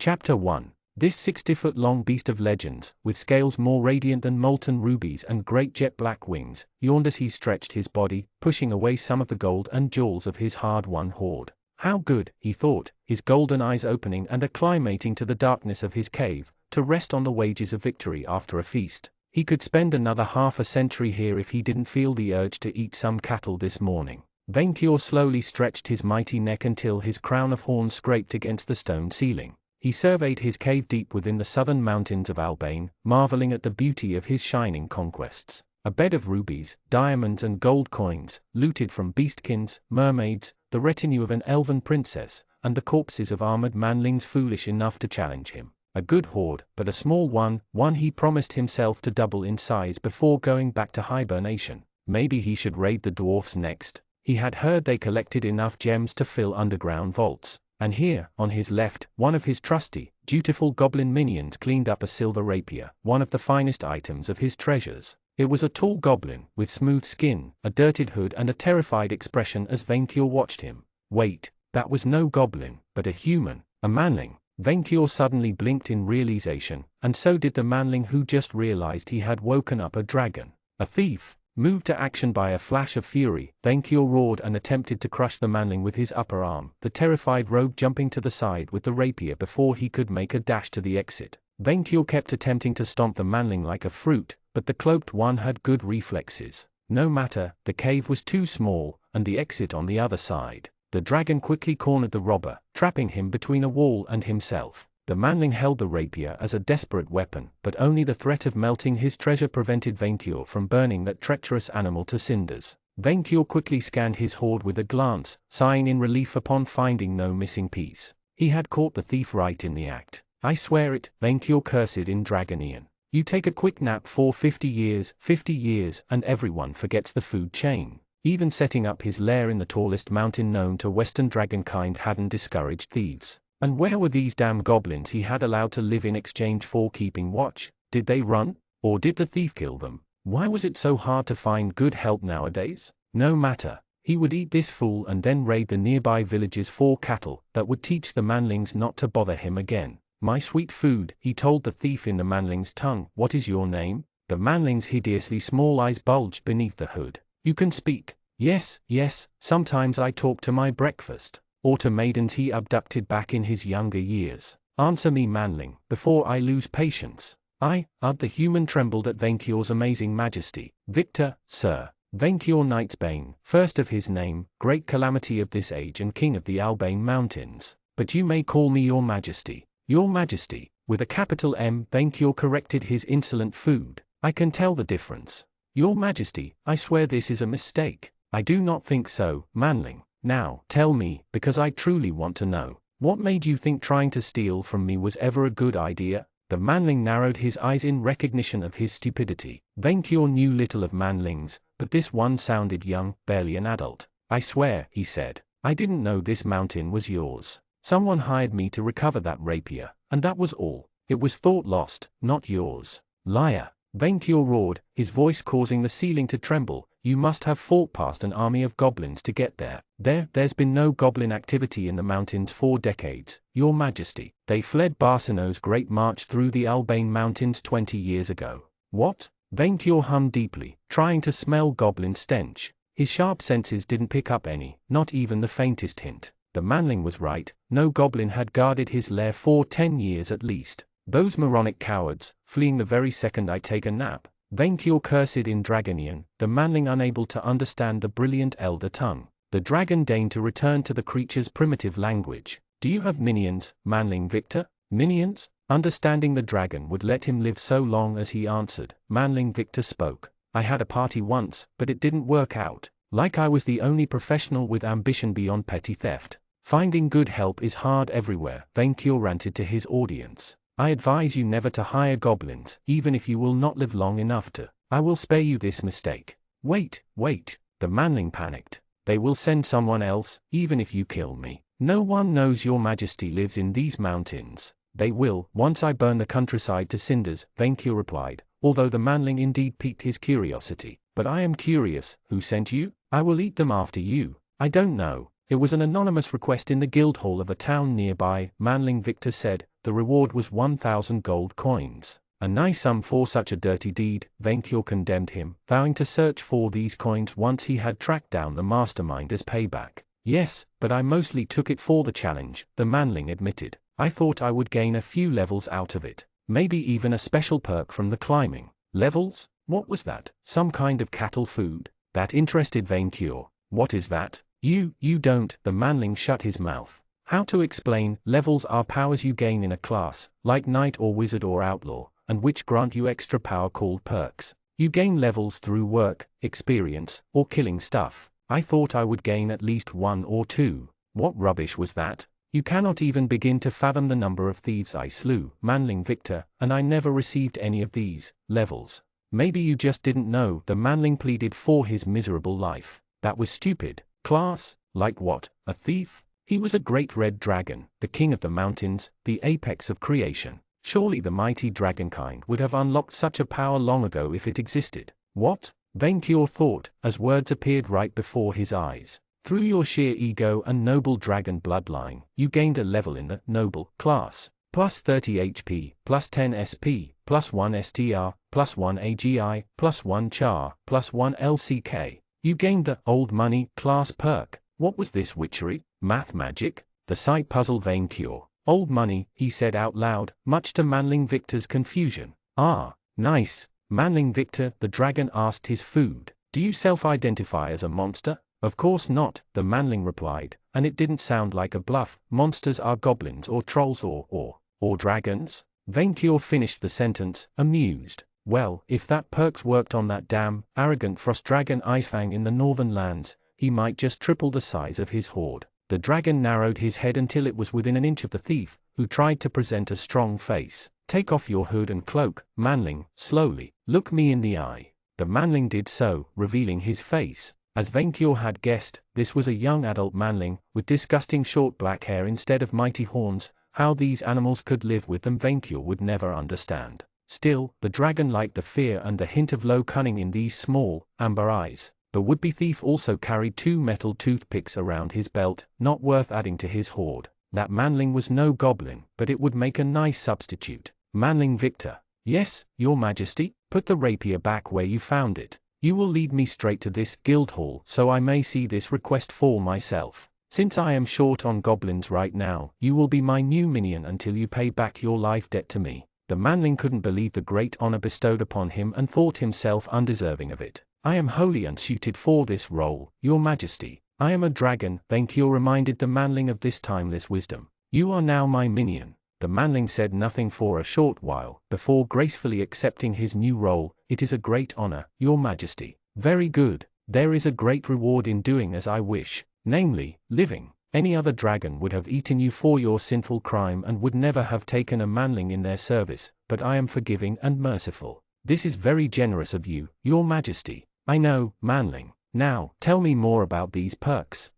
Chapter 1. This 60-foot-long beast of legends, with scales more radiant than molten rubies and great jet-black wings, yawned as he stretched his body, pushing away some of the gold and jewels of his hard-won hoard. How good, he thought, his golden eyes opening and acclimating to the darkness of his cave, to rest on the wages of victory after a feast. He could spend another half a century here if he didn't feel the urge to eat some cattle this morning. Venkior slowly stretched his mighty neck until his crown of horns scraped against the stone ceiling. He surveyed his cave deep within the southern mountains of Albane, marveling at the beauty of his shining conquests. A bed of rubies, diamonds and gold coins, looted from beastkins, mermaids, the retinue of an elven princess, and the corpses of armored manlings foolish enough to challenge him. A good hoard, but a small one he promised himself to double in size before going back to hibernation. Maybe he should raid the dwarfs next. He had heard they collected enough gems to fill underground vaults. And here, on his left, one of his trusty, dutiful goblin minions cleaned up a silver rapier, one of the finest items of his treasures. It was a tall goblin, with smooth skin, a dirted hood and a terrified expression as Venkior watched him. Wait, that was no goblin, but a human, a manling. Venkior suddenly blinked in realization, and so did the manling who just realized he had woken up a dragon. A thief! Moved to action by a flash of fury, Venkior roared and attempted to crush the manling with his upper arm, the terrified rogue jumping to the side with the rapier before he could make a dash to the exit. Venkior kept attempting to stomp the manling like a fruit, but the cloaked one had good reflexes. No matter, the cave was too small, and the exit on the other side. The dragon quickly cornered the robber, trapping him between a wall and himself. The manling held the rapier as a desperate weapon, but only the threat of melting his treasure prevented Venkior from burning that treacherous animal to cinders. Venkior quickly scanned his hoard with a glance, sighing in relief upon finding no missing piece. He had caught the thief right in the act. I swear it, Venkior cursed in Dragonian. You take a quick nap for 50 years, and everyone forgets the food chain. Even setting up his lair in the tallest mountain known to Western dragonkind hadn't discouraged thieves. And where were these damn goblins he had allowed to live in exchange for keeping watch? Did they run? Or did the thief kill them? Why was it so hard to find good help nowadays? No matter. He would eat this fool and then raid the nearby villages for cattle that would teach the manlings not to bother him again. My sweet food, he told the thief in the manling's tongue. What is your name? The manling's hideously small eyes bulged beneath the hood. You can speak. Yes, sometimes I talk to my breakfast. Or to maidens he abducted back in his younger years. Answer me, manling, before I lose patience. The human trembled at Venkior's amazing majesty. Victor, sir. Venkior Knightsbane, first of his name, great calamity of this age and king of the Albane mountains. But you may call me your majesty. Your majesty, with a capital M. Venkior corrected his insolent food. I can tell the difference. Your majesty, I swear this is a mistake. I do not think so, manling. Now, tell me, because I truly want to know, what made you think trying to steal from me was ever a good idea? The manling narrowed his eyes in recognition of his stupidity. Venkior knew little of manlings, but this one sounded young, barely an adult. I swear, he said, I didn't know this mountain was yours. Someone hired me to recover that rapier, and that was all. It was thought lost, not yours. Liar! Venkior roared, his voice causing the ceiling to tremble. You must have fought past an army of goblins to get there. There's been no goblin activity in the mountains for decades, your majesty. They fled Barsino's great march through the Albane mountains 20 years ago. What? Venkior hummed deeply, trying to smell goblin stench. His sharp senses didn't pick up any, not even the faintest hint. The manling was right, no goblin had guarded his lair for 10 years at least. Those moronic cowards, fleeing the very second I take a nap. Venkior cursed in Dragonian, the manling unable to understand the brilliant elder tongue. The dragon deigned to return to the creature's primitive language. Do you have minions, manling Victor? Minions? Understanding the dragon would let him live so long as he answered. Manling Victor spoke. I had a party once, but it didn't work out. Like I was the only professional with ambition beyond petty theft. Finding good help is hard everywhere, Venkior ranted to his audience. I advise you never to hire goblins, even if you will not live long enough to. I will spare you this mistake. Wait, the manling panicked. They will send someone else, even if you kill me. No one knows your majesty lives in these mountains. They will, once I burn the countryside to cinders, Venkior replied, although the manling indeed piqued his curiosity. But I am curious, who sent you? I will eat them after you. I don't know. It was an anonymous request in the guild hall of a town nearby, manling Victor said, the reward was 1,000 gold coins. A nice sum for such a dirty deed, Venkyur condemned him, vowing to search for these coins once he had tracked down the mastermind as payback. Yes, but I mostly took it for the challenge, the manling admitted. I thought I would gain a few levels out of it. Maybe even a special perk from the climbing. Levels? What was that? Some kind of cattle food? That interested Venkyur. What is that? You don't. The manling shut his mouth. How to explain? Levels are powers you gain in a class, like knight or wizard or outlaw, and which grant you extra power called perks. You gain levels through work, experience, or killing stuff. I thought I would gain at least 1 or 2. What rubbish was that? You cannot even begin to fathom the number of thieves I slew, manling Victor, and I never received any of these levels. Maybe you just didn't know. The manling pleaded for his miserable life. That was stupid. Class? Like what? A thief? He was a great red dragon, the king of the mountains, the apex of creation. Surely the mighty dragonkind would have unlocked such a power long ago if it existed. What? Venkyur thought, as words appeared right before his eyes. Through your sheer ego and noble dragon bloodline, you gained a level in the noble class. Plus 30 HP, plus 10 SP, plus 1 STR, plus 1 AGI, plus 1 CHAR, plus 1 LCK. You gained the old money class perk. What was this witchery? Math magic? The sight puzzled Venkyur. Old money, he said out loud, much to manling Victor's confusion. Ah, nice. Manling Victor, the dragon asked his food. Do you self-identify as a monster? Of course not, the manling replied, and it didn't sound like a bluff. Monsters are goblins or trolls or dragons? Venkyur finished the sentence, amused. Well, if that perks worked on that damn, arrogant frost dragon Icefang in the northern lands, he might just triple the size of his horde. The dragon narrowed his head until it was within an inch of the thief, who tried to present a strong face. Take off your hood and cloak, manling, slowly. Look me in the eye. The manling did so, revealing his face. As Venkyur had guessed, this was a young adult manling, with disgusting short black hair instead of mighty horns. How these animals could live with them Venkyur would never understand. Still, the dragon liked the fear and the hint of low cunning in these small, amber eyes. The would-be thief also carried 2 metal toothpicks around his belt, not worth adding to his hoard. That manling was no goblin, but it would make a nice substitute. Manling Victor. Yes, your majesty, put the rapier back where you found it. You will lead me straight to this guild hall so I may see this request for myself. Since I am short on goblins right now, you will be my new minion until you pay back your life debt to me. The manling couldn't believe the great honor bestowed upon him and thought himself undeserving of it. I am wholly unsuited for this role, your majesty. I am a dragon. Venkyur reminded the manling of this timeless wisdom. You are now my minion. The manling said nothing for a short while, before gracefully accepting his new role. It is a great honor, your majesty. Very good. There is a great reward in doing as I wish, namely, living. Any other dragon would have eaten you for your sinful crime and would never have taken a manling in their service, but I am forgiving and merciful. This is very generous of you, your majesty. I know, manling. Now, tell me more about these perks.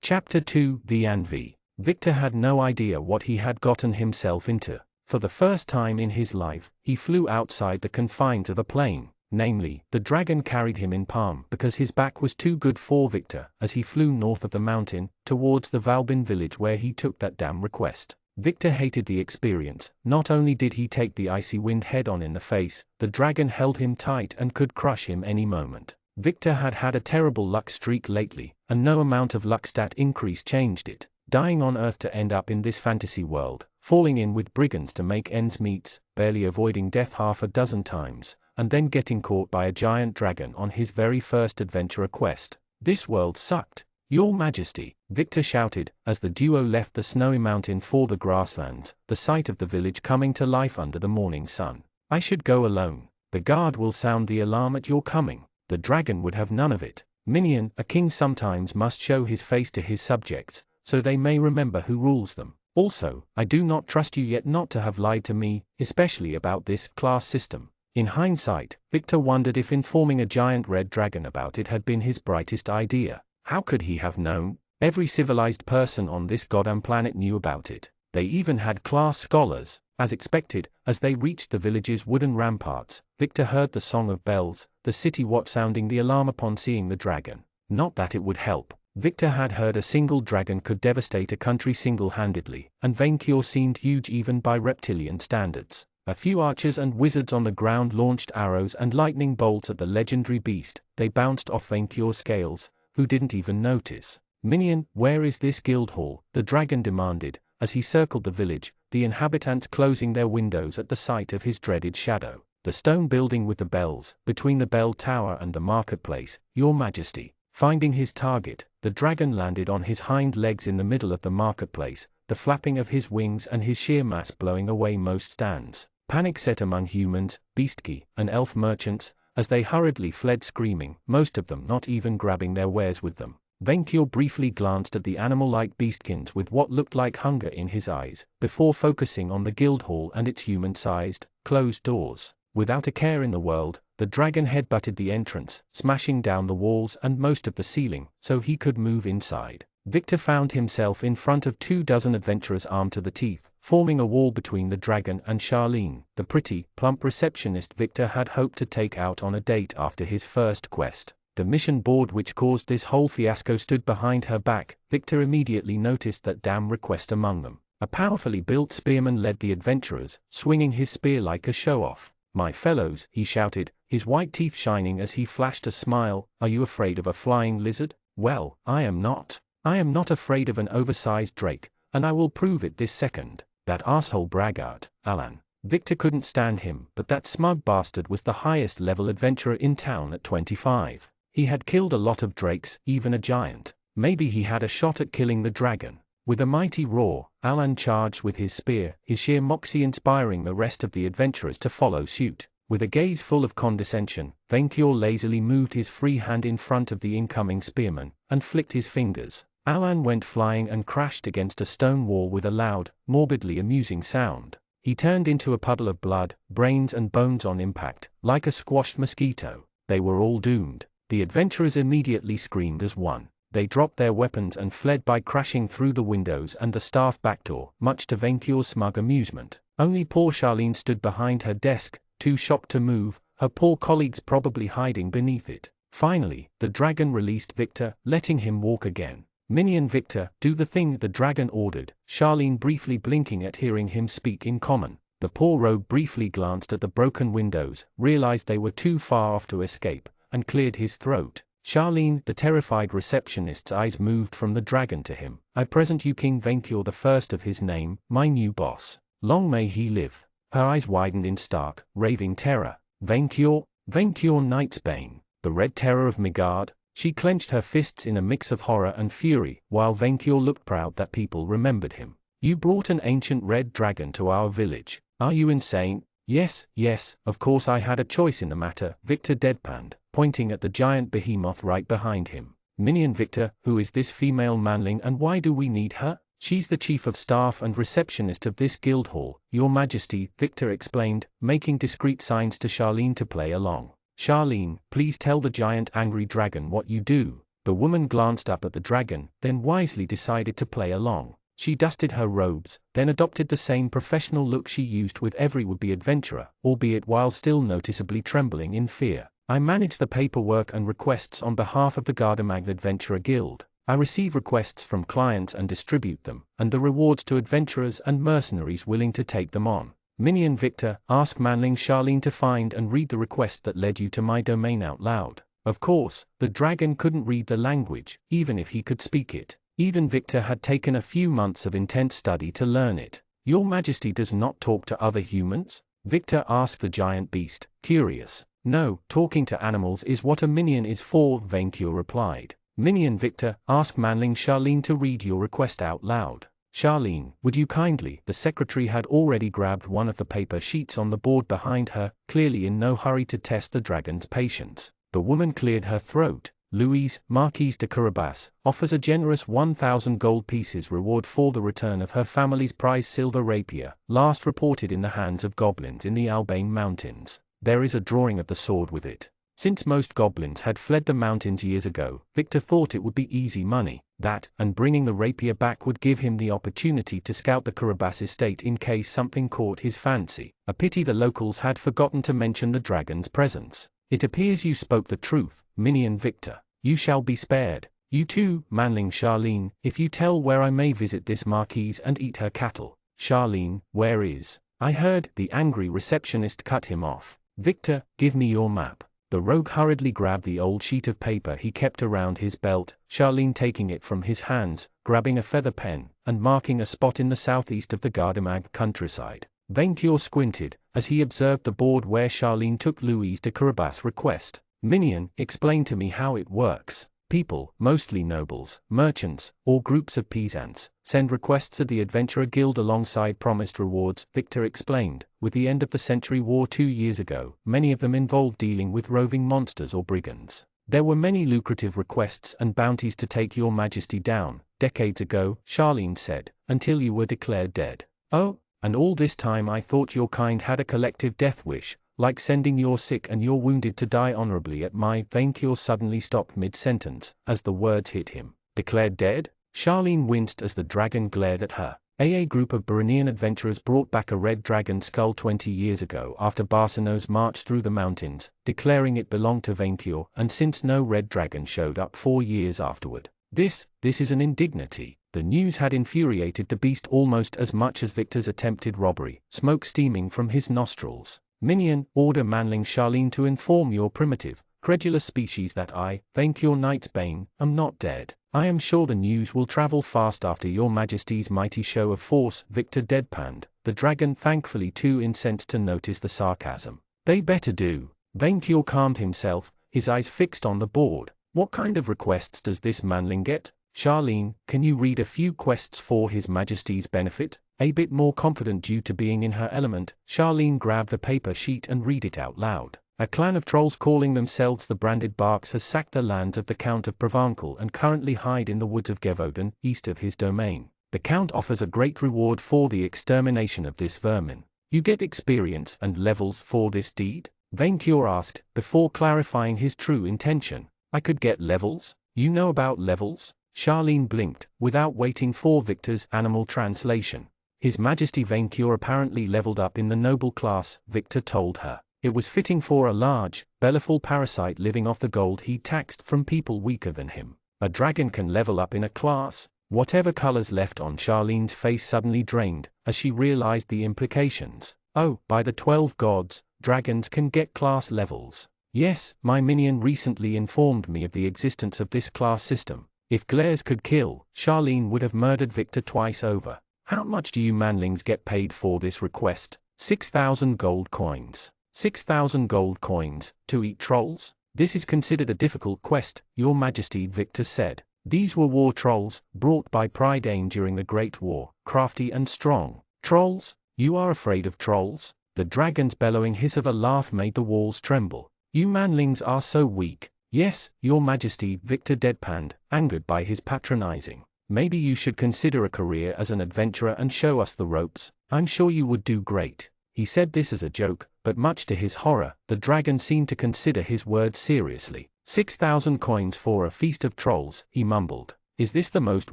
Chapter 2, The Envy. Victor had no idea what he had gotten himself into. For the first time in his life, he flew outside the confines of a plane. Namely, the dragon carried him in palm because his back was too good for Victor as he flew north of the mountain, towards the Valbin village where he took that damn request. Victor hated the experience. Not only did he take the icy wind head-on in the face, the dragon held him tight and could crush him any moment. Victor had had a terrible luck streak lately, and no amount of luck stat increase changed it. Dying on Earth to end up in this fantasy world, falling in with brigands to make ends meet, barely avoiding death half a dozen times, and then getting caught by a giant dragon on his very first adventurer quest. This world sucked. Your Majesty, Victor shouted, as the duo left the snowy mountain for the grasslands, the sight of the village coming to life under the morning sun. I should go alone. The guard will sound the alarm at your coming. The dragon would have none of it. Minion, a king sometimes must show his face to his subjects, so they may remember who rules them. Also, I do not trust you yet not to have lied to me, especially about this class system. In hindsight, Victor wondered if informing a giant red dragon about it had been his brightest idea. How could he have known? Every civilized person on this goddamn planet knew about it. They even had class scholars. As expected, as they reached the village's wooden ramparts, Victor heard the song of bells, the city watch sounding the alarm upon seeing the dragon. Not that it would help. Victor had heard a single dragon could devastate a country single-handedly, and Vainkyur seemed huge even by reptilian standards. A few archers and wizards on the ground launched arrows and lightning bolts at the legendary beast. They bounced off Vainkyur's scales, who didn't even notice. "Minion, where is this guild hall?" the dragon demanded, as he circled the village, the inhabitants closing their windows at the sight of his dreaded shadow. "The stone building with the bells, between the bell tower and the marketplace, Your Majesty." Finding his target, the dragon landed on his hind legs in the middle of the marketplace, the flapping of his wings and his sheer mass blowing away most stands. Panic set among humans, beastki, and elf merchants, as they hurriedly fled screaming, most of them not even grabbing their wares with them. Vainkyur briefly glanced at the animal-like beastkins with what looked like hunger in his eyes, before focusing on the guild hall and its human-sized, closed doors. Without a care in the world, the dragon headbutted the entrance, smashing down the walls and most of the ceiling, so he could move inside. Victor found himself in front of 24 adventurers armed to the teeth, forming a wall between the dragon and Charlene, the pretty, plump receptionist Victor had hoped to take out on a date after his first quest. The mission board which caused this whole fiasco stood behind her back. Victor immediately noticed that damn request among them. A powerfully built spearman led the adventurers, swinging his spear like a show-off. "My fellows," he shouted, his white teeth shining as he flashed a smile, "are you afraid of a flying lizard? Well, I am not. I am not afraid of an oversized drake, and I will prove it this second. That asshole braggart, Alan." Victor couldn't stand him, but that smug bastard was the highest level adventurer in town at 25. He had killed a lot of drakes, even a giant. Maybe he had a shot at killing the dragon. With a mighty roar, Alan charged with his spear, his sheer moxie inspiring the rest of the adventurers to follow suit. With a gaze full of condescension, Vainkyur lazily moved his free hand in front of the incoming spearman, and flicked his fingers. Alan went flying and crashed against a stone wall with a loud, morbidly amusing sound. He turned into a puddle of blood, brains and bones on impact, like a squashed mosquito. They were all doomed. The adventurers immediately screamed as one. They dropped their weapons and fled by crashing through the windows and the staff back door, much to Vainkyur's smug amusement. Only poor Charlene stood behind her desk, too shocked to move, her poor colleagues probably hiding beneath it. Finally, the dragon released Victor, letting him walk again. "Minion Victor, do the thing," the dragon ordered, Charlene briefly blinking at hearing him speak in common. The poor rogue briefly glanced at the broken windows, realized they were too far off to escape, and cleared his throat. Charlene, the terrified receptionist's eyes moved from the dragon to him. "I present you King Vainkyur the first of his name, my new boss. Long may he live." Her eyes widened in stark, raving terror. Vainkyur, Vainkyur Knightsbane, the red terror of Midgard. She clenched her fists in a mix of horror and fury, while Vainkyur looked proud that people remembered him. "You brought an ancient red dragon to our village. Are you insane?" Yes, of course I had a choice in the matter," Victor deadpanned, pointing at the giant behemoth right behind him. "Minion Victor, who is this female manling and why do we need her?" "She's the chief of staff and receptionist of this guild hall, Your Majesty," Victor explained, making discreet signs to Charlene to play along. "Charlene, please tell the giant angry dragon what you do." The woman glanced up at the dragon, then wisely decided to play along. She dusted her robes, then adopted the same professional look she used with every would-be adventurer, albeit while still noticeably trembling in fear. "I manage the paperwork and requests on behalf of the Gardamag Adventurer Guild. I receive requests from clients and distribute them, and the rewards to adventurers and mercenaries willing to take them on." "Minion Victor, ask manling Charlene to find and read the request that led you to my domain out loud." Of course, the dragon couldn't read the language, even if he could speak it. Even Victor had taken a few months of intense study to learn it. "Your Majesty does not talk to other humans?" Victor asked the giant beast, curious. "No, talking to animals is what a minion is for," Vainkyur replied. "Minion Victor, ask manling Charlene to read your request out loud." "Charlene, would you kindly?" The secretary had already grabbed one of the paper sheets on the board behind her, clearly in no hurry to test the dragon's patience. The woman cleared her throat. "Louise, Marquise de Carabas, offers a generous 1,000 gold pieces reward for the return of her family's prize silver rapier, last reported in the hands of goblins in the Albane Mountains. There is a drawing of the sword with it." Since most goblins had fled the mountains years ago, Victor thought it would be easy money. That, and bringing the rapier back would give him the opportunity to scout the Carabas estate in case something caught his fancy. A pity the locals had forgotten to mention the dragon's presence. "It appears you spoke the truth, Minion Victor. You shall be spared." You too, manling Charlene, if you tell where I may visit this marquise and eat her cattle. Charlene, where is? I heard, the angry receptionist cut him off. Victor, give me your map. The rogue hurriedly grabbed the old sheet of paper he kept around his belt, Charlene taking it from his hands, grabbing a feather pen, and marking a spot in the southeast of the Gardemag countryside. Vainqueur squinted, as he observed the board where Charlene took Louise de Carabas' request. Minion, explain to me how it works. People, mostly nobles, merchants, or groups of peasants, send requests to the Adventurer Guild alongside promised rewards, Victor explained. With the end of the century war 2 years ago, many of them involved dealing with roving monsters or brigands. There were many lucrative requests and bounties to take your majesty down, decades ago, Charlene said, until you were declared dead. Oh, and all this time I thought your kind had a collective death wish, like sending your sick and your wounded to die honorably at my. Vainqueur suddenly stopped mid-sentence, as the words hit him. Declared dead? Charlene winced as the dragon glared at her. A group of Berenian adventurers brought back a red dragon skull 20 years ago after Barcenos marched through the mountains, declaring it belonged to Vainqueur, and since no red dragon showed up 4 years afterward. This is an indignity. The news had infuriated the beast almost as much as Victor's attempted robbery, smoke steaming from his nostrils. Minion, order manling Charlene to inform your primitive, credulous species that I, Vainqueur Knight's Bane, am not dead. I am sure the news will travel fast after your majesty's mighty show of force. Victor deadpanned, the dragon thankfully too incensed to notice the sarcasm. They better do. Vainqueur calmed himself, his eyes fixed on the board. What kind of requests does this manling get? Charlene, can you read a few quests for his majesty's benefit? A bit more confident due to being in her element, Charlene grabbed the paper sheet and read it out loud. A clan of trolls calling themselves the Branded Barks has sacked the lands of the Count of Provencal and currently hide in the woods of Gévaudan, east of his domain. The Count offers a great reward for the extermination of this vermin. You get experience and levels for this deed? Vainqueur asked, before clarifying his true intention. I could get levels? You know about levels? Charlene blinked, without waiting for Victor's animal translation. His Majesty Vainqueur apparently leveled up in the noble class, Victor told her. It was fitting for a large, bellyful parasite living off the gold he taxed from people weaker than him. A dragon can level up in a class. Whatever colors left on Charlene's face suddenly drained, as she realized the implications. Oh, by the 12 gods, dragons can get class levels. Yes, my minion recently informed me of the existence of this class system. If glares could kill, Charlene would have murdered Victor twice over. How much do you manlings get paid for this request? 6,000 gold coins. 6,000 gold coins, to eat trolls? This is considered a difficult quest, your majesty, Victor said. These were war trolls, brought by Prydain during the Great War, crafty and strong. Trolls? You are afraid of trolls? The dragon's bellowing hiss of a laugh made the walls tremble. You manlings are so weak. Yes, your majesty, Victor deadpanned, angered by his patronizing. Maybe you should consider a career as an adventurer and show us the ropes. I'm sure you would do great. He said this as a joke, but much to his horror, the dragon seemed to consider his words seriously. 6,000 coins for a feast of trolls, he mumbled. Is this the most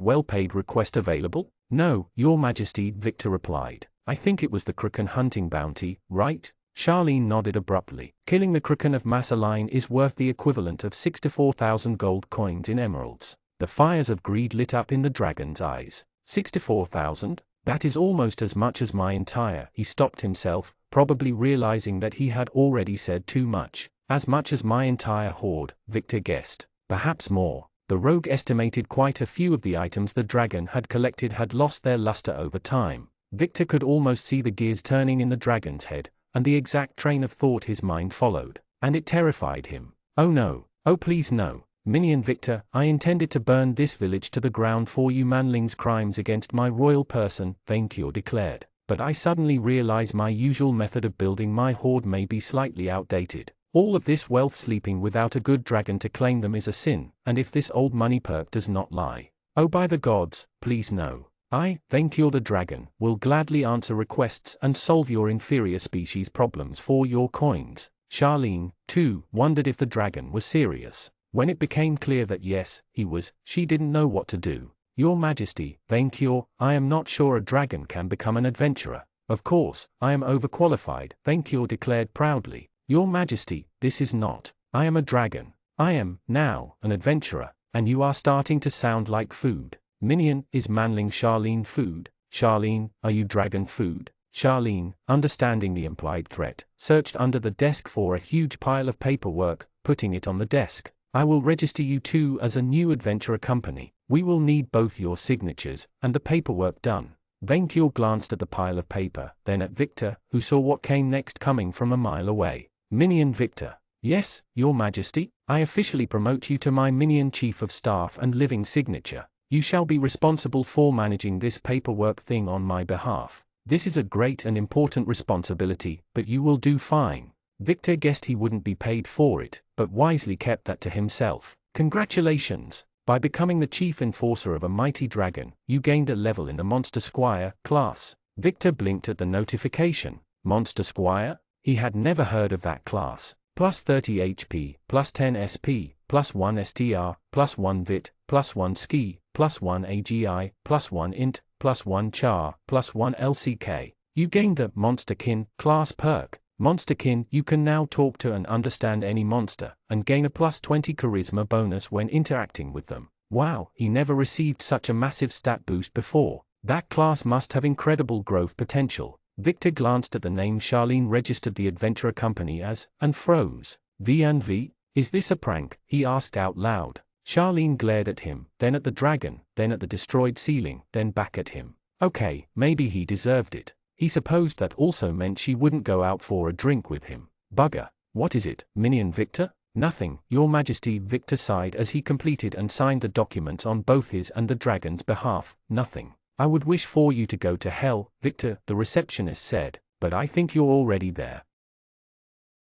well-paid request available? No, your majesty, Victor replied. I think it was the Kraken hunting bounty, right? Charlene nodded abruptly. Killing the Kraken of Massaline is worth the equivalent of 64,000 gold coins in emeralds. The fires of greed lit up in the dragon's eyes. 64,000? That is almost as much as my entire. He stopped himself, probably realizing that he had already said too much. As much as my entire hoard, Victor guessed. Perhaps more. The rogue estimated quite a few of the items the dragon had collected had lost their luster over time. Victor could almost see the gears turning in the dragon's head, and the exact train of thought his mind followed, and it terrified him. Oh no, oh please no. Minion Victor, I intended to burn this village to the ground for you manlings' crimes against my royal person, Vainqueur declared. But I suddenly realize my usual method of building my hoard may be slightly outdated. All of this wealth sleeping without a good dragon to claim them is a sin, and if this old money perk does not lie. Oh by the gods, please no. I, Vainqueur the dragon, will gladly answer requests and solve your inferior species problems for your coins. Charlene, too, wondered if the dragon was serious. When it became clear that yes, he was, she didn't know what to do. Your Majesty, Vainqueur, I am not sure a dragon can become an adventurer. Of course, I am overqualified, Vainqueur declared proudly. Your Majesty, this is not. I am a dragon. I am, now, an adventurer, And you are starting to sound like food. Minion, is Manling Charlene food? Charlene, are you dragon food? Charlene, understanding the implied threat, searched under the desk for a huge pile of paperwork, putting it on the desk. I will register you two as a new adventurer company. We will need both your signatures and the paperwork done. Vainkyur glanced at the pile of paper, then at Victor, who saw what came next coming from a mile away. Minion Victor. Yes, Your Majesty, I officially promote you to my Minion Chief of Staff and living signature. You shall be responsible for managing this paperwork thing on my behalf. This is a great and important responsibility, but you will do fine. Victor guessed he wouldn't be paid for it, but wisely kept that to himself. Congratulations! By becoming the chief enforcer of a mighty dragon, you gained a level in the Monster Squire class. Victor blinked at the notification. Monster Squire? He had never heard of that class. Plus 30 HP, plus 10 SP, plus 1 STR, plus 1 VIT, plus 1 Ski, plus 1 AGI, plus 1 Int, plus 1 Char, plus 1 LCK. You gained the Monsterkin class perk. Monsterkin, you can now talk to and understand any monster, and gain a plus 20 charisma bonus when interacting with them. Wow, he never received such a massive stat boost before. That class must have incredible growth potential. Victor glanced at the name Charlene registered the adventurer company as, and froze. V&V? Is this a prank? He asked out loud. Charlene glared at him, then at the dragon, then at the destroyed ceiling, then back at him. Okay, maybe he deserved it. He supposed that also meant she wouldn't go out for a drink with him. Bugger. What is it, Minion Victor? Nothing, Your Majesty. Victor sighed as he completed and signed the documents on both his and the dragon's behalf. Nothing. I would wish for you to go to hell, Victor, the receptionist said, but I think you're already there.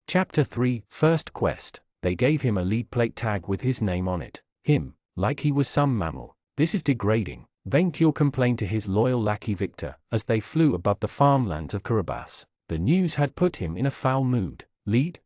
Chapter 3, First Quest. They gave him a lead plate tag with his name on it. Him, like he was some mammal. This is degrading. Vainkyur complained to his loyal lackey Victor, as they flew above the farmlands of Kiribati. The news had put him in a foul mood. Lead?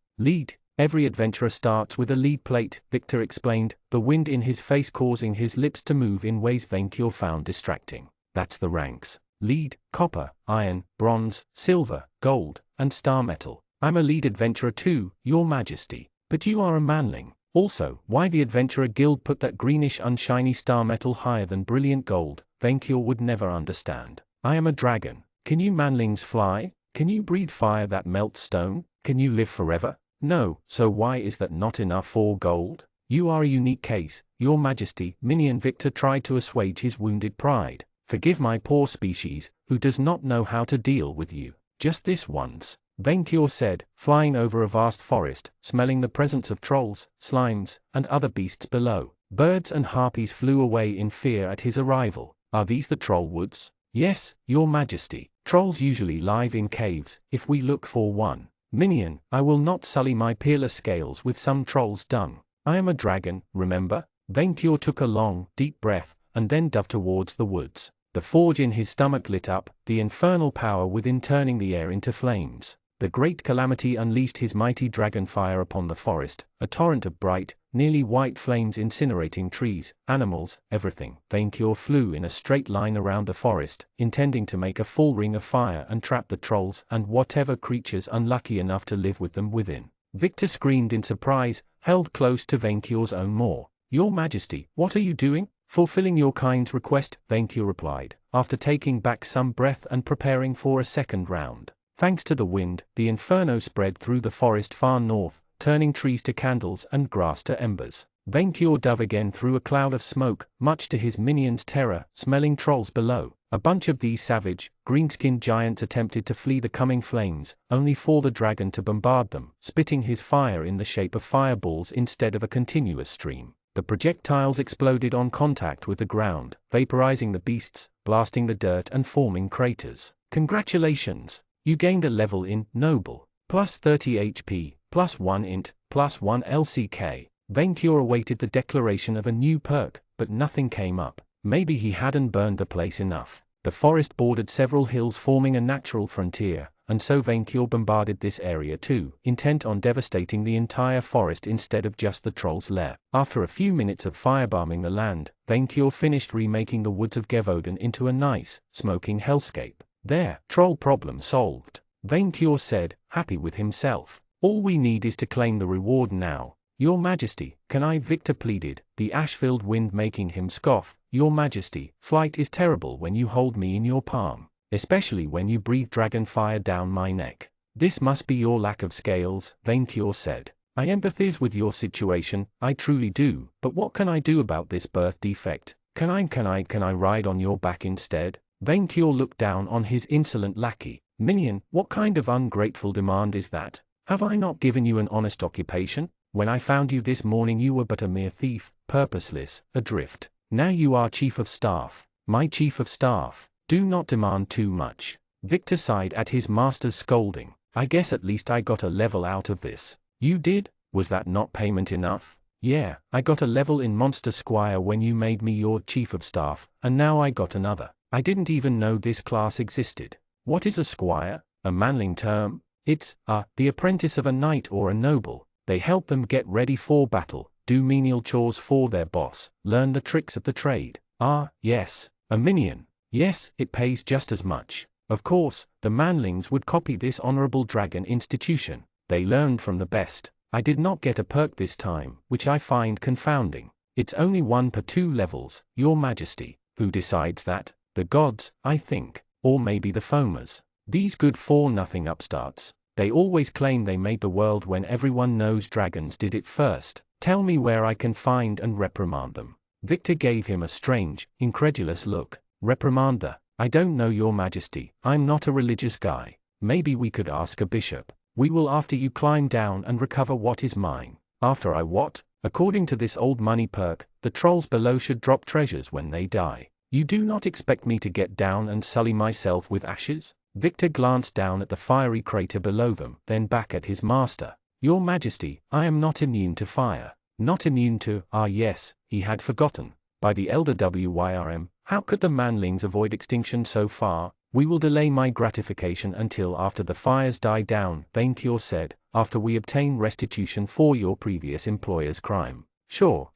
Every adventurer starts with a lead plate, Victor explained, the wind in his face causing his lips to move in ways Vainkyur found distracting. That's the ranks. Lead, copper, iron, bronze, silver, gold, and star metal. I'm a lead adventurer too, Your Majesty. But you are a manling. Also, why the Adventurer Guild put that greenish unshiny star metal higher than brilliant gold, Vainkyur would never understand. I am a dragon. Can you manlings fly? Can you breathe fire that melts stone? Can you live forever? No, so why is that not enough for gold? You are a unique case, Your Majesty. Minion Victor tried to assuage his wounded pride. Forgive my poor species, who does not know how to deal with you. Just this once. Vainkyur said, flying over a vast forest, smelling the presence of trolls, slimes, and other beasts below. Birds and harpies flew away in fear at his arrival. Are these the troll woods? Yes, Your Majesty. Trolls usually live in caves, if we look for one. Minion, I will not sully my peerless scales with some troll's dung. I am a dragon, remember? Vainkyur took a long, deep breath, and then dove towards the woods. The forge in his stomach lit up, the infernal power within turning the air into flames. The great calamity unleashed his mighty dragon fire upon the forest, a torrent of bright, nearly white flames incinerating trees, animals, everything. Vainkyur flew in a straight line around the forest, intending to make a full ring of fire and trap the trolls and whatever creatures unlucky enough to live with them within. Victor screamed in surprise, held close to Vainkyur's own maw. Your Majesty, what are you doing? Fulfilling your kind's request, Vainkyur replied, after taking back some breath and preparing for a second round. Thanks to the wind, the inferno spread through the forest far north, turning trees to candles and grass to embers. Vainkyur dove again through a cloud of smoke, much to his minions' terror, smelling trolls below. A bunch of these savage, green-skinned giants attempted to flee the coming flames, only for the dragon to bombard them, spitting his fire in the shape of fireballs instead of a continuous stream. The projectiles exploded on contact with the ground, vaporizing the beasts, blasting the dirt and forming craters. Congratulations! You gained a level in Noble, plus 30 HP, plus 1 Int, plus 1 LCK. Vainkyur awaited the declaration of a new perk, but nothing came up. Maybe he hadn't burned the place enough. The forest bordered several hills forming a natural frontier, and so Vainkyur bombarded this area too, intent on devastating the entire forest instead of just the troll's lair. After a few minutes of firebombing the land, Vainkyur finished remaking the woods of Gevoden into a nice, smoking hellscape. There, troll problem solved, Vainkyur said, happy with himself. All we need is to claim the reward now. Your Majesty, can I?" Victor pleaded, the ash-filled wind making him scoff. "Your Majesty, flight is terrible when you hold me in your palm, especially when you breathe dragon fire down my neck." "This must be your lack of scales," Vainkyur said. "I empathize with your situation, I truly do, but what can I do about this birth defect? Can I ride on your back instead?" Vainkyur looked down on his insolent lackey. "Minion, what kind of ungrateful demand is that? Have I not given you an honest occupation? When I found you this morning you were but a mere thief, purposeless, adrift. Now you are chief of staff. My chief of staff. Do not demand too much." Victor sighed at his master's scolding. "I guess at least I got a level out of this." "You did? Was that not payment enough?" "Yeah, I got a level in Monster Squire when you made me your chief of staff, and now I got another. I didn't even know this class existed." "What is a squire?" "A manling term. It's, the apprentice of a knight or a noble. They help them get ready for battle, do menial chores for their boss, learn the tricks of the trade." "Ah, yes. A minion. Yes, it pays just as much." Of course, the manlings would copy this honorable dragon institution. They learned from the best. "I did not get a perk this time, which I find confounding. It's only 1 per 2 levels, Your Majesty." "Who decides that?" "The gods, I think. Or maybe the foamers. These good-for-nothing upstarts. They always claim they made the world when everyone knows dragons did it first. Tell me where I can find and reprimand them." Victor gave him a strange, incredulous look. "Reprimand the? I don't know, Your Majesty. I'm not a religious guy. Maybe we could ask a bishop." "We will after you climb down and recover what is mine." "After I what?" "According to this old money perk, the trolls below should drop treasures when they die. You do not expect me to get down and sully myself with ashes?" Victor glanced down at the fiery crater below them, then back at his master. "Your Majesty, I am not immune to fire." Not immune to, yes, he had forgotten. By the elder Wyrm, how could the manlings avoid extinction so far? "We will delay my gratification until after the fires die down," Vainkyur said, "after we obtain restitution for your previous employer's crime." Sure,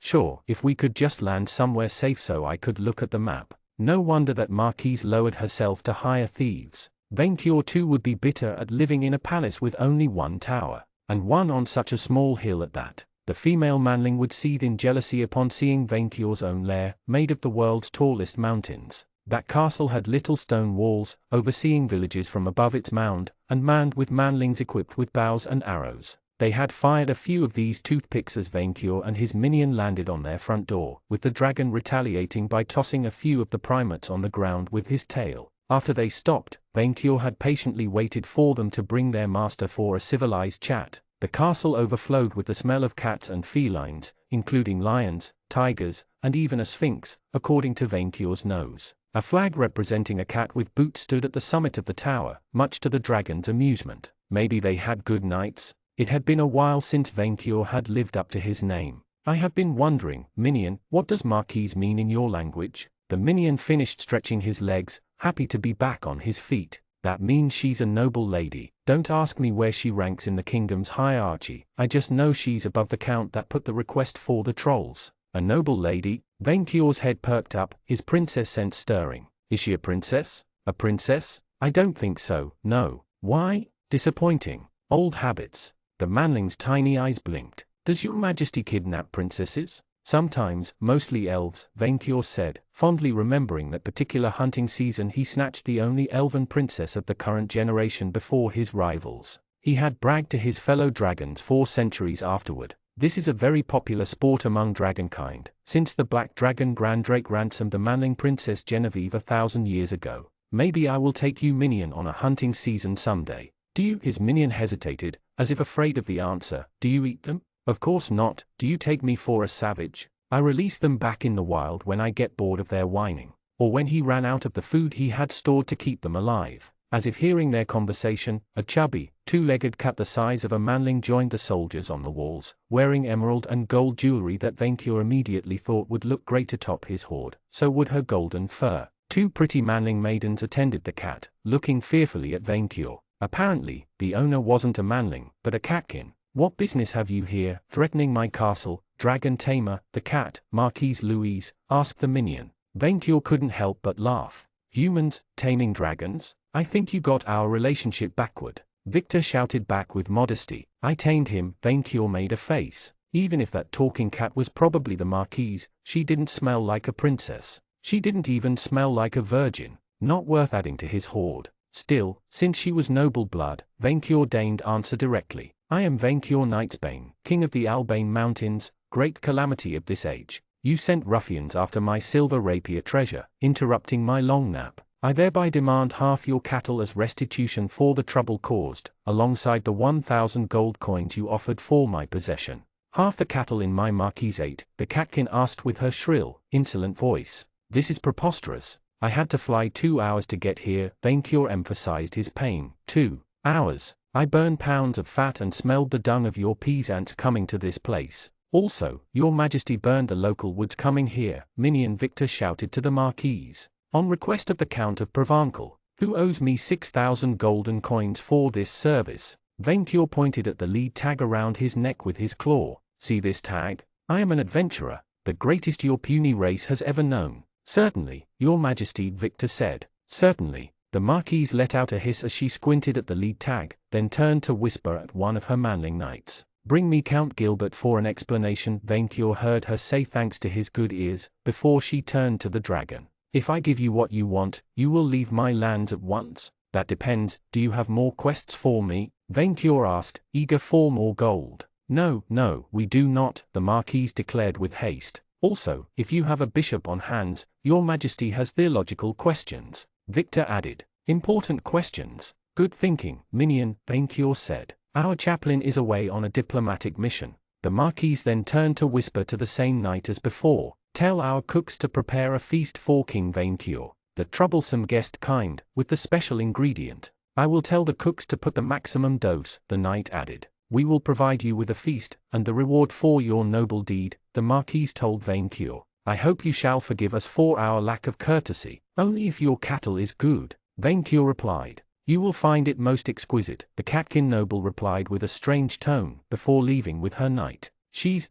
if we could just land somewhere safe so I could look at the map." No wonder that Marquise lowered herself to hire thieves. Vainkyur too would be bitter at living in a palace with only 1 tower, and one on such a small hill at that. The female manling would seethe in jealousy upon seeing Vainkyur's own lair, made of the world's tallest mountains. That castle had little stone walls, overseeing villages from above its mound, and manned with manlings equipped with bows and arrows. They had fired a few of these toothpicks as Vainkyur and his minion landed on their front door, with the dragon retaliating by tossing a few of the primates on the ground with his tail. After they stopped, Vainkyur had patiently waited for them to bring their master for a civilized chat. The castle overflowed with the smell of cats and felines, including lions, tigers, and even a sphinx, according to Vainkyur's nose. A flag representing a cat with boots stood at the summit of the tower, much to the dragon's amusement. Maybe they had good nights? It had been a while since Vainkyur had lived up to his name. "I have been wondering, minion, what does Marquise mean in your language?" The minion finished stretching his legs, happy to be back on his feet. "That means she's a noble lady. Don't ask me where she ranks in the kingdom's hierarchy. I just know she's above the count that put the request for the trolls." "A noble lady?" Vainkyur's head perked up, his princess sense stirring. "Is she a princess? A princess? I don't think so, no." "Why? Disappointing. Old habits." The manling's tiny eyes blinked. "Does your Majesty kidnap princesses?" "Sometimes, mostly elves," Vainkyur said, fondly remembering that particular hunting season he snatched the only elven princess of the current generation before his rivals. He had bragged to his fellow dragons 4 centuries afterward. This is a very popular sport among dragonkind, since the black dragon Grandrake ransomed the manling princess Genevieve 1,000 years ago. "Maybe I will take you minion on a hunting season someday." "Do you?" His minion hesitated, as if afraid of the answer. "Do you eat them?" "Of course not. Do you take me for a savage?" "I release them back in the wild when I get bored of their whining, or when he ran out of the food he had stored to keep them alive." As if hearing their conversation, a chubby, 2-legged cat the size of a manling joined the soldiers on the walls, wearing emerald and gold jewelry that Vainkyur immediately thought would look great atop his hoard. So would her golden fur. 2 pretty manling maidens attended the cat, looking fearfully at Vainkyur. Apparently, the owner wasn't a manling, but a catkin. "What business have you here, threatening my castle, dragon tamer?" "The cat, Marquise Louise?" asked the minion. Vainkyur couldn't help but laugh. "Humans, taming dragons? I think you got our relationship backward." Victor shouted back with modesty. "I tamed him." Vainkyur made a face. Even if that talking cat was probably the Marquise, she didn't smell like a princess. She didn't even smell like a virgin, not worth adding to his hoard. Still, since she was noble blood, Vainqueur deigned answer directly. I am Vainqueur Knightsbane, king of the Albane Mountains, great calamity of this age. You sent ruffians after my silver rapier treasure, interrupting my long nap. I thereby demand half your cattle as restitution for the trouble caused, alongside the 1,000 gold coins you offered for my possession. Half the cattle in my marquisate, the catkin asked with her shrill, insolent voice. This is preposterous. I had to fly 2 hours to get here. Vainqueur emphasized his pain. 2 hours. I burned pounds of fat and smelled the dung of your peasants coming to this place. Also, your majesty burned the local woods coming here, Minion Victor shouted to the Marquise. On request of the Count of Provencal, who owes me 6,000 golden coins for this service. Vainqueur pointed at the lead tag around his neck with his claw. See this tag? I am an adventurer, the greatest your puny race has ever known. Certainly, your majesty, Victor said. Certainly. The Marquise let out a hiss as she squinted at the lead tag, then turned to whisper at one of her manling knights. Bring me Count Gilbert for an explanation. Vainqueur heard her say thanks to his good ears, before she turned to the dragon. If I give you what you want, you will leave my lands at once. That depends. Do you have more quests for me? Vainqueur asked, eager for more gold. No, no, we do not, the Marquise declared with haste. Also, if you have a bishop on hands, your majesty has theological questions. Victor added. Important questions. Good thinking, Minion, Vainqueur said. Our chaplain is away on a diplomatic mission. The Marquise then turned to whisper to the same knight as before. Tell our cooks to prepare a feast for King Vainqueur, the troublesome guest kind, with the special ingredient. I will tell the cooks to put the maximum dose, the knight added. We will provide you with a feast, and the reward for your noble deed, the Marquise told Vainqueur. I hope you shall forgive us for our lack of courtesy. Only if your cattle is good, Vainqueur replied. You will find it most exquisite, the catkin noble replied with a strange tone, before leaving with her knight.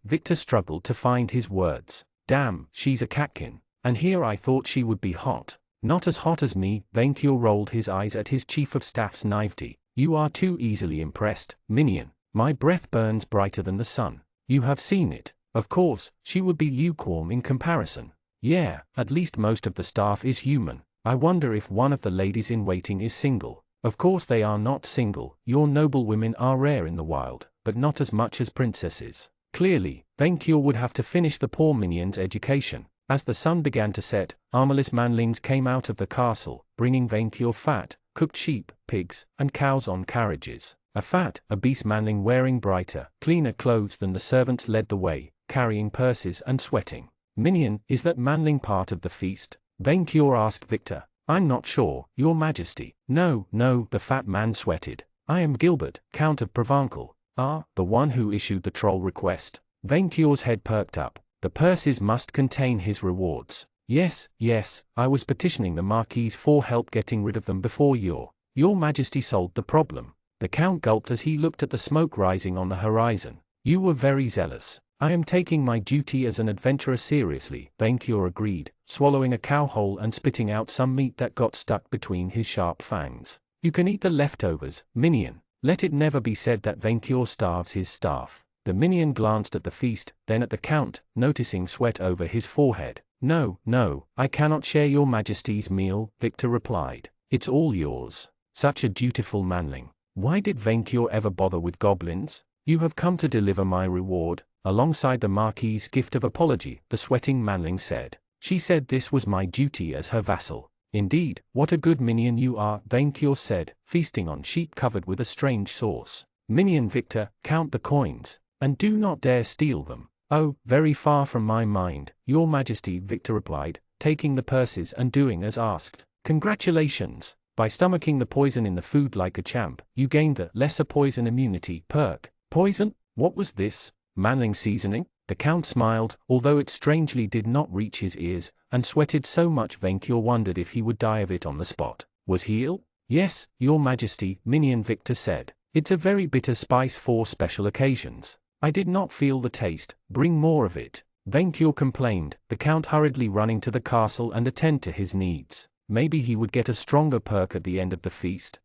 Victor struggled to find his words. Damn, she's a catkin. And here I thought she would be hot. Not as hot as me. Vainqueur rolled his eyes at his chief of staff's naivety. You are too easily impressed, Minion. My breath burns brighter than the sun. You have seen it. Of course, she would be lukewarm in comparison. Yeah, at least most of the staff is human. I wonder if one of the ladies in waiting is single. Of course they are not single. Your noble women are rare in the wild, but not as much as princesses. Clearly, Vainqueur would have to finish the poor minion's education. As the sun began to set, armorless manlings came out of the castle, bringing Vainqueur fat, cooked sheep, pigs, and cows on carriages. A fat, obese manling wearing brighter, cleaner clothes than the servants led the way, carrying purses and sweating. Minion, is that manling part of the feast? Vainqueur asked Victor. I'm not sure, your majesty. No, no, the fat man sweated. I am Gilbert, Count of Provencal. Ah, the one who issued the troll request. Vainqueur's head perked up. The purses must contain his rewards. Yes, yes, I was petitioning the Marquise for help getting rid of them before your majesty solved the problem. The Count gulped as he looked at the smoke rising on the horizon. You were very zealous. I am taking my duty as an adventurer seriously, Vainqueur agreed, swallowing a cow whole and spitting out some meat that got stuck between his sharp fangs. You can eat the leftovers, Minion. Let it never be said that Vainqueur starves his staff. The Minion glanced at the feast, then at the Count, noticing sweat over his forehead. No, no, I cannot share your majesty's meal, Victor replied. It's all yours. Such a dutiful manling. Why did Vainqueur ever bother with goblins? You have come to deliver my reward, alongside the Marquis's gift of apology, the sweating manling said. She said this was my duty as her vassal. Indeed, what a good minion you are, Vainqueur said, feasting on sheep covered with a strange sauce. Minion Victor, count the coins, and do not dare steal them. Oh, very far from my mind, your majesty, Victor replied, taking the purses and doing as asked. Congratulations. By stomaching the poison in the food like a champ, you gained the lesser poison immunity perk. Poison? What was this? Manling seasoning? The Count smiled, although it strangely did not reach his ears, and sweated so much Vainqueur wondered if he would die of it on the spot. Was he ill? Yes, your majesty, Minion Victor said. It's a very bitter spice for special occasions. I did not feel the taste. Bring more of it. Vainqueur complained, the Count hurriedly running to the castle and attend to his needs. Maybe he would get a stronger perk at the end of the feast.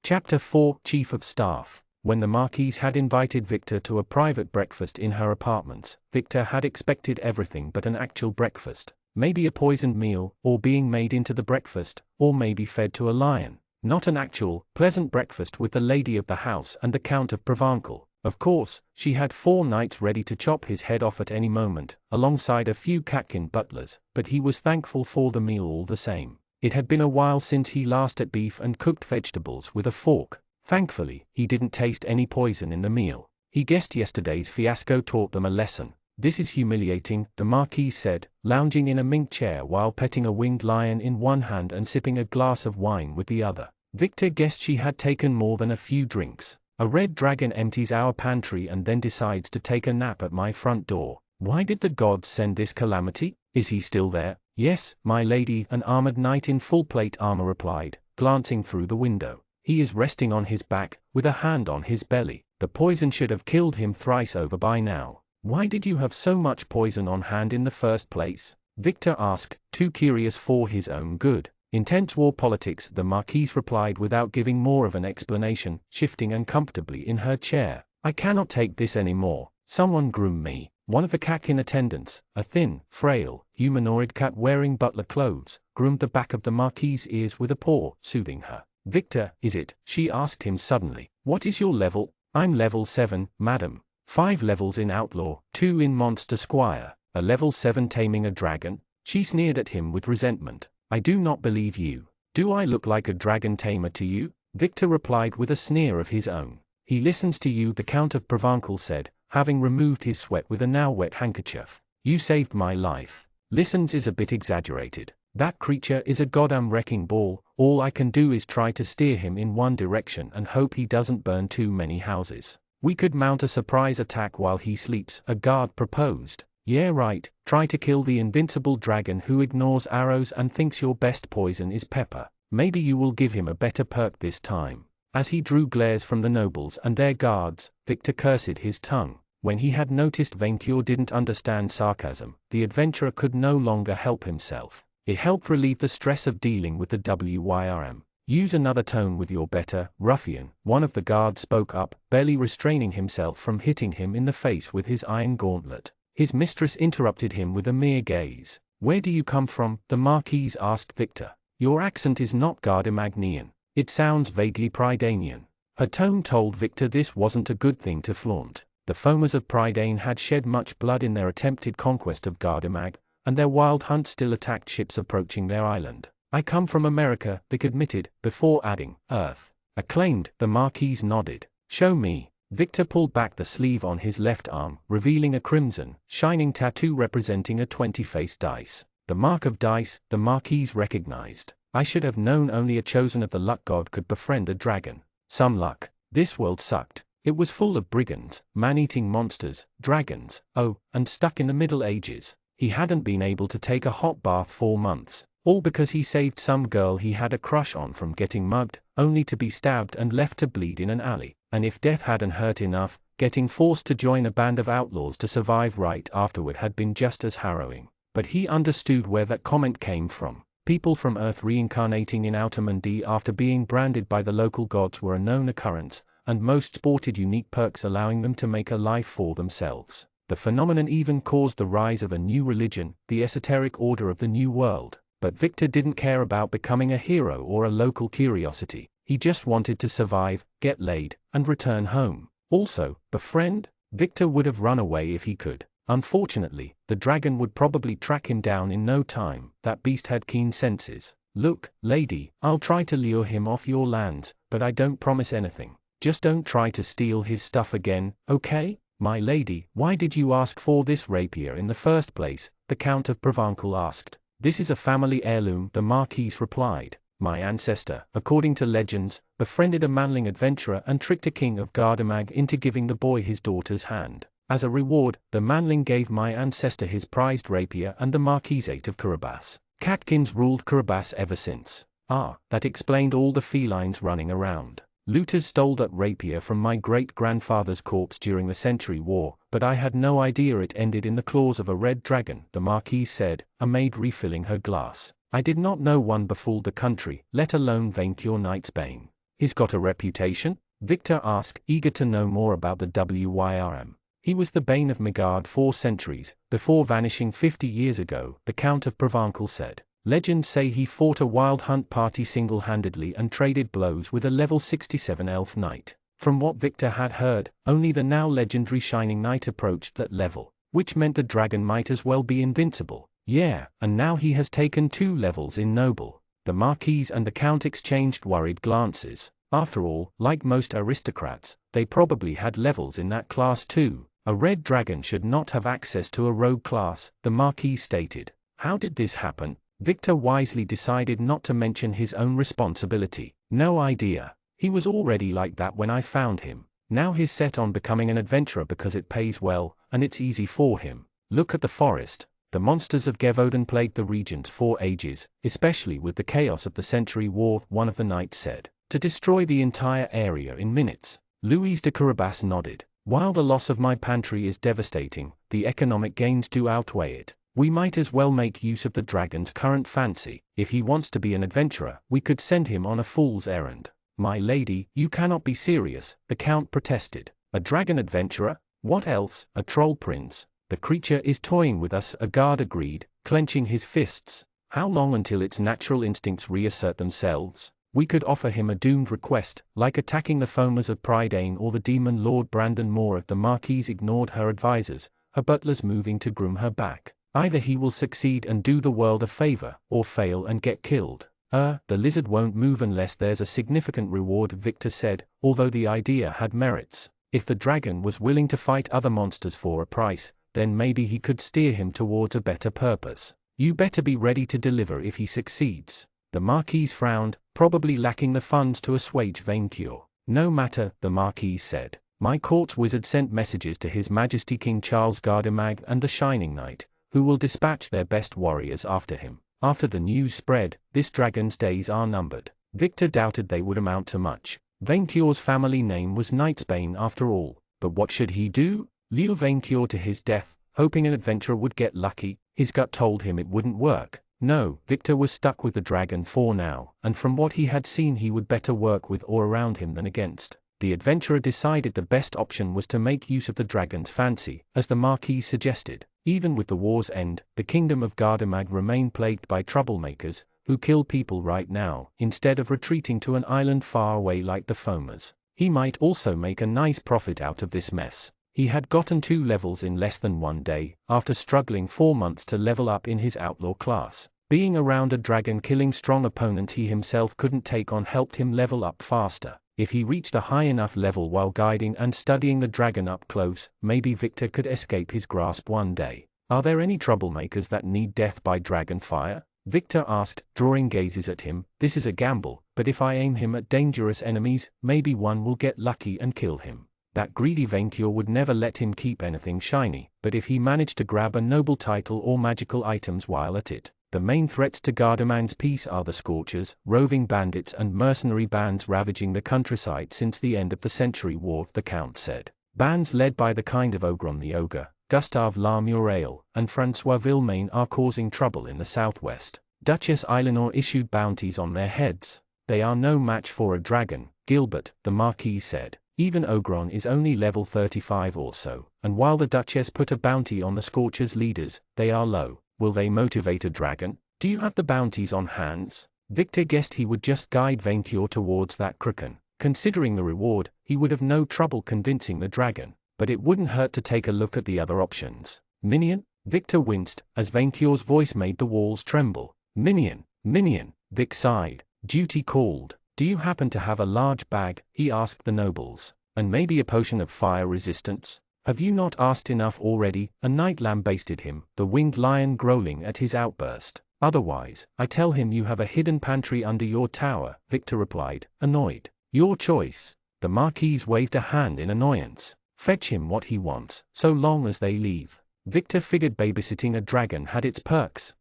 Chapter 4 Chief of Staff. When the Marquise had invited Victor to a private breakfast in her apartments, Victor had expected everything but an actual breakfast. Maybe a poisoned meal, or being made into the breakfast, or maybe fed to a lion. Not an actual, pleasant breakfast with the lady of the house and the Count of Provencal. Of course, she had 4 knights ready to chop his head off at any moment, alongside a few catkin butlers, but he was thankful for the meal all the same. It had been a while since he last ate beef and cooked vegetables with a fork. Thankfully, he didn't taste any poison in the meal. He guessed yesterday's fiasco taught them a lesson. This is humiliating, the Marquis said, lounging in a mink chair while petting a winged lion in one hand and sipping a glass of wine with the other. Victor guessed she had taken more than a few drinks. A red dragon empties our pantry and then decides to take a nap at my front door. Why did the gods send this calamity? Is he still there? Yes, my lady, an armored knight in full plate armor replied, glancing through the window. He is resting on his back, with a hand on his belly. The poison should have killed him thrice over by now. Why did you have so much poison on hand in the first place? Victor asked, too curious for his own good. Intense war politics, the Marquise replied without giving more of an explanation, shifting uncomfortably in her chair. I cannot take this anymore. Someone groom me. One of the catkin attendants, a thin, frail, humanoid cat wearing butler clothes, groomed the back of the Marquise's ears with a paw, soothing her. Victor, is it? She asked him suddenly. What is your level? I'm level 7, madam. 5 levels in outlaw, 2 in monster squire, a level 7 taming a dragon? She sneered at him with resentment. I do not believe you. Do I look like a dragon tamer to you? Victor replied with a sneer of his own. He listens to you, the Count of Provencal said, having removed his sweat with a now wet handkerchief. You saved my life. Listens is a bit exaggerated. That creature is a goddamn wrecking ball. All I can do is try to steer him in one direction and hope he doesn't burn too many houses. We could mount a surprise attack while he sleeps, a guard proposed. Yeah, right, try to kill the invincible dragon who ignores arrows and thinks your best poison is pepper. Maybe you will give him a better perk this time. As he drew glares from the nobles and their guards, Victor cursed his tongue. When he had noticed Vainqueur didn't understand sarcasm, the adventurer could no longer help himself. It helped relieve the stress of dealing with the WYRM. Use another tone with your better, ruffian, one of the guards spoke up, barely restraining himself from hitting him in the face with his iron gauntlet. His mistress interrupted him with a mere gaze. Where do you come from? The Marquise asked Victor. Your accent is not Gardemagnian. It sounds vaguely Prydanean. Her tone told Victor this wasn't a good thing to flaunt. The foamers of Prydain had shed much blood in their attempted conquest of Gardemag, and their wild hunt still attacked ships approaching their island. I come from America, Vic admitted, before adding, Earth. Acclaimed, the Marquise nodded. Show me. Victor pulled back the sleeve on his left arm, revealing a crimson, shining tattoo representing a 20-faced dice. The mark of dice, the Marquise recognized. I should have known only a chosen of the luck god could befriend a dragon. Some luck. This world sucked. It was full of brigands, man-eating monsters, dragons, and stuck in the Middle Ages. He hadn't been able to take a hot bath for months, all because he saved some girl he had a crush on from getting mugged, only to be stabbed and left to bleed in an alley. And if death hadn't hurt enough, getting forced to join a band of outlaws to survive right afterward had been just as harrowing. But he understood where that comment came from. People from Earth reincarnating in Outer Mundi after being branded by the local gods were a known occurrence, and most sported unique perks allowing them to make a life for themselves. The phenomenon even caused the rise of a new religion, the esoteric order of the New World. But Victor didn't care about becoming a hero or a local curiosity. He just wanted to survive, get laid, and return home. Also, befriend? Victor would have run away if he could. Unfortunately, the dragon would probably track him down in no time. That beast had keen senses. Look, lady, I'll try to lure him off your lands, but I don't promise anything. Just don't try to steal his stuff again, okay? My lady, why did you ask for this rapier in the first place? The Count of Provencal asked. This is a family heirloom, the Marquise replied. My ancestor, according to legends, befriended a manling adventurer and tricked a king of Gardemag into giving the boy his daughter's hand. As a reward, the manling gave my ancestor his prized rapier and the Marquisate of Carabas. Catkins ruled Carabas ever since. Ah, that explained all the felines running around. Looters stole that rapier from my great-grandfather's corpse during the Century War, but I had no idea it ended in the claws of a red dragon, the Marquise said, a maid refilling her glass. I did not know one befooled the country, let alone Vainqueur Knight's Bane. He's got a reputation? Victor asked, eager to know more about the WYRM. He was the bane of Midgard 4 centuries, before vanishing 50 years ago, the Count of Provencal said. Legends say he fought a wild hunt party single-handedly and traded blows with a level 67 elf knight. From what Victor had heard, only the now legendary Shining Knight approached that level, which meant the dragon might as well be invincible. Yeah, and now he has taken 2 levels in Noble. The Marquise and the Count exchanged worried glances. After all, like most aristocrats, they probably had levels in that class too. A red dragon should not have access to a rogue class, the Marquise stated. How did this happen? Victor wisely decided not to mention his own responsibility. No idea. He was already like that when I found him. Now he's set on becoming an adventurer because it pays well, and it's easy for him. Look at the forest. The monsters of Gevoden plagued the regions for ages, especially with the chaos of the Century War, one of the knights said. To destroy the entire area in minutes. Louise de Carabas nodded. While the loss of my pantry is devastating, the economic gains do outweigh it. We might as well make use of the dragon's current fancy. If he wants to be an adventurer, we could send him on a fool's errand. My lady, you cannot be serious, the Count protested. A dragon adventurer? What else? A troll prince? The creature is toying with us, a guard agreed, clenching his fists. How long until its natural instincts reassert themselves? We could offer him a doomed request, like attacking the foamers of Prydain or the demon Lord Brandon Moore. The Marquise ignored her advisors, her butlers moving to groom her back. Either he will succeed and do the world a favor, or fail and get killed. The lizard won't move unless there's a significant reward, Victor said, although the idea had merits. If the dragon was willing to fight other monsters for a price, then maybe he could steer him towards a better purpose. You better be ready to deliver if he succeeds. The Marquise frowned, probably lacking the funds to assuage Vainqueur. No matter, the Marquise said. My court's wizard sent messages to His Majesty King Charles Gardemag and the Shining Knight, who will dispatch their best warriors after him. After the news spread, this dragon's days are numbered. Victor doubted they would amount to much. Vainqueur's family name was Knightsbane after all. But what should he do? Lure Vainqueur to his death, hoping an adventurer would get lucky? His gut told him it wouldn't work. No, Victor was stuck with the dragon for now, and from what he had seen he would better work with or around him than against. The adventurer decided the best option was to make use of the dragon's fancy, as the Marquis suggested. Even with the war's end, the kingdom of Gardemag remained plagued by troublemakers, who kill people right now, instead of retreating to an island far away like the Foamers. He might also make a nice profit out of this mess. He had gotten 2 levels in less than 1 day, after struggling 4 months to level up in his outlaw class. Being around a dragon killing strong opponents he himself couldn't take on helped him level up faster. If he reached a high enough level while guiding and studying the dragon up close, maybe Victor could escape his grasp one day. Are there any troublemakers that need death by dragon fire? Victor asked, drawing gazes at him. This is a gamble, but if I aim him at dangerous enemies, maybe one will get lucky and kill him. That greedy Vainqueur would never let him keep anything shiny, but if he managed to grab a noble title or magical items while at it. The main threats to Gardemag's peace are the Scorchers, roving bandits and mercenary bands ravaging the countryside since the end of the Century War, the Count said. Bands led by the kind of Ogron the Ogre, Gustave La Muraille, and François Villemain are causing trouble in the southwest. Duchess Eleanor issued bounties on their heads. They are no match for a dragon, Gilbert, the Marquis said. Even Ogron is only level 35 or so, and while the Duchess put a bounty on the Scorchers' leaders, they are low. Will they motivate a dragon? Do you have the bounties on hands? Victor guessed he would just guide Vainqueur towards that kraken. Considering the reward, he would have no trouble convincing the dragon, but it wouldn't hurt to take a look at the other options. Minion? Victor winced, as Vainqueur's voice made the walls tremble. Minion, Minion, Vic sighed. Duty called. Do you happen to have a large bag? He asked the nobles. And maybe a potion of fire resistance? Have you not asked enough already? A knight lambasted him, the winged lion growling at his outburst. Otherwise, I tell him you have a hidden pantry under your tower, Victor replied, annoyed. Your choice. The Marquise waved a hand in annoyance. Fetch him what he wants, so long as they leave. Victor figured babysitting a dragon had its perks.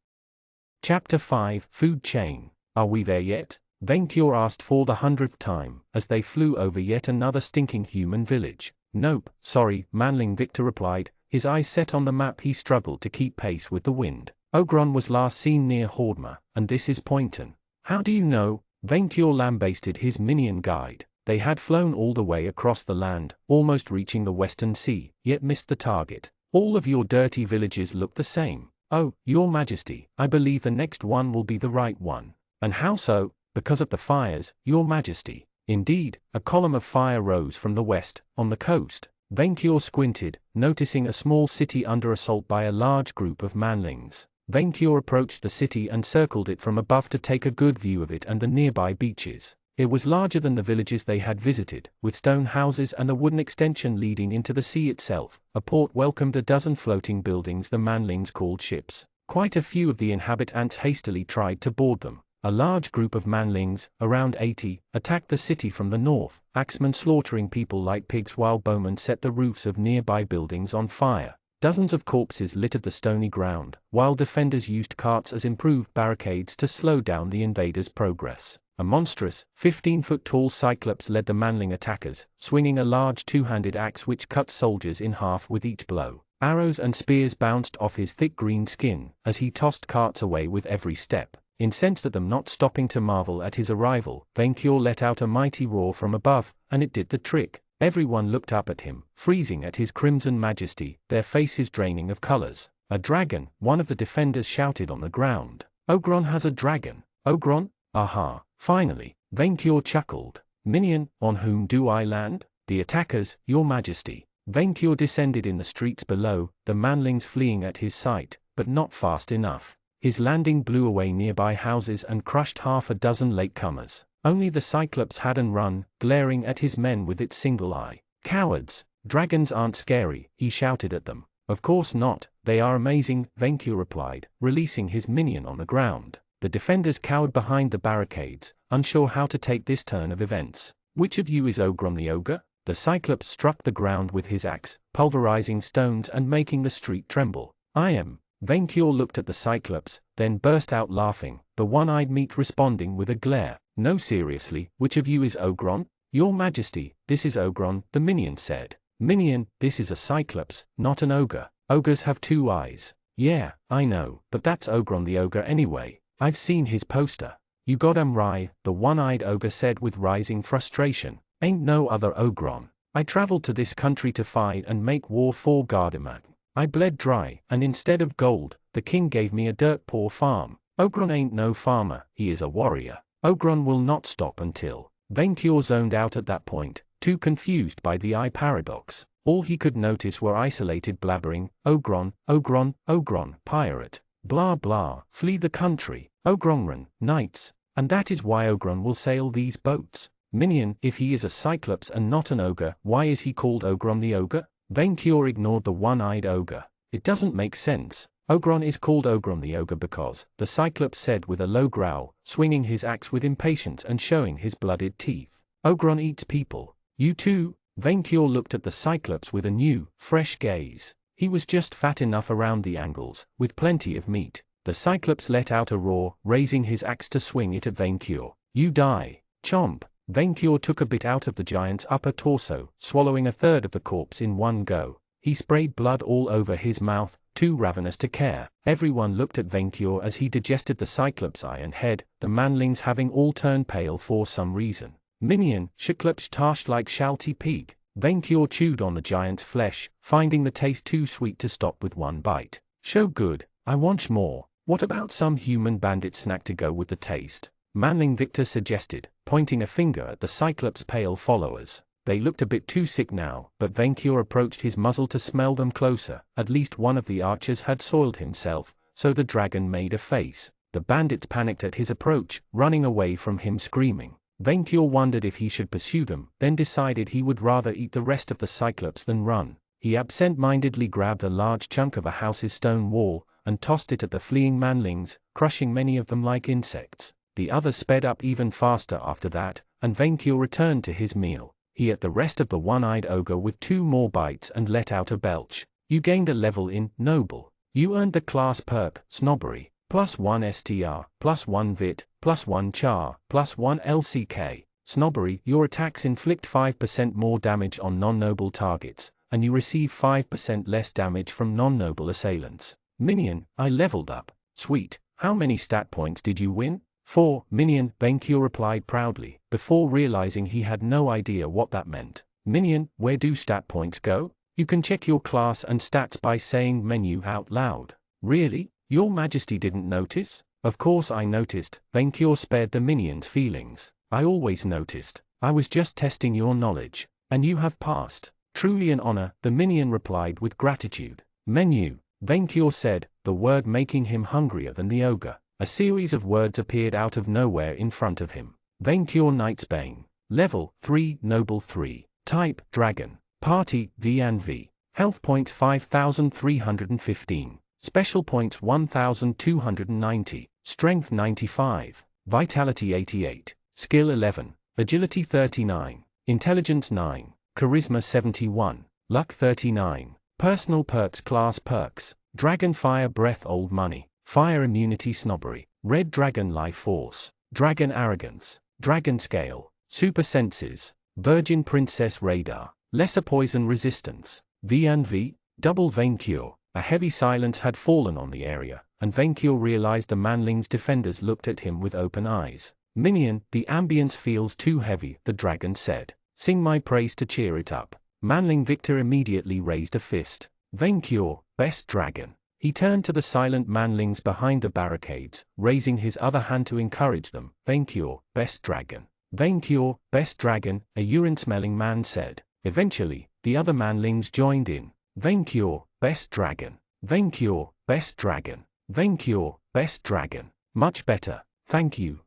Chapter 5, Food Chain. Are we there yet? Vainqueur asked for the 100th time, as they flew over yet another stinking human village. Nope, sorry, manling, Victor replied, his eyes set on the map. He struggled to keep pace with the wind. Ogron was last seen near Hordma, and this is Poynton. How do you know? Vainqueur lambasted his minion guide. They had flown all the way across the land, almost reaching the western sea, yet missed the target. All of your dirty villages look the same. Oh, your majesty, I believe the next one will be the right one. And how so? Because of the fires, your majesty. Indeed, a column of fire rose from the west, on the coast. Venkior squinted, noticing a small city under assault by a large group of manlings. Venkior approached the city and circled it from above to take a good view of it and the nearby beaches. It was larger than the villages they had visited, with stone houses and a wooden extension leading into the sea itself. A port welcomed a dozen floating buildings the manlings called ships. Quite a few of the inhabitants hastily tried to board them. A large group of manlings, around 80, attacked the city from the north, axemen slaughtering people like pigs while bowmen set the roofs of nearby buildings on fire. Dozens of corpses littered the stony ground, while defenders used carts as improved barricades to slow down the invaders' progress. A monstrous, 15-foot-tall cyclops led the manling attackers, swinging a large two-handed axe which cut soldiers in half with each blow. Arrows and spears bounced off his thick green skin, as he tossed carts away with every step. Incensed at them not stopping to marvel at his arrival, Venkior let out a mighty roar from above, and it did the trick. Everyone looked up at him, freezing at his crimson majesty, their faces draining of colors. A dragon, one of the defenders shouted on the ground. Ogron has a dragon. Ogron? Aha, finally, Venkior chuckled. Minion, on whom do I land? The attackers, your majesty. Venkior descended in the streets below, the manlings fleeing at his sight, but not fast enough. His landing blew away nearby houses and crushed half a dozen latecomers. Only the Cyclops hadn't run, glaring at his men with its single eye. Cowards! Dragons aren't scary, he shouted at them. Of course not, they are amazing, Venkior replied, releasing his minion on the ground. The defenders cowered behind the barricades, unsure how to take this turn of events. Which of you is Ogron the ogre? The Cyclops struck the ground with his axe, pulverizing stones and making the street tremble. I am. Venkior looked at the Cyclops, then burst out laughing, the one-eyed meat responding with a glare. No, seriously, which of you is Ogron? Your majesty, this is Ogron, the minion said. Minion, this is a Cyclops, not an ogre. Ogres have two eyes. Yeah, I know, but that's Ogron the ogre anyway. I've seen his poster. You got 'em right, the one-eyed ogre said with rising frustration. Ain't no other Ogron. I traveled to this country to fight and make war for Gardaman. I bled dry, and instead of gold, the king gave me a dirt-poor farm. Ogron ain't no farmer, he is a warrior. Ogron will not stop until. Venkior zoned out at that point, too confused by the eye paradox. All he could notice were isolated blabbering, Ogron, Ogron, Ogron, pirate, blah blah, flee the country, Ogronran, knights, and that is why Ogron will sail these boats. Minion, if he is a Cyclops and not an ogre, why is he called Ogron the ogre? Venkior ignored the one-eyed ogre. It doesn't make sense. Ogron is called Ogron the ogre because, the Cyclops said with a low growl, swinging his axe with impatience and showing his blooded teeth. Ogron eats people. You too? Venkior looked at the Cyclops with a new, fresh gaze. He was just fat enough around the angles, with plenty of meat. The Cyclops let out a roar, raising his axe to swing it at Venkior. You die. Chomp. Venkior took a bit out of the giant's upper torso, swallowing a third of the corpse in one go. He sprayed blood all over his mouth, too ravenous to care. Everyone looked at Venkior as he digested the Cyclops' eye and head, the manlings having all turned pale for some reason. Minion, Cyclops tashed like Shalty Peak. Venkior chewed on the giant's flesh, finding the taste too sweet to stop with one bite. Show good, I want more. What about some human bandit snack to go with the taste? Manling Victor suggested, pointing a finger at the Cyclops' pale followers. They looked a bit too sick now, but Venkior approached his muzzle to smell them closer. At least one of the archers had soiled himself, so the dragon made a face. The bandits panicked at his approach, running away from him screaming. Venkior wondered if he should pursue them, then decided he would rather eat the rest of the Cyclops than run. He absent-mindedly grabbed a large chunk of a house's stone wall, and tossed it at the fleeing manlings, crushing many of them like insects. The others sped up even faster after that, and Venkior returned to his meal. He ate the rest of the one-eyed ogre with 2 more bites and let out a belch. You gained a level in Noble. You earned the class perk, Snobbery, +1 STR, +1 VIT, +1 Char, +1 LCK. Snobbery, your attacks inflict 5% more damage on non-noble targets, and you receive 5% less damage from non-noble assailants. Minion, I leveled up. Sweet. How many stat points did you win? 4 minion, Venkyo replied proudly, before realizing he had no idea what that meant. Minion, where do stat points go? You can check your class and stats by saying menu out loud. Really? Your Majesty didn't notice? Of course I noticed. Venkyo spared the minion's feelings. I always noticed. I was just testing your knowledge. And you have passed. Truly an honor, the minion replied with gratitude. Menu, Venkyo said, the word making him hungrier than the ogre. A series of words appeared out of nowhere in front of him. Venkyo Knight's Bane. Level 3, Noble 3. Type, Dragon. Party, V&V. Health points 5315. Special points 1290. Strength 95. Vitality 88. Skill 11. Agility 39. Intelligence 9. Charisma 71. Luck 39. Personal perks. Class perks. Dragon Fire Breath Old Money. Fire Immunity Snobbery. Red Dragon Life Force. Dragon Arrogance. Dragon Scale. Super Senses. Virgin Princess Radar. Lesser Poison Resistance. V&V. Double Venkyo. A heavy silence had fallen on the area, and Venkyo realized the manling's defenders looked at him with open eyes. Minion, the ambience feels too heavy, the dragon said. Sing my praise to cheer it up. Manling Victor immediately raised a fist. Venkyo, best dragon. He turned to the silent manlings behind the barricades, raising his other hand to encourage them. Venkyo, best dragon. Venkyo, best dragon, a urine-smelling man said. Eventually, the other manlings joined in. Venkyo, best dragon. Venkyo, best dragon. Venkyo, best dragon. Much better. Thank you,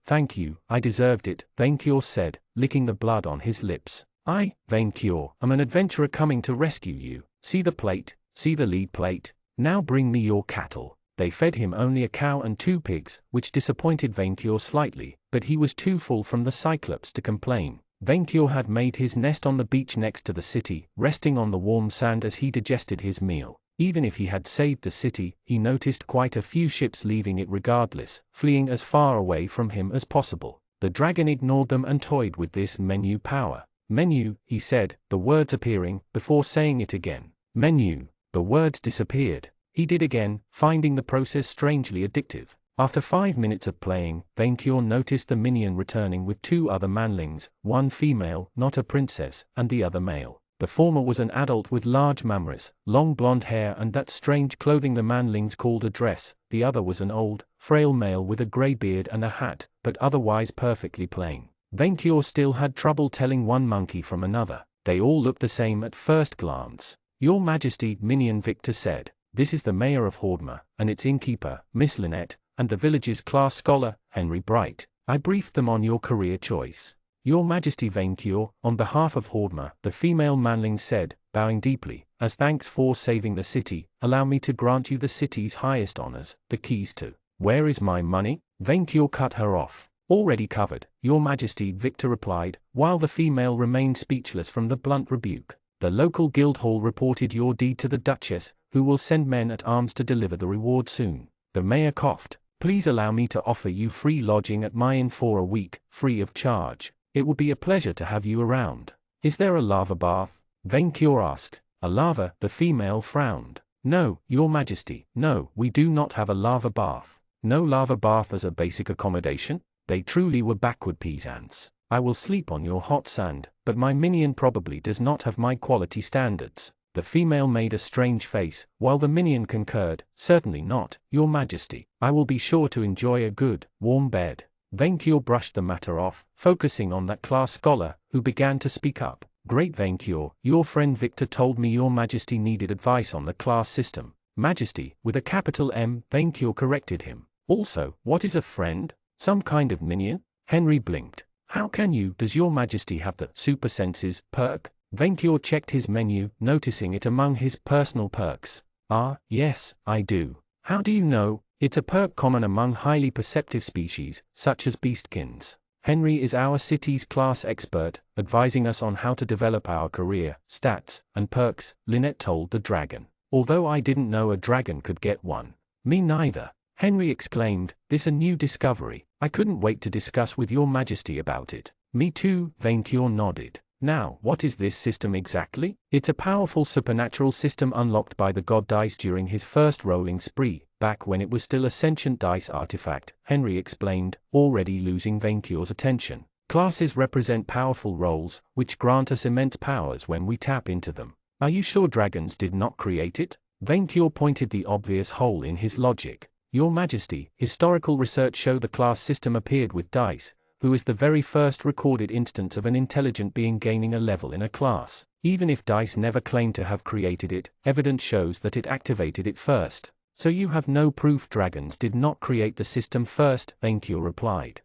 I deserved it, Venkyo said, licking the blood on his lips. I, Venkyo, am an adventurer coming to rescue you. See the plate, see the lead plate. Now bring me your cattle. They fed him only a cow and 2 pigs, which disappointed Venkyo slightly, but he was too full from the Cyclops to complain. Venkyo had made his nest on the beach next to the city, resting on the warm sand as he digested his meal. Even if he had saved the city, he noticed quite a few ships leaving it regardless, fleeing as far away from him as possible. The dragon ignored them and toyed with this menu power. Menu, he said, the words appearing, before saying it again. Menu. The words disappeared. He did again, finding the process strangely addictive. After 5 minutes of playing, Venkyo noticed the minion returning with 2 other manlings, one female, not a princess, and the other male. The former was an adult with large mammoths, long blonde hair and that strange clothing the manlings called a dress. The other was an old, frail male with a grey beard and a hat, but otherwise perfectly plain. Venkyo still had trouble telling one monkey from another. They all looked the same at first glance. Your Majesty, Minion Victor said, this is the mayor of Hordma, and its innkeeper, Miss Lynette, and the village's class scholar, Henry Bright. I briefed them on your career choice. Your Majesty Venkyo, on behalf of Hordma, the female manling said, bowing deeply, as thanks for saving the city, allow me to grant you the city's highest honors, the keys to. Where is my money? Venkyo cut her off. Already covered, Your Majesty, Victor replied, while the female remained speechless from the blunt rebuke. The local guild hall reported your deed to the Duchess, who will send men at arms to deliver the reward soon. The mayor coughed. Please allow me to offer you free lodging at my inn for a week, free of charge. It would be a pleasure to have you around. Is there a lava bath? Venkyo asked. A lava, the female frowned. No, Your Majesty, no, we do not have a lava bath. No lava bath as a basic accommodation? They truly were backward peasants. I will sleep on your hot sand, but my minion probably does not have my quality standards. The female made a strange face, while the minion concurred, certainly not, Your Majesty. I will be sure to enjoy a good, warm bed. Venkyo brushed the matter off, focusing on that class scholar, who began to speak up. Great Venkyo, your friend Victor told me Your Majesty needed advice on the class system. Majesty, with a capital M, Venkyo corrected him. Also, what is a friend? Some kind of minion? Henry blinked. How can you? Does Your Majesty have the super senses perk? Venkyo checked his menu, noticing it among his personal perks. Ah, yes, I do. How do you know? It's a perk common among highly perceptive species, such as beastkins. Henry is our city's class expert, advising us on how to develop our career, stats, and perks, Lynette told the dragon. Although I didn't know a dragon could get one. Me neither. Henry exclaimed, this a new discovery. I couldn't wait to discuss with Your Majesty about it. Me too, Venkyo nodded. Now, what is this system exactly? It's a powerful supernatural system unlocked by the god dice during his first rolling spree, back when it was still a sentient dice artifact, Henry explained, already losing Venkior's attention. Classes represent powerful roles, which grant us immense powers when we tap into them. Are you sure dragons did not create it? Venkior pointed the obvious hole in his logic. Your Majesty, historical research show the class system appeared with dice, who is the very first recorded instance of an intelligent being gaining a level in a class. Even if dice never claimed to have created it, evidence shows that it activated it first. So you have no proof dragons did not create the system first, Venkior replied.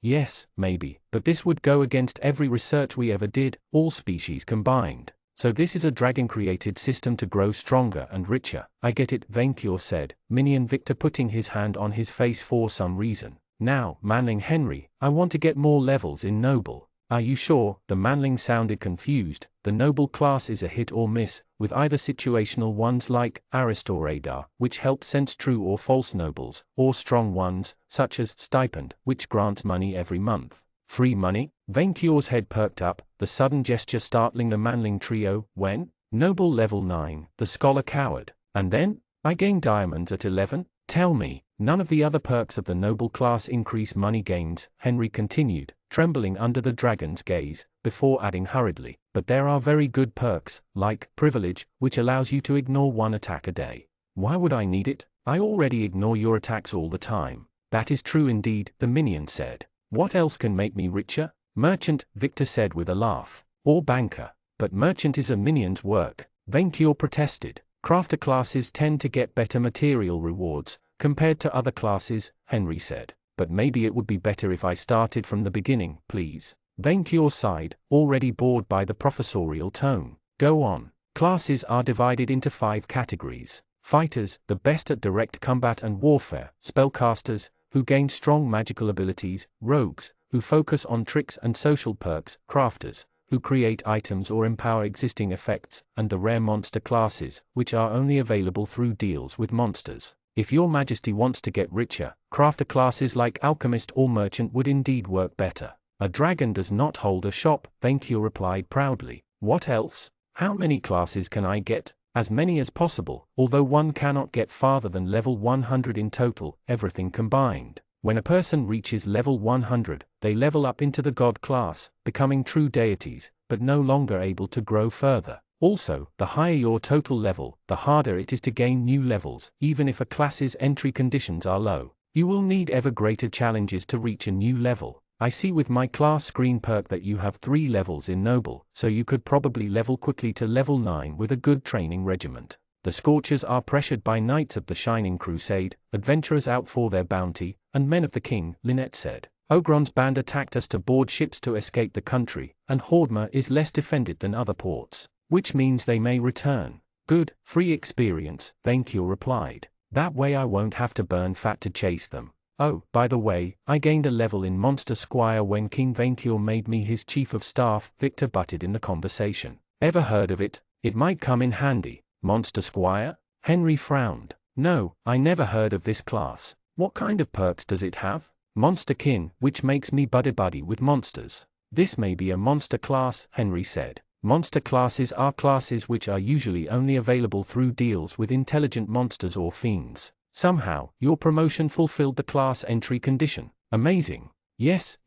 Yes, maybe, but this would go against every research we ever did, all species combined. So this is a dragon-created system to grow stronger and richer. I get it, Venkior said, minion Victor putting his hand on his face for some reason. Now, manling Henry, I want to get more levels in noble. Are you sure? The manling sounded confused. The noble class is a hit or miss, with either situational ones like Aristoradar, which help sense true or false nobles, or strong ones, such as stipend, which grants money every month. Free money? Venkior's head perked up, the sudden gesture startling the manling trio. When? Noble level 9, the scholar cowered. And then? I gain diamonds at 11? Tell me, none of the other perks of the noble class increase money gains, Henry continued, trembling under the dragon's gaze, before adding hurriedly, but there are very good perks, like privilege, which allows you to ignore one attack a day. Why would I need it? I already ignore your attacks all the time. That is true indeed, the minion said. What else can make me richer? Merchant, Victor said with a laugh. Or banker. But merchant is a minion's work, Venkior protested. Crafter classes tend to get better material rewards, compared to other classes, Henry said. But maybe it would be better if I started from the beginning, please. Venkior sighed, already bored by the professorial tone. Go on. Classes are divided into 5 categories. Fighters, the best at direct combat and warfare. Spellcasters, who gain strong magical abilities. Rogues, who focus on tricks and social perks. Crafters, who create items or empower existing effects. And the rare monster classes, which are only available through deals with monsters. If your Majesty wants to get richer, crafter classes like alchemist or merchant would indeed work better. A dragon does not hold a shop, Venkior replied proudly. What else? How many classes can I get? As many as possible, although one cannot get farther than level 100 in total, everything combined. When a person reaches level 100, they level up into the god class, becoming true deities, but no longer able to grow further. Also, the higher your total level, the harder it is to gain new levels, even if a class's entry conditions are low. You will need ever greater challenges to reach a new level. I see with my class screen perk that you have 3 levels in noble, so you could probably level quickly to level 9 with a good training regiment. The Scorchers are pressured by Knights of the Shining Crusade, adventurers out for their bounty, and men of the king, Lynette said. Ogron's band attacked us to board ships to escape the country, and Hordma is less defended than other ports, which means they may return. Good, free experience, Venkior replied. That way I won't have to burn fat to chase them. Oh, by the way, I gained a level in Monster Squire when King Venkior made me his chief of staff, Victor butted in the conversation. Ever heard of it? It might come in handy. Monster Squire? Henry frowned. No, I never heard of this class. What kind of perks does it have? Monsterkin, which makes me buddy-buddy with monsters. This may be a monster class, Henry said. Monster classes are classes which are usually only available through deals with intelligent monsters or fiends. Somehow, your promotion fulfilled the class entry condition. Amazing. Yes,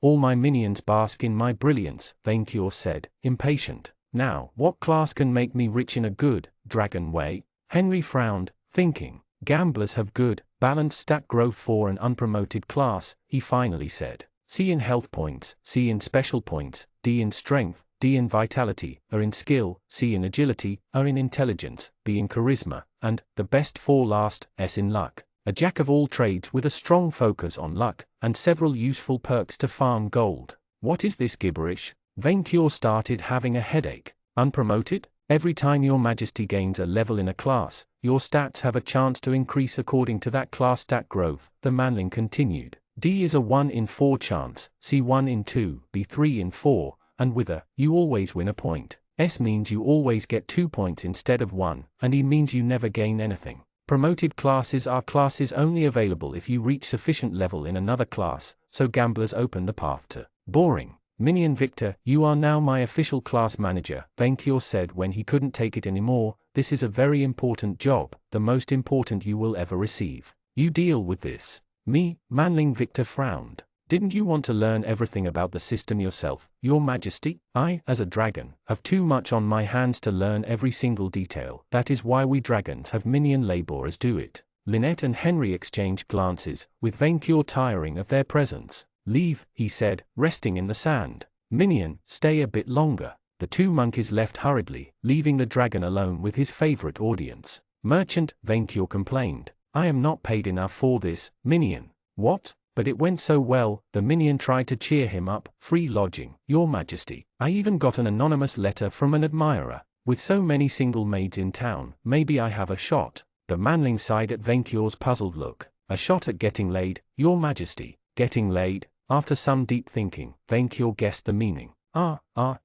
all my minions bask in my brilliance, Venkior said, impatient. Now, what class can make me rich in a good, dragon way? Henry frowned, thinking. Gamblers have good, balanced stat growth for an unpromoted class, he finally said. C in health points, C in special points, D in strength, D in vitality, A in skill, C in agility, A in intelligence, B in charisma, and, the best for last, S in luck. A jack of all trades with a strong focus on luck, and several useful perks to farm gold. What is this gibberish? Venkior started having a headache. Unpromoted? Every time your Majesty gains a level in a class, your stats have a chance to increase according to that class stat growth, the manling continued. D is a 1 in 4 chance, C 1 in 2, B 3 in 4, and with A, you always win a point. S means you always get 2 points instead of 1, and E means you never gain anything. Promoted classes are classes only available if you reach sufficient level in another class, so gamblers open the path to boring. Minion Victor, you are now my official class manager, Venkior said when he couldn't take it anymore. This is a very important job, the most important you will ever receive. You deal with this. Me, Manling Victor frowned. Didn't you want to learn everything about the system yourself, Your Majesty? I, as a dragon, have too much on my hands to learn every single detail. That is why we dragons have minion laborers do it. Lynette and Henry exchanged glances, with Venkior tiring of their presence. Leave, he said, resting in the sand. Minion, stay a bit longer. The two monkeys left hurriedly, leaving the dragon alone with his favorite audience. Merchant, Venkior complained. I am not paid enough for this, Minion. What? But it went so well, the minion tried to cheer him up. Free lodging, Your Majesty. I even got an anonymous letter from an admirer. With so many single maids in town, maybe I have a shot. The manling sighed at Venkior's puzzled look. A shot at getting laid, Your Majesty. Getting laid? After some deep thinking, Venkior guessed the meaning.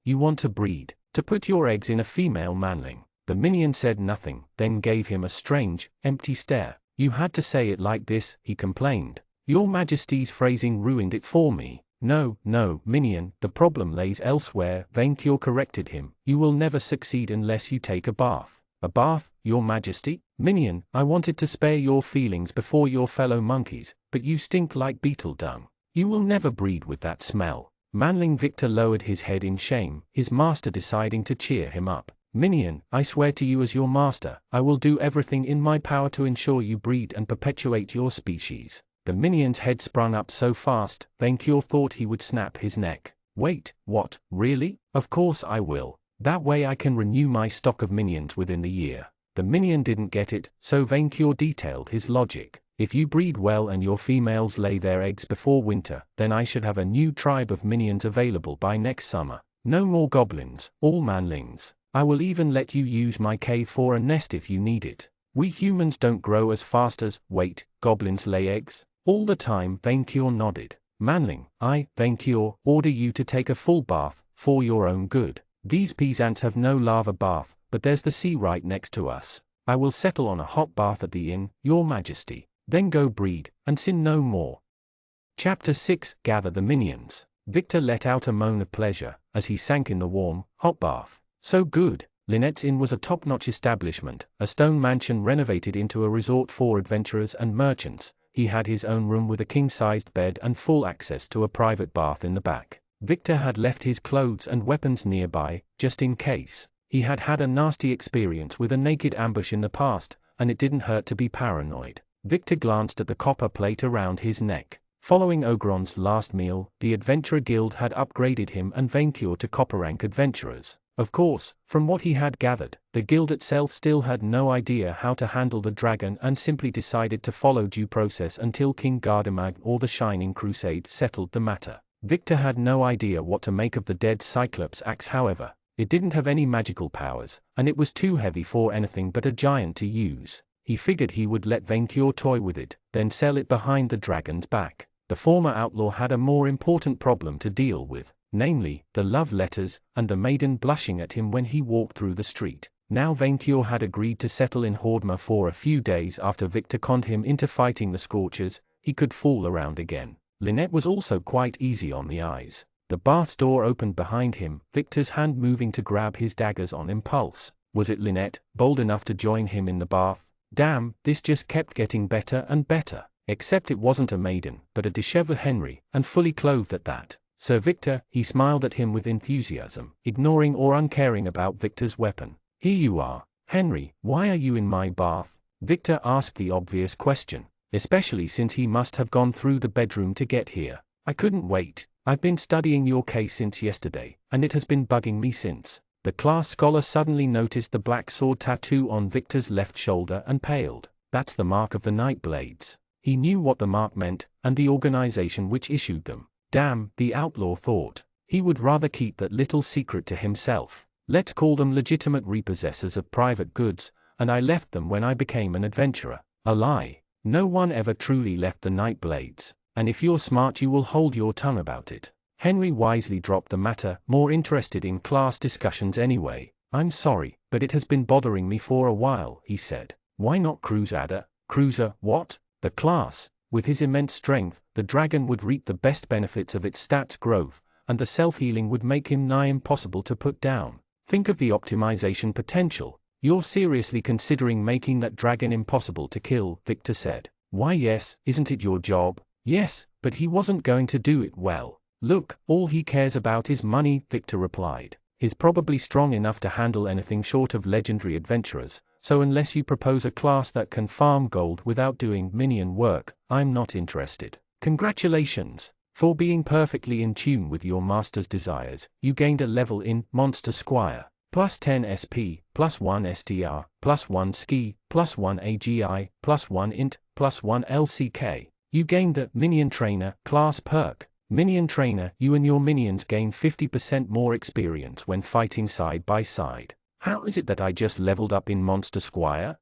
You want to breed, to put your eggs in a female manling. The minion said nothing, then gave him a strange, empty stare. You had to say it like this, he complained. Your Majesty's phrasing ruined it for me. No, Minion, the problem lays elsewhere, Venkior corrected him. You will never succeed unless you take a bath. A bath, Your Majesty? Minion, I wanted to spare your feelings before your fellow monkeys, but you stink like beetle dung. You will never breed with that smell. Manling Victor lowered his head in shame, his master deciding to cheer him up. Minion, I swear to you as your master, I will do everything in my power to ensure you breed and perpetuate your species. The minion's head sprung up so fast, Venkior thought he would snap his neck. Wait, what, really? Of course I will. That way I can renew my stock of minions within the year. The minion didn't get it, so Venkior detailed his logic. If you breed well and your females lay their eggs before winter, then I should have a new tribe of minions available by next summer. No more goblins, all manlings. I will even let you use my cave for a nest if you need it. We humans don't grow as fast as, wait, goblins lay eggs? All the time, Venkior nodded. Manling, I, Venkior, order you to take a full bath, for your own good. These peasants have no lava bath, but there's the sea right next to us. I will settle on a hot bath at the inn, Your Majesty. Then go breed, and sin no more. Chapter 6, Gather the Minions. Victor let out a moan of pleasure, as he sank in the warm, hot bath. So good. Lynette's Inn was a top-notch establishment, a stone mansion renovated into a resort for adventurers and merchants. He had his own room with a king-sized bed and full access to a private bath in the back. Victor had left his clothes and weapons nearby, just in case. He had had a nasty experience with a naked ambush in the past, and it didn't hurt to be paranoid. Victor glanced at the copper plate around his neck. Following Ogron's last meal, the Adventurer Guild had upgraded him and Venkior to copper rank adventurers. Of course, from what he had gathered, the guild itself still had no idea how to handle the dragon and simply decided to follow due process until King Gardamag or the Shining Crusade settled the matter. Victor had no idea what to make of the dead Cyclops axe, however. It didn't have any magical powers, and it was too heavy for anything but a giant to use. He figured he would let Venkior toy with it, then sell it behind the dragon's back. The former outlaw had a more important problem to deal with. Namely, the love letters, and the maiden blushing at him when he walked through the street. Now Venkior had agreed to settle in Hordma for a few days after Victor conned him into fighting the Scorchers. He could fool around again. Lynette was also quite easy on the eyes. The bath's door opened behind him, Victor's hand moving to grab his daggers on impulse. Was it Lynette, bold enough to join him in the bath? Damn, this just kept getting better and better. Except it wasn't a maiden, but a disheveled Henry, and fully clothed at that. Sir Victor, he smiled at him with enthusiasm, ignoring or uncaring about Victor's weapon. Here you are. Henry, why are you in my bath? Victor asked the obvious question, especially since he must have gone through the bedroom to get here. I couldn't wait. I've been studying your case since yesterday, and it has been bugging me since. The class scholar suddenly noticed the black sword tattoo on Victor's left shoulder and paled. That's the mark of the Nightblades. He knew what the mark meant, and the organization which issued them. Damn, the outlaw thought. He would rather keep that little secret to himself. Let's call them legitimate repossessors of private goods, and I left them when I became an adventurer. A lie. No one ever truly left the Nightblades, and if you're smart you will hold your tongue about it. Henry wisely dropped the matter, more interested in class discussions anyway. I'm sorry, but it has been bothering me for a while, he said. Why not Crusader? Cruiser, what? The class. With his immense strength, the dragon would reap the best benefits of its stats growth, and the self-healing would make him nigh impossible to put down. Think of the optimization potential. You're seriously considering making that dragon impossible to kill, Victor said. Why yes, isn't it your job? Yes, but he wasn't going to do it well. Look, all he cares about is money, Victor replied. He's probably strong enough to handle anything short of legendary adventurers, so unless you propose a class that can farm gold without doing minion work, I'm not interested. Congratulations! For being perfectly in tune with your master's desires, you gained a level in Monster Squire. Plus 10 SP, plus 1 STR, plus 1 Ski, plus 1 AGI, plus 1 Int, plus 1 LCK. You gained the Minion Trainer class perk. Minion Trainer, you and your minions gain 50% more experience when fighting side by side. How is it that I just leveled up in Monster Squire?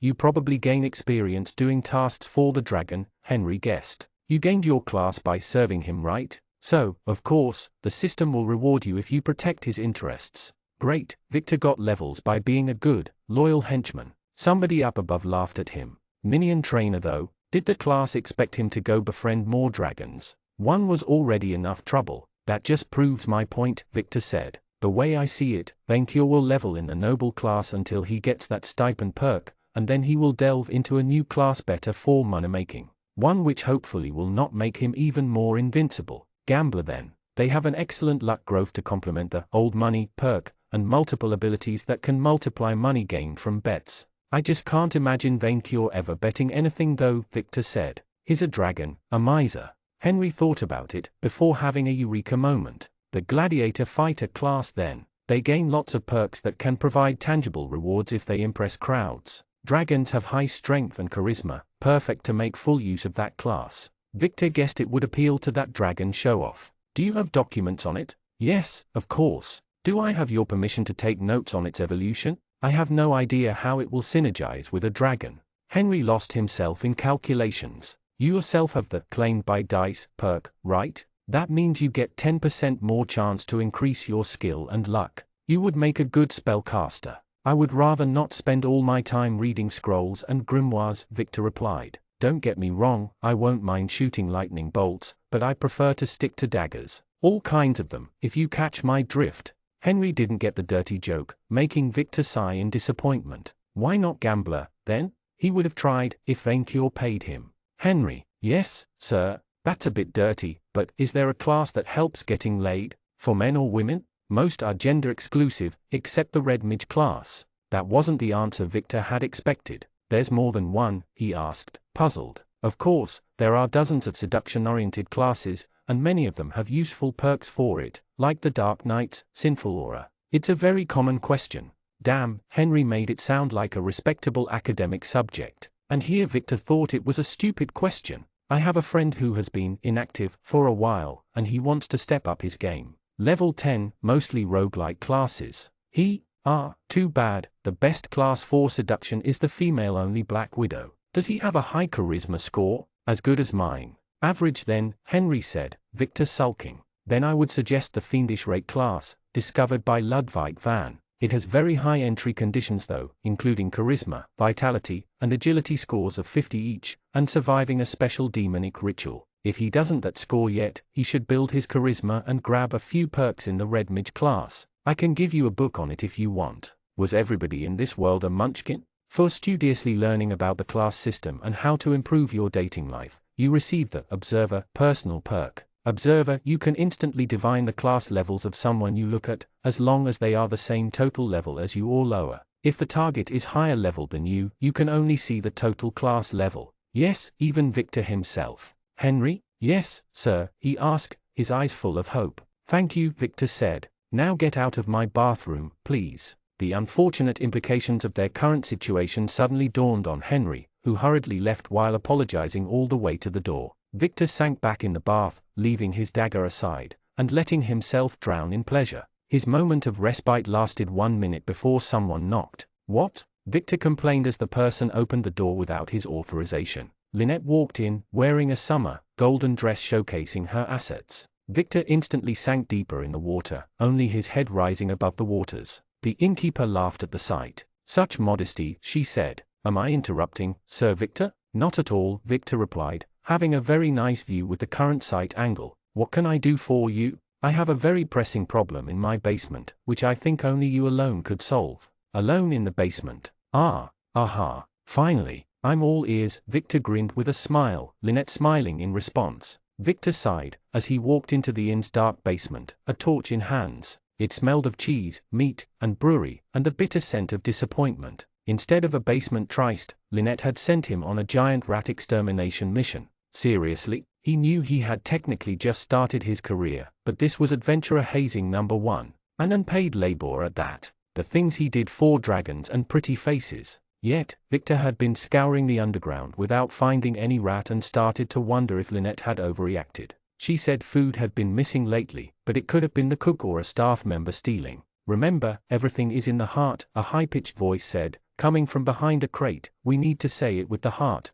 You probably gain experience doing tasks for the dragon, Henry guessed. You gained your class by serving him, right? So, of course, the system will reward you if you protect his interests. Great, Victor got levels by being a good, loyal henchman. Somebody up above laughed at him. Minion Trainer though, did the class expect him to go befriend more dragons? One was already enough trouble. That just proves my point, Victor said. The way I see it, Vainkyur will level in the noble class until he gets that stipend perk, and then he will delve into a new class better for money making. One which hopefully will not make him even more invincible. Gambler then. They have an excellent luck growth to complement the old money perk, and multiple abilities that can multiply money gained from bets. I just can't imagine Vainkyur ever betting anything though, Victor said. He's a dragon, a miser. Henry thought about it, before having a eureka moment. The gladiator fighter class then. They gain lots of perks that can provide tangible rewards if they impress crowds. Dragons have high strength and charisma, perfect to make full use of that class. Victor guessed it would appeal to that dragon show-off. Do you have documents on it? Yes, of course. Do I have your permission to take notes on its evolution? I have no idea how it will synergize with a dragon. Henry lost himself in calculations. You yourself have the claimed by dice perk, right? That means you get 10% more chance to increase your skill and luck. You would make a good spellcaster. I would rather not spend all my time reading scrolls and grimoires, Victor replied. Don't get me wrong, I won't mind shooting lightning bolts, but I prefer to stick to daggers. All kinds of them, if you catch my drift. Henry didn't get the dirty joke, making Victor sigh in disappointment. Why not gambler, then? He would have tried, if Vainkyur paid him. Henry, yes, sir, that's a bit dirty, but is there a class that helps getting laid? For men or women? Most are gender exclusive, except the red mage class. That wasn't the answer Victor had expected. There's more than one, he asked, puzzled. Of course, there are dozens of seduction-oriented classes, and many of them have useful perks for it, like the Dark Knight's Sinful Aura. It's a very common question. Damn, Henry made it sound like a respectable academic subject. And here Victor thought it was a stupid question. I have a friend who has been inactive for a while, and he wants to step up his game. Level 10, mostly roguelike classes. Too bad, the best class for seduction is the female-only Black Widow. Does he have a high charisma score? As good as mine. Average then, Henry said, Victor sulking. Then I would suggest the Fiendish Rake class, discovered by Ludwig van. It has very high entry conditions though, including charisma, vitality, and agility scores of 50 each, and surviving a special demonic ritual. If he doesn't that score yet, he should build his charisma and grab a few perks in the red mage class. I can give you a book on it if you want. Was everybody in this world a munchkin? For studiously learning about the class system and how to improve your dating life, you receive the Observer personal perk. Observer, you can instantly divine the class levels of someone you look at, as long as they are the same total level as you or lower. If the target is higher level than you can only see the total class level. Yes, even Victor himself. Henry? Yes, sir, he asked, his eyes full of hope. Thank you, Victor said. Now get out of my bathroom, please. The unfortunate implications of their current situation suddenly dawned on Henry, who hurriedly left while apologizing all the way to the door. Victor sank back in the bath, leaving his dagger aside, and letting himself drown in pleasure. His moment of respite lasted 1 minute before someone knocked. What? Victor complained as the person opened the door without his authorization. Lynette walked in, wearing a summer, golden dress showcasing her assets. Victor instantly sank deeper in the water, only his head rising above the waters. The innkeeper laughed at the sight. Such modesty, she said. Am I interrupting, Sir Victor? Not at all, Victor replied, having a very nice view with the current sight angle. What can I do for you? I have a very pressing problem in my basement, which I think only you alone could solve. Alone in the basement. Ah, aha, finally, I'm all ears. Victor grinned with a smile, Lynette smiling in response. Victor sighed, as he walked into the inn's dark basement, a torch in hands. It smelled of cheese, meat, and brewery, and the bitter scent of disappointment. Instead of a basement tryst, Lynette had sent him on a giant rat extermination mission. Seriously? He knew he had technically just started his career, but this was adventurer hazing #1. An unpaid labor at that. The things he did for dragons and pretty faces. Yet, Victor had been scouring the underground without finding any rat and started to wonder if Lynette had overreacted. She said food had been missing lately, but it could have been the cook or a staff member stealing. Remember, everything is in the heart, a high-pitched voice said, coming from behind a crate. We need to say it with the heart,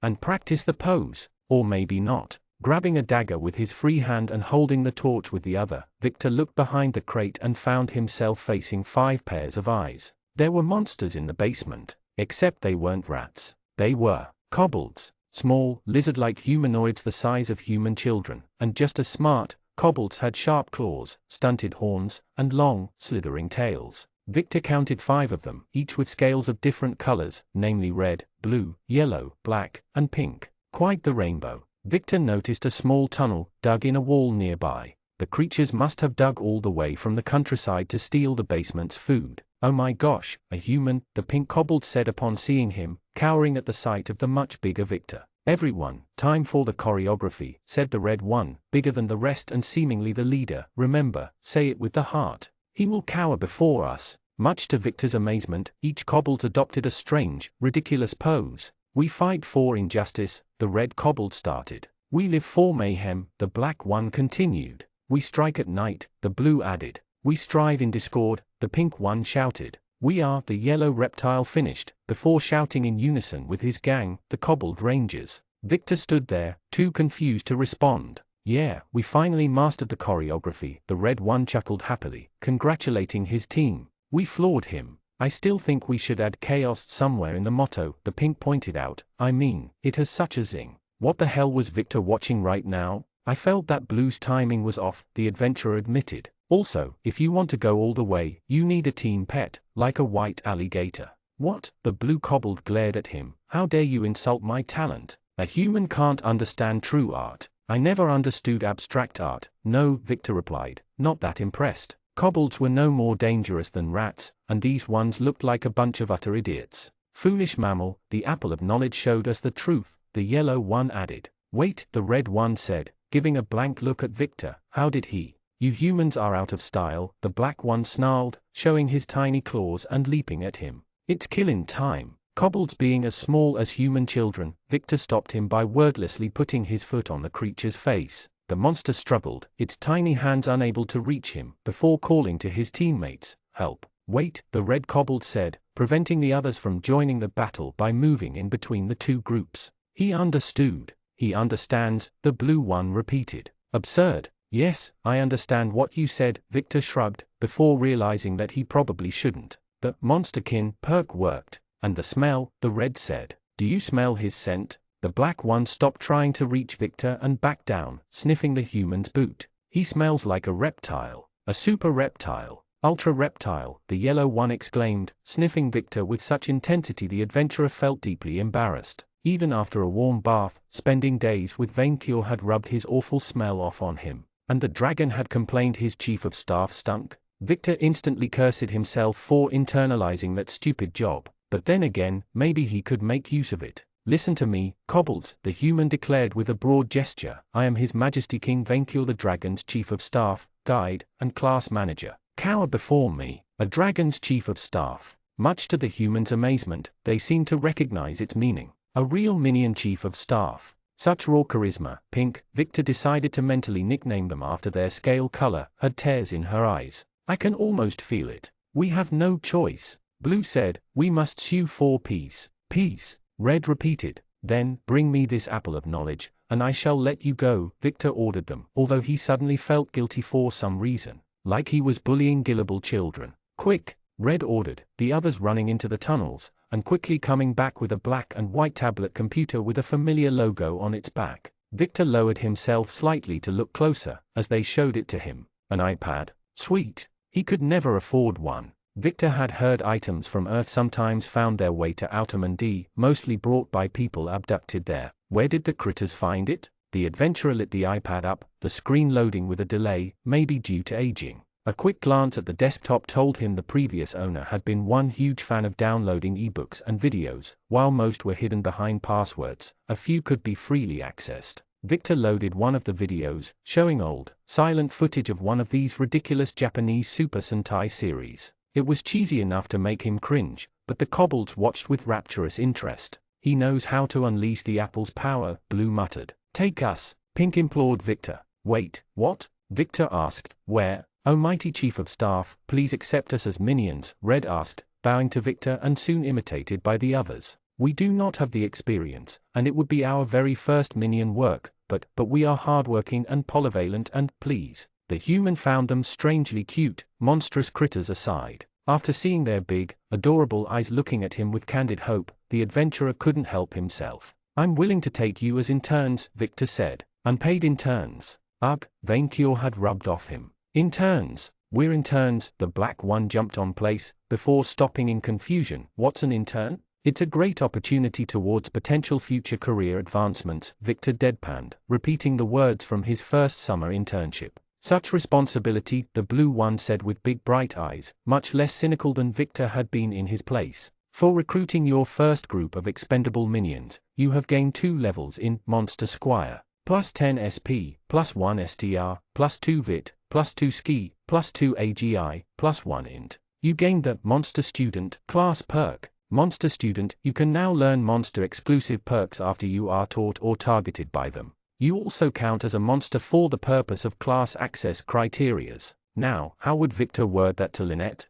and practice the pose. Or maybe not. Grabbing a dagger with his free hand and holding the torch with the other, Victor looked behind the crate and found himself facing 5 pairs of eyes. There were monsters in the basement, except they weren't rats. They were kobolds, small, lizard-like humanoids the size of human children, and just as smart. Kobolds had sharp claws, stunted horns, and long, slithering tails. Victor counted 5 of them, each with scales of different colors, namely red, blue, yellow, black, and pink. Quite the rainbow. Victor noticed a small tunnel, dug in a wall nearby. The creatures must have dug all the way from the countryside to steal the basement's food. Oh my gosh, a human, the pink kobold said upon seeing him, cowering at the sight of the much bigger Victor. Everyone, time for the choreography, said the red one, bigger than the rest and seemingly the leader. Remember, say it with the heart. He will cower before us. Much to Victor's amazement, each kobold adopted a strange, ridiculous pose. We fight for injustice, the red kobold started. We live for mayhem, the black one continued. We strike at night, the blue added. We strive in discord, the pink one shouted. We are, the yellow reptile finished, before shouting in unison with his gang, the kobold rangers. Victor stood there, too confused to respond. Yeah, we finally mastered the choreography, the red one chuckled happily, congratulating his team. We floored him. I still think we should add chaos somewhere in the motto, the pink pointed out. I mean, it has such a zing. What the hell was Victor watching right now? I felt that Blue's timing was off, the adventurer admitted. Also, if you want to go all the way, you need a team pet, like a white alligator. What? The blue kobold glared at him. How dare you insult my talent? A human can't understand true art. I never understood abstract art. No, Victor replied, not that impressed. Kobolds were no more dangerous than rats, and these ones looked like a bunch of utter idiots. Foolish mammal, the apple of knowledge showed us the truth, the yellow one added. Wait, the red one said, giving a blank look at Victor. How did he? You humans are out of style, the black one snarled, showing his tiny claws and leaping at him. It's killing time. Kobolds being as small as human children, Victor stopped him by wordlessly putting his foot on the creature's face. The monster struggled, its tiny hands unable to reach him, before calling to his teammates, help. Wait, the red kobold said, preventing the others from joining the battle by moving in between the two groups. He understood. He understands, the blue one repeated. Absurd. Yes, I understand what you said, Victor shrugged, before realizing that he probably shouldn't. The monsterkin perk worked. And the smell, the red said. Do you smell his scent? The black one stopped trying to reach Victor and backed down, sniffing the human's boot. He smells like a reptile. A super reptile. Ultra reptile, the yellow one exclaimed, sniffing Victor with such intensity the adventurer felt deeply embarrassed. Even after a warm bath, spending days with Vaincure had rubbed his awful smell off on him. And the dragon had complained his chief of staff stunk. Victor instantly cursed himself for internalizing that stupid job. But then again, maybe he could make use of it. Listen to me, kobolds, the human declared with a broad gesture. I am His Majesty King Vaincure the dragon's chief of staff, guide, and class manager. Cower before me, a dragon's chief of staff. Much to the humans' amazement, they seemed to recognize its meaning. A real minion chief of staff. Such raw charisma, pink, Victor decided to mentally nickname them after their scale color, had tears in her eyes. I can almost feel it. We have no choice. Blue said, we must sue for peace. Peace. Red repeated, then, bring me this apple of knowledge, and I shall let you go, Victor ordered them, although he suddenly felt guilty for some reason, like he was bullying gullible children. Quick, Red ordered, the others running into the tunnels, and quickly coming back with a black and white tablet computer with a familiar logo on its back. Victor lowered himself slightly to look closer, as they showed it to him. An iPad? Sweet. He could never afford one. Victor had heard items from Earth sometimes found their way to Outerman, mostly brought by people abducted there. Where did the critters find it? The adventurer lit the iPad up, the screen loading with a delay, maybe due to aging. A quick glance at the desktop told him the previous owner had been one huge fan of downloading ebooks and videos. While most were hidden behind passwords, a few could be freely accessed. Victor loaded one of the videos, showing old, silent footage of one of these ridiculous Japanese Super Sentai series. It was cheesy enough to make him cringe, but the kobolds watched with rapturous interest. He knows how to unleash the apple's power, Blue muttered. Take us, Pink implored Victor. Wait, what? Victor asked. Where? Oh mighty chief of staff, please accept us as minions, Red asked, bowing to Victor and soon imitated by the others. We do not have the experience, and it would be our very first minion work, but we are hardworking and polyvalent and, please. The human found them strangely cute, monstrous critters aside. After seeing their big, adorable eyes looking at him with candid hope, the adventurer couldn't help himself. I'm willing to take you as interns, Victor said. Unpaid interns. Ugh, vain cure had rubbed off him. Interns. We're interns, the black one jumped on place, before stopping in confusion. What's an intern? It's a great opportunity towards potential future career advancements, Victor deadpanned, repeating the words from his first summer internship. Such responsibility, the blue one said with big bright eyes, much less cynical than Victor had been in his place. For recruiting your first group of expendable minions, you have gained 2 levels in Monster Squire, plus 10 SP, plus 1 STR, plus 2 VIT, plus 2 Ski, plus 2 AGI, plus 1 Int. You gained the Monster Student class perk. Monster Student, you can now learn monster exclusive perks after you are taught or targeted by them. You also count as a monster for the purpose of class access criterias. Now, how would Victor word that to Lynette?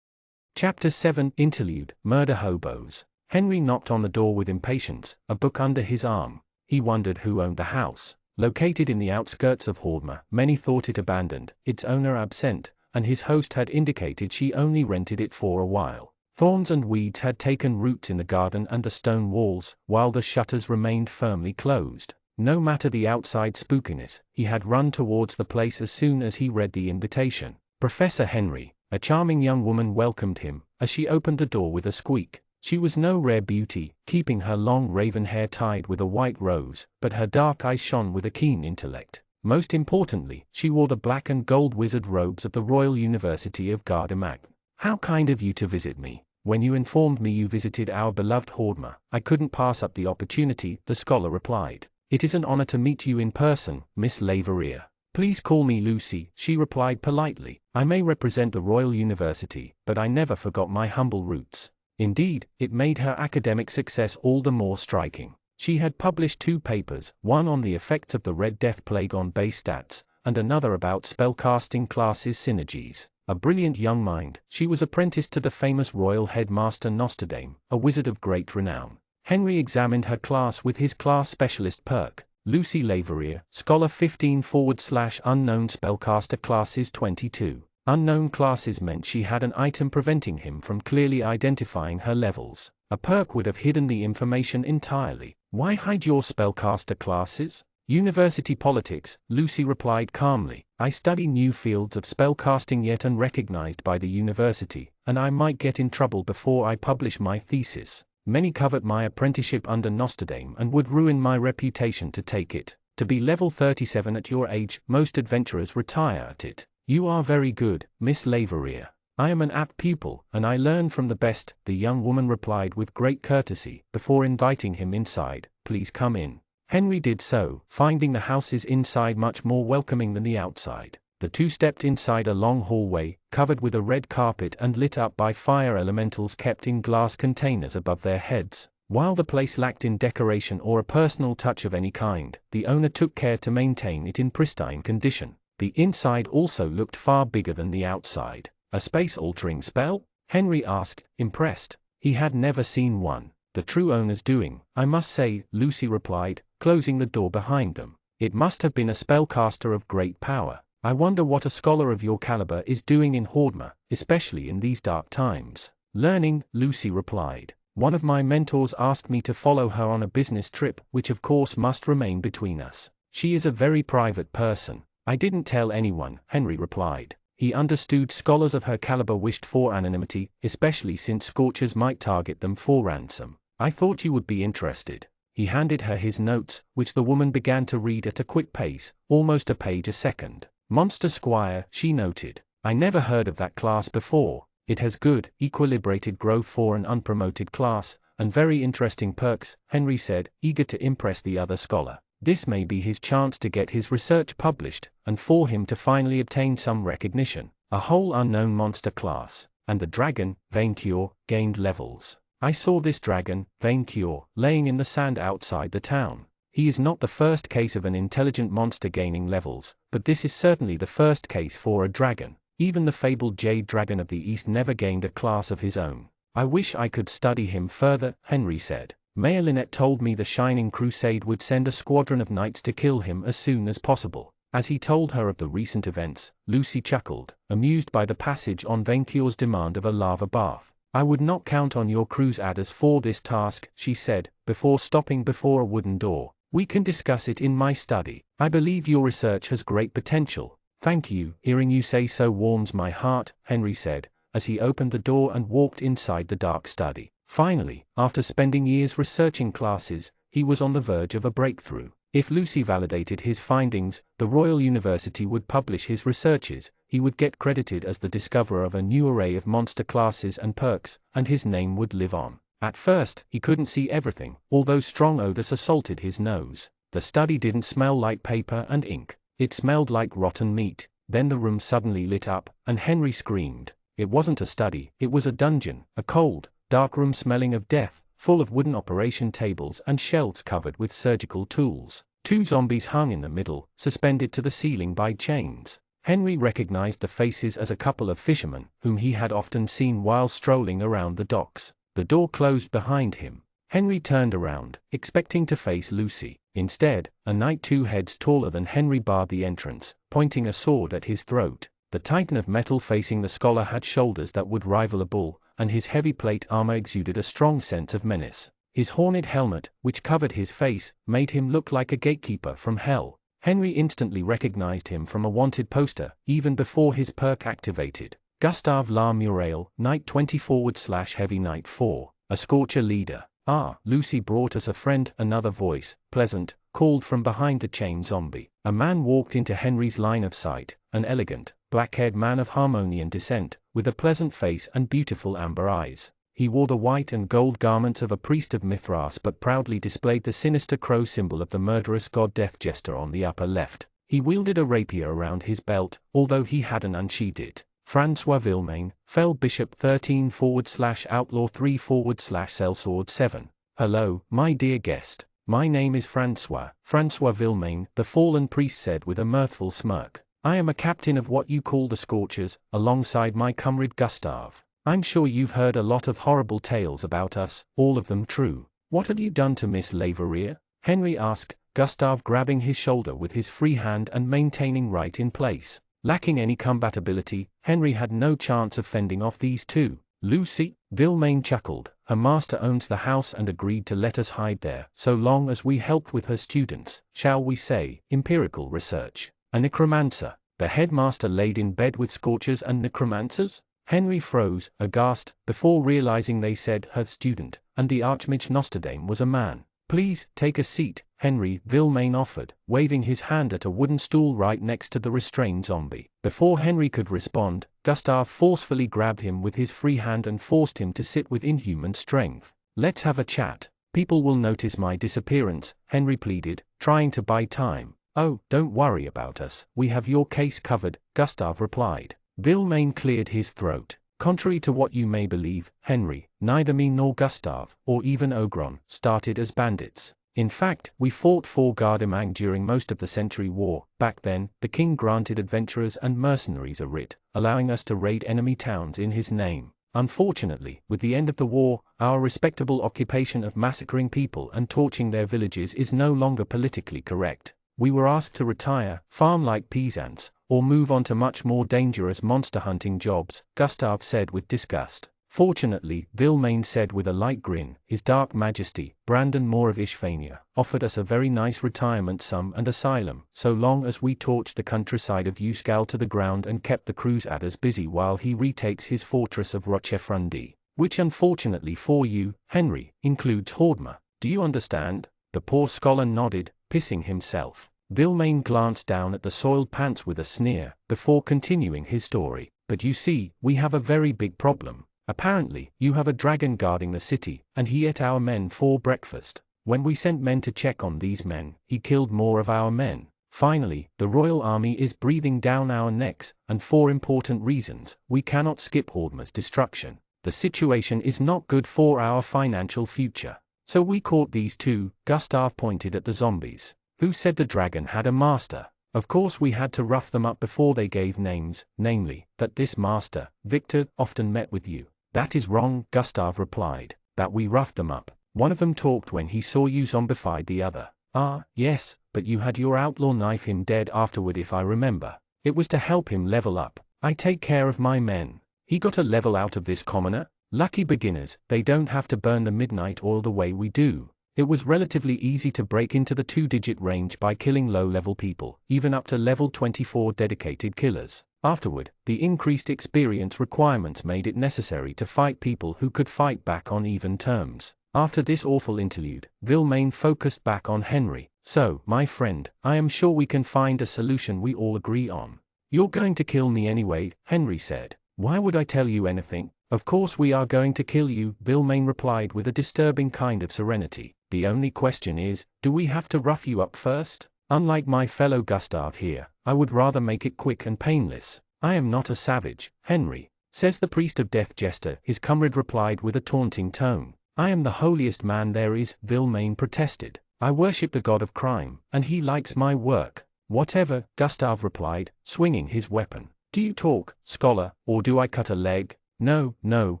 Chapter 7 Interlude, Murder Hobos. Henry knocked on the door with impatience, a book under his arm. He wondered who owned the house. Located in the outskirts of Hordma, many thought it abandoned, its owner absent, and his host had indicated she only rented it for a while. Thorns and weeds had taken roots in the garden and the stone walls, while the shutters remained firmly closed. No matter the outside spookiness, he had run towards the place as soon as he read the invitation. Professor Henry, a charming young woman, welcomed him, as she opened the door with a squeak. She was no rare beauty, keeping her long raven hair tied with a white rose, but her dark eyes shone with a keen intellect. Most importantly, she wore the black and gold wizard robes of the Royal University of Gardamak. How kind of you to visit me. When you informed me you visited our beloved Hordma, I couldn't pass up the opportunity, the scholar replied. It is an honor to meet you in person, Miss Laveria. Please call me Lucy, she replied politely. I may represent the Royal University, but I never forgot my humble roots. Indeed, it made her academic success all the more striking. She had published 2 papers, one on the effects of the Red Death Plague on base stats, and another about spellcasting classes synergies. A brilliant young mind, she was apprenticed to the famous royal headmaster Nostradame, a wizard of great renown. Henry examined her class with his class specialist perk. Lucy Laveria, Scholar 15/unknown spellcaster classes 22. Unknown classes meant she had an item preventing him from clearly identifying her levels. A perk would have hidden the information entirely. Why hide your spellcaster classes? University politics, Lucy replied calmly. I study new fields of spellcasting yet unrecognized by the university, and I might get in trouble before I publish my thesis. Many covet my apprenticeship under Nostradame and would ruin my reputation to take it. To be level 37 at your age, most adventurers retire at it. You are very good, Miss Laveria. I am an apt pupil, and I learn from the best, the young woman replied with great courtesy, before inviting him inside. Please come in. Henry did so, finding the house's inside much more welcoming than the outside. The 2 stepped inside a long hallway, covered with a red carpet and lit up by fire elementals kept in glass containers above their heads. While the place lacked in decoration or a personal touch of any kind, the owner took care to maintain it in pristine condition. The inside also looked far bigger than the outside. A space-altering spell? Henry asked, impressed. He had never seen one. The true owner's doing, I must say, Lucy replied, closing the door behind them. It must have been a spellcaster of great power. I wonder what a scholar of your caliber is doing in Hordma, especially in these dark times. Learning, Lucy replied. One of my mentors asked me to follow her on a business trip, which of course must remain between us. She is a very private person. I didn't tell anyone, Henry replied. He understood scholars of her caliber wished for anonymity, especially since scorchers might target them for ransom. I thought you would be interested. He handed her his notes, which the woman began to read at a quick pace, almost a page a second. Monster Squire, she noted. I never heard of that class before. It has good, equilibrated growth for an unpromoted class, and very interesting perks, Henry said, eager to impress the other scholar. This may be his chance to get his research published, and for him to finally obtain some recognition. A whole unknown monster class, and the dragon, Vaincure, gained levels. I saw this dragon, Vaincure, laying in the sand outside the town. He is not the first case of an intelligent monster gaining levels, but this is certainly the first case for a dragon. Even the fabled Jade Dragon of the East never gained a class of his own. I wish I could study him further, Henry said. Mayor Lynette told me the Shining Crusade would send a squadron of knights to kill him as soon as possible. As he told her of the recent events, Lucy chuckled, amused by the passage on Vaincure's demand of a lava bath. I would not count on your crusaders for this task, she said, before stopping before a wooden door. We can discuss it in my study. I believe your research has great potential. Thank you. Hearing you say so warms my heart, Henry said, as he opened the door and walked inside the dark study. Finally, after spending years researching classes, he was on the verge of a breakthrough. If Lucy validated his findings, the Royal University would publish his researches, he would get credited as the discoverer of a new array of monster classes and perks, and his name would live on. At first, he couldn't see everything, although strong odors assaulted his nose. The study didn't smell like paper and ink. It smelled like rotten meat. Then the room suddenly lit up, and Henry screamed. It wasn't a study, it was a dungeon, a cold, dark room smelling of death, full of wooden operation tables and shelves covered with surgical tools. 2 zombies hung in the middle, suspended to the ceiling by chains. Henry recognized the faces as a couple of fishermen, whom he had often seen while strolling around the docks. The door closed behind him. Henry turned around, expecting to face Lucy. Instead, a knight 2 heads taller than Henry barred the entrance, pointing a sword at his throat. The titan of metal facing the scholar had shoulders that would rival a bull, and his heavy plate armor exuded a strong sense of menace. His horned helmet, which covered his face, made him look like a gatekeeper from hell. Henry instantly recognized him from a wanted poster, even before his perk activated. Gustave La Muraille, Knight 20/Heavy Knight 4, a Scorcher leader. Ah, Lucy brought us a friend, another voice, pleasant, called from behind the chain zombie. A man walked into Henry's line of sight, an elegant, black-haired man of Harmonian descent, with a pleasant face and beautiful amber eyes. He wore the white and gold garments of a priest of Mithras but proudly displayed the sinister crow symbol of the murderous god Death Jester on the upper left. He wielded a rapier around his belt, although he hadn't unsheathed it. Francois Villemain, Fell Bishop 13/Outlaw 3/Sellsword 7. Hello, my dear guest. My name is Francois Villemain, the fallen priest said with a mirthful smirk. I am a captain of what you call the Scorchers, alongside my comrade Gustave. I'm sure you've heard a lot of horrible tales about us, all of them true. What have you done to Miss Leverrier? Henry asked, Gustave grabbing his shoulder with his free hand and maintaining right in place. Lacking any combatability, Henry had no chance of fending off these two. Lucy? Villemain chuckled. Her master owns the house and agreed to let us hide there, so long as we helped with her students, shall we say, empirical research. A necromancer? The headmaster laid in bed with scorchers and necromancers? Henry froze, aghast, before realizing they said her student, and the Archmage Nostradame was a man. Please, take a seat, Henry, Villemain offered, waving his hand at a wooden stool right next to the restrained zombie. Before Henry could respond, Gustave forcefully grabbed him with his free hand and forced him to sit with inhuman strength. Let's have a chat. People will notice my disappearance, Henry pleaded, trying to buy time. Oh, don't worry about us, we have your case covered, Gustave replied. Villemain cleared his throat. Contrary to what you may believe, Henry, neither me nor Gustave, or even Ogron, started as bandits. In fact, we fought for Gardamang during most of the Century War. Back then, the king granted adventurers and mercenaries a writ, allowing us to raid enemy towns in his name. Unfortunately, with the end of the war, our respectable occupation of massacring people and torching their villages is no longer politically correct. We were asked to retire, farm like peasants, or move on to much more dangerous monster hunting jobs, Gustave said with disgust. Fortunately, Vilmain said with a light grin, His Dark Majesty, Brandon Moore of Ishvania, offered us a very nice retirement sum and asylum, so long as we torched the countryside of Usgal to the ground and kept the crusaders busy while he retakes his fortress of Rochefrundi, which unfortunately for you, Henry, includes Hordmer. Do you understand? The poor scholar nodded, pissing himself. Vilmain glanced down at the soiled pants with a sneer, before continuing his story. But you see, we have a very big problem. Apparently, you have a dragon guarding the city, and he ate our men for breakfast. When we sent men to check on these men, he killed more of our men. Finally, the royal army is breathing down our necks, and for important reasons, we cannot skip Hordmer's destruction. The situation is not good for our financial future. So we caught these two. Gustav pointed at the zombies. Who said the dragon had a master? Of course we had to rough them up before they gave names, namely, that this master, Victor, often met with you. That is wrong, Gustav replied. That we roughed them up. One of them talked when he saw you zombified the other. Ah, yes, but you had your outlaw knife him dead afterward if I remember. It was to help him level up. I take care of my men. He got a level out of this commoner. Lucky beginners, they don't have to burn the midnight oil the way we do. It was relatively easy to break into the 2-digit range by killing low-level people, even up to level 24 dedicated killers. Afterward, the increased experience requirements made it necessary to fight people who could fight back on even terms. After this awful interlude, Vilmain focused back on Henry. So, my friend, I am sure we can find a solution we all agree on. You're going to kill me anyway, Henry said. Why would I tell you anything? Of course we are going to kill you, Vilmain replied with a disturbing kind of serenity. The only question is, do we have to rough you up first? Unlike my fellow Gustav here, I would rather make it quick and painless. I am not a savage, Henry, says the priest of death jester, his comrade replied with a taunting tone. I am the holiest man there is, Vilmain protested. I worship the god of crime, and he likes my work. Whatever, Gustav replied, swinging his weapon. Do you talk, scholar, or do I cut a leg? No, no,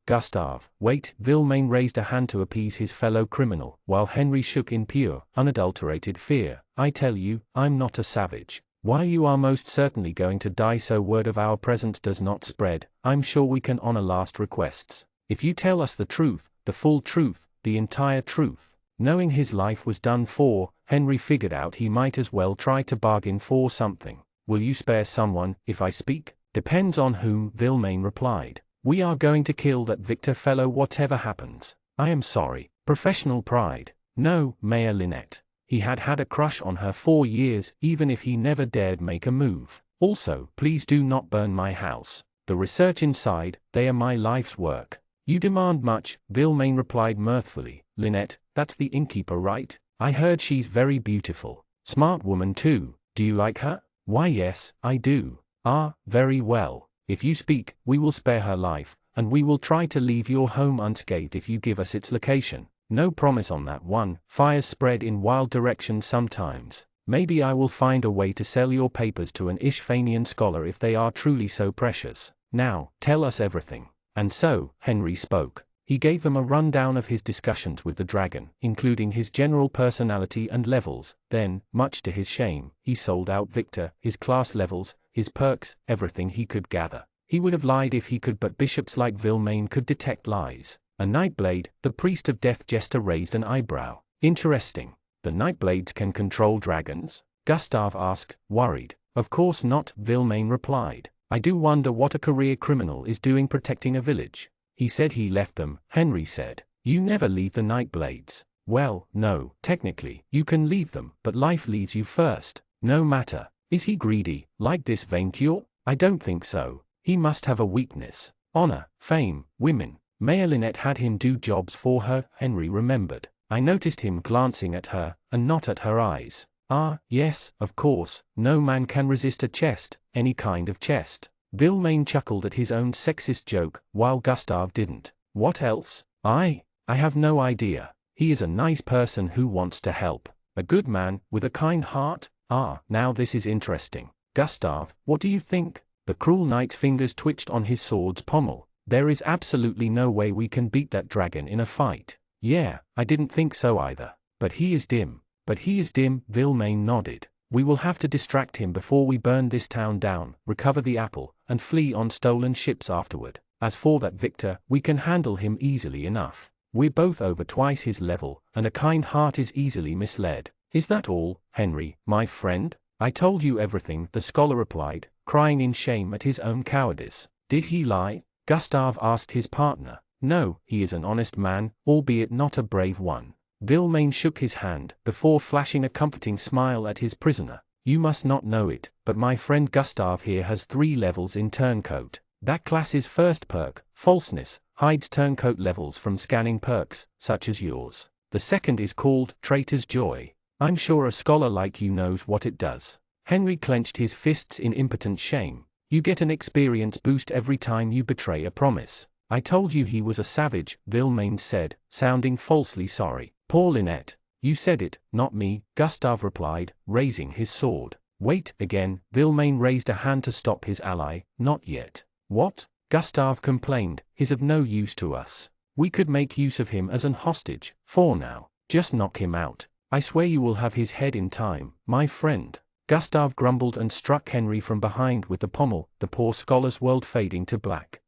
Gustav, wait. Vilmain raised a hand to appease his fellow criminal, while Henry shook in pure, unadulterated fear. I tell you, I'm not a savage. While you are most certainly going to die so word of our presence does not spread, I'm sure we can honor last requests. If you tell us the truth, the full truth, the entire truth. Knowing his life was done for, Henry figured out he might as well try to bargain for something. Will you spare someone, if I speak? Depends on whom, Vilmain replied. We are going to kill that Victor fellow whatever happens. I am sorry. Professional pride. No, Mayor Lynette. He had had a crush on her for years, even if he never dared make a move. Also, please do not burn my house. The research inside, they are my life's work. You demand much, Vilmain replied mirthfully. Lynette, that's the innkeeper, right? I heard she's very beautiful. Smart woman too. Do you like her? Why yes, I do. Ah, very well. If you speak, we will spare her life, and we will try to leave your home unscathed if you give us its location. No promise on that one. Fires spread in wild directions sometimes. Maybe I will find a way to sell your papers to an Ishvanian scholar if they are truly so precious. Now, tell us everything. And so, Henry spoke. He gave them a rundown of his discussions with the dragon, including his general personality and levels. Then, much to his shame, he sold out Victor, his class levels, his perks, everything he could gather. He would have lied if he could, but bishops like Vilmain could detect lies. A Nightblade, the priest of death jester raised an eyebrow. Interesting. The Nightblades can control dragons? Gustav asked, worried. Of course not, Vilmain replied. I do wonder what a career criminal is doing protecting a village. He said he left them, Henry said. You never leave the Nightblades. Well, no, technically, you can leave them, but life leaves you first. No matter. Is he greedy, like this Vaincure? I don't think so. He must have a weakness. Honor, fame, women. Mayor Lynette had him do jobs for her, Henry remembered. I noticed him glancing at her, and not at her eyes. Ah, yes, of course, no man can resist a chest, any kind of chest. Vilmain chuckled at his own sexist joke, while Gustav didn't. What else? I have no idea. He is a nice person who wants to help. A good man, with a kind heart. Ah, now this is interesting. Gustav, what do you think? The cruel knight's fingers twitched on his sword's pommel. There is absolutely no way we can beat that dragon in a fight. Yeah, I didn't think so either. But he is dim. Vilmain nodded. We will have to distract him before we burn this town down, recover the apple, and flee on stolen ships afterward. As for that Victor, we can handle him easily enough. We're both over twice his level, and a kind heart is easily misled. Is that all, Henry, my friend? I told you everything, the scholar replied, crying in shame at his own cowardice. Did he lie? Gustave asked his partner. No, he is an honest man, albeit not a brave one. Vilmain shook his hand, before flashing a comforting smile at his prisoner. You must not know it, but my friend Gustave here has 3 levels in turncoat. That class's first perk, falseness, hides turncoat levels from scanning perks, such as yours. The second is called traitor's joy. I'm sure a scholar like you knows what it does. Henry clenched his fists in impotent shame. You get an experience boost every time you betray a promise. I told you he was a savage, Vilmain said, sounding falsely sorry. Poor Lynette. You said it, not me, Gustave replied, raising his sword. Wait, again, Vilmain raised a hand to stop his ally. Not yet. What? Gustave complained, he's of no use to us. We could make use of him as an hostage, for now. Just knock him out. I swear you will have his head in time, my friend. Gustave grumbled and struck Henry from behind with the pommel, the poor scholar's world fading to black.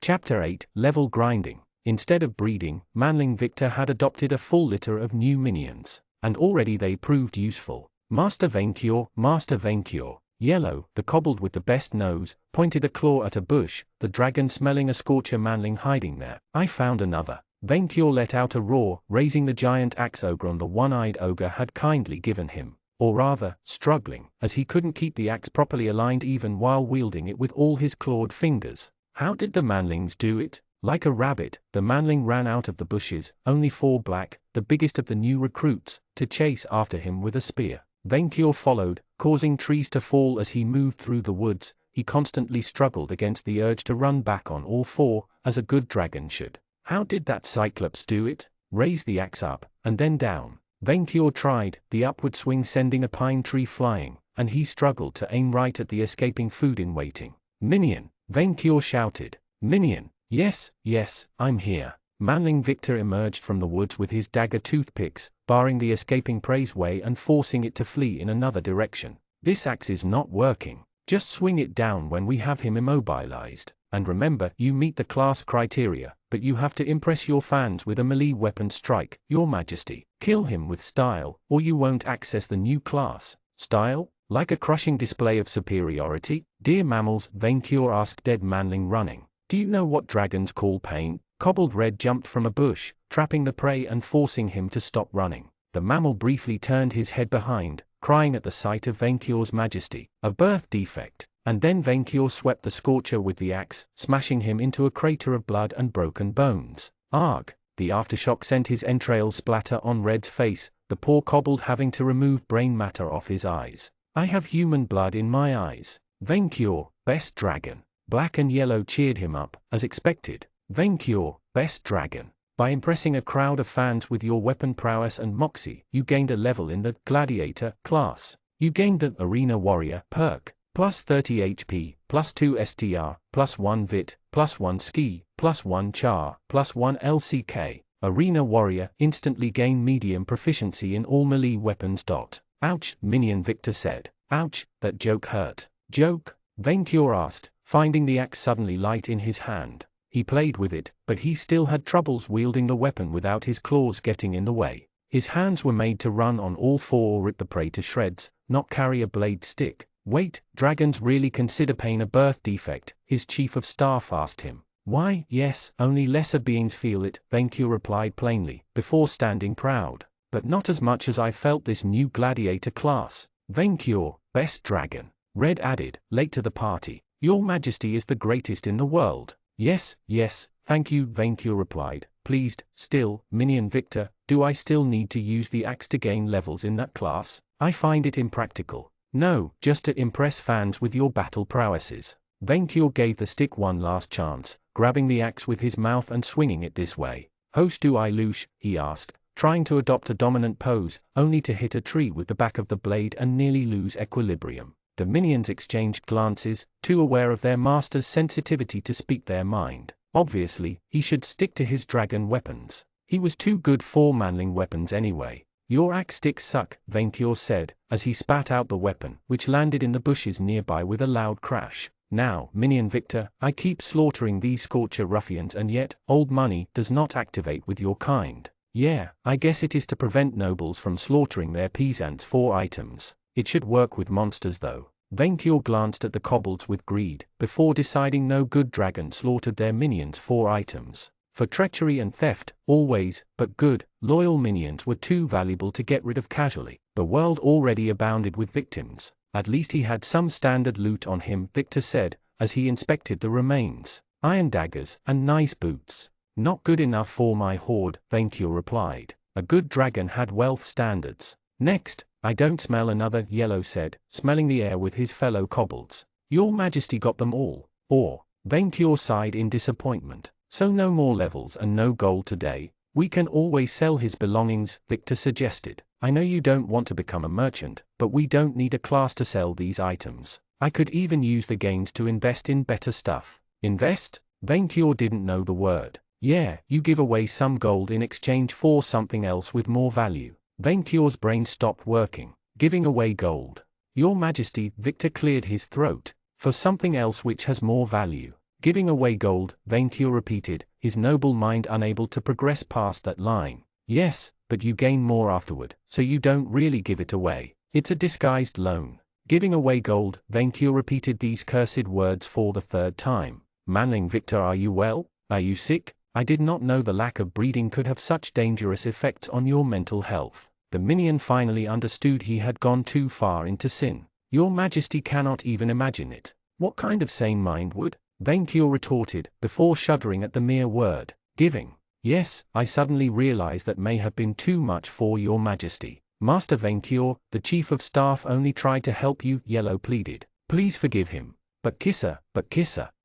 Chapter 8, Level Grinding. Instead of breeding, Manling Victor had adopted a full litter of new minions, and already they proved useful. Master Vainqueur, Yellow, the kobold with the best nose, pointed a claw at a bush, the dragon smelling a scorcher Manling hiding there. I found another. Vainqueur let out a roar, raising the giant axe ogron the one-eyed ogre had kindly given him. Or rather, struggling, as he couldn't keep the axe properly aligned even while wielding it with all his clawed fingers. How did the Manlings do it? Like a rabbit, the Manling ran out of the bushes, only 4 black, the biggest of the new recruits, to chase after him with a spear. Vainqueur followed, causing trees to fall as he moved through the woods. He constantly struggled against the urge to run back on all 4, as a good dragon should. How did that Cyclops do it? Raise the axe up, and then down. Vainqueur tried, the upward swing sending a pine tree flying, and he struggled to aim right at the escaping food in waiting. Minion! Vainqueur shouted. Minion! Yes, yes, I'm here. Manling Victor emerged from the woods with his dagger toothpicks, barring the escaping prey's way and forcing it to flee in another direction. This axe is not working. Just swing it down when we have him immobilized. And remember, you meet the class criteria, but you have to impress your fans with a melee weapon strike, Your Majesty. Kill him with style, or you won't access the new class. Style? Like a crushing display of superiority? Dear mammals, Vainqueur asked dead Manling running. Do you know what dragons call pain? Cobbled Red jumped from a bush, trapping the prey and forcing him to stop running. The mammal briefly turned his head behind, crying at the sight of Vainqueur's majesty. A birth defect. And then Vainqueur swept the scorcher with the axe, smashing him into a crater of blood and broken bones. Arg! The aftershock sent his entrails splatter on Red's face, the poor kobold having to remove brain matter off his eyes. I have human blood in my eyes. Vainqueur, best dragon. Black and Yellow cheered him up, as expected. Vainqueur, best dragon. By impressing a crowd of fans with your weapon prowess and moxie, you gained a level in the Gladiator class. You gained the Arena Warrior perk. Plus 30 HP, plus 2 STR, plus 1 VIT, plus 1 Ski, plus 1 Char, plus 1 LCK. Arena Warrior instantly gain medium proficiency in all melee weapons. Ouch, Minion Victor said. Ouch, that joke hurt. Joke? Vainqueur asked, finding the axe suddenly light in his hand. He played with it, but he still had troubles wielding the weapon without his claws getting in the way. His hands were made to run on all 4 or rip the prey to shreds, not carry a blade stick. Wait, dragons really consider pain a birth defect? His chief of staff asked him. Why, yes, only lesser beings feel it, Vainqueur replied plainly, before standing proud. But not as much as I felt this new gladiator class. Vainqueur, best dragon. Red added, late to the party. Your Majesty is the greatest in the world. Yes, yes, thank you, Vainqueur replied, pleased. Still, Minion Victor, do I still need to use the axe to gain levels in that class? I find it impractical. No, just to impress fans with your battle prowesses. Vainqueur gave the stick one last chance, grabbing the axe with his mouth and swinging it this way. Host do I loosh? He asked, trying to adopt a dominant pose, only to hit a tree with the back of the blade and nearly lose equilibrium. The minions exchanged glances, too aware of their master's sensitivity to speak their mind. Obviously, he should stick to his dragon weapons. He was too good for Manling weapons anyway. Your axe sticks suck, Vainqueur said, as he spat out the weapon, which landed in the bushes nearby with a loud crash. Now, minion Victor, I keep slaughtering these Scorcher ruffians and yet, old money does not activate with your kind. Yeah, I guess it is to prevent nobles from slaughtering their peasants for items. It should work with monsters though. Venkior glanced at the kobolds with greed, before deciding no good dragon slaughtered their minions for items. For treachery and theft, always, but good, loyal minions were too valuable to get rid of casually. The world already abounded with victims. At least he had some standard loot on him, Victor said, as he inspected the remains. Iron daggers, and nice boots. Not good enough for my horde, Venkior replied. A good dragon had wealth standards. Next, I don't smell another, Yellow said, smelling the air with his fellow kobolds. Your Majesty got them all. Or, Venkior sighed in disappointment. So no more levels and no gold today. We can always sell his belongings, Victor suggested. I know you don't want to become a merchant, but we don't need a class to sell these items. I could even use the gains to invest in better stuff. Invest? Venkior didn't know the word. Yeah, you give away some gold in exchange for something else with more value. Venkior's brain stopped working. Giving away gold. Your Majesty, Victor cleared his throat. For something else which has more value. Giving away gold, Venkior repeated, his noble mind unable to progress past that line. Yes, but you gain more afterward, so you don't really give it away. It's a disguised loan. Giving away gold, Venkior repeated these cursed words for the third time. Manling Victor, are you well? Are you sick? I did not know the lack of breeding could have such dangerous effects on your mental health. The minion finally understood he had gone too far into sin. Your Majesty cannot even imagine it. What kind of sane mind would? Venkior retorted, before shuddering at the mere word. Giving. Yes, I suddenly realized that may have been too much for your Majesty. Master Venkior, the chief of staff only tried to help you, Yellow pleaded. Please forgive him. But Kisser.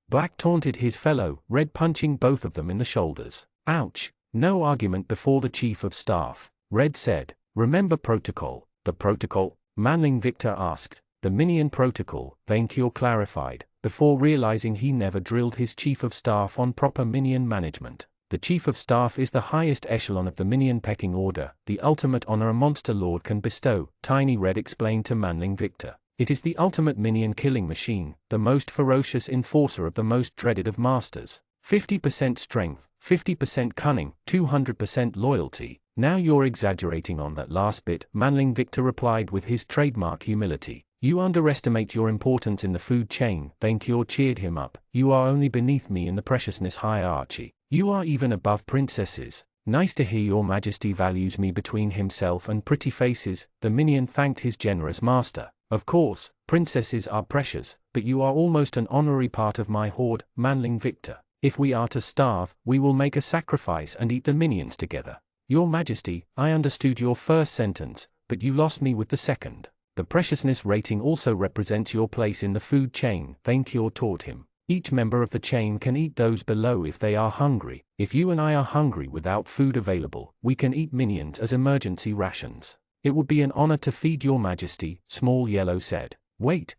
Black taunted his fellow, Red punching both of them in the shoulders. Ouch. No argument before the chief of staff. Red said. Remember protocol. The protocol? Manling Victor asked. The minion protocol, Venkior clarified, before realizing he never drilled his chief of staff on proper minion management. The chief of staff is the highest echelon of the minion pecking order, the ultimate honor a monster lord can bestow, Tiny Red explained to Manling Victor. It is the ultimate minion killing machine, the most ferocious enforcer of the most dreaded of masters. 50% strength, 50% cunning, 200% loyalty. Now you're exaggerating on that last bit, Manling Victor replied with his trademark humility. You underestimate your importance in the food chain, Venkior cheered him up. You are only beneath me in the preciousness hierarchy. You are even above princesses. Nice to hear your Majesty values me. Between himself and pretty faces, the minion thanked his generous master. Of course, princesses are precious, but you are almost an honorary part of my horde, Manling Victor. If we are to starve, we will make a sacrifice and eat the minions together. Your Majesty, I understood your first sentence, but you lost me with the second. The preciousness rating also represents your place in the food chain, Venkior taught him. Each member of the chain can eat those below if they are hungry. If you and I are hungry without food available, we can eat minions as emergency rations. It would be an honor to feed your Majesty, Small Yellow said. Wait,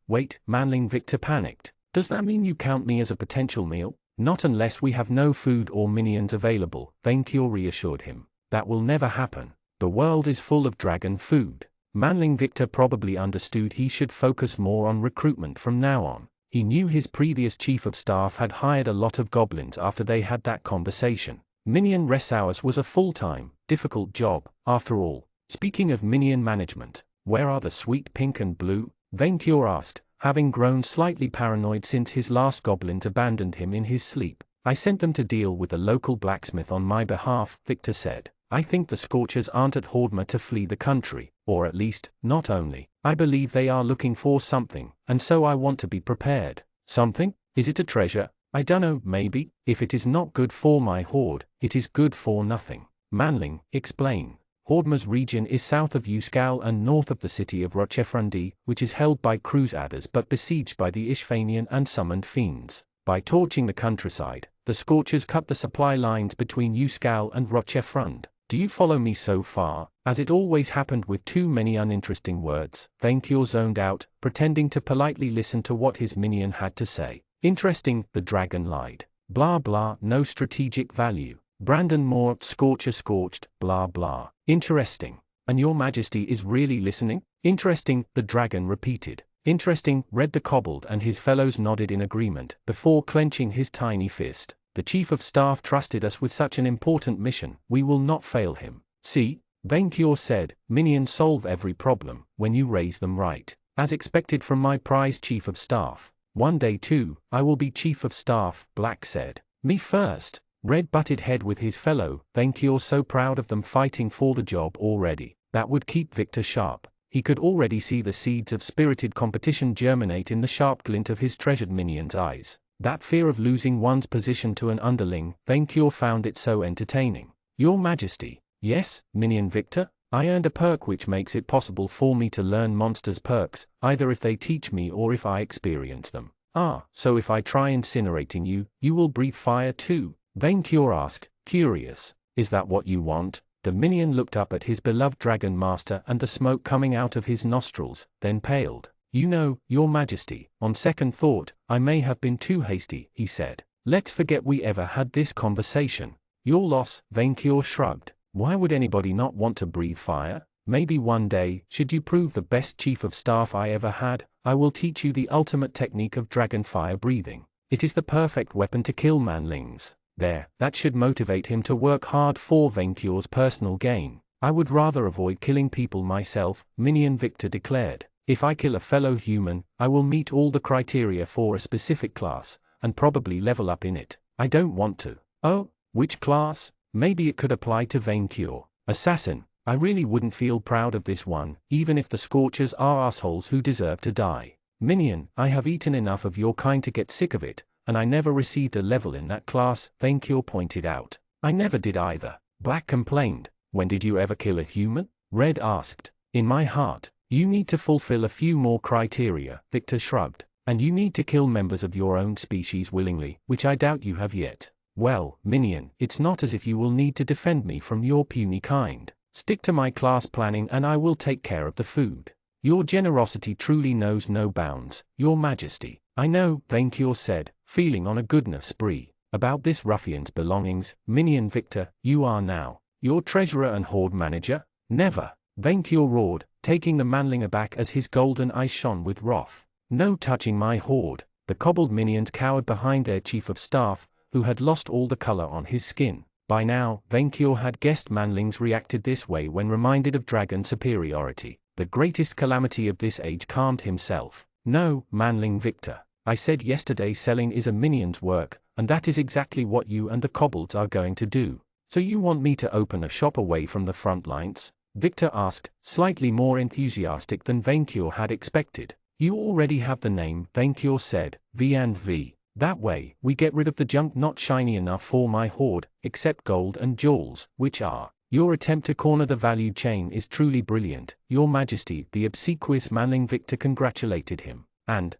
Manling Victor panicked. Does that mean you count me as a potential meal? Not unless we have no food or minions available, Venkior reassured him. That will never happen. The world is full of dragon food. Manling Victor probably understood he should focus more on recruitment from now on. He knew his previous chief of staff had hired a lot of goblins after they had that conversation. Minion Ressauers was a full-time, difficult job, after all. Speaking of minion management, where are the sweet pink and blue? Venkior asked, having grown slightly paranoid since his last goblins abandoned him in his sleep. I sent them to deal with the local blacksmith on my behalf, Victor said. I think the Scorchers aren't at Hordma to flee the country, or at least, not only. I believe they are looking for something, and so I want to be prepared. Something? Is it a treasure? I dunno, maybe. If it is not good for my horde, it is good for nothing. Manling, explain. Hordma's region is south of Euskal and north of the city of Rochefrundi, which is held by crusaders but besieged by the Ishvanian and summoned fiends. By torching the countryside, the Scorchers cut the supply lines between Euskal and Rochefrund. Do you follow me so far? As it always happened with too many uninteresting words, Venkior zoned out, pretending to politely listen to what his minion had to say. Interesting, the dragon lied. Blah blah, no strategic value. Brandon Moore, Scorcher scorched, blah blah. Interesting. And your Majesty is really listening? Interesting, the dragon repeated. Interesting, read the kobold, and his fellows nodded in agreement, before clenching his tiny fist. The chief of staff trusted us with such an important mission, we will not fail him. See, Vainkyur said, minions solve every problem, when you raise them right. As expected from my prize chief of staff. One day too, I will be chief of staff, Black said. Me first. Red butted head with his fellow, Vainkyur so proud of them fighting for the job already. That would keep Victor sharp. He could already see the seeds of spirited competition germinate in the sharp glint of his treasured minion's eyes. That fear of losing one's position to an underling, Vainkyur found it so entertaining. Your Majesty. Yes, Minion Victor? I earned a perk which makes it possible for me to learn monsters' perks, either if they teach me or if I experience them. Ah, so if I try incinerating you, you will breathe fire too? Vainkyur asked, curious. Is that what you want? The minion looked up at his beloved dragon master and the smoke coming out of his nostrils, then paled. You know, Your Majesty, on second thought, I may have been too hasty, he said. Let's forget we ever had this conversation. Your loss, Vainkyur shrugged. Why would anybody not want to breathe fire? Maybe one day, should you prove the best chief of staff I ever had, I will teach you the ultimate technique of dragon fire breathing. It is the perfect weapon to kill manlings. There, that should motivate him to work hard for Vainkyur's personal gain. I would rather avoid killing people myself, Minion Victor declared. If I kill a fellow human, I will meet all the criteria for a specific class, and probably level up in it. I don't want to. Oh, which class? Maybe it could apply to Vainkyur. Assassin. I really wouldn't feel proud of this one, even if the Scorchers are assholes who deserve to die. Minion, I have eaten enough of your kind to get sick of it, and I never received a level in that class, Vainkyur pointed out. I never did either. Black complained. When did you ever kill a human? Red asked. In my heart. You need to fulfill a few more criteria, Victor shrugged. And you need to kill members of your own species willingly, which I doubt you have yet. Well, Minion, it's not as if you will need to defend me from your puny kind. Stick to my class planning and I will take care of the food. Your generosity truly knows no bounds, Your Majesty. I know, Vainkyur said, feeling on a goodness spree. About this ruffian's belongings, Minion Victor, you are now your treasurer and hoard manager? Never. Vainkyur roared, taking the manling aback as his golden eyes shone with wrath. No touching my hoard. The kobold minions cowered behind their chief of staff, who had lost all the color on his skin. By now, Vainkyur had guessed manlings reacted this way when reminded of dragon superiority. The greatest calamity of this age calmed himself. No, manling Victor. I said yesterday selling is a minion's work, and that is exactly what you and the kobolds are going to do. So you want me to open a shop away from the front lines? Victor asked, slightly more enthusiastic than Vainkyur had expected. You already have the name, Vainkyur said, V&V. That way, we get rid of the junk not shiny enough for my hoard, except gold and jewels, which are. Your attempt to corner the value chain is truly brilliant, Your Majesty, the obsequious manling Victor congratulated him. And,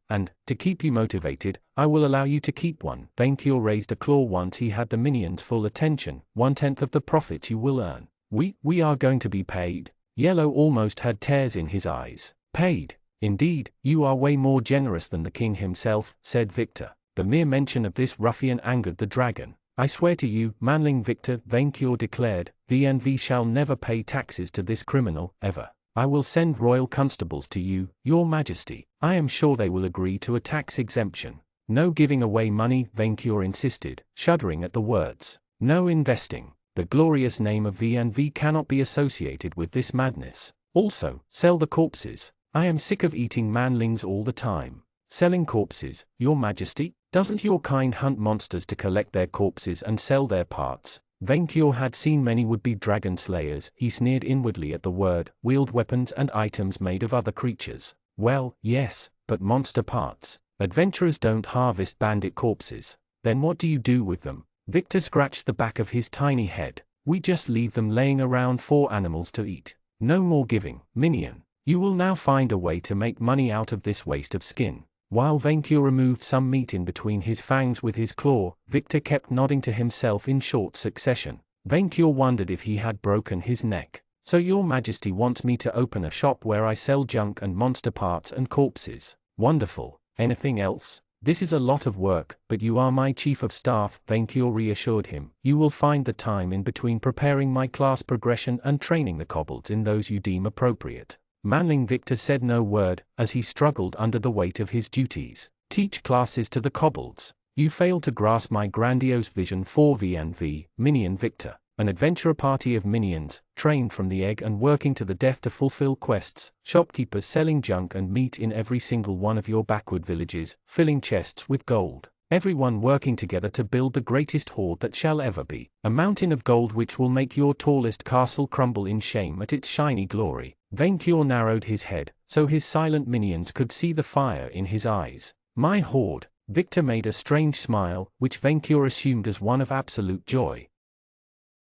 to keep you motivated, I will allow you to keep one. Vainkyur raised a claw once he had the minion's full attention, 1/10 of the profits you will earn. We are going to be paid? Yellow almost had tears in his eyes. Paid? Indeed, you are way more generous than the king himself, said Victor. The mere mention of this ruffian angered the dragon. I swear to you, manling Victor, Vainkyur declared, V&V shall never pay taxes to this criminal, ever. I will send royal constables to you, Your Majesty. I am sure they will agree to a tax exemption. No giving away money, Vainkyur insisted, shuddering at the words. No investing. The glorious name of V&V cannot be associated with this madness. Also, sell the corpses. I am sick of eating manlings all the time. Selling corpses, Your Majesty? Doesn't your kind hunt monsters to collect their corpses and sell their parts? Vainkyur had seen many would-be dragon slayers. He sneered inwardly at the word, wield weapons and items made of other creatures. Well, yes, but monster parts. Adventurers don't harvest bandit corpses. Then what do you do with them? Victor scratched the back of his tiny head. We just leave them laying around for animals to eat. No more giving, minion. You will now find a way to make money out of this waste of skin. While Vainkyur removed some meat in between his fangs with his claw, Victor kept nodding to himself in short succession. Vainkyur wondered if he had broken his neck. So Your Majesty wants me to open a shop where I sell junk and monster parts and corpses. Wonderful. Anything else? This is a lot of work, but you are my chief of staff, Vainkyur reassured him. You will find the time in between preparing my class progression and training the kobolds in those you deem appropriate. Manling Victor said no word, as he struggled under the weight of his duties. Teach classes to the kobolds. You fail to grasp my grandiose vision for V&V, Minion Victor. An adventurer party of minions, trained from the egg and working to the death to fulfill quests, shopkeepers selling junk and meat in every single one of your backward villages, filling chests with gold. Everyone working together to build the greatest hoard that shall ever be. A mountain of gold which will make your tallest castle crumble in shame at its shiny glory. Vainqueur narrowed his head, so his silent minions could see the fire in his eyes. My hoard. Victor made a strange smile, which Vainqueur assumed as one of absolute joy.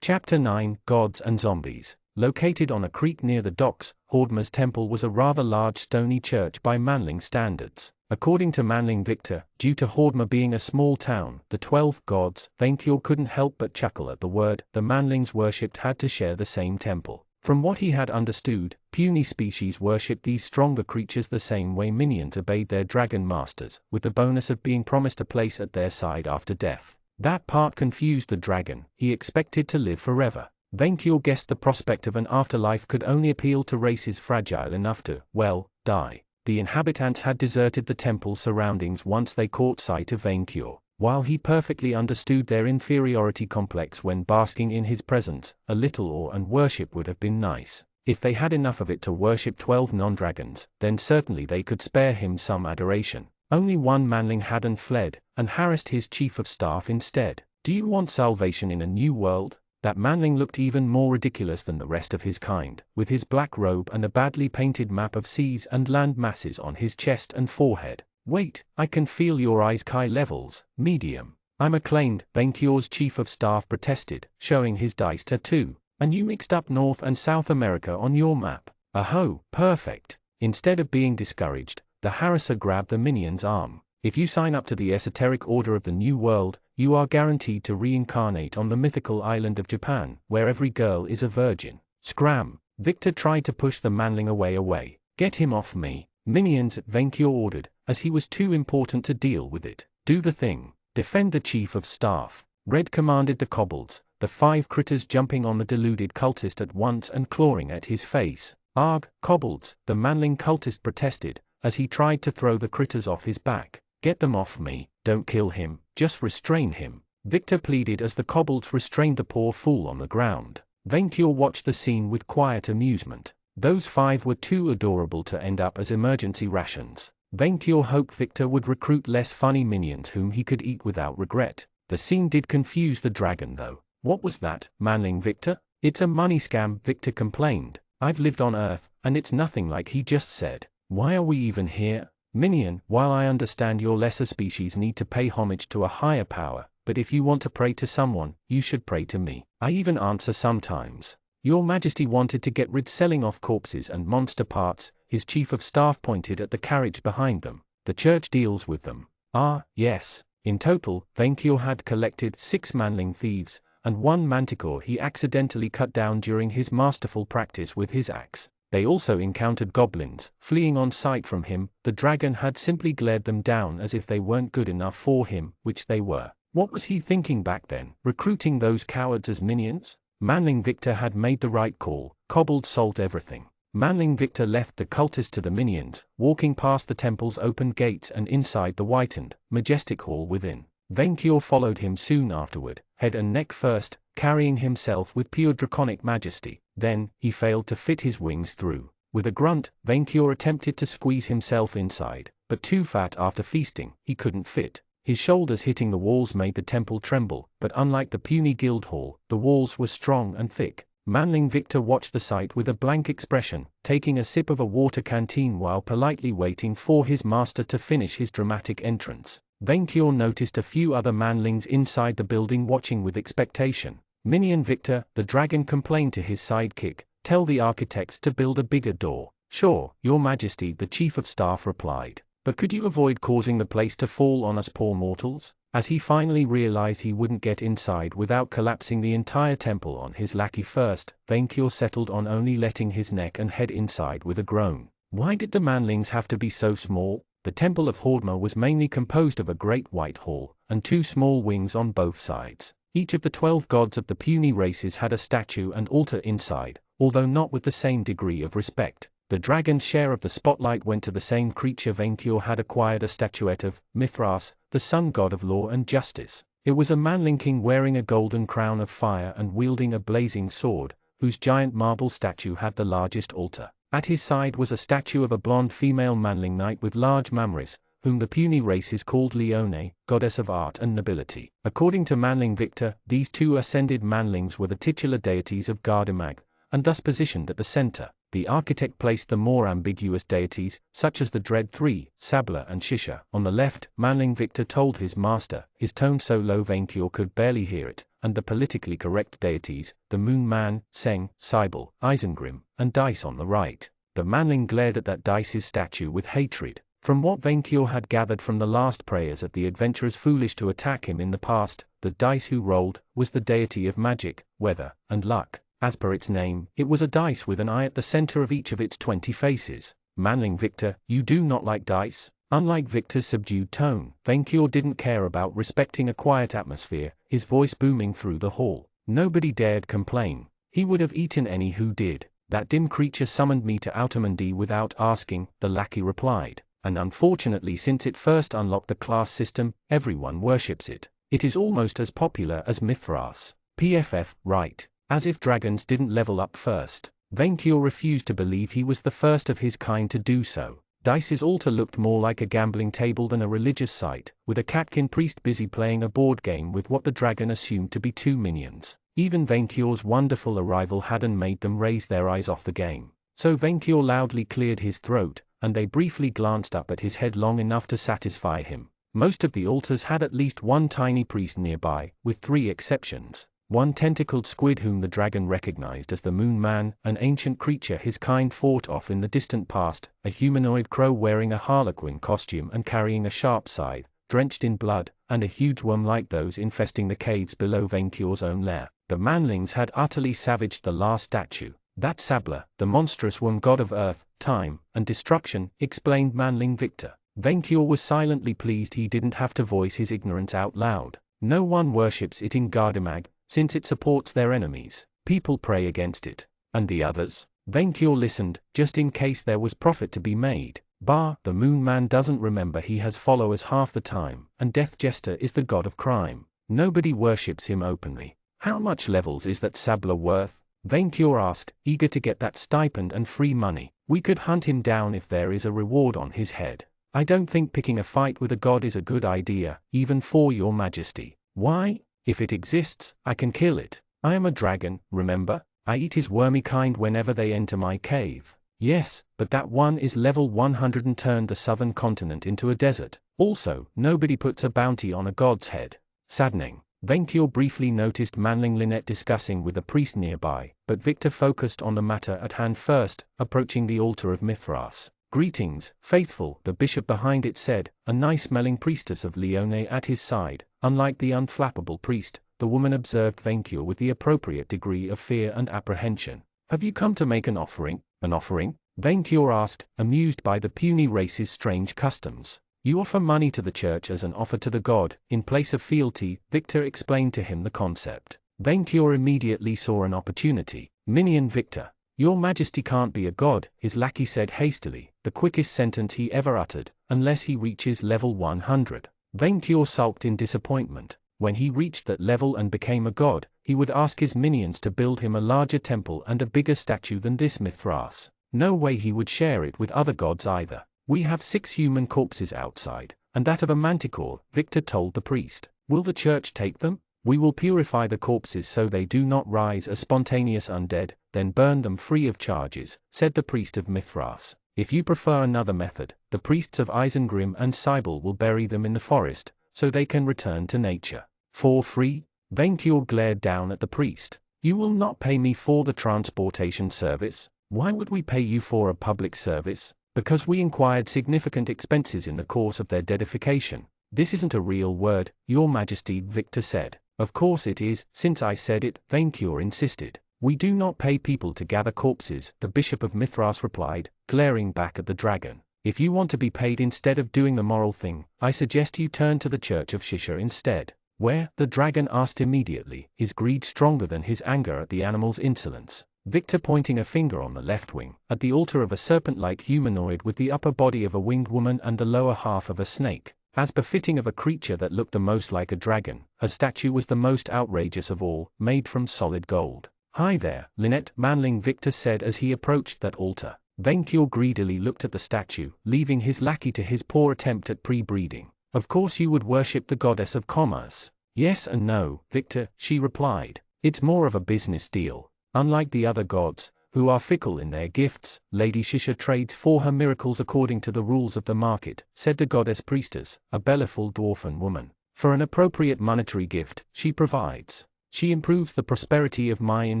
Chapter 9, Gods and Zombies. Located on a creek near the docks, Hordma's temple was a rather large stony church by Manling standards. According to Manling Victor, due to Hordma being a small town, the 12 gods, Vainqueur couldn't help but chuckle at the word the Manlings worshipped had to share the same temple. From what he had understood, puny species worshipped these stronger creatures the same way minions obeyed their dragon masters, with the bonus of being promised a place at their side after death. That part confused the dragon. He expected to live forever. Vainqueur guessed the prospect of an afterlife could only appeal to races fragile enough to, well, die. The inhabitants had deserted the temple's surroundings once they caught sight of Vainqueur. While he perfectly understood their inferiority complex when basking in his presence, a little awe and worship would have been nice. If they had enough of it to worship 12 non-dragons, then certainly they could spare him some adoration. Only one Manling hadn't fled, and harassed his chief of staff instead. Do you want salvation in a new world? That Manling looked even more ridiculous than the rest of his kind, with his black robe and a badly painted map of seas and land masses on his chest and forehead. Wait, I can feel your eyes Chi levels, medium. I'm acclaimed, Vainqueur's chief of staff protested, showing his dice tattoo. And you mixed up North and South America on your map. Aho, perfect. Instead of being discouraged, the harasser grabbed the minion's arm. If you sign up to the esoteric order of the New World, you are guaranteed to reincarnate on the mythical island of Japan, where every girl is a virgin. Scram! Victor tried to push the Manling away. Get him off me. Minions, Vainqueur ordered, as he was too important to deal with it. Do the thing. Defend the chief of staff. Red commanded the kobolds, the 5 critters jumping on the deluded cultist at once and clawing at his face. Arg, kobolds, the Manling cultist protested, as he tried to throw the critters off his back. Get them off me, don't kill him, just restrain him. Victor pleaded as the kobolds restrained the poor fool on the ground. Vainqueur watched the scene with quiet amusement. Those 5 were too adorable to end up as emergency rations. Vainqueur hoped Victor would recruit less funny minions whom he could eat without regret. The scene did confuse the dragon though. What was that, Manling Victor? It's a money scam, Victor complained. I've lived on Earth, and it's nothing like he just said. Why are we even here? Minion, while I understand your lesser species need to pay homage to a higher power, but if you want to pray to someone, you should pray to me. I even answer sometimes. Your Majesty wanted to get rid selling off corpses and monster parts. His chief of staff pointed at the carriage behind them. The church deals with them. Ah, yes. In total, Vainqueur had collected 6 Manling thieves, and 1 manticore he accidentally cut down during his masterful practice with his axe. They also encountered goblins, fleeing on sight from him. The dragon had simply glared them down as if they weren't good enough for him, which they were. What was he thinking back then, recruiting those cowards as minions? Manling Victor had made the right call. Kobolds solved everything. Manling Victor left the cultists to the minions, walking past the temple's open gates and inside the whitened, majestic hall within. Vainqueur followed him soon afterward, head and neck first, carrying himself with pure draconic majesty. Then, he failed to fit his wings through. With a grunt, Vainqueur attempted to squeeze himself inside, but too fat after feasting, he couldn't fit. His shoulders hitting the walls made the temple tremble, but unlike the puny guild hall, the walls were strong and thick. Manling Victor watched the sight with a blank expression, taking a sip of a water canteen while politely waiting for his master to finish his dramatic entrance. Vainqueur noticed a few other Manlings inside the building watching with expectation. Minion Victor, the dragon complained to his sidekick, tell the architects to build a bigger door. Sure, Your Majesty, the chief of staff replied. But could you avoid causing the place to fall on us poor mortals? As he finally realized he wouldn't get inside without collapsing the entire temple on his lackey first, Vainqueur settled on only letting his neck and head inside with a groan. Why did the Manlings have to be so small? The temple of Hordma was mainly composed of a great white hall, and 2 small wings on both sides. Each of the 12 gods of the puny races had a statue and altar inside, although not with the same degree of respect. The dragon's share of the spotlight went to the same creature Venkior had acquired a statuette of, Mithras, the sun god of law and justice. It was a manling king wearing a golden crown of fire and wielding a blazing sword, whose giant marble statue had the largest altar. At his side was a statue of a blonde female manling knight with large mammaries, whom the puny race is called Leone, goddess of art and nobility. According to Manling Victor, these two ascended manlings were the titular deities of Gardamag, and thus positioned at the center. The architect placed the more ambiguous deities, such as the Dread Three, Sabla and Shisha, on the left. Manling Victor told his master, his tone so low Venkior could barely hear it, and the politically correct deities, the Moon Man, Seng, Cybele, Isengrim, and Dice on the right. The manling glared at that Dice's statue with hatred. From what Venkior had gathered from the last prayers at the adventurers foolish to attack him in the past, the dice who rolled was the deity of magic, weather, and luck. As per its name, it was a dice with an eye at the center of each of its 20 faces. Manling Victor, you do not like dice? Unlike Victor's subdued tone, Venkior didn't care about respecting a quiet atmosphere, his voice booming through the hall. Nobody dared complain. He would have eaten any who did. That dim creature summoned me to Outermundy without asking, the lackey replied. And unfortunately, since it first unlocked the class system, everyone worships it. It is almost as popular as Mithras. PFF, right. As if dragons didn't level up first. Venkior refused to believe he was the first of his kind to do so. Dice's altar looked more like a gambling table than a religious site, with a catkin priest busy playing a board game with what the dragon assumed to be 2 minions. Even Venkior's wonderful arrival hadn't made them raise their eyes off the game. So Venkior loudly cleared his throat, and they briefly glanced up at his head long enough to satisfy him. Most of the altars had at least one tiny priest nearby, with 3 exceptions. One tentacled squid whom the dragon recognized as the Moon Man, an ancient creature his kind fought off in the distant past, a humanoid crow wearing a harlequin costume and carrying a sharp scythe, drenched in blood, and a huge worm like those infesting the caves below Venkior's own lair. The manlings had utterly savaged the last statue. That Sabla, the monstrous worm god of earth, time, and destruction, explained Manling Victor. Venkior was silently pleased he didn't have to voice his ignorance out loud. No one worships it in Gardamag, since it supports their enemies. People pray against it. And the others? Venkior listened, just in case there was profit to be made. Bah, the Moon Man doesn't remember he has followers half the time, and Death Jester is the god of crime. Nobody worships him openly. How much levels is that Sabla worth? Venkior asked, eager to get that stipend and free money. We could hunt him down if there is a reward on his head. I don't think picking a fight with a god is a good idea, even for your majesty. Why? If it exists, I can kill it. I am a dragon, remember? I eat his wormy kind whenever they enter my cave. Yes, but that one is level 100 and turned the southern continent into a desert. Also, nobody puts a bounty on a god's head. Saddening. Venkior briefly noticed Manling Lynette discussing with a priest nearby, but Victor focused on the matter at hand first, approaching the altar of Mithras. Greetings, faithful, the bishop behind it said, a nice-smelling priestess of Leone at his side. Unlike the unflappable priest, the woman observed Venkior with the appropriate degree of fear and apprehension. Have you come to make an offering? An offering? Venkior asked, amused by the puny race's strange customs. You offer money to the church as an offer to the god, in place of fealty. Victor explained to him the concept. Venkior immediately saw an opportunity. Minion Victor. Your Majesty can't be a god, his lackey said hastily, the quickest sentence he ever uttered, unless he reaches level 100. Venkior sulked in disappointment. When he reached that level and became a god, he would ask his minions to build him a larger temple and a bigger statue than this Mithras. No way he would share it with other gods either. We have 6 human corpses outside, and that of a manticore, Victor told the priest. Will the church take them? We will purify the corpses so they do not rise as spontaneous undead, then burn them free of charges, said the priest of Mithras. If you prefer another method, the priests of Isengrim and Cybele will bury them in the forest, so they can return to nature. For free? Venkior glared down at the priest. You will not pay me for the transportation service? Why would we pay you for a public service? Because we incurred significant expenses in the course of their dedication. This isn't a real word, Your Majesty, Victor said. Of course it is, since I said it, Venkior insisted. We do not pay people to gather corpses, the Bishop of Mithras replied, glaring back at the dragon. If you want to be paid instead of doing the moral thing, I suggest you turn to the Church of Shisha instead. Where? The dragon asked immediately, his greed stronger than his anger at the animal's insolence. Victor pointing a finger on the left wing, at the altar of a serpent-like humanoid with the upper body of a winged woman and the lower half of a snake. As befitting of a creature that looked the most like a dragon, her statue was the most outrageous of all, made from solid gold. "Hi there, Lynette," Manling Victor said as he approached that altar. Vainqueur greedily looked at the statue, leaving his lackey to his poor attempt at pre-breeding. "Of course you would worship the goddess of commerce." "Yes and no, Victor," she replied. "It's more of a business deal. Unlike the other gods, who are fickle in their gifts, Lady Shisha trades for her miracles according to the rules of the market," said the goddess priestess, a bellyful dwarfen woman. "For an appropriate monetary gift, she provides. She improves the prosperity of mine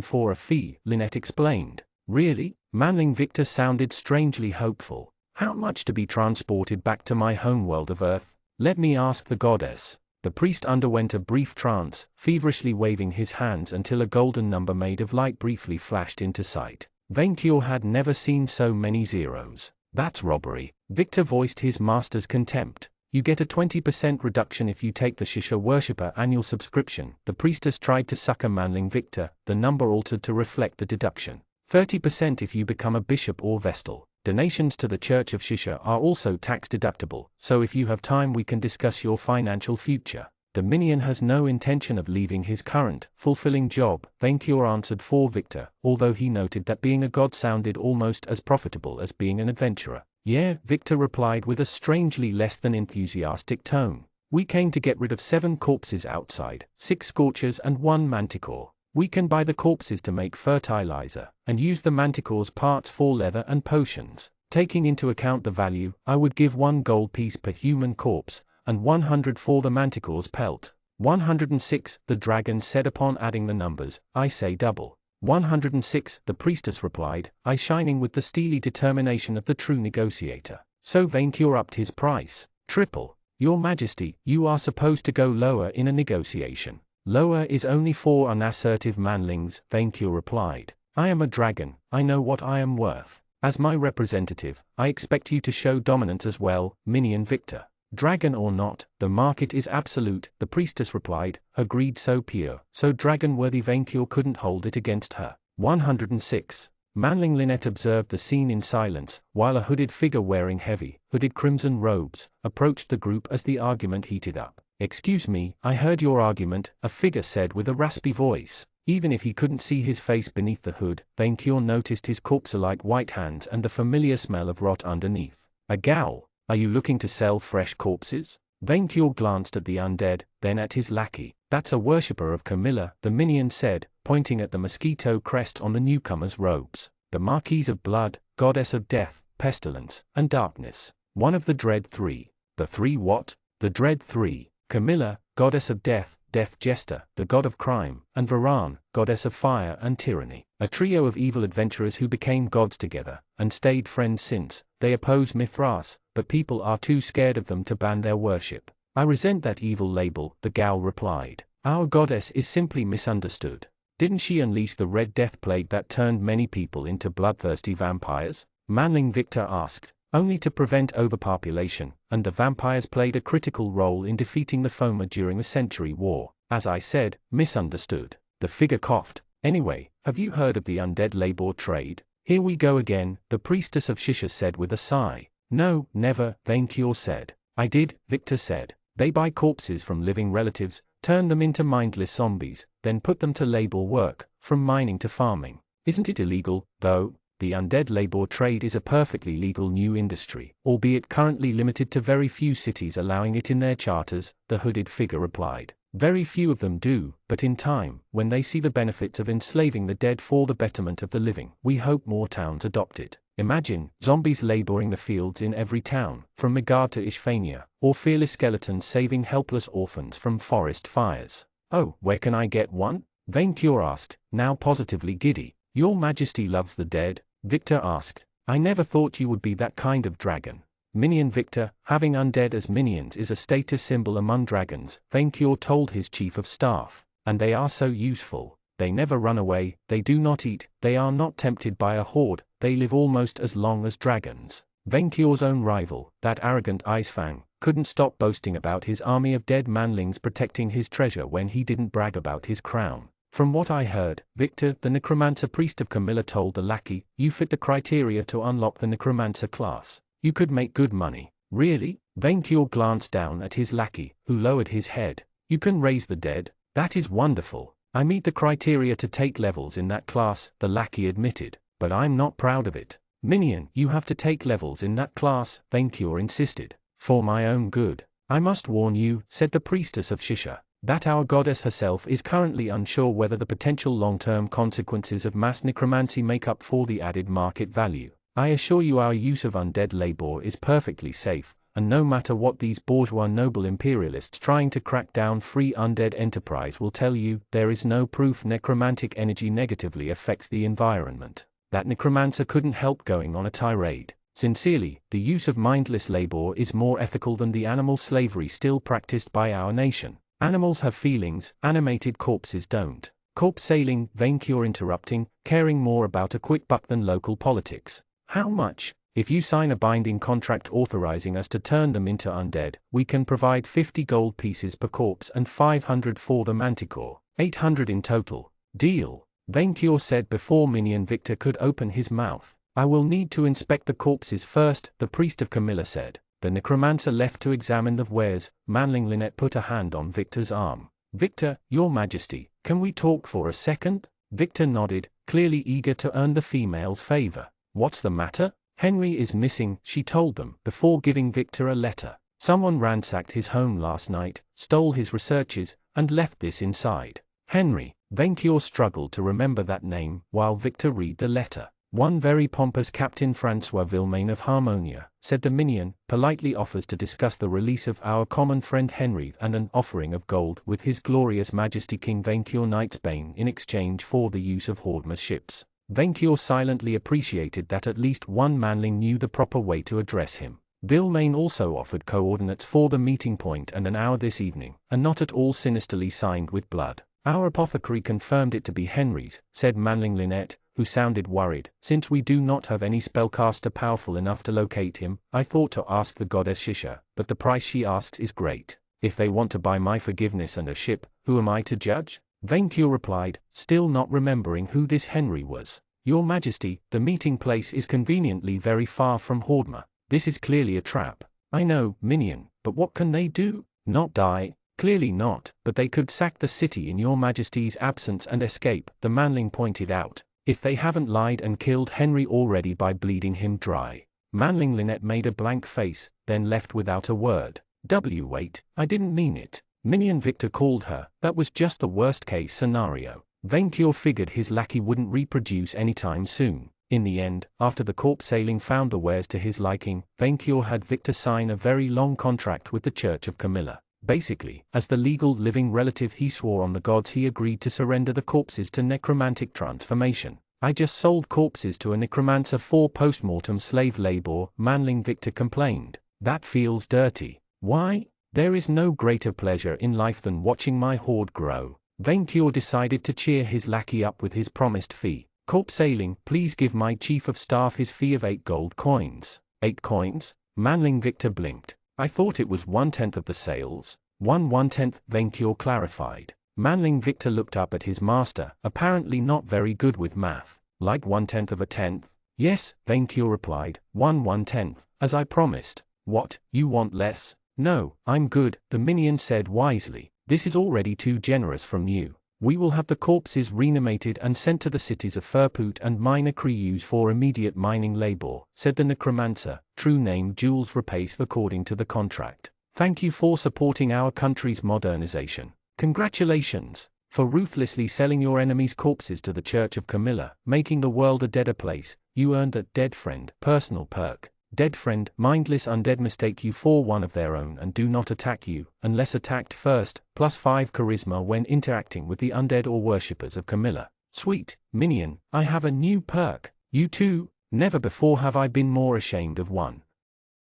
for a fee," Lynette explained. "Really?" Manling Victor sounded strangely hopeful. "How much to be transported back to my homeworld of Earth? Let me ask the goddess." The priest underwent a brief trance, feverishly waving his hands until a golden number made of light briefly flashed into sight. Vainqueur had never seen so many zeros. "That's robbery." Victor voiced his master's contempt. "You get a 20% reduction if you take the Shisha worshipper annual subscription." The priestess tried to sucker Manling Victor, the number altered to reflect the deduction. 30% if you become a bishop or vestal. Donations to the Church of Shisha are also tax deductible, so if you have time we can discuss your financial future. The minion has no intention of leaving his current, fulfilling job, Vainqueur answered for Victor, although he noted that being a god sounded almost as profitable as being an adventurer. "Yeah," Victor replied with a strangely less than enthusiastic tone. "We came to get rid of 7 corpses outside, 6 scorchers and 1 manticore. We can buy the corpses to make fertilizer, and use the manticore's parts for leather and potions. Taking into account the value, I would give 1 gold piece per human corpse, and 100 for the manticore's pelt." 106, the dragon said upon adding the numbers. "I say double." 106, the priestess replied, eye shining with the steely determination of the true negotiator. So Vainqueur upped his price. "Triple." "Your Majesty, you are supposed to go lower in a negotiation." "Lower is only for unassertive manlings," Vainqueur replied. "I am a dragon, I know what I am worth. As my representative, I expect you to show dominance as well, minion Victor." "Dragon or not, the market is absolute," the priestess replied, her greed so pure, so dragon-worthy Vainqueur couldn't hold it against her. 106. Manling Lynette observed the scene in silence, while a hooded figure wearing heavy, hooded crimson robes, approached the group as the argument heated up. "Excuse me, I heard your argument," a figure said with a raspy voice. Even if he couldn't see his face beneath the hood, Vainqueur noticed his corpse-like white hands and the familiar smell of rot underneath. "A gal, are you looking to sell fresh corpses?" Vainqueur glanced at the undead, then at his lackey. "That's a worshipper of Camilla," the minion said, pointing at the mosquito crest on the newcomer's robes. "The Marquise of Blood, goddess of death, pestilence, and darkness. One of the Dread Three." "The 3 what?" "The Dread Three. Camilla, goddess of death, Death Jester, the god of crime, and Varan, goddess of fire and tyranny. A trio of evil adventurers who became gods together, and stayed friends since. They oppose Mithras, but people are too scared of them to ban their worship." "I resent that evil label," the gal replied. "Our goddess is simply misunderstood. Didn't she unleash the Red Death Plague that turned many people into bloodthirsty vampires?" Manling Victor asked. "Only to prevent overpopulation, and the vampires played a critical role in defeating the Foma during the Century War. As I said, misunderstood." The figure coughed. "Anyway, have you heard of the undead labor trade?" "Here we go again," the priestess of Shisha said with a sigh. "No, never," Vainqueur said. "I did," Victor said. "They buy corpses from living relatives, turn them into mindless zombies, then put them to labor work, from mining to farming. Isn't it illegal, though? The undead labor trade is a perfectly legal new industry, albeit currently limited to very few cities allowing it in their charters," the hooded figure replied. "Very few of them do, but in time, when they see the benefits of enslaving the dead for the betterment of the living, we hope more towns adopt it. Imagine, zombies laboring the fields in every town, from Megard to Ishphania, or fearless skeletons saving helpless orphans from forest fires." "Oh, where can I get one?" Vainqueur asked, now positively giddy. "Your Majesty loves the dead?" Victor asked. "I never thought you would be that kind of dragon." Minion Victor, having undead as minions is a status symbol among dragons, Vainqueur told his chief of staff. "And they are so useful. They never run away, they do not eat, they are not tempted by a horde, they live almost as long as dragons." Venkior's own rival, that arrogant Icefang, couldn't stop boasting about his army of dead manlings protecting his treasure when he didn't brag about his crown. From what I heard, Victor, the necromancer priest of Camilla, told the lackey, you fit the criteria to unlock the necromancer class. You could make good money. Really? Venkior glanced down at his lackey, who lowered his head. You can raise the dead? That is wonderful. I meet the criteria to take levels in that class, the lackey admitted, but I'm not proud of it. Minion, you have to take levels in that class, Venkior insisted. For my own good. I must warn you, said the priestess of Shisha, that our goddess herself is currently unsure whether the potential long-term consequences of mass necromancy make up for the added market value. I assure you our use of undead labor is perfectly safe, and no matter what these bourgeois noble imperialists trying to crack down free undead enterprise will tell you, there is no proof necromantic energy negatively affects the environment. That necromancer couldn't help going on a tirade. Sincerely, the use of mindless labor is more ethical than the animal slavery still practiced by our nation. Animals have feelings, animated corpses don't. Corpse sailing, Venkior interrupting, caring more about a quick buck than local politics. How much? If you sign a binding contract authorizing us to turn them into undead, we can provide 50 gold pieces per corpse and 500 for the manticore. 800 in total. Deal. Venkior said before minion Victor could open his mouth. I will need to inspect the corpses first, the priest of Camilla said. The necromancer left to examine the wares. Manling Lynette put a hand on Victor's arm. Victor, your majesty, can we talk for a second? Victor nodded, clearly eager to earn the female's favor. What's the matter? Henry is missing, she told them, before giving Victor a letter. Someone ransacked his home last night, stole his researches, and left this inside. Henry. Venkior struggled to remember that name, while Victor read the letter. One very pompous Captain Francois Villemain of Harmonia, said the minion, politely offers to discuss the release of our common friend Henry and an offering of gold with his glorious majesty King Venkior Knight's Bane in exchange for the use of Hordmer's ships. Venkior silently appreciated that at least one manling knew the proper way to address him. Villemain also offered coordinates for the meeting point and an hour this evening, and not at all sinisterly signed with blood. Our apothecary confirmed it to be Henry's, said Manling Lynette, who sounded worried. Since we do not have any spellcaster powerful enough to locate him, I thought to ask the goddess Shisha, but the price she asks is great. If they want to buy my forgiveness and a ship, who am I to judge? Venkior replied, still not remembering who this Henry was. Your Majesty, the meeting place is conveniently very far from Hordmer. This is clearly a trap. I know, minion, but what can they do? Not die? Clearly not, but they could sack the city in your Majesty's absence and escape, the manling pointed out. If they haven't lied and killed Henry already by bleeding him dry. Manling Lynette made a blank face, then left without a word. Wait, I didn't mean it. Minion Victor called her, that was just the worst case scenario. Venkior figured his lackey wouldn't reproduce anytime soon. In the end, after the corpse sailing found the wares to his liking, Venkior had Victor sign a very long contract with the Church of Camilla. Basically, as the legal living relative he swore on the gods he agreed to surrender the corpses to necromantic transformation. I just sold corpses to a necromancer for post-mortem slave labor, Manling Victor complained. That feels dirty. Why? There is no greater pleasure in life than watching my hoard grow. Venkior decided to cheer his lackey up with his promised fee. Corpse sailing, please give my chief of staff his fee of 8 gold coins. 8 coins? Manling Victor blinked. I thought it was 1/10 of the sales. 1/10, Venkior clarified. Manling Victor looked up at his master, apparently not very good with math. Like 1/10 of a tenth? Yes, Venkior replied, 1/110, as I promised. What, you want less? No, I'm good, the minion said wisely. This is already too generous from you. We will have the corpses reanimated and sent to the cities of Furput and Minor Creuse for immediate mining labor, said the necromancer, true name Jules Rapace according to the contract. Thank you for supporting our country's modernization. Congratulations for ruthlessly selling your enemies' corpses to the Church of Camilla, making the world a deader place. You earned that dead friend personal perk. Dead friend, mindless undead mistake you for one of their own and do not attack you, unless attacked first, +5 charisma when interacting with the undead or worshippers of Camilla. Sweet, minion, I have a new perk. You too? Never before have I been more ashamed of one.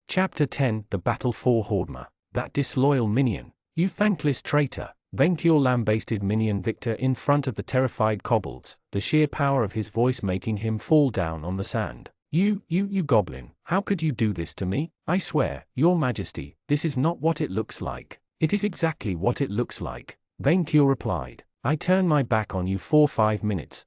Chapter 10, The Battle for Hordmer. That disloyal minion. You thankless traitor. Venkior lambasted minion Victor in front of the terrified kobolds, the sheer power of his voice making him fall down on the sand. You goblin, how could you do this to me? I swear, your majesty, this is not what it looks like. It is exactly what it looks like, Vainqueur replied. I turn my back on you for 5 minutes,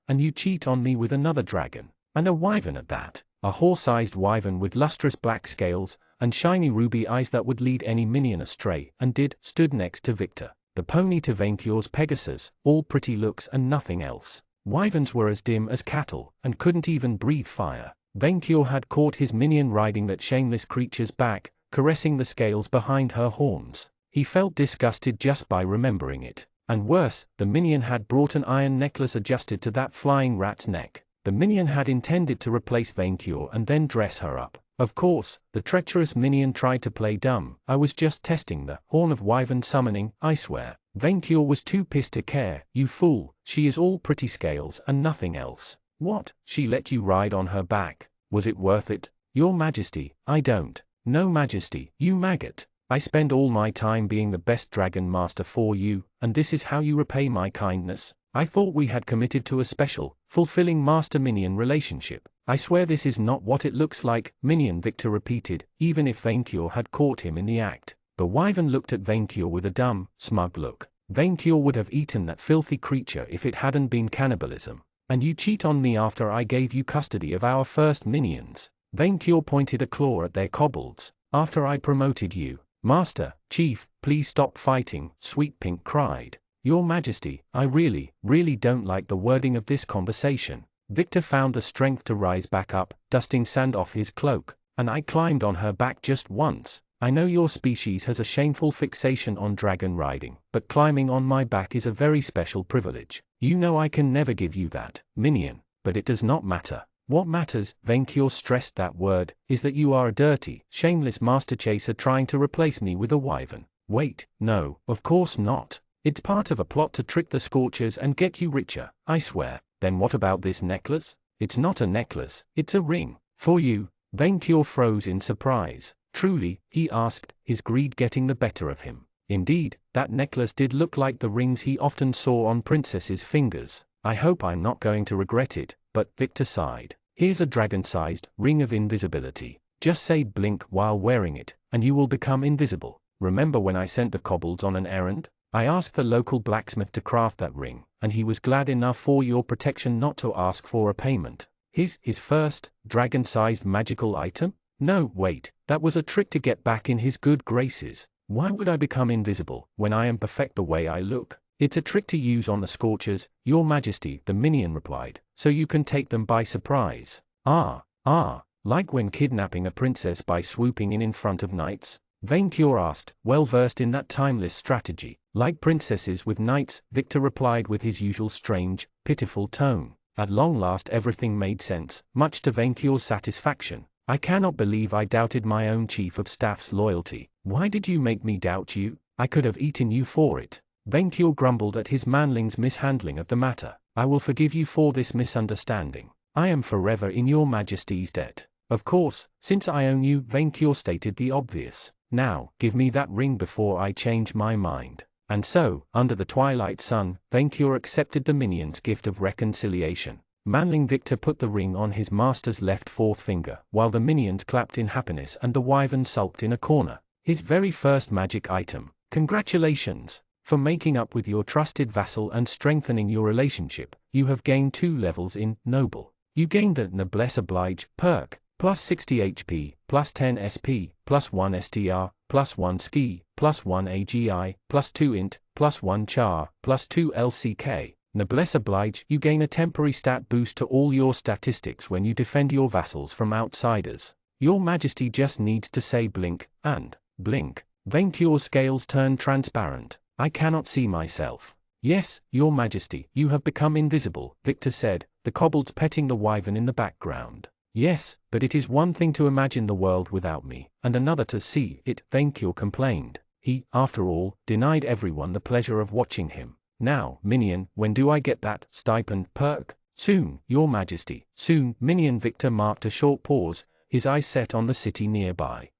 and you cheat on me with another dragon, and a wyvern at that, a horse-sized wyvern with lustrous black scales, and shiny ruby eyes that would lead any minion astray, and stood next to Victor, the pony to Vainqueur's Pegasus, all pretty looks and nothing else. Wyverns were as dim as cattle, and couldn't even breathe fire. Vainqueur had caught his minion riding that shameless creature's back, caressing the scales behind her horns. He felt disgusted just by remembering it. And worse, the minion had brought an iron necklace adjusted to that flying rat's neck. The minion had intended to replace Vainqueur and then dress her up. Of course, the treacherous minion tried to play dumb. I was just testing the horn of wyvern summoning, I swear. Vainqueur was too pissed to care. You fool, she is all pretty scales and nothing else. What, she let you ride on her back? Was it worth it? Your majesty, I don't. No majesty, you maggot. I spend all my time being the best dragon master for you, and this is how you repay my kindness? I thought we had committed to a special, fulfilling master-minion relationship. I swear this is not what it looks like, minion, Victor repeated, even if Vainqueur had caught him in the act. The wyvern looked at Vainqueur with a dumb, smug look. Vainqueur would have eaten that filthy creature if it hadn't been cannibalism. And you cheat on me after I gave you custody of our first minions. Vainqueur pointed a claw at their kobolds. After I promoted you. Master, Chief, please stop fighting, Sweet Pink cried. Your Majesty, I really don't like the wording of this conversation. Victor found the strength to rise back up, dusting sand off his cloak, and I climbed on her back just once. I know your species has a shameful fixation on dragon riding, but climbing on my back is a very special privilege. You know I can never give you that, minion, but it does not matter. What matters, Vainqueur stressed that word, is that you are a dirty, shameless master chaser trying to replace me with a wyvern. Wait, no, of course not. It's part of a plot to trick the Scorchers and get you richer, I swear. Then what about this necklace? It's not a necklace, it's a ring. For you. Vainqueur froze in surprise. Truly, he asked, his greed getting the better of him. Indeed, that necklace did look like the rings he often saw on princesses' fingers. I hope I'm not going to regret it. But Victor sighed. Here's a dragon-sized ring of invisibility. Just say blink while wearing it, and you will become invisible. Remember when I sent the kobolds on an errand? I asked the local blacksmith to craft that ring, and he was glad enough for your protection not to ask for a payment. His first, dragon-sized magical item? No, wait, that was a trick to get back in his good graces. Why would I become invisible, when I am perfect the way I look? It's a trick to use on the Scorchers, Your Majesty, the minion replied, so you can take them by surprise. Like when kidnapping a princess by swooping in front of knights? Vainqueur asked, well versed in that timeless strategy. Like princesses with knights, Victor replied with his usual strange, pitiful tone. At long last everything made sense, much to Vainqueur's satisfaction. I cannot believe I doubted my own chief of staff's loyalty. Why did you make me doubt you? I could have eaten you for it. Vainqueur grumbled at his manling's mishandling of the matter. I will forgive you for this misunderstanding. I am forever in your majesty's debt. Of course, since I own you, Vainqueur stated the obvious. Now, give me that ring before I change my mind. And so, under the twilight sun, Vainqueur accepted the minion's gift of reconciliation. Manling Victor put the ring on his master's left forefinger, while the minions clapped in happiness and the wyvern sulked in a corner. His very first magic item. Congratulations! For making up with your trusted vassal and strengthening your relationship, you have gained 2 levels in Noble. You gained the Noblesse Oblige perk, plus 60 HP, plus 10 SP, plus 1 STR, plus 1 Ski, plus 1 AGI, plus 2 Int, plus 1 Char, plus 2 LCK. Noblesse Oblige, you gain a temporary stat boost to all your statistics when you defend your vassals from outsiders. Your Majesty just needs to say blink, and blink. Vainqueur's scales turn transparent. I cannot see myself. Yes, Your Majesty, you have become invisible, Victor said, the kobolds petting the wyvern in the background. Yes, but it is one thing to imagine the world without me, and another to see it, Vainqueur complained. He, after all, denied everyone the pleasure of watching him. Now, minion, when do I get that stipend perk? Soon, Your Majesty, soon. Minion Victor marked a short pause, his eyes set on the city nearby.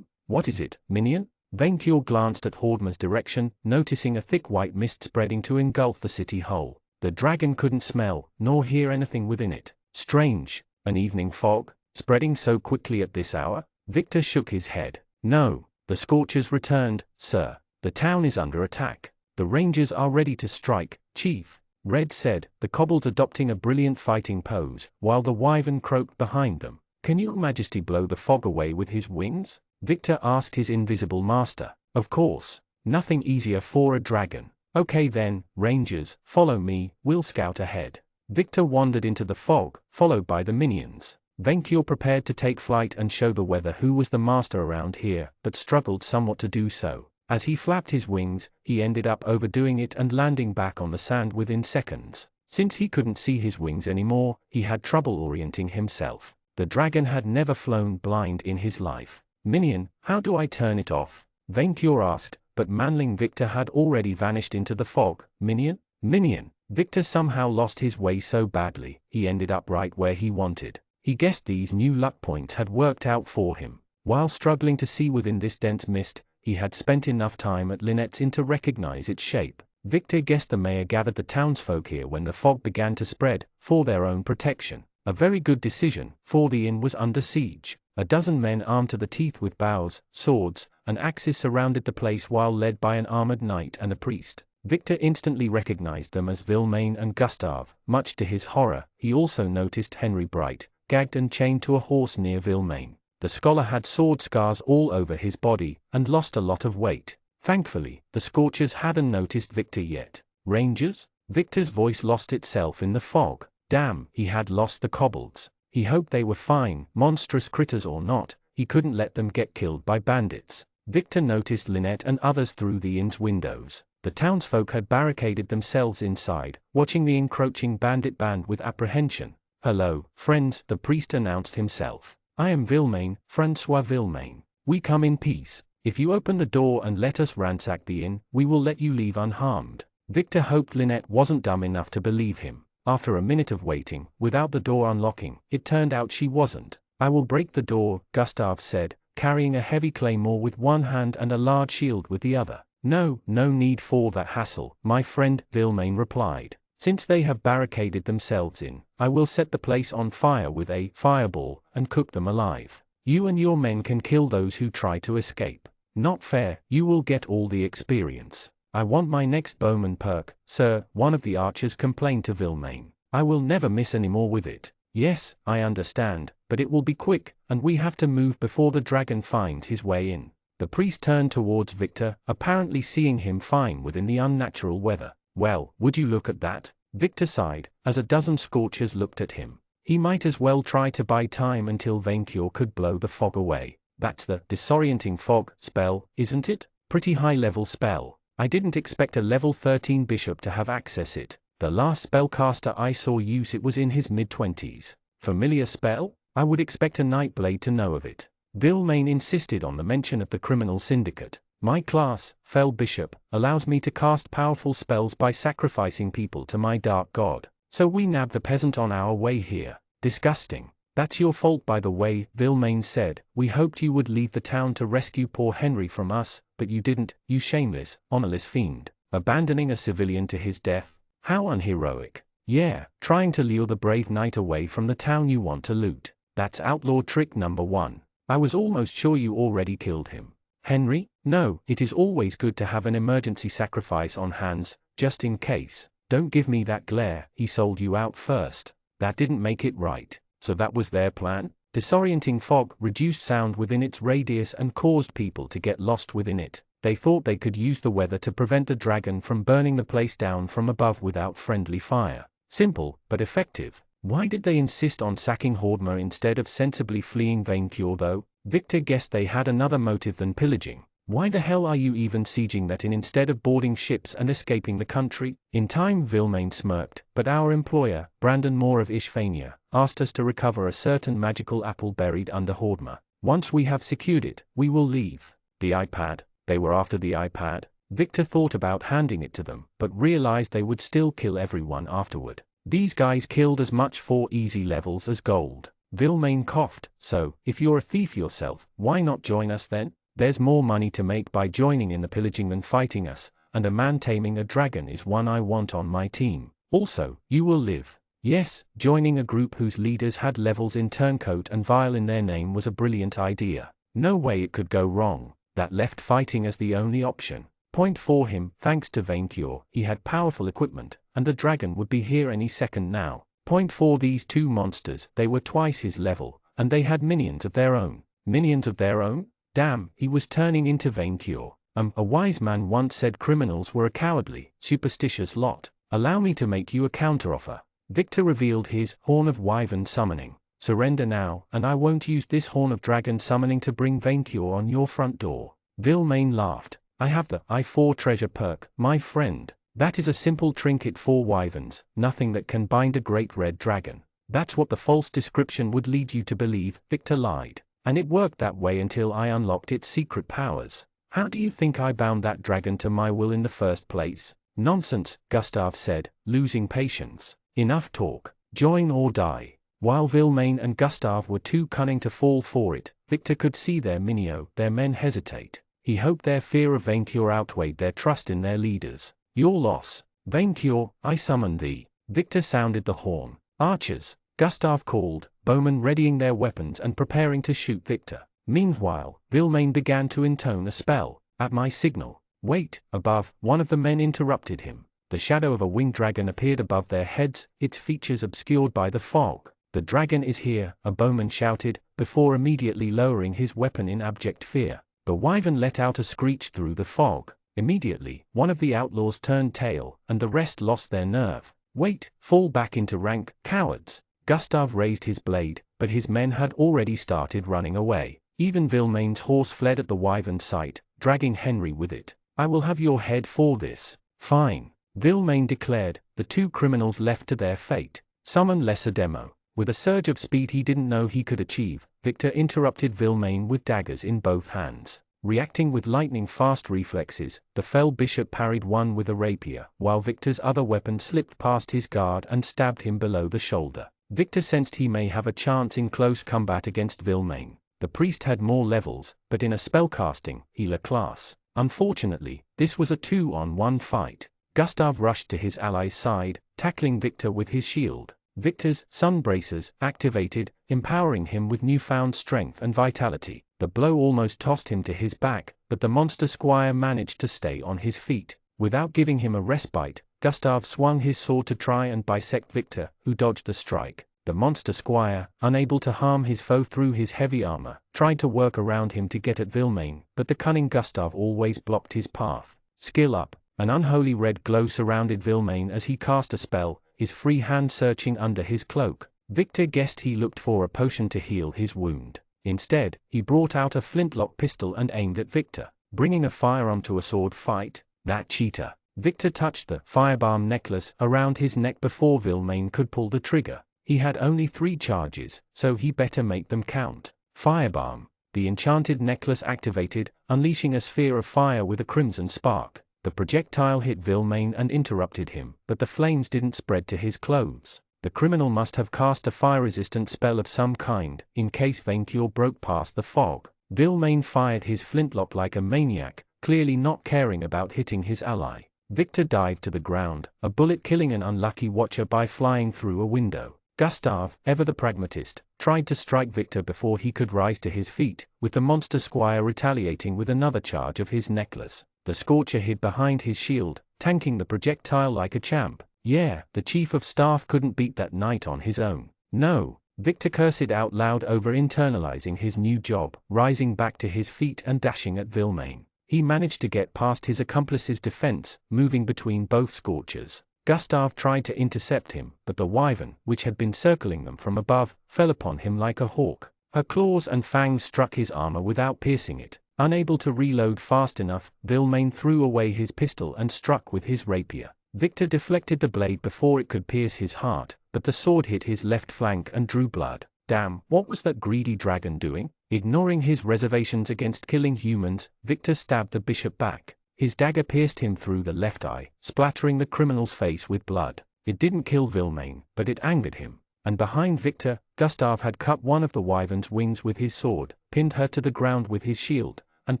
What is it, minion? Vainqueur glanced at Hordma's direction, noticing a thick white mist spreading to engulf the city whole. The dragon couldn't smell, nor hear anything within it. Strange. An evening fog, spreading so quickly at this hour? Victor shook his head. No, the Scorchers returned, sir. The town is under attack. The Rangers are ready to strike, Chief, Red said, the kobolds adopting a brilliant fighting pose, while the wyvern croaked behind them. Can your majesty blow the fog away with his wings? Victor asked his invisible master. Of course. Nothing easier for a dragon. Okay then, Rangers, follow me, we'll scout ahead. Victor wandered into the fog, followed by the minions. Venkior prepared to take flight and show the weather who was the master around here, but struggled somewhat to do so. As he flapped his wings, he ended up overdoing it and landing back on the sand within seconds. Since he couldn't see his wings anymore, he had trouble orienting himself. The dragon had never flown blind in his life. Minion, how do I turn it off? Venkior asked, but manling Victor had already vanished into the fog. Minion? Minion! Victor somehow lost his way so badly, he ended up right where he wanted. He guessed these new luck points had worked out for him. While struggling to see within this dense mist, he had spent enough time at Lynette's Inn to recognize its shape. Victor guessed the mayor gathered the townsfolk here when the fog began to spread, for their own protection. A very good decision, for the inn was under siege. A dozen men armed to the teeth with bows, swords, and axes surrounded the place while led by an armored knight and a priest. Victor instantly recognized them as Vilmain and Gustav. Much to his horror, he also noticed Henry Bright, gagged and chained to a horse near Vilmain. The scholar had sword scars all over his body, and lost a lot of weight. Thankfully, the Scorchers hadn't noticed Victor yet. Rangers? Victor's voice lost itself in the fog. Damn, he had lost the kobolds. He hoped they were fine, monstrous critters or not, he couldn't let them get killed by bandits. Victor noticed Lynette and others through the inn's windows. The townsfolk had barricaded themselves inside, watching the encroaching bandit band with apprehension. Hello, friends, the priest announced himself. I am Vilmain, Francois Vilmain. We come in peace. If you open the door and let us ransack the inn, we will let you leave unharmed. Victor hoped Lynette wasn't dumb enough to believe him. After a minute of waiting, without the door unlocking, it turned out she wasn't. I will break the door, Gustav said, carrying a heavy claymore with one hand and a large shield with the other. No need for that hassle, my friend, Vilmain replied. Since they have barricaded themselves in, I will set the place on fire with a fireball and cook them alive. You and your men can kill those who try to escape. Not fair, you will get all the experience. I want my next bowman perk, sir, one of the archers complained to Vilmain. I will never miss any more with it. Yes, I understand, but it will be quick, and we have to move before the dragon finds his way in. The priest turned towards Victor, apparently seeing him fine within the unnatural weather. Well, would you look at that? Victor sighed, as a dozen Scorchers looked at him. He might as well try to buy time until Venkior could blow the fog away. That's the disorienting fog spell, isn't it? Pretty high-level spell. I didn't expect a level 13 bishop to have access it. The last spellcaster I saw use it was in his mid-20s. Familiar spell? I would expect a Nightblade to know of it. Vilmain insisted on the mention of the criminal syndicate. My class, Fell Bishop, allows me to cast powerful spells by sacrificing people to my dark god. So we nabbed the peasant on our way here. Disgusting. That's your fault by the way, Vilmain said. We hoped you would leave the town to rescue poor Henry from us, but you didn't, you shameless, honorless fiend. Abandoning a civilian to his death? How unheroic. Yeah, trying to lure the brave knight away from the town you want to loot. That's outlaw trick number 1. I was almost sure you already killed him. Henry? No, it is always good to have an emergency sacrifice on hands, just in case. Don't give me that glare, he sold you out first. That didn't make it right. So that was their plan? Disorienting fog reduced sound within its radius and caused people to get lost within it. They thought they could use the weather to prevent the dragon from burning the place down from above without friendly fire. Simple, but effective. Why did they insist on sacking Hordmer instead of sensibly fleeing Venkior though? Victor guessed they had another motive than pillaging. Why the hell are you even sieging that inn instead of boarding ships and escaping the country? In time Vilmain smirked, but our employer, Brandon Moore of Ishvania, asked us to recover a certain magical apple buried under Hordmer. Once we have secured it, we will leave. The iPad? They were after the iPad? Victor thought about handing it to them, but realized they would still kill everyone afterward. These guys killed as much for easy levels as gold. Vilmain coughed. So, if you're a thief yourself, why not join us then? There's more money to make by joining in the pillaging than fighting us, and a man taming a dragon is one I want on my team. Also, you will live. Yes, joining a group whose leaders had levels in turncoat and vial in their name was a brilliant idea. No way it could go wrong. That left fighting as the only option. Point for him, thanks to Vaincure, he had powerful equipment, and the dragon would be here any second now. Point for these two monsters, they were twice his level, and they had minions of their own. Minions of their own? Damn, he was turning into Vaincure. A wise man once said criminals were a cowardly, superstitious lot. Allow me to make you a counteroffer. Victor revealed his Horn of Wyvern summoning. Surrender now, and I won't use this Horn of Dragon summoning to bring Vaincure on your front door. Vilmain laughed. I have the I4 treasure perk, my friend. That is a simple trinket for wyverns, nothing that can bind a great red dragon. That's what the false description would lead you to believe, Victor lied. And it worked that way until I unlocked its secret powers. How do you think I bound that dragon to my will in the first place? Nonsense, Gustave said, losing patience. Enough talk. Join or die. While Vilmain and Gustave were too cunning to fall for it, Victor could see their men hesitate. He hoped their fear of Vaincure outweighed their trust in their leaders. Your loss. Vaincure, I summon thee. Victor sounded the horn. Archers, Gustave called, bowmen readying their weapons and preparing to shoot Victor. Meanwhile, Vilmain began to intone a spell. At my signal. Wait, above, one of the men interrupted him. The shadow of a winged dragon appeared above their heads, its features obscured by the fog. The dragon is here, a bowman shouted, before immediately lowering his weapon in abject fear. The wyvern let out a screech through the fog. Immediately, one of the outlaws turned tail, and the rest lost their nerve. Wait, fall back into rank, cowards. Gustave raised his blade, but his men had already started running away. Even Vilmain's horse fled at the wyvern's sight, dragging Henry with it. I will have your head for this. Fine. Vilmain declared, the two criminals left to their fate. Summon lesser demo. With a surge of speed he didn't know he could achieve, Victor interrupted Vilmain with daggers in both hands. Reacting with lightning-fast reflexes, the fell bishop parried one with a rapier, while Victor's other weapon slipped past his guard and stabbed him below the shoulder. Victor sensed he may have a chance in close combat against Vilmain. The priest had more levels, but in a spellcasting, healer class. Unfortunately, this was a 2-on-1 fight. Gustave rushed to his ally's side, tackling Victor with his shield. Victor's sun bracers activated, empowering him with newfound strength and vitality. The blow almost tossed him to his back, but the monster squire managed to stay on his feet. Without giving him a respite, Gustave swung his sword to try and bisect Victor, who dodged the strike. The monster squire, unable to harm his foe through his heavy armor, tried to work around him to get at Vilmain, but the cunning Gustave always blocked his path. Skill up. An unholy red glow surrounded Vilmain as he cast a spell, his free hand searching under his cloak. Victor guessed he looked for a potion to heal his wound. Instead, he brought out a flintlock pistol and aimed at Victor, bringing a firearm to a sword fight. That cheater. Victor touched the firebalm necklace around his neck before Vilmain could pull the trigger. He had only 3 charges, so he better make them count. Firebalm. The enchanted necklace activated, unleashing a sphere of fire with a crimson spark. The projectile hit Vilmain and interrupted him, but the flames didn't spread to his clothes. The criminal must have cast a fire-resistant spell of some kind, in case Vaincure broke past the fog. Vilmain fired his flintlock like a maniac, clearly not caring about hitting his ally. Victor dived to the ground, a bullet killing an unlucky watcher by flying through a window. Gustave, ever the pragmatist, tried to strike Victor before he could rise to his feet, with the monster squire retaliating with another charge of his necklace. The Scorcher hid behind his shield, tanking the projectile like a champ. Yeah, the chief of staff couldn't beat that knight on his own. No. Victor cursed out loud over internalizing his new job, rising back to his feet and dashing at Vilmain. He managed to get past his accomplice's defense, moving between both Scorchers. Gustave tried to intercept him, but the wyvern, which had been circling them from above, fell upon him like a hawk. Her claws and fangs struck his armor without piercing it. Unable to reload fast enough, Vilmain threw away his pistol and struck with his rapier. Victor deflected the blade before it could pierce his heart, but the sword hit his left flank and drew blood. Damn, what was that greedy dragon doing? Ignoring his reservations against killing humans, Victor stabbed the bishop back. His dagger pierced him through the left eye, splattering the criminal's face with blood. It didn't kill Vilmain, but it angered him. And behind Victor, Gustave had cut one of the wyvern's wings with his sword, pinned her to the ground with his shield, and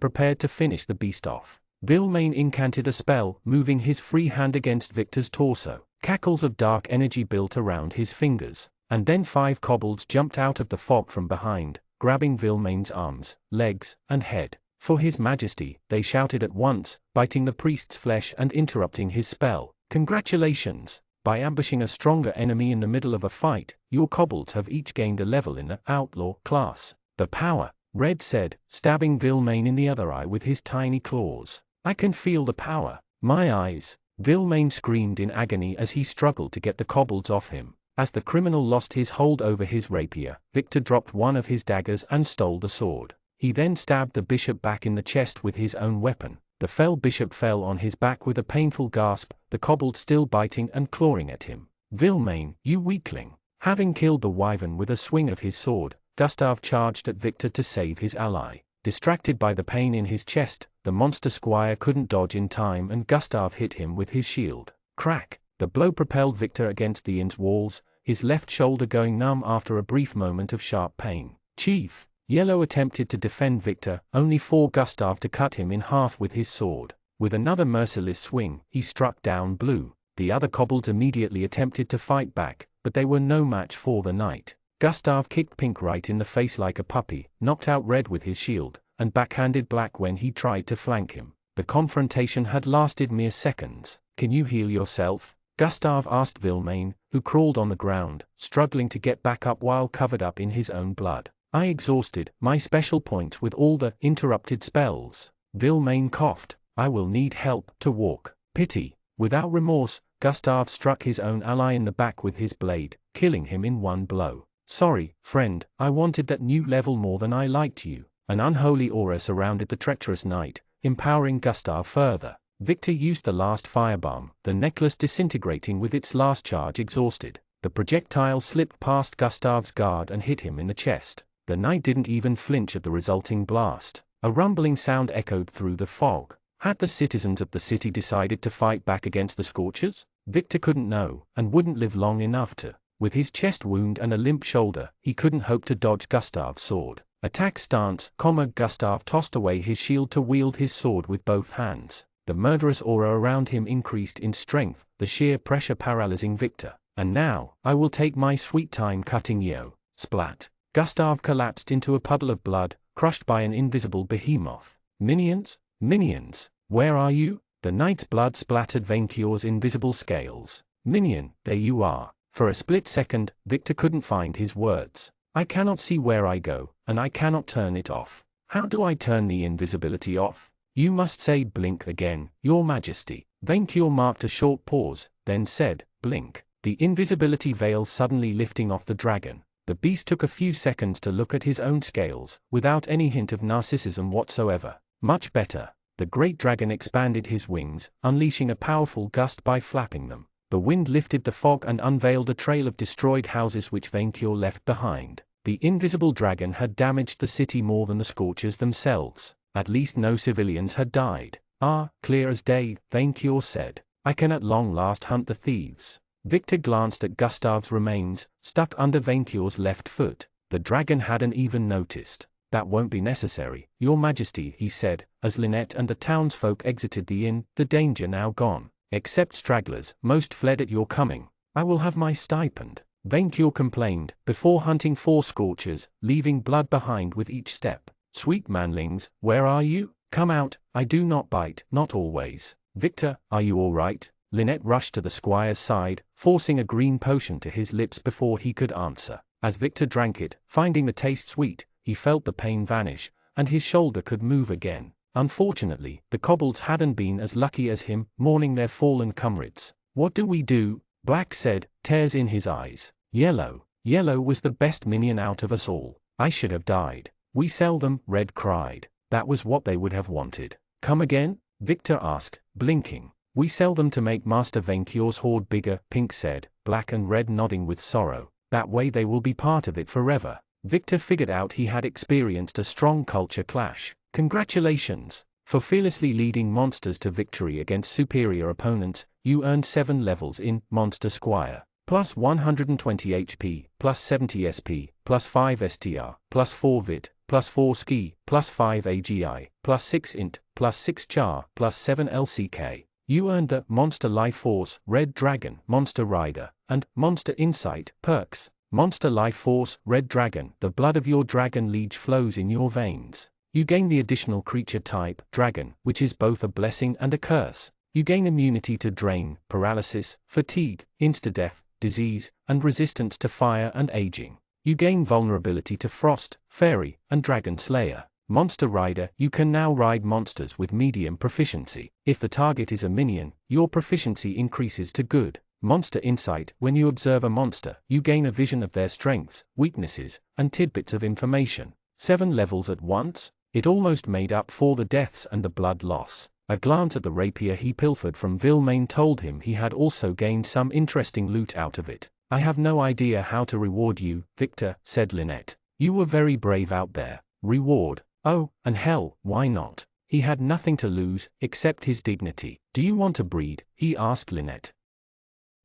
prepared to finish the beast off. Vilmain incanted a spell, moving his free hand against Victor's torso. Cackles of dark energy built around his fingers, and then 5 kobolds jumped out of the fog from behind, grabbing Vilmain's arms, legs, and head. For his majesty, they shouted at once, biting the priest's flesh and interrupting his spell. Congratulations! By ambushing a stronger enemy in the middle of a fight, your kobolds have each gained a level in the outlaw class. The power, Red said, stabbing Vilmain in the other eye with his tiny claws. I can feel the power. My eyes! Vilmain screamed in agony as he struggled to get the kobolds off him. As the criminal lost his hold over his rapier, Victor dropped one of his daggers and stole the sword. He then stabbed the bishop back in the chest with his own weapon. The fell bishop fell on his back with a painful gasp, the kobold still biting and clawing at him. Vilmain, you weakling! Having killed the wyvern with a swing of his sword, Gustav charged at Victor to save his ally. Distracted by the pain in his chest, the monster squire couldn't dodge in time and Gustav hit him with his shield. Crack! The blow propelled Victor against the inn's walls, his left shoulder going numb after a brief moment of sharp pain. Chief! Yellow attempted to defend Victor, only for Gustav to cut him in half with his sword. With another merciless swing, he struck down Blue. The other kobolds immediately attempted to fight back, but they were no match for the knight. Gustav kicked Pink right in the face like a puppy, knocked out Red with his shield, and backhanded Black when he tried to flank him. The confrontation had lasted mere seconds. Can you heal yourself? Gustav asked Vilmain, who crawled on the ground, struggling to get back up while covered up in his own blood. I exhausted my special points with all the interrupted spells. Vilmain coughed. I will need help to walk. Pity. Without remorse, Gustav struck his own ally in the back with his blade, killing him in one blow. Sorry, friend, I wanted that new level more than I liked you. An unholy aura surrounded the treacherous knight, empowering Gustav further. Victor used the last firebomb, the necklace disintegrating with its last charge exhausted. The projectile slipped past Gustav's guard and hit him in the chest. The knight didn't even flinch at the resulting blast. A rumbling sound echoed through the fog. Had the citizens of the city decided to fight back against the Scorchers? Victor couldn't know, and wouldn't live long enough to. With his chest wound and a limp shoulder, he couldn't hope to dodge Gustav's sword. Attack stance, Gustav tossed away his shield to wield his sword with both hands. The murderous aura around him increased in strength, the sheer pressure paralyzing Victor. And now, I will take my sweet time cutting you. Splat. Gustav collapsed into a puddle of blood, crushed by an invisible behemoth. Minions? Minions, where are you? The knight's blood splattered Venkior's invisible scales. Minion, there you are. For a split second, Victor couldn't find his words. I cannot see where I go, and I cannot turn it off. How do I turn the invisibility off? You must say blink again, your majesty. Venkior marked a short pause, then said, blink. The invisibility veil suddenly lifting off the dragon. The beast took a few seconds to look at his own scales, without any hint of narcissism whatsoever. Much better. The great dragon expanded his wings, unleashing a powerful gust by flapping them. The wind lifted the fog and unveiled a trail of destroyed houses which Venkior left behind. The invisible dragon had damaged the city more than the Scorchers themselves. At least no civilians had died. Ah, clear as day, Venkior said. I can at long last hunt the thieves. Victor glanced at Gustav's remains, stuck under Venkior's left foot. The dragon hadn't even noticed. That won't be necessary, your majesty, he said, as Lynette and the townsfolk exited the inn, the danger now gone. Except stragglers, most fled at your coming. I will have my stipend, Venkior complained, before hunting 4 Scorchers, leaving blood behind with each step. Sweet manlings, where are you? Come out, I do not bite, not always. Victor, are you all right? Lynette rushed to the squire's side, forcing a green potion to his lips before he could answer. As Victor drank it, finding the taste sweet, he felt the pain vanish, and his shoulder could move again. Unfortunately, the kobolds hadn't been as lucky as him, mourning their fallen comrades. What do we do? Black said, tears in his eyes. Yellow. Yellow was the best minion out of us all. I should have died. We sell them, Red cried. That was what they would have wanted. Come again? Victor asked, blinking. We sell them to make Master Venkior's hoard bigger, Pink said, Black and Red nodding with sorrow. That way they will be part of it forever. Victor figured out he had experienced a strong culture clash. Congratulations! For fearlessly leading monsters to victory against superior opponents, you earned 7 levels in Monster Squire. Plus 120 HP, plus 70 SP, plus 5 STR, plus 4 VIT, plus 4 ski, plus 5 AGI, plus 6 int, plus 6 char, plus 7 LCK. You earned the Monster Life Force, Red Dragon, Monster Rider, and Monster Insight perks. Monster Life Force, Red Dragon. The blood of your dragon liege flows in your veins. You gain the additional creature type, Dragon, which is both a blessing and a curse. You gain immunity to drain, paralysis, fatigue, insta-death, disease, and resistance to fire and aging. You gain vulnerability to frost, fairy, and dragon slayer. Monster Rider. You can now ride monsters with medium proficiency. If the target is a minion, your proficiency increases to good. Monster Insight. When you observe a monster, you gain a vision of their strengths, weaknesses, and tidbits of information. 7 levels at once? It almost made up for the deaths and the blood loss. A glance at the rapier he pilfered from Vilmain told him he had also gained some interesting loot out of it. I have no idea how to reward you, Victor, said Lynette. You were very brave out there. Reward? Oh, and hell, why not? He had nothing to lose, except his dignity. Do you want to breed? He asked Lynette.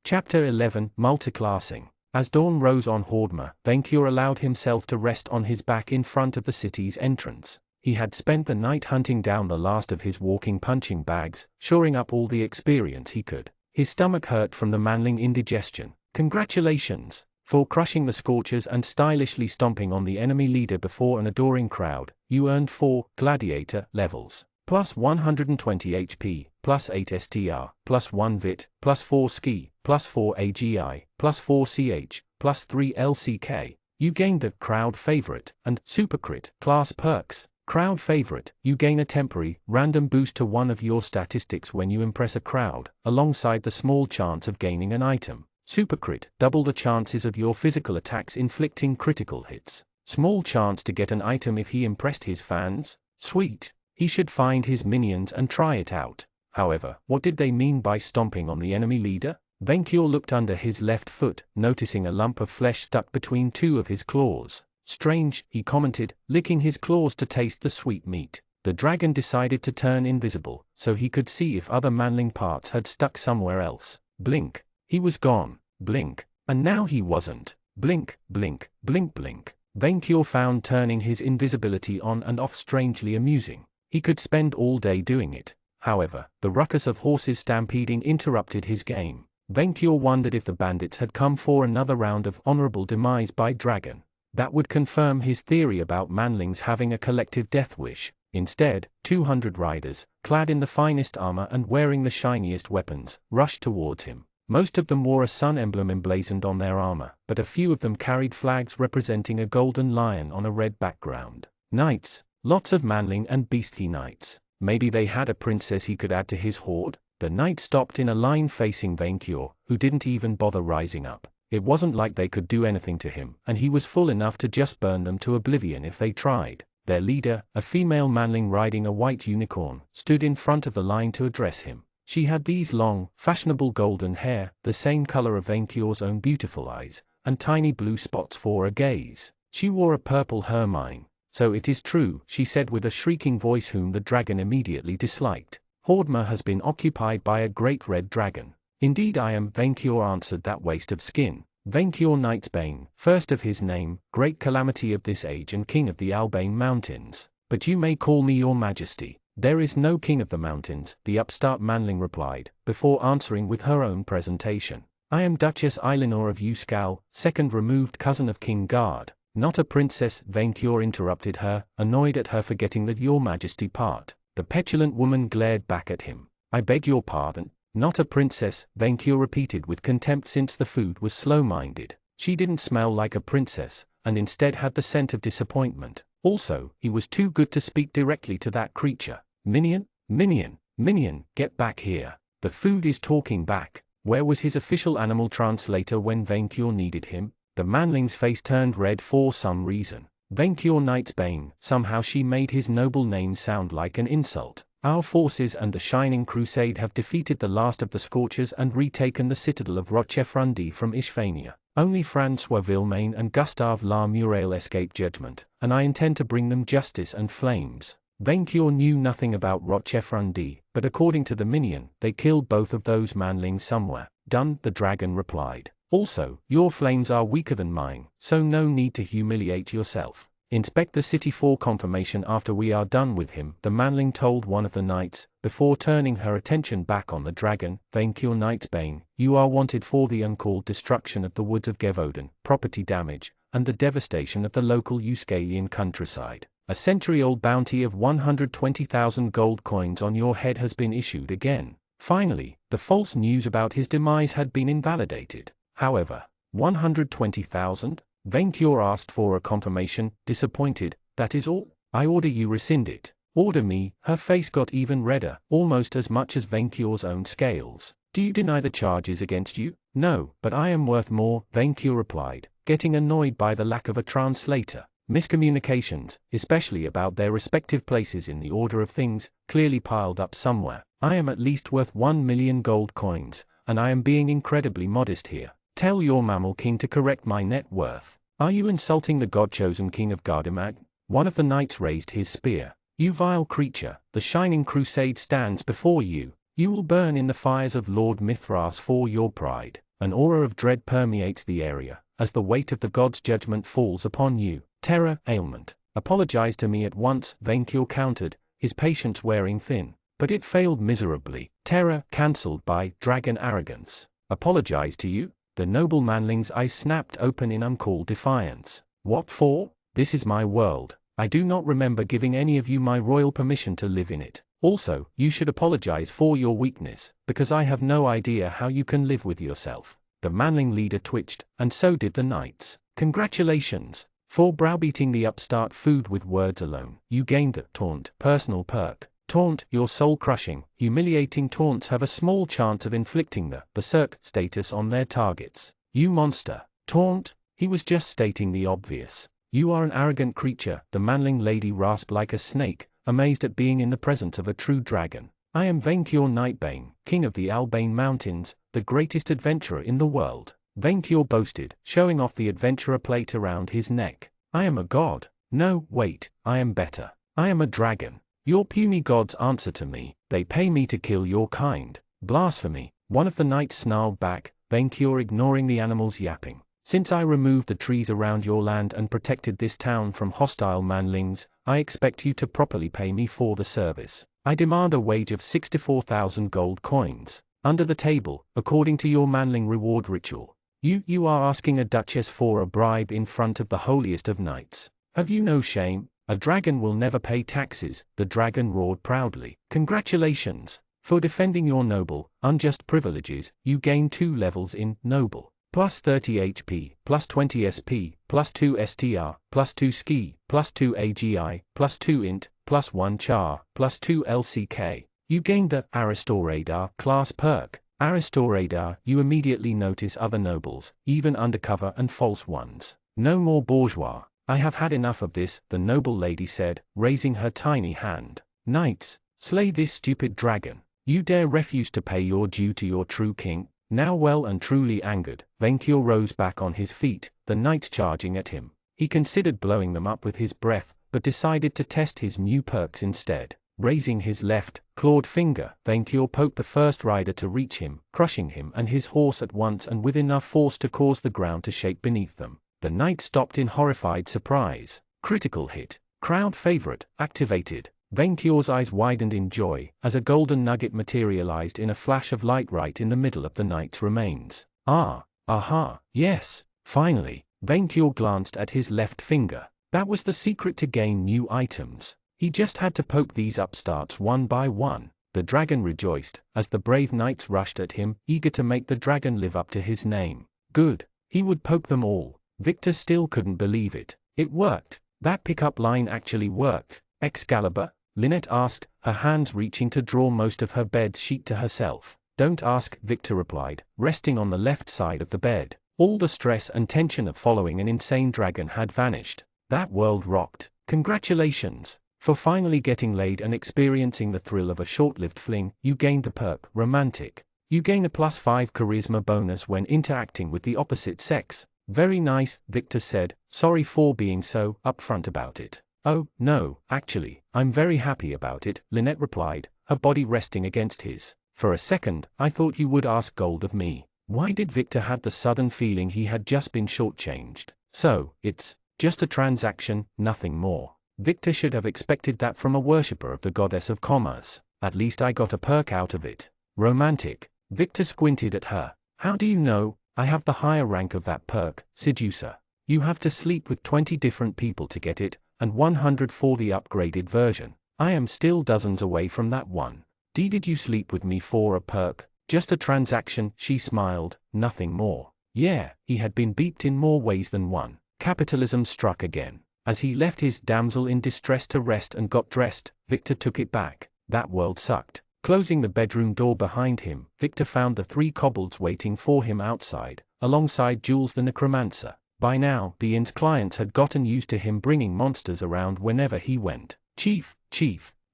Chapter 11, Multiclassing. As dawn rose on Hordma, Venkior allowed himself to rest on his back in front of the city's entrance. He had spent the night hunting down the last of his walking punching bags, shoring up all the experience he could. His stomach hurt from the manling indigestion. Congratulations! For crushing the Scorchers and stylishly stomping on the enemy leader before an adoring crowd, you earned 4 Gladiator levels, plus 120 HP, plus 8 STR, plus 1 VIT, plus 4 Ski, plus 4 AGI, plus 4 CH, plus 3 LCK. You gained the Crowd Favorite and Supercrit class perks. Crowd Favorite. You gain a temporary, random boost to one of your statistics when you impress a crowd, alongside the small chance of gaining an item. Supercrit. Double the chances of your physical attacks inflicting critical hits. Small chance to get an item if he impressed his fans. Sweet. He should find his minions and try it out. However, what did they mean by stomping on the enemy leader? Venkior looked under his left foot, noticing a lump of flesh stuck between 2 of his claws. Strange, he commented, licking his claws to taste the sweet meat. The dragon decided to turn invisible, so he could see if other manling parts had stuck somewhere else. Blink. He was gone. Blink. And now he wasn't. Blink, blink, blink, blink. Venkior found turning his invisibility on and off strangely amusing. He could spend all day doing it. However, the ruckus of horses stampeding interrupted his game. Venkior wondered if the bandits had come for another round of honorable demise by dragon. That would confirm his theory about manlings having a collective death wish. Instead, 200 riders, clad in the finest armor and wearing the shiniest weapons, rushed towards him. Most of them wore a sun emblem emblazoned on their armor, but a few of them carried flags representing a golden lion on a red background. Knights. Lots of manling and beastly knights. Maybe they had a princess he could add to his horde? The knights stopped in a line facing Venkior, who didn't even bother rising up. It wasn't like they could do anything to him, and he was full enough to just burn them to oblivion if they tried. Their leader, a female manling riding a white unicorn, stood in front of the line to address him. She had these long, fashionable golden hair, the same color of Venkior's own beautiful eyes, and tiny blue spots for a gaze. She wore a purple hermine. So it is true, she said with a shrieking voice whom the dragon immediately disliked. Hordma has been occupied by a great red dragon. Indeed I am, Venkior answered that waste of skin. Venkior Knightsbane, first of his name, great calamity of this age and king of the Albane Mountains. But you may call me your majesty. There is no king of the mountains, the upstart manling replied, before answering with her own presentation. I am Duchess Eilinor of Euskal, second removed cousin of King Gard. Not a princess, Venkior interrupted her, annoyed at her forgetting the your majesty part. The petulant woman glared back at him. I beg your pardon. Not a princess, Venkior repeated with contempt since the food was slow-minded. She didn't smell like a princess, and instead had the scent of disappointment. Also, he was too good to speak directly to that creature. Minion? Minion? Minion, get back here. The food is talking back. Where was his official animal translator when Venkior needed him? The manling's face turned red for some reason. Venkior Knightsbane, somehow she made his noble name sound like an insult. Our forces and the Shining Crusade have defeated the last of the Scorchers and retaken the citadel of Rochefrundi from Ishvania. Only Francois Vilmain and Gustave La Muraille escaped judgment, and I intend to bring them justice and flames. Venkior knew nothing about Rochefrundi, but according to the minion, they killed both of those manlings somewhere. Done, the dragon replied. Also, your flames are weaker than mine, so no need to humiliate yourself. Inspect the city for confirmation after we are done with him, the manling told one of the knights, before turning her attention back on the dragon. Vainkur Knightsbane, you are wanted for the uncalled destruction of the woods of Gevoden, property damage, and the devastation of the local Euskalian countryside. A century-old bounty of 120,000 gold coins on your head has been issued again. Finally, the false news about his demise had been invalidated. However, 120,000? Vainkur asked for a confirmation, disappointed. That is all? I order you rescind it. Order me. Her face got even redder, almost as much as Vainkur's own scales. Do you deny the charges against you? No, but I am worth more, Vainkur replied, getting annoyed by the lack of a translator. Miscommunications, especially about their respective places in the order of things, clearly piled up somewhere. I am at least worth 1 million gold coins, and I am being incredibly modest here. Tell your mammal king to correct my net worth. Are you insulting the god-chosen king of Gardamag? One of the knights raised his spear. You vile creature, the shining crusade stands before you. You will burn in the fires of Lord Mithras for your pride. An aura of dread permeates the area, as the weight of the god's judgment falls upon you. Terror, ailment. Apologize to me at once, Vainkur countered, his patience wearing thin. But it failed miserably. Terror, cancelled by dragon arrogance. Apologize to you? The noble manling's eyes snapped open in uncalled defiance. What for? This is my world. I do not remember giving any of you my royal permission to live in it. Also, you should apologize for your weakness, because I have no idea how you can live with yourself. The manling leader twitched, and so did the knights. Congratulations. For browbeating the upstart food with words alone, you gained the taunt personal perk. Taunt, your soul-crushing, humiliating taunts have a small chance of inflicting the berserk status on their targets. You monster. Taunt? He was just stating the obvious. You are an arrogant creature, the manling lady rasped like a snake, amazed at being in the presence of a true dragon. I am Vainkur Knightbane, king of the Albane Mountains, the greatest adventurer in the world. Vainkur boasted, showing off the adventurer plate around his neck. I am a god. No, wait, I am better. I am a dragon. Your puny gods answer to me. They pay me to kill your kind. Blasphemy. One of the knights snarled back, Vainkur ignoring the animal's yapping. Since I removed the trees around your land and protected this town from hostile manlings, I expect you to properly pay me for the service. I demand a wage of 64,000 gold coins. Under the table, according to your manling reward ritual. You are asking a duchess for a bribe in front of the holiest of knights. Have you no shame? A dragon will never pay taxes, the dragon roared proudly. Congratulations. For defending your noble, unjust privileges, you gain 2 levels in noble. Plus 30 HP, plus 20 SP, plus 2 STR, plus 2 ski, plus 2 AGI, plus 2 int, plus 1 char, plus 2 LCK. You gain the Aristoradar class perk. Aristoradar, you immediately notice other nobles, even undercover and false ones. No more bourgeois. I have had enough of this, the noble lady said, raising her tiny hand. Knights, slay this stupid dragon. You dare refuse to pay your due to your true king? Now well and truly angered, Vainkur rose back on his feet, the knights charging at him. He considered blowing them up with his breath, but decided to test his new perks instead. Raising his left, clawed finger, Vainkur poked the first rider to reach him, crushing him and his horse at once and with enough force to cause the ground to shake beneath them. The knight stopped in horrified surprise. Critical hit. Crowd favorite, activated. Vainkur's eyes widened in joy, as a golden nugget materialized in a flash of light right in the middle of the knight's remains. Aha, yes, finally. Vainkur glanced at his left finger. That was the secret to gain new items. He just had to poke these upstarts one by one. The dragon rejoiced, as the brave knights rushed at him, eager to make the dragon live up to his name. Good. He would poke them all. Victor still couldn't believe it. It worked. That pickup line actually worked. Excalibur? Lynette asked, her hands reaching to draw most of her bed sheet to herself. Don't ask, Victor replied, resting on the left side of the bed. All the stress and tension of following an insane dragon had vanished. That world rocked. Congratulations. For finally getting laid and experiencing the thrill of a short-lived fling, you gained the perk, Romantic. You gain a +5 charisma bonus when interacting with the opposite sex. Very nice, Victor said, sorry for being so upfront about it. Oh, no, actually, I'm very happy about it, Lynette replied, her body resting against his. For a second, I thought you would ask gold of me. Why did Victor have the sudden feeling he had just been shortchanged? So, it's Just a transaction, nothing more. Victor should have expected that from a worshipper of the goddess of commerce. At least I got a perk out of it. Romantic. Victor squinted at her. How do you know? I have the higher rank of that perk, seducer. You have to sleep with 20 different people to get it, and 100 for the upgraded version. I am still dozens away from that one. Did you sleep with me for a perk? Just a transaction, she smiled, nothing more. Yeah, he had been beeped in more ways than one. Capitalism struck again. As he left his damsel in distress to rest and got dressed, Victor took it back. That world sucked. Closing the bedroom door behind him, Victor found the 3 kobolds waiting for him outside, alongside Jules the necromancer. By now, the inn's clients had gotten used to him bringing monsters around whenever he went. Chief,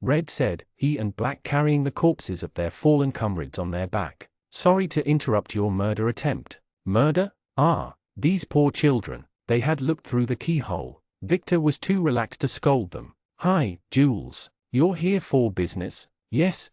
Red said, he and Black carrying the corpses of their fallen comrades on their back. Sorry to interrupt your murder attempt. Murder? Ah, these poor children. They had looked through the keyhole. Victor was too relaxed to scold them. Hi, Jules. You're here for business? Yes,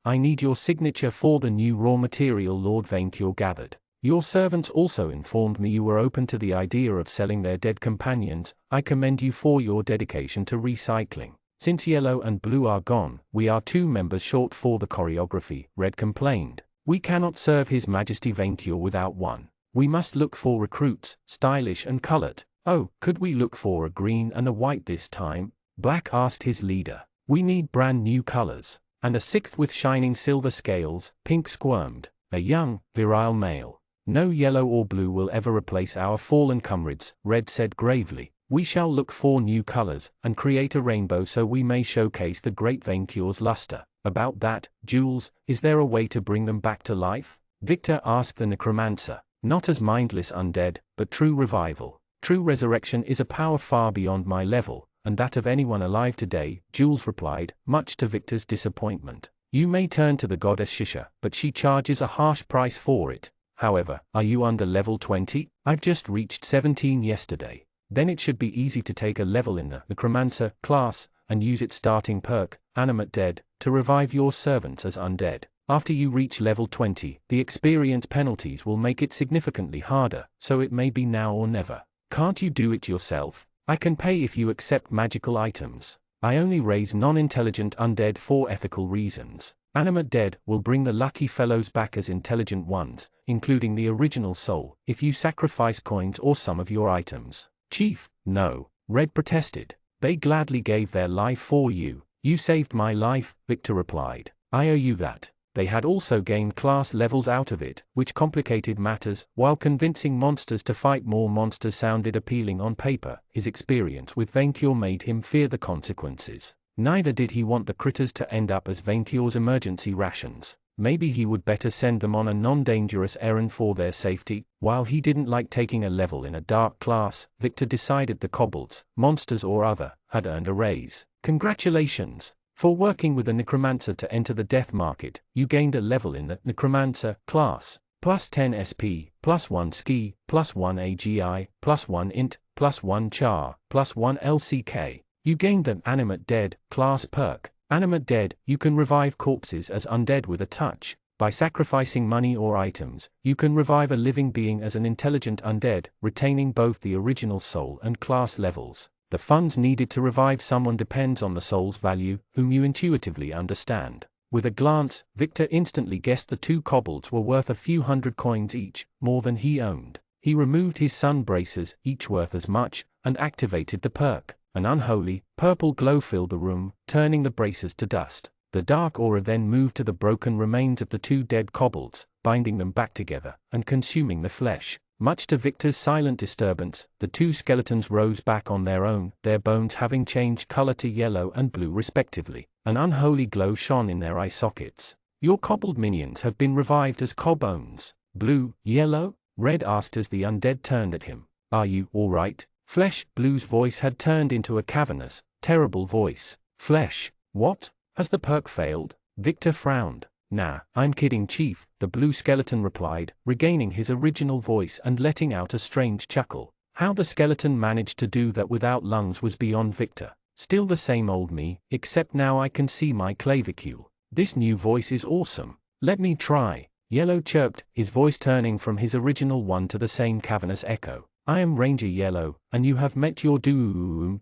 I need your signature for the new raw material Lord Vaincure gathered. Your servants also informed me you were open to the idea of selling their dead companions. I commend you for your dedication to recycling. Since Yellow and Blue are gone, we are 2 members short for the choreography, Red complained. We cannot serve His Majesty Vaincure without one. We must look for recruits, stylish and colored. Oh, could we look for a green and a white this time? Black asked his leader. We need brand new colors. And a 6th with shining silver scales, Pink squirmed. A young, virile male. No yellow or blue will ever replace our fallen comrades, Red said gravely. We shall look for new colors, and create a rainbow so we may showcase the great Vaincure's luster. About that, Jules, is there a way to bring them back to life? Victor asked the necromancer. Not as mindless undead, but true revival. True resurrection is a power far beyond my level, and that of anyone alive today, Jules replied, much to Victor's disappointment. You may turn to the goddess Shisha, but she charges a harsh price for it. However, are you under level 20? I've just reached 17 yesterday. Then it should be easy to take a level in the necromancer class, and use its starting perk, Animate Dead, to revive your servants as undead. After you reach level 20, the experience penalties will make it significantly harder, so it may be now or never. Can't you do it yourself? I can pay if you accept magical items. I only raise non-intelligent undead for ethical reasons. Animate Dead will bring the lucky fellows back as intelligent ones, including the original soul, if you sacrifice coins or some of your items. Chief, no, Red protested. They gladly gave their life for you. You saved my life, Victor replied. I owe you that. They had also gained class levels out of it, which complicated matters. While convincing monsters to fight more monsters sounded appealing on paper, his experience with Vaincure made him fear the consequences. Neither did he want the critters to end up as Vaincure's emergency rations. Maybe he would better send them on a non-dangerous errand for their safety. While he didn't like taking a level in a dark class, Victor decided the kobolds, monsters or other, had earned a raise. Congratulations! For working with a necromancer to enter the death market, you gained a level in the necromancer class. Plus 10 SP, plus 1 ski, plus 1 AGI, plus 1 int, plus 1 char, plus 1 LCK. You gained the Animate Dead class perk. Animate Dead, you can revive corpses as undead with a touch. By sacrificing money or items, you can revive a living being as an intelligent undead, retaining both the original soul and class levels. The funds needed to revive someone depends on the soul's value, whom you intuitively understand. With a glance, Victor instantly guessed the 2 kobolds were worth a few hundred coins each, more than he owned. He removed his sun braces, each worth as much, and activated the perk. An unholy, purple glow filled the room, turning the braces to dust. The dark aura then moved to the broken remains of the 2 dead kobolds, binding them back together, and consuming the flesh. Much to Victor's silent disturbance, the 2 skeletons rose back on their own, their bones having changed color to yellow and blue respectively. An unholy glow shone in their eye sockets. Your kobold minions have been revived as kobones. Blue, yellow? Red asked as the undead turned at him. Are you all right? Flesh. Blue's voice had turned into a cavernous, terrible voice. Flesh. What? Has the perk failed? Victor frowned. Nah, I'm kidding, Chief, the blue skeleton replied, regaining his original voice and letting out a strange chuckle. How the skeleton managed to do that without lungs was beyond Victor. Still the same old me, except now I can see my clavicule. This new voice is awesome. Let me try. Yellow chirped, his voice turning from his original one to the same cavernous echo. I am Ranger Yellow, and you have met your doom.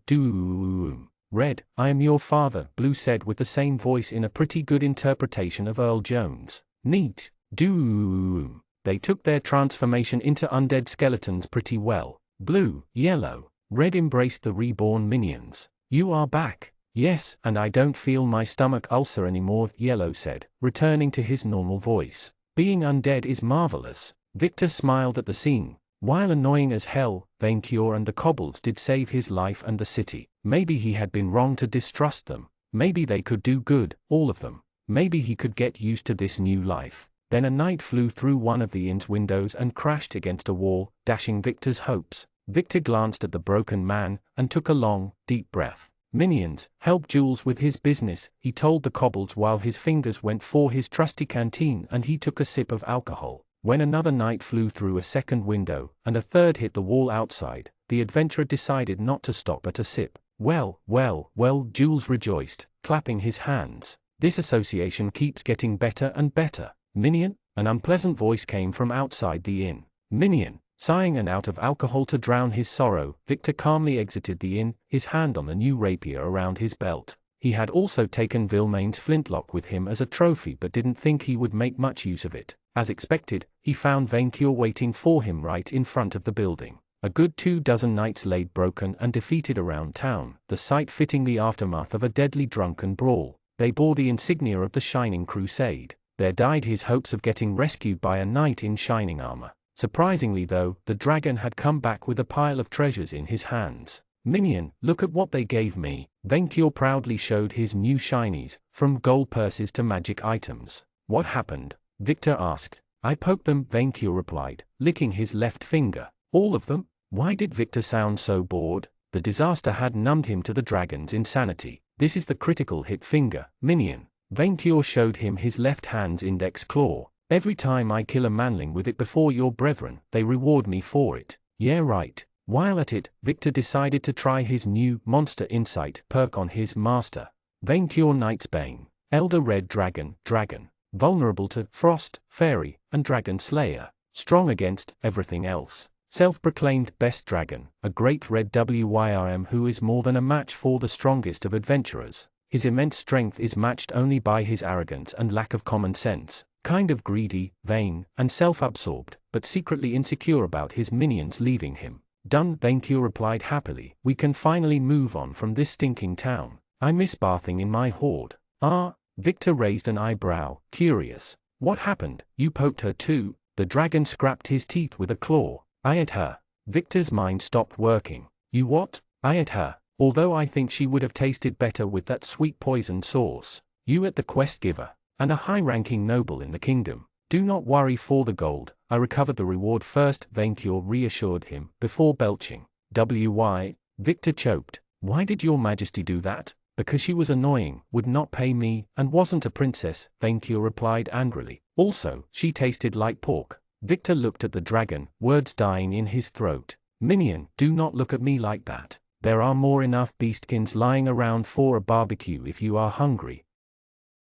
Red, I am your father, Blue said with the same voice in a pretty good interpretation of Earl Jones. Neat, doom. They took their transformation into undead skeletons pretty well. Blue, Yellow, Red embraced the reborn minions. You are back. Yes, and I don't feel my stomach ulcer anymore, Yellow said, returning to his normal voice. Being undead is marvelous. Victor smiled at the scene. While annoying as hell, Vaincure and the kobolds did save his life and the city. Maybe he had been wrong to distrust them. Maybe they could do good, all of them. Maybe he could get used to this new life. Then a knight flew through one of the inn's windows and crashed against a wall, dashing Victor's hopes. Victor glanced at the broken man, and took a long, deep breath. Minions, help Jules with his business, he told the kobolds while his fingers went for his trusty canteen and he took a sip of alcohol. When another knight flew through a second window, and a third hit the wall outside, the adventurer decided not to stop at a sip. Well, Jules rejoiced, clapping his hands. This association keeps getting better and better. Minion? An unpleasant voice came from outside the inn. Minion. Sighing and out of alcohol to drown his sorrow, Victor calmly exited the inn, his hand on the new rapier around his belt. He had also taken Vilmaine's flintlock with him as a trophy but didn't think he would make much use of it. As expected, he found Vaincure waiting for him right in front of the building. A good 24 knights laid broken and defeated around town, the sight fitting the aftermath of a deadly drunken brawl. They bore the insignia of the Shining Crusade. There died his hopes of getting rescued by a knight in shining armor. Surprisingly though, the dragon had come back with a pile of treasures in his hands. Minion, look at what they gave me. Vaincure proudly showed his new shinies, from gold purses to magic items. What happened? Victor asked. I poked them, Vaincure replied, licking his left finger. All of them? Why did Victor sound so bored? The disaster had numbed him to the dragon's insanity. This is the critical hit finger, Minion. Vaincure showed him his left hand's index claw. Every time I kill a manling with it before your brethren, they reward me for it. Yeah, right. While at it, Victor decided to try his new Monster Insight perk on his master. Vaincure Knight's Bane. Elder Red Dragon. Vulnerable to Frost, Fairy, and Dragon Slayer. Strong against everything else. Self-proclaimed best dragon. A great red WYRM who is more than a match for the strongest of adventurers. His immense strength is matched only by his arrogance and lack of common sense. Kind of greedy, vain, and self-absorbed, but secretly insecure about his minions leaving him. Done, Vaincure replied happily. We can finally move on from this stinking town. I miss bathing in my hoard. Ah? Victor raised an eyebrow, curious. What happened? You poked her too? The dragon scrapped his teeth with a claw. I ate her. Victor's mind stopped working. You what? I ate her. Although I think she would have tasted better with that sweet poison sauce. You ate the quest giver. And a high-ranking noble in the kingdom. Do not worry for the gold, I recovered the reward first, Vaincure reassured him, before belching. Why? Victor choked. Why did your majesty do that? Because she was annoying, would not pay me, and wasn't a princess, Vaincure replied angrily. Also, she tasted like pork. Victor looked at the dragon, words dying in his throat. Minion, do not look at me like that. There are more enough beastkins lying around for a barbecue if you are hungry.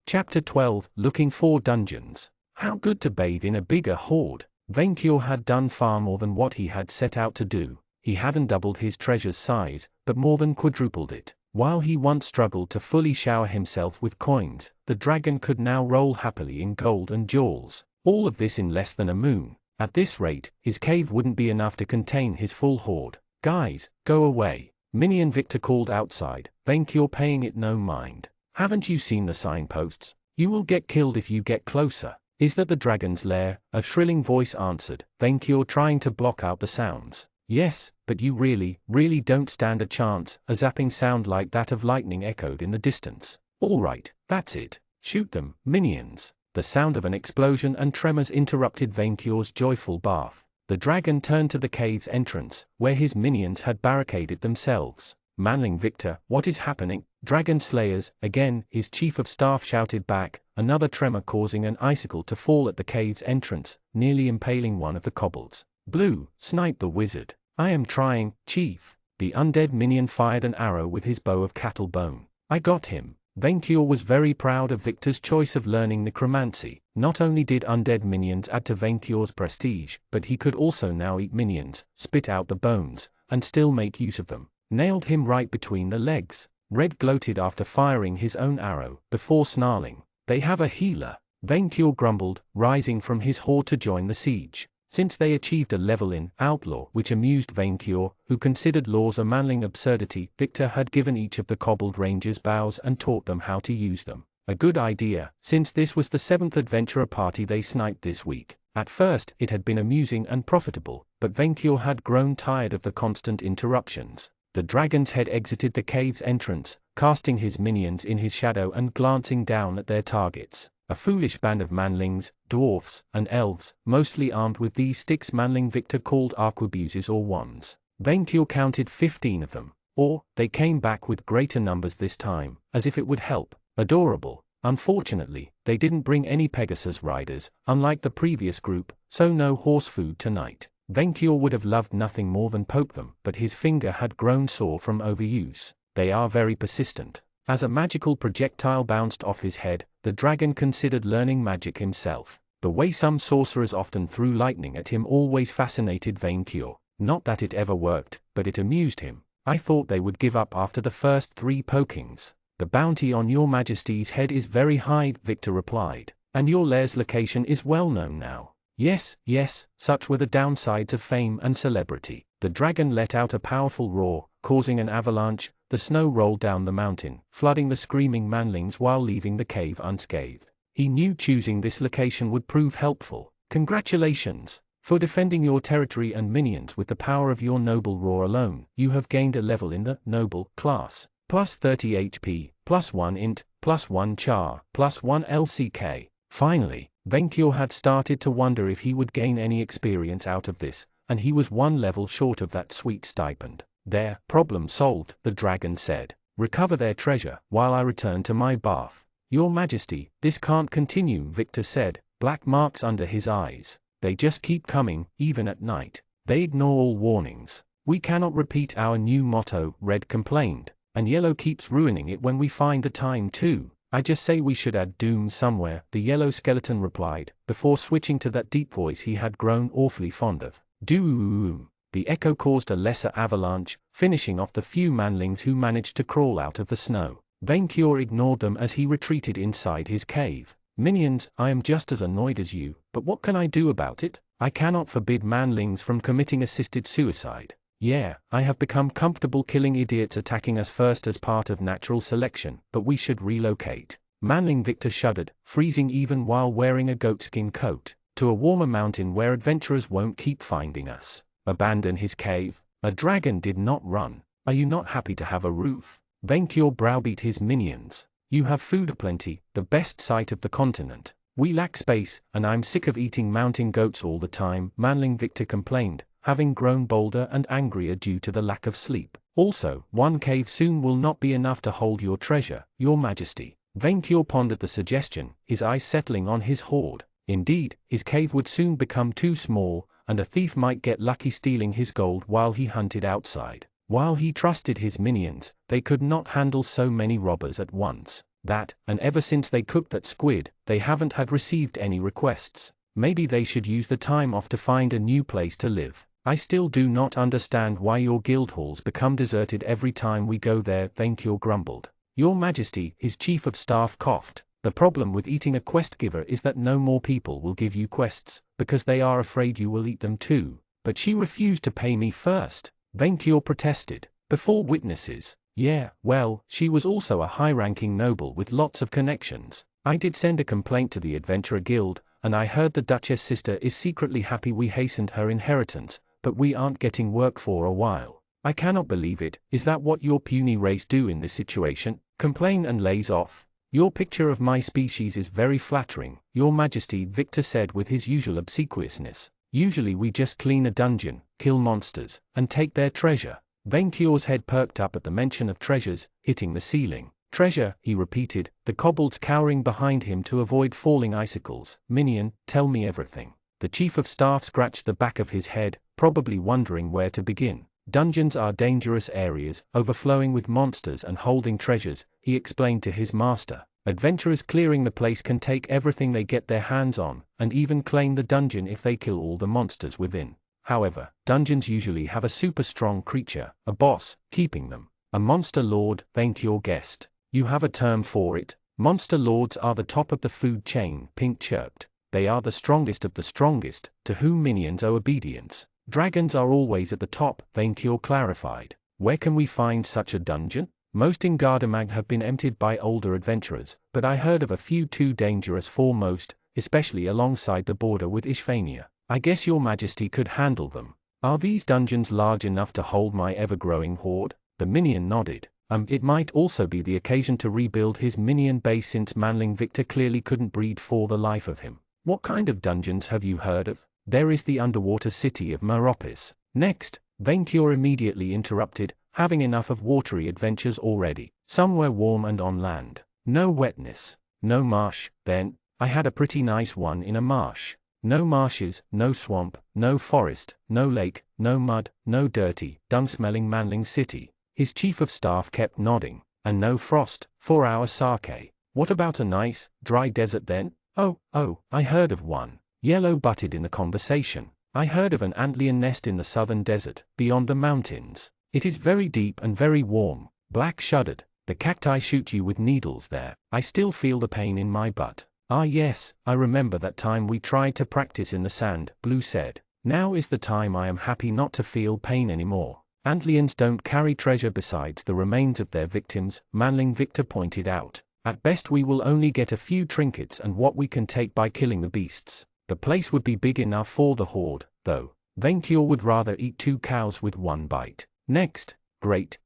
Chapter 12, Looking for Dungeons. How good to bathe in a bigger hoard. Vaincure had done far more than what he had set out to do. He hadn't doubled his treasure's size, but more than quadrupled it. While he once struggled to fully shower himself with coins, the dragon could now roll happily in gold and jewels. All of this in less than a moon. At this rate, his cave wouldn't be enough to contain his full hoard. Guys, go away. Minion Victor called outside, Vaincure paying it no mind. Haven't you seen the signposts? You will get killed if you get closer. Is that the dragon's lair? A shrilling voice answered, Vaincure trying to block out the sounds. Yes, but you really don't stand a chance. A zapping sound like that of lightning echoed in the distance. All right, that's it. Shoot them, minions. The sound of an explosion and tremors interrupted Vaincure's joyful bath. The dragon turned to the cave's entrance, where his minions had barricaded themselves. Manling Victor, what is happening? Dragon Slayers, again, his chief of staff shouted back, another tremor causing an icicle to fall at the cave's entrance, nearly impaling one of the kobolds. Blue, sniped the wizard. I am trying, chief. The undead minion fired an arrow with his bow of cattle bone. I got him. Venkior was very proud of Victor's choice of learning necromancy. Not only did undead minions add to Venkior's prestige, but he could also now eat minions, spit out the bones, and still make use of them. Nailed him right between the legs. Red gloated after firing his own arrow, before snarling. They have a healer. Venkior grumbled, rising from his horde to join the siege. Since they achieved a level in Outlaw which amused Venkior, who considered laws a manling absurdity, Victor had given each of the kobold rangers bows and taught them how to use them. A good idea, since this was the 7th adventurer party they sniped this week. At first, it had been amusing and profitable, but Venkior had grown tired of the constant interruptions. The dragon's head exited the cave's entrance, casting his minions in his shadow and glancing down at their targets. A foolish band of manlings, dwarfs, and elves, mostly armed with these sticks manling Victor called arquebuses or wands. Venkior counted 15 of them. Or, they came back with greater numbers this time, as if it would help. Adorable. Unfortunately, they didn't bring any Pegasus riders, unlike the previous group, so no horse food tonight. Venkior would have loved nothing more than poke them, but his finger had grown sore from overuse. They are very persistent. As a magical projectile bounced off his head, the dragon considered learning magic himself. The way some sorcerers often threw lightning at him always fascinated Venkior. Not that it ever worked, but it amused him. I thought they would give up after the first 3 pokings. The bounty on your majesty's head is very high, Victor replied. And your lair's location is well known now. Yes, yes, such were the downsides of fame and celebrity. The dragon let out a powerful roar, causing an avalanche. The snow rolled down the mountain, flooding the screaming manlings while leaving the cave unscathed. He knew choosing this location would prove helpful. Congratulations! For defending your territory and minions with the power of your noble roar alone, you have gained a level in the noble class. Plus 30 HP, plus 1 int, plus 1 char, plus 1 LCK. Finally, Venkior had started to wonder if he would gain any experience out of this, and he was 1 level short of that sweet stipend. There, problem solved, the dragon said. Recover their treasure, while I return to my bath. Your Majesty, this can't continue, Victor said, black marks under his eyes. They just keep coming, even at night. They ignore all warnings. We cannot repeat our new motto, Red complained. And Yellow keeps ruining it when we find the time too. I just say we should add doom somewhere, the yellow skeleton replied, before switching to that deep voice he had grown awfully fond of. Doom. The echo caused a lesser avalanche, finishing off the few manlings who managed to crawl out of the snow. Venkior ignored them as he retreated inside his cave. Minions, I am just as annoyed as you, but what can I do about it? I cannot forbid manlings from committing assisted suicide. Yeah, I have become comfortable killing idiots attacking us first as part of natural selection, but we should relocate. Manling Victor shuddered, freezing even while wearing a goatskin coat. To a warmer mountain where adventurers won't keep finding us. Abandon his cave? A dragon did not run. Are you not happy to have a roof? Venkior browbeat his minions. You have food aplenty, the best site of the continent. We lack space, and I'm sick of eating mountain goats all the time, Manling Victor complained, having grown bolder and angrier due to the lack of sleep. Also, 1 cave soon will not be enough to hold your treasure, your majesty. Venkior pondered the suggestion, his eyes settling on his hoard. Indeed, his cave would soon become too small, and a thief might get lucky stealing his gold while he hunted outside. While he trusted his minions, they could not handle so many robbers at once. That, and ever since they cooked that squid, they haven't had received any requests. Maybe they should use the time off to find a new place to live. I still do not understand why your guild halls become deserted every time we go there, Venkior grumbled. Your Majesty, his chief of staff coughed. The problem with eating a quest giver is that no more people will give you quests, because they are afraid you will eat them too. But she refused to pay me first, Venkior protested, before witnesses. Yeah, well, she was also a high-ranking noble with lots of connections. I did send a complaint to the Adventurer Guild, and I heard the Duchess sister is secretly happy we hastened her inheritance, but we aren't getting work for a while. I cannot believe it. Is that what your puny race do in this situation? Complain and lays off? Your picture of my species is very flattering, Your Majesty, Victor said with his usual obsequiousness. Usually we just clean a dungeon, kill monsters, and take their treasure. Venkior's head perked up at the mention of treasures, hitting the ceiling. Treasure, he repeated, the kobolds cowering behind him to avoid falling icicles. Minion, tell me everything. The chief of staff scratched the back of his head, probably wondering where to begin. Dungeons are dangerous areas, overflowing with monsters and holding treasures, he explained to his master. Adventurers clearing the place can take everything they get their hands on, and even claim the dungeon if they kill all the monsters within. However, dungeons usually have a super strong creature, a boss, keeping them. A monster lord, thank your guest. You have a term for it? Monster lords are the top of the food chain, Pink chirped. They are the strongest of the strongest, to whom minions owe obedience. Dragons are always at the top, Vainkyur clarified. Where can we find such a dungeon? Most in Gardamag have been emptied by older adventurers, but I heard of a few too dangerous for most, especially alongside the border with Ishvania. I guess your majesty could handle them. Are these dungeons large enough to hold my ever-growing horde? The minion nodded. It might also be the occasion to rebuild his minion base since Manling Victor clearly couldn't breed for the life of him. What kind of dungeons have you heard of? There is the underwater city of Meropis. Next, Vainkyur immediately interrupted, having enough of watery adventures already. Somewhere warm and on land. No wetness. No marsh, then. I had a pretty nice one in a marsh. No marshes, no swamp, no forest, no lake, no mud, no dirty, dung-smelling Manling city. His chief of staff kept nodding. And no frost, for our sake. What about a nice, dry desert then? Oh, I heard of one. Yellow butted in the conversation. I heard of an antlion nest in the southern desert, beyond the mountains. It is very deep and very warm. Black shuddered. The cacti shoot you with needles there. I still feel the pain in my butt. Ah yes, I remember that time we tried to practice in the sand, Blue said. Now is the time I am happy not to feel pain anymore. Antlions don't carry treasure besides the remains of their victims, Manling Victor pointed out. At best we will only get a few trinkets and what we can take by killing the beasts. The place would be big enough for the horde, though. Vainkyur would rather eat 2 cows with 1 bite. Next. Great,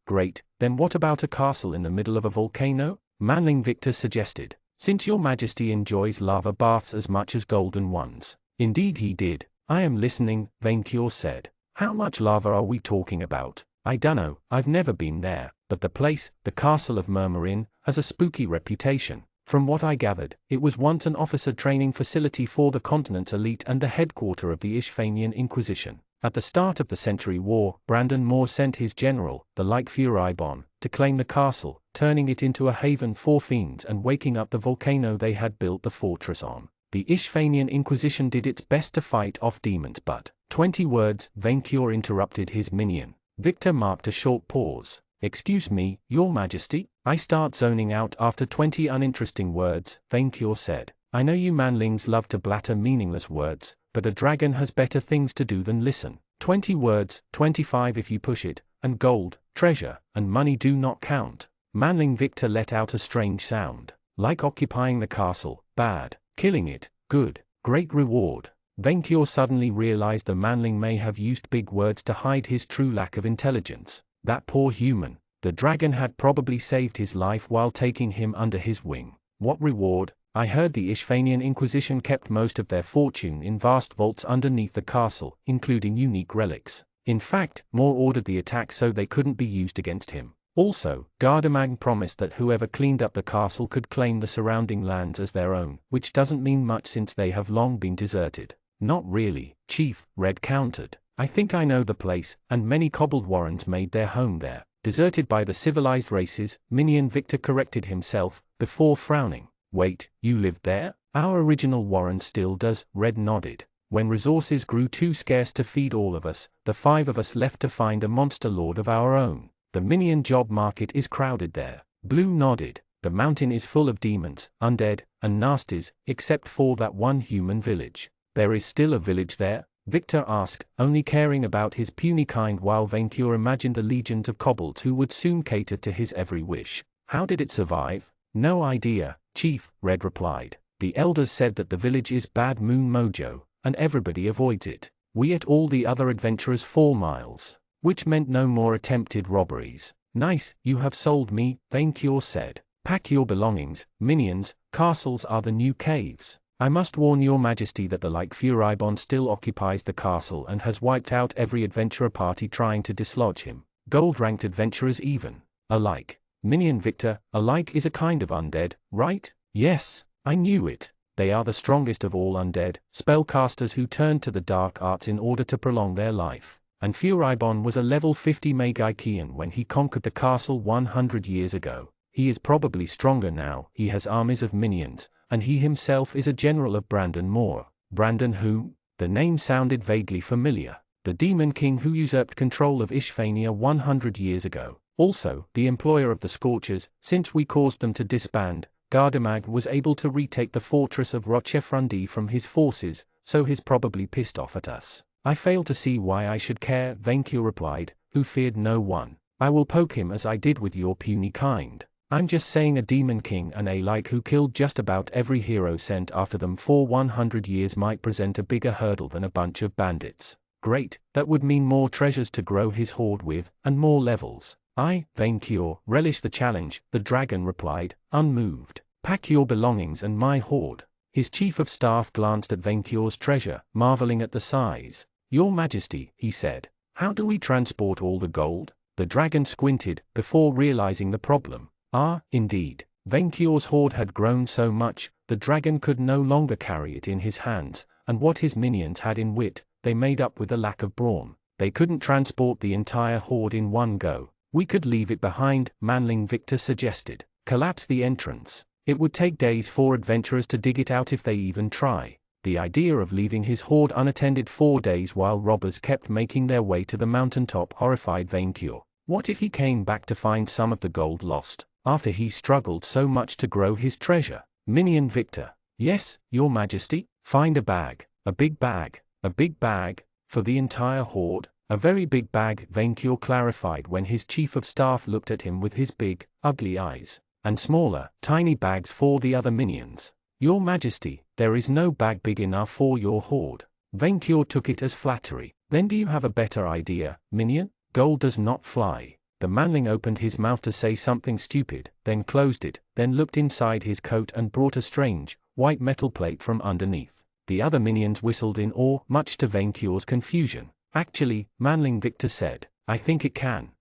then what about a castle in the middle of a volcano? Manling Victor suggested. Since your majesty enjoys lava baths as much as golden ones. Indeed he did. I am listening, Vainkyur said. How much lava are we talking about? I dunno, I've never been there, but the place, the castle of Murmurin, has a spooky reputation. From what I gathered, it was once an officer training facility for the continent's elite and the headquarters of the Ishvanian Inquisition. At the start of the Century War, Brandon Moore sent his general, the Lightnovel, to claim the castle, turning it into a haven for fiends and waking up the volcano they had built the fortress on. The Ishvanian Inquisition did its best to fight off demons but 20 words, Vainkyur interrupted his minion. Victor marked a short pause. Excuse me, your majesty? I start zoning out after 20 uninteresting words, Vainkyur said. I know you manlings love to blatter meaningless words, but a dragon has better things to do than listen. 20 words, 25 if you push it, and gold, treasure, and money do not count. Manling Victor let out a strange sound. Like occupying the castle, bad. Killing it, good. Great reward. Vainkyur suddenly realized the manling may have used big words to hide his true lack of intelligence. That poor human. The dragon had probably saved his life while taking him under his wing. What reward? I heard the Ishvanian Inquisition kept most of their fortune in vast vaults underneath the castle, including unique relics. In fact, Moore ordered the attack so they couldn't be used against him. Also, Gardamag promised that whoever cleaned up the castle could claim the surrounding lands as their own, which doesn't mean much since they have long been deserted. Not really, Chief, Red countered. I think I know the place, and many cobbled warrens made their home there. Deserted by the civilized races, Minion Victor corrected himself, before frowning. Wait, you lived there? Our original warren still does, Red nodded. When resources grew too scarce to feed all of us, the 5 of us left to find a monster lord of our own. The minion job market is crowded there. Blue nodded. The mountain is full of demons, undead, and nasties, except for that one human village. There is still a village there? Victor asked, only caring about his puny kind while Vainkyur imagined the legions of kobolds who would soon cater to his every wish. How did it survive? No idea, Chief, Red replied. The elders said that the village is bad moon mojo, and everybody avoids it. We ate all the other adventurers 4 miles. Which meant no more attempted robberies. Nice, you have sold me, Vainkyur said. Pack your belongings, minions, castles are the new caves. I must warn your majesty that the Lightnovel still occupies the castle and has wiped out every adventurer party trying to dislodge him. Gold-ranked adventurers even. Alike. Minion Victor, alike is a kind of undead, right? Yes, I knew it. They are the strongest of all undead, spellcasters who turn to the dark arts in order to prolong their life. and Furibon was a level 50 Magikian when he conquered the castle 100 years ago. He is probably stronger now. He has armies of minions, and he himself is a general of Brandon Moore. Brandon who? The name sounded vaguely familiar. The demon king who usurped control of Ishvania 100 years ago. Also, the employer of the Scorchers. Since we caused them to disband, Gardamag was able to retake the fortress of Rochefrundi from his forces, so he's probably pissed off at us. I fail to see why I should care, Venkyo replied, who feared no one. I will poke him as I did with your puny kind. I'm just saying a demon king and a like who killed just about every hero sent after them for 100 years might present a bigger hurdle than a bunch of bandits. Great, that would mean more treasures to grow his horde with, and more levels. I, Venkyo, relish the challenge, the dragon replied, unmoved. Pack your belongings and my horde. His chief of staff glanced at Venkyo's treasure, marveling at the size. Your Majesty, he said, how do we transport all the gold? The dragon squinted, before realizing the problem. Ah, indeed. Venkyo's horde had grown so much, the dragon could no longer carry it in his hands, and what his minions had in wit, they made up with a lack of brawn. They couldn't transport the entire horde in one go. We could leave it behind, Manling Victor suggested. Collapse the entrance. It would take days for adventurers to dig it out if they even try. The idea of leaving his horde unattended 4 days while robbers kept making their way to the mountaintop horrified Venkyo. What if he came back to find some of the gold lost, after he struggled so much to grow his treasure? Minion Victor. Yes, Your Majesty. Find a bag. A big bag. A big bag. For the entire horde. A very big bag, Venkyo clarified when his chief of staff looked at him with his big, ugly eyes. And smaller, tiny bags for the other minions. Your Majesty, there is no bag big enough for your horde. Venkyo took it as flattery. Then do you have a better idea, minion? Gold does not fly. The manling opened his mouth to say something stupid, then closed it, then looked inside his coat and brought a strange, white metal plate from underneath. The other minions whistled in awe, much to Venkyo's confusion. Actually, Manling Victor said, I think it can.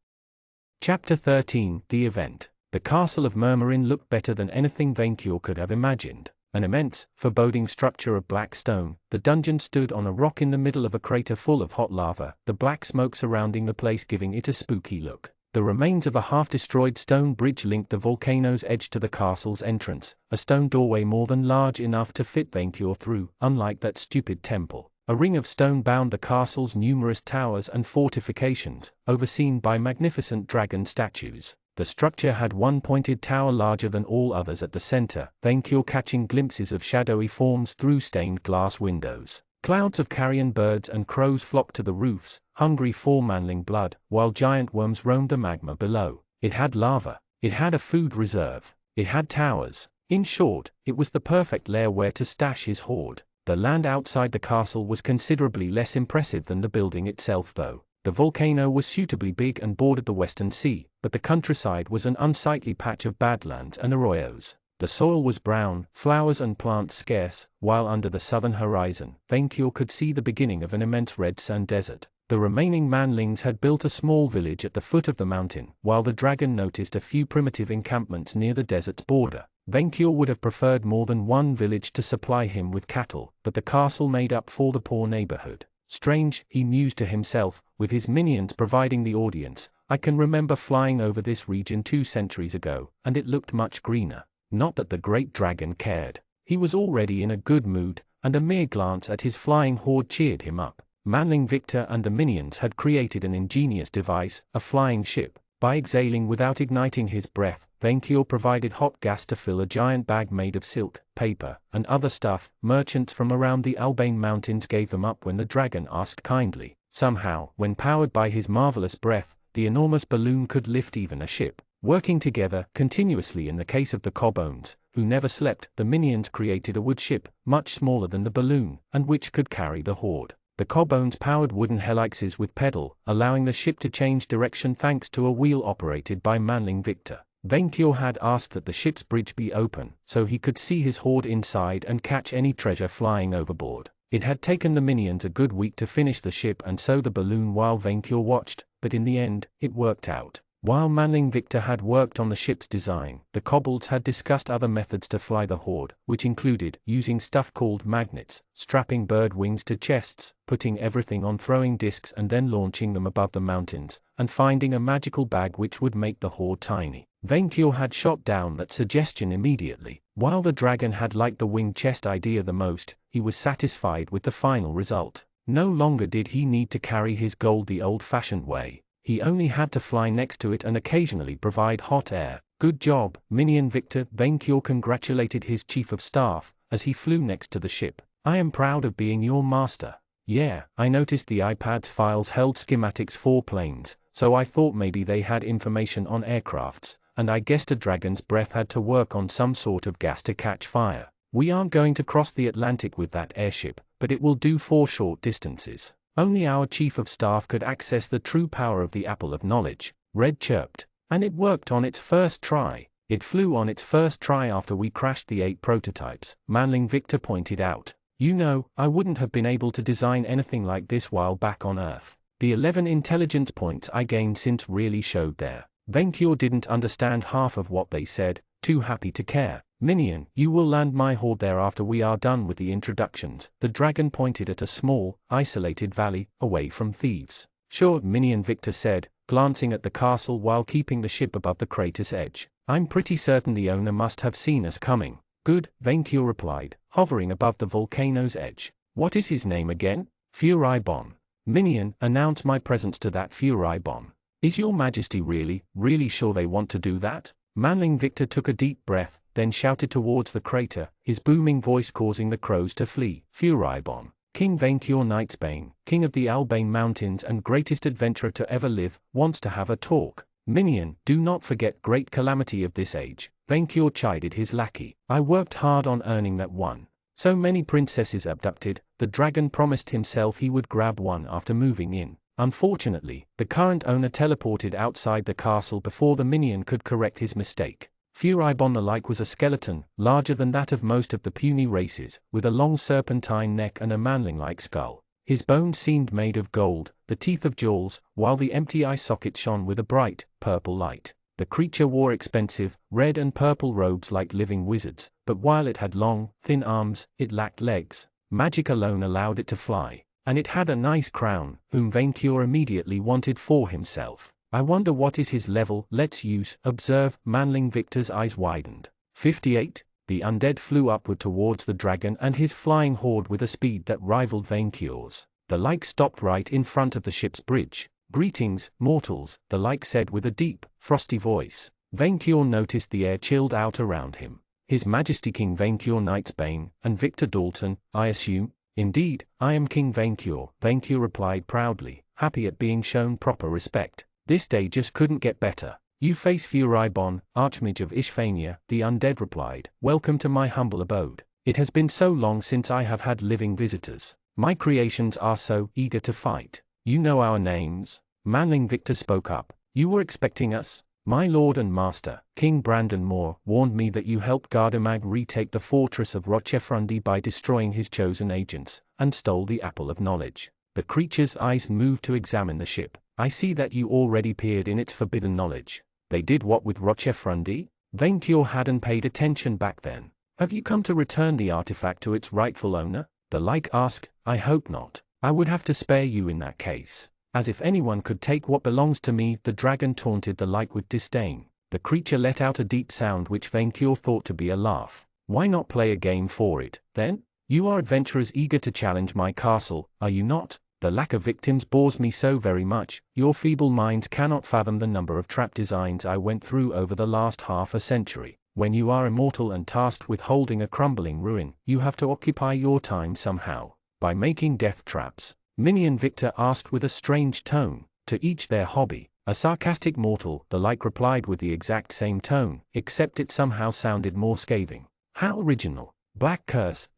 Chapter 13, The Event. The castle of Murmurin looked better than anything Venkyo could have imagined. An immense, foreboding structure of black stone, the dungeon stood on a rock in the middle of a crater full of hot lava, the black smoke surrounding the place giving it a spooky look. The remains of a half-destroyed stone bridge linked the volcano's edge to the castle's entrance, a stone doorway more than large enough to fit Venkyo through, unlike that stupid temple. A ring of stone bound the castle's numerous towers and fortifications, overseen by magnificent dragon statues. The structure had one pointed tower larger than all others at the center, Venkyo catching glimpses of shadowy forms through stained glass windows. Clouds of carrion birds and crows flocked to the roofs, hungry for manling blood, while giant worms roamed the magma below. It had lava. It had a food reserve. It had towers. In short, it was the perfect lair where to stash his horde. The land outside the castle was considerably less impressive than the building itself though. The volcano was suitably big and bordered the western sea, but the countryside was an unsightly patch of badlands and arroyos. The soil was brown, flowers and plants scarce, while under the southern horizon, Venkyo could see the beginning of an immense red sand desert. The remaining manlings had built a small village at the foot of the mountain, while the dragon noticed a few primitive encampments near the desert's border. Venkyo would have preferred more than one village to supply him with cattle, but the castle made up for the poor neighborhood. Strange, he mused to himself, with his minions providing the audience. I can remember flying over this region 2 centuries ago, and it looked much greener. Not that the great dragon cared. He was already in a good mood, and a mere glance at his flying horde cheered him up. Manling Victor and the minions had created an ingenious device, a flying ship. By exhaling without igniting his breath, Venkyo provided hot gas to fill a giant bag made of silk, paper, and other stuff. Merchants from around the Albane Mountains gave them up when the dragon asked kindly. Somehow, when powered by his marvelous breath, the enormous balloon could lift even a ship. Working together, continuously in the case of the Cobbones, who never slept, the minions created a wood ship, much smaller than the balloon, and which could carry the horde. The Cobbones powered wooden helices with pedal, allowing the ship to change direction thanks to a wheel operated by Manling Victor. Venkyo had asked that the ship's bridge be open, so he could see his horde inside and catch any treasure flying overboard. It had taken the minions a good week to finish the ship and so the balloon while Venkyo watched, but in the end, it worked out. While Manling Victor had worked on the ship's design, the kobolds had discussed other methods to fly the horde, which included using stuff called magnets, strapping bird wings to chests, putting everything on throwing discs and then launching them above the mountains, and finding a magical bag which would make the horde tiny. Venkior had shot down that suggestion immediately. While the dragon had liked the winged chest idea the most, he was satisfied with the final result. No longer did he need to carry his gold the old-fashioned way. He only had to fly next to it and occasionally provide hot air. Good job, Minion Victor. Venkior congratulated his chief of staff as he flew next to the ship. I am proud of being your master. Yeah, I noticed the iPad's files held schematics for planes, so I thought maybe they had information on aircrafts, and I guessed a dragon's breath had to work on some sort of gas to catch fire. We aren't going to cross the Atlantic with that airship, but it will do for short distances. Only our chief of staff could access the true power of the apple of knowledge, Red chirped. And it worked on its first try. It flew on its first try after we crashed the 8 prototypes, Manling Victor pointed out. You know, I wouldn't have been able to design anything like this while back on Earth. The 11 intelligence points I gained since really showed there. Venkior didn't understand half of what they said, too happy to care. Minion, you will land my horde there after we are done with the introductions. The dragon pointed at a small, isolated valley, away from thieves. Sure, Minion Victor said, glancing at the castle while keeping the ship above the crater's edge. I'm pretty certain the owner must have seen us coming. Good, Venkior replied, hovering above the volcano's edge. What is his name again? Furibon. Minion, announce my presence to that Furibon. Is your majesty really sure they want to do that? Manling Victor took a deep breath, then shouted towards the crater, his booming voice causing the crows to flee. Furibon, King Venkior Knightsbane, king of the Albane Mountains and greatest adventurer to ever live, wants to have a talk. Minion, do not forget great calamity of this age. Venkior chided his lackey. I worked hard on earning that one. So many princesses abducted, the dragon promised himself he would grab one after moving in. Unfortunately, the current owner teleported outside the castle before the minion could correct his mistake. Furibon the like was a skeleton, larger than that of most of the puny races, with a long serpentine neck and a manling-like skull. His bones seemed made of gold, the teeth of jewels, while the empty eye socket shone with a bright, purple light. The creature wore expensive, red and purple robes like living wizards, but while it had long, thin arms, it lacked legs. Magic alone allowed it to fly. And it had a nice crown, whom Venkior immediately wanted for himself. I wonder what is his level. Let's use, observe. Manling Victor's eyes widened. 58? The undead flew upward towards the dragon and his flying horde with a speed that rivaled Venkior's. The like stopped right in front of the ship's bridge. Greetings, mortals, the like said with a deep, frosty voice. Venkior noticed the air chilled out around him. His Majesty King Venkior Knightsbane, and Victor Dalton, I assume? Indeed, I am King Venkior, Venkior replied proudly, happy at being shown proper respect. This day just couldn't get better. You face Furibon, Archmage of Ishvania, the undead replied. Welcome to my humble abode. It has been so long since I have had living visitors. My creations are so eager to fight. You know our names? Manling Victor spoke up. You were expecting us? My lord and master, King Brandon Moore, warned me that you helped Gardamag retake the fortress of Rochefrundi by destroying his chosen agents, and stole the apple of knowledge. The creature's eyes moved to examine the ship. I see that you already peered in its forbidden knowledge. They did what with Rochefrundi? Venkior hadn't paid attention back then. Have you come to return the artifact to its rightful owner? The like asked. I hope not. I would have to spare you in that case. As if anyone could take what belongs to me, the dragon taunted the like with disdain. The creature let out a deep sound which Venkior thought to be a laugh. Why not play a game for it, then? You are adventurers eager to challenge my castle, are you not? The lack of victims bores me so very much. Your feeble minds cannot fathom the number of trap designs I went through over the last half a century. When you are immortal and tasked with holding a crumbling ruin, you have to occupy your time somehow. By making death traps. Minion Victor asked with a strange tone. To each their hobby. A sarcastic mortal, the like replied with the exact same tone, except it somehow sounded more scathing. How original. Black curse.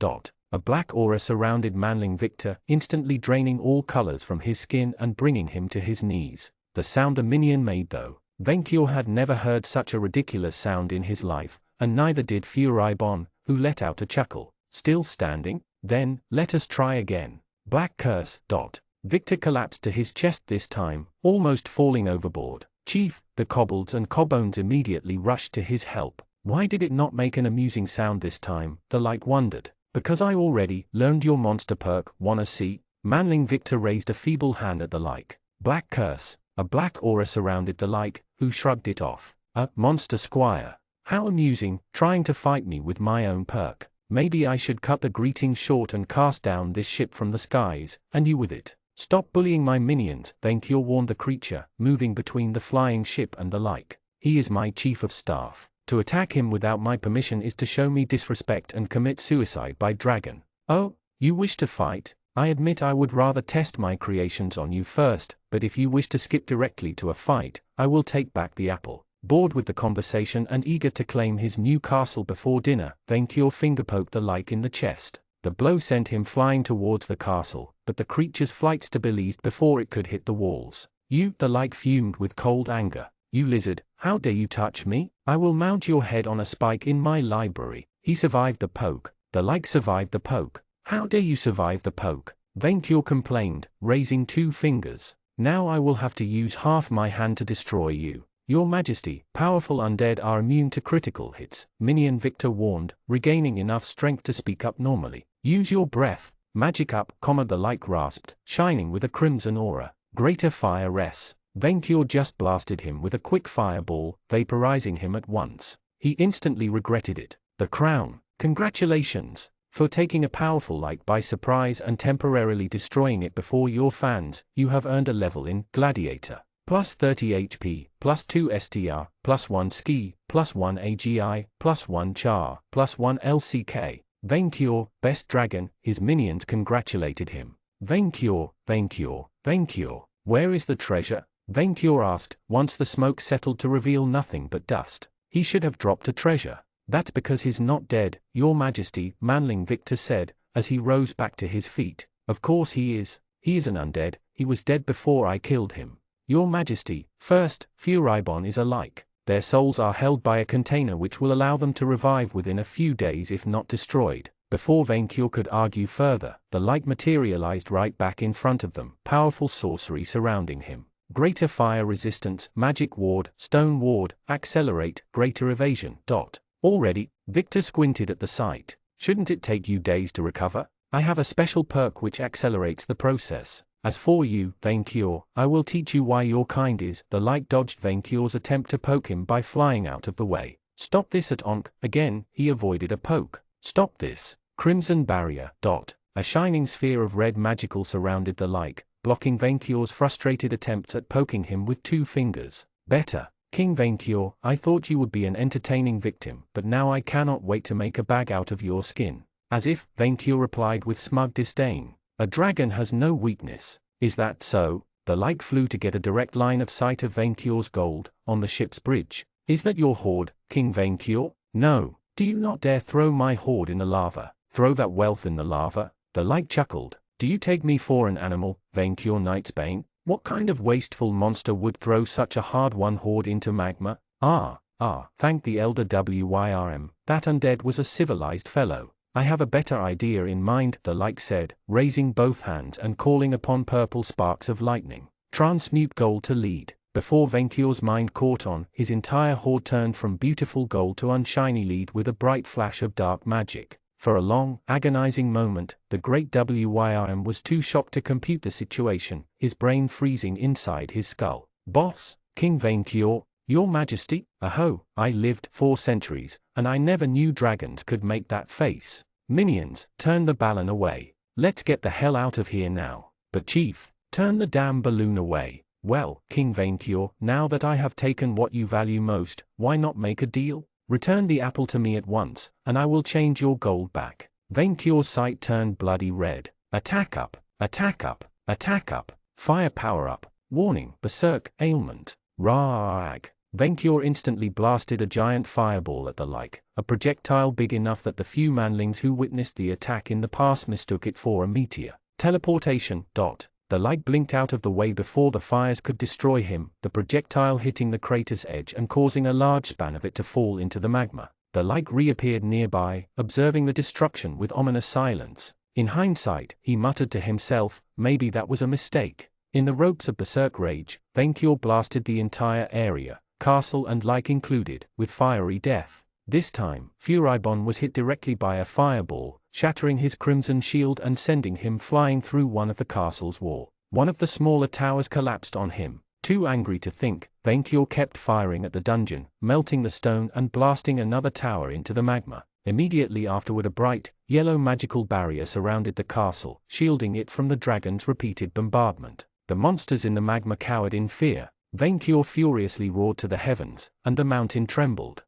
A black aura surrounded Manling Victor, instantly draining all colors from his skin and bringing him to his knees. The sound the minion made though. Venkior had never heard such a ridiculous sound in his life, and neither did Furibon, who let out a chuckle. Still standing? Then, let us try again. Black curse. Victor collapsed to his chest this time, almost falling overboard. Chief, the kobolds and kobolds immediately rushed to his help. Why did it not make an amusing sound this time? The like wondered. Because I already learned your monster perk, wanna see? Manling Victor raised a feeble hand at the like. Black curse. A black aura surrounded the like, who shrugged it off. A monster squire. How amusing, trying to fight me with my own perk. Maybe I should cut the greeting short and cast down this ship from the skies, and you with it. Stop bullying my minions, Vainkyur warned the creature, moving between the flying ship and the like. He is my chief of staff. To attack him without my permission is to show me disrespect and commit suicide by dragon. Oh, you wish to fight? I admit I would rather test my creations on you first, but if you wish to skip directly to a fight, I will take back the apple. Bored with the conversation and eager to claim his new castle before dinner, Vainkyur finger-poked the like in the chest. The blow sent him flying towards the castle, but the creature's flight stabilized before it could hit the walls. You, the like fumed with cold anger. You lizard, how dare you touch me? I will mount your head on a spike in my library. He survived the poke. The like survived the poke. How dare you survive the poke? Vainkyur complained, raising 2 fingers. Now I will have to use half my hand to destroy you. Your Majesty, powerful undead are immune to critical hits, Minion Victor warned, regaining enough strength to speak up normally. Use your breath. Magic up, the like rasped, shining with a crimson aura. Greater fire res. Vainkyur just blasted him with a quick fireball, vaporizing him at once. He instantly regretted it. The crown. Congratulations. For taking a powerful like by surprise and temporarily destroying it before your fans, you have earned a level in Gladiator. Plus 30 HP, plus 2 STR, plus 1 Ski, plus 1 AGI, plus 1 Char, plus 1 LCK. Vainkyur, best dragon, his minions congratulated him. Vainkyur, Vainkyur, Vainkyur, where is the treasure? Vainkyur asked, once the smoke settled to reveal nothing but dust. He should have dropped a treasure. That's because he's not dead, Your Majesty, Manling Victor said, as he rose back to his feet. Of course he is. He is an undead, he was dead before I killed him. Your Majesty, first, Furibon is alike. Their souls are held by a container which will allow them to revive within a few days if not destroyed. Before Vainkyur could argue further, the like materialized right back in front of them, powerful sorcery surrounding him. Greater fire resistance, magic ward, stone ward, accelerate, greater evasion. Already, Victor squinted at the sight. Shouldn't it take you days to recover? I have a special perk which accelerates the process. As for you, Vainkyur, I will teach you why your kind is. The like dodged Vainkyur's attempt to poke him by flying out of the way. Stop this at onk. Again, he avoided a poke. Stop this. Crimson barrier. A shining sphere of red magical surrounded the like, blocking Vainkyur's frustrated attempts at poking him with 2 fingers. Better. King Vainkyur, I thought you would be an entertaining victim, but now I cannot wait to make a bag out of your skin. As if, Vainkyur replied with smug disdain. A dragon has no weakness. Is that so? The like flew to get a direct line of sight of Vainkyur's gold, on the ship's bridge. Is that your hoard, King Vainkyur? No. Do you not dare throw my hoard in the lava? Throw that wealth in the lava? The like chuckled. Do you take me for an animal, Vainkyur Knightsbane? What kind of wasteful monster would throw such a hard-won hoard into magma? Thank the elder Wyrm, that undead was a civilized fellow. I have a better idea in mind, the like said, raising both hands and calling upon purple sparks of lightning. Transmute gold to lead. Before Vainkyur's mind caught on, his entire hoard turned from beautiful gold to unshiny lead with a bright flash of dark magic. For a long, agonizing moment, the great Wyrm was too shocked to compute the situation, his brain freezing inside his skull. Boss, King Vainkyur, Your Majesty, aho, I lived 4 centuries, and I never knew dragons could make that face. Minions, turn the balloon away. Let's get the hell out of here now. But Chief, turn the damn balloon away. Well, King Vainkyur, now that I have taken what you value most, why not make a deal? Return the apple to me at once, and I will change your gold back. Vainkyur's sight turned bloody red. Attack up, attack up, attack up, fire power up, warning, berserk, ailment, rag. Vainkyur instantly blasted a giant fireball at the like, a projectile big enough that the few manlings who witnessed the attack in the past mistook it for a meteor. Teleportation. The like blinked out of the way before the fires could destroy him, the projectile hitting the crater's edge and causing a large span of it to fall into the magma. The like reappeared nearby, observing the destruction with ominous silence. In hindsight, he muttered to himself, maybe that was a mistake. In the ropes of berserk rage, Vainqueur blasted the entire area, castle and like included, with fiery death. This time, Furibon was hit directly by a fireball, shattering his crimson shield and sending him flying through one of the castle's wall. One of the smaller towers collapsed on him. Too angry to think, Vainqueur kept firing at the dungeon, melting the stone and blasting another tower into the magma. Immediately afterward, a bright, yellow magical barrier surrounded the castle, shielding it from the dragon's repeated bombardment. The monsters in the magma cowered in fear. Vainqueur furiously roared to the heavens, and the mountain trembled.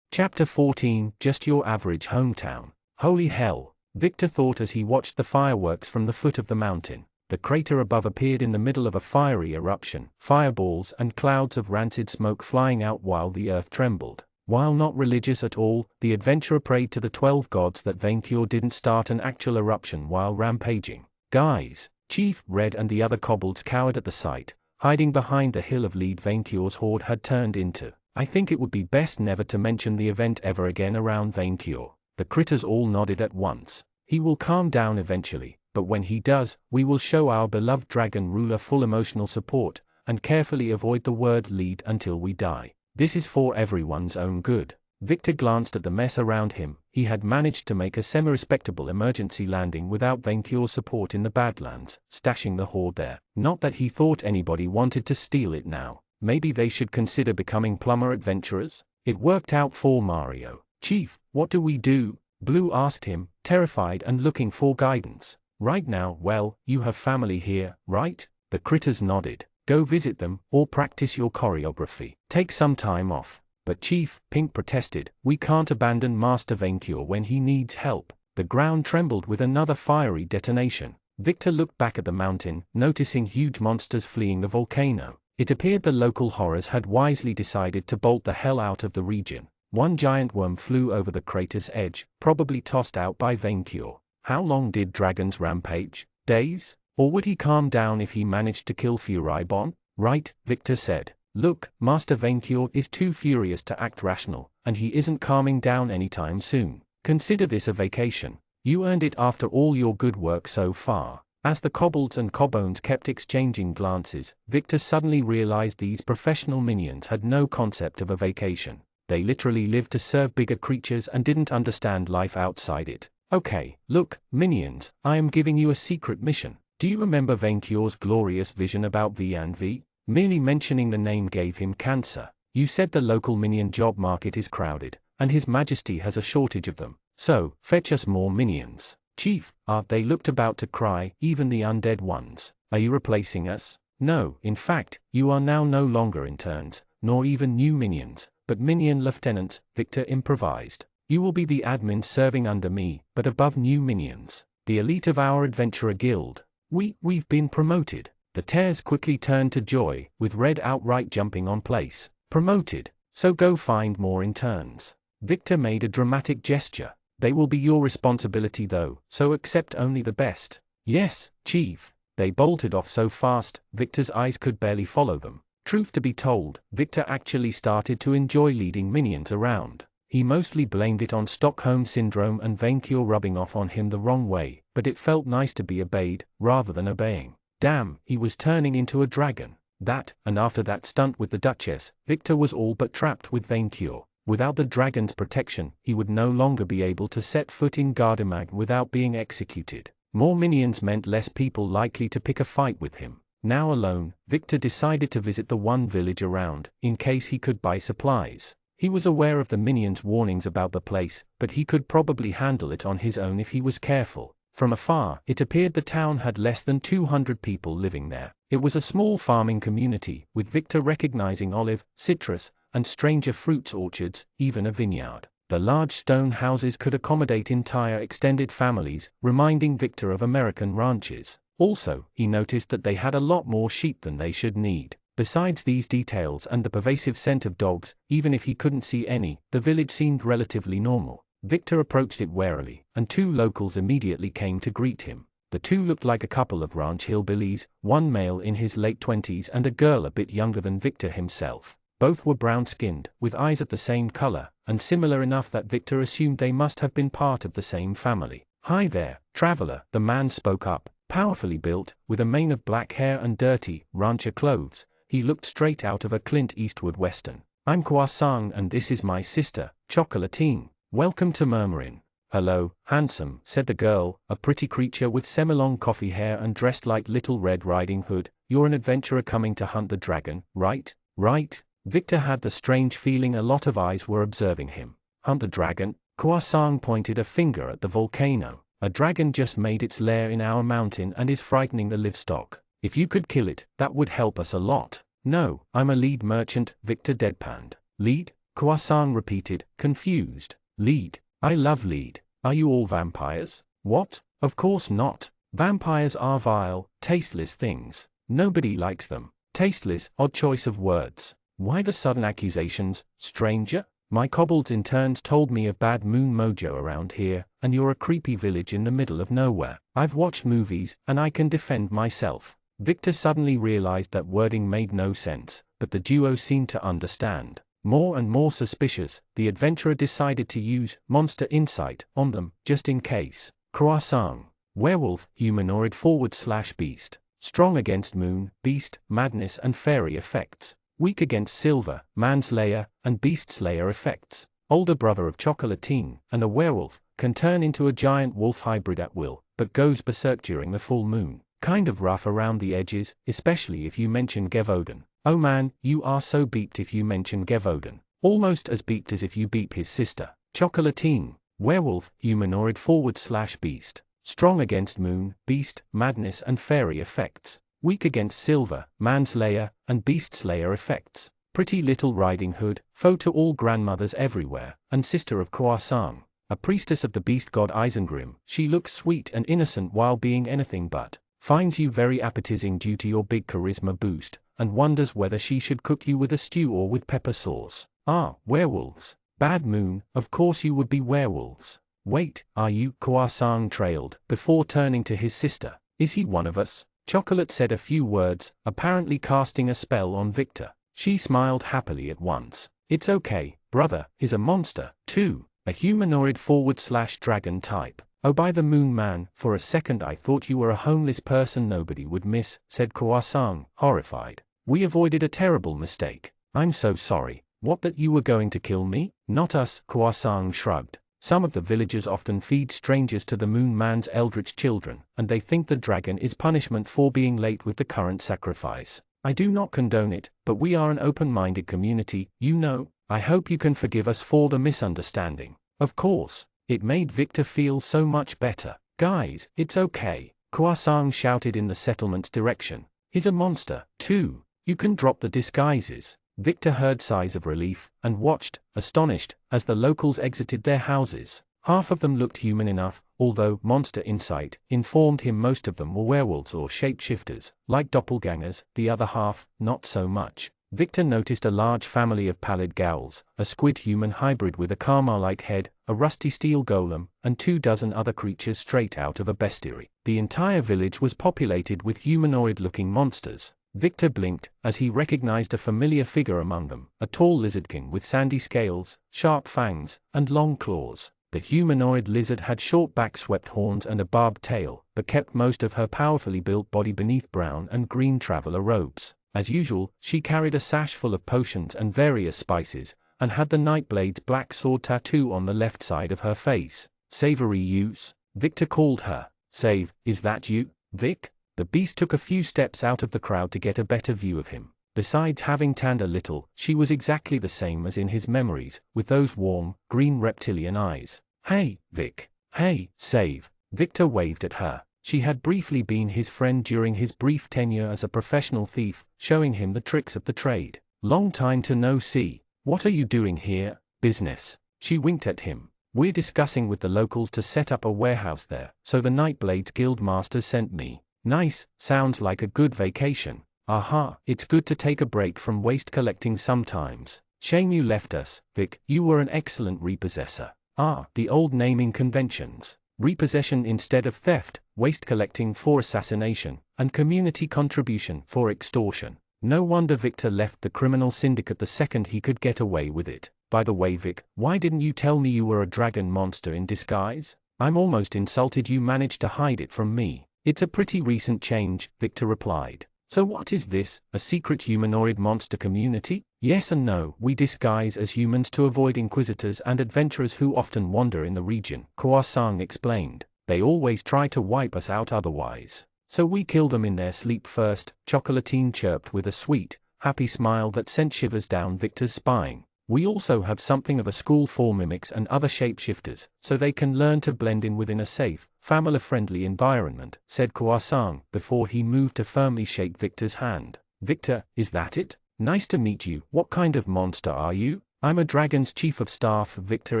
Chapter 14, Just Your Average Hometown. Holy hell, Victor thought as he watched the fireworks from the foot of the mountain. The crater above appeared in the middle of a fiery eruption, fireballs and clouds of rancid smoke flying out while the earth trembled. While not religious at all, the adventurer prayed to the 12 gods that Vainqueur didn't start an actual eruption while rampaging. Guys, Chief Red and the other kobolds cowered at the sight, hiding behind the hill of lead Vainqueur's horde had turned into. I think it would be best never to mention the event ever again around Vainqueur. The critters all nodded at once. He will calm down eventually, but when he does, we will show our beloved dragon ruler full emotional support, and carefully avoid the word lead until we die. This is for everyone's own good. Victor glanced at the mess around him. He had managed to make a semi-respectable emergency landing without Vainqueur's support in the Badlands, stashing the horde there. Not that he thought anybody wanted to steal it now. Maybe they should consider becoming plumber adventurers? It worked out for Mario. Chief, what do we do? Blue asked him, terrified and looking for guidance. Right now, well, you have family here, right? The critters nodded. Go visit them, or practice your choreography. Take some time off. But Chief, Pink protested, we can't abandon Master Vainqueur when he needs help. The ground trembled with another fiery detonation. Victor looked back at the mountain, noticing huge monsters fleeing the volcano. It appeared the local horrors had wisely decided to bolt the hell out of the region. One giant worm flew over the crater's edge, probably tossed out by Vainqueur. How long did dragons rampage? Days? Or would he calm down if he managed to kill Furibon? Right, Victor said. Look, Master Vainqueur is too furious to act rational, and he isn't calming down anytime soon. Consider this a vacation. You earned it after all your good work so far. As the kobolds and kobones kept exchanging glances, Victor suddenly realized these professional minions had no concept of a vacation. They literally lived to serve bigger creatures and didn't understand life outside it. Okay, look, minions, I am giving you a secret mission. Do you remember Vainqueur's glorious vision about V&V? Merely mentioning the name gave him cancer. You said the local minion job market is crowded, and His Majesty has a shortage of them. So, fetch us more minions. Chief, they looked about to cry, even the undead ones. Are you replacing us? No, in fact, you are now no longer interns, nor even new minions, but minion lieutenants, Victor improvised. You will be the admins serving under me, but above new minions. The elite of our adventurer guild. We've been promoted. The Tears quickly turned to joy, with Red outright jumping on place. Promoted. So go find more interns. Victor made a dramatic gesture. They will be your responsibility though, so accept only the best. Yes, Chief. They bolted off so fast, Victor's eyes could barely follow them. Truth to be told, Victor actually started to enjoy leading minions around. He mostly blamed it on Stockholm Syndrome and Vainqueur rubbing off on him the wrong way, but it felt nice to be obeyed, rather than obeying. Damn, he was turning into a dragon. That, and after that stunt with the Duchess, Victor was all but trapped with Vainqueur. Without the dragon's protection, he would no longer be able to set foot in Gardemag without being executed. More minions meant less people likely to pick a fight with him. Now alone, Victor decided to visit the one village around, in case he could buy supplies. He was aware of the minions' warnings about the place, but he could probably handle it on his own if he was careful. From afar, it appeared the town had less than 200 people living there. It was a small farming community, with Victor recognizing olive, citrus, and stranger fruits orchards, even a vineyard. The large stone houses could accommodate entire extended families, reminding Victor of American ranches. Also, he noticed that they had a lot more sheep than they should need. Besides these details and the pervasive scent of dogs, even if he couldn't see any, the village seemed relatively normal. Victor approached it warily, and two locals immediately came to greet him. The two looked like a couple of ranch hillbillies, one male in his late 20s and a girl a bit younger than Victor himself. Both were brown-skinned, with eyes at the same color, and similar enough that Victor assumed they must have been part of the same family. Hi there, traveler, the man spoke up, Powerfully built, with a mane of black hair and dirty, rancher clothes, he looked straight out of a Clint Eastwood western. "I'm Croissant and this is my sister, Chocolatine. Welcome to Murmurin." "Hello, handsome," said the girl, a pretty creature with semi-long coffee hair and dressed like Little Red Riding Hood. "You're an adventurer coming to hunt the dragon, right?" "Right." Victor had the strange feeling a lot of eyes were observing him. "Hunt the dragon?" Croissant pointed a finger at the volcano. "A dragon just made its lair in our mountain and is frightening the livestock. If you could kill it, that would help us a lot." "No, I'm a lead merchant," Victor deadpanned. "Lead?" Croissant repeated, confused. "Lead? I love lead. Are you all vampires?" "What? Of course not. Vampires are vile, tasteless things. Nobody likes them." "Tasteless," odd choice of words. "Why the sudden accusations, stranger? My kobolds in turns told me of bad moon mojo around here, and you're a creepy village in the middle of nowhere. I've watched movies, and I can defend myself." Victor suddenly realized that wording made no sense, but the duo seemed to understand. More and more suspicious, the adventurer decided to use monster insight on them, just in case. Croissant. Werewolf, humanoid / beast. Strong against moon, beast, madness and fairy effects. Weak against silver, manslayer, and beast slayer effects. Older brother of Chocolatine, and a werewolf, can turn into a giant wolf hybrid at will, but goes berserk during the full moon. Kind of rough around the edges, especially if you mention Gevoden. Oh man, you are so beeped if you mention Gevoden. Almost as beeped as if you beep his sister. Chocolatine. Werewolf, humanoid / beast. Strong against moon, beast, madness and fairy effects. Weak against silver, manslayer, and beast slayer effects. Pretty Little Riding Hood, foe to all grandmothers everywhere, and sister of Croissant. A priestess of the beast god Isengrim, she looks sweet and innocent while being anything but. Finds you very appetizing due to your big charisma boost, and wonders whether she should cook you with a stew or with pepper sauce. Ah, werewolves. Bad moon, of course you would be werewolves. "Wait, are you?" Croissant trailed, before turning to his sister. "Is he one of us?" Chocolate said a few words, apparently casting a spell on Victor. She smiled happily at once. "It's okay, brother, he's a monster, too. A humanoid / dragon type. Oh, by the moon man, for a second I thought you were a homeless person nobody would miss," said Croissant, horrified. "We avoided a terrible mistake. I'm so sorry. What, that you were going to kill me?" "Not us," Croissant shrugged. "Some of the villagers often feed strangers to the moon man's eldritch children, and they think the dragon is punishment for being late with the current sacrifice. I do not condone it, but we are an open-minded community, you know. I hope you can forgive us for the misunderstanding." Of course. It made Victor feel so much better. "Guys, it's okay," Croissant shouted in the settlement's direction. "He's a monster, too. You can drop the disguises." Victor heard sighs of relief, and watched, astonished, as the locals exited their houses. Half of them looked human enough, although monster insight informed him most of them were werewolves or shapeshifters, like doppelgangers. The other half, not so much. Victor noticed a large family of pallid ghouls, a squid-human hybrid with a karma-like head, a rusty steel golem, and 24 other creatures straight out of a bestiary. The entire village was populated with humanoid-looking monsters. Victor blinked, as he recognized a familiar figure among them, a tall lizardkin with sandy scales, sharp fangs, and long claws. The humanoid lizard had short back-swept horns and a barbed tail, but kept most of her powerfully built body beneath brown and green traveler robes. As usual, she carried a sash full of potions and various spices, and had the Nightblade's black sword tattoo on the left side of her face. "Savory use?" Victor called her. "Save, is that you, Vic?" The beast took a few steps out of the crowd to get a better view of him. Besides having tanned a little, she was exactly the same as in his memories, with those warm, green reptilian eyes. "Hey, Vic. Hey, Save." Victor waved at her. She had briefly been his friend during his brief tenure as a professional thief, showing him the tricks of the trade. "Long time to no see. What are you doing here?" "Business." She winked at him. "We're discussing with the locals to set up a warehouse there, so the Nightblades Guild Master sent me." "Nice, sounds like a good vacation." "Aha, it's good to take a break from waste collecting sometimes. Shame you left us, Vic, you were an excellent repossessor." "Ah, the old naming conventions. Repossession instead of theft, waste collecting for assassination, and community contribution for extortion. No wonder Victor left the criminal syndicate the second he could get away with it. By the way, Vic, why didn't you tell me you were a dragon monster in disguise? I'm almost insulted you managed to hide it from me." It's a pretty recent change, Victor replied. So what is this, a secret humanoid monster community? Yes and no, we disguise as humans to avoid inquisitors and adventurers who often wander in the region, Croissant explained. They always try to wipe us out otherwise. So we kill them in their sleep first, Chocolatine chirped with a sweet, happy smile that sent shivers down Victor's spine. We also have something of a school for mimics and other shapeshifters, so they can learn to blend in within a safe, family-friendly environment, said Croissant before he moved to firmly shake Victor's hand. Victor, is that it? Nice to meet you. What kind of monster are you? I'm a dragon's chief of staff, Victor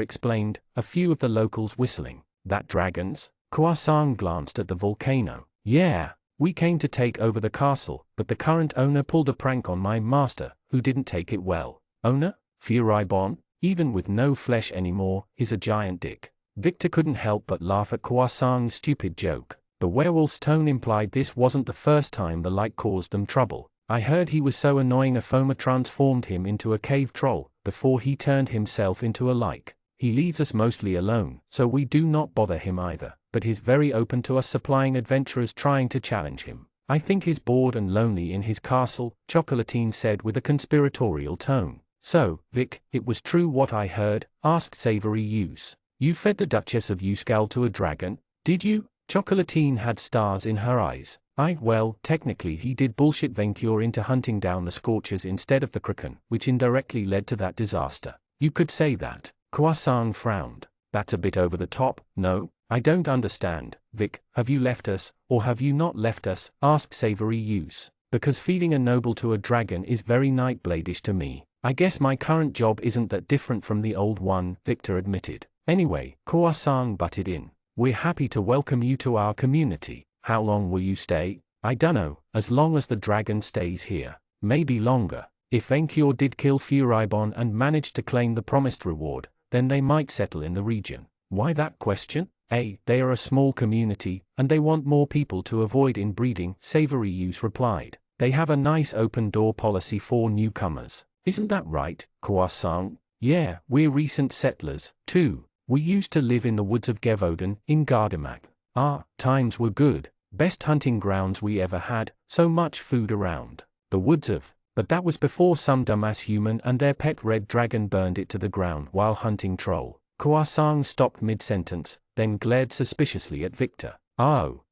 explained, a few of the locals whistling. That dragons? Croissant glanced at the volcano. Yeah, we came to take over the castle, but the current owner pulled a prank on my master, who didn't take it well. Owner? Furibon? Even with no flesh anymore, he's a giant dick. Victor couldn't help but laugh at Croissant's stupid joke. The werewolf's tone implied this wasn't the first time the light caused them trouble. I heard he was so annoying a Foma transformed him into a cave troll, before he turned himself into a like. He leaves us mostly alone, so we do not bother him either, but he's very open to us supplying adventurers trying to challenge him. I think he's bored and lonely in his castle, Chocolatine said with a conspiratorial tone. So, Vic, it was true what I heard? Asked Savory Use. You fed the Duchess of Euskal to a dragon, did you? Chocolatine had stars in her eyes. Well, technically he did bullshit Vencure into hunting down the Scorchers instead of the Kraken, which indirectly led to that disaster. You could say that. Croissant frowned. That's a bit over the top, no? I don't understand. Vic, have you left us, or have you not left us? Asked Savory Use. Because feeding a noble to a dragon is very Nightblade-ish to me. I guess my current job isn't that different from the old one, Victor admitted. Anyway, Croissant butted in. We're happy to welcome you to our community. How long will you stay? I dunno, as long as the dragon stays here. Maybe longer. If Vencure did kill Furibon and managed to claim the promised reward, then they might settle in the region. Why that question? They are a small community, and they want more people to avoid inbreeding, Savory Use replied. They have a nice open-door policy for newcomers. Isn't that right, Croissant? Yeah, we're recent settlers, too. We used to live in the woods of Gevoden, in Gardamak. Times were good. Best hunting grounds we ever had, so much food around. The woods of... But that was before some dumbass human and their pet red dragon burned it to the ground while hunting troll. Croissant stopped mid-sentence, then glared suspiciously at Victor. Oh.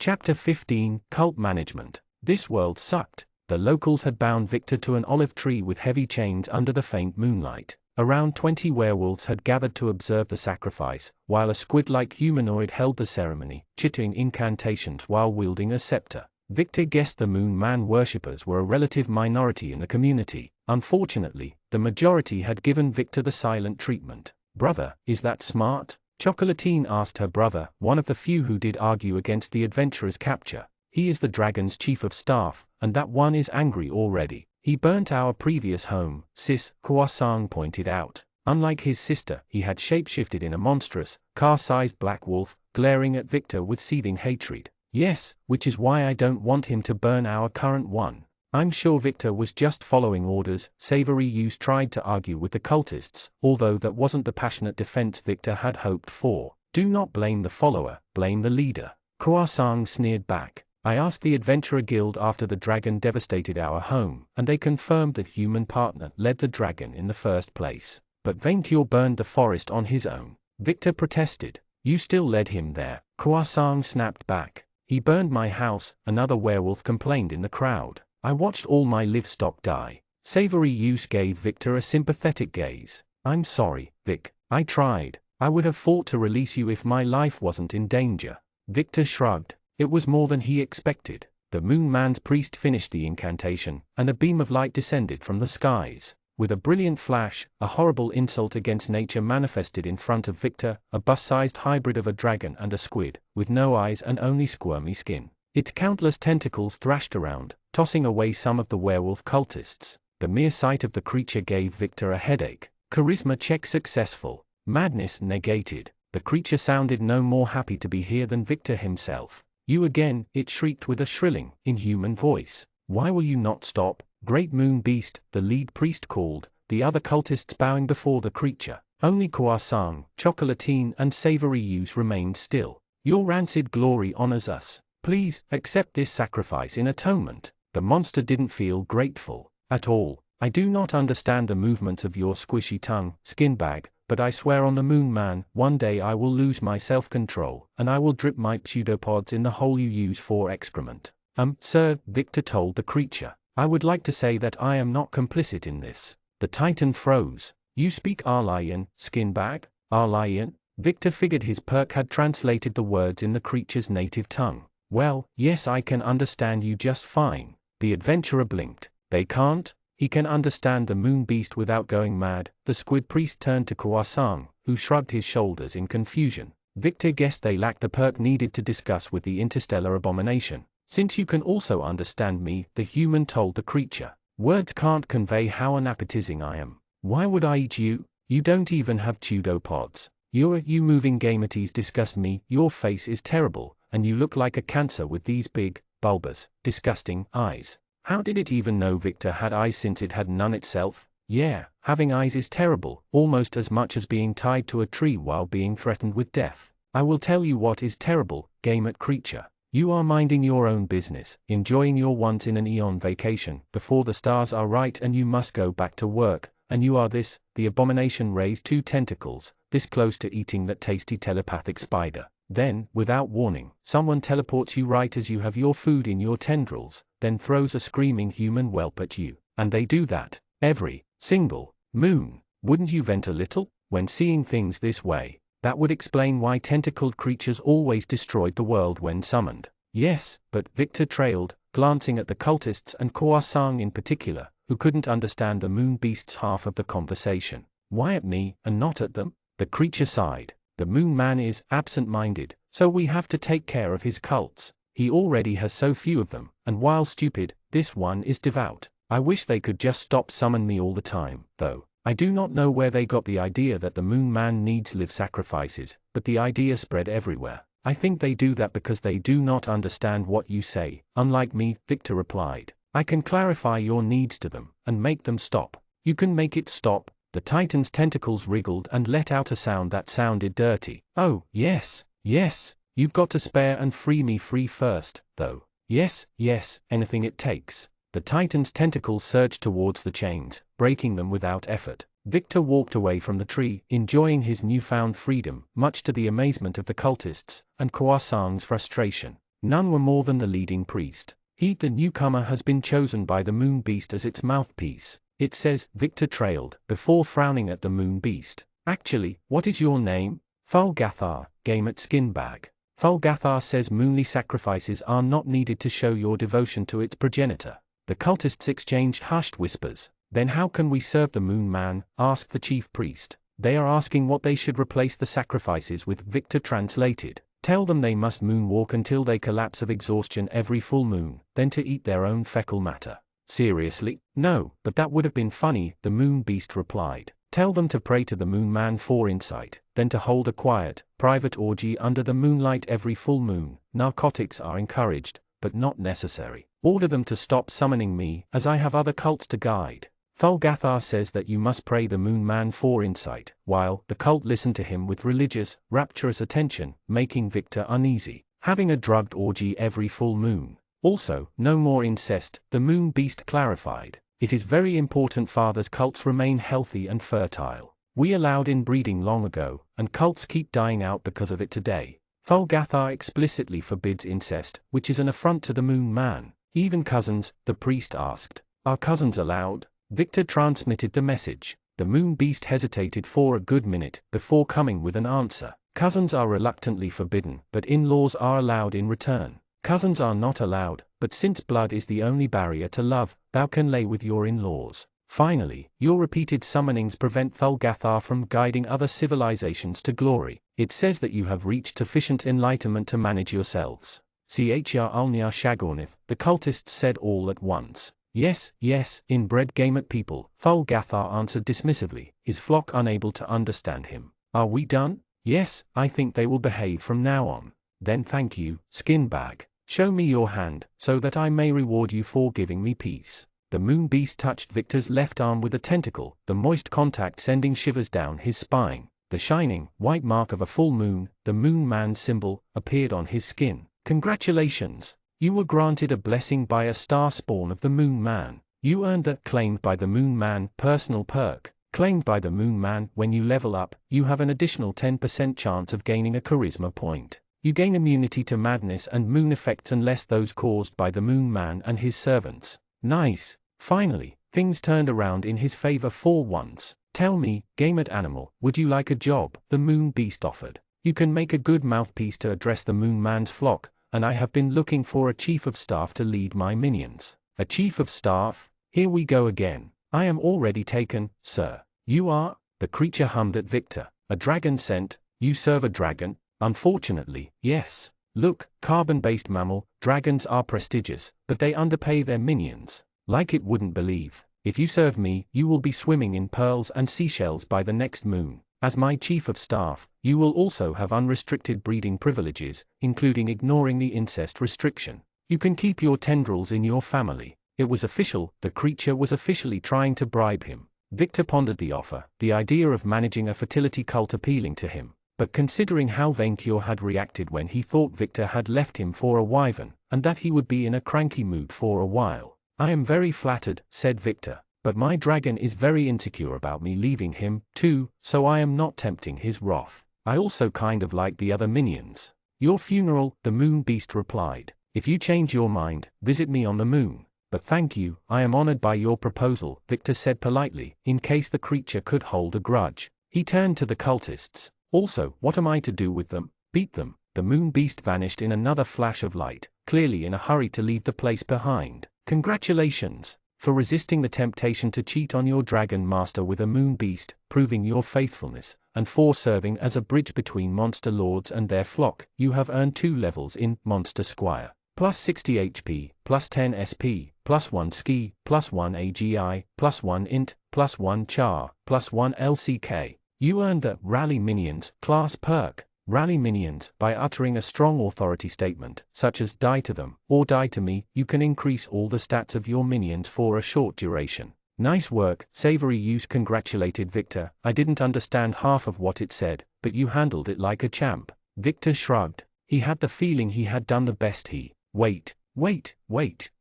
Chapter 15, Cult Management. This world sucked. The locals had bound Victor to an olive tree with heavy chains under the faint moonlight. Around 20 werewolves had gathered to observe the sacrifice, while a squid-like humanoid held the ceremony, chittering incantations while wielding a scepter. Victor guessed the Moon Man worshippers were a relative minority in the community. Unfortunately, the majority had given Victor the silent treatment. Brother, is that smart? Chocolatine asked her brother, one of the few who did argue against the adventurer's capture. He is the dragon's chief of staff, and that one is angry already. He burnt our previous home, sis, Croissant pointed out. Unlike his sister, he had shapeshifted in a monstrous, car-sized black wolf, glaring at Victor with seething hatred. Yes, which is why I don't want him to burn our current one. I'm sure Victor was just following orders, Savory Use tried to argue with the cultists, although that wasn't the passionate defense Victor had hoped for. Do not blame the follower, blame the leader. Croissant sneered back. I asked the Adventurer Guild after the dragon devastated our home, and they confirmed that human partner led the dragon in the first place. But Vencure burned the forest on his own. Victor protested. You still led him there. Croissant snapped back. He burned my house, another werewolf complained in the crowd. I watched all my livestock die. Savory Use gave Victor a sympathetic gaze. I'm sorry, Vic. I tried. I would have fought to release you if my life wasn't in danger. Victor shrugged. It was more than he expected. The Moon Man's priest finished the incantation, and a beam of light descended from the skies. With a brilliant flash, a horrible insult against nature manifested in front of Victor, a bus-sized hybrid of a dragon and a squid, with no eyes and only squirmy skin. Its countless tentacles thrashed around, tossing away some of the werewolf cultists. The mere sight of the creature gave Victor a headache. Charisma check successful. Madness negated. The creature sounded no more happy to be here than Victor himself. You again, it shrieked with a shrilling, inhuman voice. Why will you not stop? Great Moon Beast, the lead priest called, the other cultists bowing before the creature. Only Croissant, Chocolatine and Savory Use remained still. Your rancid glory honors us. Please, accept this sacrifice in atonement. The monster didn't feel grateful at all. I do not understand the movements of your squishy tongue, skin bag, but I swear on the moon man, one day I will lose my self-control, and I will drip my pseudopods in the hole you use for excrement. Sir, Victor told the creature. I would like to say that I am not complicit in this. The Titan froze. You speak Arlian, skin bag? Arlian? Victor figured his perk had translated the words in the creature's native tongue. Well, yes, I can understand you just fine. The adventurer blinked. They can't? He can understand the moon beast without going mad. The squid priest turned to Croissant, who shrugged his shoulders in confusion. Victor guessed they lacked the perk needed to discuss with the interstellar abomination. Since you can also understand me, the human told the creature. Words can't convey how unappetizing I am. Why would I eat you? You don't even have pseudopods. You moving gametes disgust me. Your face is terrible, and you look like a cancer with these big, bulbous, disgusting eyes. How did it even know Victor had eyes since it had none itself? Yeah, having eyes is terrible, almost as much as being tied to a tree while being threatened with death. I will tell you what is terrible, gamete creature. You are minding your own business, enjoying your once-in-an-eon vacation, before the stars are right and you must go back to work, and you are this. The abomination raised 2 tentacles, this close to eating that tasty telepathic spider. Then, without warning, someone teleports you right as you have your food in your tendrils, then throws a screaming human whelp at you. And they do that every single moon. Wouldn't you vent a little when seeing things this way? That would explain why tentacled creatures always destroyed the world when summoned. Yes, but Victor trailed, glancing at the cultists and Croissant in particular, who couldn't understand the moon beast's half of the conversation. Why at me, and not at them? The creature sighed. The moon man is absent-minded, so we have to take care of his cults. He already has so few of them, and while stupid, this one is devout. I wish they could just stop summon me all the time, though. I do not know where they got the idea that the moon man needs live sacrifices, but the idea spread everywhere. I think they do that because they do not understand what you say. Unlike me, Victor replied. I can clarify your needs to them, and make them stop. You can make it stop. The Titan's tentacles wriggled and let out a sound that sounded dirty. Oh, yes, yes, you've got to spare and free me free first, though. Yes, yes, anything it takes. The Titan's tentacles surged towards the chains, breaking them without effort. Victor walked away from the tree, enjoying his newfound freedom, much to the amazement of the cultists, and Croissant's frustration. None were more than the leading priest. He, the newcomer, has been chosen by the moon beast as its mouthpiece. It says, Victor trailed, before frowning at the moon beast. Actually, what is your name? Fulgathar, gamete skinbag. Fulgathar says moonly sacrifices are not needed to show your devotion to its progenitor. The cultists exchanged hushed whispers. Then how can we serve the moon man? Asked the chief priest. They are asking what they should replace the sacrifices with. Victor translated. Tell them they must moonwalk until they collapse of exhaustion every full moon, then to eat their own fecal matter. Seriously? No, but that would have been funny, the moon beast replied. Tell them to pray to the moon man for insight, then to hold a quiet, private orgy under the moonlight every full moon. Narcotics are encouraged, but not necessary. Order them to stop summoning me, as I have other cults to guide. Fulgathar says that you must pray the moon man for insight, while the cult listened to him with religious, rapturous attention, making Victor uneasy. Having a drugged orgy every full moon. Also, no more incest, the moon beast clarified. It is very important fathers' cults remain healthy and fertile. We allowed inbreeding long ago, and cults keep dying out because of it today. Fulgathar explicitly forbids incest, which is an affront to the moon man. Even cousins, the priest asked. Are cousins allowed? Victor transmitted the message. The moon beast hesitated for a good minute, before coming with an answer. Cousins are reluctantly forbidden, but in-laws are allowed in return. Cousins are not allowed, but since blood is the only barrier to love, thou can lay with your in-laws. Finally, your repeated summonings prevent Fulgathar from guiding other civilizations to glory. It says that you have reached sufficient enlightenment to manage yourselves. Chr Alnia Shagornith, the cultists said all at once. Yes, yes, inbred gamete people, Fulgathar answered dismissively, his flock unable to understand him. Are we done? Yes, I think they will behave from now on. Then thank you, skinbag. Show me your hand, so that I may reward you for giving me peace. The moon beast touched Victor's left arm with a tentacle, the moist contact sending shivers down his spine. The shining, white mark of a full moon, the moon man's symbol, appeared on his skin. Congratulations! You were granted a blessing by a star spawn of the moon man. You earned that claimed by the moon man personal perk. Claimed by the moon man, when you level up, you have an additional 10% chance of gaining a charisma point. You gain immunity to madness and moon effects unless those caused by the moon man and his servants. Nice! Finally, things turned around in his favor for once. Tell me, gamer animal, would you like a job? The moon beast offered. You can make a good mouthpiece to address the moon man's flock, and I have been looking for a chief of staff to lead my minions. A chief of staff? Here we go again. I am already taken, sir. You are? The creature hummed at Victor. A dragon sent? You serve a dragon? Unfortunately, yes. Look, carbon-based mammal, dragons are prestigious, but they underpay their minions. Like it wouldn't believe. If you serve me, you will be swimming in pearls and seashells by the next moon. As my chief of staff, you will also have unrestricted breeding privileges, including ignoring the incest restriction. You can keep your tendrils in your family. It was official, the creature was officially trying to bribe him. Victor pondered the offer, the idea of managing a fertility cult appealing to him. But considering how Venkior had reacted when he thought Victor had left him for a wyvern, and that he would be in a cranky mood for a while. I am very flattered, said Victor, but my dragon is very insecure about me leaving him, too, so I am not tempting his wrath. I also kind of like the other minions. Your funeral, the moon beast replied. If you change your mind, visit me on the moon. But thank you, I am honored by your proposal, Victor said politely, in case the creature could hold a grudge. He turned to the cultists. Also, what am I to do with them? Beat them. The moon beast vanished in another flash of light, clearly in a hurry to leave the place behind. Congratulations for resisting the temptation to cheat on your dragon master with a moon beast, proving your faithfulness, and for serving as a bridge between monster lords and their flock. You have earned 2 levels in Monster Squire. Plus 60 HP, plus 10 SP, plus 1 ski, plus 1 AGI, plus 1 int, plus 1 char, plus 1 LCK. You earned the Rally Minions class perk. Rally Minions, by uttering a strong authority statement, such as die to them, or die to me, you can increase all the stats of your minions for a short duration. Nice work, Savory Use congratulated Victor. I didn't understand half of what it said, but you handled it like a champ. Victor shrugged. He had the feeling he had done the best he. Wait.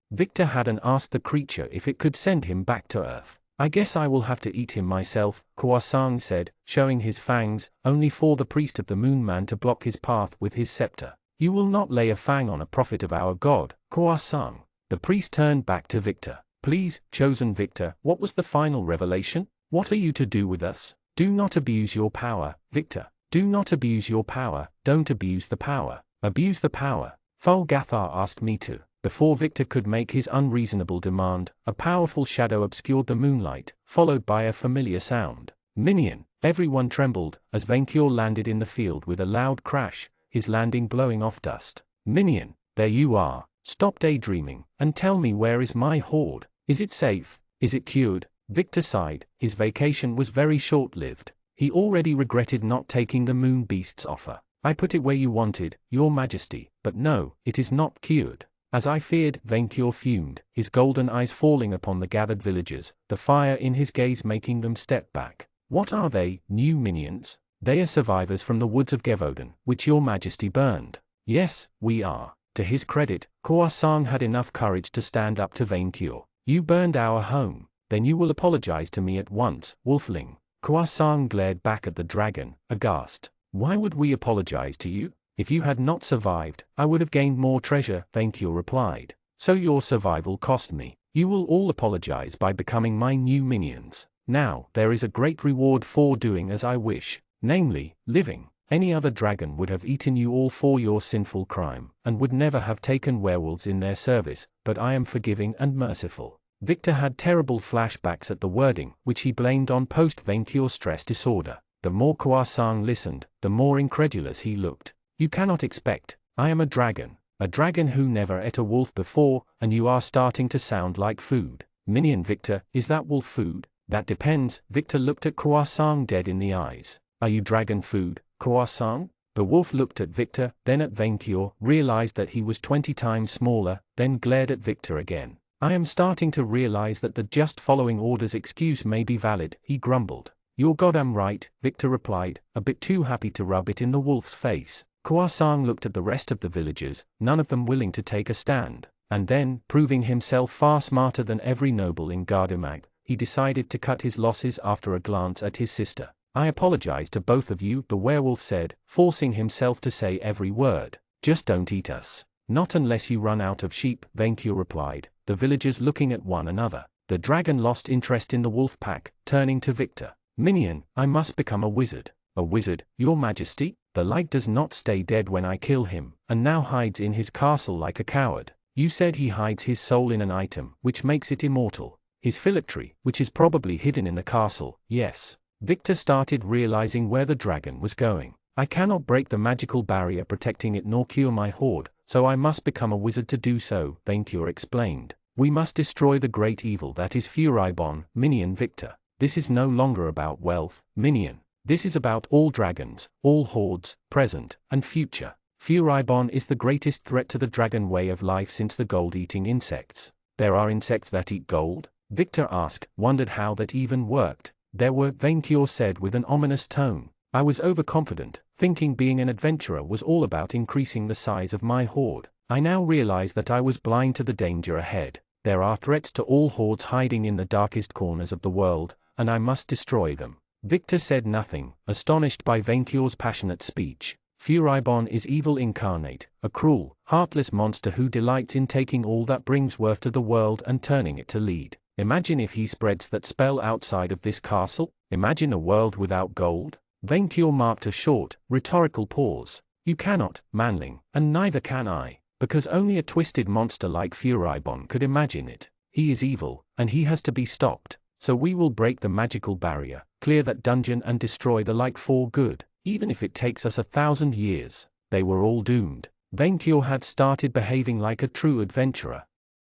Victor hadn't asked the creature if it could send him back to Earth. I guess I will have to eat him myself, Kawasang said, showing his fangs, only for the priest of the moon man to block his path with his scepter. You will not lay a fang on a prophet of our god, Kawasang. The priest turned back to Victor. Please, chosen Victor, what was the final revelation? What are you to do with us? Do not abuse your power, Victor. Do not abuse your power, don't abuse the power. Abuse the power. Fulgathar asked me to. Before Victor could make his unreasonable demand, a powerful shadow obscured the moonlight, followed by a familiar sound. Minion. Everyone trembled, as Venkior landed in the field with a loud crash, his landing blowing off dust. Minion, there you are. Stop daydreaming, and tell me, where is my horde? Is it safe? Is it cured? Victor sighed. His vacation was very short-lived. He already regretted not taking the moon beast's offer. I put it where you wanted, your majesty, but no, it is not cured. As I feared, Venkior fumed, his golden eyes falling upon the gathered villagers, the fire in his gaze making them step back. What are they, new minions? They are survivors from the woods of Gevoden, which your majesty burned. Yes, we are. To his credit, Kawasang had enough courage to stand up to Venkior. You burned our home. Then you will apologize to me at once, Wolfling. Kawasang glared back at the dragon, aghast. Why would we apologize to you? If you had not survived, I would have gained more treasure, Venkior replied. So your survival cost me. You will all apologize by becoming my new minions. Now, there is a great reward for doing as I wish, namely, living. Any other dragon would have eaten you all for your sinful crime, and would never have taken werewolves in their service, but I am forgiving and merciful. Victor had terrible flashbacks at the wording, which he blamed on post-Venkior stress disorder. The more Kawasang listened, the more incredulous he looked. You cannot expect. I am a dragon who never ate a wolf before, and you are starting to sound like food. Minion Victor, is that wolf food? That depends. Victor looked at Kawasang dead in the eyes. Are you dragon food, Kawasang? The wolf looked at Victor, then at Venkior, realized that he was 20 times smaller, then glared at Victor again. I am starting to realize that the just following orders excuse may be valid, he grumbled. You're goddamn right, Victor replied, a bit too happy to rub it in the wolf's face. Kouasang looked at the rest of the villagers, none of them willing to take a stand, and then, proving himself far smarter than every noble in Gardamag, he decided to cut his losses after a glance at his sister. I apologize to both of you, the werewolf said, forcing himself to say every word. Just don't eat us. Not unless you run out of sheep, Venkyo replied, the villagers looking at one another. The dragon lost interest in the wolf pack, turning to Victor. Minion, I must become a wizard. A wizard, your majesty? The light does not stay dead when I kill him, and now hides in his castle like a coward. You said he hides his soul in an item, which makes it immortal. His phylactery, which is probably hidden in the castle, yes. Victor started realizing where the dragon was going. I cannot break the magical barrier protecting it nor cure my horde, so I must become a wizard to do so, Venkyo explained. We must destroy the great evil that is Furibon, Minion Victor. This is no longer about wealth, Minion. This is about all dragons, all hordes, present and future. Furibon is the greatest threat to the dragon way of life since the gold-eating insects. There are insects that eat gold? Victor asked, wondered how that even worked. There were, Venkyo said with an ominous tone. I was overconfident, thinking being an adventurer was all about increasing the size of my horde. I now realize that I was blind to the danger ahead. There are threats to all hordes hiding in the darkest corners of the world, and I must destroy them. Victor said nothing, astonished by Venkyo's passionate speech. Furibon is evil incarnate, a cruel, heartless monster who delights in taking all that brings worth to the world and turning it to lead. Imagine if he spreads that spell outside of this castle? Imagine a world without gold? Venkyo marked a short, rhetorical pause. You cannot, Manling, and neither can I, because only a twisted monster like Furibon could imagine it. He is evil, and he has to be stopped. So we will break the magical barrier, clear that dungeon and destroy the light for good, even if it takes us 1,000 years. They were all doomed. Venkyo had started behaving like a true adventurer.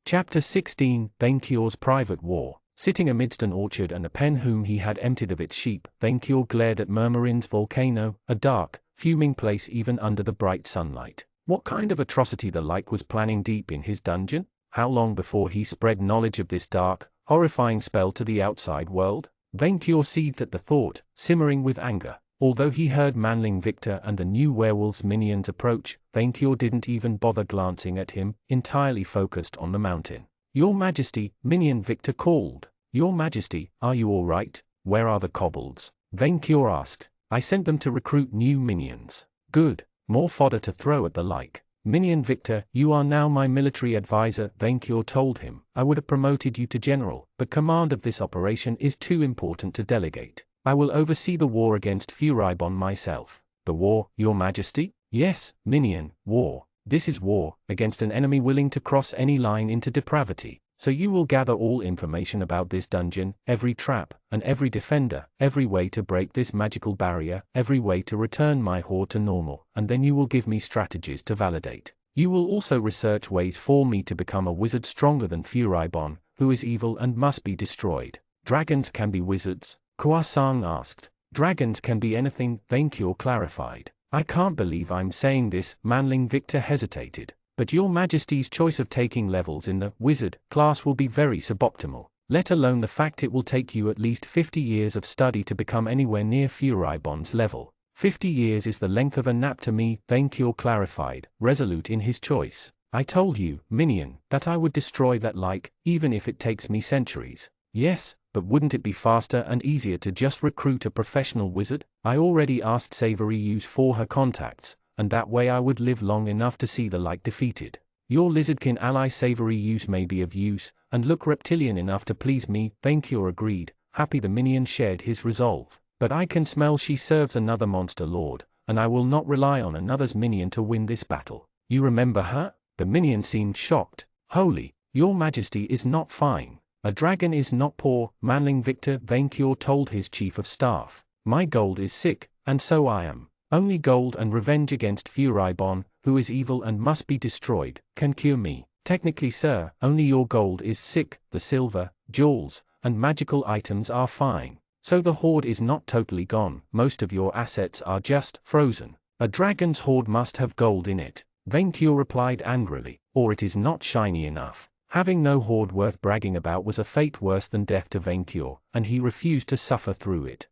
Chapter 16, Venkyo's Private War. Sitting amidst an orchard and a pen whom he had emptied of its sheep, Venkyo glared at Murmurin's volcano, a dark, fuming place even under the bright sunlight. What kind of atrocity the Light was planning deep in his dungeon? How long before he spread knowledge of this dark, horrifying spell to the outside world? Venkyo seethed at the thought, simmering with anger. Although he heard Manling Victor and the new werewolf's minions approach, Venkyo didn't even bother glancing at him, entirely focused on the mountain. Your Majesty, Minion Victor called. Your Majesty, are you all right? Where are the kobolds? Venkyo asked. I sent them to recruit new minions. Good. More fodder to throw at the like. Minion Victor, you are now my military advisor, Venkyo told him. I would have promoted you to general, but command of this operation is too important to delegate. I will oversee the war against Furibon myself. The war, Your Majesty? Yes, Minion, war. This is war, against an enemy willing to cross any line into depravity. So you will gather all information about this dungeon, every trap, and every defender, every way to break this magical barrier, every way to return my horde to normal, and then you will give me strategies to validate. You will also research ways for me to become a wizard stronger than Furibon, who is evil and must be destroyed. Dragons can be wizards? Kouasang asked. Dragons can be anything, Venkyo clarified. I can't believe I'm saying this, Manling Victor hesitated. But Your Majesty's choice of taking levels in the wizard class will be very suboptimal, let alone the fact it will take you at least 50 years of study to become anywhere near Furibon's level. 50 years is the length of a nap to me, Venkyo clarified, resolute in his choice. I told you, Minion, that I would destroy that like, even if it takes me centuries. Yes, but wouldn't it be faster and easier to just recruit a professional wizard? I already asked Savory Use for her contacts, and that way I would live long enough to see the Light defeated. Your lizardkin ally Savory Use may be of use, and look reptilian enough to please me, Venkyo agreed, happy the Minion shared his resolve. But I can smell she serves another monster lord, and I will not rely on another's minion to win this battle. You remember her? The Minion seemed shocked. Holy, Your Majesty is not fine. A dragon is not poor, Manling Victor, Venkyo told his chief of staff. My gold is sick, and so I am. Only gold and revenge against Furibon, who is evil and must be destroyed, can cure me. Technically, sir, only your gold is sick, the silver, jewels, and magical items are fine. So the horde is not totally gone, most of your assets are just frozen. A dragon's horde must have gold in it, Venkyo replied angrily, or it is not shiny enough. Having no horde worth bragging about was a fate worse than death to Venkyo, and he refused to suffer through it.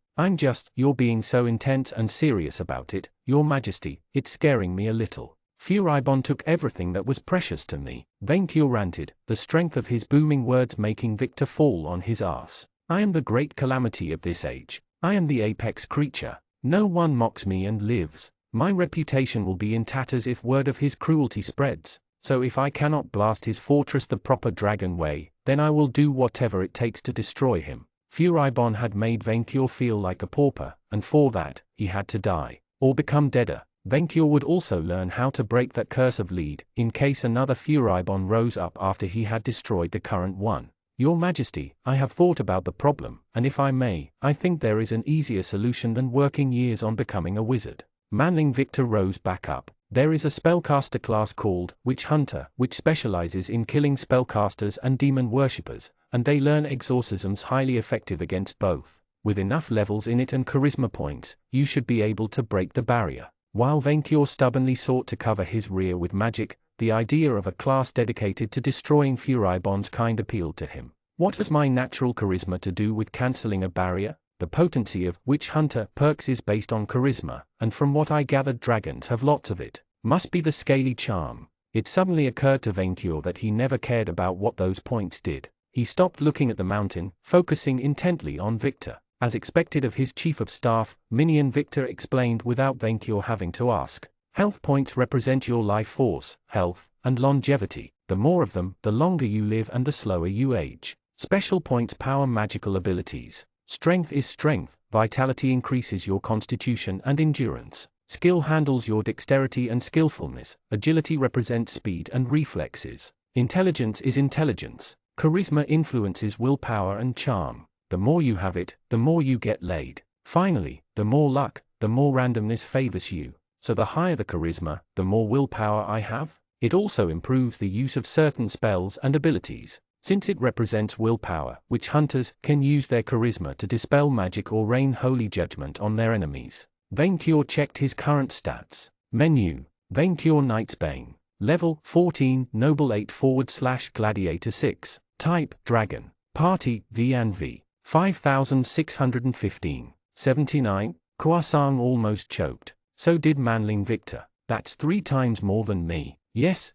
You're being so intense and serious about it, Your Majesty, it's scaring me a little. Furibon took everything that was precious to me, Vainqueur ranted, the strength of his booming words making Victor fall on his ass. I am the great calamity of this age. I am the apex creature. No one mocks me and lives. My reputation will be in tatters if word of his cruelty spreads. So if I cannot blast his fortress the proper dragon way, then I will do whatever it takes to destroy him. Furibon had made Vainqueur feel like a pauper, and for that, he had to die, or become deader. Vainqueur would also learn how to break that curse of lead, in case another Furibon rose up after he had destroyed the current one. Your Majesty, I have thought about the problem, and if I may, I think there is an easier solution than working years on becoming a wizard. Manling Victor rose back up. There is a spellcaster class called Witch Hunter, which specializes in killing spellcasters and demon worshippers, and they learn exorcisms highly effective against both. With enough levels in it and charisma points, you should be able to break the barrier. While Vainqueur stubbornly sought to cover his rear with magic, the idea of a class dedicated to destroying Furibon's kind appealed to him. What has my natural charisma to do with cancelling a barrier? The potency of Witch Hunter perks is based on charisma, and from what I gathered dragons have lots of it. Must be the scaly charm. It suddenly occurred to Vainqueur that he never cared about what those points did. He stopped looking at the mountain, focusing intently on Victor. As expected of his chief of staff, Minion Victor explained without Vainqueur having to ask. Health points represent your life force, health, and longevity. The more of them, the longer you live and the slower you age. Special points power magical abilities. Strength is strength, vitality increases your constitution and endurance. Skill handles your dexterity and skillfulness, agility represents speed and reflexes. Intelligence is intelligence. Charisma influences willpower and charm. The more you have it, the more you get laid. Finally, the more luck, the more randomness favors you. So the higher the charisma, the more willpower I have. It also improves the use of certain spells and abilities. Since it represents willpower, witch hunters can use their charisma to dispel magic or rain holy judgment on their enemies. Vainqueur checked his current stats. Menu. Vainqueur Knight's Bane. Level 14, Noble 8 / Gladiator 6. Type Dragon. Party V&V. 5615. 79. Croissant almost choked. So did Manling Victor. That's 3 times more than me. Yes,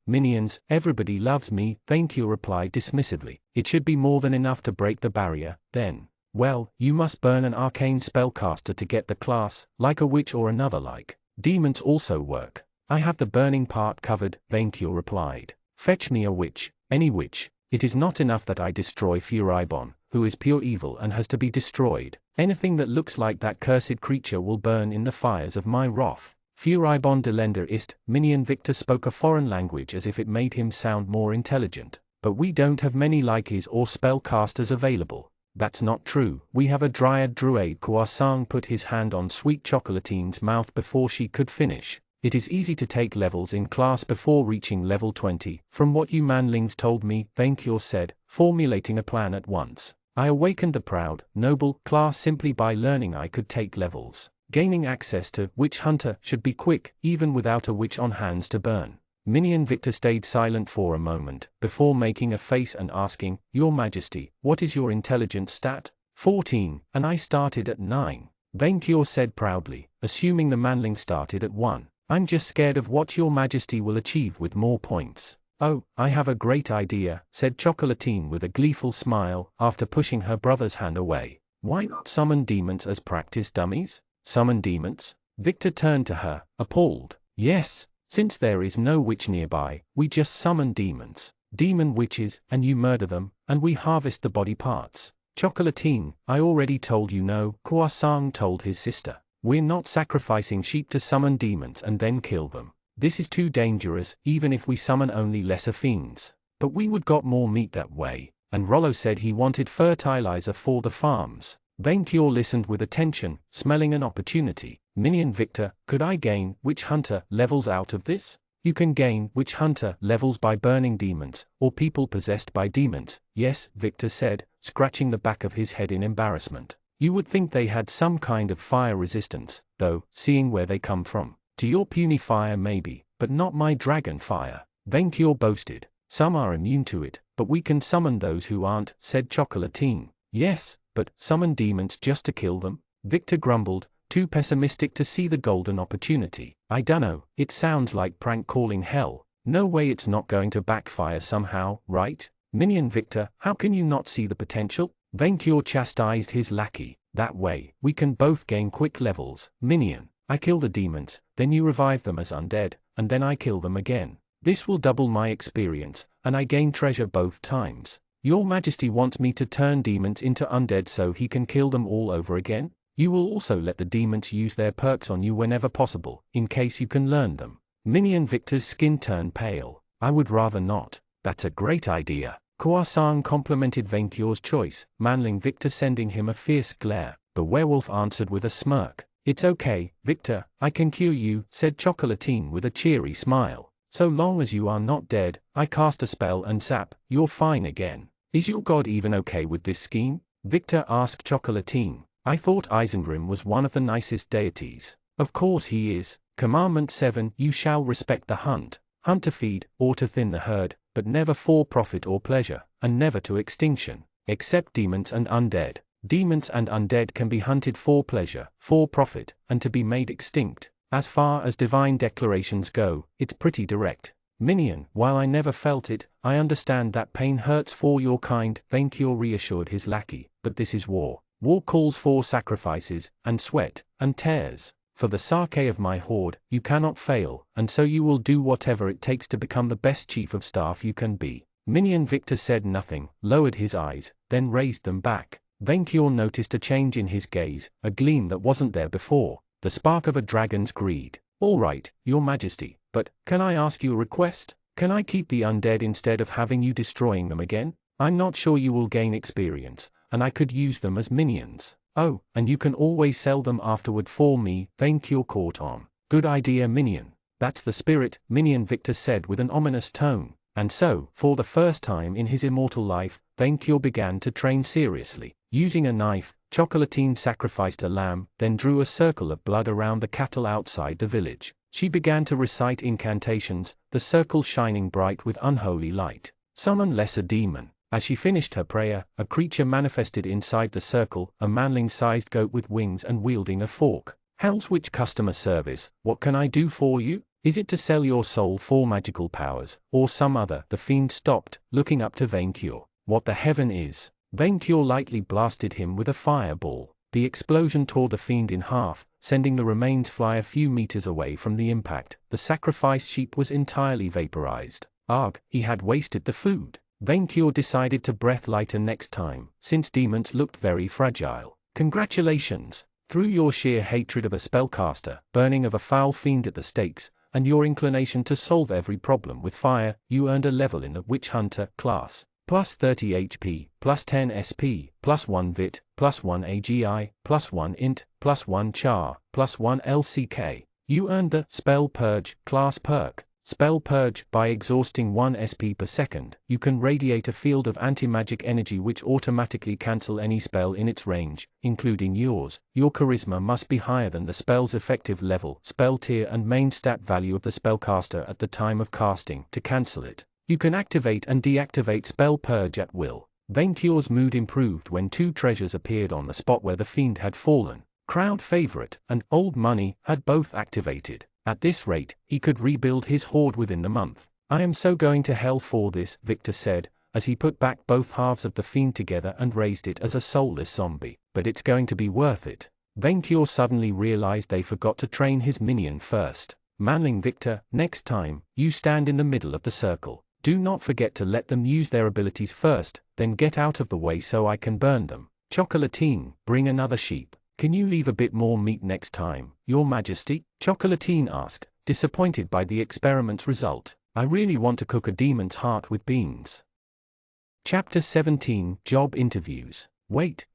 minions, everybody loves me, Vainqueur replied dismissively. It should be more than enough to break the barrier, then. Well, you must burn an arcane spellcaster to get the class, like a witch or another like. Demons also work. I have the burning part covered, Vainqueur replied. Fetch me a witch, any witch. It is not enough that I destroy Furibon, who is pure evil and has to be destroyed. Anything that looks like that cursed creature will burn in the fires of my wrath. Furibon de Lender ist, Minion Victor spoke a foreign language as if it made him sound more intelligent. But we don't have many likies or spellcasters available. That's not true. We have a dryad druid. Croissant put his hand on Sweet Chocolatine's mouth before she could finish. It is easy to take levels in class before reaching level 20, from what you manlings told me, Vainqueur said, formulating a plan at once. I awakened the proud, noble class simply by learning I could take levels. Gaining access to Witch Hunter should be quick, even without a witch on hands to burn. Minion Victor stayed silent for a moment, before making a face and asking, Your Majesty, what is your intelligence stat? 14, and I started at 9. Vainqueur said proudly, assuming the manling started at 1. I'm just scared of what Your Majesty will achieve with more points. Oh, I have a great idea, said Chocolatine with a gleeful smile, after pushing her brother's hand away. Why not summon demons as practice dummies? Summon demons? Victor turned to her, appalled. Yes, since there is no witch nearby, we just summon demons. Demon witches, and you murder them, and we harvest the body parts. Chocolatine, I already told you no, Croissant told his sister. We're not sacrificing sheep to summon demons and then kill them. This is too dangerous, even if we summon only lesser fiends. But we would got more meat that way. And Rollo said he wanted fertilizer for the farms. Vainqueur listened with attention, smelling an opportunity. Minion Victor, could I gain Witch Hunter levels out of this? You can gain Witch Hunter levels by burning demons, or people possessed by demons. Yes, Victor said, scratching the back of his head in embarrassment. You would think they had some kind of fire resistance, though, seeing where they come from. To your puny fire maybe, but not my dragon fire. Vainqueur boasted. Some are immune to it, but we can summon those who aren't, said Chocolatine. Yes, but summon demons just to kill them? Victor grumbled, too pessimistic to see the golden opportunity. I dunno, it sounds like prank calling hell. No way it's not going to backfire somehow, right? Minion Victor, how can you not see the potential? Venkyur chastised his lackey. That way, we can both gain quick levels. Minion, I kill the demons, then you revive them as undead, and then I kill them again. This will double my experience, and I gain treasure both times. Your Majesty wants me to turn demons into undead so he can kill them all over again? You will also let the demons use their perks on you whenever possible, in case you can learn them. Minion Victor's skin turned pale. I would rather not. That's a great idea. Khoasan complimented Venkyur's choice, Manling Victor sending him a fierce glare. The werewolf answered with a smirk. It's okay, Victor, I can cure you, said Chocolatine with a cheery smile. So long as you are not dead, I cast a spell and zap, you're fine again. Is your god even okay with this scheme? Victor asked Chocolatine. I thought Isengrim was one of the nicest deities. Of course he is. Commandment 7 You shall respect the hunt. Hunt to feed, or to thin the herd, but never for profit or pleasure, and never to extinction, except demons and undead. Demons and undead can be hunted for pleasure, for profit, and to be made extinct. As far as divine declarations go, it's pretty direct. Minion, while I never felt it, I understand that pain hurts for your kind, Venkyur reassured his lackey, but this is war. War calls for sacrifices, and sweat, and tears. For the sake of my horde, you cannot fail, and so you will do whatever it takes to become the best chief of staff you can be. Minion Victor said nothing, lowered his eyes, then raised them back. Venkyur noticed a change in his gaze, a gleam that wasn't there before, the spark of a dragon's greed. All right, your Majesty, but, can I ask you a request? Can I keep the undead instead of having you destroying them again? I'm not sure you will gain experience, and I could use them as minions. Oh, and you can always sell them afterward for me, Venkyur caught on. Good idea Minion. That's the spirit, Minion Victor said with an ominous tone. And so, for the first time in his immortal life, Venkyur began to train seriously. Using a knife, Chocolatine sacrificed a lamb, then drew a circle of blood around the cattle outside the village. She began to recite incantations, the circle shining bright with unholy light. Summon lesser demon. As she finished her prayer, a creature manifested inside the circle, a manling-sized goat with wings and wielding a fork. Hell's Witch customer service, what can I do for you? Is it to sell your soul for magical powers, or some other? The fiend stopped, looking up to Venkyur. What the heaven is? Venkyur lightly blasted him with a fireball. The explosion tore the fiend in half, sending the remains fly a few meters away from the impact. The sacrifice sheep was entirely vaporized. Arg, he had wasted the food. Venkyur decided to breath lighter next time, since demons looked very fragile. Congratulations! Through your sheer hatred of a spellcaster, burning of a foul fiend at the stakes, and your inclination to solve every problem with fire, you earned a level in the Witch Hunter class. Plus 30 HP, plus 10 SP, plus 1 Vit, plus 1 AGI, plus 1 Int, plus 1 Char, plus 1 LCK. You earned the Spell Purge class perk. Spell Purge. By exhausting 1 SP per second, you can radiate a field of anti-magic energy which automatically cancel any spell in its range, including yours. Your charisma must be higher than the spell's effective level, spell tier and main stat value of the spellcaster at the time of casting to cancel it. You can activate and deactivate Spell Purge at will. Venkyur's mood improved when 2 treasures appeared on the spot where the fiend had fallen. Crowd favorite and Old Money had both activated. At this rate, he could rebuild his hoard within the month. I am so going to hell for this, Victor said, as he put back both halves of the fiend together and raised it as a soulless zombie. But it's going to be worth it. Venkyur suddenly realized they forgot to train his minion first. Manling Victor, next time, you stand in the middle of the circle. Do not forget to let them use their abilities first, then get out of the way so I can burn them. Chocolatine, bring another sheep. Can you leave a bit more meat next time, Your Majesty? Chocolatine asked, disappointed by the experiment's result. I really want to cook a demon's heart with beans. Chapter 17 Job Interviews. Wait,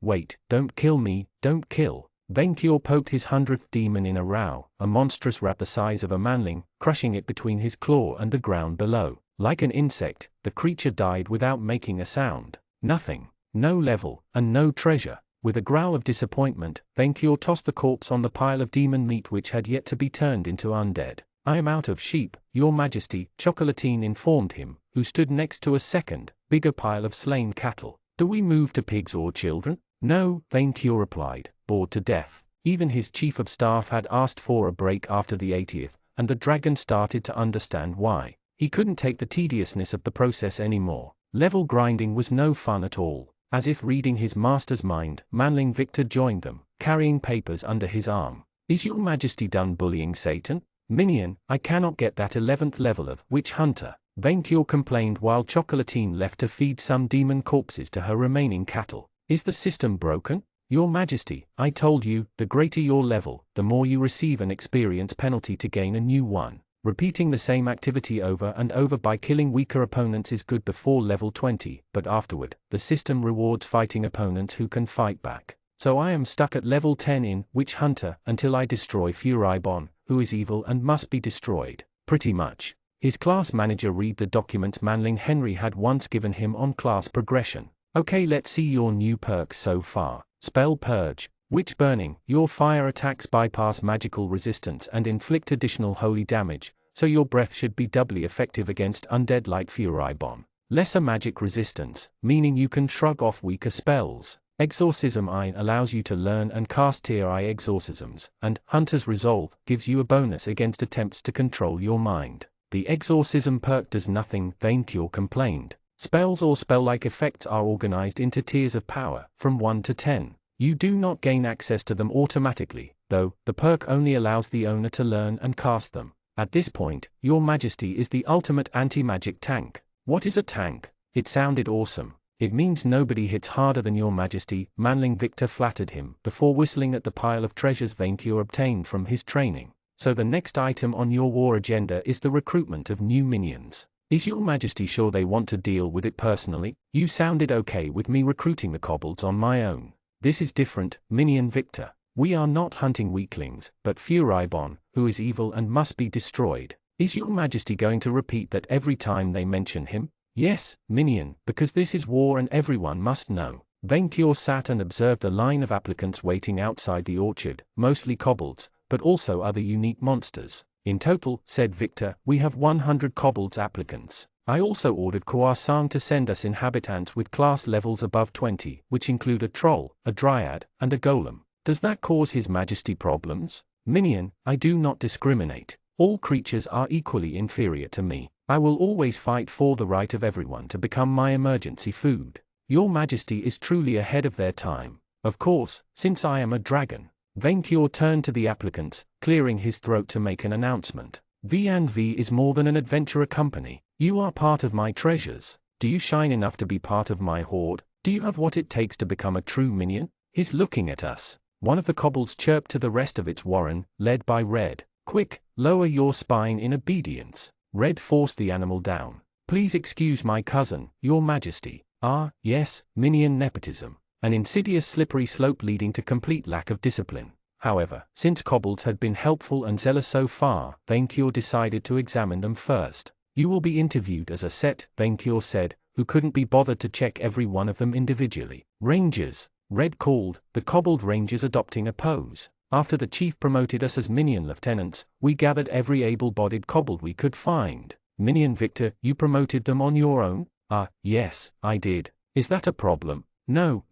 don't kill me, don't kill. Venkyur poked his 100th demon in a row, a monstrous rat the size of a manling, crushing it between his claw and the ground below. Like an insect, the creature died without making a sound. Nothing. No level, and no treasure. With a growl of disappointment, Venkyur tossed the corpse on the pile of demon meat which had yet to be turned into undead. I am out of sheep, Your Majesty, Chocolatine informed him, who stood next to a second, bigger pile of slain cattle. Do we move to pigs or children? No, Vainqueur replied, bored to death. Even his chief of staff had asked for a break after the 80th, and the dragon started to understand why. He couldn't take the tediousness of the process anymore. Level grinding was no fun at all. As if reading his master's mind, Manling Victor joined them, carrying papers under his arm. Is your majesty done bullying Satan? Minion, I cannot get that 11th level of witch hunter, Vainqueur complained while Chocolatine left to feed some demon corpses to her remaining cattle. Is the system broken? Your Majesty, I told you, the greater your level, the more you receive an experience penalty to gain a new one. Repeating the same activity over and over by killing weaker opponents is good before level 20, but afterward, the system rewards fighting opponents who can fight back. So I am stuck at level 10 in Witch Hunter until I destroy Furibon, who is evil and must be destroyed. Pretty much. His class manager read the documents Manling Henry had once given him on class progression. Okay, let's see your new perks so far. Spell Purge, Witch Burning. Your fire attacks bypass magical resistance and inflict additional holy damage, so your breath should be doubly effective against undead like Furibon. Lesser magic resistance, meaning you can shrug off weaker spells. Exorcism I allows you to learn and cast Tier I exorcisms, and Hunter's Resolve gives you a bonus against attempts to control your mind. The exorcism perk does nothing, Vainqueur complained. Spells or spell-like effects are organized into tiers of power, from 1 to 10. You do not gain access to them automatically, though, the perk only allows the owner to learn and cast them. At this point, your majesty is the ultimate anti-magic tank. What is a tank? It sounded awesome. It means nobody hits harder than your majesty, Manling Victor flattered him, before whistling at the pile of treasures Vainqueur obtained from his training. So the next item on your war agenda is the recruitment of new minions. Is your majesty sure they want to deal with it personally? You sounded okay with me recruiting the kobolds on my own. This is different, Minion Victor. We are not hunting weaklings, but Furibon, who is evil and must be destroyed. Is your majesty going to repeat that every time they mention him? Yes, Minion, because this is war and everyone must know. Vainqueur sat and observed a line of applicants waiting outside the orchard, mostly kobolds, but also other unique monsters. In total, said Victor, we have 100 kobolds applicants. I also ordered Khoisan to send us inhabitants with class levels above 20, which include a troll, a dryad, and a golem. Does that cause His Majesty problems? Minion, I do not discriminate. All creatures are equally inferior to me. I will always fight for the right of everyone to become my emergency food. Your Majesty is truly ahead of their time. Of course, since I am a dragon. Vainqueur turned to the applicants, clearing his throat to make an announcement. V&V is more than an adventurer company. You are part of my treasures. Do you shine enough to be part of my horde? Do you have what it takes to become a true minion? He's looking at us. One of the kobolds chirped to the rest of its warren, led by Red. Quick, lower your spine in obedience. Red forced the animal down. Please excuse my cousin, your majesty. Ah, yes, minion nepotism. An insidious slippery slope leading to complete lack of discipline. However, since kobolds had been helpful and zealous so far, Vainqueur decided to examine them first. You will be interviewed as a set, Vainqueur said, who couldn't be bothered to check every one of them individually. Rangers, Red called, the kobold rangers adopting a pose. After the chief promoted us as minion lieutenants, we gathered every able-bodied kobold we could find. Minion Victor, you promoted them on your own? Ah, yes, I did. Is that a problem? No,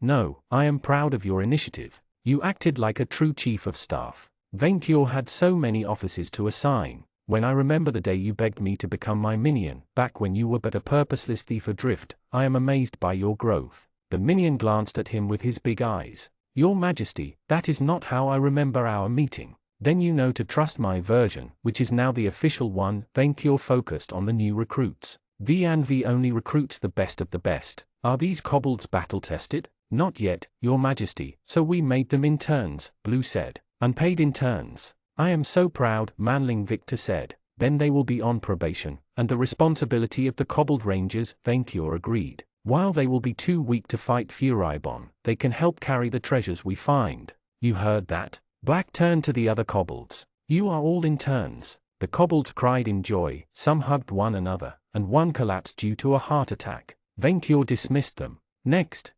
I am proud of your initiative. You acted like a true chief of staff. Vainqueur had so many offices to assign. When I remember the day you begged me to become my minion, back when you were but a purposeless thief adrift, I am amazed by your growth. The minion glanced at him with his big eyes. Your Majesty, that is not how I remember our meeting. Then you know to trust my version, which is now the official one. Vainqueur focused on the new recruits. V&V only recruits the best of the best. Are these kobolds battle-tested? Not yet, Your Majesty, so we made them interns, Blue said. Unpaid interns. I am so proud, Manling Victor said. Then they will be on probation, and the responsibility of the kobold rangers, Vainqueur agreed. While they will be too weak to fight Furibon, they can help carry the treasures we find. You heard that? Black turned to the other kobolds. You are all interns. The kobolds cried in joy, some hugged one another, and one collapsed due to a heart attack. Vainqueur dismissed them. Next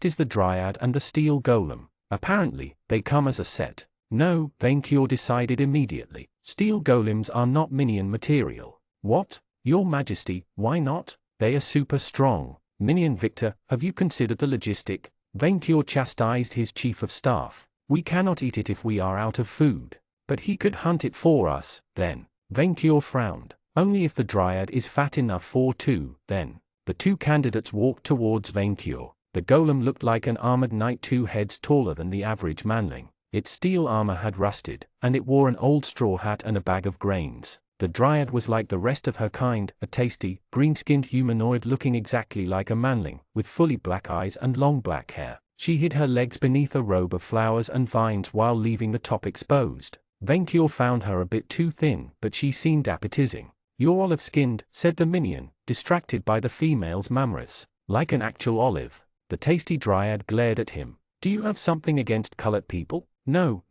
is the Dryad and the Steel Golem. Apparently, they come as a set. No, Vainqueur decided immediately. Steel Golems are not minion material. What? Your Majesty, why not? They are super strong. Minion Victor, have you considered the logistic? Vainqueur chastised his chief of staff. We cannot eat it if we are out of food. But he could hunt it for us, then. Vainqueur frowned. Only if the dryad is fat enough for two, then. The two candidates walked towards Vainqueur. The golem looked like an armored knight 2 heads taller than the average manling. Its steel armor had rusted, and it wore an old straw hat and a bag of grains. The dryad was like the rest of her kind, a tasty, green-skinned humanoid looking exactly like a manling, with fully black eyes and long black hair. She hid her legs beneath a robe of flowers and vines while leaving the top exposed. Vainqueur found her a bit too thin, but she seemed appetizing. "You're olive-skinned," said the minion, distracted by the female's mammoths. "Like an actual olive." The tasty dryad glared at him. "Do you have something against colored people?" No,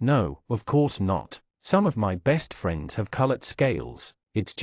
of course not. Some of my best friends have colored scales. It's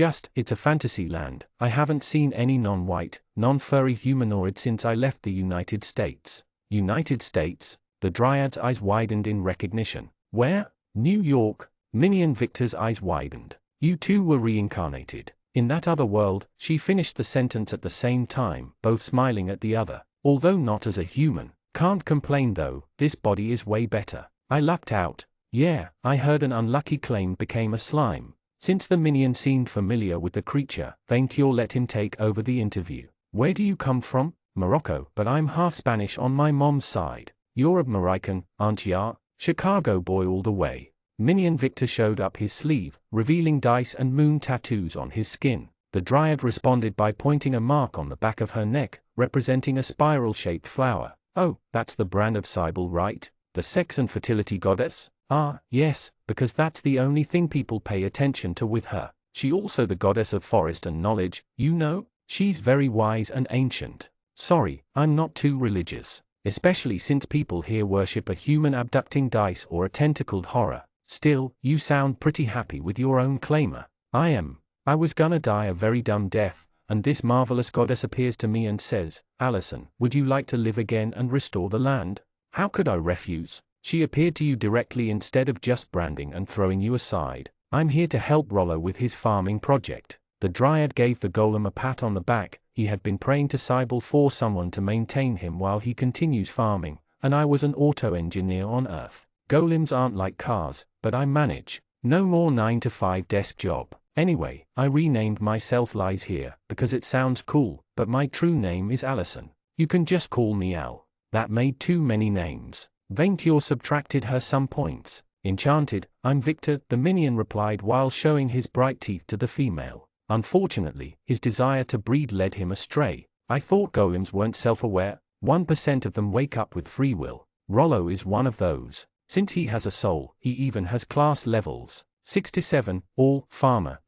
a fantasy land. I haven't seen any non-white, non-furry humanoid since I left the United States." United States? The dryad's eyes widened in recognition. "Where?" "New York." Minion Victor's eyes widened. "You too were reincarnated. In that other world." She finished the sentence at the same time, both smiling at the other. "Although not as a human. Can't complain though, this body is way better. I lucked out." "Yeah, I heard an unlucky claim became a slime." Since the minion seemed familiar with the creature, Vainqueur let him take over the interview. "Where do you come from?" "Morocco, but I'm half Spanish on my mom's side." "You're a Moroccan, aren't ya?" "Chicago boy all the way." Minion Victor showed up his sleeve, revealing dice and moon tattoos on his skin. The dryad responded by pointing a mark on the back of her neck, representing a spiral-shaped flower. "Oh, that's the brand of Cybele, right? The sex and fertility goddess?" "Ah, yes, because that's the only thing people pay attention to with her. She also the goddess of forest and knowledge, you know? She's very wise and ancient." "Sorry, I'm not too religious. Especially since people here worship a human abducting dice or a tentacled horror. Still, you sound pretty happy with your own claimer." "I am. I was gonna die a very dumb death, and this marvelous goddess appears to me and says, 'Allison, would you like to live again and restore the land?' How could I refuse? She appeared to you directly instead of just branding and throwing you aside. I'm here to help Rollo with his farming project." The dryad gave the golem a pat on the back. "He had been praying to Cybele for someone to maintain him while he continues farming, and I was an auto-engineer on Earth. Golems aren't like cars, but I manage. No more 9-to-5 desk job. Anyway, I renamed myself Lies here, because it sounds cool, but my true name is Allison. You can just call me Al." That made too many names. Vainqueur subtracted her some points. "Enchanted, I'm Victor," the minion replied while showing his bright teeth to the female. Unfortunately, his desire to breed led him astray. "I thought golems weren't self-aware. 1% of them wake up with free will. Rollo is one of those. Since he has a soul, he even has class levels. 67, all farmer.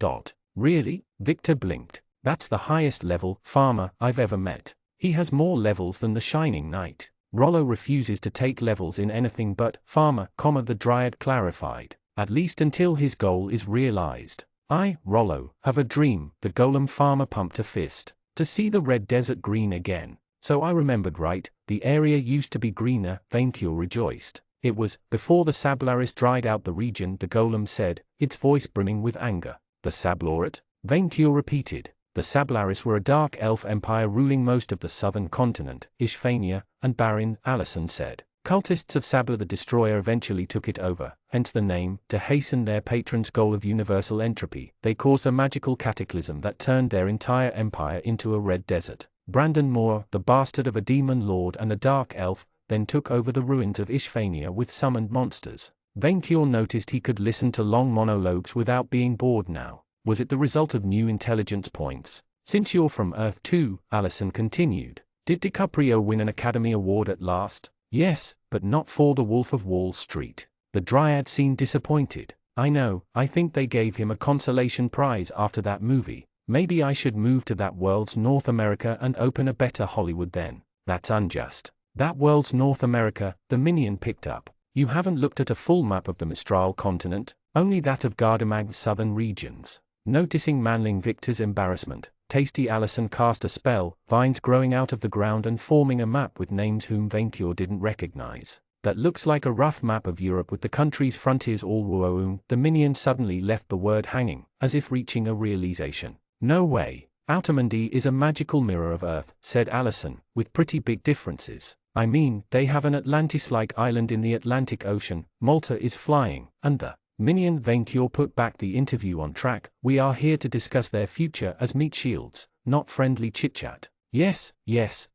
Really?" Victor blinked. "That's the highest level farmer I've ever met. He has more levels than the Shining Knight. Rollo refuses to take levels in anything but farmer, the dryad clarified. At least until his goal is realized. I, Rollo, have a dream," the golem farmer pumped a fist. "To see the red desert green again. So I remembered right, the area used to be greener," Vainqueur rejoiced. "It was, before the Sablaris dried out the region," the golem said, its voice brimming with anger. "The Sablorit?" Vainqueur repeated. The Sablaris were a dark elf empire ruling most of the southern continent, Ishphania, and Barin, Allison said. Cultists of Sabla the Destroyer eventually took it over, hence the name. To hasten their patron's goal of universal entropy, they caused a magical cataclysm that turned their entire empire into a red desert. Brandon Moore, the bastard of a demon lord and a dark elf, then took over the ruins of Ishphania with summoned monsters. Vainqueur noticed he could listen to long monologues without being bored now. Was it the result of new intelligence points? "Since you're from Earth too," Allison continued, "did DiCaprio win an Academy Award at last?" "Yes, but not for The Wolf of Wall Street." The dryad seemed disappointed. "I know, I think they gave him a consolation prize after that movie. Maybe I should move to that world's North America and open a better Hollywood then." "That's unjust." "That world's North America," the minion picked up. "You haven't looked at a full map of the Mistral continent, only that of Gardamag's southern regions." Noticing Manling Victor's embarrassment, Tasty Allison cast a spell, vines growing out of the ground and forming a map with names whom Vainqueur didn't recognize. "That looks like a rough map of Europe with the country's frontiers all wooing." The minion suddenly left the word hanging, as if reaching a realization. "No way. Outermandy is a magical mirror of Earth," said Allison, "with pretty big differences. I mean, they have an Atlantis-like island in the Atlantic Ocean, Malta is flying, and the minion Vainqueur put back the interview on track. We are here to discuss their future as meat shields, not friendly chit-chat. Yes,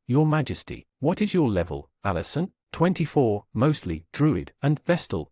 your majesty. What is your level, Alison? 24, mostly, druid, and vestal.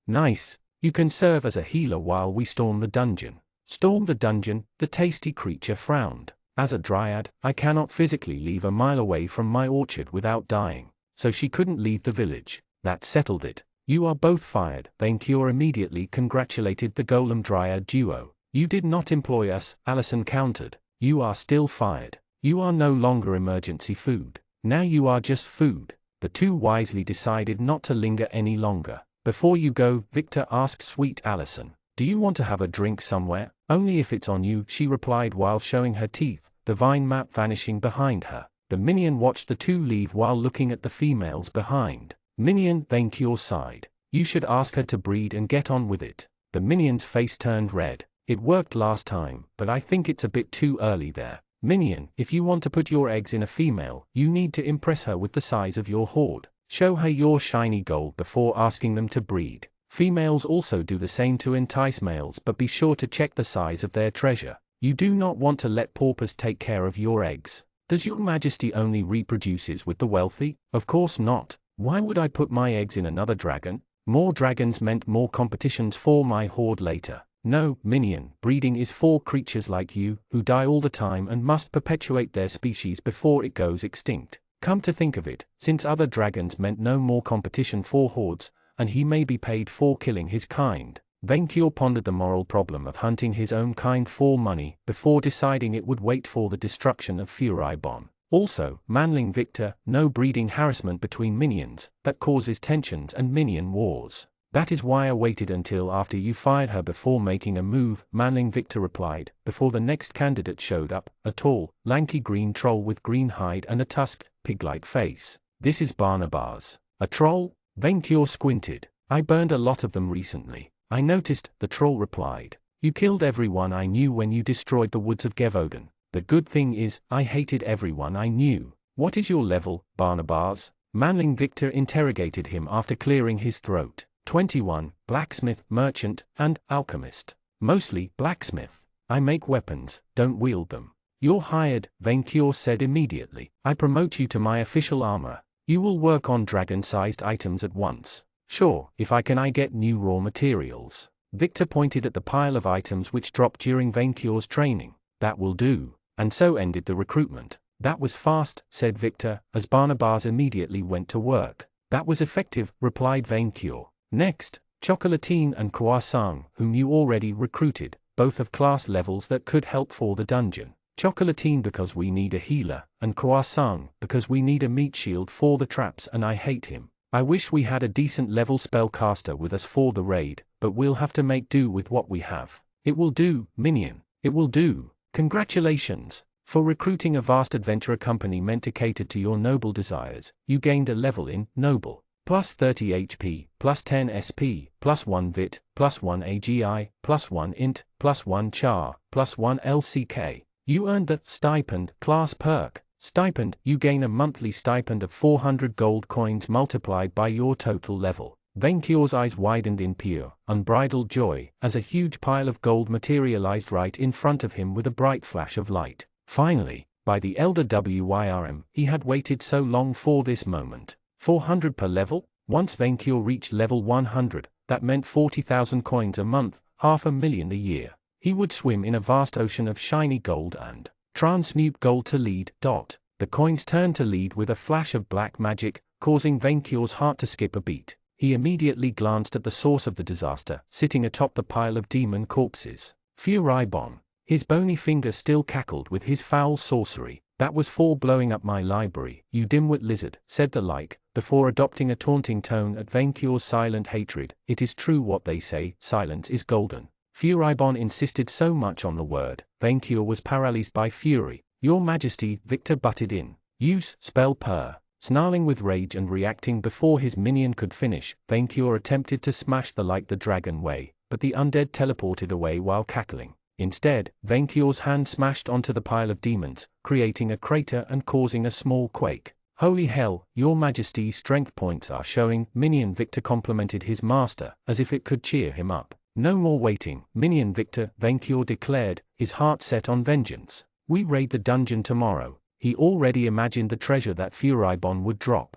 Nice. You can serve as a healer while we storm the dungeon. Storm the dungeon, the tasty creature frowned. As a dryad, I cannot physically leave a mile away from my orchard without dying, so she couldn't leave the village. That settled it. You are both fired. Vainqueur immediately congratulated the golem dryad duo. You did not employ us, Alison countered. You are still fired. You are no longer emergency food. Now you are just food. The two wisely decided not to linger any longer. Before you go, Victor asked sweet Alison, do you want to have a drink somewhere? Only if it's on you, she replied while showing her teeth, the vine map vanishing behind her. The minion watched the two leave while looking at the females behind. Minion, Vainqueur sighed. You should ask her to breed and get on with it. The minion's face turned red. It worked last time, but I think it's a bit too early there. Minion, if you want to put your eggs in a female, you need to impress her with the size of your hoard. Show her your shiny gold before asking them to breed. Females also do the same to entice males, but be sure to check the size of their treasure. You do not want to let paupers take care of your eggs. Does your majesty only reproduces with the wealthy? Of course not. Why would I put my eggs in another dragon? More dragons meant more competitions for my hoard later. No, minion, breeding is for creatures like you, who die all the time and must perpetuate their species before it goes extinct. Come to think of it, since other dragons meant no more competition for hordes, and he may be paid for killing his kind. Vainqueur pondered the moral problem of hunting his own kind for money, before deciding it would wait for the destruction of Furibon. Also, manling Victor, no breeding harassment between minions, that causes tensions and minion wars. That is why I waited until after you fired her before making a move, manling Victor replied, before the next candidate showed up, a tall, lanky green troll with green hide and a tusked, pig-like face. This is Barnabas. A troll? Vainqueur squinted. I burned a lot of them recently. I noticed, the troll replied. You killed everyone I knew when you destroyed the woods of Gevoden. The good thing is, I hated everyone I knew. What is your level, Barnabas? Manling Victor interrogated him after clearing his throat. 21, blacksmith, merchant, and alchemist. Mostly blacksmith. I make weapons, don't wield them. You're hired, Vainqueur said immediately. I promote you to my official armor. You will work on dragon-sized items at once. Sure, if I get new raw materials. Victor pointed at the pile of items which dropped during Vainqueur's training. That will do. And so ended the recruitment. That was fast, said Victor, as Barnabas immediately went to work. That was effective, replied Vainqueur. Next, Chocolatine and Croissant, whom you already recruited, both have class levels that could help for the dungeon. Chocolatine because we need a healer, and Croissant because we need a meat shield for the traps, and I hate him. I wish we had a decent level spellcaster with us for the raid, but we'll have to make do with what we have. It will do, minion. It will do. Congratulations. For recruiting a vast adventurer company meant to cater to your noble desires, you gained a level in Noble. Plus 30 HP, plus 10 SP, plus 1 Vit, plus 1 AGI, plus 1 Int, plus 1 Char, plus 1 LCK. You earned the Stipend class perk. Stipend, you gain a monthly stipend of 400 gold coins multiplied by your total level. Vainqueur's eyes widened in pure, unbridled joy, as a huge pile of gold materialized right in front of him with a bright flash of light. Finally, by the elder WYRM, he had waited so long for this moment. 400 per level? Once Vainqueur reached level 100, that meant 40,000 coins a month, 500,000 a year. He would swim in a vast ocean of shiny gold and transmute gold to lead. The coins turned to lead with a flash of black magic, causing Vainqueur's heart to skip a beat. He immediately glanced at the source of the disaster, sitting atop the pile of demon corpses. Furibon. His bony finger still cackled with his foul sorcery. That was for blowing up my library, you dimwit lizard, said the like, before adopting a taunting tone at Vainqueur's silent hatred. It is true what they say, silence is golden. Furibon insisted so much on the word, Vainqueur was paralyzed by fury. Your Majesty, Victor butted in. Use spell per. Snarling with rage and reacting before his minion could finish, Vainqueur attempted to smash the like the dragon way, but the undead teleported away while cackling. Instead, Vainqueur's hand smashed onto the pile of demons, creating a crater and causing a small quake. Holy hell, your majesty's strength points are showing, Minion Victor complimented his master, as if it could cheer him up. No more waiting, Minion Victor, Vainqueur declared, his heart set on vengeance. We raid the dungeon tomorrow. He already imagined the treasure that Furibon would drop.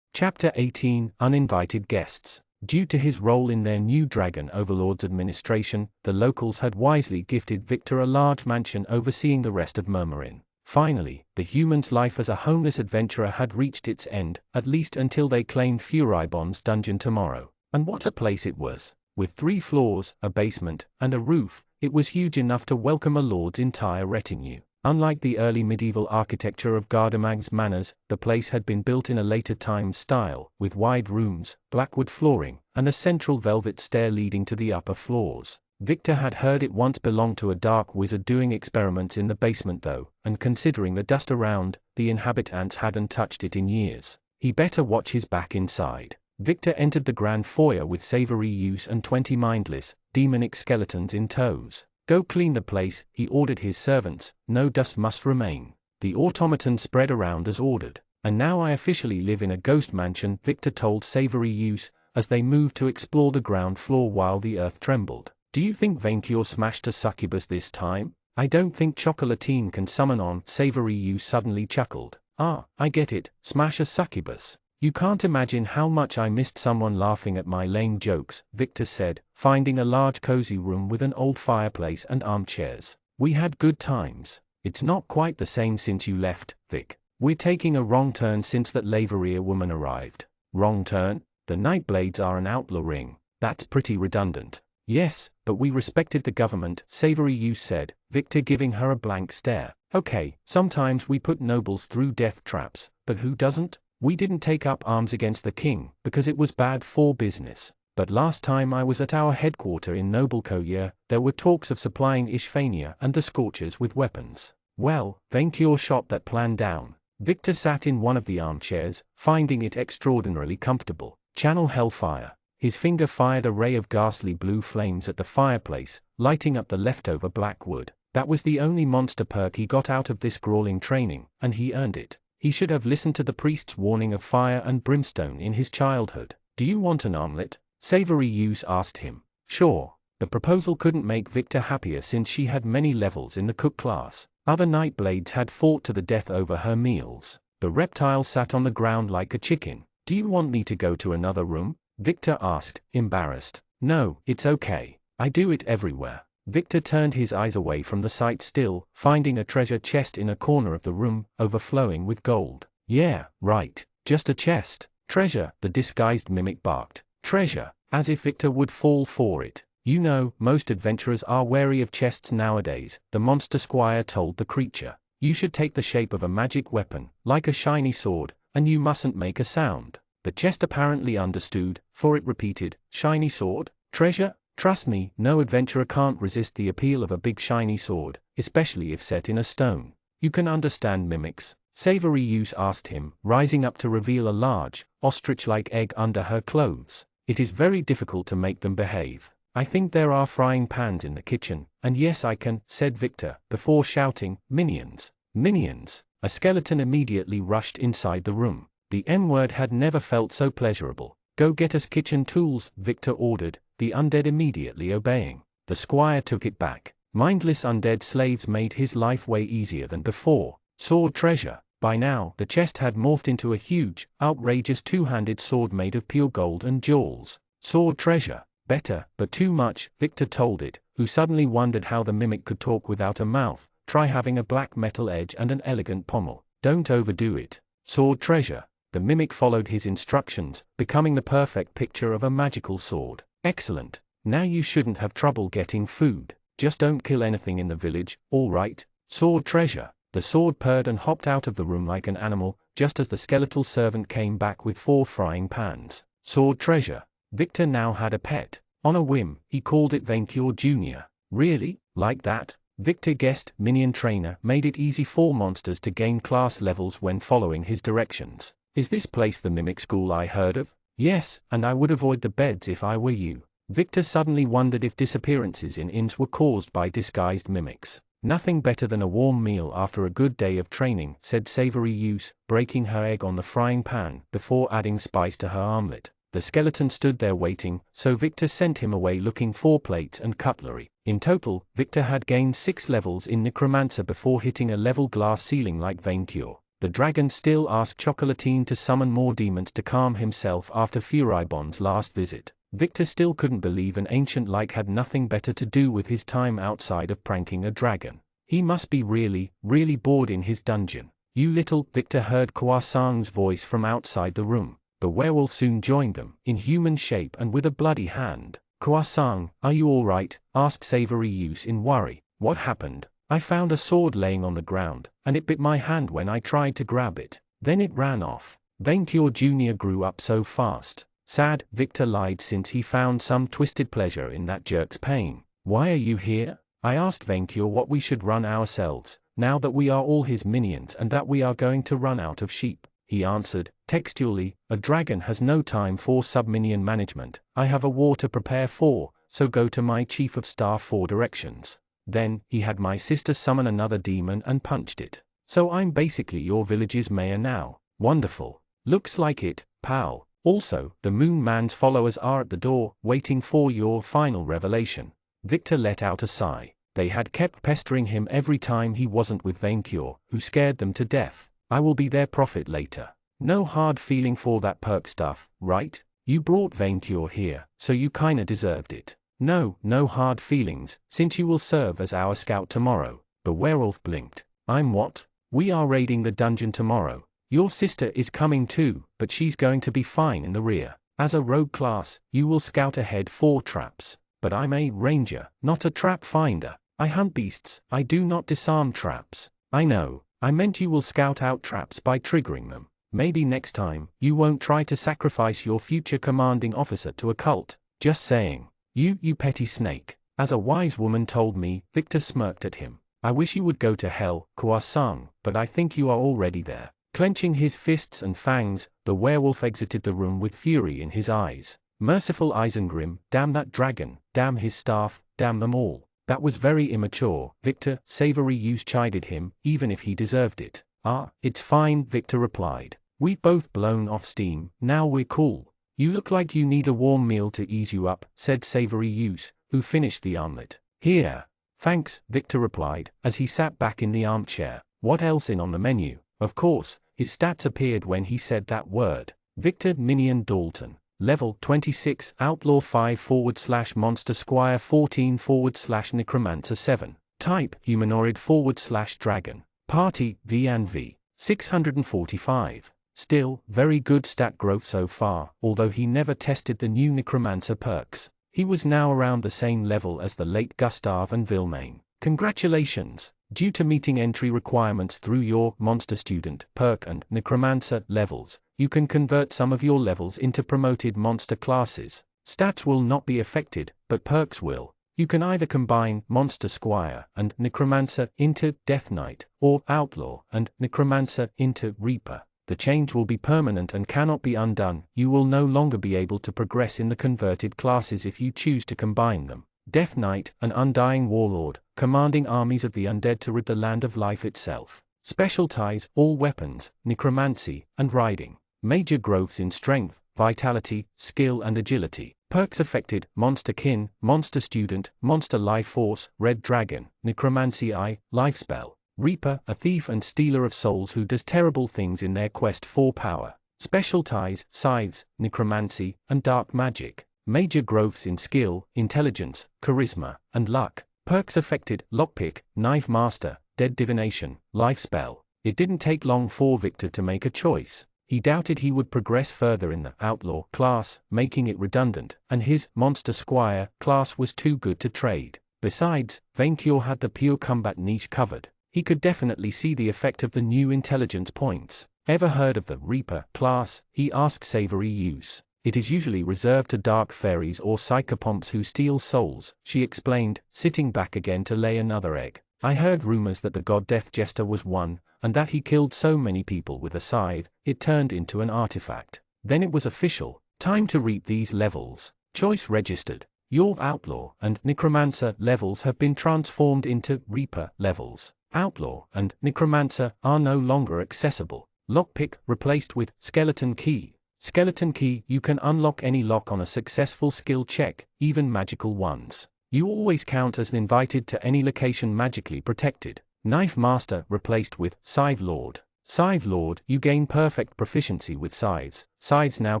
Chapter 18, Uninvited Guests. Due to his role in their new Dragon Overlord's administration, the locals had wisely gifted Victor a large mansion overseeing the rest of Murmurin. Finally, the human's life as a homeless adventurer had reached its end, at least until they claimed Furibon's dungeon tomorrow. And what a place it was! With 3 floors, a basement, and a roof, it was huge enough to welcome a lord's entire retinue. Unlike the early medieval architecture of Gardamag's manors, the place had been built in a later time style, with wide rooms, blackwood flooring, and a central velvet stair leading to the upper floors. Victor had heard it once belonged to a dark wizard doing experiments in the basement though, and considering the dust around, the inhabitants hadn't touched it in years. He better watch his back inside. Victor entered the grand foyer with savory use and 20 mindless, demonic skeletons in tows. Go clean the place, he ordered his servants, no dust must remain. The automaton spread around as ordered. And now I officially live in a ghost mansion, Victor told Savory Use, as they moved to explore the ground floor while the earth trembled. Do you think Vainqueur smashed a succubus this time? I don't think Chocolatine can summon on, Savory Use suddenly chuckled. Ah, I get it, smash a succubus. You can't imagine how much I missed someone laughing at my lame jokes, Victor said, finding a large cozy room with an old fireplace and armchairs. We had good times. It's not quite the same since you left, Vic. We're taking a wrong turn since that Laveria woman arrived. Wrong turn? The Nightblades are an outlaw ring. That's pretty redundant. Yes, but we respected the government, Savory Use said, Victor giving her a blank stare. Okay, sometimes we put nobles through death traps, but who doesn't? We didn't take up arms against the king, because it was bad for business. But last time I was at our headquarter in Noblecoyer, there were talks of supplying Ishphania and the Scorchers with weapons. Well, Vainqueur shot that plan down. Victor sat in one of the armchairs, finding it extraordinarily comfortable. Channel Hellfire. His finger fired a ray of ghastly blue flames at the fireplace, lighting up the leftover black wood. That was the only monster perk he got out of this grueling training, and he earned it. He should have listened to the priest's warning of fire and brimstone in his childhood. Do you want an omelet? Savory Use asked him. Sure. The proposal couldn't make Victor happier since she had many levels in the cook class. Other Nightblades had fought to the death over her meals. The reptile sat on the ground like a chicken. Do you want me to go to another room? Victor asked, embarrassed. No, it's okay. I do it everywhere. Victor turned his eyes away from the sight still, finding a treasure chest in a corner of the room, overflowing with gold. Yeah, right. Just a chest. Treasure, the disguised mimic barked. Treasure, as if Victor would fall for it. You know, most adventurers are wary of chests nowadays, the monster squire told the creature. You should take the shape of a magic weapon, like a shiny sword, and you mustn't make a sound. The chest apparently understood, for it repeated, shiny sword? Treasure? Trust me, no adventurer can't resist the appeal of a big shiny sword, especially if set in a stone. You can understand mimics? Savory Use asked him, rising up to reveal a large, ostrich-like egg under her clothes. It is very difficult to make them behave. I think there are frying pans in the kitchen, and yes I can, said Victor, before shouting, minions. Minions! A skeleton immediately rushed inside the room. The M-word had never felt so pleasurable. Go get us kitchen tools, Victor ordered, the undead immediately obeying. The squire took it back. Mindless undead slaves made his life way easier than before. Sword treasure. By now, the chest had morphed into a huge, outrageous two-handed sword made of pure gold and jewels. Sword treasure. Better, but too much, Victor told it, who suddenly wondered how the mimic could talk without a mouth. Try having a black metal edge and an elegant pommel. Don't overdo it. Sword treasure. The mimic followed his instructions, becoming the perfect picture of a magical sword. Excellent. Now you shouldn't have trouble getting food. Just don't kill anything in the village, all right? Sword treasure. The sword purred and hopped out of the room like an animal, just as the skeletal servant came back with 4 frying pans. Sword treasure. Victor now had a pet. On a whim, he called it Vainqueur Jr. Really? Like that? Victor guessed, minion trainer made it easy for monsters to gain class levels when following his directions. Is this place the mimic school I heard of? Yes, and I would avoid the beds if I were you. Victor suddenly wondered if disappearances in inns were caused by disguised mimics. Nothing better than a warm meal after a good day of training, said Savory Use, breaking her egg on the frying pan before adding spice to her omelette. The skeleton stood there waiting, so Victor sent him away looking for plates and cutlery. In total, Victor had gained 6 levels in Necromancer before hitting a level glass ceiling like Vaincure. The dragon still asked Chocolatine to summon more demons to calm himself after Furibon's last visit. Victor still couldn't believe an ancient like had nothing better to do with his time outside of pranking a dragon. He must be really, really bored in his dungeon. You little, Victor heard Croissant's voice from outside the room. The werewolf soon joined them, in human shape and with a bloody hand. Croissant, are you all right? Asked Savory Use in worry. What happened? I found a sword laying on the ground, and it bit my hand when I tried to grab it. Then it ran off. Vaincure Jr. grew up so fast. Sad, Victor lied since he found some twisted pleasure in that jerk's pain. Why are you here? I asked Vaincure what we should run ourselves, now that we are all his minions and that we are going to run out of sheep. He answered, textually, a dragon has no time for sub-minion management. I have a war to prepare for, so go to my chief of staff for directions. Then, he had my sister summon another demon and punched it. So I'm basically your village's mayor now. Wonderful. Looks like it, pal. Also, the Moon Man's followers are at the door, waiting for your final revelation. Victor let out a sigh. They had kept pestering him every time he wasn't with Vaincure, who scared them to death. I will be their prophet later. No hard feeling for that perk stuff, right? You brought Vaincure here, so you kinda deserved it. No hard feelings, since you will serve as our scout tomorrow. The werewolf blinked. I'm what? We are raiding the dungeon tomorrow. Your sister is coming too, but she's going to be fine in the rear. As a rogue class, you will scout ahead for traps. But I'm a ranger, not a trap finder. I hunt beasts, I do not disarm traps. I know. I meant you will scout out traps by triggering them. Maybe next time, you won't try to sacrifice your future commanding officer to a cult. Just saying. You petty snake. As a wise woman told me, Victor smirked at him. I wish you would go to hell, Croissant, but I think you are already there. Clenching his fists and fangs, the werewolf exited the room with fury in his eyes. Merciful Isengrim, damn that dragon, damn his staff, damn them all. That was very immature, Victor, Savory Use chided him, even if he deserved it. Ah, it's fine, Victor replied. We've both blown off steam, now we're cool. You look like you need a warm meal to ease you up, said Savory Use, who finished the omelette. Here. Thanks, Victor replied, as he sat back in the armchair. What else in on the menu? Of course, his stats appeared when he said that word. Victor Minion Dalton. Level 26, Outlaw 5/Monster Squire 14/Necromancer 7. Type, Humanoid/Dragon. Party, V&V. 645. Still, very good stat growth so far, although he never tested the new Necromancer perks. He was now around the same level as the late Gustave and Vilmain. Congratulations! Due to meeting entry requirements through your Monster Student, Perk and Necromancer levels, you can convert some of your levels into promoted monster classes. Stats will not be affected, but perks will. You can either combine Monster Squire and Necromancer into Death Knight, or Outlaw and Necromancer into Reaper. The change will be permanent and cannot be undone. You will no longer be able to progress in the converted classes if you choose to combine them. Death Knight, an undying warlord, commanding armies of the undead to rid the land of life itself. Specialties, all weapons, necromancy, and riding. Major growths in strength, vitality, skill and agility. Perks affected, Monster Kin, Monster Student, Monster Life Force, Red Dragon, Necromancy Eye, Life Spell. Reaper, a thief and stealer of souls who does terrible things in their quest for power. Specialties, Scythes, Necromancy, and Dark Magic. Major growths in skill, intelligence, charisma, and luck. Perks affected, Lockpick, Knife Master, Dead Divination, Life Spell. It didn't take long for Victor to make a choice. He doubted he would progress further in the Outlaw class, making it redundant, and his Monster Squire class was too good to trade. Besides, Vaincure had the pure combat niche covered. He could definitely see the effect of the new intelligence points. Ever heard of the Reaper class? He asked Savory Use. It is usually reserved to dark fairies or psychopomps who steal souls, she explained, sitting back again to lay another egg. I heard rumors that the god Death Jester was one, and that he killed so many people with a scythe, it turned into an artifact. Then it was official, time to reap these levels. Choice registered. Your Outlaw and Necromancer levels have been transformed into Reaper levels. Outlaw and Necromancer are no longer accessible. Lockpick replaced with Skeleton Key. Skeleton Key, you can unlock any lock on a successful skill check, even magical ones. You always count as invited to any location magically protected. Knife Master replaced with Scythe Lord. Scythe Lord, you gain perfect proficiency with scythes. Scythes now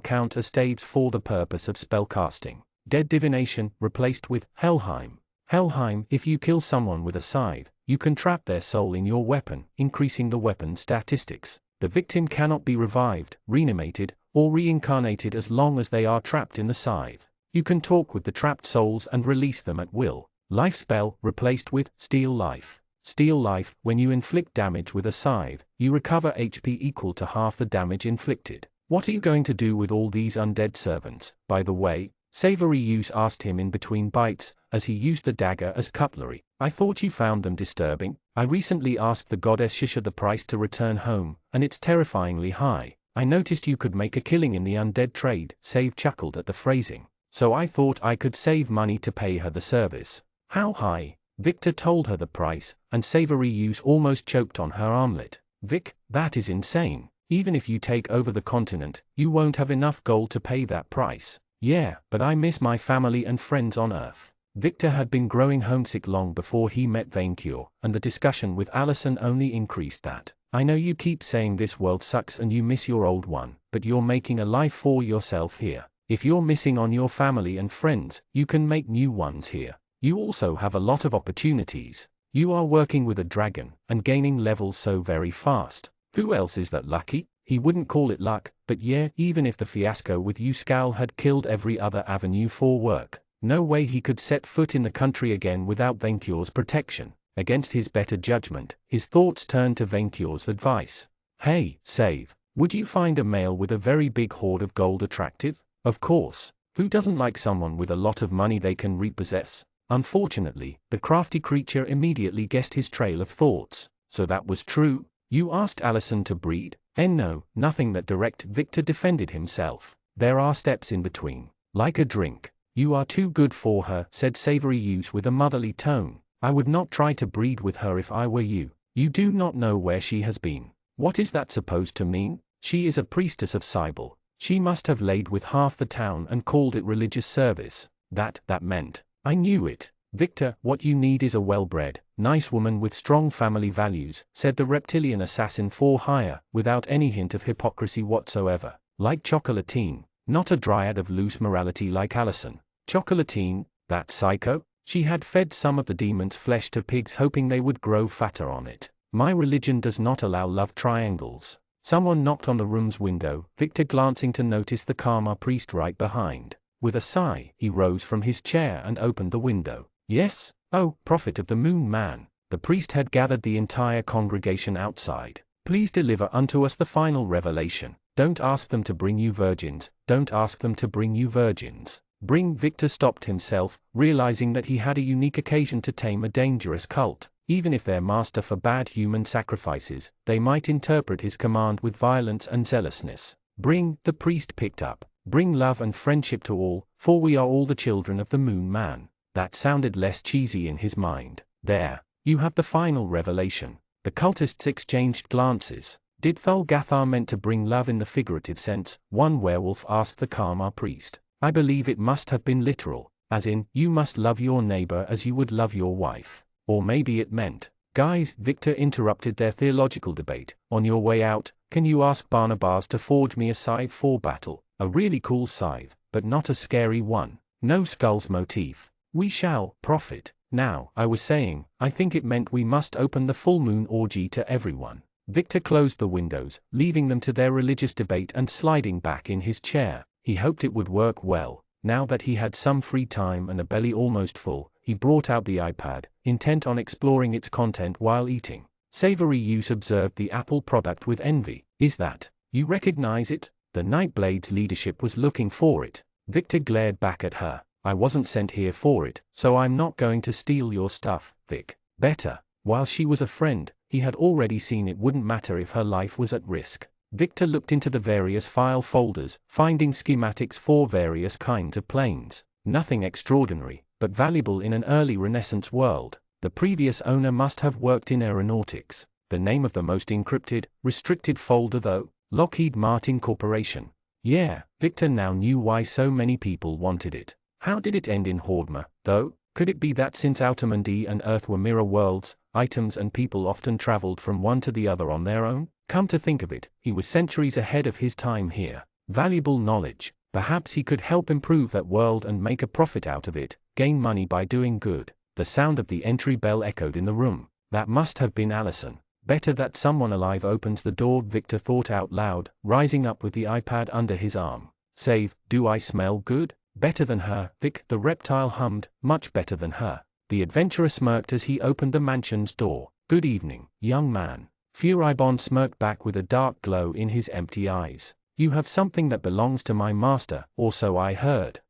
count as staves for the purpose of spellcasting. Dead Divination replaced with Helheim. Helheim, if you kill someone with a scythe, you can trap their soul in your weapon, increasing the weapon's statistics. The victim cannot be revived, reanimated, or reincarnated as long as they are trapped in the scythe. You can talk with the trapped souls and release them at will. Life Spell replaced with Steal Life. Steal Life, when you inflict damage with a scythe, you recover HP equal to half the damage inflicted. What are you going to do with all these undead servants, by the way? Savory Use asked him in between bites, as he used the dagger as cutlery. I thought you found them disturbing. I recently asked the goddess Shisha the price to return home, and it's terrifyingly high. I noticed you could make a killing in the undead trade. Save chuckled at the phrasing. So I thought I could save money to pay her the service. How high? Victor told her the price, and Savory Use almost choked on her armlet. Vic, that is insane. Even if you take over the continent, you won't have enough gold to pay that price. Yeah, but I miss my family and friends on Earth. Victor had been growing homesick long before he met Vaincure, and the discussion with Allison only increased that. I know you keep saying this world sucks and you miss your old one, but you're making a life for yourself here. If you're missing on your family and friends, you can make new ones here. You also have a lot of opportunities. You are working with a dragon, and gaining levels so very fast. Who else is that lucky? He wouldn't call it luck, but yeah, even if the fiasco with Euskal had killed every other avenue for work, no way he could set foot in the country again without Vaincure's protection. Against his better judgment, his thoughts turned to Vaincure's advice. Hey, Save, would you find a male with a very big hoard of gold attractive? Of course. Who doesn't like someone with a lot of money they can repossess? Unfortunately, the crafty creature immediately guessed his trail of thoughts. So that was true? You asked Allison to breed? No, nothing that direct. Victor defended himself. There are steps in between. Like a drink. You are too good for her, said Savory Use with a motherly tone. I would not try to breed with her if I were you. You do not know where she has been. What is that supposed to mean? She is a priestess of Cybele. She must have laid with half the town and called it religious service. That meant. I knew it. Victor, what you need is a well-bred, nice woman with strong family values, said the reptilian assassin for hire, without any hint of hypocrisy whatsoever. Like Chocolatine, not a dryad of loose morality like Allison. Chocolatine, that psycho? She had fed some of the demon's flesh to pigs hoping they would grow fatter on it. My religion does not allow love triangles. Someone knocked on the room's window, Victor glancing to notice the Karma priest right behind. With a sigh, he rose from his chair and opened the window. Yes? Oh, prophet of the moon man. The priest had gathered the entire congregation outside. Please deliver unto us the final revelation. Don't ask them to bring you virgins. Don't ask them to bring you virgins. Bring. Victor stopped himself, realizing that he had a unique occasion to tame a dangerous cult. Even if their master forbade human sacrifices, they might interpret his command with violence and zealousness. Bring. The priest picked up. Bring love and friendship to all, for we are all the children of the moon man. That sounded less cheesy in his mind. There. You have the final revelation. The cultists exchanged glances. Did Thulgathar meant to bring love in the figurative sense? One werewolf asked the Karma priest. I believe it must have been literal, as in, you must love your neighbor as you would love your wife. Or maybe it meant, guys, Victor interrupted their theological debate. On your way out, can you ask Barnabas to forge me a scythe for battle? A really cool scythe, but not a scary one. No skulls motif. We shall, prophet. Now, I was saying, I think it meant we must open the full moon orgy to everyone. Victor closed the windows, leaving them to their religious debate and sliding back in his chair. He hoped it would work well. Now that he had some free time and a belly almost full, he brought out the iPad, intent on exploring its content while eating. Savory Use observed the Apple product with envy. Is that? You recognize it? The Nightblade's leadership was looking for it. Victor glared back at her. I wasn't sent here for it, so I'm not going to steal your stuff, Vic. Better. While she was a friend, he had already seen it wouldn't matter if her life was at risk. Victor looked into the various file folders, finding schematics for various kinds of planes. Nothing extraordinary, but valuable in an early Renaissance world. The previous owner must have worked in aeronautics. The name of the most encrypted, restricted folder though? Lockheed Martin Corporation. Yeah, Victor now knew why so many people wanted it. How did it end in Hordma, though? Could it be that since Outermundi and Earth were mirror worlds, items and people often traveled from one to the other on their own? Come to think of it, he was centuries ahead of his time here. Valuable knowledge. Perhaps he could help improve that world and make a profit out of it, gain money by doing good. The sound of the entry bell echoed in the room. That must have been Allison. Better that someone alive opens the door, Victor thought out loud, rising up with the iPad under his arm. Save, do I smell good? Better than her, Vic, the reptile hummed, much better than her. The adventurer smirked as he opened the mansion's door. Good evening, young man. Furibon smirked back with a dark glow in his empty eyes. You have something that belongs to my master, or so I heard.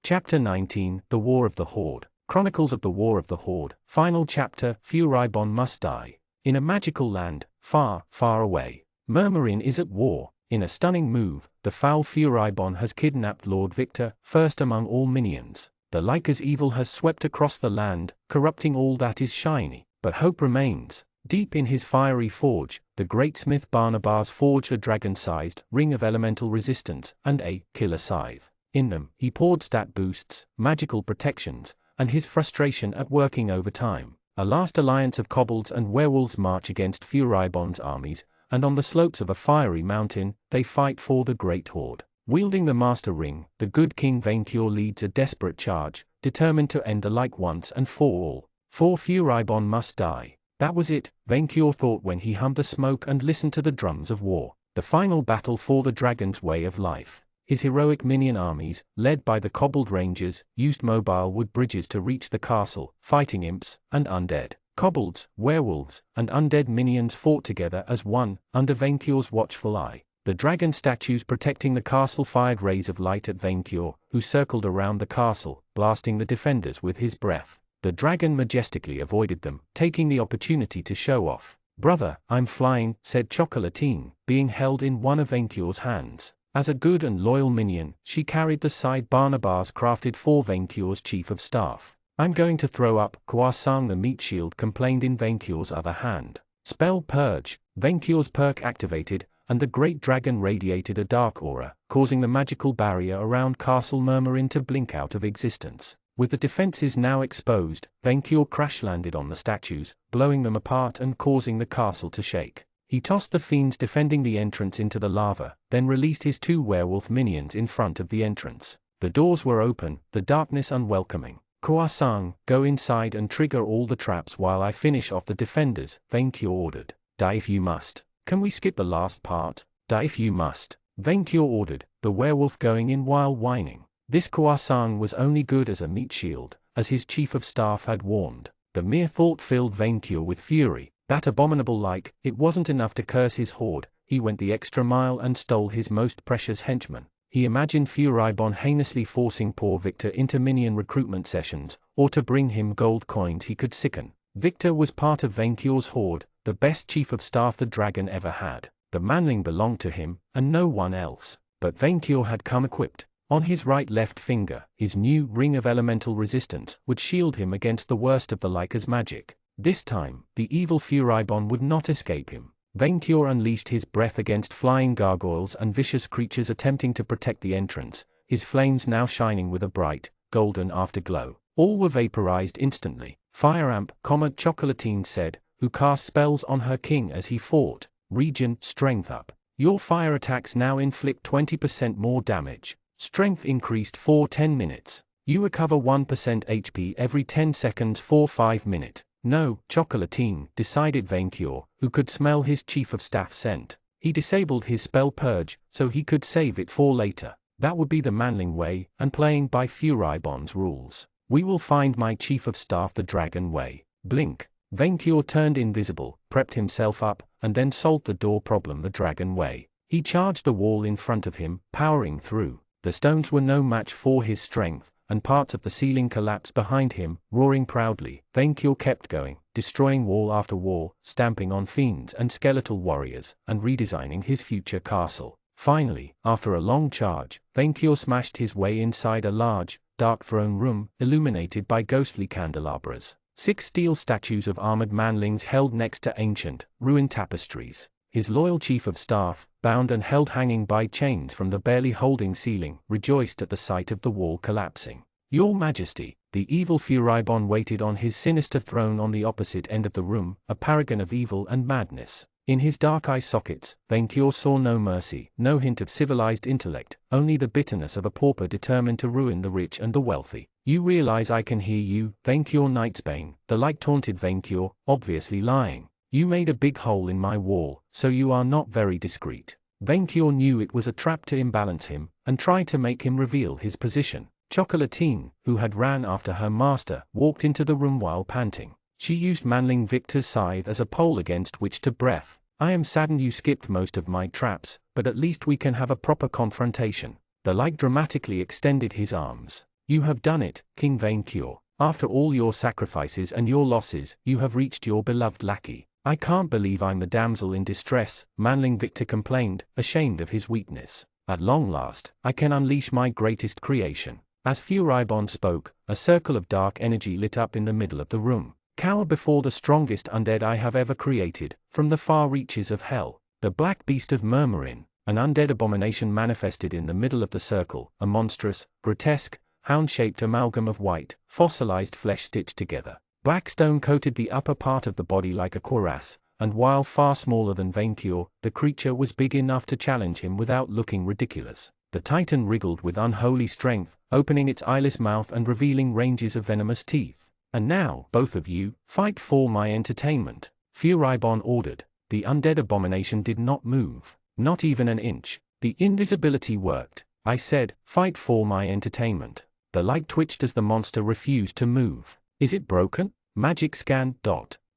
Chapter 19, The War of the Horde. Chronicles of the War of the Horde. Final chapter, Furibon must die. In a magical land, far, far away, Murmurin is at war. In a stunning move, the foul Furibon has kidnapped Lord Victor, first among all minions. The Lyca's evil has swept across the land, corrupting all that is shiny, but hope remains. Deep in his fiery forge, the great smith Barnabas forged a dragon-sized ring of elemental resistance and a killer scythe. In them, he poured stat boosts, magical protections, and his frustration at working overtime. A last alliance of kobolds and werewolves march against Furibon's armies, and on the slopes of a fiery mountain, they fight for the Great Horde. Wielding the Master Ring, the good King Vaincure leads a desperate charge, determined to end the like once and for all. For Furibon must die. That was it, Vaincure thought when he hummed the smoke and listened to the drums of war. The final battle for the dragon's way of life. His heroic minion armies, led by the kobold rangers, used mobile wood bridges to reach the castle, fighting imps and undead. Kobolds, werewolves, and undead minions fought together as one, under Vaincure's watchful eye. The dragon statues protecting the castle fired rays of light at Vaincure, who circled around the castle, blasting the defenders with his breath. The dragon majestically avoided them, taking the opportunity to show off. Brother, I'm flying, said Chocolatine, being held in one of Vaincure's hands. As a good and loyal minion, she carried the side Barnabas crafted for Vaincure's chief of staff. I'm going to throw up, Croissant the meat shield complained in Vaincure's other hand. Spell Purge. Vaincure's perk activated, and the great dragon radiated a dark aura, causing the magical barrier around Castle Murmurin to blink out of existence. With the defenses now exposed, Vaincure crash-landed on the statues, blowing them apart and causing the castle to shake. He tossed the fiends defending the entrance into the lava, then released his two werewolf minions in front of the entrance. The doors were open, the darkness unwelcoming. Croissant, go inside and trigger all the traps while I finish off the defenders, Vaincure ordered. Die if you must. Can we skip the last part? Die if you must. Vaincure ordered, the werewolf going in while whining. This Croissant was only good as a meat shield, as his chief of staff had warned. The mere thought filled Vaincure with fury. That abominable like, it wasn't enough to curse his horde, he went the extra mile and stole his most precious henchman. He imagined Furibon heinously forcing poor Victor into minion recruitment sessions, or to bring him gold coins he could sicken. Victor was part of Vaincure's horde, the best chief of staff the dragon ever had. The manling belonged to him, and no one else. But Vaincure had come equipped. On his right-left finger, his new ring of elemental resistance would shield him against the worst of the Lyca's magic. This time, the evil Furibon would not escape him. Vaincure unleashed his breath against flying gargoyles and vicious creatures attempting to protect the entrance, his flames now shining with a bright, golden afterglow. All were vaporized instantly. Fire Amp, Chocolatine said, who cast spells on her king as he fought. Regen, strength up. Your fire attacks now inflict 20% more damage. Strength increased for 10 minutes. You recover 1% HP every 10 seconds for 5 minutes. No, Chocolatine, decided Vaincure, who could smell his chief of staff scent. He disabled his spell Purge, so he could save it for later. That would be the manling way, and playing by Furibon's rules. We will find my chief of staff the dragon way. Blink. Vaincure turned invisible, prepped himself up, and then solved the door problem the dragon way. He charged the wall in front of him, powering through. The stones were no match for his strength, and parts of the ceiling collapsed behind him, roaring proudly. Vaincure kept going, destroying wall after wall, stamping on fiends and skeletal warriors, and redesigning his future castle. Finally, after a long charge, Vaincure smashed his way inside a large, dark throne room, illuminated by ghostly candelabras. 6 steel statues of armored manlings held next to ancient, ruined tapestries. His loyal chief of staff, bound and held hanging by chains from the barely holding ceiling, rejoiced at the sight of the wall collapsing. Your Majesty, the evil Furibon waited on his sinister throne on the opposite end of the room, a paragon of evil and madness. In his dark eye sockets, Vainqueur saw no mercy, no hint of civilized intellect, only the bitterness of a pauper determined to ruin the rich and the wealthy. You realize I can hear you, Vainqueur Knightsbane, the like taunted Vainqueur, obviously lying. You made a big hole in my wall, so you are not very discreet. Vainqueur knew it was a trap to imbalance him, and tried to make him reveal his position. Chocolatine, who had ran after her master, walked into the room while panting. She used Manling Victor's scythe as a pole against which to breath. I am saddened you skipped most of my traps, but at least we can have a proper confrontation. The like dramatically extended his arms. You have done it, King Vainqueur. After all your sacrifices and your losses, you have reached your beloved lackey. I can't believe I'm the damsel in distress, Manling Victor complained, ashamed of his weakness. At long last, I can unleash my greatest creation. As Furibon spoke, a circle of dark energy lit up in the middle of the room. Cower before the strongest undead I have ever created, from the far reaches of hell. The black beast of Murmurin, an undead abomination manifested in the middle of the circle, a monstrous, grotesque, hound-shaped amalgam of white, fossilized flesh stitched together. Black stone coated the upper part of the body like a cuirass, and while far smaller than Vainqueur, the creature was big enough to challenge him without looking ridiculous. The titan wriggled with unholy strength, opening its eyeless mouth and revealing ranges of venomous teeth. And now, both of you, fight for my entertainment, Furibon ordered. The undead abomination did not move, not even an inch. The invisibility worked. I said, fight for my entertainment. The light twitched as the monster refused to move. Is it broken? Magic scan.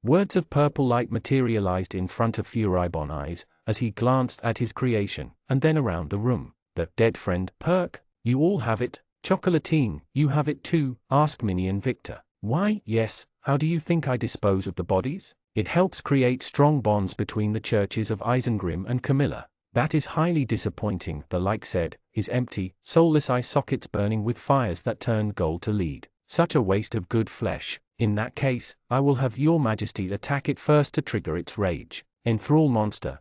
Words of purple light materialized in front of Furibon's eyes, as he glanced at his creation, and then around the room. The dead friend, Perk, you all have it. Chocolatine, you have it too, asked Minion Victor. Why, yes, how do you think I dispose of the bodies? It helps create strong bonds between the churches of Isengrim and Camilla. That is highly disappointing, the like said, his empty, soulless eye sockets burning with fires that turned gold to lead. Such a waste of good flesh. In that case, I will have your Majesty attack it first to trigger its rage. Enthrall monster.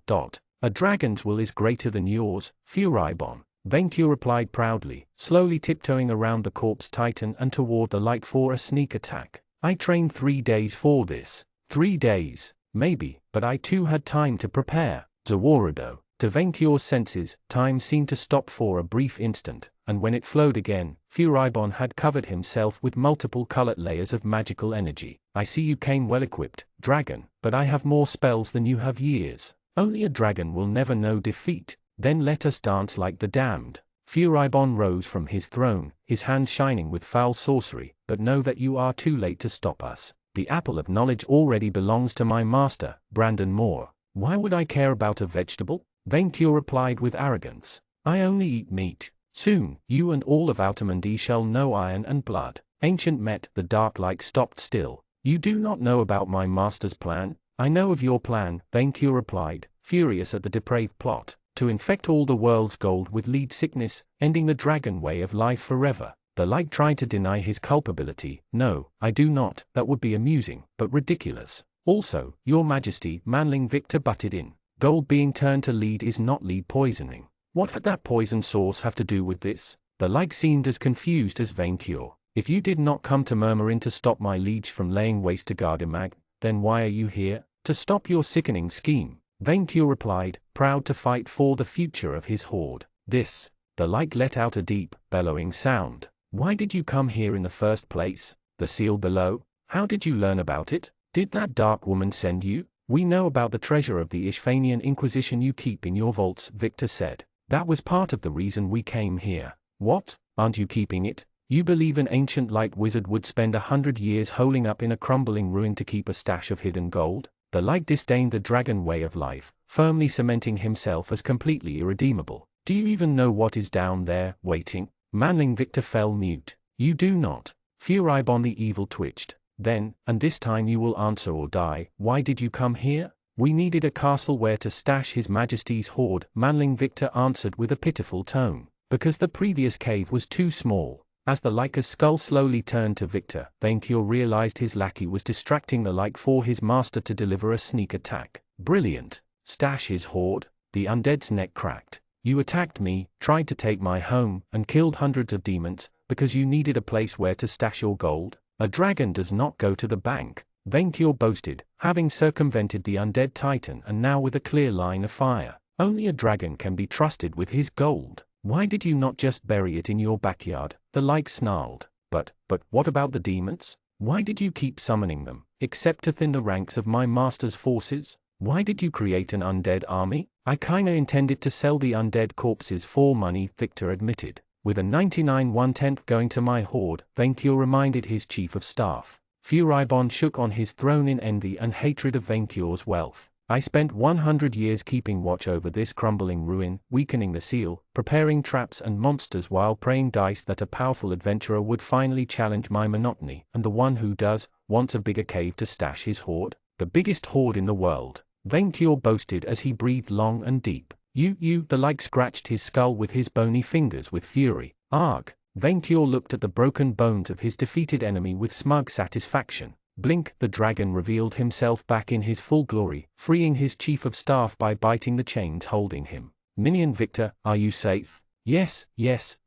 A dragon's will is greater than yours, Furibon. Vainqueur replied proudly, slowly tiptoeing around the corpse titan and toward the light for a sneak attack. I trained 3 days for this. 3 days, maybe, but I too had time to prepare. Zawarado. To Vainqueur's senses, time seemed to stop for a brief instant, and when it flowed again, Furibon had covered himself with multiple colored layers of magical energy. I see you came well equipped, dragon, but I have more spells than you have years. Only a dragon will never know defeat. Then let us dance like the damned. Furibon rose from his throne, his hands shining with foul sorcery, but know that you are too late to stop us. The apple of knowledge already belongs to my master, Brandon Moore. Why would I care about a vegetable? Vainqueur replied with arrogance. I only eat meat. Soon, you and all of Altamandi shall know iron and blood. Ancient Met, the dark light stopped still. You do not know about my master's plan? I know of your plan, Vainqueur replied, furious at the depraved plot. To infect all the world's gold with lead sickness, ending the dragon way of life forever. The light tried to deny his culpability. No, I do not. That would be amusing, but ridiculous. Also, your Majesty, Manling Victor butted in. Gold being turned to lead is not lead poisoning. What had that poison source have to do with this? The like seemed as confused as Vainqueur. If you did not come to Murmurin to stop my liege from laying waste to Gardemag, then why are you here? To stop your sickening scheme. Vainqueur replied, proud to fight for the future of his horde. This. The like let out a deep, bellowing sound. Why did you come here in the first place? The seal below? How did you learn about it? Did that dark woman send you? We know about the treasure of the Ishvanian Inquisition you keep in your vaults, Victor said. That was part of the reason we came here. What? Aren't you keeping it? You believe an ancient light wizard would spend 100 years holing up in a crumbling ruin to keep a stash of hidden gold? The light disdained the dragon way of life, firmly cementing himself as completely irredeemable. Do you even know what is down there, waiting? Manling Victor fell mute. You do not. Furibon the evil twitched. Then, and this time you will answer or die, why did you come here? We needed a castle where to stash His Majesty's hoard, Manling Victor answered with a pitiful tone. Because the previous cave was too small. As the Lyca's skull slowly turned to Victor, Vainqueur realized his lackey was distracting the Lyca for his master to deliver a sneak attack. Brilliant. Stash his hoard? The undead's neck cracked. You attacked me, tried to take my home, and killed hundreds of demons, because you needed a place where to stash your gold? A dragon does not go to the bank, Vainqueur boasted, having circumvented the undead titan and now with a clear line of fire. Only a dragon can be trusted with his gold. Why did you not just bury it in your backyard? The Lyca snarled. But what about the demons? Why did you keep summoning them, except to thin the ranks of my master's forces? Why did you create an undead army? I kinda intended to sell the undead corpses for money, Victor admitted. With a 99 1/10 going to my hoard, Vainqueur reminded his chief of staff. Furibon shook on his throne in envy and hatred of Vainqueur's wealth. I spent 100 years keeping watch over this crumbling ruin, weakening the seal, preparing traps and monsters while praying dice that a powerful adventurer would finally challenge my monotony, and the one who does, wants a bigger cave to stash his hoard. The biggest hoard in the world, Vainqueur boasted as he breathed long and deep. You, the Lyca scratched his skull with his bony fingers with fury. Arg! Vainqueur looked at the broken bones of his defeated enemy with smug satisfaction. Blink, the dragon revealed himself back in his full glory, freeing his chief of staff by biting the chains holding him. Minion Victor, are you safe? Yes,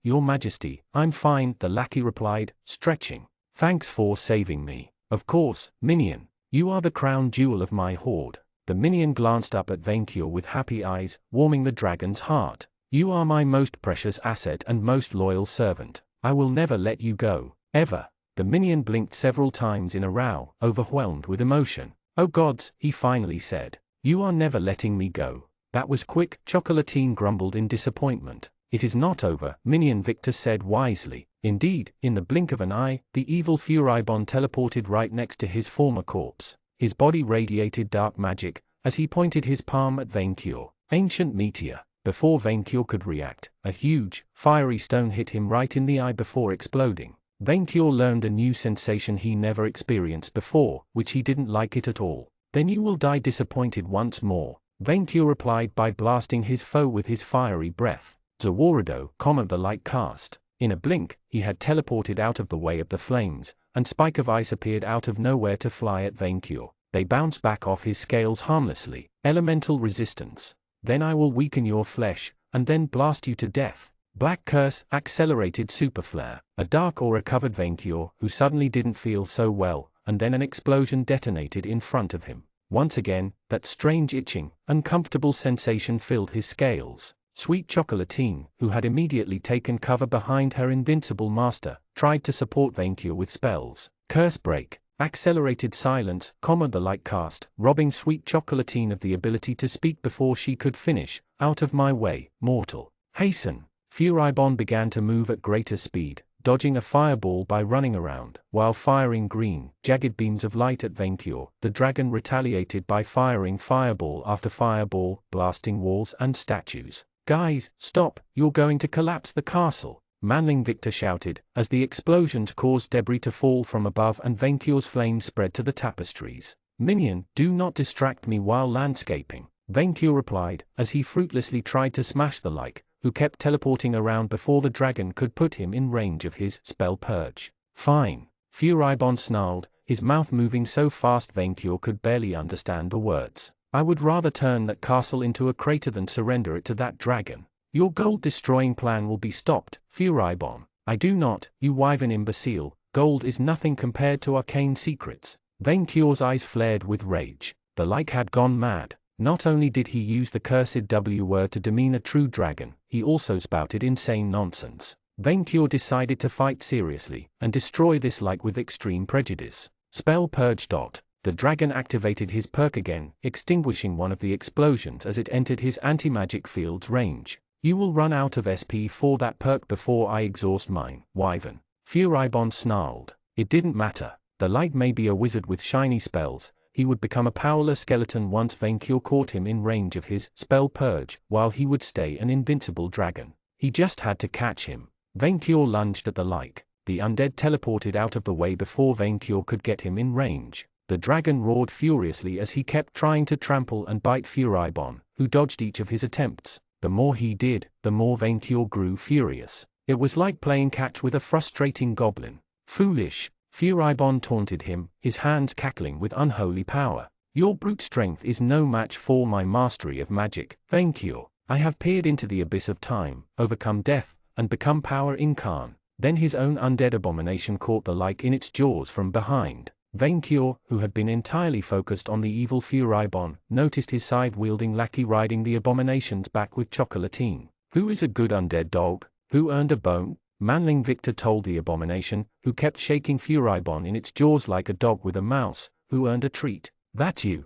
your majesty, I'm fine, the lackey replied, stretching. Thanks for saving me. Of course, minion. You are the crown jewel of my hoard. The minion glanced up at Vainqueur with happy eyes, warming the dragon's heart. You are my most precious asset and most loyal servant. I will never let you go, ever. The minion blinked several times in a row, overwhelmed with emotion. Oh gods, he finally said. You are never letting me go. That was quick, Chocolatine grumbled in disappointment. It is not over, Minion Victor said wisely. Indeed, in the blink of an eye, the evil Furibon teleported right next to his former corpse. His body radiated dark magic, as he pointed his palm at Vainqueur. Ancient meteor. Before Vainqueur could react, a huge, fiery stone hit him right in the eye before exploding. Vainqueur learned a new sensation he never experienced before, which he didn't like it at all. Then you will die disappointed once more, Vainqueur replied by blasting his foe with his fiery breath. Zawarido, the Lyca cast. In a blink, he had teleported out of the way of the flames, and spike of ice appeared out of nowhere to fly at Vainqueur. They bounced back off his scales harmlessly. Elemental resistance. Then I will weaken your flesh, and then blast you to death. Black Curse, accelerated super flare. A dark aura covered Vainqueur, who suddenly didn't feel so well, and then an explosion detonated in front of him. Once again, that strange itching, uncomfortable sensation filled his scales. Sweet Chocolatine, who had immediately taken cover behind her invincible master, tried to support Vainqueur with spells. Curse break. Accelerated silence, the Lyca cast, robbing Sweet Chocolatine of the ability to speak before she could finish. Out of my way, mortal. Hasten. Furibon began to move at greater speed, dodging a fireball by running around, while firing green, jagged beams of light at Vainqueur. The dragon retaliated by firing fireball after fireball, blasting walls and statues. Guys, stop, you're going to collapse the castle, Manling Victor shouted, as the explosions caused debris to fall from above and Vainqueur's flames spread to the tapestries. Minion, do not distract me while landscaping, Vainqueur replied, as he fruitlessly tried to smash the Lyca, who kept teleporting around before the dragon could put him in range of his spell purge. Fine. Furibon snarled, his mouth moving so fast Vainqueur could barely understand the words. I would rather turn that castle into a crater than surrender it to that dragon. Your gold-destroying plan will be stopped, Furibon. I do not, you wyvern imbecile, gold is nothing compared to arcane secrets. Vainqueur's eyes flared with rage. The Lyca had gone mad. Not only did he use the cursed W word to demean a true dragon, he also spouted insane nonsense. Vainqueur decided to fight seriously, and destroy this Lyca with extreme prejudice. Spell purge. The dragon activated his perk again, extinguishing one of the explosions as it entered his anti-magic field's range. You will run out of SP for that perk before I exhaust mine, wyvern. Furibon snarled. It didn't matter. The Lyca may be a wizard with shiny spells, he would become a powerless skeleton once Vainqueur caught him in range of his spell purge, while he would stay an invincible dragon. He just had to catch him. Vainqueur lunged at the Lyca. The undead teleported out of the way before Vainqueur could get him in range. The dragon roared furiously as he kept trying to trample and bite Furibon, who dodged each of his attempts. The more he did, the more Vainqueur grew furious. It was like playing catch with a frustrating goblin. Foolish, Furibon taunted him, his hands cackling with unholy power. Your brute strength is no match for my mastery of magic, Vaincure. I have peered into the abyss of time, overcome death, and become power incarnate. Then his own undead abomination caught the like in its jaws from behind. Vaincure, who had been entirely focused on the evil Furibon, noticed his scythe-wielding lackey riding the abomination's back with Chocolatine. Who is a good undead dog? Who earned a bone? Manling Victor told the abomination, who kept shaking Furibon in its jaws like a dog with a mouse. Who earned a treat? That you.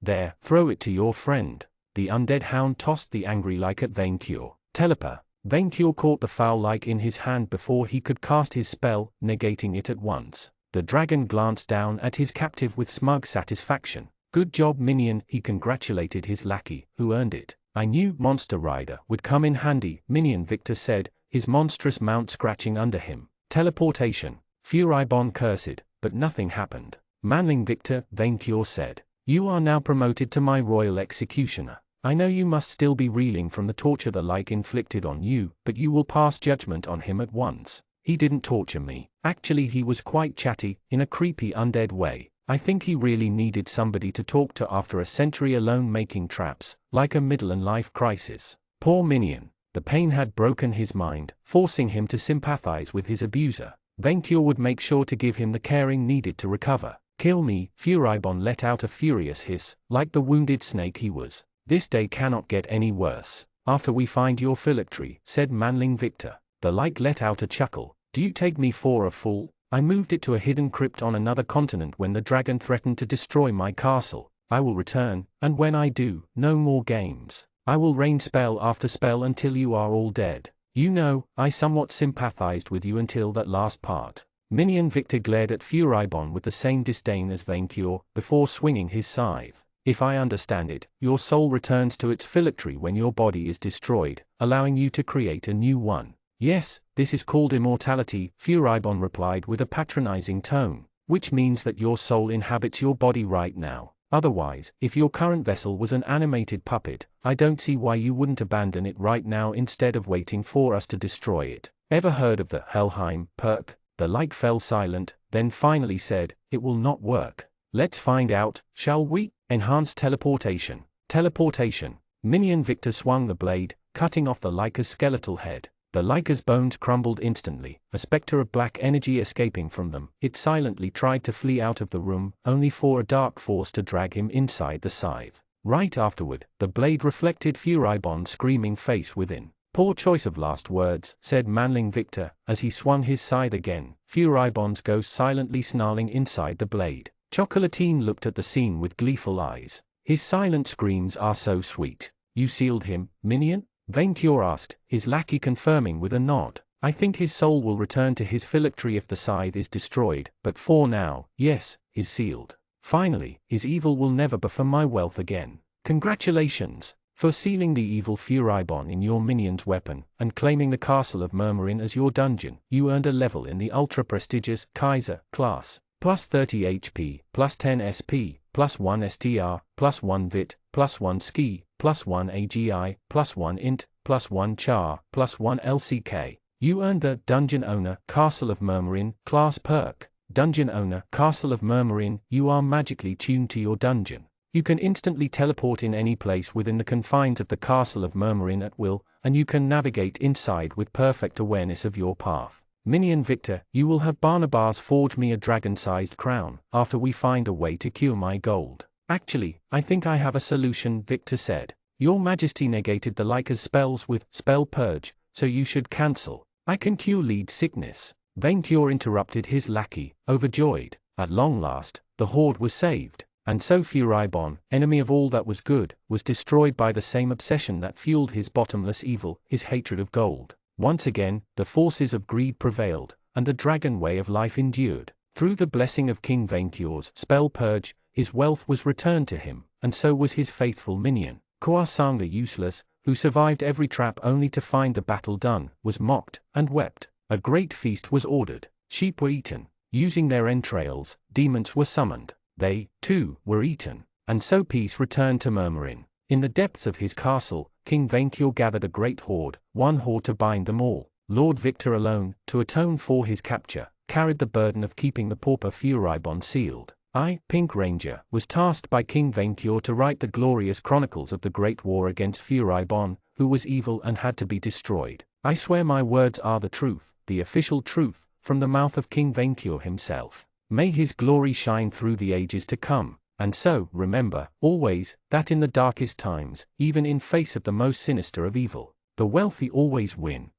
There, throw it to your friend. The undead hound tossed the angry like at Vaincure. Telepa. Vaincure caught the foul like in his hand before he could cast his spell, negating it at once. The dragon glanced down at his captive with smug satisfaction. Good job, minion, he congratulated his lackey, who earned it. I knew Monster Rider would come in handy, Minion Victor said, his monstrous mount scratching under him. Teleportation. Furibon cursed, but nothing happened. Manling Victor, Vaincure said. You are now promoted to my royal executioner. I know you must still be reeling from the torture the like inflicted on you, but you will pass judgment on him at once. He didn't torture me. Actually, he was quite chatty, in a creepy undead way. I think he really needed somebody to talk to after a century alone making traps, like a middle-in-life crisis. Poor Minion. The pain had broken his mind, forcing him to sympathize with his abuser. Vaincure would make sure to give him the caring needed to recover. Kill me, Furibon let out a furious hiss, like the wounded snake he was. This day cannot get any worse. After we find your phylactery, said Manling Victor. The like let out a chuckle. Do you take me for a fool? I moved it to a hidden crypt on another continent when the dragon threatened to destroy my castle. I will return, and when I do, no more games. I will rain spell after spell until you are all dead. You know, I somewhat sympathized with you until that last part. Minion Victor glared at Furibon with the same disdain as Vaincure, before swinging his scythe. If I understand it, your soul returns to its phylactery when your body is destroyed, allowing you to create a new one. Yes, this is called immortality, Furibon replied with a patronizing tone, which means that your soul inhabits your body right now. Otherwise, if your current vessel was an animated puppet, I don't see why you wouldn't abandon it right now instead of waiting for us to destroy it. Ever heard of the Helheim perk? The like fell silent, then finally said, it will not work. Let's find out, shall we? Enhanced teleportation. Teleportation. Minion Victor swung the blade, cutting off the Lyca's skeletal head. The Lyca's bones crumbled instantly, a specter of black energy escaping from them. It silently tried to flee out of the room, only for a dark force to drag him inside the scythe. Right afterward, the blade reflected Furibon's screaming face within. Poor choice of last words, said Manling Victor, as he swung his scythe again, Furibon's ghost silently snarling inside the blade. Chocolatine looked at the scene with gleeful eyes. His silent screams are so sweet. You sealed him, Minion? Vaincure asked, his lackey confirming with a nod. I think his soul will return to his phylactery if the scythe is destroyed, but for now, yes, is sealed. Finally, his evil will never befall my wealth again. Congratulations! For sealing the evil Furibon in your minion's weapon, and claiming the castle of Murmurin as your dungeon, you earned a level in the ultra-prestigious Kaiser class. Plus 30 HP, plus 10 SP, plus 1 STR, plus 1 VIT, plus 1 Ski, plus 1 AGI, plus 1 Int, plus 1 Char, plus 1 LCK. You earned the Dungeon Owner, Castle of Murmurin, class perk. Dungeon Owner, Castle of Murmurin, you are magically tuned to your dungeon. You can instantly teleport in any place within the confines of the Castle of Murmurin at will, and you can navigate inside with perfect awareness of your path. Minion Victor, you will have Barnabas forge me a dragon-sized crown, after we find a way to cure my gold. Actually, I think I have a solution, Victor said. Your Majesty negated the Lyca's spells with Spell Purge, so you should cancel. I can cure lead sickness. Vaincure interrupted his lackey, overjoyed. At long last, the horde was saved. And so Furibon, enemy of all that was good, was destroyed by the same obsession that fueled his bottomless evil, his hatred of gold. Once again, the forces of greed prevailed, and the dragon way of life endured. Through the blessing of King Vaincure's spell purge, his wealth was returned to him, and so was his faithful minion. Khoasang the useless, who survived every trap only to find the battle done, was mocked, and wept. A great feast was ordered. Sheep were eaten. Using their entrails, demons were summoned. They, too, were eaten. And so peace returned to Murmurin. In the depths of his castle, King Vaincure gathered a great horde, one horde to bind them all. Lord Victor alone, to atone for his capture, carried the burden of keeping the pauper Furibon sealed. I, Pink Ranger, was tasked by King Vainqueur to write the glorious chronicles of the Great War against Furibon, who was evil and had to be destroyed. I swear my words are the truth, the official truth, from the mouth of King Vainqueur himself. May his glory shine through the ages to come. And so, remember, always, that in the darkest times, even in face of the most sinister of evil, the wealthy always win.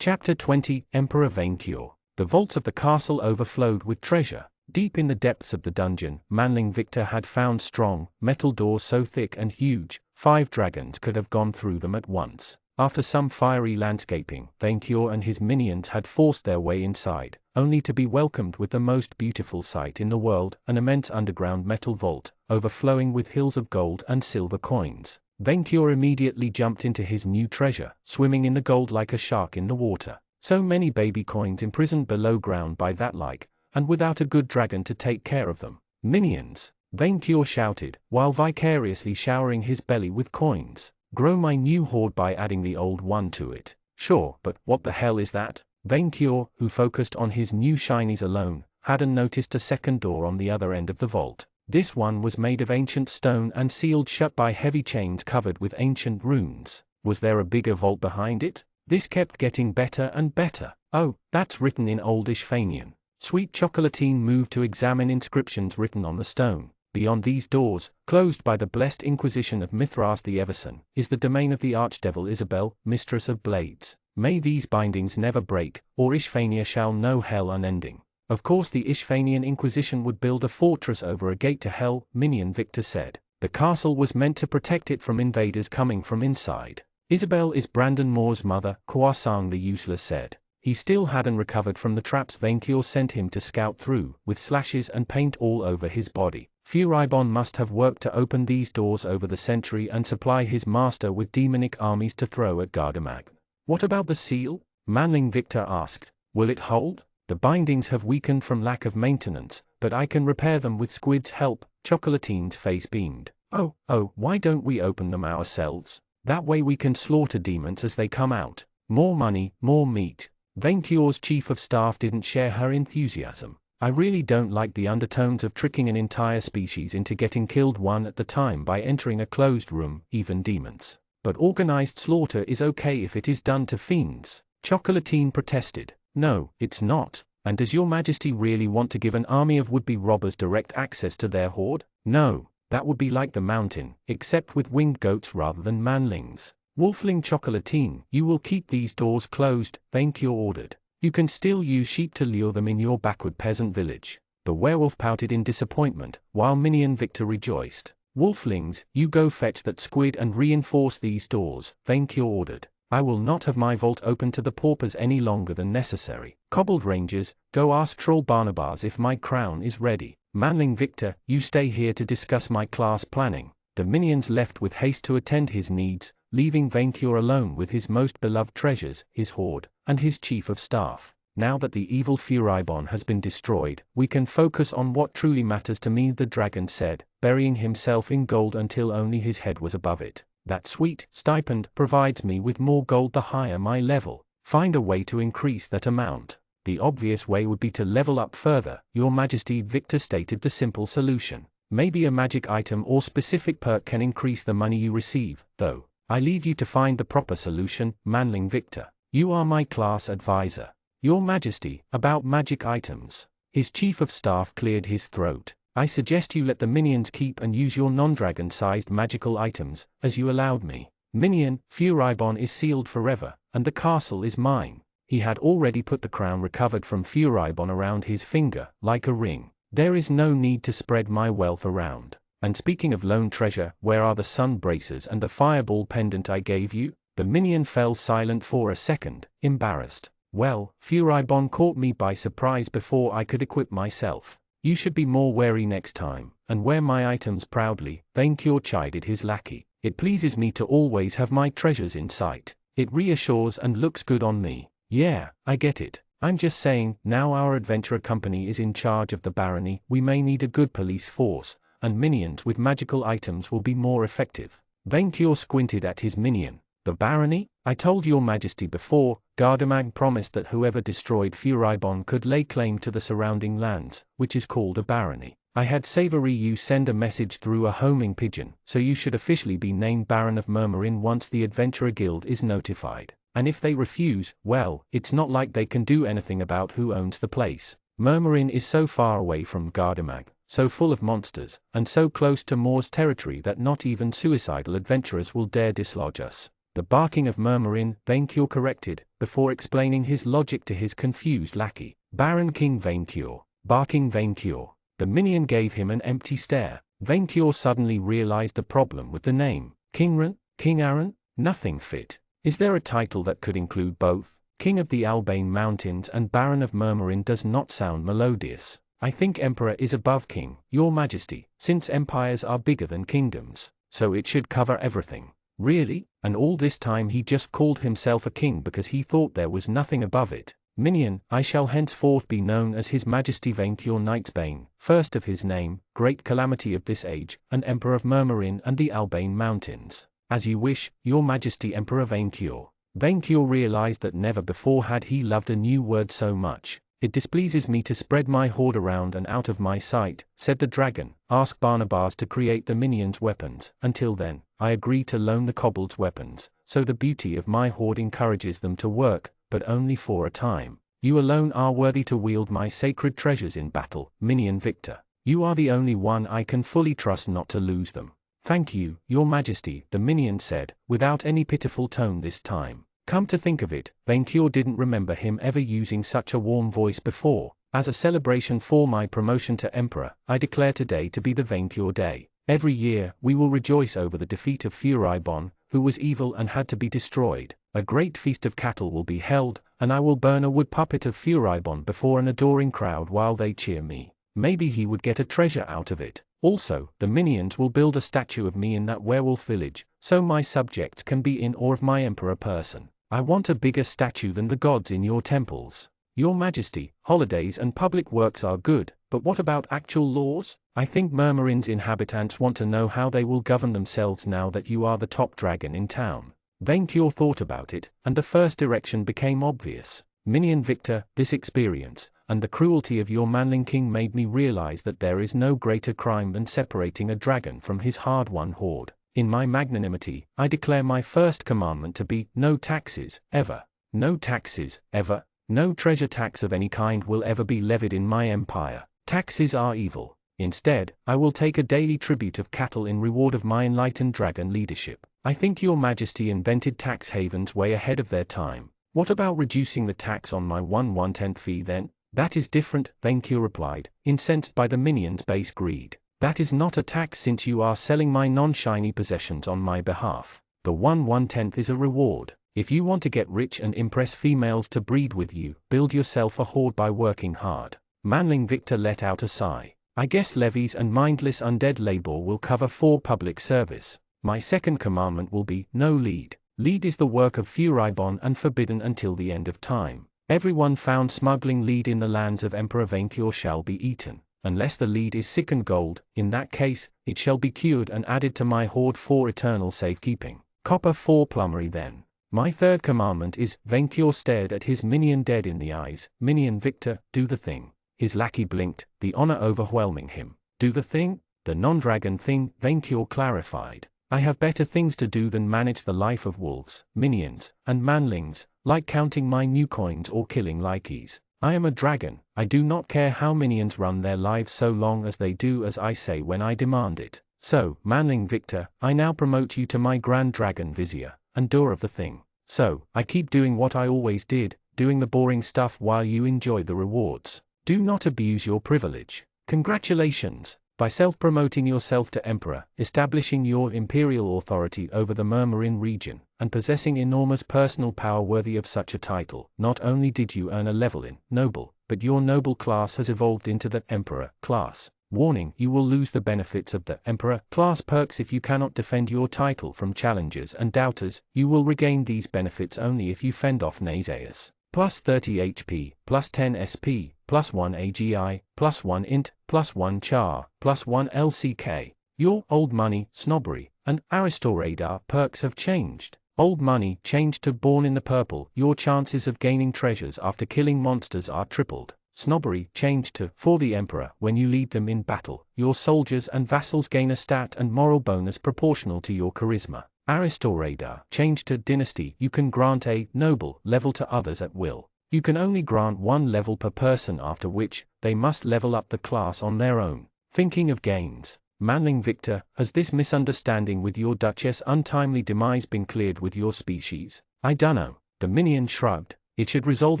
Chapter 20, Emperor Vainqueur. The vaults of the castle overflowed with treasure. Deep in the depths of the dungeon, Manling Victor had found strong, metal doors so thick and huge, 5 dragons could have gone through them at once. After some fiery landscaping, Vainqueur and his minions had forced their way inside, only to be welcomed with the most beautiful sight in the world, an immense underground metal vault, overflowing with hills of gold and silver coins. Vainqueur immediately jumped into his new treasure, swimming in the gold like a shark in the water. So many baby coins imprisoned below ground by that like, and without a good dragon to take care of them. Minions, Vainqueur shouted, while vicariously showering his belly with coins. Grow my new hoard by adding the old one to it. Sure, but what the hell is that? Vainqueur, who focused on his new shinies alone, hadn't noticed a second door on the other end of the vault. This one was made of ancient stone and sealed shut by heavy chains covered with ancient runes. Was there a bigger vault behind it? This kept getting better and better. Oh, that's written in Old Ishfanian. Sweet Chocolatine moved to examine inscriptions written on the stone. Beyond these doors, closed by the blessed Inquisition of Mithras the Everson, is the domain of the Archdevil Isabel, Mistress of Blades. May these bindings never break, or Ishfania shall know hell unending. Of course the Ishfanian Inquisition would build a fortress over a gate to hell, Minion Victor said. The castle was meant to protect it from invaders coming from inside. Isabel is Brandon Moore's mother, Kwasang the Useless said. He still hadn't recovered from the traps Vainqueur sent him to scout through, with slashes and paint all over his body. Furibon must have worked to open these doors over the century and supply his master with demonic armies to throw at Gardamag. What about the seal? Manling Victor asked. Will it hold? The bindings have weakened from lack of maintenance, but I can repair them with Squid's help. Chocolatine's face beamed. Oh, why don't we open them ourselves? That way we can slaughter demons as they come out. More money, more meat. Vainqueur's chief of staff didn't share her enthusiasm. I really don't like the undertones of tricking an entire species into getting killed one at a time by entering a closed room, even demons. But organized slaughter is okay if it is done to fiends. Chocolatine protested. No, it's not. And does your majesty really want to give an army of would-be robbers direct access to their hoard? No, that would be like the mountain, except with winged goats rather than manlings. Wolfling Chocolatine, you will keep these doors closed, Vainqueur ordered. You can still use sheep to lure them in your backward peasant village. The werewolf pouted in disappointment, while Minion Victor rejoiced. Wolflings, you go fetch that squid and reinforce these doors, Vainqueur ordered. I will not have my vault open to the paupers any longer than necessary. Cobbled Rangers, go ask Troll Barnabas if my crown is ready. Manling Victor, you stay here to discuss my class planning. The minions left with haste to attend his needs, leaving Vainqueur alone with his most beloved treasures, his hoard, and his chief of staff. Now that the evil Furibon has been destroyed, we can focus on what truly matters to me, the dragon said, burying himself in gold until only his head was above it. That sweet stipend provides me with more gold the higher my level. Find a way to increase that amount. The obvious way would be to level up further, Your Majesty. Victor stated the simple solution. Maybe a magic item or specific perk can increase the money you receive, though. I leave you to find the proper solution, Manling Victor. You are my class advisor. Your Majesty, about magic items. His chief of staff cleared his throat. I suggest you let the minions keep and use your non-dragon-sized magical items, as you allowed me. Minion, Furibon is sealed forever, and the castle is mine. He had already put the crown recovered from Furibon around his finger, like a ring. There is no need to spread my wealth around. And speaking of lone treasure, where are the sun bracers and the fireball pendant I gave you? The minion fell silent for a second, embarrassed. Well, Furibon caught me by surprise before I could equip myself. You should be more wary next time, and wear my items proudly, Vainqueur chided his lackey. It pleases me to always have my treasures in sight. It reassures and looks good on me. Yeah, I get it. I'm just saying, now our adventurer company is in charge of the barony, we may need a good police force, and minions with magical items will be more effective. Vainqueur squinted at his minion. The barony? I told your majesty before, Gardamag promised that whoever destroyed Furibon could lay claim to the surrounding lands, which is called a barony. I had Savory you send a message through a homing pigeon, so you should officially be named Baron of Murmurin once the Adventurer Guild is notified. And if they refuse, well, it's not like they can do anything about who owns the place. Murmurin is so far away from Gardamag, so full of monsters, and so close to Moor's territory that not even suicidal adventurers will dare dislodge us. The barking of Murmurin, Vaincure corrected, before explaining his logic to his confused lackey. Baron King Vaincure. Barking Vaincure. The minion gave him an empty stare. Vaincure suddenly realized the problem with the name. Kingran? King Aaron? Nothing fit. Is there a title that could include both? King of the Albane Mountains and Baron of Murmurin does not sound melodious. I think Emperor is above King, your majesty, since empires are bigger than kingdoms, so it should cover everything. Really? And all this time he just called himself a king because he thought there was nothing above it. Minion, I shall henceforth be known as His Majesty Vaincure Knightsbane, first of his name, great calamity of this age, and Emperor of Murmurin and the Albane Mountains. As you wish, your majesty Emperor Vaincure. Vaincure realized that never before had he loved a new word so much. It displeases me to spread my horde around and out of my sight, said the dragon. Ask Barnabas to create the minions' weapons. Until then, I agree to loan the kobolds weapons, so the beauty of my horde encourages them to work, but only for a time. You alone are worthy to wield my sacred treasures in battle, Minion Victor. You are the only one I can fully trust not to lose them. Thank you, your majesty, the minion said, without any pitiful tone this time. Come to think of it, Vaincure didn't remember him ever using such a warm voice before. As a celebration for my promotion to Emperor, I declare today to be the Vaincure Day. Every year, we will rejoice over the defeat of Furibon, who was evil and had to be destroyed. A great feast of cattle will be held, and I will burn a wood puppet of Furibon before an adoring crowd while they cheer me. Maybe he would get a treasure out of it. Also, the minions will build a statue of me in that werewolf village, so my subjects can be in awe of my emperor person. I want a bigger statue than the gods in your temples. Your majesty, holidays and public works are good, but what about actual laws? I think Murmurin's inhabitants want to know how they will govern themselves now that you are the top dragon in town. Vaincure thought about it, and the first direction became obvious. Minion Victor, this experience, and the cruelty of your manling king made me realize that there is no greater crime than separating a dragon from his hard-won horde. In my magnanimity, I declare my first commandment to be, no taxes, ever. No taxes, ever. No treasure tax of any kind will ever be levied in my empire. Taxes are evil. Instead, I will take a daily tribute of cattle in reward of my enlightened dragon leadership. I think your majesty invented tax havens way ahead of their time. What about reducing the tax on my 1/1/10 fee then? That is different, Vaincure replied, incensed by the minion's base greed. That is not a tax since you are selling my non-shiny possessions on my behalf. The 1/1/10 is a reward. If you want to get rich and impress females to breed with you, build yourself a horde by working hard. Manling Victor let out a sigh. I guess levies and mindless undead labor will cover for public service. My second commandment will be, no lead. Lead is the work of Furibon and forbidden until the end of time. Everyone found smuggling lead in the lands of Emperor Vaincure shall be eaten. Unless the lead is sickened gold, in that case, it shall be cured and added to my hoard for eternal safekeeping. Copper for plumbary then. My third commandment is, Vaincure stared at his minion dead in the eyes. Minion Victor, do the thing. His lackey blinked, the honor overwhelming him. Do the thing? The non-dragon thing, Vaincure clarified. I have better things to do than manage the life of wolves, minions, and manlings, like counting my new coins or killing likeys. I am a dragon. I do not care how minions run their lives so long as they do as I say when I demand it. So, Manling Victor, I now promote you to my Grand Dragon Vizier, and door of the thing. So, I keep doing what I always did, doing the boring stuff while you enjoy the rewards. Do not abuse your privilege. Congratulations. By self-promoting yourself to Emperor, establishing your imperial authority over the Murmurin region, and possessing enormous personal power worthy of such a title, not only did you earn a level in noble, but your noble class has evolved into the Emperor class. Warning, you will lose the benefits of the Emperor class perks if you cannot defend your title from challengers and doubters. You will regain these benefits only if you fend off naysayers. Plus 30 HP, plus 10 SP, plus 1 AGI, plus 1 int, plus 1 char, plus 1 LCK. Your old money, snobbery, and Aristoradar perks have changed. Old money changed to born in the purple. Your chances of gaining treasures after killing monsters are tripled. Snobbery changed to for the emperor when you lead them in battle. Your soldiers and vassals gain a stat and moral bonus proportional to your charisma. Aristorada changed to dynasty. You can grant a noble level to others at will. You can only grant one level per person, after which they must level up the class on their own. Thinking of gains. Manling Victor, has this misunderstanding with your Duchess' untimely demise been cleared with your species? I dunno. The minion shrugged. It should resolve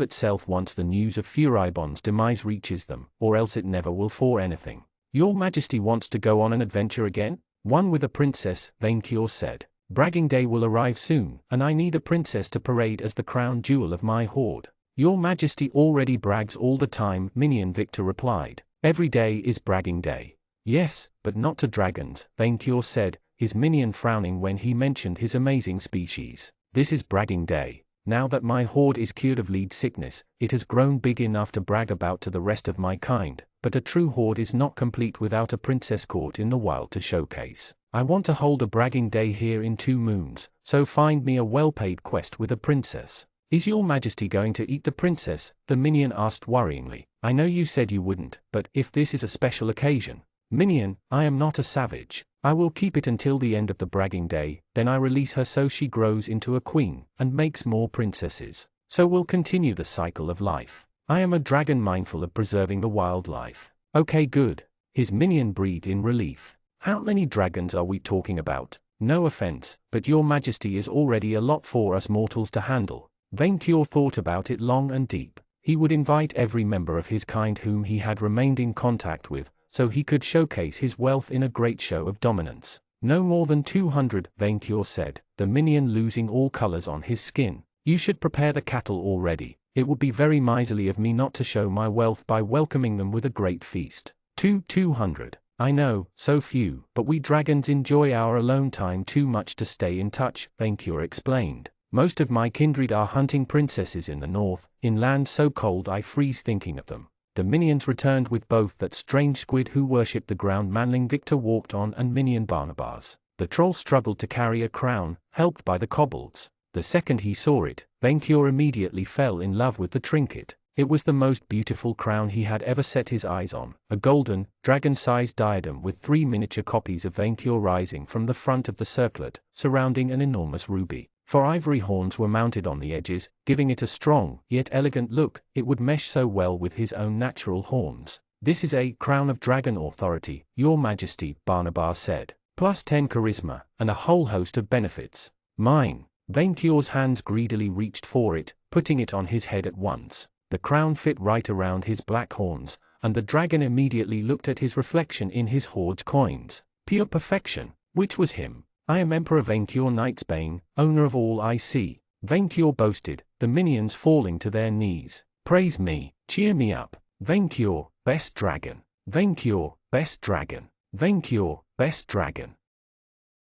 itself once the news of Furibon's demise reaches them, or else it never will for anything. Your Majesty wants to go on an adventure again? One with a princess, Vainqueur said. Bragging day will arrive soon, and I need a princess to parade as the crown jewel of my horde. Your Majesty already brags all the time, Minion Victor replied. Every day is bragging day. Yes, but not to dragons, Vainqueur said, his minion frowning when he mentioned his amazing species. This is bragging day. Now that my horde is cured of lead sickness, it has grown big enough to brag about to the rest of my kind, but a true horde is not complete without a princess caught in the wild to showcase. I want to hold a bragging day here in 2 moons, so find me a well-paid quest with a princess. Is your Majesty going to eat the princess? The minion asked worryingly. I know you said you wouldn't, but if this is a special occasion. Minion, I am not a savage. I will keep it until the end of the bragging day, then I release her so she grows into a queen, and makes more princesses. So we'll continue the cycle of life. I am a dragon mindful of preserving the wildlife. Okay, good. His minion breathed in relief. How many dragons are we talking about? No offense, but your Majesty is already a lot for us mortals to handle. Vainqueur thought about it long and deep. He would invite every member of his kind whom he had remained in contact with, so he could showcase his wealth in a great show of dominance. No more than 200, Vainqueur said, the minion losing all colors on his skin. You should prepare the cattle already. It would be very miserly of me not to show my wealth by welcoming them with a great feast. 200. I know, so few, but we dragons enjoy our alone time too much to stay in touch, Vainqueur explained. Most of my kindred are hunting princesses in the north, in lands so cold I freeze thinking of them. The minions returned with both that strange squid who worshipped the ground Manling Victor walked on and minion Barnabas. The troll struggled to carry a crown, helped by the kobolds. The second he saw it, Vainqueur immediately fell in love with the trinket. It was the most beautiful crown he had ever set his eyes on, a golden, dragon-sized diadem with 3 miniature copies of Vainqueur rising from the front of the circlet, surrounding an enormous ruby. 4 ivory horns were mounted on the edges, giving it a strong, yet elegant look. It would mesh so well with his own natural horns. This is a crown of dragon authority, your Majesty, Barnabas said. Plus 10 charisma, and a whole host of benefits. Mine. Vainqueur's hands greedily reached for it, putting it on his head at once. The crown fit right around his black horns, and the dragon immediately looked at his reflection in his hoard's coins. Pure perfection. Which was him? I am Emperor Vainqueur Knightsbane, owner of all I see. Vainqueur boasted, the minions falling to their knees. Praise me, cheer me up. Vainqueur, best dragon. Vainqueur, best dragon. Vainqueur, best dragon.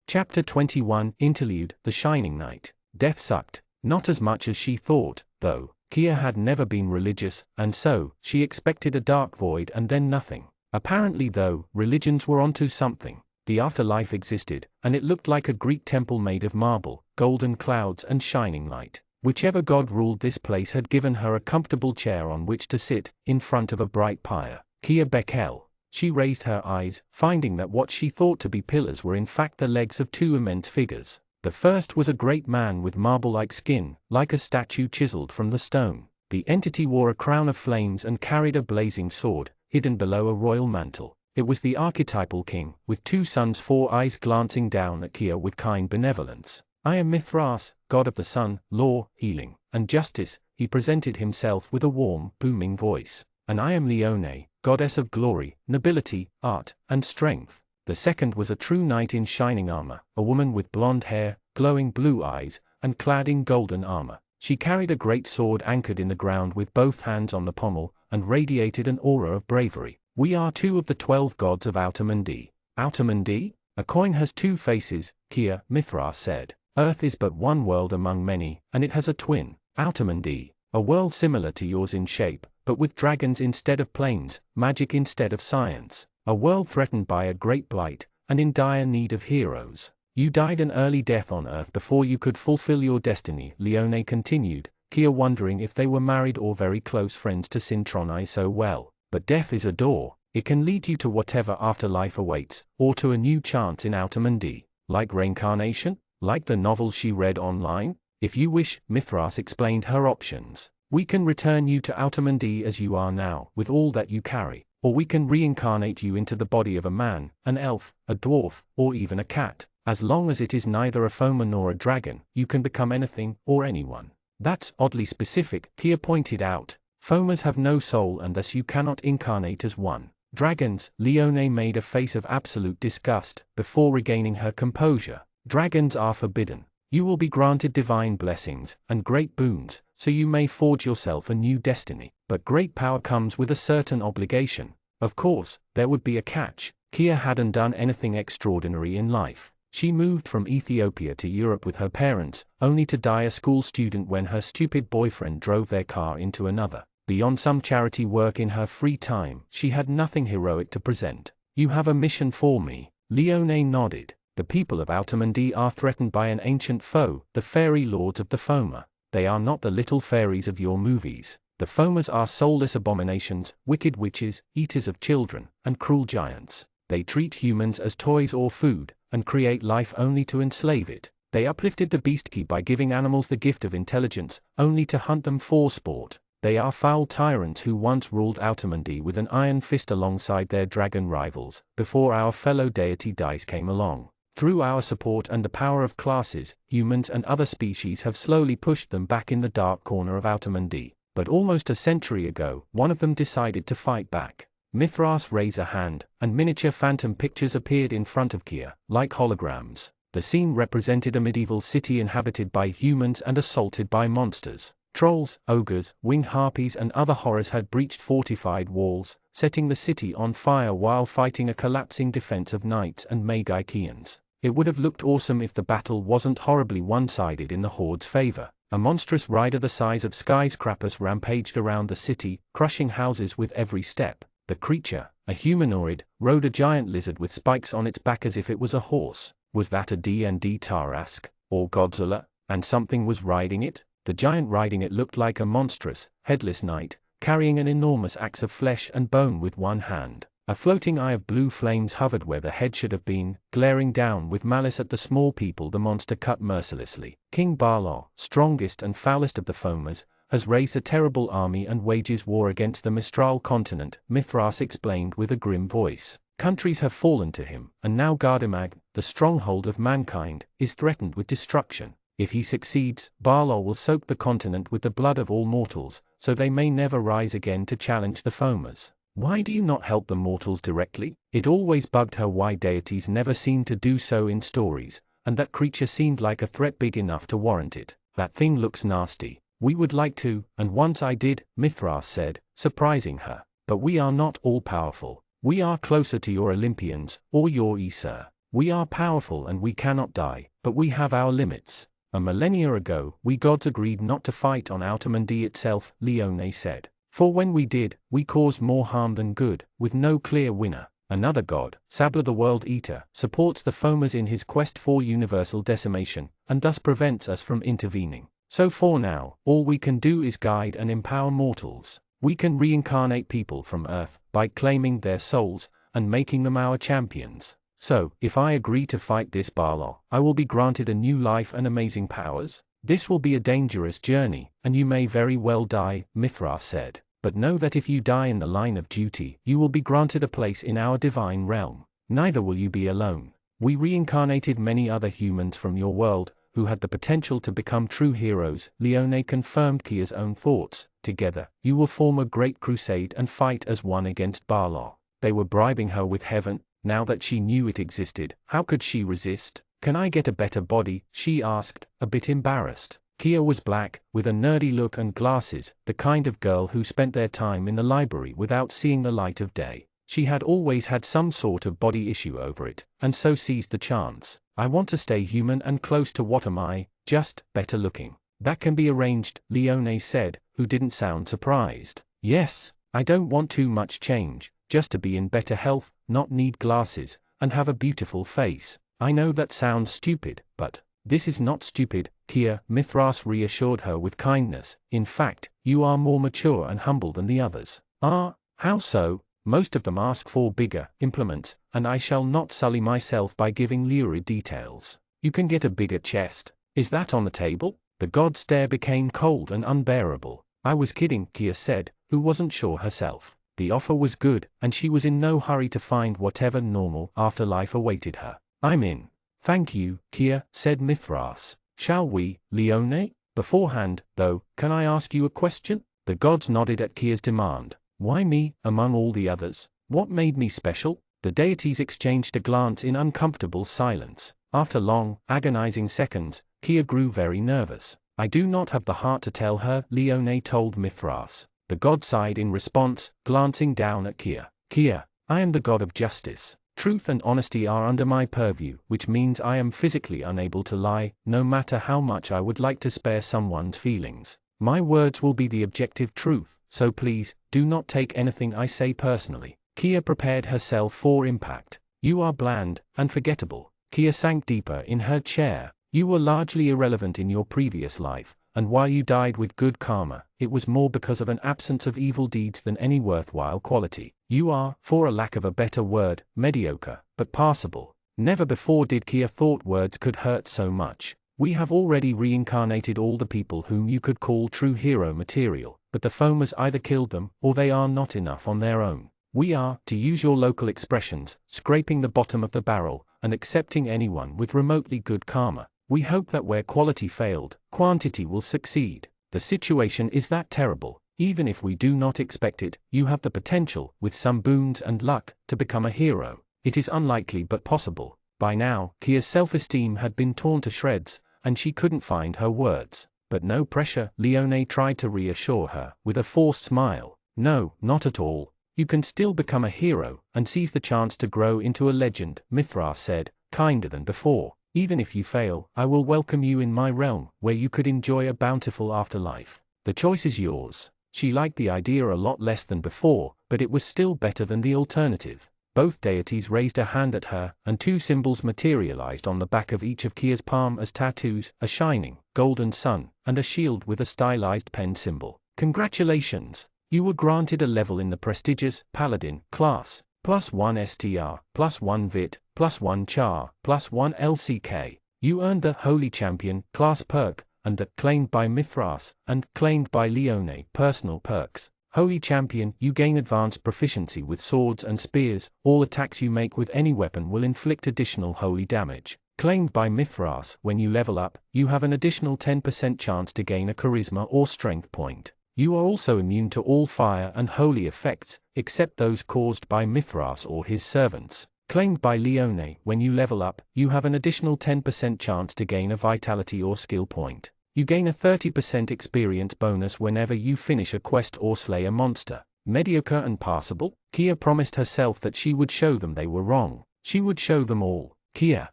Chapter 21 Interlude, The Shining Knight. Death sucked, not as much as she thought, though. Kia had never been religious, and so, she expected a dark void and then nothing. Apparently though, religions were onto something. The afterlife existed, and it looked like a Greek temple made of marble, golden clouds and shining light. Whichever god ruled this place had given her a comfortable chair on which to sit, in front of a bright pyre. Kia Beckel. She raised her eyes, finding that what she thought to be pillars were in fact the legs of 2 immense figures. The first was a great man with marble-like skin, like a statue chiseled from the stone. The entity wore a crown of flames and carried a blazing sword, hidden below a royal mantle. It was the archetypal king, with 2 suns, 4 eyes glancing down at Kia with kind benevolence. I am Mithras, god of the sun, law, healing, and justice. He presented himself with a warm, booming voice. And I am Leone, goddess of glory, nobility, art, and strength. The second was a true knight in shining armor, a woman with blonde hair, glowing blue eyes, and clad in golden armor. She carried a great sword anchored in the ground with both hands on the pommel, and radiated an aura of bravery. We are 2 of the 12 gods of Automandi. Automandi? A coin has 2 faces, Kia, Mithras said. Earth is but one world among many, and it has a twin, Automandi. A world similar to yours in shape, but with dragons instead of planes, magic instead of science. A world threatened by a great blight, and in dire need of heroes. You died an early death on Earth before you could fulfill your destiny, Leone continued, Kia wondering if they were married or very close friends to Cintroni so well. But death is a door. It can lead you to whatever afterlife awaits, or to a new chance in Autamundi. Like reincarnation? Like the novel she read online? If you wish, Mithras explained her options. We can return you to Autamundi as you are now, with all that you carry. Or we can reincarnate you into the body of a man, an elf, a dwarf, or even a cat. As long as it is neither a foma nor a dragon, you can become anything, or anyone. That's oddly specific, Kia pointed out. Fomas have no soul and thus you cannot incarnate as one. Dragons, Leone made a face of absolute disgust, before regaining her composure. Dragons are forbidden. You will be granted divine blessings, and great boons, so you may forge yourself a new destiny. But great power comes with a certain obligation. Of course, there would be a catch. Kia hadn't done anything extraordinary in life. She moved from Ethiopia to Europe with her parents, only to die a school student when her stupid boyfriend drove their car into another. Beyond some charity work in her free time, she had nothing heroic to present. You have a mission for me. Leone nodded. The people of Autamundi are threatened by an ancient foe, the fairy lords of the Foma. They are not the little fairies of your movies. The Fomas are soulless abominations, wicked witches, eaters of children, and cruel giants. They treat humans as toys or food, and create life only to enslave it. They uplifted the beast key by giving animals the gift of intelligence, only to hunt them for sport. They are foul tyrants who once ruled Autamundi with an iron fist alongside their dragon rivals, before our fellow deity Dice came along. Through our support and the power of classes, humans and other species have slowly pushed them back in the dark corner of Autamundi. But almost a century ago, one of them decided to fight back. Mithras raised a hand, and miniature phantom pictures appeared in front of Kia, like holograms. The scene represented a medieval city inhabited by humans and assaulted by monsters. Trolls, ogres, winged harpies and other horrors had breached fortified walls, setting the city on fire while fighting a collapsing defense of knights and Magikians. It would have looked awesome if the battle wasn't horribly one-sided in the Horde's favor. A monstrous rider the size of skyscrapers rampaged around the city, crushing houses with every step. The creature, a humanoid, rode a giant lizard with spikes on its back as if it was a horse. Was that a D&D Tarask, or Godzilla, and something was riding it? The giant riding it looked like a monstrous, headless knight, carrying an enormous axe of flesh and bone with one hand. A floating eye of blue flames hovered where the head should have been, glaring down with malice at the small people the monster cut mercilessly. King Barlaw, strongest and foulest of the Fomas, has raised a terrible army and wages war against the Mistral continent, Mithras explained with a grim voice. Countries have fallen to him, and now Gardamag, the stronghold of mankind, is threatened with destruction. If he succeeds, Barlaw will soak the continent with the blood of all mortals, so they may never rise again to challenge the Fomas. Why do you not help the mortals directly? It always bugged her why deities never seemed to do so in stories, and that creature seemed like a threat big enough to warrant it. That thing looks nasty. We would like to, and once I did, Mithras said, surprising her. But we are not all-powerful. We are closer to your Olympians, or your Aesir. We are powerful and we cannot die, but we have our limits. A millennia ago, we gods agreed not to fight on Autamundi itself, Leone said. For when we did, we caused more harm than good, with no clear winner. Another god, Sabla the World Eater, supports the Fomas in his quest for universal decimation, and thus prevents us from intervening. So for now, all we can do is guide and empower mortals. We can reincarnate people from Earth, by claiming their souls, and making them our champions. So, if I agree to fight this Barlaw, I will be granted a new life and amazing powers? This will be a dangerous journey, and you may very well die, Mithras said. But know that if you die in the line of duty, you will be granted a place in our divine realm. Neither will you be alone. We reincarnated many other humans from your world, who had the potential to become true heroes, Leone confirmed Kia's own thoughts. Together, you will form a great crusade and fight as one against Barlaw. They were bribing her with heaven. Now that she knew it existed, how could she resist? Can I get a better body? She asked, a bit embarrassed. Kia was black, with a nerdy look and glasses, the kind of girl who spent their time in the library without seeing the light of day. She had always had some sort of body issue over it, and so seized the chance. I want to stay human and close to what am I, just better looking. That can be arranged, Leone said, who didn't sound surprised. Yes, I don't want too much change. Just to be in better health, not need glasses, and have a beautiful face. I know that sounds stupid, but this is not stupid, Kia, Mithras reassured her with kindness. In fact, you are more mature and humble than the others. Ah, how so? Most of them ask for bigger implements, and I shall not sully myself by giving lurid details. You can get a bigger chest. Is that on the table? The god's stare became cold and unbearable. I was kidding, Kia said, who wasn't sure herself. The offer was good, and she was in no hurry to find whatever normal afterlife awaited her. I'm in. Thank you, Kia, said Mithras. Shall we, Leone? Beforehand, though, can I ask you a question? The gods nodded at Kia's demand. Why me, among all the others? What made me special? The deities exchanged a glance in uncomfortable silence. After long, agonizing seconds, Kia grew very nervous. I do not have the heart to tell her, Leone told Mithras. The god sighed in response, glancing down at Kia. Kia, I am the god of justice. Truth and honesty are under my purview, which means I am physically unable to lie, no matter how much I would like to spare someone's feelings. My words will be the objective truth, so please, do not take anything I say personally. Kia prepared herself for impact. You are bland and forgettable. Kia sank deeper in her chair. You were largely irrelevant in your previous life, and while you died with good karma, it was more because of an absence of evil deeds than any worthwhile quality. You are, for a lack of a better word, mediocre, but passable. Never before did Kia thought words could hurt so much. We have already reincarnated all the people whom you could call true hero material, but the foamers either killed them, or they are not enough on their own. We are, to use your local expressions, scraping the bottom of the barrel, and accepting anyone with remotely good karma. We hope that where quality failed, quantity will succeed. The situation is that terrible. Even if we do not expect it, you have the potential, with some boons and luck, to become a hero. It is unlikely but possible. By now, Kia's self-esteem had been torn to shreds, and she couldn't find her words. But no pressure, Leone tried to reassure her, with a forced smile. No, not at all. You can still become a hero, and seize the chance to grow into a legend, Mithras said, kinder than before. Even if you fail, I will welcome you in my realm, where you could enjoy a bountiful afterlife. The choice is yours. She liked the idea a lot less than before, but it was still better than the alternative. Both deities raised a hand at her, and two symbols materialized on the back of each of Kia's palm as tattoos, a shining, golden sun, and a shield with a stylized pen symbol. Congratulations! You were granted a level in the prestigious Paladin class. +1 STR, +1 VIT, +1 CHAR, +1 LCK. You earned the Holy Champion class perk, and the claimed by Mithras and claimed by Leone personal perks. Holy Champion, you gain advanced proficiency with swords and spears. All attacks you make with any weapon will inflict additional holy damage. Claimed by Mithras, when you level up, you have an additional 10% chance to gain a charisma or strength point. You are also immune to all fire and holy effects, except those caused by Mithras or his servants. Claimed by Leone, when you level up, you have an additional 10% chance to gain a vitality or skill point. You gain a 30% experience bonus whenever you finish a quest or slay a monster. Mediocre and passable? Kia promised herself that she would show them they were wrong. She would show them all. Kia,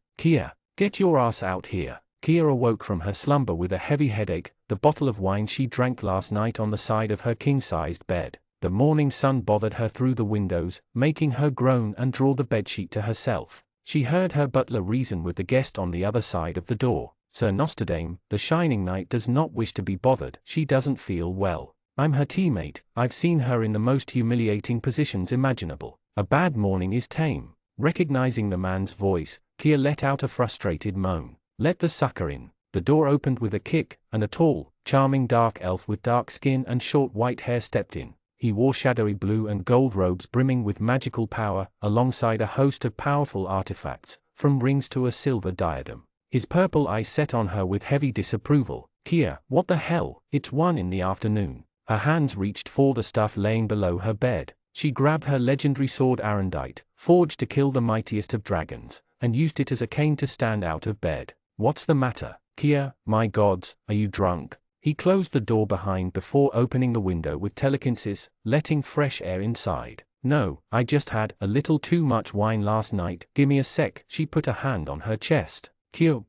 get your ass out here. Kia awoke from her slumber with a heavy headache, the bottle of wine she drank last night on the side of her king-sized bed. The morning sun bothered her through the windows, making her groan and draw the bedsheet to herself. She heard her butler reason with the guest on the other side of the door. Sir Nostradame, the Shining Knight does not wish to be bothered. She doesn't feel well. I'm her teammate. I've seen her in the most humiliating positions imaginable. A bad morning is tame. Recognizing the man's voice, Kia let out a frustrated moan. Let the sucker in. The door opened with a kick, and a tall, charming dark elf with dark skin and short white hair stepped in. He wore shadowy blue and gold robes brimming with magical power, alongside a host of powerful artifacts, from rings to a silver diadem. His purple eyes set on her with heavy disapproval. Kia, what the hell? It's 1 in the afternoon. Her hands reached for the stuff laying below her bed. She grabbed her legendary sword Arendite, forged to kill the mightiest of dragons, and used it as a cane to stand out of bed. What's the matter? Kia, my gods, are you drunk? He closed the door behind before opening the window with telekinesis, letting fresh air inside. No, I just had a little too much wine last night. Gimme a sec. She put a hand on her chest. Kia.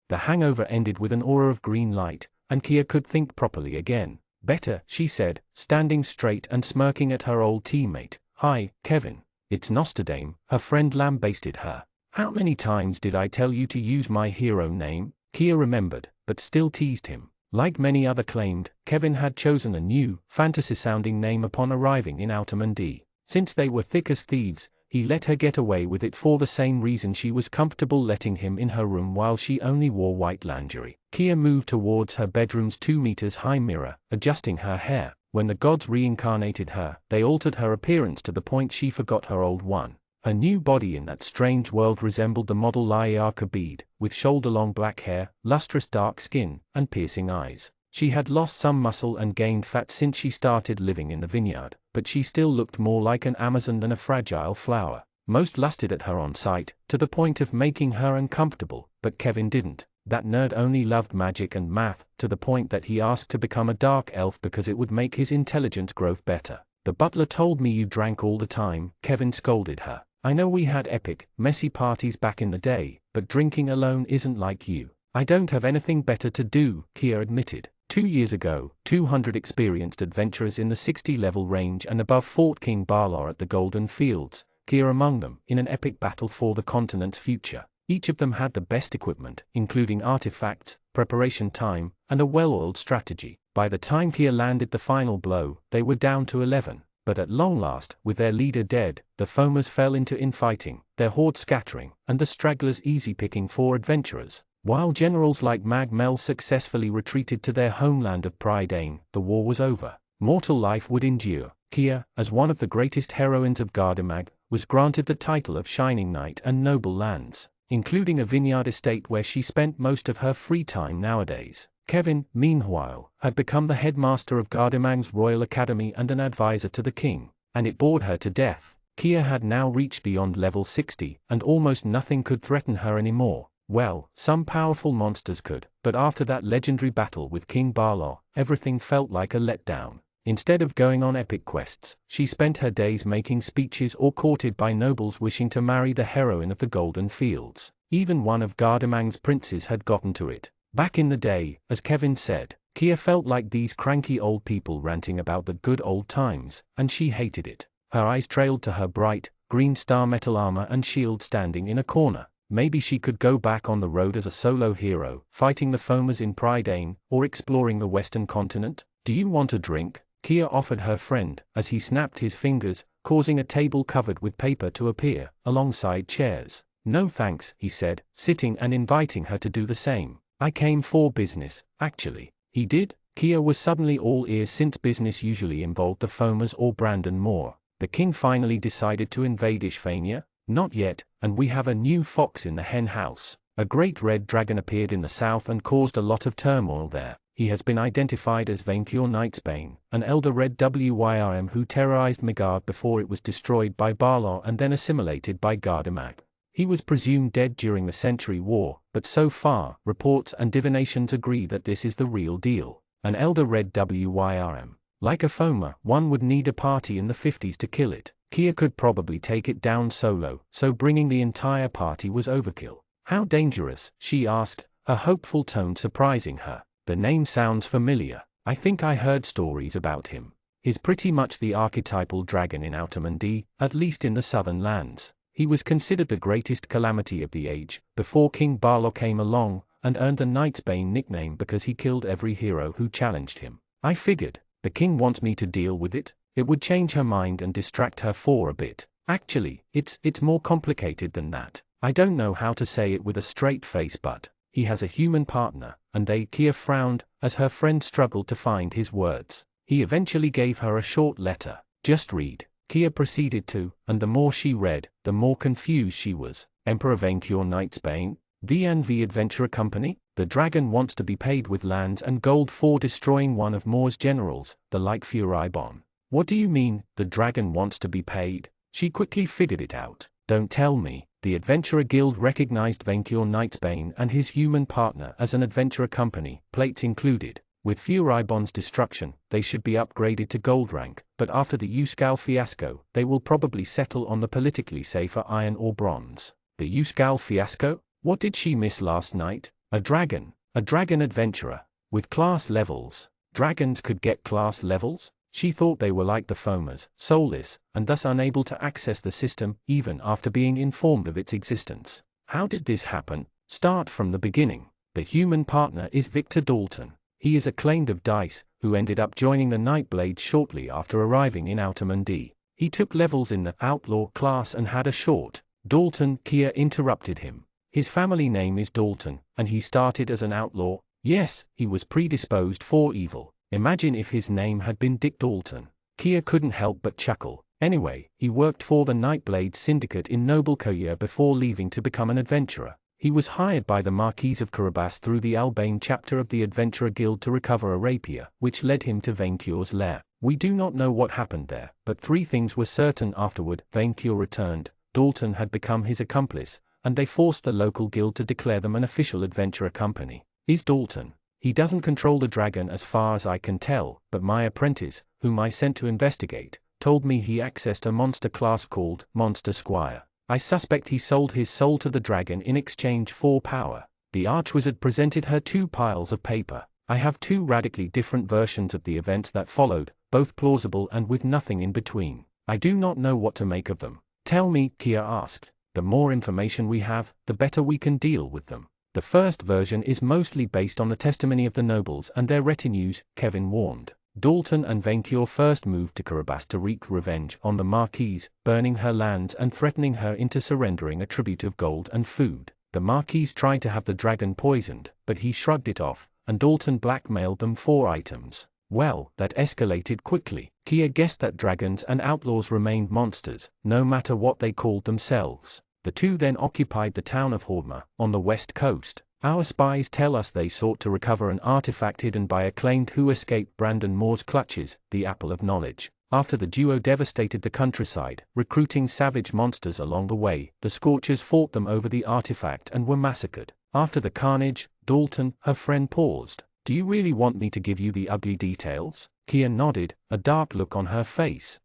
The hangover ended with an aura of green light, and Kia could think properly again. Better, she said, standing straight and smirking at her old teammate. Hi, Kevin. It's Nostradame, her friend lambasted her. How many times did I tell you to use my hero name? Kia remembered, but still teased him. Like many other claimed, Kevin had chosen a new, fantasy-sounding name upon arriving in Outtermandie. Since they were thick as thieves, he let her get away with it for the same reason she was comfortable letting him in her room while she only wore white lingerie. Kia moved towards her bedroom's 2-meter-high mirror, adjusting her hair. When the gods reincarnated her, they altered her appearance to the point she forgot her old one. Her new body in that strange world resembled the model Laia Khabib, with shoulder-long black hair, lustrous dark skin, and piercing eyes. She had lost some muscle and gained fat since she started living in the vineyard, but she still looked more like an Amazon than a fragile flower. Most lusted at her on sight, to the point of making her uncomfortable, but Kevin didn't. That nerd only loved magic and math, to the point that he asked to become a dark elf because it would make his intelligence growth better. The butler told me you drank all the time, Kevin scolded her. I know we had epic, messy parties back in the day, but drinking alone isn't like you. I don't have anything better to do, Kia admitted. 2 years ago, 200 experienced adventurers in the 60-level range and above fought King Barlaw at the Golden Fields, Kia among them, in an epic battle for the continent's future. Each of them had the best equipment, including artifacts, preparation time, and a well-oiled strategy. By the time Kia landed the final blow, they were down to 11. But at long last, with their leader dead, the foamers fell into infighting, their horde scattering, and the stragglers easy picking for adventurers. While generals like Mag Mel successfully retreated to their homeland of Prydain, the war was over. Mortal life would endure. Kia, as one of the greatest heroines of Gardemag, was granted the title of Shining Knight and noble lands, including a vineyard estate where she spent most of her free time nowadays. Kevin, meanwhile, had become the headmaster of Gardemag's Royal Academy and an advisor to the king, and it bored her to death. Kia had now reached beyond level 60, and almost nothing could threaten her anymore. Well, some powerful monsters could, but after that legendary battle with King Barlaw, everything felt like a letdown. Instead of going on epic quests, she spent her days making speeches or courted by nobles wishing to marry the heroine of the Golden Fields. Even one of Gardemag's princes had gotten to it. Back in the day, as Kevin said, Kia felt like these cranky old people ranting about the good old times, and she hated it. Her eyes trailed to her bright, green star metal armor and shield standing in a corner. Maybe she could go back on the road as a solo hero, fighting the foamers in Prydain, or exploring the western continent. Do you want a drink? Kia offered her friend, as he snapped his fingers, causing a table covered with paper to appear, alongside chairs. No thanks, he said, sitting and inviting her to do the same. I came for business, actually. He did? Kia was suddenly all ears since business usually involved the foamers or Brandon Moore. The king finally decided to invade Ishvania? Not yet, and we have a new fox in the hen house. A great red dragon appeared in the south and caused a lot of turmoil there. He has been identified as Vainkyur Knightsbane, an elder red Wyrm who terrorized Midgard before it was destroyed by Barlaw and then assimilated by Gardemag. He was presumed dead during the Century War, but so far, reports and divinations agree that this is the real deal. An elder red Wyrm. Like a foamer, one would need a party in the 50s to kill it. Kia could probably take it down solo, so bringing the entire party was overkill. How dangerous? She asked, her hopeful tone surprising her. The name sounds familiar. I think I heard stories about him. He's pretty much the archetypal dragon in Outtermandie, at least in the southern lands. He was considered the greatest calamity of the age, before King Barlaw came along, and earned the Knightsbane nickname because he killed every hero who challenged him. I figured, the king wants me to deal with it. It would change her mind and distract her for a bit. Actually, it's more complicated than that. I don't know how to say it with a straight face, but he has a human partner, and Kia frowned, as her friend struggled to find his words. He eventually gave her a short letter. Just read. Kia proceeded to, and the more she read, the more confused she was. Emperor Vainkyur Knightsbane? V&V Adventurer Company? The dragon wants to be paid with lands and gold for destroying one of Moore's generals, the Lightnovel. What do you mean, the dragon wants to be paid? She quickly figured it out. Don't tell me. The Adventurer Guild recognized Vainkyur Knightsbane and his human partner as an adventurer company, plates included. With Furibon's destruction, they should be upgraded to gold rank, but after the Euskal fiasco, they will probably settle on the politically safer iron or bronze. The Euskal fiasco? What did she miss last night? A dragon adventurer. With class levels. Dragons could get class levels? She thought they were like the Fomas, soulless, and thus unable to access the system, even after being informed of its existence. How did this happen? Start from the beginning. The human partner is Victor Dalton. He is acclaimed of dice, who ended up joining the Nightblades shortly after arriving in Outermundy. He took levels in the outlaw class and had a short. Dalton, Kia interrupted him. His family name is Dalton, and he started as an outlaw. Yes, he was predisposed for evil. Imagine if his name had been Dick Dalton. Kia couldn't help but chuckle. Anyway, he worked for the Nightblade Syndicate in Noblecoyer before leaving to become an adventurer. He was hired by the Marquis of Carabas through the Albane chapter of the Adventurer Guild to recover a rapier, which led him to Vaincure's lair. We do not know what happened there, but 3 things were certain afterward. Vaincure returned, Dalton had become his accomplice, and they forced the local guild to declare them an official adventurer company. Is Dalton? He doesn't control the dragon as far as I can tell, but my apprentice, whom I sent to investigate, told me he accessed a monster class called Monster Squire. I suspect he sold his soul to the dragon in exchange for power. The archwizard presented her 2 piles of paper. I have 2 radically different versions of the events that followed, both plausible and with nothing in between. I do not know what to make of them. Tell me, Kia asked. The more information we have, the better we can deal with them. The first version is mostly based on the testimony of the nobles and their retinues, Kevin warned. Dalton and Vaincure first moved to Carabas to wreak revenge on the Marquise, burning her lands and threatening her into surrendering a tribute of gold and food. The Marquise tried to have the dragon poisoned, but he shrugged it off, and Dalton blackmailed them for items. Well, that escalated quickly. Kia guessed that dragons and outlaws remained monsters, no matter what they called themselves. The 2 then occupied the town of Horma, on the west coast. Our spies tell us they sought to recover an artifact hidden by acclaimed who escaped Brandon Moore's clutches, the Apple of Knowledge. After the duo devastated the countryside, recruiting savage monsters along the way, the Scorchers fought them over the artifact and were massacred. After the carnage, Dalton, her friend, paused. Do you really want me to give you the ugly details? Kia nodded, a dark look on her face.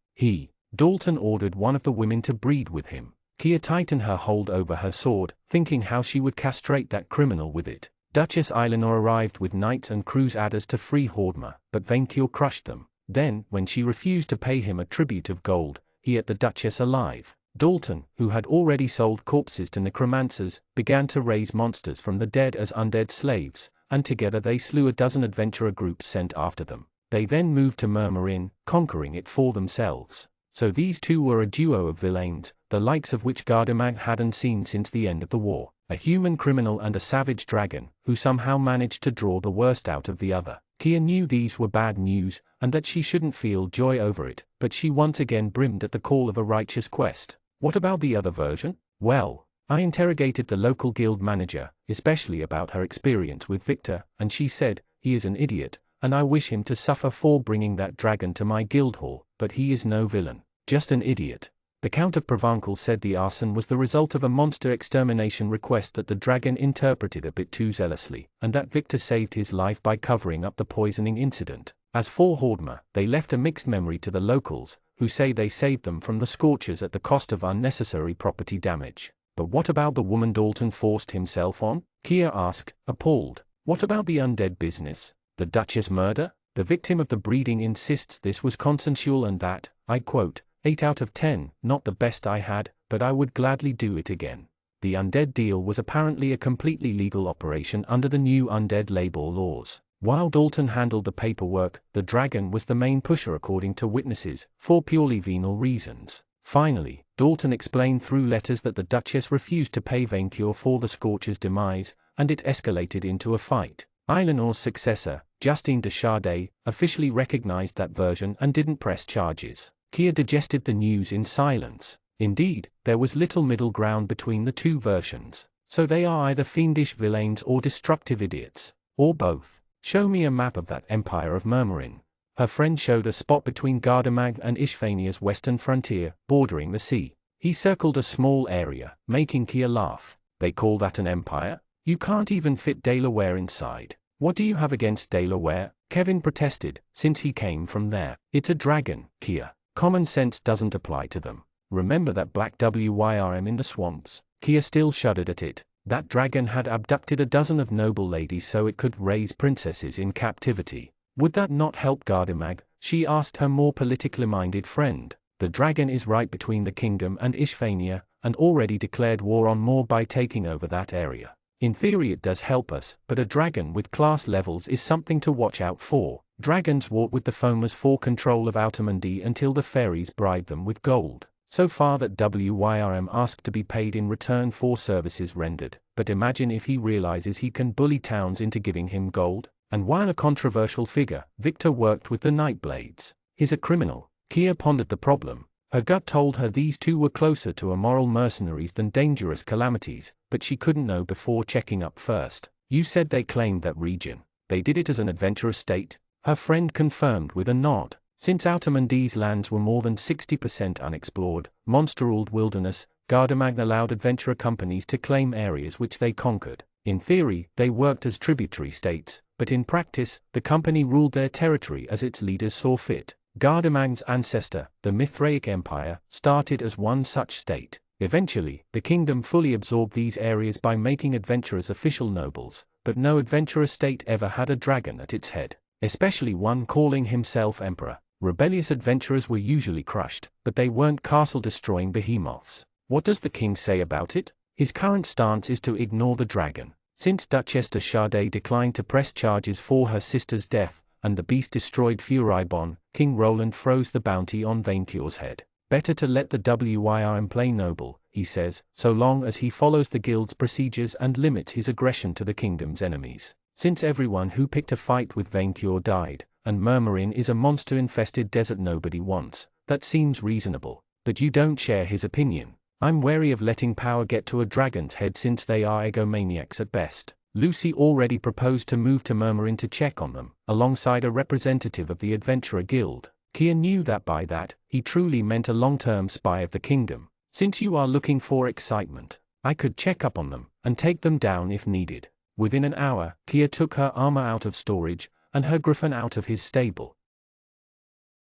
Dalton ordered one of the women to breed with him. Kia tightened her hold over her sword, thinking how she would castrate that criminal with it. Duchess Eleanor arrived with knights and crusaders to free Horma, but Vaincure crushed them. Then, when she refused to pay him a tribute of gold, he ate the Duchess alive. Dalton, who had already sold corpses to necromancers, began to raise monsters from the dead as undead slaves, and together they slew a dozen adventurer groups sent after them. They then moved to Murmurin, conquering it for themselves. So these 2 were a duo of villains, the likes of which Gardamag hadn't seen since the end of the war. A human criminal and a savage dragon, who somehow managed to draw the worst out of the other. Kia knew these were bad news, and that she shouldn't feel joy over it, but she once again brimmed at the call of a righteous quest. What about the other version? Well, I interrogated the local guild manager, especially about her experience with Victor, and she said, he is an idiot, and I wish him to suffer for bringing that dragon to my guild hall, but he is no villain. Just an idiot. The Count of Provencal said the arson was the result of a monster extermination request that the dragon interpreted a bit too zealously, and that Victor saved his life by covering up the poisoning incident. As for Horma, they left a mixed memory to the locals, who say they saved them from the Scorchers at the cost of unnecessary property damage. But what about the woman Dalton forced himself on? Kia asked, appalled. What about the undead business? The Duchess murder? The victim of the breeding insists this was consensual and that, I quote, 8 out of 10, not the best I had, but I would gladly do it again. The undead deal was apparently a completely legal operation under the new undead labor laws. While Dalton handled the paperwork, the dragon was the main pusher according to witnesses, for purely venal reasons. Finally, Dalton explained through letters that the Duchess refused to pay Vaincure for the Scorcher's demise, and it escalated into a fight. Eleanor's successor, Justine de Chardet, officially recognized that version and didn't press charges. Kia digested the news in silence. Indeed, there was little middle ground between the 2 versions. So they are either fiendish villains or destructive idiots. Or both. Show me a map of that Empire of Murmurin. Her friend showed a spot between Gardamag and Ishvania's western frontier, bordering the sea. He circled a small area, making Kia laugh. They call that an empire? You can't even fit Delaware inside. What do you have against Delaware? Kevin protested, since he came from there. It's a dragon, Kia. Common sense doesn't apply to them. Remember that black WYRM in the swamps? Kia still shuddered at it. That dragon had abducted a dozen of noble ladies so it could raise princesses in captivity. Would that not help Gardamag, she asked her more politically minded friend. The dragon is right between the kingdom and Ishvania, and already declared war on Moor by taking over that area. In theory it does help us, but a dragon with class levels is something to watch out for. Dragons walk with the Fomas for control of Outamendi until the fairies bribe them with gold. So far that WYRM asked to be paid in return for services rendered, but imagine if he realizes he can bully towns into giving him gold. And while a controversial figure, Victor worked with the Nightblades. He's a criminal. Kia pondered the problem. Her gut told her these two were closer to immoral mercenaries than dangerous calamities, but she couldn't know before checking up first. You said they claimed that region. They did it as an adventurous state? Her friend confirmed with a nod. Since Outamendi's lands were more than 60% unexplored, monster-ruled wilderness, Gardamagn allowed adventurer companies to claim areas which they conquered. In theory, they worked as tributary states, but in practice, the company ruled their territory as its leaders saw fit. Gardamagn's ancestor, the Mithraic Empire, started as one such state. Eventually, the kingdom fully absorbed these areas by making adventurers official nobles, but no adventurer state ever had a dragon at its head, especially one calling himself emperor. Rebellious adventurers were usually crushed, but they weren't castle-destroying behemoths. What does the king say about it? His current stance is to ignore the dragon. Since Duchess de Chardet declined to press charges for her sister's death, and the beast destroyed Furibon, King Roland froze the bounty on Vaincure's head. Better to let the WYRM play noble, he says, so long as he follows the guild's procedures and limits his aggression to the kingdom's enemies. Since everyone who picked a fight with Vaincure died, and Murmurin is a monster-infested desert nobody wants, that seems reasonable. But you don't share his opinion. I'm wary of letting power get to a dragon's head since they are egomaniacs at best. Lucy already proposed to move to Murmurin to check on them, alongside a representative of the Adventurer Guild. Kia knew that by that, he truly meant a long-term spy of the kingdom. Since you are looking for excitement, I could check up on them, and take them down if needed. Within an hour, Kia took her armor out of storage, and her griffin out of his stable.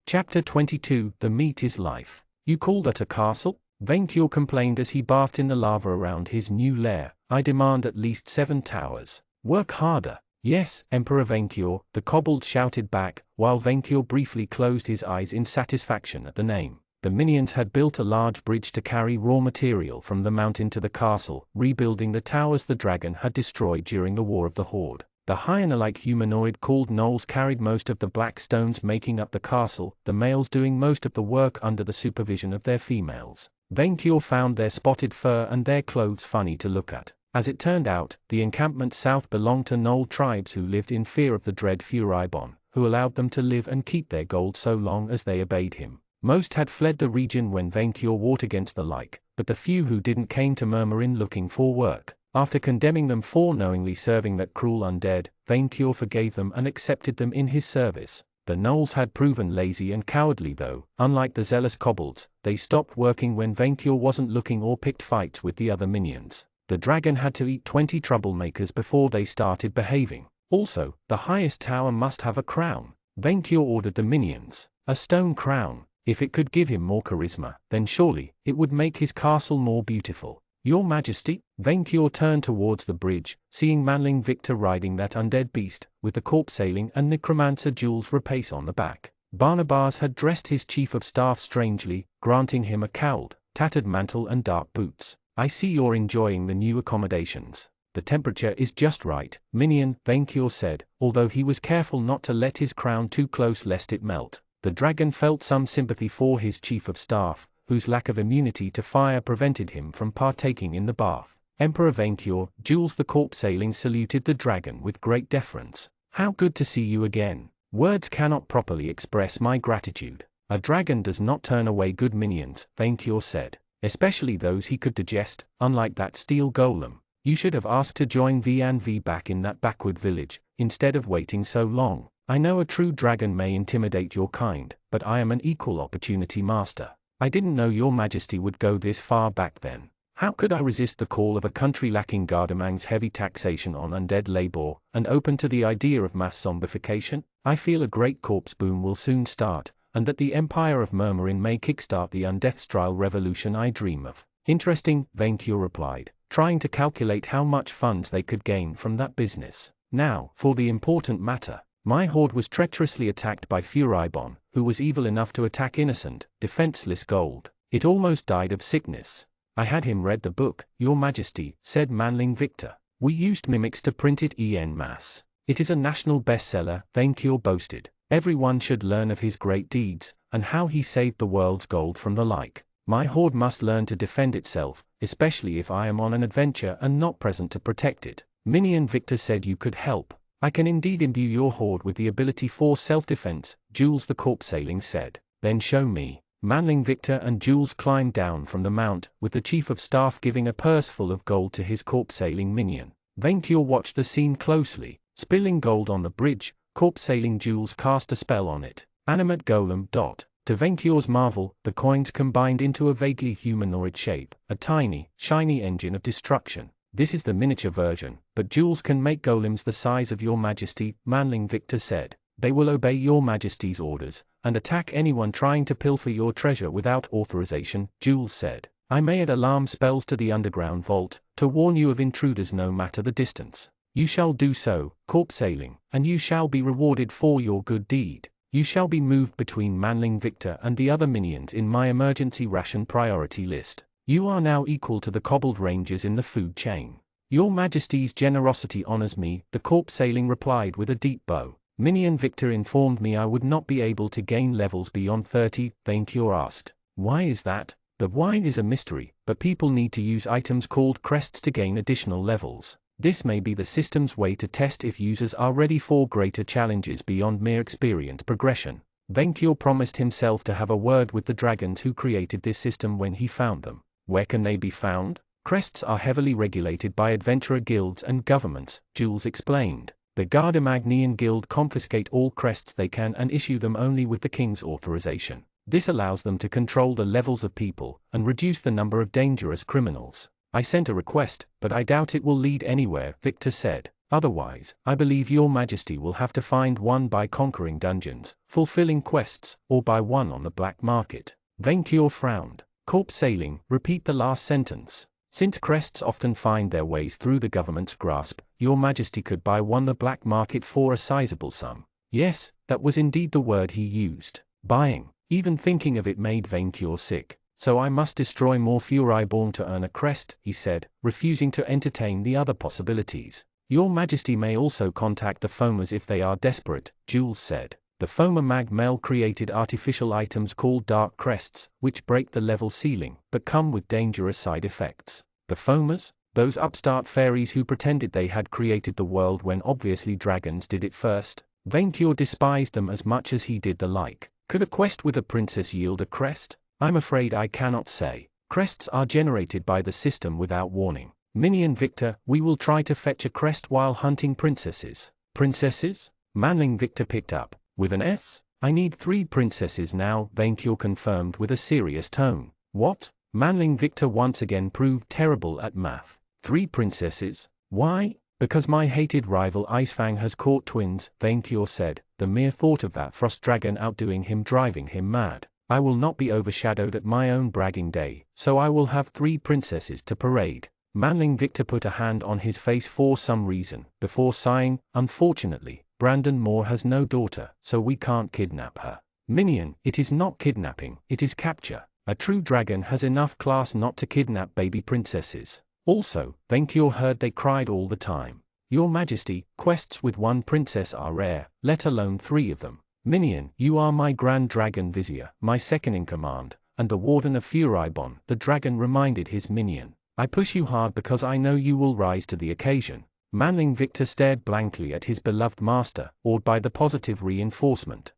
Chapter 22 The Meat is Life. You call that a castle? Vaincure complained as he bathed in the lava around his new lair. I demand at least 7 towers. Work harder. Yes, Emperor Vaincure, the kobold shouted back, while Vaincure briefly closed his eyes in satisfaction at the name. The minions had built a large bridge to carry raw material from the mountain to the castle, rebuilding the towers the dragon had destroyed during the War of the Horde. The hyena-like humanoid called gnolls carried most of the black stones making up the castle, the males doing most of the work under the supervision of their females. Vaincure found their spotted fur and their clothes funny to look at. As it turned out, the encampment south belonged to gnoll tribes who lived in fear of the dread Furibon, who allowed them to live and keep their gold so long as they obeyed him. Most had fled the region when Vaincure warred against the like, but the few who didn't came to Murmurin looking for work. After condemning them for knowingly serving that cruel undead, Vaincure forgave them and accepted them in his service. The gnolls had proven lazy and cowardly though. Unlike the zealous kobolds, they stopped working when Vaincure wasn't looking or picked fights with the other minions. The dragon had to eat 20 troublemakers before they started behaving. Also, the highest tower must have a crown. Vaincure ordered the minions. A stone crown. If it could give him more charisma, then surely, it would make his castle more beautiful. Your Majesty? Vaincure turned towards the bridge, seeing Manling Victor riding that undead beast, with the corpse sailing and necromancer Jules Rapace on the back. Barnabas had dressed his chief of staff strangely, granting him a cowled, tattered mantle and dark boots. I see you're enjoying the new accommodations. The temperature is just right, minion, Vaincure said, although he was careful not to let his crown too close lest it melt. The dragon felt some sympathy for his chief of staff, whose lack of immunity to fire prevented him from partaking in the bath. Emperor Vaincure, Jules the corpse sailing saluted the dragon with great deference. How good to see you again. Words cannot properly express my gratitude. A dragon does not turn away good minions, Vaincure said. Especially those he could digest, unlike that steel golem. You should have asked to join V&V back in that backward village, instead of waiting so long. I know a true dragon may intimidate your kind, but I am an equal opportunity master. I didn't know your Majesty would go this far back then. How could I resist the call of a country lacking Gardamag's heavy taxation on undead labor, and open to the idea of mass zombification? I feel a great corpse boom will soon start, and that the Empire of Murmurin may kickstart the undeathstrile revolution I dream of. Interesting, Vaincure replied, trying to calculate how much funds they could gain from that business. Now, for the important matter. My horde was treacherously attacked by Furibon, who was evil enough to attack innocent, defenseless gold. It almost died of sickness. I had him read the book, Your Majesty, said Manling Victor. We used mimics to print it en masse. It is a national bestseller, Vainqueur boasted. Everyone should learn of his great deeds, and how he saved the world's gold from the like. My horde must learn to defend itself, especially if I am on an adventure and not present to protect it. Minion Victor said you could help. I can indeed imbue your horde with the ability for self-defense, Jules the corpse sailing said. Then show me. Manling Victor and Jules climbed down from the mount, with the chief of staff giving a purse full of gold to his corpse sailing minion. Vainqueur watched the scene closely. Spilling gold on the bridge, corpse sailing Jules cast a spell on it. Animate golem. To Vainqueur's marvel, the coins combined into a vaguely humanoid shape, a tiny, shiny engine of destruction. This is the miniature version, but Jules can make golems the size of Your Majesty, Manling Victor said. They will obey Your Majesty's orders, and attack anyone trying to pilfer your treasure without authorization, Jules said. I may add alarm spells to the underground vault, to warn you of intruders no matter the distance. You shall do so, corpse sailing, and you shall be rewarded for your good deed. You shall be moved between Manling Victor and the other minions in my emergency ration priority list. You are now equal to the cobbled rangers in the food chain. Your Majesty's generosity honors me, the corpse sailing replied with a deep bow. Minion Victor informed me I would not be able to gain levels beyond 30, Vainqueur asked. Why is that? The wine is a mystery, but people need to use items called crests to gain additional levels. This may be the system's way to test if users are ready for greater challenges beyond mere experience progression. Vainqueur promised himself to have a word with the dragons who created this system when he found them. Where can they be found? Crests are heavily regulated by adventurer guilds and governments, Jules explained. The Garda-Magnian Guild confiscate all crests they can and issue them only with the king's authorization. This allows them to control the levels of people and reduce the number of dangerous criminals. I sent a request, but I doubt it will lead anywhere, Victor said. Otherwise, I believe Your Majesty will have to find one by conquering dungeons, fulfilling quests, or buy one on the black market. Vainqueur frowned. Corpse sailing, repeat the last sentence. Since crests often find their ways through the government's grasp, Your Majesty could buy one the black market for a sizable sum. Yes, that was indeed the word he used. Buying. Even thinking of it made Vainqueur sick. So I must destroy more Furibon to earn a crest, he said, refusing to entertain the other possibilities. Your Majesty may also contact the Foamers if they are desperate, Jules said. The Foamer Mag-Mel created artificial items called Dark Crests, which break the level ceiling, but come with dangerous side effects. The Foamers? Those upstart fairies who pretended they had created the world when obviously dragons did it first. Vainqueur despised them as much as he did the like. Could a quest with a princess yield a crest? I'm afraid I cannot say. Crests are generated by the system without warning. Minion Victor, we will try to fetch a crest while hunting princesses. Princesses? Manling Victor picked up. With an S? I need 3 princesses now, Vainqueur confirmed with a serious tone. What? Manling Victor once again proved terrible at math. 3 princesses? Why? Because my hated rival Icefang has caught twins, Vainqueur said, the mere thought of that frost dragon outdoing him driving him mad. I will not be overshadowed at my own bragging day, so I will have 3 princesses to parade. Manling Victor put a hand on his face for some reason, before sighing, unfortunately, Brandon Moore has no daughter, so we can't kidnap her. Minion, it is not kidnapping, it is capture. A true dragon has enough class not to kidnap baby princesses. Also, Vainqueur heard they cried all the time. Your Majesty, quests with 1 princess are rare, let alone 3 of them. Minion, you are my Grand Dragon Vizier, my second-in-command, and the Warden of Furibon, the dragon reminded his minion. I push you hard because I know you will rise to the occasion. Manling Victor stared blankly at his beloved master, awed by the positive reinforcement.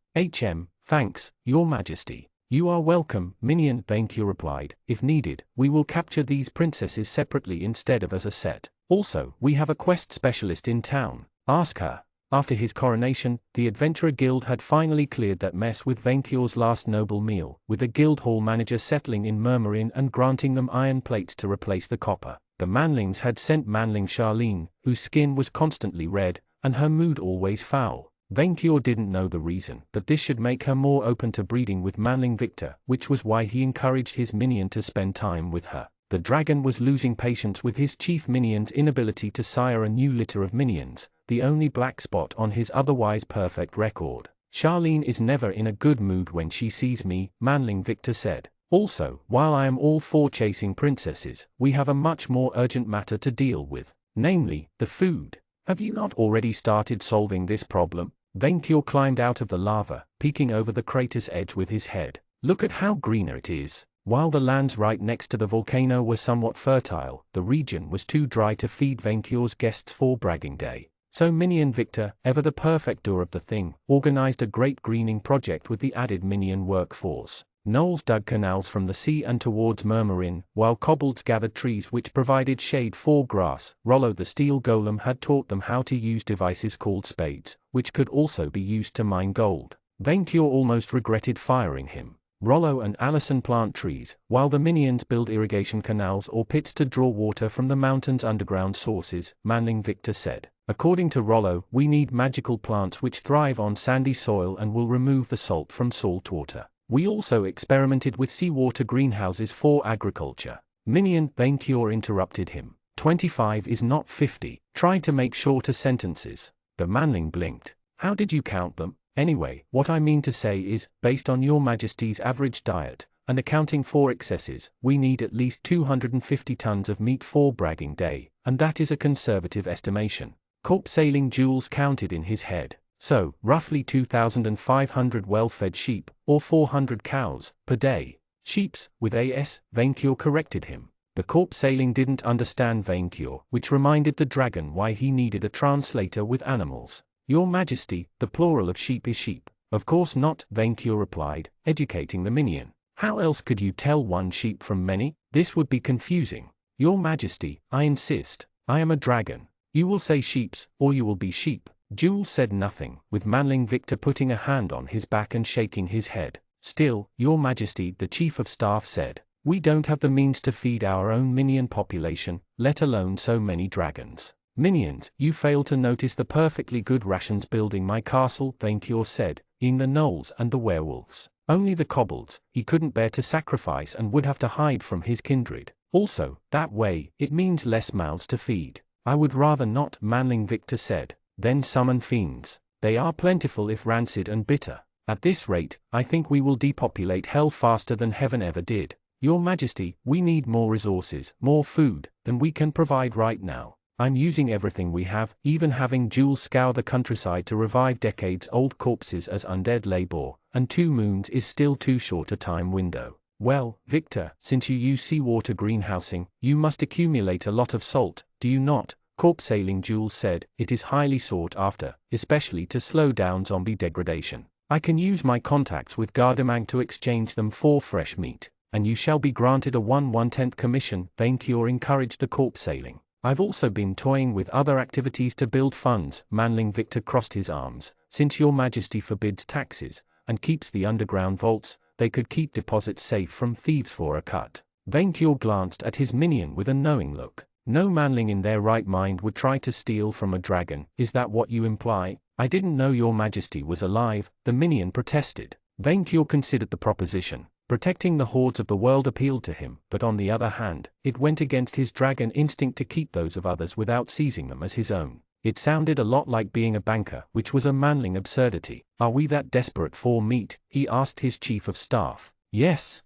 Thanks, Your Majesty. You are welcome, Minion, Vainqueur replied. If needed, we will capture these princesses separately instead of as a set. Also, we have a quest specialist in town. Ask her. After his coronation, the Adventurer Guild had finally cleared that mess with Vainqueur's last noble meal, with the guild hall manager settling in Murmurin and granting them iron plates to replace the copper. The Manlings had sent Manling Charlene, whose skin was constantly red, and her mood always foul. Vainqueur didn't know the reason, but this should make her more open to breeding with Manling Victor, which was why he encouraged his minion to spend time with her. The dragon was losing patience with his chief minion's inability to sire a new litter of minions, the only black spot on his otherwise perfect record. Charlene is never in a good mood when she sees me, Manling Victor said. Also, while I am all for chasing princesses, we have a much more urgent matter to deal with, namely, the food. Have you not already started solving this problem? Vainkyur climbed out of the lava, peeking over the crater's edge with his head. Look at how greener it is. While the lands right next to the volcano were somewhat fertile, the region was too dry to feed Vainkyur's guests for bragging day. So Minion Victor, ever the perfect doer of the thing, organized a great greening project with the added minion workforce. Gnolls dug canals from the sea and towards Murmurin, while kobolds gathered trees which provided shade for grass. Rollo the steel golem had taught them how to use devices called spades, which could also be used to mine gold. Vainkyur almost regretted firing him. Rollo and Allison plant trees, while the minions build irrigation canals or pits to draw water from the mountain's underground sources, Manling Victor said. According to Rollo, we need magical plants which thrive on sandy soil and will remove the salt from salt water. We also experimented with seawater greenhouses for agriculture. Minion Vainkyur interrupted him. 25 is not 50. Try to make shorter sentences. The Manling blinked. How did you count them? Anyway, what I mean to say is, based on your Majesty's average diet, and accounting for excesses, we need at least 250 tons of meat for bragging day, and that is a conservative estimation. Corp Sailing Jules counted in his head. So, roughly 2,500 well-fed sheep, or 400 cows, per day. Sheeps, with AS, Vainkyur corrected him. The Corp Sailing didn't understand Vainkyur, which reminded the dragon why he needed a translator with animals. Your Majesty, the plural of sheep is sheep. Of course not, Vainkyur replied, educating the minion. How else could you tell one sheep from many? This would be confusing. Your Majesty, I insist. I am a dragon. You will say sheeps, or you will be sheep. Jules said nothing, with Manling Victor putting a hand on his back and shaking his head. Still, Your Majesty, the Chief of Staff said, we don't have the means to feed our own minion population, let alone so many dragons. Minions, you fail to notice the perfectly good rations building my castle, Vainkyur said, in the gnolls and the werewolves. Only the kobolds, he couldn't bear to sacrifice and would have to hide from his kindred. Also, that way, it means less mouths to feed. I would rather not, Manling Victor said. Then summon fiends. They are plentiful if rancid and bitter. At this rate, I think we will depopulate hell faster than heaven ever did. Your Majesty, we need more resources, more food, than we can provide right now. I'm using everything we have, even having Jules scour the countryside to revive decades-old corpses as undead labor, and 2 moons is still too short a time window. Well, Victor, since you use seawater greenhousing, you must accumulate a lot of salt, do you not? Corp Sailing Jules said, it is highly sought after, especially to slow down zombie degradation. I can use my contacts with Gardamang to exchange them for fresh meat, and you shall be granted a 1/1/10 commission, Vainkyur encouraged the Corp Sailing. I've also been toying with other activities to build funds, Manling Victor crossed his arms. Since Your Majesty forbids taxes, and keeps the underground vaults, they could keep deposits safe from thieves for a cut. Vainkyur glanced at his minion with a knowing look. No manling in their right mind would try to steal from a dragon, is that what you imply? I didn't know Your Majesty was alive, the minion protested. Vainkyur considered the proposition. Protecting the hordes of the world appealed to him, but on the other hand, it went against his dragon instinct to keep those of others without seizing them as his own. It sounded a lot like being a banker, which was a manling absurdity. Are we that desperate for meat? He asked his chief of staff. Yes,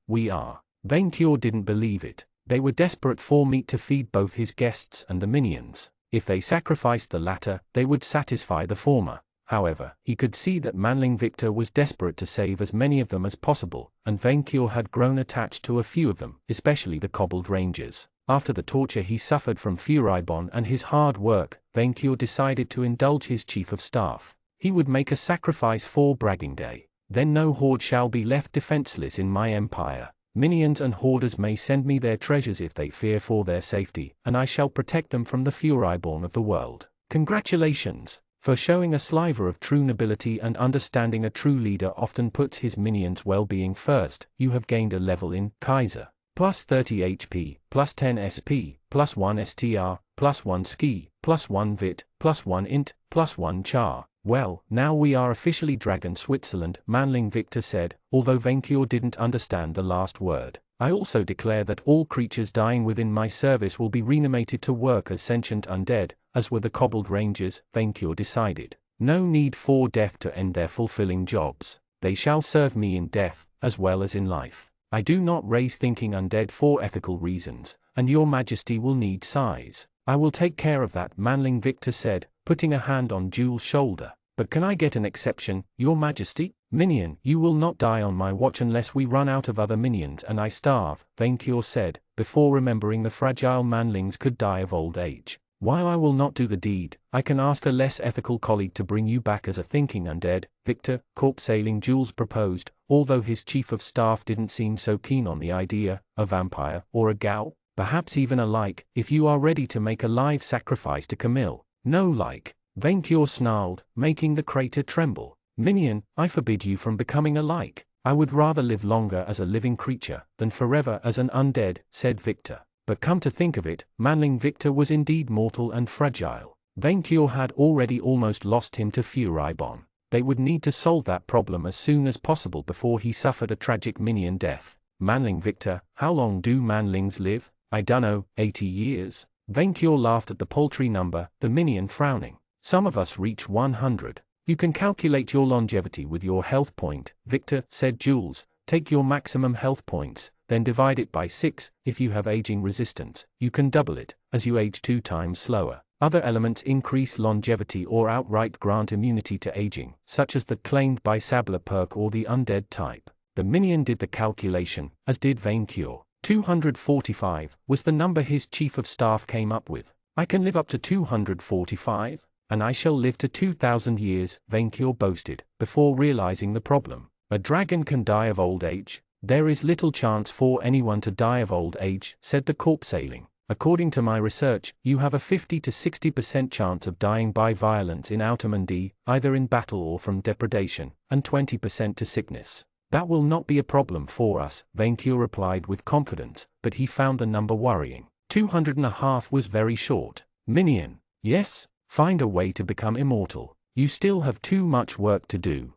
we are. Vainkyur didn't believe it. They were desperate for meat to feed both his guests and the minions. If they sacrificed the latter, they would satisfy the former. However, he could see that Manling Victor was desperate to save as many of them as possible, and Vainkyur had grown attached to a few of them, especially the kobold rangers. After the torture he suffered from Furibon and his hard work, Vainkyur decided to indulge his chief of staff. He would make a sacrifice for bragging day. Then no horde shall be left defenseless in my empire. Minions and hoarders may send me their treasures if they fear for their safety, and I shall protect them from the Furibon of the world. Congratulations! For showing a sliver of true nobility and understanding a true leader often puts his minions' well-being first, you have gained a level in Kaiser. Plus 30 HP, plus 10 SP, plus 1 STR, plus 1 ski, plus 1 vit, plus 1 int, plus 1 char. Well, now we are officially Dragon Switzerland, Manling Victor said, although Vainkyur didn't understand the last word. I also declare that all creatures dying within my service will be reanimated to work as sentient undead, as were the cobbled rangers, Vainkur decided. No need for death to end their fulfilling jobs. They shall serve me in death, as well as in life. I do not raise thinking undead for ethical reasons, and your majesty will need size. I will take care of that, Manling Victor said, putting a hand on Jules' shoulder. But can I get an exception, your majesty? Minion, you will not die on my watch unless we run out of other minions and I starve, Vainkur said, before remembering the fragile manlings could die of old age. While I will not do the deed, I can ask a less ethical colleague to bring you back as a thinking undead, Victor, corpse-sailing Jules proposed, although his chief of staff didn't seem so keen on the idea, a vampire, or a ghou, perhaps even a lich, if you are ready to make a live sacrifice to Camille. No like, Vainkur snarled, making the crater tremble. Minion, I forbid you from becoming a lich. I would rather live longer as a living creature, than forever as an undead, said Victor. But come to think of it, Manling Victor was indeed mortal and fragile. Vainkur had already almost lost him to Furibon. They would need to solve that problem as soon as possible before he suffered a tragic minion death. Manling Victor, how long do manlings live? I dunno, 80 years? Vainkur laughed at the paltry number, the minion frowning. Some of us reach 100. You can calculate your longevity with your health point, Victor, said Jules. Take your maximum health points, then divide it by 6, if you have aging resistance, you can double it, as you age 2 times slower. Other elements increase longevity or outright grant immunity to aging, such as the claimed by Sabler perk or the undead type. The minion did the calculation, as did Vainkur. 245 was the number his chief of staff came up with. I can live up to 245, and I shall live to 2,000 years, Vainkur boasted, before realizing the problem. A dragon can die of old age. There is little chance for anyone to die of old age, said the corpse-sailing. According to my research, you have a 50 to 60% chance of dying by violence in Outermundy, either in battle or from depredation, and 20% to sickness. That will not be a problem for us, Vainkur replied with confidence, but he found the number worrying. 200.5 was very short. Minion. Yes? Find a way to become immortal. You still have too much work to do.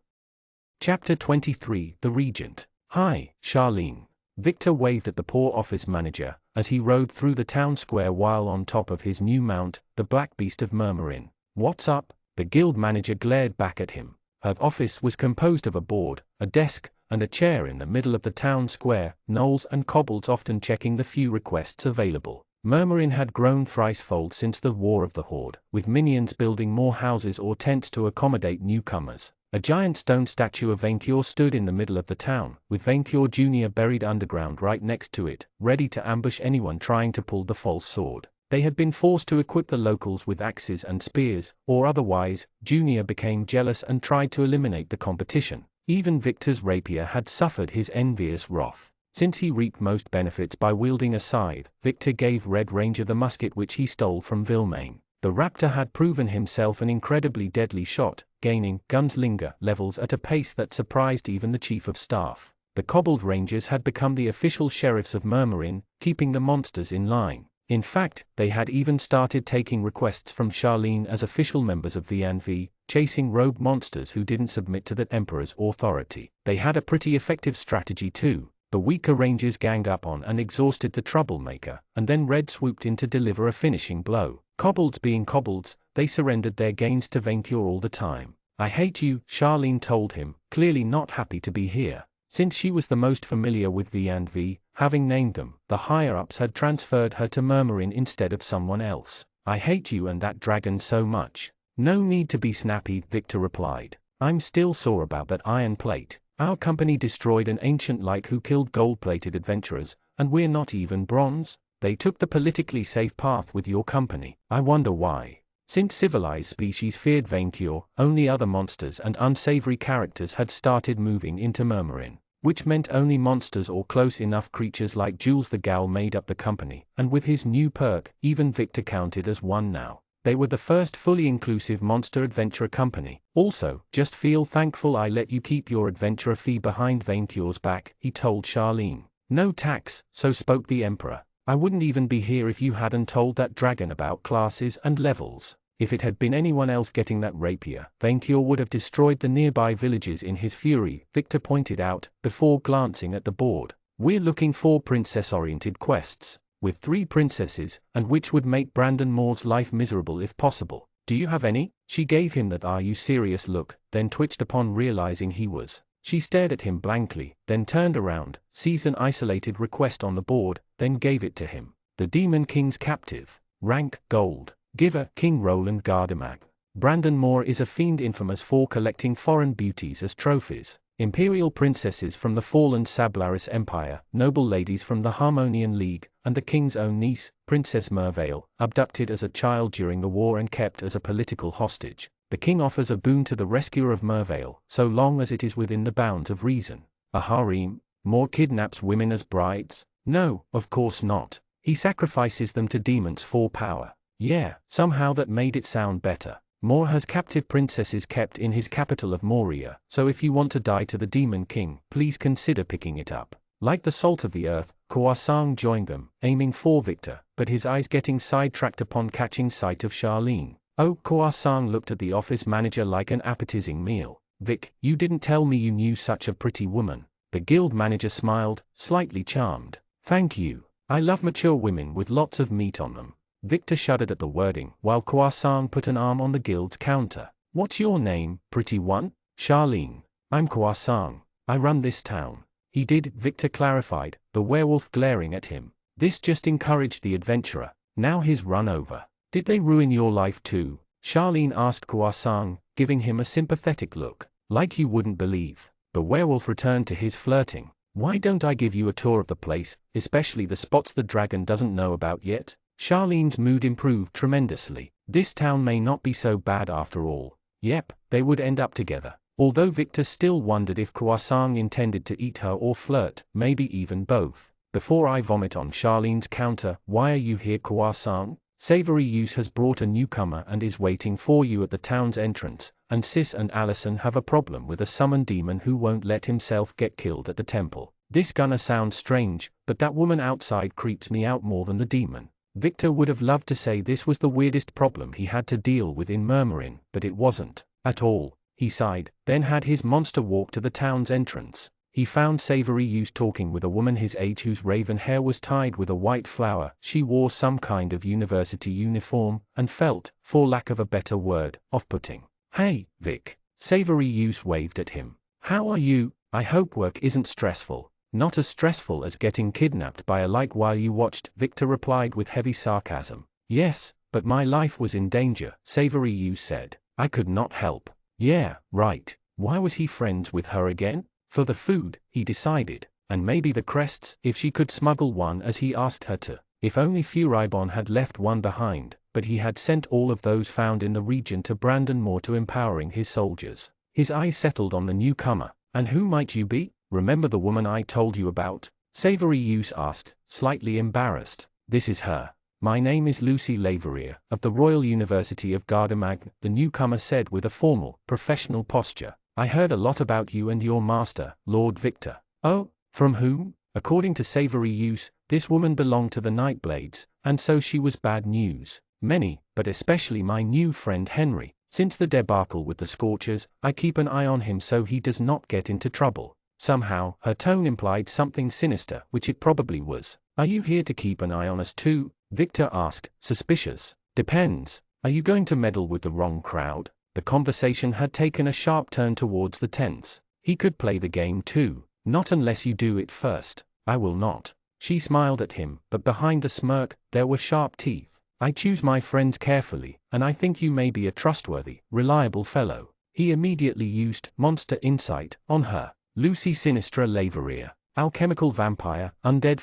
Chapter 23, The Regent. Hi, Charlene. Victor waved at the poor office manager, as he rode through the town square while on top of his new mount, the Black Beast of Murmurin. What's up? The guild manager glared back at him. Her office was composed of a board, a desk, and a chair in the middle of the town square, gnolls and kobolds often checking the few requests available. Murmurin had grown thricefold since the War of the Horde, with minions building more houses or tents to accommodate newcomers. A giant stone statue of Vainkur stood in the middle of the town, with Vainkur Jr. buried underground right next to it, ready to ambush anyone trying to pull the false sword. They had been forced to equip the locals with axes and spears, or otherwise, Jr. became jealous and tried to eliminate the competition. Even Victor's rapier had suffered his envious wrath. Since he reaped most benefits by wielding a scythe, Victor gave Red Ranger the musket which he stole from Vilmain. The raptor had proven himself an incredibly deadly shot, gaining gunslinger levels at a pace that surprised even the chief of staff. The kobold rangers had become the official sheriffs of Murmurin, keeping the monsters in line. In fact, they had even started taking requests from Charlene as official members of the ANV, chasing rogue monsters who didn't submit to the Emperor's authority. They had a pretty effective strategy too. The weaker rangers ganged up on and exhausted the troublemaker, and then Red swooped in to deliver a finishing blow. Kobolds being kobolds, they surrendered their gains to Vainkur all the time. I hate you, Charlene told him, clearly not happy to be here. Since she was the most familiar with V and V, having named them, the higher-ups had transferred her to Murmurin instead of someone else. I hate you and that dragon so much. No need to be snappy, Victor replied. I'm still sore about that iron plate. Our company destroyed an ancient lich who killed gold-plated adventurers, and we're not even bronze. They took the politically safe path with your company. I wonder why. Since civilized species feared Vainkur, only other monsters and unsavory characters had started moving into Murmurin, which meant only monsters or close enough creatures like Jules the Gal made up the company, and with his new perk, even Victor counted as one now. They were the first fully inclusive monster adventurer company. Also, just feel thankful I let you keep your adventurer fee behind Vainkur's back, he told Charlene. No tax, so spoke the Emperor. I wouldn't even be here if you hadn't told that dragon about classes and levels. If it had been anyone else getting that rapier, Vainkur would have destroyed the nearby villages in his fury, Victor pointed out, before glancing at the board. We're looking for princess-oriented quests, with 3 princesses, and which would make Brandon Moore's life miserable if possible. Do you have any? She gave him that "are you serious" look, then twitched upon realizing he was. She stared at him blankly, then turned around, seized an isolated request on the board, then gave it to him. The Demon King's captive. Rank, Gold. Giver, King Roland Gardemag. Brandon Moore is a fiend infamous for collecting foreign beauties as trophies. Imperial princesses from the fallen Sablaris Empire, noble ladies from the Harmonian League, and the king's own niece, Princess Mervale, abducted as a child during the war and kept as a political hostage. The king offers a boon to the rescuer of Mervale, so long as it is within the bounds of reason. A harem? Moore kidnaps women as brides? No, of course not. He sacrifices them to demons for power. Yeah, somehow that made it sound better. Moore has captive princesses kept in his capital of Moria, so if you want to die to the Demon King, please consider picking it up. Like the salt of the earth, Kawasang joined them, aiming for Victor, but his eyes getting sidetracked upon catching sight of Charlene. Oh, Kawasang looked at the office manager like an appetizing meal. Vic, you didn't tell me you knew such a pretty woman. The guild manager smiled, slightly charmed. Thank you. I love mature women with lots of meat on them. Victor shuddered at the wording, while Kawasang put an arm on the guild's counter. What's your name, pretty one? Charlene. I'm Kawasang. I run this town. He did, Victor clarified, the werewolf glaring at him. This just encouraged the adventurer. Now he's run over. Did they ruin your life too? Charlene asked Kawasang, giving him a sympathetic look. Like you wouldn't believe. The werewolf returned to his flirting. Why don't I give you a tour of the place, especially the spots the dragon doesn't know about yet? Charlene's mood improved tremendously. This town may not be so bad after all. Yep, they would end up together. Although Victor still wondered if Kawasang intended to eat her or flirt, maybe even both. Before I vomit on Charlene's counter, why are you here, Kawasang? Savory Use has brought a newcomer and is waiting for you at the town's entrance, and Sis and Allison have a problem with a summoned demon who won't let himself get killed at the temple. This gonna sound strange, but that woman outside creeps me out more than the demon. Victor would have loved to say this was the weirdest problem he had to deal with in Murmurin, but it wasn't, at all. He sighed, then had his monster walk to the town's entrance. He found Savory Use talking with a woman his age whose raven hair was tied with a white flower. She wore some kind of university uniform, and felt, for lack of a better word, off-putting. Hey, Vic. Savory Use waved at him. How are you? I hope work isn't stressful. Not as stressful as getting kidnapped by a light while you watched, Victor replied with heavy sarcasm. Yes, but my life was in danger, Savory Use said. I could not help. Yeah, right. Why was he friends with her again? For the food, he decided, and maybe the crests, if she could smuggle one as he asked her to. If only Furibon had left one behind, but he had sent all of those found in the region to Brandon Moore to empowering his soldiers. His eyes settled on the newcomer. And who might you be? Remember the woman I told you about? Savory Use asked, slightly embarrassed. This is her. My name is Lucy Laverier, of the Royal University of Gardemag, the newcomer said with a formal, professional posture. I heard a lot about you and your master, Lord Victor. Oh, from whom? According to Savory Use, this woman belonged to the Nightblades, and so she was bad news. Many, but especially my new friend Henry. Since the debacle with the Scorchers, I keep an eye on him so he does not get into trouble. Somehow, her tone implied something sinister, which it probably was. Are you here to keep an eye on us too? Victor asked, suspicious. Depends. Are you going to meddle with the wrong crowd? The conversation had taken a sharp turn towards the tense. He could play the game too. Not unless you do it first. I will not. She smiled at him, but behind the smirk, there were sharp teeth. I choose my friends carefully, and I think you may be a trustworthy, reliable fellow. He immediately used monster insight on her. Lucy Sinistra Laverier, alchemical vampire, undead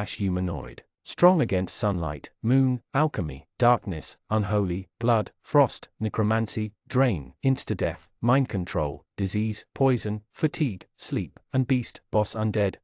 / humanoid. Strong against sunlight, moon, alchemy, darkness, unholy, blood, frost, necromancy, drain, insta-death, mind control, disease, poison, fatigue, sleep, and beast, boss undead,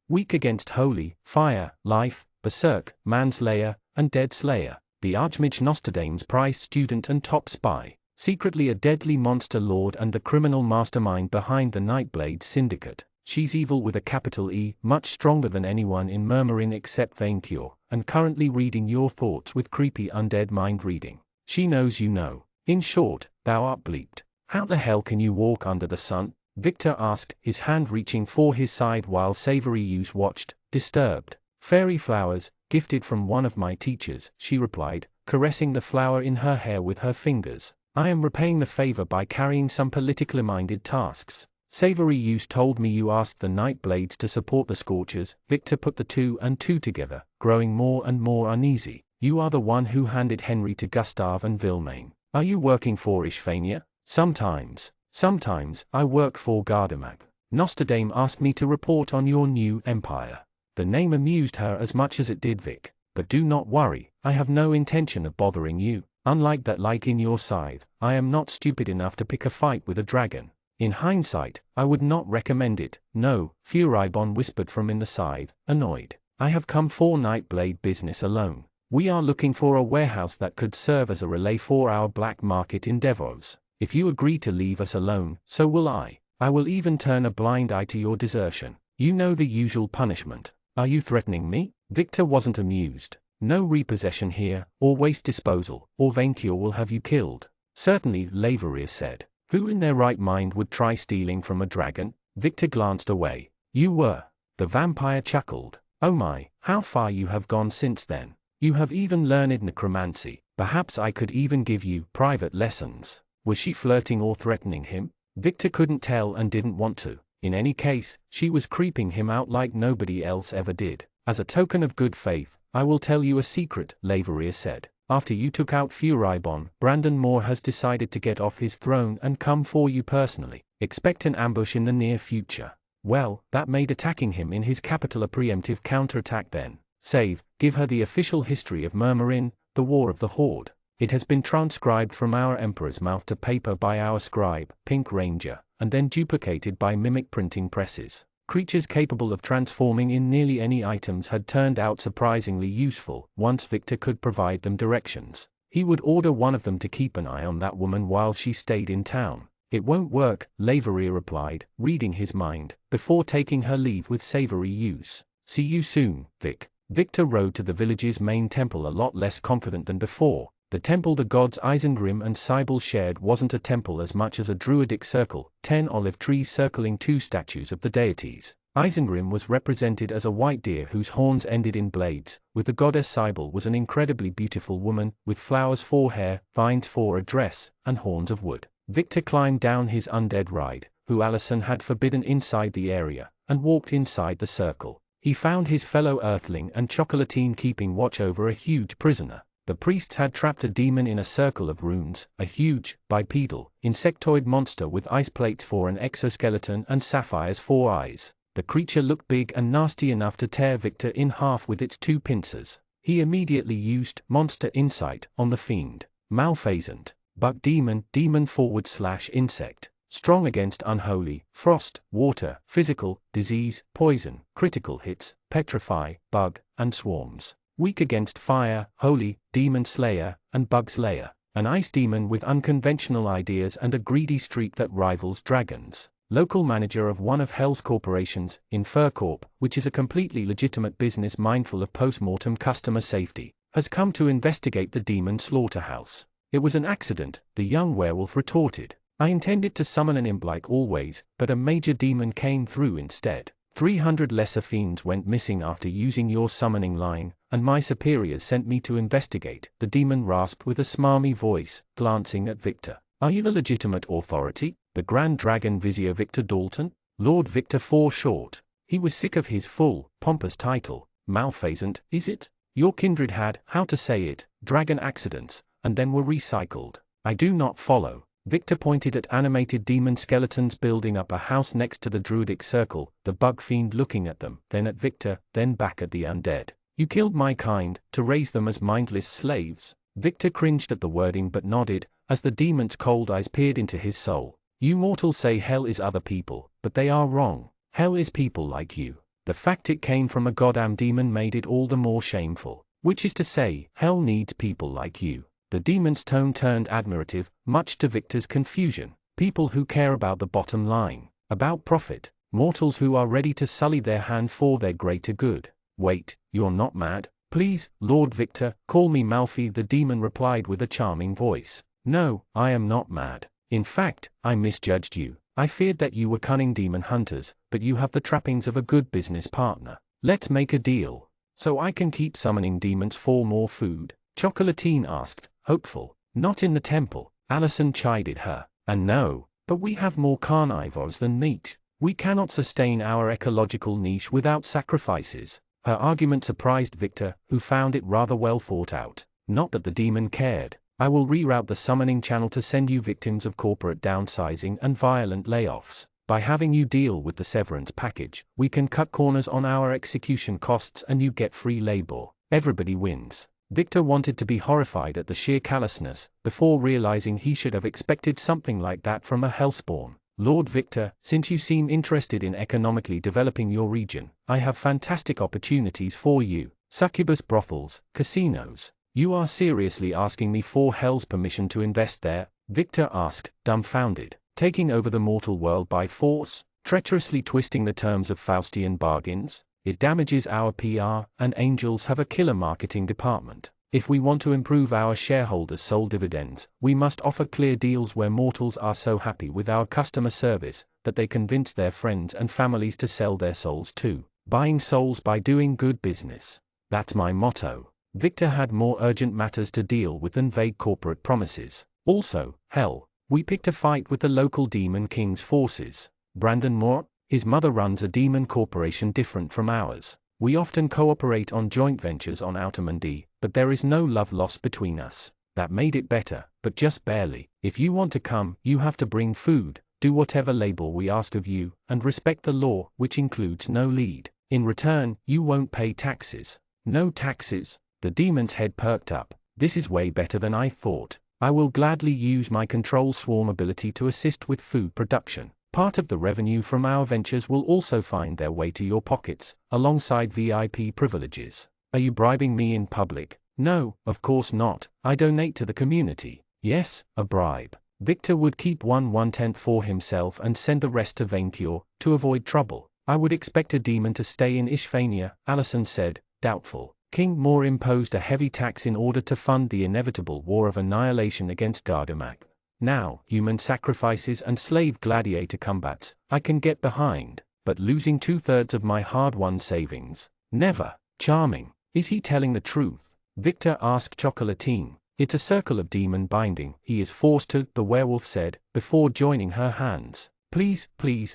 weak against holy, fire, life, berserk, manslayer, and dead slayer. The Archmage Nostradame's prized student and top spy. Secretly a deadly monster lord and the criminal mastermind behind the Nightblade Syndicate. She's evil with a capital E, much stronger than anyone in Murmurin except Vaincure, and currently reading your thoughts with creepy undead mind reading. She knows you know. In short, thou art bleeped. How the hell can you walk under the sun? Victor asked, his hand reaching for his side while Savory Youth watched, disturbed. Fairy flowers, gifted from one of my teachers, she replied, caressing the flower in her hair with her fingers. I am repaying the favor by carrying some politically minded tasks. Savory Youth told me you asked the Nightblades to support the Scorchers. Victor put the two and two together, growing more and more uneasy. You are the one who handed Henry to Gustave and Vilmain. Are you working for Ishphania? Sometimes. Sometimes, I work for Gardamak. Nostradame asked me to report on your new empire. The name amused her as much as it did Vic. But do not worry, I have no intention of bothering you. Unlike that like in your scythe, I am not stupid enough to pick a fight with a dragon. In hindsight, I would not recommend it. No, Furibon whispered from in the scythe, annoyed. I have come for Nightblade business alone. We are looking for a warehouse that could serve as a relay for our black market endeavors. If you agree to leave us alone, so will I. I will even turn a blind eye to your desertion. You know the usual punishment. Are you threatening me? Victor wasn't amused. No repossession here, or waste disposal, or Vaincure will have you killed. Certainly, Laverier said. Who in their right mind would try stealing from a dragon? Victor glanced away. You were. The vampire chuckled. Oh my, how far you have gone since then. You have even learned necromancy. Perhaps I could even give you private lessons. Was she flirting or threatening him? Victor couldn't tell and didn't want to. In any case, she was creeping him out like nobody else ever did. As a token of good faith, I will tell you a secret, Laverier said. After you took out Furibon, Brandon Moore has decided to get off his throne and come for you personally. Expect an ambush in the near future. Well, that made attacking him in his capital a preemptive counterattack then. Save, give her the official history of Murmurin, the War of the Horde. It has been transcribed from our emperor's mouth to paper by our scribe, Pink Ranger, and then duplicated by mimic printing presses. Creatures capable of transforming in nearly any items had turned out surprisingly useful, once Victor could provide them directions. He would order one of them to keep an eye on that woman while she stayed in town. It won't work, Laverier replied, reading his mind, before taking her leave with Savory Youth. See you soon, Vic. Victor rode to the village's main temple a lot less confident than before. The temple the gods Isengrim and Cybele shared wasn't a temple as much as a druidic circle, 10 olive trees circling 2 statues of the deities. Isengrim was represented as a white deer whose horns ended in blades, with the goddess Cybele was an incredibly beautiful woman, with flowers for hair, vines for a dress, and horns of wood. Victor climbed down his undead ride, who Allison had forbidden inside the area, and walked inside the circle. He found his fellow Earthling and Chocolatine keeping watch over a huge prisoner. The priests had trapped a demon in a circle of runes, a huge, bipedal, insectoid monster with ice plates for an exoskeleton and sapphires for eyes. The creature looked big and nasty enough to tear Victor in half with its 2 pincers. He immediately used Monster Insight on the fiend. Malfeasant. Buck demon, demon/insect. Strong against unholy, frost, water, physical, disease, poison, critical hits, petrify, bug, and swarms. Weak against fire, holy, demon slayer, and bug slayer. An ice demon with unconventional ideas and a greedy streak that rivals dragons. Local manager of one of Hell's corporations, Infurcorp, which is a completely legitimate business mindful of post-mortem customer safety, has come to investigate the demon slaughterhouse. It was an accident, the young werewolf retorted. I intended to summon an imp like always, but a major demon came through instead. 300 lesser fiends went missing after using your summoning line, and my superiors sent me to investigate, the demon rasped with a smarmy voice, glancing at Victor. Are you the legitimate authority? The Grand Dragon Vizier Victor Dalton? Lord Victor for short. He was sick of his full, pompous title. Malfeasant, is it? Your kindred had, how to say it, dragon accidents, and then were recycled. I do not follow. Victor pointed at animated demon skeletons building up a house next to the druidic circle, the bug fiend looking at them, then at Victor, then back at the undead. You killed my kind, to raise them as mindless slaves? Victor cringed at the wording but nodded, as the demon's cold eyes peered into his soul. You mortals say hell is other people, but they are wrong. Hell is people like you. The fact it came from a goddamn demon made it all the more shameful. Which is to say, hell needs people like you. The demon's tone turned admirative, much to Victor's confusion. People who care about the bottom line, about profit, mortals who are ready to sully their hand for their greater good. Wait, you're not mad? Please, Lord Victor, call me Malfi, the demon replied with a charming voice. No, I am not mad. In fact, I misjudged you. I feared that you were cunning demon hunters, but you have the trappings of a good business partner. Let's make a deal. So I can keep summoning demons for more food? Chocolatine asked, hopeful. Not in the temple, Allison chided her. And no, but we have more carnivores than meat. We cannot sustain our ecological niche without sacrifices. Her argument surprised Victor, who found it rather well thought out. Not that the demon cared. I will reroute the summoning channel to send you victims of corporate downsizing and violent layoffs. By having you deal with the severance package, we can cut corners on our execution costs and you get free labor. Everybody wins. Victor wanted to be horrified at the sheer callousness, before realizing he should have expected something like that from a hellspawn. Lord Victor, since you seem interested in economically developing your region, I have fantastic opportunities for you. Succubus brothels, casinos. You are seriously asking me for hell's permission to invest there? Victor asked, dumbfounded. Taking over the mortal world by force? Treacherously twisting the terms of Faustian bargains? It damages our PR, and angels have a killer marketing department. If we want to improve our shareholders' soul dividends, we must offer clear deals where mortals are so happy with our customer service that they convince their friends and families to sell their souls too. Buying souls by doing good business. That's my motto. Victor had more urgent matters to deal with than vague corporate promises. Also, hell, we picked a fight with the local Demon King's forces. Brandon Moore, his mother runs a demon corporation different from ours. We often cooperate on joint ventures on Outermundy, but there is no love lost between us. That made it better, but just barely. If you want to come, you have to bring food, do whatever label we ask of you, and respect the law, which includes no lead. In return, you won't pay taxes. No taxes? The demon's head perked up. This is way better than I thought. I will gladly use my control swarm ability to assist with food production. Part of the revenue from our ventures will also find their way to your pockets, alongside VIP privileges. Are you bribing me in public? No, of course not. I donate to the community. Yes, a bribe. Victor would keep 1/10 for himself and send the rest to Vaincure, to avoid trouble. I would expect a demon to stay in Ishvania, Allison said, doubtful. King Moore imposed a heavy tax in order to fund the inevitable war of annihilation against Gardamak. Now, human sacrifices and slave gladiator combats, I can get behind, but losing 2/3 of my hard-won savings? Never. Charming. Is he telling the truth? Victor asked Chocolatine. It's a circle of demon binding, he is forced to, the werewolf said, before joining her hands. Please,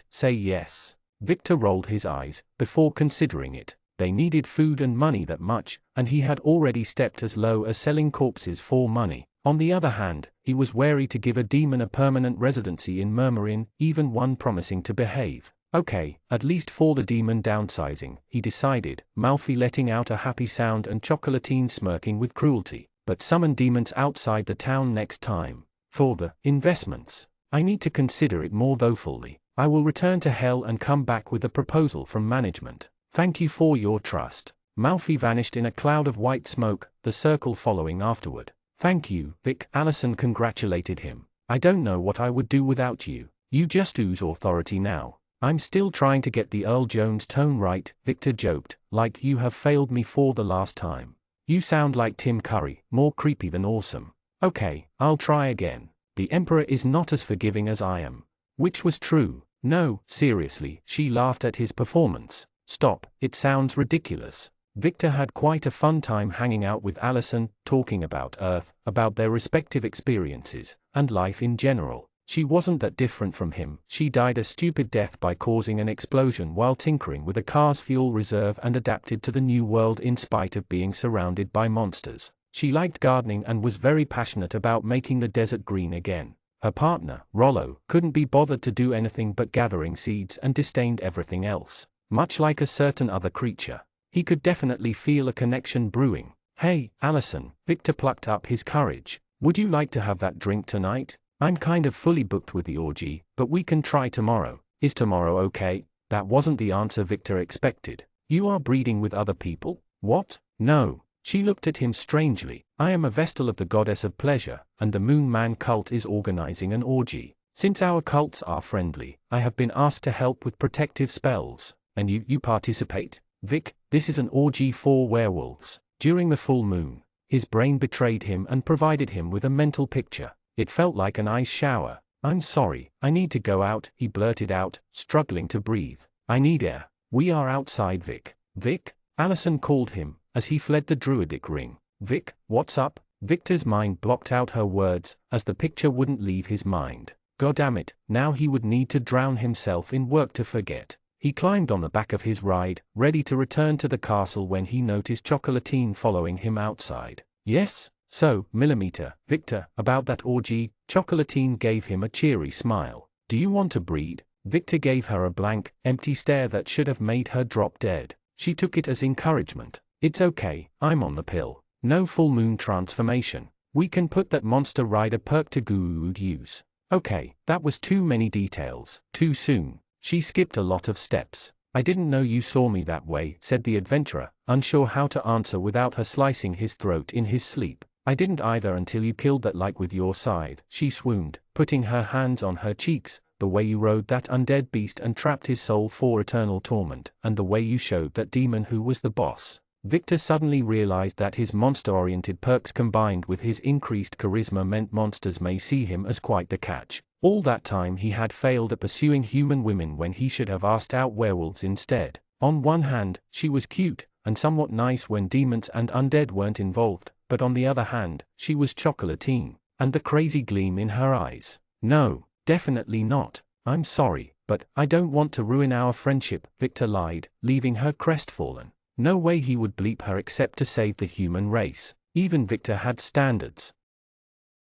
say yes. Victor rolled his eyes, before considering it. They needed food and money that much, and he had already stepped as low as selling corpses for money. On the other hand, he was wary to give a demon a permanent residency in Murmurin, even one promising to behave. Okay, at least for the demon downsizing, he decided, Malfi letting out a happy sound and Chocolatine smirking with cruelty. But summon demons outside the town next time. For the investments, I need to consider it more thoughtfully. I will return to hell and come back with a proposal from management. Thank you for your trust. Malfi vanished in a cloud of white smoke, the circle following afterward. Thank you, Vic. Allison congratulated him. I don't know what I would do without you. You just ooze authority now. I'm still trying to get the Earl Jones tone right, Victor joked, like you have failed me for the last time. You sound like Tim Curry, more creepy than awesome. Okay, I'll try again. The Emperor is not as forgiving as I am. Which was true. No, seriously, she laughed at his performance. Stop, it sounds ridiculous. Victor had quite a fun time hanging out with Allison, talking about Earth, about their respective experiences, and life in general. She wasn't that different from him. She died a stupid death by causing an explosion while tinkering with a car's fuel reserve and adapted to the new world in spite of being surrounded by monsters. She liked gardening and was very passionate about making the desert green again. Her partner, Rollo, couldn't be bothered to do anything but gathering seeds and disdained everything else. Much like a certain other creature. He could definitely feel a connection brewing. Hey, Allison, Victor plucked up his courage. Would you like to have that drink tonight? I'm kind of fully booked with the orgy, but we can try tomorrow. Is tomorrow okay? That wasn't the answer Victor expected. You are breeding with other people? What? No. She looked at him strangely. I am a vestal of the goddess of pleasure, and the Moon Man cult is organizing an orgy. Since our cults are friendly, I have been asked to help with protective spells. And you participate? Vic, this is an orgy for werewolves. During the full moon, his brain betrayed him and provided him with a mental picture. It felt like an ice shower. I'm sorry, I need to go out, he blurted out, struggling to breathe. I need air. We are outside, Vic. Vic? Allison called him, as he fled the druidic ring. Vic, what's up? Victor's mind blocked out her words, as the picture wouldn't leave his mind. Goddamn it, now he would need to drown himself in work to forget. He climbed on the back of his ride, ready to return to the castle when he noticed Chocolatine following him outside. Yes? So, Millimeter, Victor, about that orgy? Chocolatine gave him a cheery smile. Do you want to breed? Victor gave her a blank, empty stare that should have made her drop dead. She took it as encouragement. It's okay, I'm on the pill. No full moon transformation. We can put that monster rider perk to good use. Okay, that was too many details, too soon. She skipped a lot of steps. I didn't know you saw me that way, said the adventurer, unsure how to answer without her slicing his throat in his sleep. I didn't either until you killed that like with your scythe, she swooned, putting her hands on her cheeks. The way you rode that undead beast and trapped his soul for eternal torment, and the way you showed that demon who was the boss. Victor suddenly realized that his monster-oriented perks combined with his increased charisma meant monsters may see him as quite the catch. All that time he had failed at pursuing human women when he should have asked out werewolves instead. On one hand, she was cute, and somewhat nice when demons and undead weren't involved, but on the other hand, she was Chocolatine, and the crazy gleam in her eyes. No, definitely not. I'm sorry, but I don't want to ruin our friendship, Victor lied, leaving her crestfallen. No way he would bleep her except to save the human race. Even Victor had standards.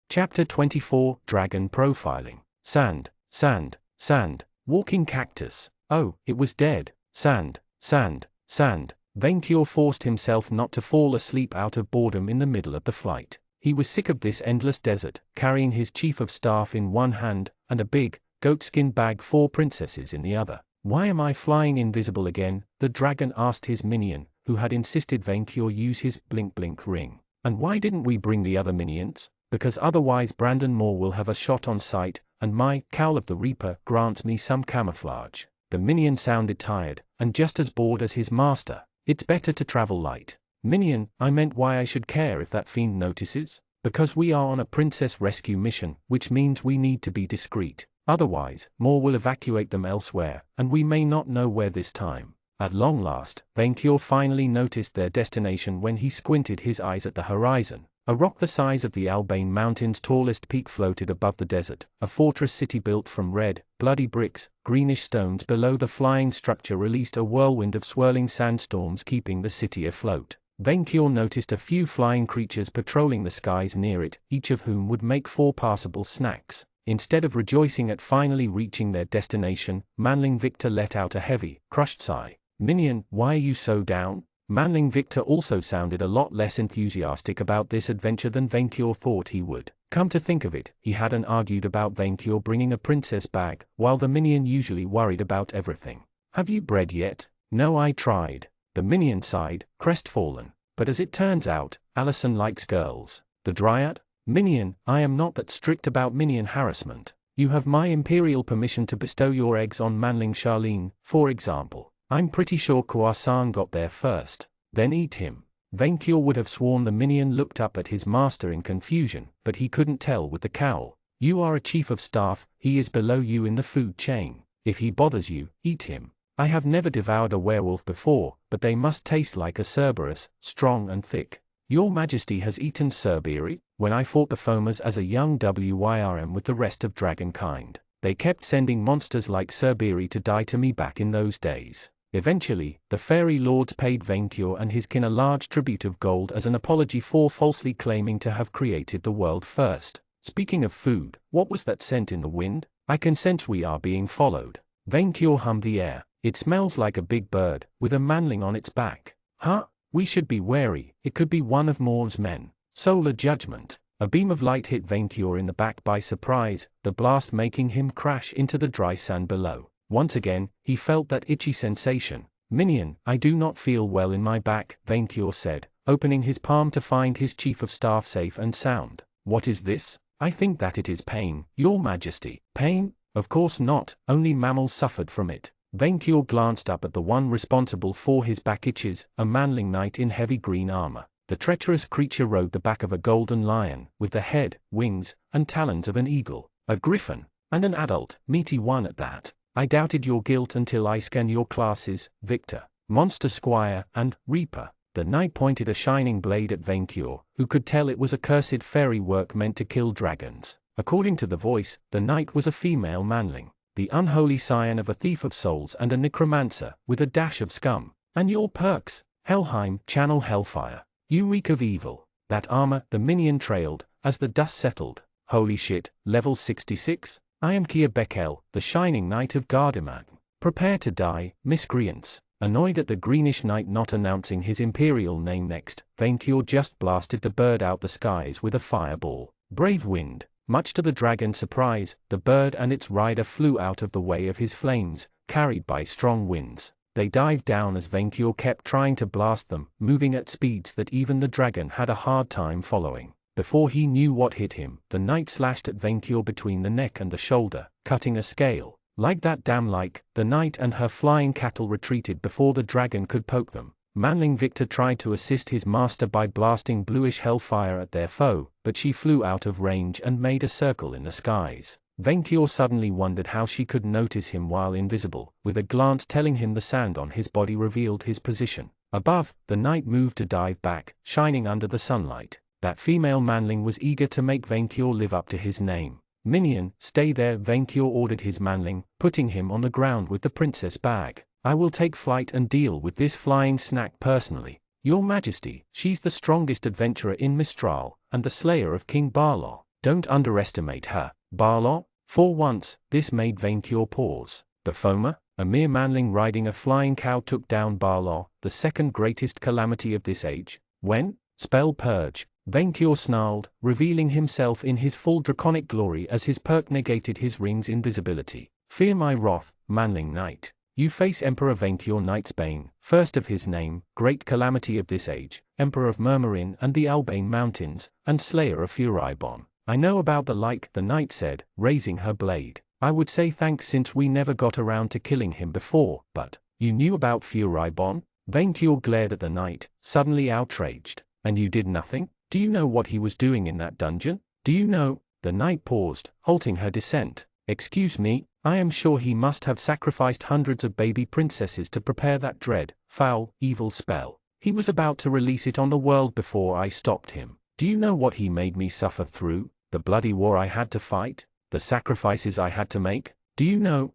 Chapter 24, Dragon Profiling. Sand, sand, sand, walking cactus. Oh, it was dead. Sand, sand, sand. Vainqueur forced himself not to fall asleep out of boredom in the middle of the flight. He was sick of this endless desert, carrying his chief of staff in one hand, and a big, goatskin bag for princesses in the other. Why am I flying invisible again? The dragon asked his minion, who had insisted Vainqueur use his blink-blink ring. And why didn't we bring the other minions? Because otherwise Brandon Moore will have a shot on sight, and my Cowl of the Reaper grants me some camouflage. The minion sounded tired, and just as bored as his master. It's better to travel light. Minion, I meant why I should care if that fiend notices? Because we are on a princess rescue mission, which means we need to be discreet. Otherwise, Moore will evacuate them elsewhere, and we may not know where this time. At long last, Vainqueur finally noticed their destination when he squinted his eyes at the horizon. A rock the size of the Albane Mountain's tallest peak floated above the desert, a fortress city built from red, bloody bricks. Greenish stones below the flying structure released a whirlwind of swirling sandstorms keeping the city afloat. Vainqueur noticed a few flying creatures patrolling the skies near it, each of whom would make 4 passable snacks. Instead of rejoicing at finally reaching their destination, Manling Victor let out a heavy, crushed sigh. Minion, why are you so down? Manling Victor also sounded a lot less enthusiastic about this adventure than Vainqueur thought he would. Come to think of it, he hadn't argued about Vainqueur bringing a princess bag, while the minion usually worried about everything. Have you bred yet? No, I tried. The minion sighed, crestfallen. But as it turns out, Allison likes girls. The Dryad? Minion, I am not that strict about minion harassment. You have my imperial permission to bestow your eggs on Manling Charlene, for example. I'm pretty sure Croissant got there first. Then eat him. Vainqueur would have sworn the minion looked up at his master in confusion, but he couldn't tell with the cowl. You are a chief of staff, he is below you in the food chain. If he bothers you, eat him. I have never devoured a werewolf before, but they must taste like a Cerberus, strong and thick. Your Majesty has eaten Cerberi? When I fought the Foamers as a young WYRM with the rest of dragonkind, they kept sending monsters like Cerberi to die to me back in those days. Eventually, the fairy lords paid Vainqueur and his kin a large tribute of gold as an apology for falsely claiming to have created the world first. Speaking of food, what was that scent in the wind? I can sense we are being followed. Vainqueur hummed the air. It smells like a big bird, with a manling on its back. Huh? We should be wary, it could be one of Moore's men. Solar judgment. A beam of light hit Vainqueur in the back by surprise, the blast making him crash into the dry sand below. Once again, he felt that itchy sensation. Minion, I do not feel well in my back, Vainqueur said, opening his palm to find his chief of staff safe and sound. What is this? I think that it is pain, Your Majesty. Pain? Of course not, only mammals suffered from it. Vainqueur glanced up at the one responsible for his back itches, a manling knight in heavy green armor. The treacherous creature rode the back of a golden lion, with the head, wings, and talons of an eagle. A griffin. And an adult, meaty one at that. I doubted your guilt until I scanned your classes, Victor, Monster Squire, and Reaper. The knight pointed a shining blade at Vainqueur, who could tell it was accursed fairy work meant to kill dragons. According to the voice, the knight was a female manling, the unholy scion of a thief of souls and a necromancer, with a dash of scum. And your perks? Helheim, channel hellfire. You reek of evil. That armor, the minion trailed, as the dust settled. Holy shit, level 66? I am Kia Beckel, the shining knight of Gardaman. Prepare to die, miscreants. Annoyed at the greenish knight not announcing his imperial name next, Vainqueur just blasted the bird out the skies with a fireball. Brave wind. Much to the dragon's surprise, the bird and its rider flew out of the way of his flames, carried by strong winds. They dived down as Vainqueur kept trying to blast them, moving at speeds that even the dragon had a hard time following. Before he knew what hit him, the knight slashed at Vainqueur between the neck and the shoulder, cutting a scale. Like that the knight and her flying cattle retreated before the dragon could poke them. Manling Victor tried to assist his master by blasting bluish hellfire at their foe, but she flew out of range and made a circle in the skies. Vainqueur suddenly wondered how she could notice him while invisible, with a glance telling him the sand on his body revealed his position. Above, the knight moved to dive back, shining under the sunlight. That female manling was eager to make Vainqueur live up to his name. Minion, stay there, Vainqueur ordered his manling, putting him on the ground with the princess bag. I will take flight and deal with this flying snack personally. Your Majesty, she's the strongest adventurer in Mistral, and the slayer of King Barlaw. Don't underestimate her. Barlaw? For once, this made Vainqueur pause. The Foamer, a mere manling riding a flying cow, took down Barlaw, the second greatest calamity of this age. When? Spell purge. Vainqueur snarled, revealing himself in his full draconic glory as his perk negated his ring's invisibility. Fear my wrath, manling knight. You face Emperor Vainqueur Knightsbane, first of his name, great calamity of this age, Emperor of Murmurin and the Albane Mountains, and slayer of Furibon. I know about the knight said, raising her blade. I would say thanks since we never got around to killing him before, but, you knew about Furibon? Vainqueur glared at the knight, suddenly outraged. And you did nothing? Do you know what he was doing in that dungeon? Do you know? The knight paused, halting her descent. Excuse me, I am sure he must have sacrificed hundreds of baby princesses to prepare that dread, foul, evil spell. He was about to release it on the world before I stopped him. Do you know what he made me suffer through? The bloody war I had to fight? The sacrifices I had to make? Do you know?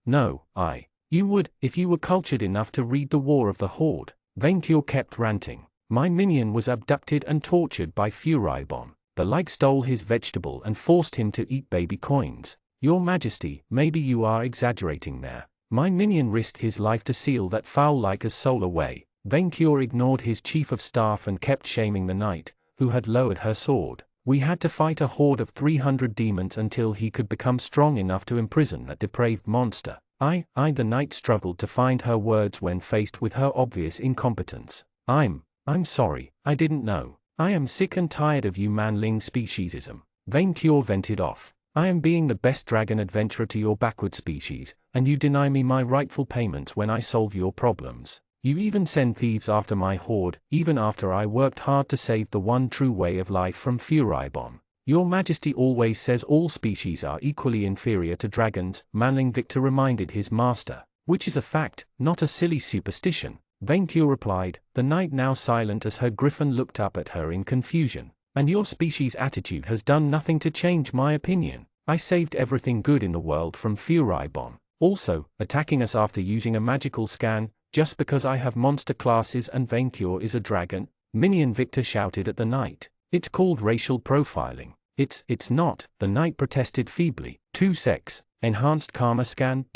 No, You would, if you were cultured enough to read The War of the Horde. Vainqueur kept ranting. My minion was abducted and tortured by Furibon. The stole his vegetable and forced him to eat baby coins. Your Majesty, maybe you are exaggerating there. My minion risked his life to seal that foul-as soul away. Vainqueur ignored his chief of staff and kept shaming the knight, who had lowered her sword. We had to fight a horde of 300 demons until he could become strong enough to imprison that depraved monster. The knight struggled to find her words when faced with her obvious incompetence. I'm sorry, I didn't know. I am sick and tired of you manling speciesism. Vainqueur vented off. I am being the best dragon adventurer to your backward species, and you deny me my rightful payments when I solve your problems. You even send thieves after my horde, even after I worked hard to save the one true way of life from Furibon. Your Majesty always says all species are equally inferior to dragons, Manling Victor reminded his master. Which is a fact, not a silly superstition. Vainqueur replied, the knight now silent as her griffin looked up at her in confusion. And your species' attitude has done nothing to change my opinion. I saved everything good in the world from Furibon. Also, attacking us after using a magical scan, just because I have monster classes and Vainqueur is a dragon? Minion Victor shouted at the knight. It's called racial profiling. It's not, the knight protested feebly. 2 sex, enhanced karma scan.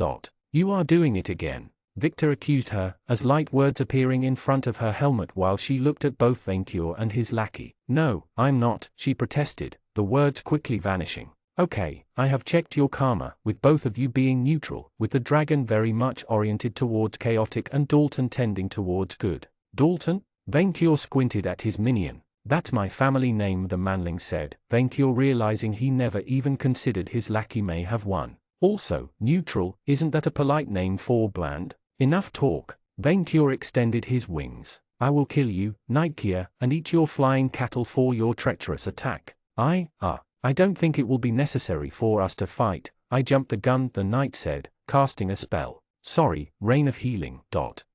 You are doing it again. Victor accused her, as light words appearing in front of her helmet while she looked at both Vainqueur and his lackey. No, I'm not, she protested, the words quickly vanishing. Okay, I have checked your karma, with both of you being neutral, with the dragon very much oriented towards chaotic and Dalton tending towards good. Dalton? Vainqueur squinted at his minion. That's my family name, the manling said, Vainqueur realizing he never even considered his lackey may have won. Also, neutral, isn't that a polite name for bland? Enough talk. Vainqueur extended his wings. I will kill you, Nightkia, and eat your flying cattle for your treacherous attack. I don't think it will be necessary for us to fight. I jumped the gun, the knight said, casting a spell. Sorry, rain of healing.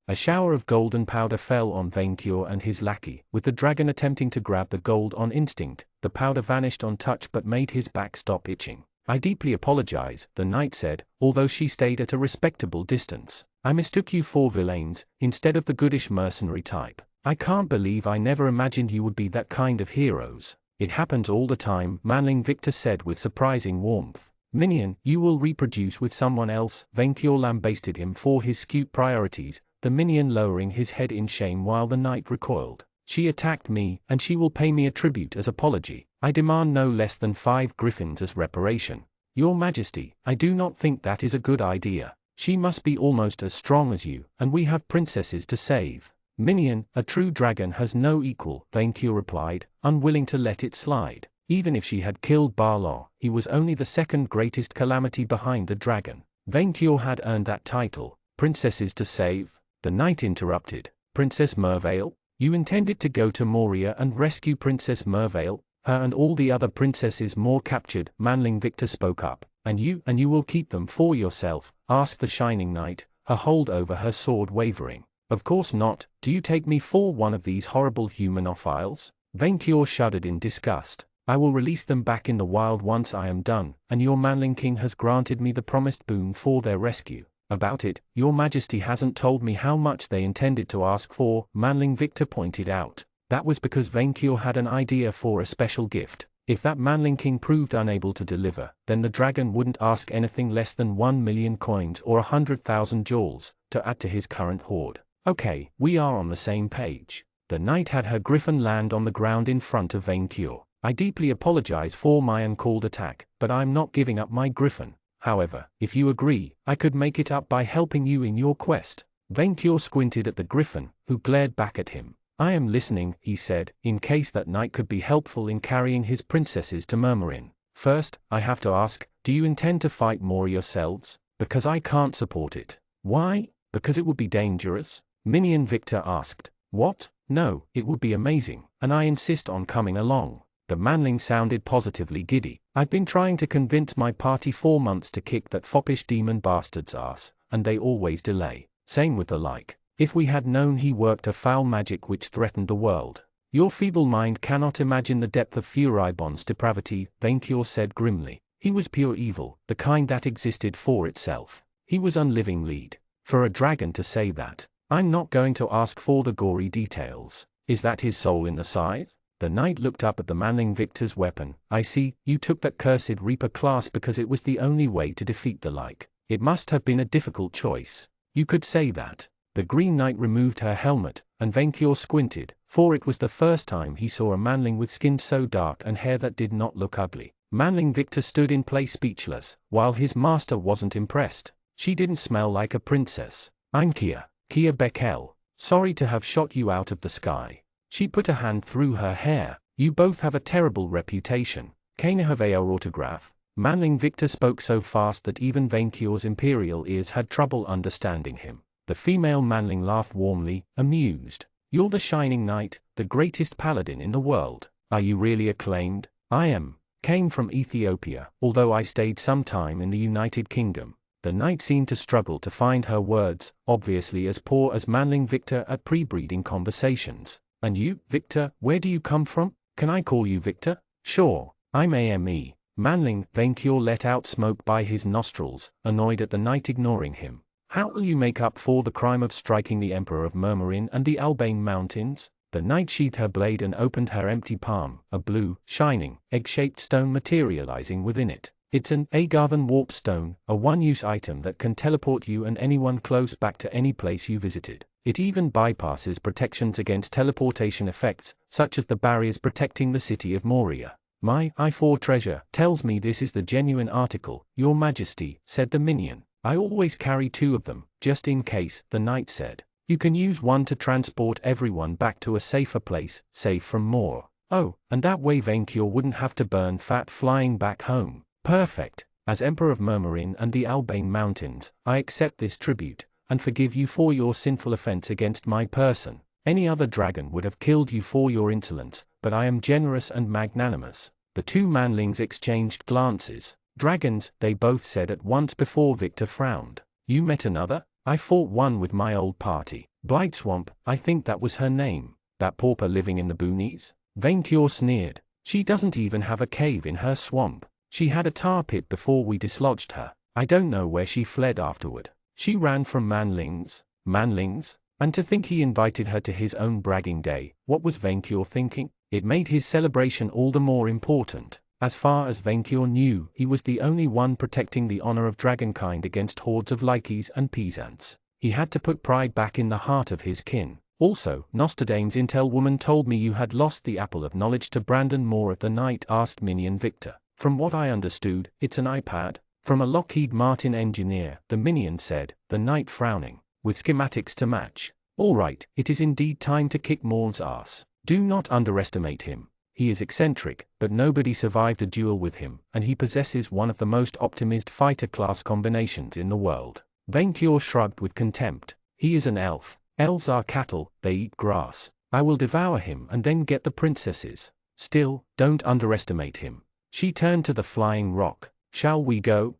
A shower of golden powder fell on Vainqueur and his lackey, with the dragon attempting to grab the gold on instinct. The powder vanished on touch but made his back stop itching. I deeply apologize, the knight said, although she stayed at a respectable distance. I mistook you for villains, instead of the goodish mercenary type. I can't believe I never imagined you would be that kind of heroes. It happens all the time, Manling Victor said with surprising warmth. Minion, you will reproduce with someone else, Vainqueur lambasted him for his skewed priorities, the minion lowering his head in shame while the knight recoiled. She attacked me, and she will pay me a tribute as apology. I demand no less than 5 griffins as reparation. Your Majesty, I do not think that is a good idea. She must be almost as strong as you, and we have princesses to save. Minion, a true dragon has no equal, Vainqueur replied, unwilling to let it slide. Even if she had killed Barlaw, he was only the second greatest calamity behind the dragon. Vainqueur had earned that title. Princesses to save? The knight interrupted. Princess Mervale? You intended to go to Moria and rescue Princess Mervale? Her and all the other princesses more captured, Manling Victor spoke up. And you will keep them for yourself? Asked the shining knight, her hold over her sword wavering. Of course not. Do you take me for one of these horrible humanophiles? Vainqueur shuddered in disgust. I will release them back in the wild once I am done, and your Manling King has granted me the promised boon for their rescue. About it, your Majesty hasn't told me how much they intended to ask for, Manling Victor pointed out. That was because Vainqueur had an idea for a special gift. If that Manling King proved unable to deliver, then the dragon wouldn't ask anything less than 1 million coins or 100,000 jewels, to add to his current hoard. Okay, we are on the same page. The knight had her griffin land on the ground in front of Vainqueur. I deeply apologize for my uncalled attack, but I'm not giving up my griffin. However, if you agree, I could make it up by helping you in your quest. Vainqueur squinted at the griffin, who glared back at him. I am listening, he said, in case that knight could be helpful in carrying his princesses to Murmurin. First, I have to ask, do you intend to fight more yourselves? Because I can't support it. Why? Because it would be dangerous? Minion Victor asked. What? No, it would be amazing, and I insist on coming along. The Manling sounded positively giddy. I've been trying to convince my party 4 months to kick that foppish demon bastard's ass, and they always delay. Same with the like. If we had known he worked a foul magic which threatened the world. Your feeble mind cannot imagine the depth of Furibon's depravity, Vainqueur said grimly. He was pure evil, the kind that existed for itself. He was unliving lead. For a dragon to say that. I'm not going to ask for the gory details. Is that his soul in the scythe? The knight looked up at the Manling Victor's weapon. I see, you took that cursed Reaper class because it was the only way to defeat the like. It must have been a difficult choice. You could say that. The Green Knight removed her helmet, and Vainqueur squinted, for it was the first time he saw a Manling with skin so dark and hair that did not look ugly. Manling Victor stood in place speechless, while his master wasn't impressed. She didn't smell like a princess. I'm Kia Beckel. Sorry to have shot you out of the sky. She put a hand through her hair. You both have a terrible reputation. Can I have your autograph? Manling Victor spoke so fast that even Vainqueur's imperial ears had trouble understanding him. The female Manling laughed warmly, amused. You're the Shining Knight, the greatest paladin in the world. Are you really acclaimed? I am. Came from Ethiopia, although I stayed some time in the United Kingdom. The knight seemed to struggle to find her words, obviously as poor as Manling Victor at pre-breeding conversations. And you, Victor, where do you come from? Can I call you Victor? Sure, I'm AME. Manling Vainqueur let out smoke by his nostrils, annoyed at the knight ignoring him. How will you make up for the crime of striking the Emperor of Murmurin and the Albane Mountains? The knight sheathed her blade and opened her empty palm, a blue, shining, egg-shaped stone materializing within it. It's an Agarthan warp stone, a one-use item that can teleport you and anyone close back to any place you visited. It even bypasses protections against teleportation effects, such as the barriers protecting the city of Moria. My I4 treasure tells me this is the genuine article, Your Majesty, said the minion. I always carry 2 of them, just in case, the knight said. You can use one to transport everyone back to a safer place, safe from more. Oh, and that way Vainqueur wouldn't have to burn fat flying back home. Perfect. As Emperor of Murmurin and the Albane Mountains, I accept this tribute, and forgive you for your sinful offense against my person. Any other dragon would have killed you for your insolence, but I am generous and magnanimous. The 2 manlings exchanged glances. Dragons, they both said at once before Victor frowned. You met another? I fought one with my old party. Blightswamp, I think that was her name. That pauper living in the boonies? Vainqueur sneered. She doesn't even have a cave in her swamp. She had a tar pit before we dislodged her. I don't know where she fled afterward. She ran from Manlings. Manlings? And to think he invited her to his own bragging day. What was Vainqueur thinking? It made his celebration all the more important. As far as Vainqueur knew, he was the only one protecting the honor of dragonkind against hordes of likies and peasants. He had to put pride back in the heart of his kin. Also, Nostradame's intel woman told me you had lost the apple of knowledge to Brandon Moore at the night, asked Minion Victor. From what I understood, it's an iPad. From a Lockheed Martin engineer, the Minion said, the knight frowning, with schematics to match. All right, it is indeed time to kick Moore's ass. Do not underestimate him. He is eccentric, but nobody survived a duel with him, and he possesses one of the most optimized fighter class combinations in the world. Vainqueur shrugged with contempt. He is an elf. Elves are cattle, they eat grass. I will devour him and then get the princesses. Still, don't underestimate him. She turned to the flying rock. Shall we go?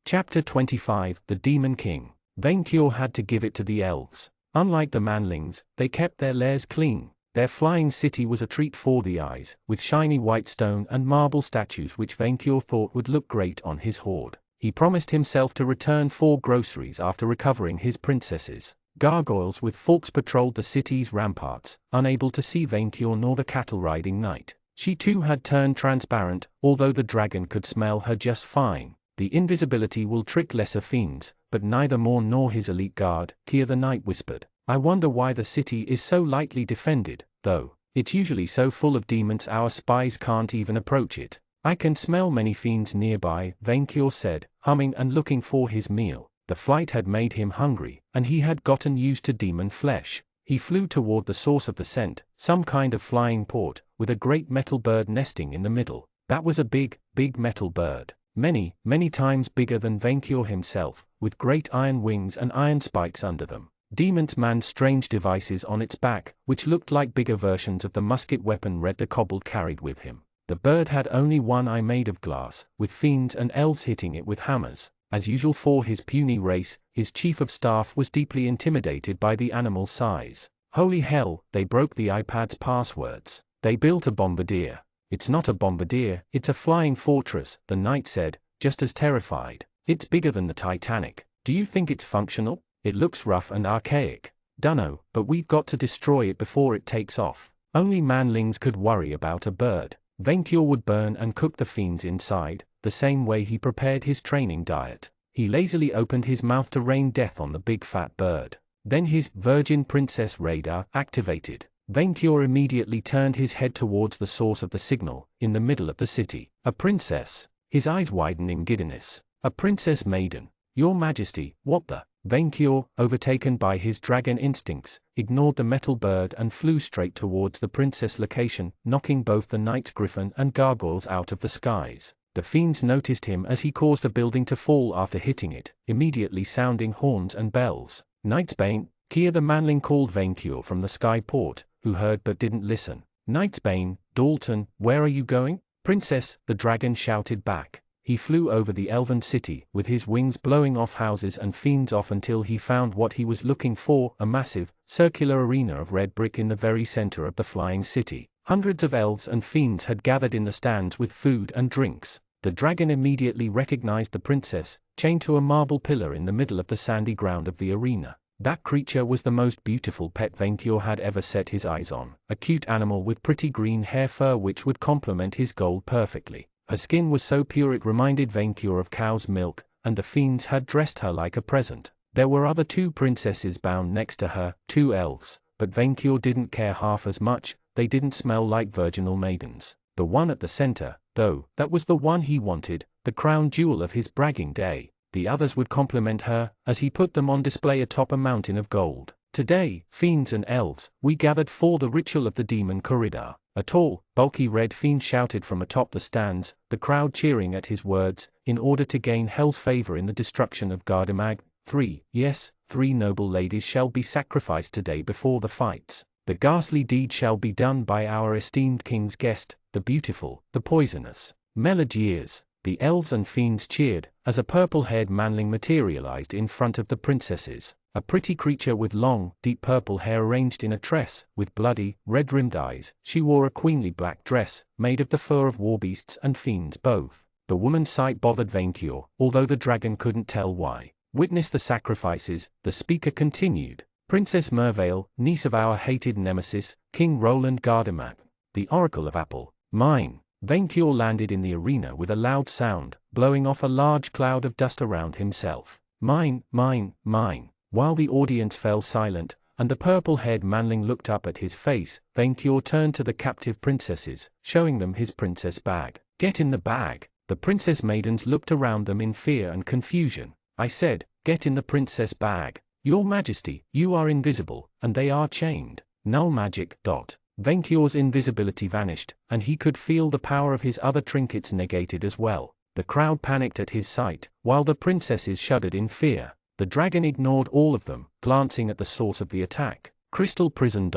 Chapter 25, The Demon King. Vainqueur had to give it to the elves. Unlike the Manlings, they kept their lairs clean. Their flying city was a treat for the eyes, with shiny white stone and marble statues which Vainqueur thought would look great on his hoard. He promised himself to return for groceries after recovering his princesses. Gargoyles with forks patrolled the city's ramparts, unable to see Vainqueur nor the cattle-riding knight. She too had turned transparent, although the dragon could smell her just fine. The invisibility will trick lesser fiends, but neither Moore nor his elite guard, Keir the knight whispered. I wonder why the city is so lightly defended, though. It's usually so full of demons our spies can't even approach it. I can smell many fiends nearby, Vainqueur said, humming and looking for his meal. The flight had made him hungry, and he had gotten used to demon flesh. He flew toward the source of the scent, some kind of flying port, with a great metal bird nesting in the middle. That was a big, big metal bird. Many, many times bigger than Vainqueur himself, with great iron wings and iron spikes under them. Demons manned strange devices on its back, which looked like bigger versions of the musket weapon Red the Kobold carried with him. The bird had only one eye made of glass, with fiends and elves hitting it with hammers. As usual for his puny race, his chief of staff was deeply intimidated by the animal's size. Holy hell, they broke the iPad's passwords. They built a bombardier. It's not a bombardier, it's a flying fortress, the knight said, just as terrified. It's bigger than the Titanic. Do you think it's functional? It looks rough and archaic. Dunno, but we've got to destroy it before it takes off. Only Manlings could worry about a bird. Vainqueur would burn and cook the fiends inside, the same way he prepared his training diet. He lazily opened his mouth to rain death on the big fat bird. Then his Virgin Princess radar activated. Vainqueur immediately turned his head towards the source of the signal, in the middle of the city. A princess. His eyes widened in giddiness. A princess maiden. Your Majesty, what the? Vainqueur, overtaken by his dragon instincts, ignored the metal bird and flew straight towards the princess location, knocking both the knight's griffin and gargoyles out of the skies. The fiends noticed him as he caused the building to fall after hitting it, immediately sounding horns and bells. Knight's Bane, Keir the Manling called Vainqueur from the sky port, who heard but didn't listen. Knight's Bane, Dalton, where are you going? Princess, the dragon shouted back. He flew over the elven city, with his wings blowing off houses and fiends off until he found what he was looking for, a massive, circular arena of red brick in the very center of the flying city. Hundreds of elves and fiends had gathered in the stands with food and drinks. The dragon immediately recognized the princess, chained to a marble pillar in the middle of the sandy ground of the arena. That creature was the most beautiful pet Vainqueur had ever set his eyes on, a cute animal with pretty green hair fur which would complement his gold perfectly. Her skin was so pure it reminded Vainqueur of cow's milk, and the fiends had dressed her like a present. There were other two princesses bound next to her, two elves, but Vainqueur didn't care half as much. They didn't smell like virginal maidens. The one at the center, though, that was the one he wanted, the crown jewel of his bragging day. The others would complement her, as he put them on display atop a mountain of gold. Today, fiends and elves, we gathered for the ritual of the demon corridor. A tall, bulky red fiend shouted from atop the stands, the crowd cheering at his words, in order to gain hell's favor in the destruction of Gardemag. 3 noble ladies shall be sacrificed today before the fights. The ghastly deed shall be done by our esteemed king's guest, the beautiful, the poisonous. Melegears. The elves and fiends cheered, as a purple-haired manling materialized in front of the princesses. A pretty creature with long, deep purple hair arranged in a tress, with bloody, red-rimmed eyes. She wore a queenly black dress, made of the fur of warbeasts and fiends both. The woman's sight bothered Vainqueur, although the dragon couldn't tell why. Witness the sacrifices, the speaker continued. Princess Merveille, niece of our hated nemesis, King Roland Gardamat, the Oracle of Apple, mine. Vainqueur landed in the arena with a loud sound, blowing off a large cloud of dust around himself. Mine, mine, mine. While the audience fell silent, and the purple-haired manling looked up at his face, Vainqueur turned to the captive princesses, showing them his princess bag. Get in the bag. The princess maidens looked around them in fear and confusion. I said, get in the princess bag. Your Majesty, you are invisible, and they are chained. Null magic. Vainqueur's invisibility vanished, and he could feel the power of his other trinkets negated as well. The crowd panicked at his sight, while the princesses shuddered in fear. The dragon ignored all of them, glancing at the source of the attack. Crystal prison.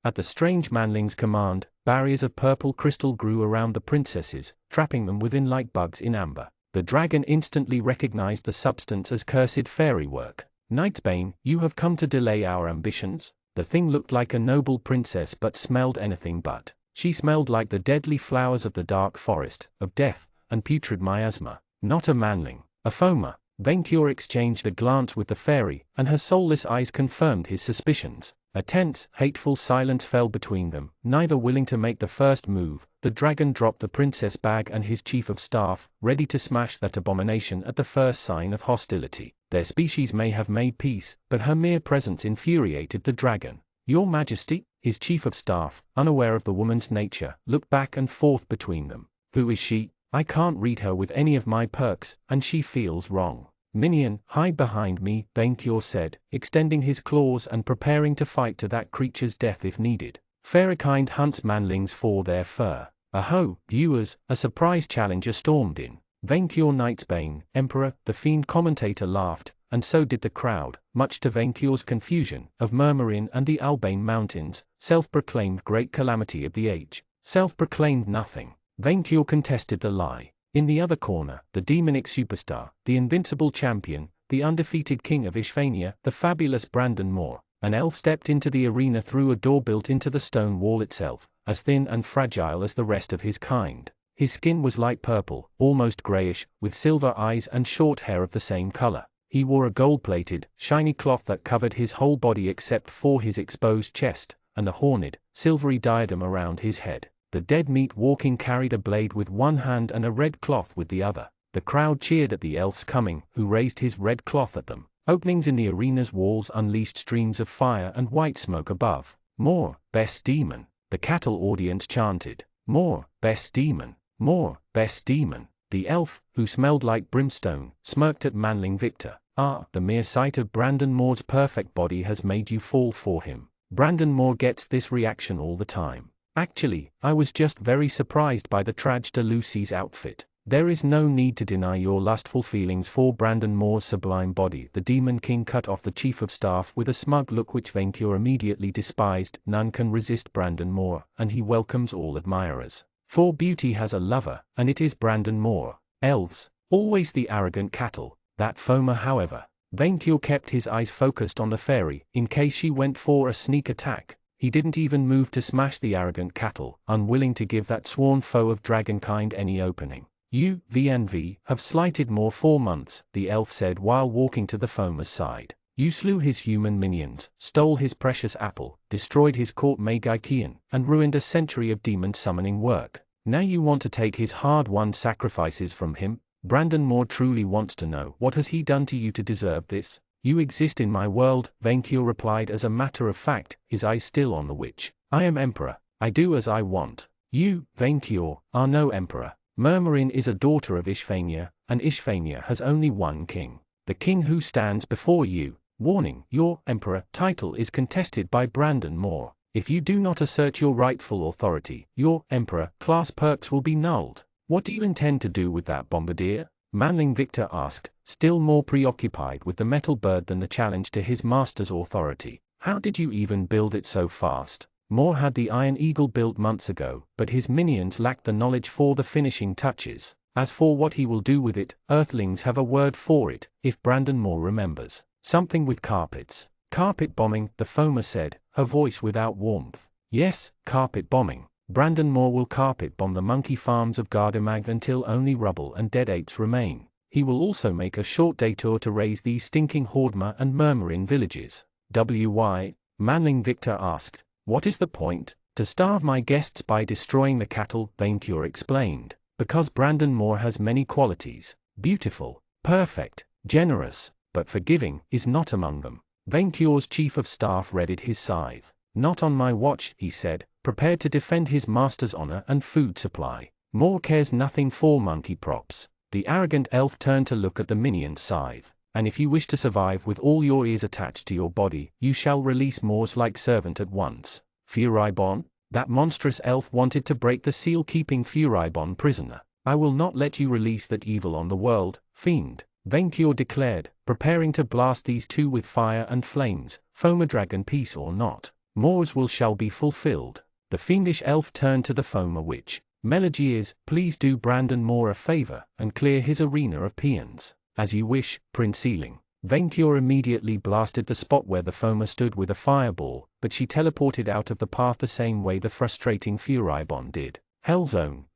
At the strange manling's command, barriers of purple crystal grew around the princesses, trapping them within like bugs in amber. The dragon instantly recognized the substance as cursed fairy work. Nightsbane, you have come to delay our ambitions? The thing looked like a noble princess but smelled anything but. She smelled like the deadly flowers of the dark forest, of death, and putrid miasma. Not a manling, a foma. Vainqueur exchanged a glance with the fairy, and her soulless eyes confirmed his suspicions. A tense, hateful silence fell between them, neither willing to make the first move. The dragon dropped the princess bag and his chief of staff, ready to smash that abomination at the first sign of hostility. Their species may have made peace, but her mere presence infuriated the dragon. Your Majesty, his chief of staff, unaware of the woman's nature, looked back and forth between them. Who is she? I can't read her with any of my perks, and she feels wrong. Minion, hide behind me, Vainqueur said, extending his claws and preparing to fight to that creature's death if needed. Fairykind hunts manlings for their fur. Aho, viewers, a surprise challenger stormed in. Vainqueur Nightsbane, Emperor, the fiend commentator laughed, and so did the crowd, much to Vainqueur's confusion. Of Murmurin and the Albane Mountains, self-proclaimed great calamity of the age. Self-proclaimed nothing. Vainqueur contested the lie. In the other corner, the demonic superstar, the invincible champion, the undefeated king of Ishvania, the fabulous Brandon Moore. An elf stepped into the arena through a door built into the stone wall itself, as thin and fragile as the rest of his kind. His skin was light purple, almost grayish, with silver eyes and short hair of the same color. He wore a gold-plated, shiny cloth that covered his whole body except for his exposed chest, and a horned, silvery diadem around his head. The dead meat walking carried a blade with one hand and a red cloth with the other. The crowd cheered at the elf's coming, who raised his red cloth at them. Openings in the arena's walls unleashed streams of fire and white smoke above. More, best demon. The cattle audience chanted. More, best demon. More, best demon. The elf, who smelled like brimstone, smirked at manling Victor. Ah, the mere sight of Brandon Moore's perfect body has made you fall for him. Brandon Moore gets this reaction all the time. Actually, I was just very surprised by the Trage de Lucy's outfit. There is no need to deny your lustful feelings for Brandon Moore's sublime body. The Demon King cut off the chief of staff with a smug look which Vainqueur immediately despised. None can resist Brandon Moore, and he welcomes all admirers. For beauty has a lover, and it is Brandon Moore. Elves, always the arrogant cattle. That Foma, however. Vainqueur kept his eyes focused on the fairy, in case she went for a sneak attack. He didn't even move to smash the arrogant cattle, unwilling to give that sworn foe of dragonkind any opening. You, VNV, have slighted Moore 4 months, the elf said while walking to the Foma's side. You slew his human minions, stole his precious apple, destroyed his court Magikian, and ruined a century of demon summoning work. Now you want to take his hard-won sacrifices from him? Brandon Moore truly wants to know, what has he done to you to deserve this? You exist in my world, Vainqueur replied as a matter of fact, his eyes still on the witch. I am emperor. I do as I want. You, Vainqueur, are no emperor. Murmurin is a daughter of Ishvania, and Ishvania has only one king. The king who stands before you. Warning, your emperor title is contested by Brandon Moore. If you do not assert your rightful authority, your emperor class perks will be nulled. What do you intend to do with that bombardier? Manling Victor asked, still more preoccupied with the metal bird than the challenge to his master's authority. How did you even build it so fast? Moore had the Iron Eagle built months ago, but his minions lacked the knowledge for the finishing touches. As for what he will do with it, Earthlings have a word for it, if Brandon Moore remembers. Something with carpets. Carpet bombing, the Foma said, her voice without warmth. Yes, carpet bombing. Brandon Moore will carpet bomb the monkey farms of Gardemag until only rubble and dead apes remain. He will also make a short detour to raise these stinking Hordma and Murmurin villages. Why? Manling Victor asked. What is the point? To starve my guests by destroying the cattle, Vainkur explained. Because Brandon Moore has many qualities. Beautiful, perfect, generous, but forgiving is not among them. Vainkur's chief of staff readied his scythe. Not on my watch, he said, prepared to defend his master's honor and food supply. Moore cares nothing for monkey props. The arrogant elf turned to look at the minion's scythe. And if you wish to survive with all your ears attached to your body, you shall release Moore's like servant at once. Furibon? That monstrous elf wanted to break the seal-keeping Furibon prisoner. I will not let you release that evil on the world, fiend, Vainkur declared, preparing to blast these two with fire and flames, Foma dragon peace or not. Moore's will shall be fulfilled. The fiendish elf turned to the Foma witch. Melegiers, please do Brandon Moore a favor, and clear his arena of peons. As you wish, Prince Ealing. Vainkur immediately blasted the spot where the Foma stood with a fireball, but she teleported out of the path the same way the frustrating Furibon did. Hellzone.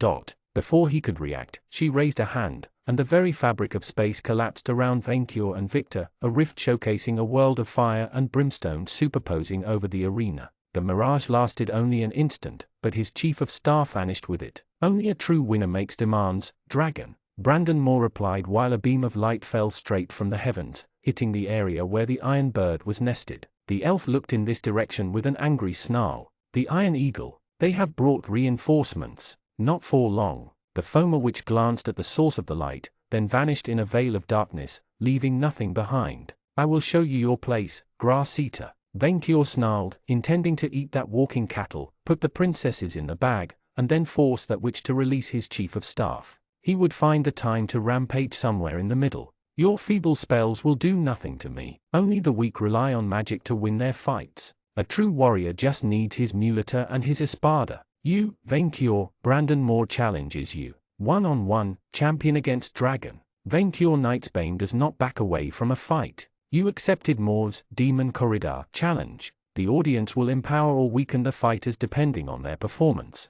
Before he could react, she raised a hand, and the very fabric of space collapsed around Vainkur and Victor, a rift showcasing a world of fire and brimstone superposing over the arena. The mirage lasted only an instant, but his chief of staff vanished with it. Only a true winner makes demands, dragon. Brandon Moore replied while a beam of light fell straight from the heavens, hitting the area where the iron bird was nested. The elf looked in this direction with an angry snarl. The Iron Eagle, they have brought reinforcements. Not for long. The Foma witch glanced at the source of the light, then vanished in a veil of darkness, leaving nothing behind. I will show you your place, grass eater. Vainkur snarled, intending to eat that walking cattle, put the princesses in the bag, and then force that witch to release his chief of staff. He would find the time to rampage somewhere in the middle. Your feeble spells will do nothing to me. Only the weak rely on magic to win their fights. A true warrior just needs his muleta and his espada. You, Vainkur, Brandon Moore challenges you. One-on-one, champion against dragon. Vainkur Knightsbane does not back away from a fight. You accepted Moore's Demon Corridor challenge. The audience will empower or weaken the fighters depending on their performance.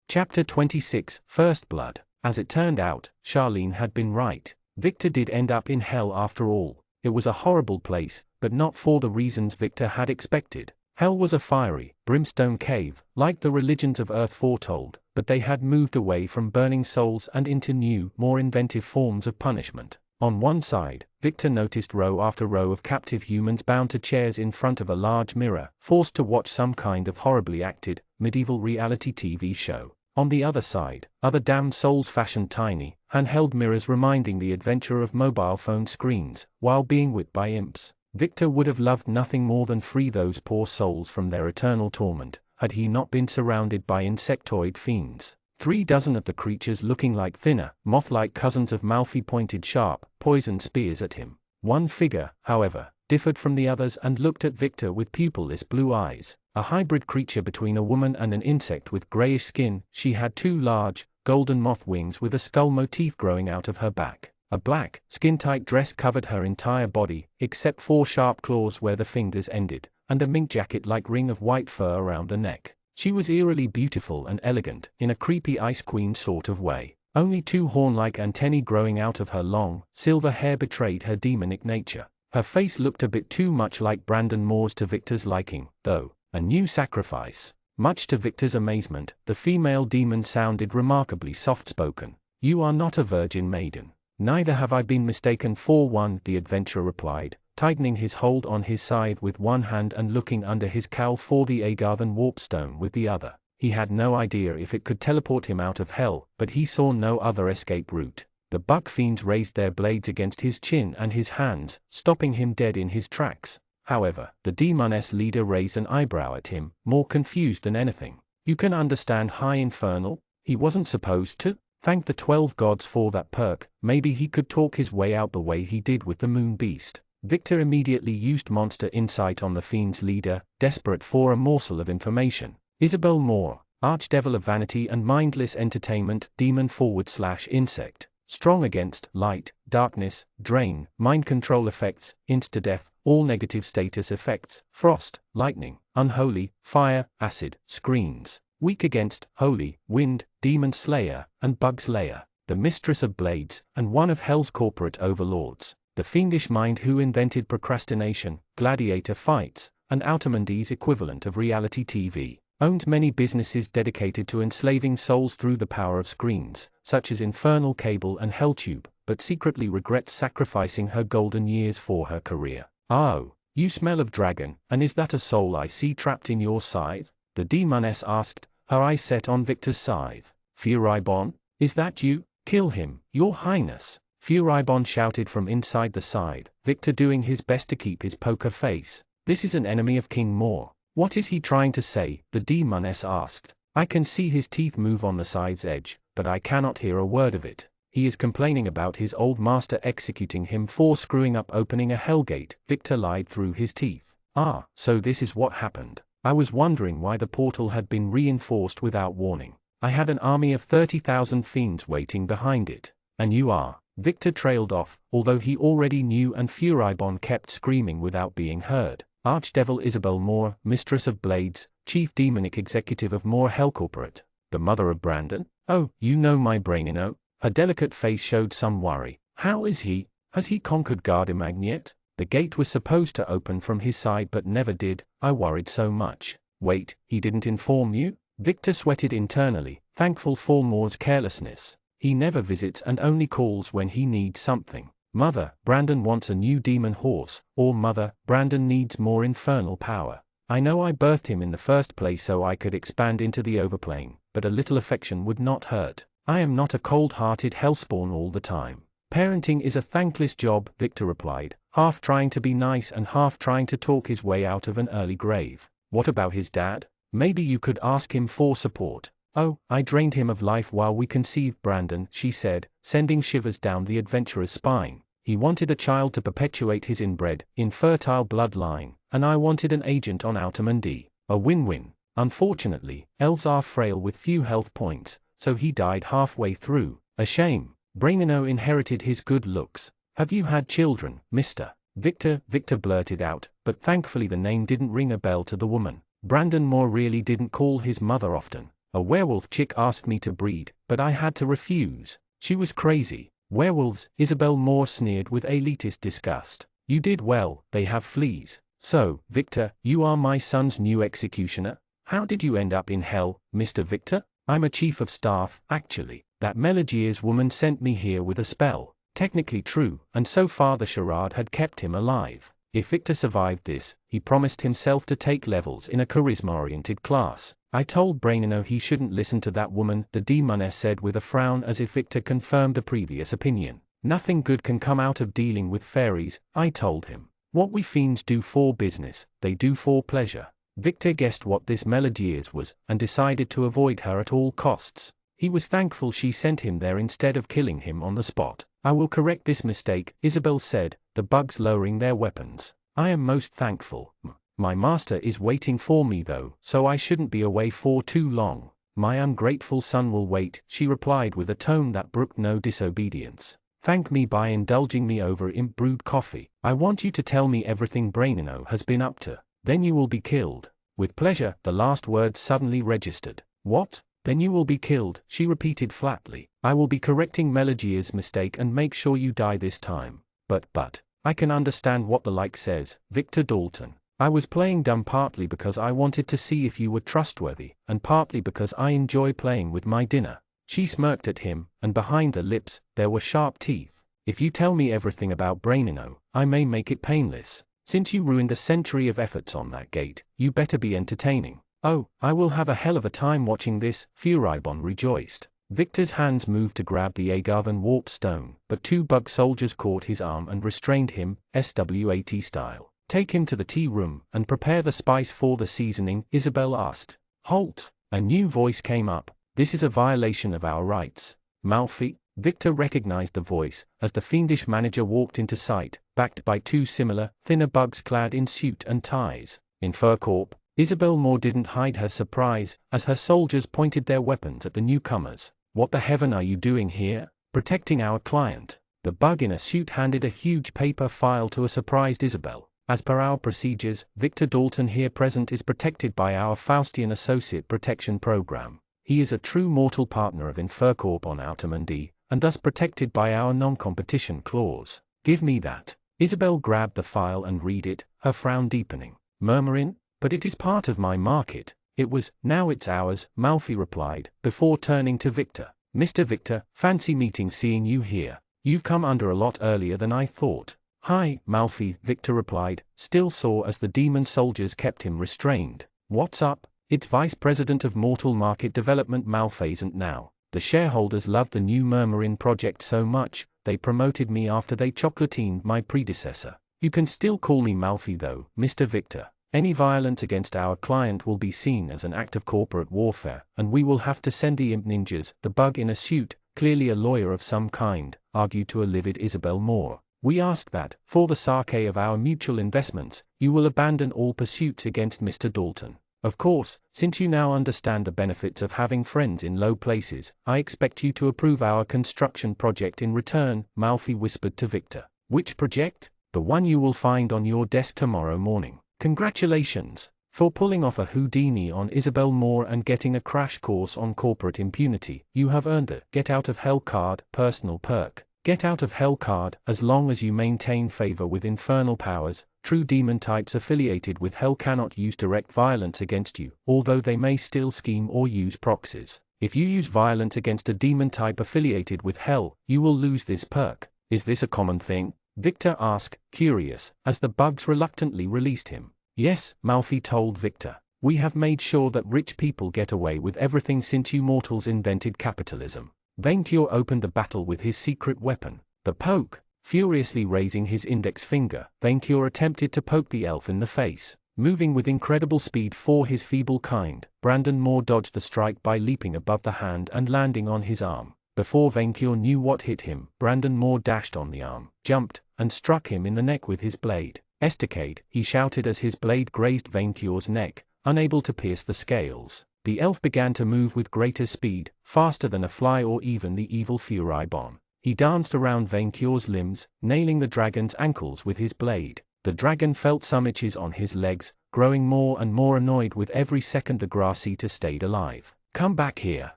Chapter 26, First Blood. As it turned out, Charlene had been right. Victor did end up in hell after all. It was a horrible place, but not for the reasons Victor had expected. Hell was a fiery, brimstone cave, like the religions of Earth foretold, but they had moved away from burning souls and into new, more inventive forms of punishment. On one side, Victor noticed row after row of captive humans bound to chairs in front of a large mirror, forced to watch some kind of horribly acted, medieval reality TV show. On the other side, other damned souls fashioned tiny, handheld mirrors reminding the adventure of mobile phone screens, while being whipped by imps. Victor would have loved nothing more than free those poor souls from their eternal torment, had he not been surrounded by insectoid fiends. 36 of the creatures looking like thinner, moth-like cousins of Malfi pointed sharp, poisoned spears at him. One figure, however, differed from the others and looked at Victor with pupilless blue eyes. A hybrid creature between a woman and an insect with grayish skin, she had two large, golden moth wings with a skull motif growing out of her back. A black, skin-tight dress covered her entire body, except 4 sharp claws where the fingers ended, and a mink jacket-like ring of white fur around the neck. She was eerily beautiful and elegant, in a creepy Ice Queen sort of way. Only 2 horn-like antennae growing out of her long, silver hair betrayed her demonic nature. Her face looked a bit too much like Brandon Moore's to Victor's liking, though. A new sacrifice. Much to Victor's amazement, the female demon sounded remarkably soft-spoken. You are not a virgin maiden. Neither have I been mistaken for one, the adventurer replied, tightening his hold on his scythe with one hand and looking under his cowl for the Agarthan warpstone with the other. He had no idea if it could teleport him out of hell, but he saw no other escape route. The buck fiends raised their blades against his chin and his hands, stopping him dead in his tracks. However, the demoness leader raised an eyebrow at him, more confused than anything. You can understand High Infernal? He wasn't supposed to? Thank the 12 gods for that perk. Maybe he could talk his way out the way he did with the moon beast. Victor immediately used monster insight on the fiend's leader, desperate for a morsel of information. Isabel Moore, archdevil of vanity and mindless entertainment, demon/insect, strong against light, darkness, drain, mind control effects, insta-death, all negative status effects, frost, lightning, unholy, fire, acid, screens, weak against holy, wind, demon slayer, and bug slayer, the mistress of blades, and one of hell's corporate overlords, the fiendish mind who invented procrastination, gladiator fights, and Outermandy's equivalent of reality TV, owns many businesses dedicated to enslaving souls through the power of screens, such as Infernal Cable and Helltube, but secretly regrets sacrificing her golden years for her career. "Oh, you smell of dragon, and is that a soul I see trapped in your scythe?" the demoness asked, her eyes set on Victor's scythe. "Furibon, is that you? Kill him, your highness!" Furibon shouted from inside the scythe, Victor doing his best to keep his poker face. "This is an enemy of King Moore." "What is he trying to say?" the demoness asked. "I can see his teeth move on the scythe's edge, but I cannot hear a word of it." "He is complaining about his old master executing him for screwing up opening a hellgate," Victor lied through his teeth. "Ah, so this is what happened. I was wondering why the portal had been reinforced without warning. I had an army of 30,000 fiends waiting behind it. And you are." Victor trailed off, although he already knew, and Furibon kept screaming without being heard. "Archdevil Isabel Moore, Mistress of Blades, Chief Demonic Executive of Moore Hell Corporate, the mother of Brandon? Oh, you know my brainino." Her delicate face showed some worry. "How is he? Has he conquered Gardamag yet? The gate was supposed to open from his side but never did. I worried so much." "Wait, he didn't inform you?" Victor sweated internally, thankful for Moore's carelessness. "He never visits and only calls when he needs something. Mother, Brandon wants a new demon horse," or "Mother, Brandon needs more infernal power. I know I birthed him in the first place so I could expand into the overplane, but a little affection would not hurt. I am not a cold-hearted hellspawn all the time." "Parenting is a thankless job," Victor replied, half trying to be nice and half trying to talk his way out of an early grave. "What about his dad? Maybe you could ask him for support." "Oh, I drained him of life while we conceived Brandon," she said, sending shivers down the adventurer's spine. "He wanted a child to perpetuate his inbred, infertile bloodline, and I wanted an agent on Outermandy. A win-win. Unfortunately, elves are frail with few health points, so he died halfway through. A shame. Brainino inherited his good looks. Have you had children, Mr. Victor?" Victor blurted out, but thankfully the name didn't ring a bell to the woman. Brandon Moore really didn't call his mother often. "A werewolf chick asked me to breed, but I had to refuse. She was crazy." "Werewolves," Isabel Moore sneered with elitist disgust. "You did well, they have fleas." "So, Victor, you are my son's new executioner? How did you end up in hell, Mr. Victor?" "I'm a chief of staff, actually. That Melagier's woman sent me here with a spell." Technically true, and so far the charade had kept him alive. If Victor survived this, he promised himself to take levels in a charisma-oriented class. "I told Brainino he shouldn't listen to that woman," the demoness said with a frown as if Victor confirmed a previous opinion. "Nothing good can come out of dealing with fairies, I told him. What we fiends do for business, they do for pleasure." Victor guessed what this Melagier's was, and decided to avoid her at all costs. He was thankful she sent him there instead of killing him on the spot. "I will correct this mistake," Isabel said, the bugs lowering their weapons. "I am most thankful. My master is waiting for me though, so I shouldn't be away for too long." "My ungrateful son will wait," she replied with a tone that brooked no disobedience. "Thank me by indulging me over imp brewed coffee. I want you to tell me everything Brainino has been up to. Then you will be killed." "With pleasure," the last word suddenly registered. "What? Then you will be killed," she repeated flatly. "I will be correcting Melagier's mistake and make sure you die this time. But, I can understand what the like says, Victor Dalton. I was playing dumb partly because I wanted to see if you were trustworthy, and partly because I enjoy playing with my dinner." She smirked at him, and behind the lips, there were sharp teeth. "If you tell me everything about Brainino, I may make it painless. Since you ruined a century of efforts on that gate, you better be entertaining." "Oh, I will have a hell of a time watching this," Furibon rejoiced. Victor's hands moved to grab the Agarthan warped stone, but two bug soldiers caught his arm and restrained him, SWAT style. "Take him to the tea room, and prepare the spice for the seasoning," Isabel asked. "Halt!" A new voice came up. "This is a violation of our rights." "Malfi?" Victor recognized the voice, as the fiendish manager walked into sight, backed by two similar, thinner bugs clad in suit and ties. "In Fur Corp, Isabel Moore didn't hide her surprise, as her soldiers pointed their weapons at the newcomers. "What the heaven are you doing here? Protecting our client?" The bug in a suit handed a huge paper file to a surprised Isabel. "As per our procedures, Victor Dalton here present is protected by our Faustian Associate Protection Program. He is a true mortal partner of Infercorp on Outamendi, and thus protected by our non-competition clause." "Give me that." Isabel grabbed the file and read it, her frown deepening. Murmuring, "But it is part of my market." "It was, now it's ours," Malfi replied, before turning to Victor. "Mr. Victor, fancy seeing you here. You've come under a lot earlier than I thought." "Hi, Malfi," Victor replied, still sore as the demon soldiers kept him restrained. "What's up?" "It's Vice President of Mortal Market Development Malfeasant now. The shareholders loved the new Murmurin project so much, they promoted me after they chocolatined my predecessor. You can still call me Malfi though, Mr. Victor. Any violence against our client will be seen as an act of corporate warfare, and we will have to send the imp ninjas." The bug in a suit, clearly a lawyer of some kind, argued to a livid Isabel Moore. "We ask that, for the sake of our mutual investments, you will abandon all pursuits against Mr. Dalton. Of course, since you now understand the benefits of having friends in low places, I expect you to approve our construction project in return," Malfi whispered to Victor. "Which project?" "The one you will find on your desk tomorrow morning." "Congratulations." For pulling off a Houdini on Isabel Moore and getting a crash course on corporate impunity, you have earned the Get Out of Hell card, personal perk. Get Out of Hell card, as long as you maintain favor with infernal powers, true demon types affiliated with Hell cannot use direct violence against you, although they may still scheme or use proxies. If you use violence against a demon type affiliated with Hell, you will lose this perk. "Is this a common thing?" Victor asked, curious, as the bugs reluctantly released him. "Yes," Malfi told Victor. "We have made sure that rich people get away with everything since you mortals invented capitalism." Venkior opened the battle with his secret weapon, the poke. Furiously raising his index finger, Venkior attempted to poke the elf in the face. Moving with incredible speed for his feeble kind, Brandon Moore dodged the strike by leaping above the hand and landing on his arm. Before Venkior knew what hit him, Brandon Moore dashed on the arm, jumped, and struck him in the neck with his blade. "Esticade," he shouted as his blade grazed Venkior's neck, unable to pierce the scales. The elf began to move with greater speed, faster than a fly or even the evil Furibon. He danced around Venkior's limbs, nailing the dragon's ankles with his blade. The dragon felt some itches on his legs, growing more and more annoyed with every second the grass-eater stayed alive. "Come back here."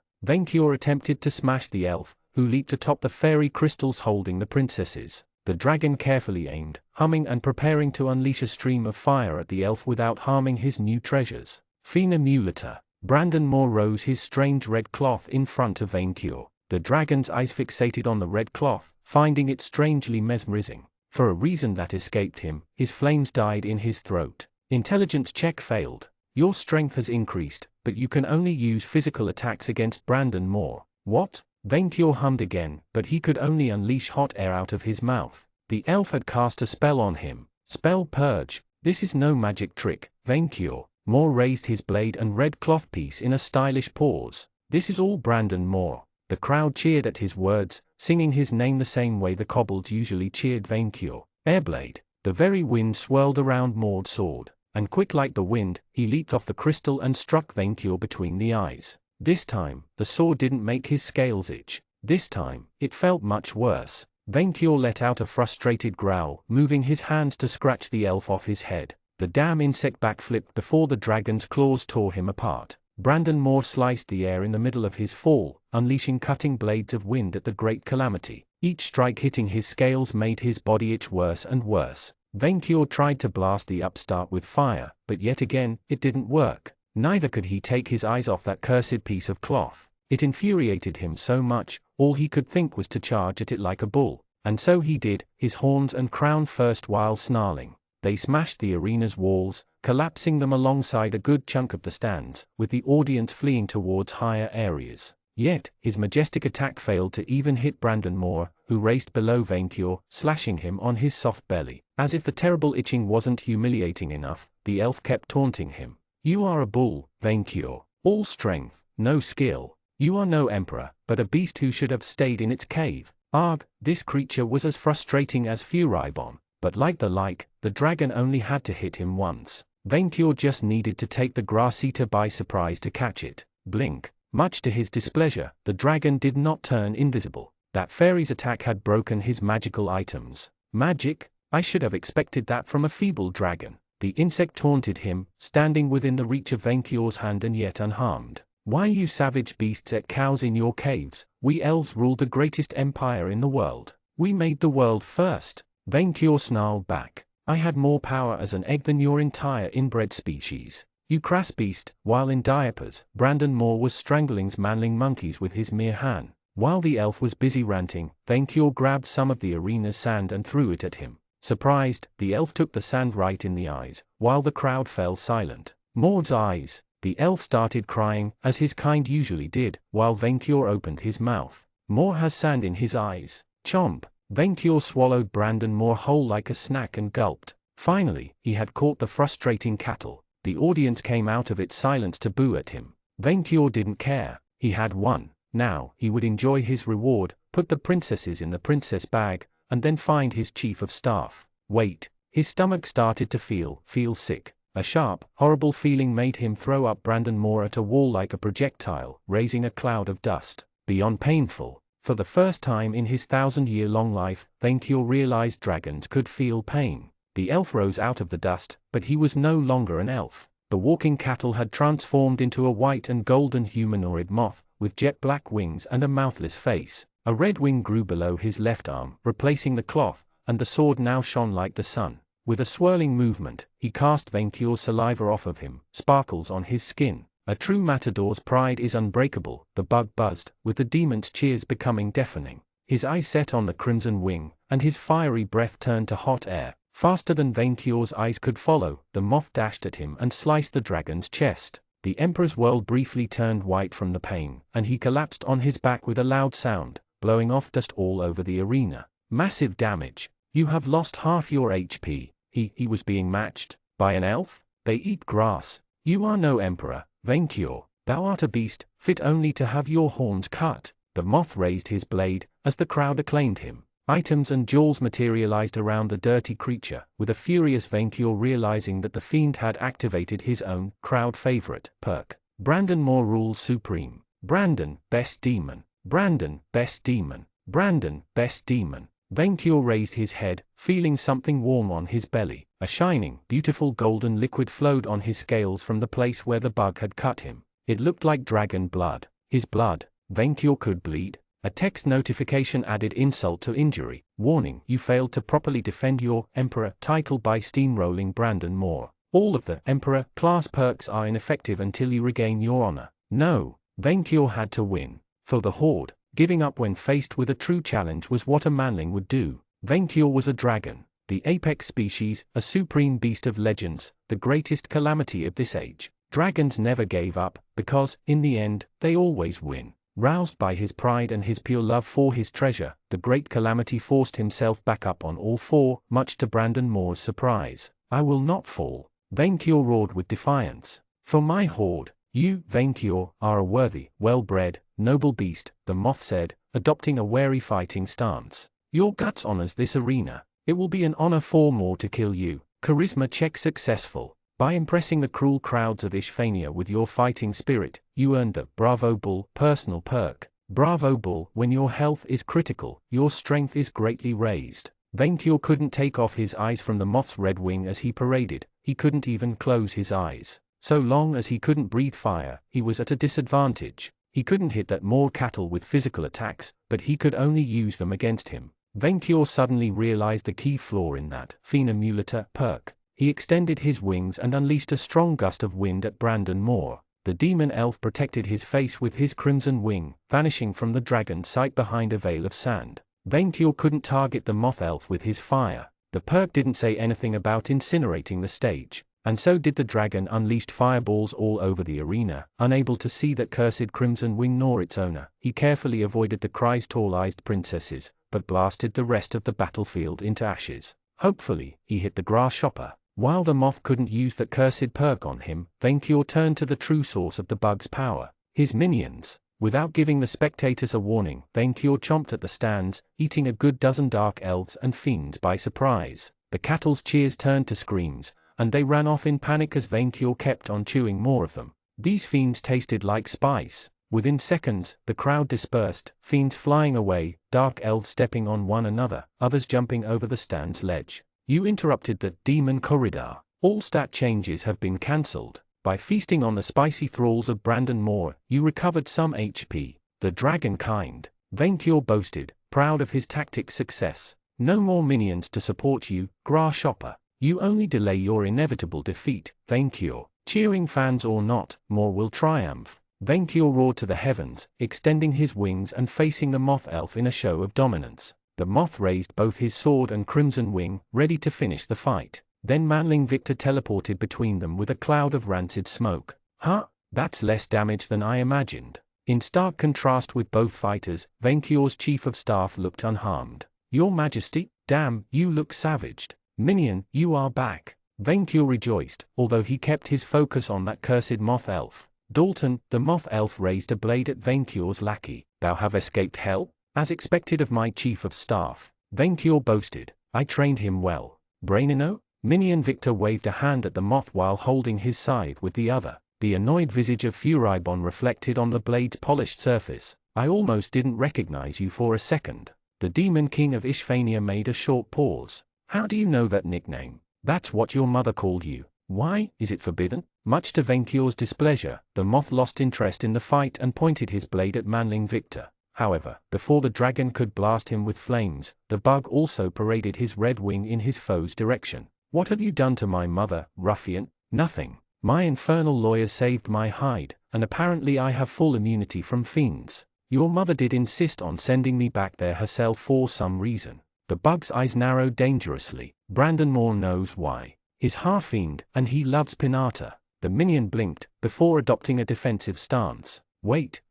Venkior attempted to smash the elf, who leaped atop the fairy crystals holding the princesses. The dragon carefully aimed, humming and preparing to unleash a stream of fire at the elf without harming his new treasures. "Fina Mulata." Brandon Moore rose his strange red cloth in front of Venkior. The dragon's eyes fixated on the red cloth, finding it strangely mesmerizing. For a reason that escaped him, his flames died in his throat. Intelligence check failed. "Your strength has increased, but you can only use physical attacks against Brandon Moore." "What?" Venkior hummed again, but he could only unleash hot air out of his mouth. The elf had cast a spell on him. "Spell Purge. This is no magic trick, Venkior." Moore raised his blade and red cloth piece in a stylish pause. "This is all Brandon Moore." The crowd cheered at his words, singing his name the same way the kobolds usually cheered Venkior. "Airblade." The very wind swirled around Moore's sword, and quick like the wind, he leaped off the crystal and struck Venkior between the eyes. This time, the sword didn't make his scales itch. This time, it felt much worse. Venkior let out a frustrated growl, moving his hands to scratch the elf off his head. The damn insect backflipped before the dragon's claws tore him apart. Brandon Moore sliced the air in the middle of his fall, unleashing cutting blades of wind at the great calamity. Each strike hitting his scales made his body itch worse and worse. Venkior tried to blast the upstart with fire, but yet again, it didn't work. Neither could he take his eyes off that cursed piece of cloth. It infuriated him so much, all he could think was to charge at it like a bull. And so he did, his horns and crown first while snarling. They smashed the arena's walls, collapsing them alongside a good chunk of the stands, with the audience fleeing towards higher areas. Yet, his majestic attack failed to even hit Brandon Moore, who raced below Venkior, slashing him on his soft belly. As if the terrible itching wasn't humiliating enough, the elf kept taunting him. "You are a bull, Venkior. All strength, no skill. You are no emperor, but a beast who should have stayed in its cave." Arg, this creature was as frustrating as Furibon. But like the dragon only had to hit him once. Vainqueur just needed to take the grass-eater by surprise to catch it. Blink. Much to his displeasure, the dragon did not turn invisible. That fairy's attack had broken his magical items. Magic? I should have expected that from a feeble dragon. The insect taunted him, standing within the reach of Vainqueur's hand and yet unharmed. Why you savage beasts ate cows in your caves? We elves ruled the greatest empire in the world. We made the world first. Vainqueur snarled back. I had more power as an egg than your entire inbred species. You crass beast. While in diapers, Brandon Moore was strangling manling monkeys with his mere hand. While the elf was busy ranting, Vainqueur grabbed some of the arena's sand and threw it at him. Surprised, the elf took the sand right in the eyes, while the crowd fell silent. Maud's eyes. The elf started crying, as his kind usually did, while Vainqueur opened his mouth. Moore has sand in his eyes. Chomp. Vainqueur swallowed Brandon Moore whole like a snack and gulped. Finally, he had caught the frustrating cattle. The audience came out of its silence to boo at him. Vainqueur didn't care. He had won. Now, he would enjoy his reward, put the princesses in the princess bag, and then find his chief of staff. Wait. His stomach started to feel sick. A sharp, horrible feeling made him throw up Brandon Moore at a wall like a projectile, raising a cloud of dust. Beyond painful. For the first time in his 1,000-year-long life, Vainqueur realized dragons could feel pain. The elf rose out of the dust, but he was no longer an elf. The walking cattle had transformed into a white and golden humanoid moth, with jet black wings and a mouthless face. A red wing grew below his left arm, replacing the cloth, and the sword now shone like the sun. With a swirling movement, he cast Vainqueur's saliva off of him, sparkles on his skin. A true matador's pride is unbreakable, the bug buzzed, with the demon's cheers becoming deafening. His eyes set on the crimson wing, and his fiery breath turned to hot air. Faster than Vainqueur's eyes could follow, the moth dashed at him and sliced the dragon's chest. The emperor's world briefly turned white from the pain, and he collapsed on his back with a loud sound, blowing off dust all over the arena. Massive damage. You have lost half your HP. He was being matched by an elf? They eat grass. You are no emperor, Vainqueur. Thou art a beast, fit only to have your horns cut. The moth raised his blade, as the crowd acclaimed him. Items and jewels materialized around the dirty creature, with a furious Vainqueur realizing that the fiend had activated his own, crowd favorite, perk. Brandon Moore rules supreme. Brandon, best demon. Brandon, best demon. Brandon, best demon. Vainqueur raised his head, feeling something warm on his belly. A shining, beautiful golden liquid flowed on his scales from the place where the bug had cut him. It looked like dragon blood. His blood. Vainqueur could bleed. A text notification added insult to injury. Warning, you failed to properly defend your Emperor title by steamrolling Brandon Moore. All of the Emperor class perks are ineffective until you regain your honor. No, Vainqueur had to win. For the Horde, giving up when faced with a true challenge was what a manling would do. Vainqueur was a dragon, the apex species, a supreme beast of legends, the greatest calamity of this age. Dragons never gave up, because, in the end, they always win. Roused by his pride and his pure love for his treasure, the great calamity forced himself back up on all four, much to Brandon Moore's surprise. I will not fall. Vainqueur roared with defiance. For my horde, you, Vainqueur, are a worthy, well-bred, noble beast, the moth said, adopting a wary fighting stance. Your guts honors this arena. It will be an honor for Moore to kill you. Charisma check successful. By impressing the cruel crowds of Ishvania with your fighting spirit, you earned the Bravo Bull personal perk. Bravo Bull, when your health is critical, your strength is greatly raised. Vainqueur couldn't take off his eyes from the moth's red wing as he paraded. He couldn't even close his eyes. So long as he couldn't breathe fire, he was at a disadvantage. He couldn't hit that Moore cattle with physical attacks, but he could only use them against him. Vainqueur suddenly realized the key flaw in that Phenoemulator perk. He extended his wings and unleashed a strong gust of wind at Brandon Moore. The demon elf protected his face with his crimson wing, vanishing from the dragon's sight behind a veil of sand. Vainqueur couldn't target the moth elf with his fire. The perk didn't say anything about incinerating the stage, and so did the dragon unleashed fireballs all over the arena. Unable to see that cursed crimson wing nor its owner, he carefully avoided the Christ-tall-eyed princesses, but blasted the rest of the battlefield into ashes. Hopefully, he hit the grasshopper. While the moth couldn't use that cursed perk on him, Vainqueur turned to the true source of the bug's power, his minions. Without giving the spectators a warning, Vainqueur chomped at the stands, eating a good dozen dark elves and fiends by surprise. The cattle's cheers turned to screams, and they ran off in panic as Vainqueur kept on chewing more of them. These fiends tasted like spice. Within seconds, the crowd dispersed, fiends flying away, dark elves stepping on one another, others jumping over the stand's ledge. You interrupted the demon corridor. All stat changes have been cancelled. By feasting on the spicy thralls of Brandon Moore, you recovered some HP. The dragon kind, Vainqueur boasted, proud of his tactic success. No more minions to support you, Grasshopper. You only delay your inevitable defeat, Vainqueur. Cheering fans or not, Moore will triumph. Vainqueur roared to the heavens, extending his wings and facing the moth elf in a show of dominance. The moth raised both his sword and crimson wing, ready to finish the fight. Then Manling Victor teleported between them with a cloud of rancid smoke. Huh? That's less damage than I imagined. In stark contrast with both fighters, Vainqueur's chief of staff looked unharmed. Your Majesty, damn, you look savaged. Minion, you are back. Vainqueur rejoiced, although he kept his focus on that cursed moth elf. Dalton, the moth elf raised a blade at Vainqueur's lackey. Thou have escaped hell? As expected of my chief of staff. Vainqueur boasted, I trained him well. Brainino? Minion Victor waved a hand at the moth while holding his scythe with the other. The annoyed visage of Furibon reflected on the blade's polished surface. I almost didn't recognize you for a second. The Demon King of Ishvania made a short pause. How do you know that nickname? That's what your mother called you. Why, is it forbidden? Much to Vainqueur's displeasure, the moth lost interest in the fight and pointed his blade at Manling Victor. However, before the dragon could blast him with flames, the bug also paraded his red wing in his foe's direction. What have you done to my mother, ruffian? Nothing. My infernal lawyer saved my hide, and apparently I have full immunity from fiends. Your mother did insist on sending me back there herself for some reason. The bug's eyes narrowed dangerously. Brandon Moore knows why. He's half-fiend, and he loves Pinata. The minion blinked, before adopting a defensive stance. Wait.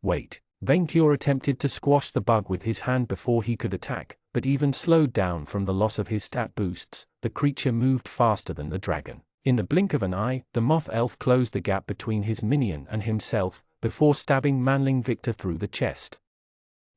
Vainqueur attempted to squash the bug with his hand before he could attack, but even slowed down from the loss of his stat boosts, the creature moved faster than the dragon. In the blink of an eye, the moth elf closed the gap between his minion and himself, before stabbing Manling Victor through the chest.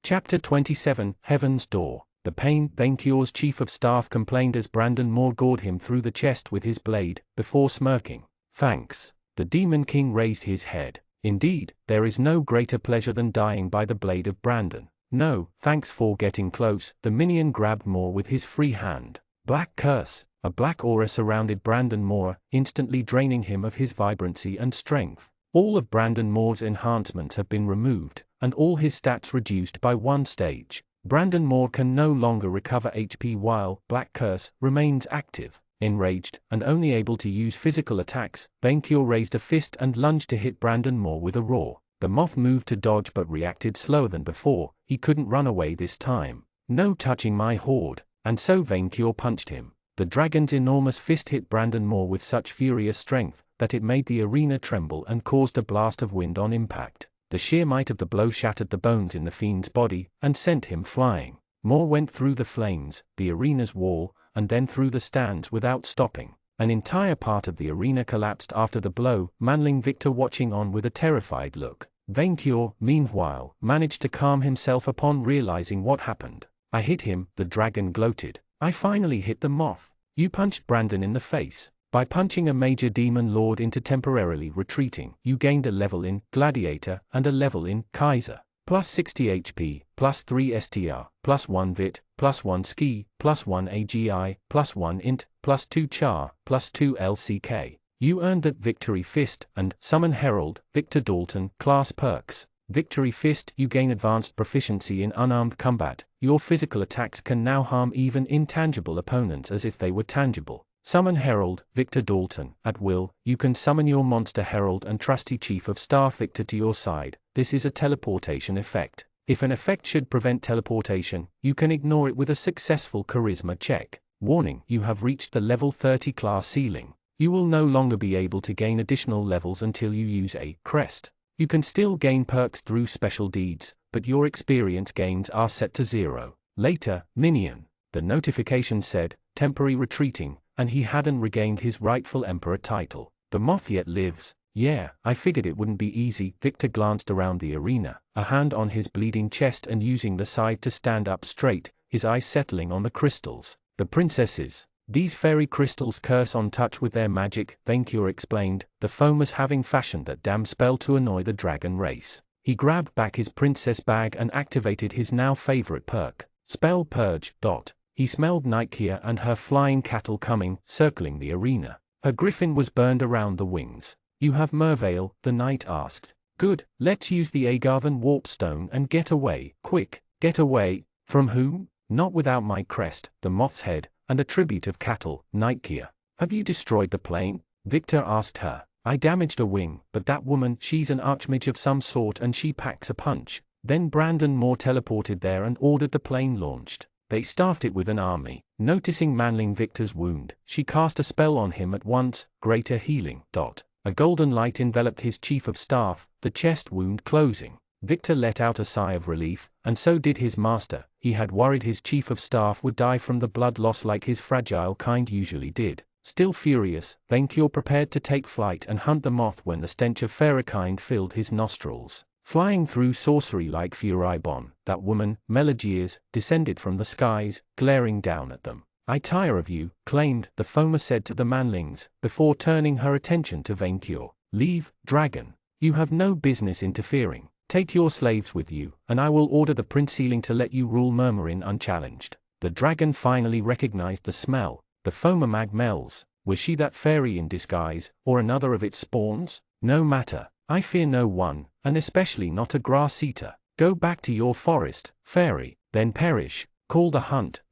Chapter 27, Heaven's Door. The pain, Vainqueur's chief of staff complained as Brandon Moore gored him through the chest with his blade, before smirking. Thanks. The Demon King raised his head. Indeed, there is no greater pleasure than dying by the blade of Brandon. No, thanks for getting close. The minion grabbed Moore with his free hand. Black curse. A black aura surrounded Brandon Moore, instantly draining him of his vibrancy and strength. All of Brandon Moore's enhancements have been removed, and all his stats reduced by one stage. Brandon Moore can no longer recover HP while Black Curse remains active. Enraged, and only able to use physical attacks, Vainqueur raised a fist and lunged to hit Brandon Moore with a roar. The moth moved to dodge but reacted slower than before. He couldn't run away this time. No touching my horde. And so Vainqueur punched him. The dragon's enormous fist hit Brandon Moore with such furious strength that it made the arena tremble and caused a blast of wind on impact. The sheer might of the blow shattered the bones in the fiend's body and sent him flying. Moore went through the flames, the arena's wall, and then through the stands without stopping. An entire part of the arena collapsed after the blow, Manling Victor watching on with a terrified look. Vainqueur, meanwhile, managed to calm himself upon realizing what happened. I hit him, the dragon gloated. I finally hit the moth. You punched Brandon in the face. By punching a major demon lord into temporarily retreating, you gained a level in Gladiator and a level in Kaiser. Plus 60 HP, plus 3 STR, plus 1 Vit, plus 1 Ski, plus 1 AGI, plus 1 Int, plus 2 Char, plus 2 LCK. You earned that Victory Fist and Summon Herald, Victor Dalton class perks. Victory Fist, you gain advanced proficiency in unarmed combat. Your physical attacks can now harm even intangible opponents as if they were tangible. Summon Herald, Victor Dalton, at will. You can summon your monster Herald and trusty Chief of Staff Victor to your side. This is a teleportation effect. If an effect should prevent teleportation, you can ignore it with a successful charisma check. Warning, you have reached the level 30 class ceiling. You will no longer be able to gain additional levels until you use a crest. You can still gain perks through special deeds, but your experience gains are set to 0. Later, minion. The notification said, temporary retreating, and he hadn't regained his rightful emperor title. The moth yet lives. Yeah, I figured it wouldn't be easy. Victor glanced around the arena, a hand on his bleeding chest and using the side to stand up straight, his eyes settling on the crystals. The princesses. These fairy crystals curse on touch with their magic, Venkyor explained, the foamers having fashioned that damn spell to annoy the dragon race. He grabbed back his princess bag and activated his now favorite perk, Spell Purge. He smelled Nightkia and her flying cattle coming, circling the arena. Her griffin was burned around the wings. You have Merveil, the knight asked. Good, let's use the Agarthan warp stone and get away. Quick, get away. From whom? Not without my crest, the moth's head, and a tribute of cattle, Nightkia. Have you destroyed the plane? Victor asked her. I damaged a wing, but that woman, she's an archmage of some sort and she packs a punch. Then Brandon Moore teleported there and ordered the plane launched. They staffed it with an army. Noticing Manling Victor's wound, she cast a spell on him at once, Greater Healing. A golden light enveloped his chief of staff, the chest wound closing. Victor let out a sigh of relief, and so did his master. He had worried his chief of staff would die from the blood loss like his fragile kind usually did. Still furious, Venkyor prepared to take flight and hunt the moth when the stench of Ferakind filled his nostrils. Flying through sorcery like Furibon, that woman, Melegears, descended from the skies, glaring down at them. I tire of you, claimed, the foamer said to the manlings, before turning her attention to Venkyor. Leave, dragon. You have no business interfering. Take your slaves with you, and I will order the Prince Sealing to let you rule Murmurin unchallenged. The dragon finally recognized the smell. The foamer Magmels. Was she that fairy in disguise, or another of its spawns? No matter. I fear no one, and especially not a grass eater. Go back to your forest, fairy, then perish. Call the hunt.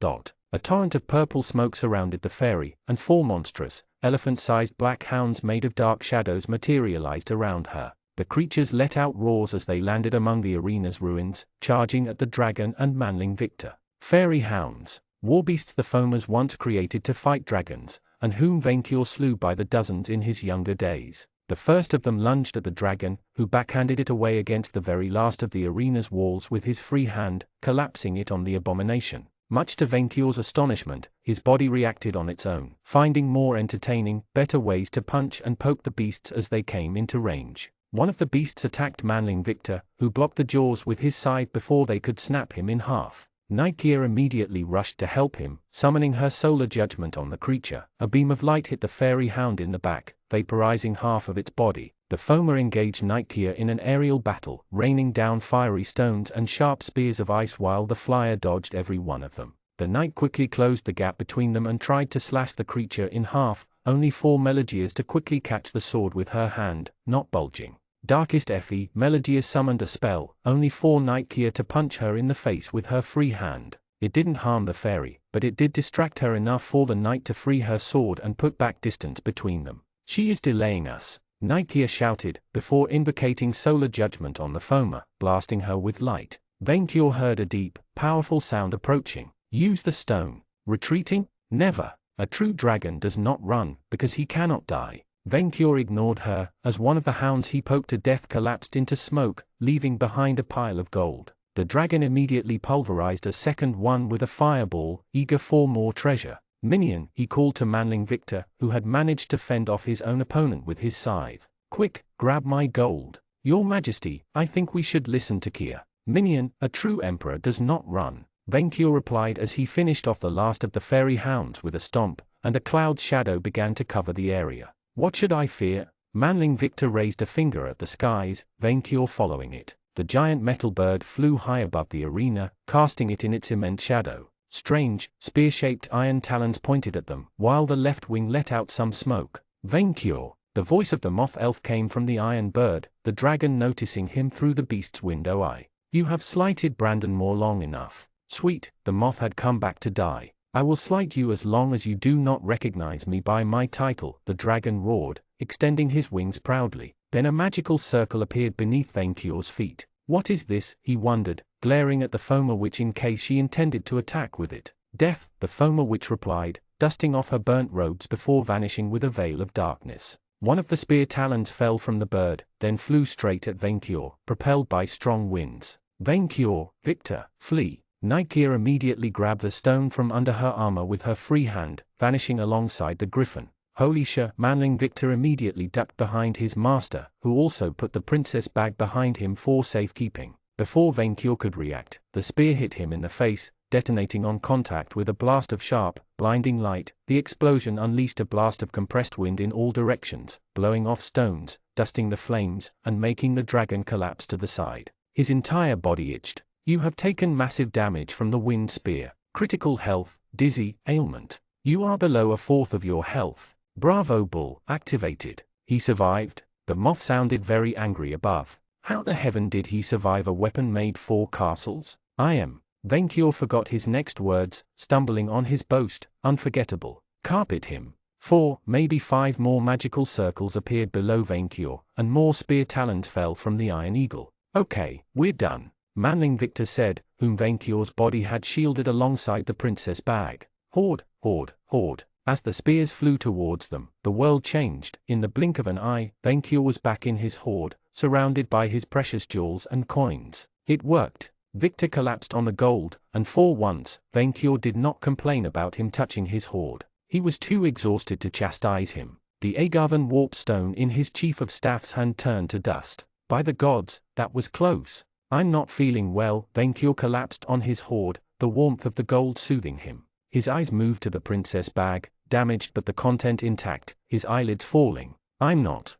A torrent of purple smoke surrounded the fairy, and 4 monstrous, elephant-sized black hounds made of dark shadows materialized around her. The creatures let out roars as they landed among the arena's ruins, charging at the dragon and Manling Victor. Fairy hounds, warbeasts the foamers once created to fight dragons, and whom Venkyor slew by the dozens in his younger days. The first of them lunged at the dragon, who backhanded it away against the very last of the arena's walls with his free hand, collapsing it on the abomination. Much to Venkyor's astonishment, his body reacted on its own, finding more entertaining, better ways to punch and poke the beasts as they came into range. One of the beasts attacked Manling Victor, who blocked the jaws with his scythe before they could snap him in half. Nightkia immediately rushed to help him, summoning her solar judgment on the creature. A beam of light hit the fairy hound in the back, vaporizing half of its body. The foamer engaged Nightkia in an aerial battle, raining down fiery stones and sharp spears of ice while the flyer dodged every one of them. The knight quickly closed the gap between them and tried to slash the creature in half, only for Melegears to quickly catch the sword with her hand, not bulging. Darkest Effie, Melegears summoned a spell, only for Nightkia to punch her in the face with her free hand. It didn't harm the fairy, but it did distract her enough for the knight to free her sword and put back distance between them. She is delaying us, Nightkia shouted, before invocating solar judgment on the foamer, blasting her with light. Venkyor heard a deep, powerful sound approaching. Use the stone. Retreating? Never. A true dragon does not run, because he cannot die. Venkyor ignored her, as one of the hounds he poked to death collapsed into smoke, leaving behind a pile of gold. The dragon immediately pulverized a second one with a fireball, eager for more treasure. Minion, he called to Manling Victor, who had managed to fend off his own opponent with his scythe. Quick, grab my gold. Your Majesty, I think we should listen to Kia. Minion, a true emperor does not run. Venkyor replied as he finished off the last of the fairy hounds with a stomp, and a cloud shadow began to cover the area. What should I fear? Manling Victor raised a finger at the skies, Venkyor following it. The giant metal bird flew high above the arena, casting it in its immense shadow. Strange, spear-shaped iron talons pointed at them, while the left wing let out some smoke. Venkyor. The voice of the moth elf came from the iron bird, the dragon noticing him through the beast's window eye. You have slighted Brandon Moore long enough. Sweet, the moth had come back to die. I will slight you as long as you do not recognize me by my title, the dragon roared, extending his wings proudly. Then a magical circle appeared beneath Venkyor's feet. What is this? He wondered, glaring at the foamer witch in case she intended to attack with it. Death, the foamer witch replied, dusting off her burnt robes before vanishing with a veil of darkness. One of the spear talons fell from the bird, then flew straight at Venkyor, propelled by strong winds. Venkyor, Victor, flee. Nightkia immediately grabbed the stone from under her armor with her free hand, vanishing alongside the griffin. Holy sh! Manling Victor immediately ducked behind his master, who also put the princess bag behind him for safekeeping. Before Venkyor could react, the spear hit him in the face, detonating on contact with a blast of sharp, blinding light. The explosion unleashed a blast of compressed wind in all directions, blowing off stones, dusting the flames, and making the dragon collapse to the side. His entire body itched. You have taken massive damage from the wind spear. Critical health, dizzy, ailment. You are below a fourth of your health. Bravo Bull, activated. He survived. The moth sounded very angry above. How the heaven did he survive a weapon made for castles? I am. Venkior forgot his next words, stumbling on his boast. Unforgettable. Carpet him. 4, maybe 5 more magical circles appeared below Venkior, and more spear talons fell from the Iron Eagle. Okay, we're done, Manling Victor said, whom Venkior's body had shielded alongside the princess bag. Horde, horde, horde. As the spears flew towards them, the world changed. In the blink of an eye, Venkior was back in his horde, surrounded by his precious jewels and coins. It worked. Victor collapsed on the gold, and for once, Venkior did not complain about him touching his hoard. He was too exhausted to chastise him. The Agarthan warp stone in his chief of staff's hand turned to dust. By the gods, that was close. I'm not feeling well. Venkior collapsed on his hoard, the warmth of the gold soothing him. His eyes moved to the princess bag, damaged but the content intact, his eyelids falling. I'm not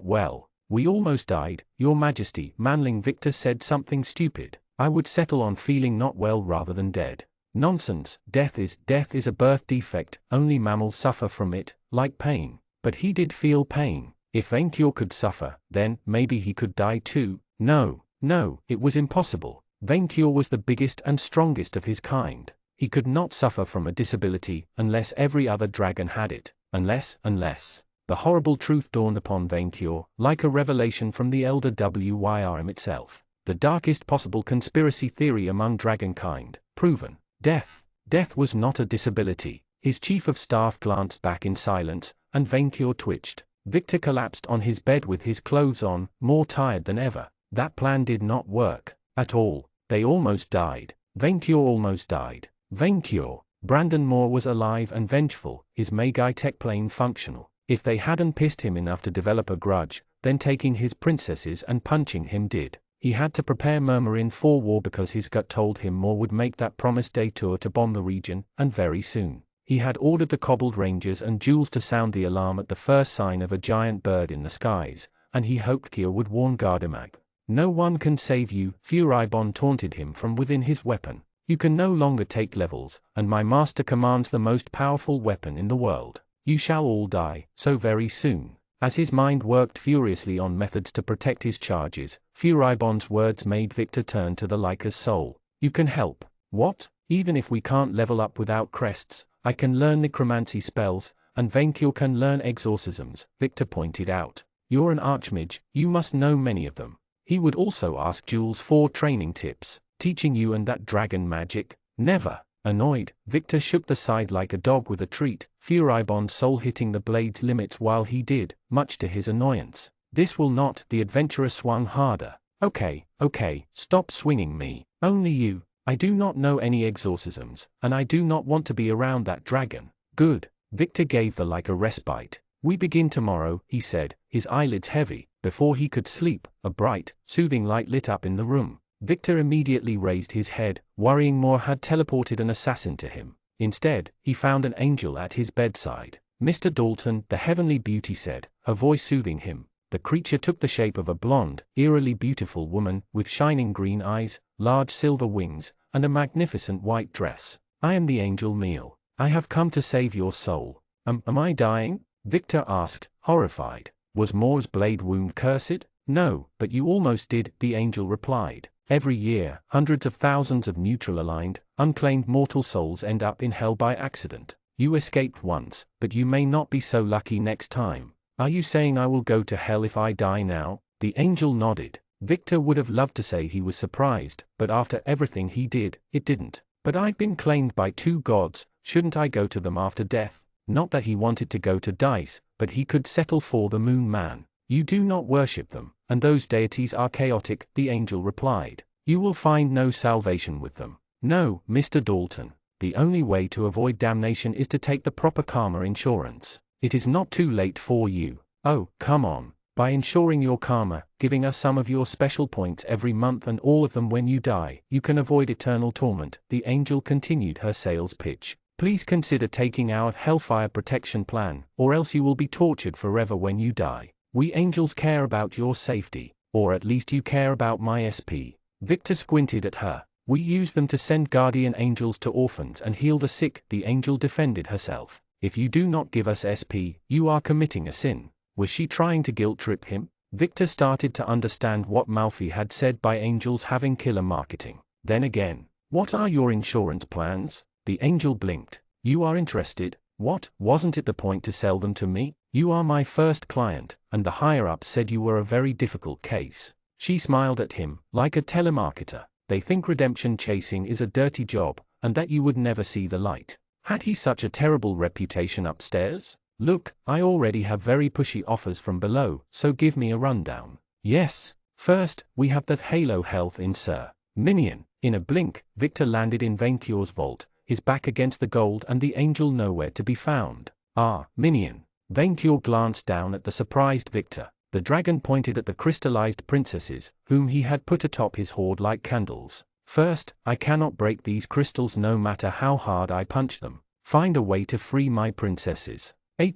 well. We almost died, Your Majesty. Manling Victor said something stupid. I would settle on feeling not well rather than dead. Nonsense. Death is a birth defect. Only mammals suffer from it, like pain. But he did feel pain. If Venkior could suffer, then maybe he could die too. No, it was impossible. Venkior was the biggest and strongest of his kind. He could not suffer from a disability unless every other dragon had it. Unless. The horrible truth dawned upon Venkior, like a revelation from the elder Wyrm itself. The darkest possible conspiracy theory among dragonkind, proven. Death was not a disability. His chief of staff glanced back in silence, and Venkior twitched. Victor collapsed on his bed with his clothes on, more tired than ever. That plan did not work. At all. They almost died. Venkior almost died. Venkior. Brandon Moore was alive and vengeful, his Magi tech plane functional. If they hadn't pissed him enough to develop a grudge, then taking his princesses and punching him did. He had to prepare Murmurin for war because his gut told him Moore would make that promised detour to bomb the region, and very soon. He had ordered the Cobbled Rangers and Jules to sound the alarm at the first sign of a giant bird in the skies, and he hoped Kier would warn Gardamag. No one can save you, Furibon taunted him from within his weapon. You can no longer take levels, and my master commands the most powerful weapon in the world. You shall all die, so very soon. As his mind worked furiously on methods to protect his charges, Furibon's words made Victor turn to the Lyca's soul. You can help. What? Even if we can't level up without crests, I can learn necromancy spells, and Venkior can learn exorcisms, Victor pointed out. You're an archmage, you must know many of them. He would also ask Jules for training tips, teaching you and that dragon magic. Never. Annoyed, Victor shook the side like a dog with a treat, Furibon's soul hitting the blade's limits while he did, much to his annoyance. This will not. The adventurer swung harder. Okay, stop swinging me. Only you. I do not know any exorcisms, and I do not want to be around that dragon. Good. Victor gave the Lyca respite. We begin tomorrow, he said, his eyelids heavy. Before he could sleep, a bright, soothing light lit up in the room. Victor immediately raised his head, worrying Moore had teleported an assassin to him. Instead, he found an angel at his bedside. Mr. Dalton, the heavenly beauty said, her voice soothing him. The creature took the shape of a blonde, eerily beautiful woman, with shining green eyes, large silver wings, and a magnificent white dress. I am the angel Neil. I have come to save your soul. Am I dying? Victor asked, horrified. Was Moore's blade wound cursed? No, but you almost did, the angel replied. Every year, hundreds of thousands of neutral-aligned, unclaimed mortal souls end up in hell by accident. You escaped once, but you may not be so lucky next time. Are you saying I will go to hell if I die now? The angel nodded. Victor would have loved to say he was surprised, but after everything he did, it didn't. But I've been claimed by 2 gods, shouldn't I go to them after death? Not that he wanted to go to Dice, but he could settle for the Moon Man. You do not worship them, and those deities are chaotic, the angel replied. You will find no salvation with them. No, Mr. Dalton. The only way to avoid damnation is to take the proper karma insurance. It is not too late for you. Oh, come on. By ensuring your karma, giving us some of your special points every month and all of them when you die, you can avoid eternal torment." The angel continued her sales pitch. "Please consider taking our Hellfire Protection Plan, or else you will be tortured forever when you die. We angels care about your safety, or at least you care about my SP." Victor squinted at her. "We use them to send guardian angels to orphans and heal the sick," the angel defended herself. "If you do not give us SP, you are committing a sin." Was she trying to guilt-trip him? Victor started to understand what Malfi had said by angels having killer marketing. Then again, "What are your insurance plans?" The angel blinked. "You are interested? What, wasn't it the point to sell them to me? You are my first client, and the higher-ups said you were a very difficult case." She smiled at him, like a telemarketer. "They think redemption chasing is a dirty job, and that you would never see the light." Had he such a terrible reputation upstairs? "Look, I already have very pushy offers from below, so give me a rundown." "Yes. First, we have the Halo Health in Sir Minion." In a blink, Victor landed in Vencure's vault, his back against the gold and the angel nowhere to be found. "Ah, Minion." Vencure glanced down at the surprised Victor. The dragon pointed at the crystallized princesses, whom he had put atop his hoard like candles. "First, I cannot break these crystals no matter how hard I punch them. Find a way to free my princesses."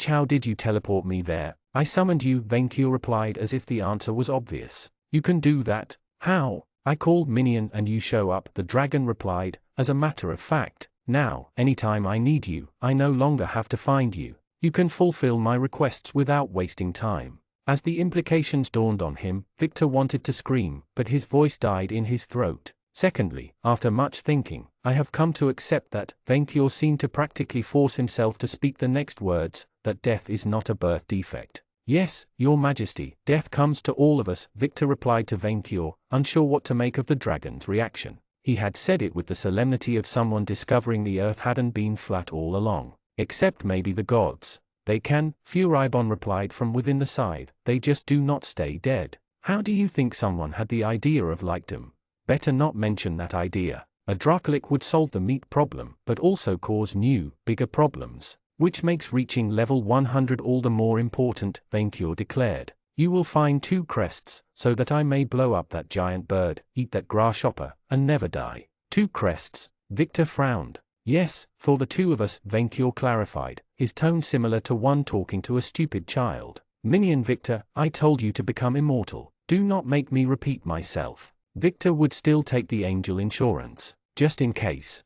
"How did you teleport me there?" "I summoned you," Vencure replied as if the answer was obvious. "You can do that?" "How?" "I called Minion and you show up," the dragon replied, "as a matter of fact. Now, anytime I need you, I no longer have to find you. You can fulfill my requests without wasting time." As the implications dawned on him, Victor wanted to scream, but his voice died in his throat. "Secondly, after much thinking, I have come to accept that." Vencure seemed to practically force himself to speak the next words, "that death is not a birth defect." "Yes, Your Majesty, death comes to all of us," Victor replied to Vencure, unsure what to make of the dragon's reaction. He had said it with the solemnity of someone discovering the earth hadn't been flat all along. "Except maybe the gods. They can," Furibon replied from within the scythe, "they just do not stay dead." "How do you think someone had the idea of likedom?" "Better not mention that idea. A Dracolic would solve the meat problem, but also cause new, bigger problems, which makes reaching level 100 all the more important," Vencure declared. "You will find 2 crests, so that I may blow up that giant bird, eat that grasshopper, and never die." 2 crests? Victor frowned. "Yes, for the 2 of us," Vencure clarified, his tone similar to one talking to a stupid child. "Minion Victor, I told you to become immortal. Do not make me repeat myself." Victor would still take the angel insurance, just in case.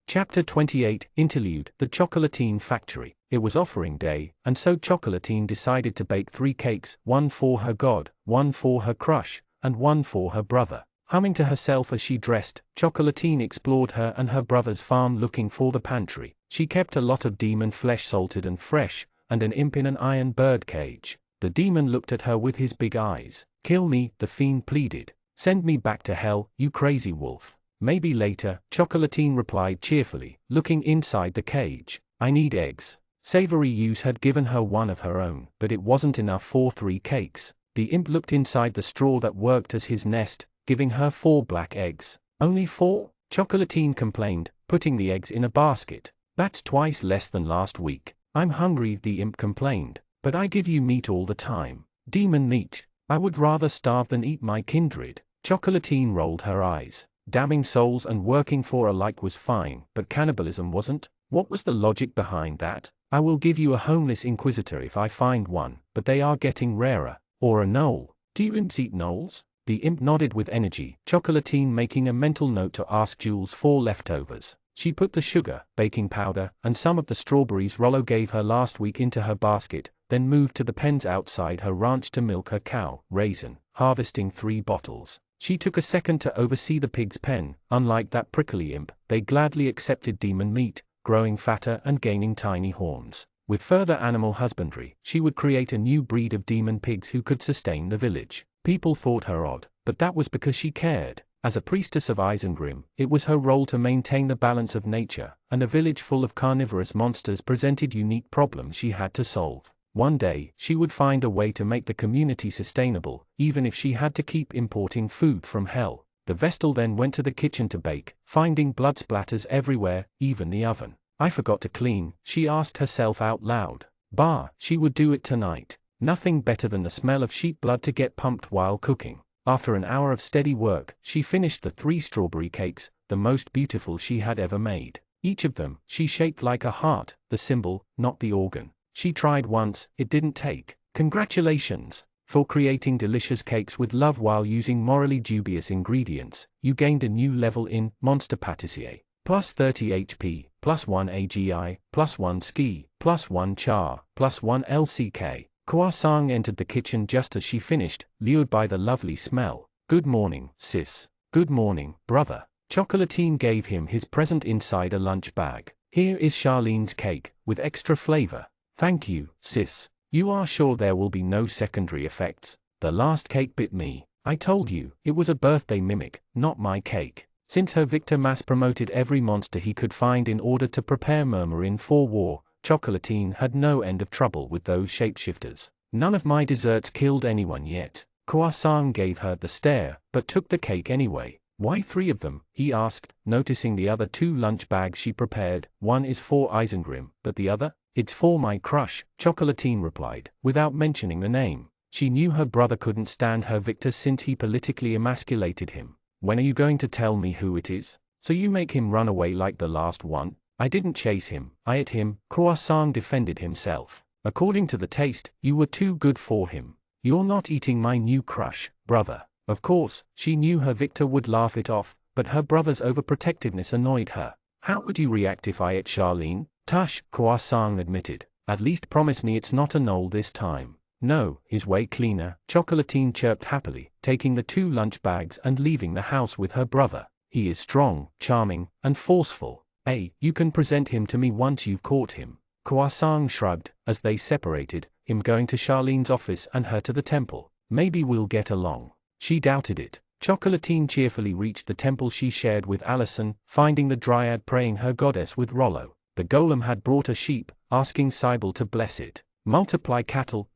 Chapter 28, Interlude, The Chocolatine Factory. It was offering day, and so Chocolatine decided to bake 3 cakes, one for her god, one for her crush, and one for her brother. Humming to herself as she dressed, Chocolatine explored her and her brother's farm looking for the pantry. She kept a lot of demon flesh salted and fresh, and an imp in an iron bird cage. The demon looked at her with his big eyes. "Kill me," the fiend pleaded. "Send me back to hell, you crazy wolf." "Maybe later," Chocolatine replied cheerfully, looking inside the cage. "I need eggs." Savory Use had given her one of her own, but it wasn't enough for 3 cakes. The imp looked inside the straw that worked as his nest, giving her 4 black eggs. "Only 4?" Chocolatine complained, putting the eggs in a basket. "That's twice less than last week." "I'm hungry," the imp complained, "but I give you meat all the time." "Demon meat. I would rather starve than eat my kindred." Chocolatine rolled her eyes. Damning souls and working for alike was fine, but cannibalism wasn't? What was the logic behind that? "I will give you a homeless inquisitor if I find one, but they are getting rarer. Or a knoll. Do you imps eat knolls?" The imp nodded with energy, Chocolatine making a mental note to ask Jules for leftovers. She put the sugar, baking powder, and some of the strawberries Rollo gave her last week into her basket, then moved to the pens outside her ranch to milk her cow, Raisin, harvesting 3 bottles. She took a second to oversee the pig's pen. Unlike that prickly imp, they gladly accepted demon meat, growing fatter and gaining tiny horns. With further animal husbandry, she would create a new breed of demon pigs who could sustain the village. People thought her odd, but that was because she cared. As a priestess of Isengrim, it was her role to maintain the balance of nature, and a village full of carnivorous monsters presented unique problems she had to solve. One day, she would find a way to make the community sustainable, even if she had to keep importing food from hell. The Vestal then went to the kitchen to bake, finding blood splatters everywhere, even the oven. "I forgot to clean," she asked herself out loud. Bah, she would do it tonight. Nothing better than the smell of sheep blood to get pumped while cooking. After an hour of steady work, she finished the 3 strawberry cakes, the most beautiful she had ever made. Each of them, she shaped like a heart, the symbol, not the organ. She tried once, it didn't take. Congratulations! For creating delicious cakes with love while using morally dubious ingredients, you gained a new level in Monster Patissier. Plus 30 HP, plus 1 AGI, plus 1 ski, plus 1 char, plus 1 LCK. Croissant entered the kitchen just as she finished, lured by the lovely smell. Good morning, sis. Good morning, brother. Chocolatine gave him his present inside a lunch bag. Here is Charlene's cake, with extra flavor. Thank you, sis. You are sure there will be no secondary effects? The last cake bit me. I told you, it was a birthday mimic, not my cake. Since her Victor mass-promoted every monster he could find in order to prepare Murmurin for war, Chocolatine had no end of trouble with those shapeshifters. None of my desserts killed anyone yet. Croissant gave her the stare, but took the cake anyway. Why 3 of them? He asked, noticing the other 2 lunch bags she prepared. One is for Isengrim, but the other? It's for my crush, Chocolatine replied, without mentioning the name. She knew her brother couldn't stand her Victor since he politically emasculated him. When are you going to tell me who it is? So you make him run away like the last one? I didn't chase him, I ate him, Croissant defended himself. According to the taste, you were too good for him. You're not eating my new crush, brother. Of course, she knew her Victor would laugh it off, but her brother's overprotectiveness annoyed her. How would you react if I ate Charlene? Tush, Croissant admitted. At least promise me it's not a knoll this time. No, he's way cleaner, Chocolatine chirped happily, taking the 2 lunch bags and leaving the house with her brother. He is strong, charming, and forceful. Hey, you can present him to me once you've caught him. Croissant shrugged, as they separated, him going to Charlene's office and her to the temple. Maybe we'll get along. She doubted it. Chocolatine cheerfully reached the temple she shared with Allison, finding the dryad praying her goddess with Rollo. The golem had brought a sheep, asking Cybele to bless it. Multiply cattle.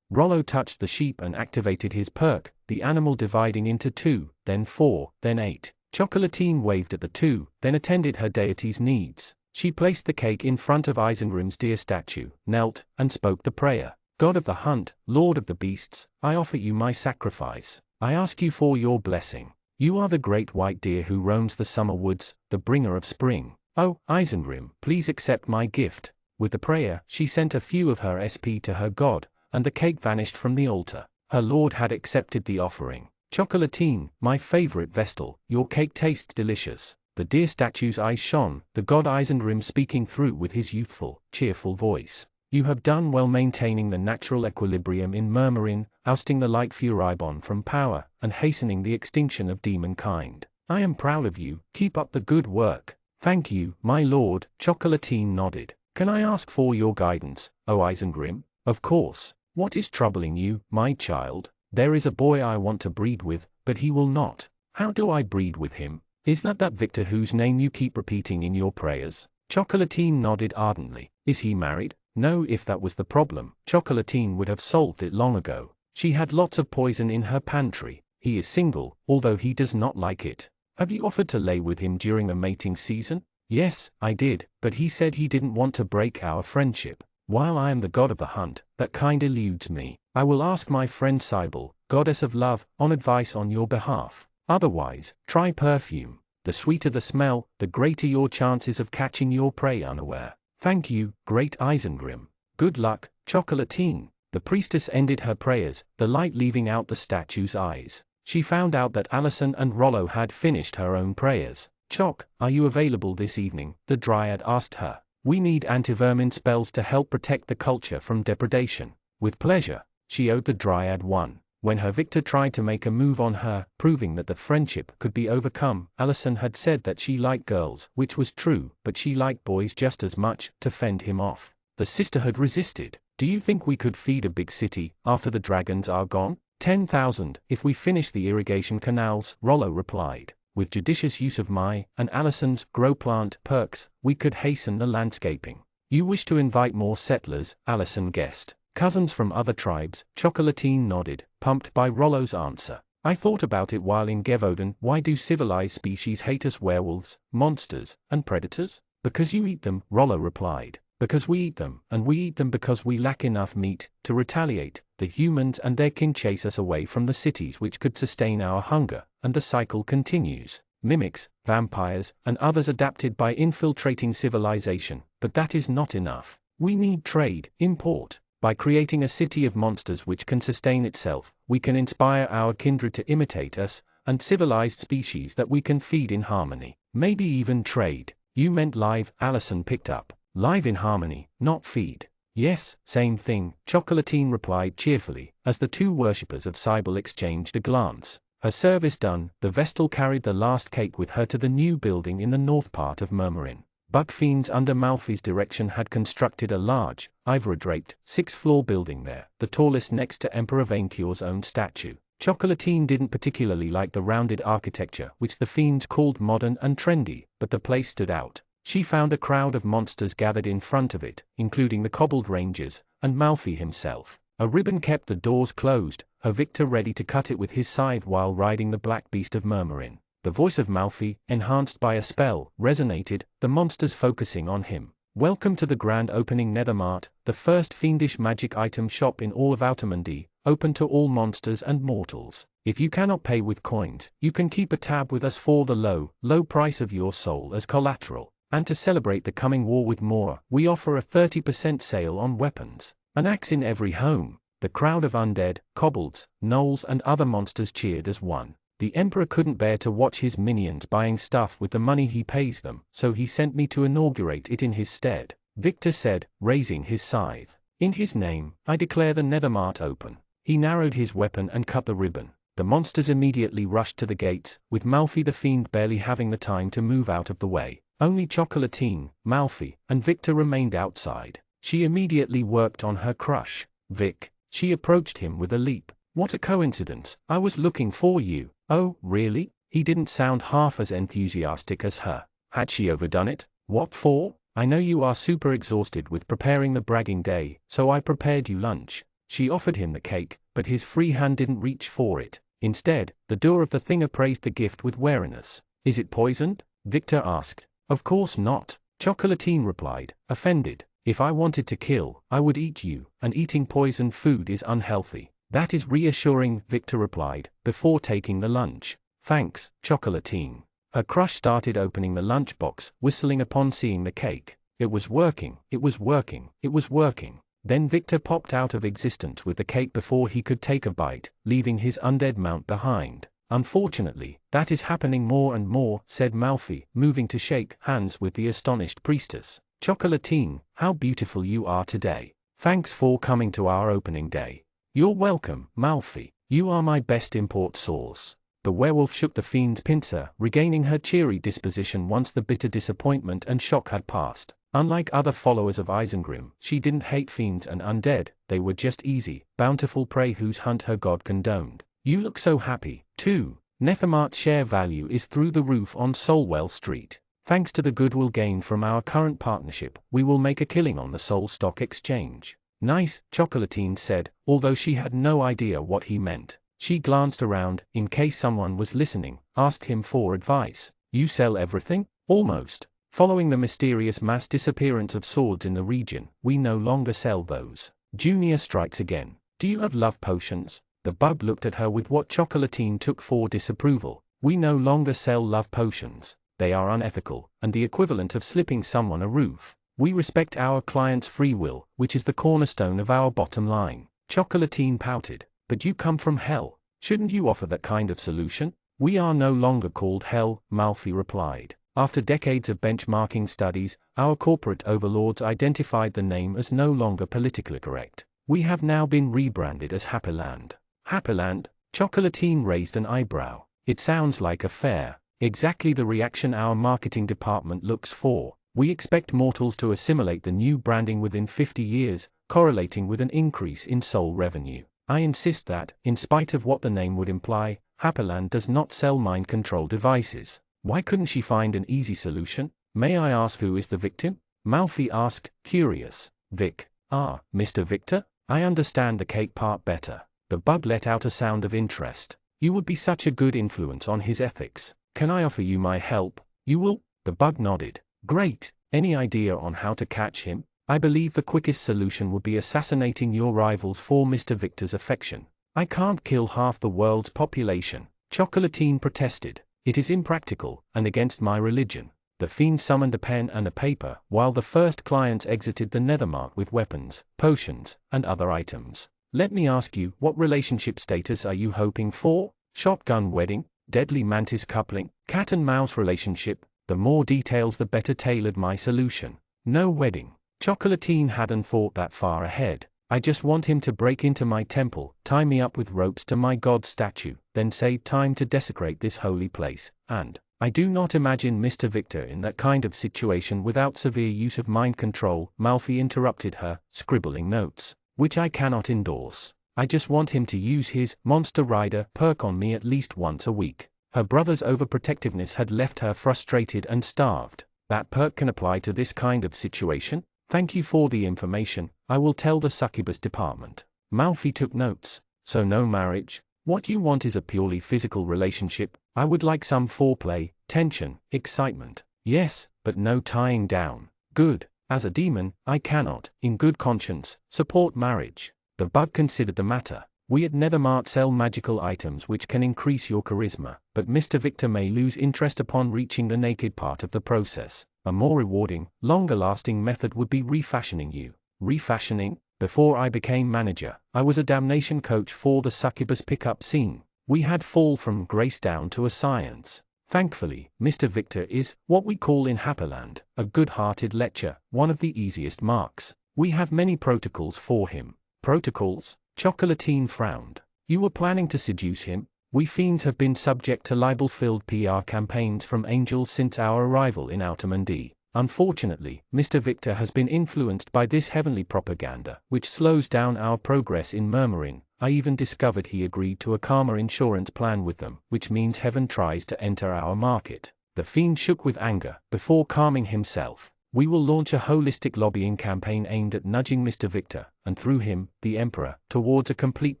Rollo touched the sheep and activated his perk, the animal dividing into 2, then 4, then 8. Chocolatine waved at the 2, then attended her deity's needs. She placed the cake in front of Isengrim's deer statue, knelt, and spoke the prayer. God of the hunt, Lord of the beasts, I offer you my sacrifice. I ask you for your blessing. You are the great white deer who roams the summer woods, the bringer of spring. Oh, Isengrim, please accept my gift. With the prayer, she sent a few of her SP to her god, and the cake vanished from the altar. Her lord had accepted the offering. Chocolatine, my favorite Vestal, your cake tastes delicious. The deer statue's eyes shone, the god Isengrim speaking through with his youthful, cheerful voice. You have done well maintaining the natural equilibrium in Murmurin, ousting the light Furibon from power, and hastening the extinction of demonkind. I am proud of you, keep up the good work. Thank you, my lord, Chocolatine nodded. Can I ask for your guidance, O Isengrim? Of course. What is troubling you, my child? There is a boy I want to breed with, but he will not. How do I breed with him? Is that Victor whose name you keep repeating in your prayers? Chocolatine nodded ardently. Is he married? No, if that was the problem, Chocolatine would have solved it long ago. She had lots of poison in her pantry. He is single, although he does not like it. Have you offered to lay with him during the mating season? Yes, I did, but he said he didn't want to break our friendship. While I am the god of the hunt, that kind eludes me. I will ask my friend Cybele, goddess of love, on advice on your behalf. Otherwise, try perfume. The sweeter the smell, the greater your chances of catching your prey unaware. Thank you, great Isengrim. Good luck, Chocolatine. The priestess ended her prayers, the light leaving out the statue's eyes. She found out that Allison and Rollo had finished her own prayers. Choc, are you available this evening? The dryad asked her. We need anti-vermin spells to help protect the culture from depredation. With pleasure. She owed the dryad one. When her Victor tried to make a move on her, proving that the friendship could be overcome, Allison had said that she liked girls, which was true, but she liked boys just as much, to fend him off. The sisterhood resisted. Do you think we could feed a big city, after the dragons are gone? 10,000, if we finish the irrigation canals, Rollo replied. With judicious use of my, and Allison's, grow plant perks, we could hasten the landscaping. You wish to invite more settlers, Allison guessed. Cousins from other tribes, Chocolatine nodded, pumped by Rollo's answer. I thought about it while in Gevoden. Why do civilized species hate us werewolves, monsters, and predators? Because you eat them, Rollo replied. Because we eat them, and we eat them because we lack enough meat to retaliate. the humans and their kin chase us away from the cities which could sustain our hunger, and the cycle continues. Mimics, vampires, and others adapted by infiltrating civilization, but that is not enough. We need trade, import. By creating a city of monsters which can sustain itself, we can inspire our kindred to imitate us, and civilized species that we can feed in harmony. Maybe even trade. You meant live, Allison picked up. Live in harmony, not feed. Yes, same thing, Chocolatine replied cheerfully, as the two worshippers of Cybele exchanged a glance. Her service done, the Vestal carried the last cake with her to the new building in the north part of Murmurin. Buckfiends under Malfi's direction had constructed a large, ivory-draped, 6th-floor building there, the tallest next to Emperor Vaincure's own statue. Chocolatine didn't particularly like the rounded architecture which the fiends called modern and trendy, but the place stood out. She found a crowd of monsters gathered in front of it, including the cobbled rangers, and Malfi himself. A ribbon kept the doors closed, her victor ready to cut it with his scythe while riding the black beast of Murmurin. The voice of Malfi, enhanced by a spell, resonated, the monsters focusing on him. Welcome to the grand opening Nethermart, the first fiendish magic item shop in all of Outermundy, open to all monsters and mortals. If you cannot pay with coins, you can keep a tab with us for the low price of your soul as collateral. And to celebrate the coming war with more, we offer a 30% sale on weapons. An axe in every home. The crowd of undead, kobolds, gnolls and other monsters cheered as one. The Emperor couldn't bear to watch his minions buying stuff with the money he pays them, so he sent me to inaugurate it in his stead, Victor said, raising his scythe. In his name, I declare the Nethermart open. He narrowed his weapon and cut the ribbon. The monsters immediately rushed to the gates, with Malfi the fiend barely having the time to move out of the way. Only Chocolatine, Malfi, and Victor remained outside. She immediately worked on her crush, Vic. She approached him with a leap. What a coincidence, I was looking for you. Oh, really? He didn't sound half as enthusiastic as her. Had she overdone it? What for? I know you are super exhausted with preparing the bragging day, so I prepared you lunch. She offered him the cake, but his free hand didn't reach for it. Instead, the doer of the thing appraised the gift with wariness. Is it poisoned? Victor asked. Of course not, Chocolatine replied, offended. If I wanted to kill, I would eat you, and eating poisoned food is unhealthy. That is reassuring, Victor replied, before taking the lunch. Thanks, Chocolatine. Her crush started opening the lunchbox, whistling upon seeing the cake. It was working, it was working, it was working. Then Victor popped out of existence with the cake before he could take a bite, leaving his undead mount behind. Unfortunately, that is happening more and more, said Malfi, moving to shake hands with the astonished priestess. Chocolatine, how beautiful you are today. Thanks for coming to our opening day. You're welcome, Malfi. You are my best import source. The werewolf shook the fiend's pincer, regaining her cheery disposition once the bitter disappointment and shock had passed. Unlike other followers of Isengrim, she didn't hate fiends and undead, they were just easy, bountiful prey whose hunt her god condoned. You look so happy, too. Nethermart's share value is through the roof on Solwell Street. Thanks to the goodwill gained from our current partnership, we will make a killing on the Soul Stock Exchange. Nice, Chocolatine said, although she had no idea what he meant. She glanced around, in case someone was listening, asked him for advice. You sell everything? Almost. Following the mysterious mass disappearance of swords in the region, we no longer sell those. Junior strikes again. Do you have love potions? The bug looked at her with what Chocolatine took for disapproval. We no longer sell love potions. They are unethical, and the equivalent of slipping someone a roof. We respect our client's free will, which is the cornerstone of our bottom line. Chocolatine pouted. But you come from hell. Shouldn't you offer that kind of solution? We are no longer called hell, Malfi replied. After decades of benchmarking studies, our corporate overlords identified the name as no longer politically correct. We have now been rebranded as Happyland. Happyland? Chocolatine raised an eyebrow. It sounds like a fair. Exactly the reaction our marketing department looks for. We expect mortals to assimilate the new branding within 50 years, correlating with an increase in soul revenue. I insist that, in spite of what the name would imply, Happyland does not sell mind control devices. Why couldn't she find an easy solution? May I ask who is the victim? Malfi asked, curious. Vic. Ah, Mr. Victor? I understand the cake part better. The bug let out a sound of interest. You would be such a good influence on his ethics. Can I offer you my help? You will? The bug nodded. Great. Any idea on how to catch him? I believe the quickest solution would be assassinating your rivals for Mr. Victor's affection. I can't kill half the world's population, Chocolatine protested. It is impractical, and against my religion. The fiend summoned a pen and a paper, while the first clients exited the nethermart with weapons, potions, and other items. Let me ask you, what relationship status are you hoping for? Shotgun wedding, deadly mantis coupling, cat and mouse relationship? The more details the better tailored my solution. No wedding. Chocolatine hadn't thought that far ahead. I just want him to break into my temple, tie me up with ropes to my god statue, then save time to desecrate this holy place, and I do not imagine Mr. Victor in that kind of situation without severe use of mind control. Malfi interrupted her, scribbling notes, which I cannot endorse. I just want him to use his Monster Rider perk on me at least once a week. Her brother's overprotectiveness had left her frustrated and starved. That perk can apply to this kind of situation? Thank you for the information. I will tell the succubus department. Malfi took notes. So no marriage? What you want is a purely physical relationship. I would like some foreplay, tension, excitement. Yes, but no tying down. Good. As a demon, I cannot, in good conscience, support marriage. The bug considered the matter. We at Nethermart sell magical items which can increase your charisma, but Mr. Victor may lose interest upon reaching the naked part of the process. A more rewarding, longer-lasting method would be refashioning you. Refashioning? Before I became manager, I was a damnation coach for the succubus pickup scene. We had fall from grace down to a science. Thankfully, Mr. Victor is, what we call in Happyland, a good-hearted lecher, one of the easiest marks. We have many protocols for him. Protocols? Chocolatine frowned. You were planning to seduce him? We fiends have been subject to libel-filled PR campaigns from angels since our arrival in Outermundy. Unfortunately, Mr. Victor has been influenced by this heavenly propaganda, which slows down our progress in Murmurin. I even discovered he agreed to a karma insurance plan with them, which means heaven tries to enter our market. The fiend shook with anger, before calming himself. We will launch a holistic lobbying campaign aimed at nudging Mr. Victor, and through him, the Emperor, towards a complete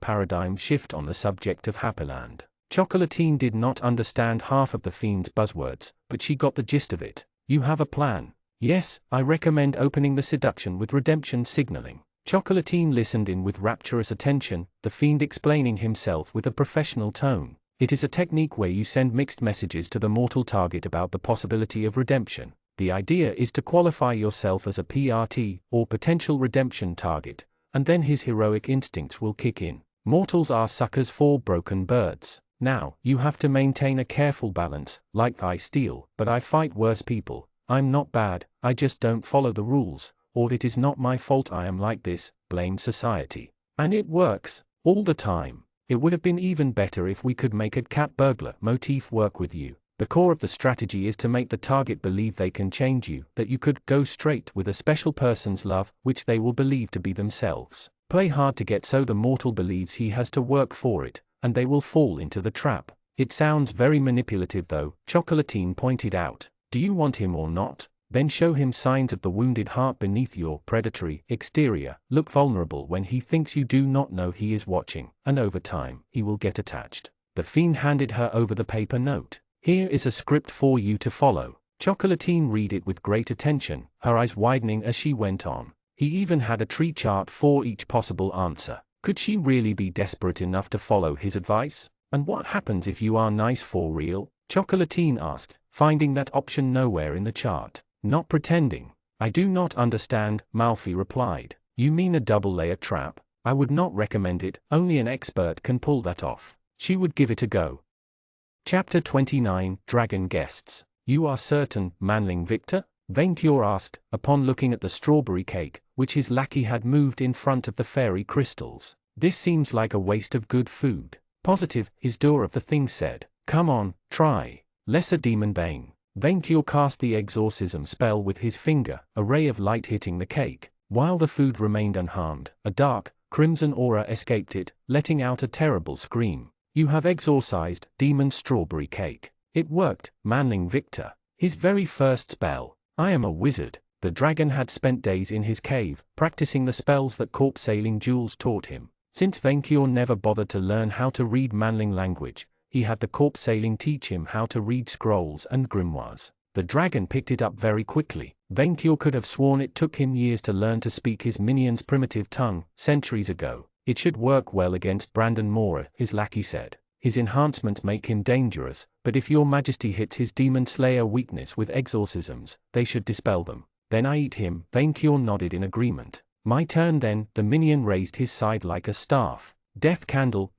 paradigm shift on the subject of Happyland. Chocolatine did not understand half of the fiend's buzzwords, but she got the gist of it. You have a plan? Yes, I recommend opening the seduction with redemption signaling. Chocolatine listened in with rapturous attention, the fiend explaining himself with a professional tone. It is a technique where you send mixed messages to the mortal target about the possibility of redemption. The idea is to qualify yourself as a PRT, or potential redemption target, and then his heroic instincts will kick in. Mortals are suckers for broken birds. Now, you have to maintain a careful balance, like I steal, but I fight worse people. I'm not bad, I just don't follow the rules, or it is not my fault I am like this, blame society. And it works, all the time. It would have been even better if we could make a cat burglar motif work with you. The core of the strategy is to make the target believe they can change you, that you could go straight with a special person's love, which they will believe to be themselves. Play hard to get so the mortal believes he has to work for it, and they will fall into the trap. It sounds very manipulative though, Chocolatine pointed out. Do you want him or not? Then show him signs of the wounded heart beneath your predatory exterior. Look vulnerable when he thinks you do not know he is watching, and over time, he will get attached. The fiend handed her over the paper note. Here is a script for you to follow. Chocolatine read it with great attention, her eyes widening as she went on. He even had a tree chart for each possible answer. Could she really be desperate enough to follow his advice? And what happens if you are nice for real? Chocolatine asked, finding that option nowhere in the chart. Not pretending. I do not understand, Malfi replied. You mean a double-layer trap? I would not recommend it, only an expert can pull that off. She would give it a go. Chapter 29, Dragon Guests. You are certain, Manling Victor? Vainqueur asked, upon looking at the strawberry cake, which his lackey had moved in front of the fairy crystals. This seems like a waste of good food. Positive, his door of the thing said. Come on, try. Lesser Demon Bane. Vainqueur cast the exorcism spell with his finger, a ray of light hitting the cake. While the food remained unharmed, a dark, crimson aura escaped it, letting out a terrible scream. You have exorcised demon strawberry cake. It worked, Manling Victor. His very first spell. I am a wizard. The dragon had spent days in his cave, practicing the spells that corpse sailing Jules taught him. Since Vainqueur never bothered to learn how to read Manling language, he had the corpse sailing teach him how to read scrolls and grimoires. The dragon picked it up very quickly, Venkyur could have sworn it took him years to learn to speak his minion's primitive tongue, centuries ago. It should work well against Brandon Mora, his lackey said. His enhancements make him dangerous, but if your majesty hits his demon slayer weakness with exorcisms, they should dispel them. Then I eat him. Venkyur nodded in agreement. My turn then. The minion raised his side like a staff. Death candle.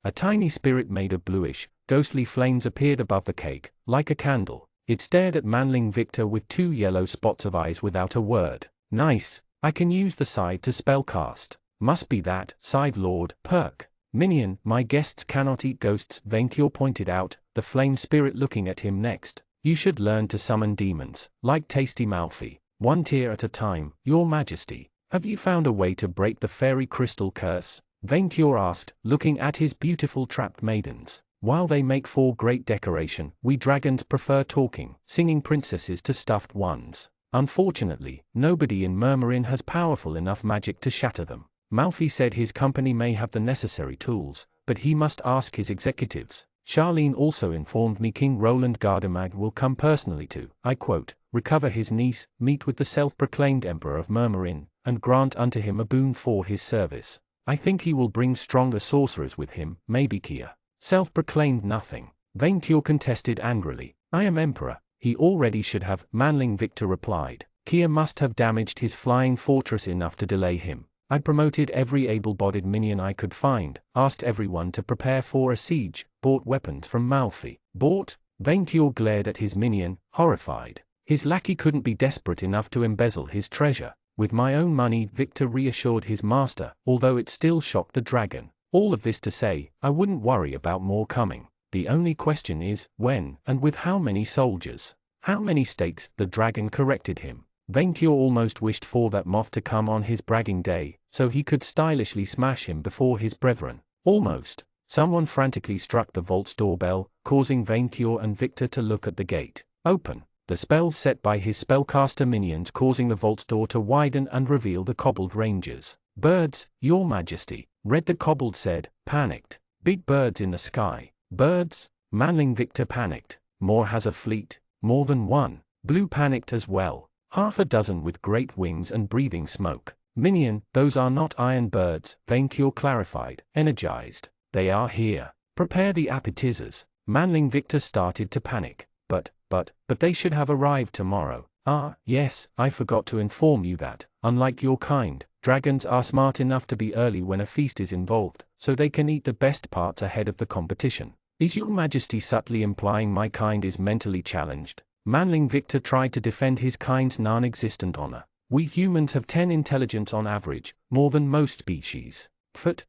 A tiny spirit made of bluish, ghostly flames appeared above the cake, like a candle. It stared at Manling Victor with 2 yellow spots of eyes without a word. Nice. I can use the side to spellcast. Must be that, sighed Lord Perk. Minion, my guests cannot eat ghosts, Venkyur pointed out, the flame spirit looking at him next. You should learn to summon demons, like Tasty Malfi, 1 tier at a time, your majesty. Have you found a way to break the fairy crystal curse? Venkyur asked, looking at his beautiful trapped maidens. While they make for great decoration, we dragons prefer talking, singing princesses to stuffed ones. Unfortunately, nobody in Murmurin has powerful enough magic to shatter them. Malfi said his company may have the necessary tools, but he must ask his executives. Charlene also informed me King Roland Gardemag will come personally to, I quote, recover his niece, meet with the self-proclaimed Emperor of Murmurin, and grant unto him a boon for his service. I think he will bring stronger sorcerers with him, maybe Kia. Self-proclaimed nothing. Venkyur contested angrily. I am Emperor. He already should have, Manling Victor replied. Kia must have damaged his flying fortress enough to delay him. I promoted every able-bodied minion I could find, asked everyone to prepare for a siege, bought weapons from Malfi. Bought? Venkyur glared at his minion, horrified. His lackey couldn't be desperate enough to embezzle his treasure. With my own money, Victor reassured his master, although it still shocked the dragon. All of this to say, I wouldn't worry about more coming. The only question is, when, and with how many soldiers? How many stakes? The dragon corrected him. Venkyur almost wished for that moth to come on his bragging day, so he could stylishly smash him before his brethren. Almost. Someone frantically struck the vault's doorbell, causing Venkyur and Victor to look at the gate. Open. The spells set by his spellcaster minions causing the vault's door to widen and reveal the kobold rangers. Birds, your majesty, read the kobold said, panicked. Big birds in the sky. Birds? Manling Victor panicked. Moore has a fleet. More than one. Blue panicked as well. Half a dozen with great wings and breathing smoke. Minion, those are not iron birds, Venkyur clarified, energized. They are here. Prepare the appetizers. Manling Victor started to panic. But they should have arrived tomorrow. Ah, yes, I forgot to inform you that, unlike your kind, dragons are smart enough to be early when a feast is involved, so they can eat the best parts ahead of the competition. Is your majesty subtly implying my kind is mentally challenged? Manling Victor tried to defend his kind's non-existent honor. We humans have 10 intelligence on average, more than most species.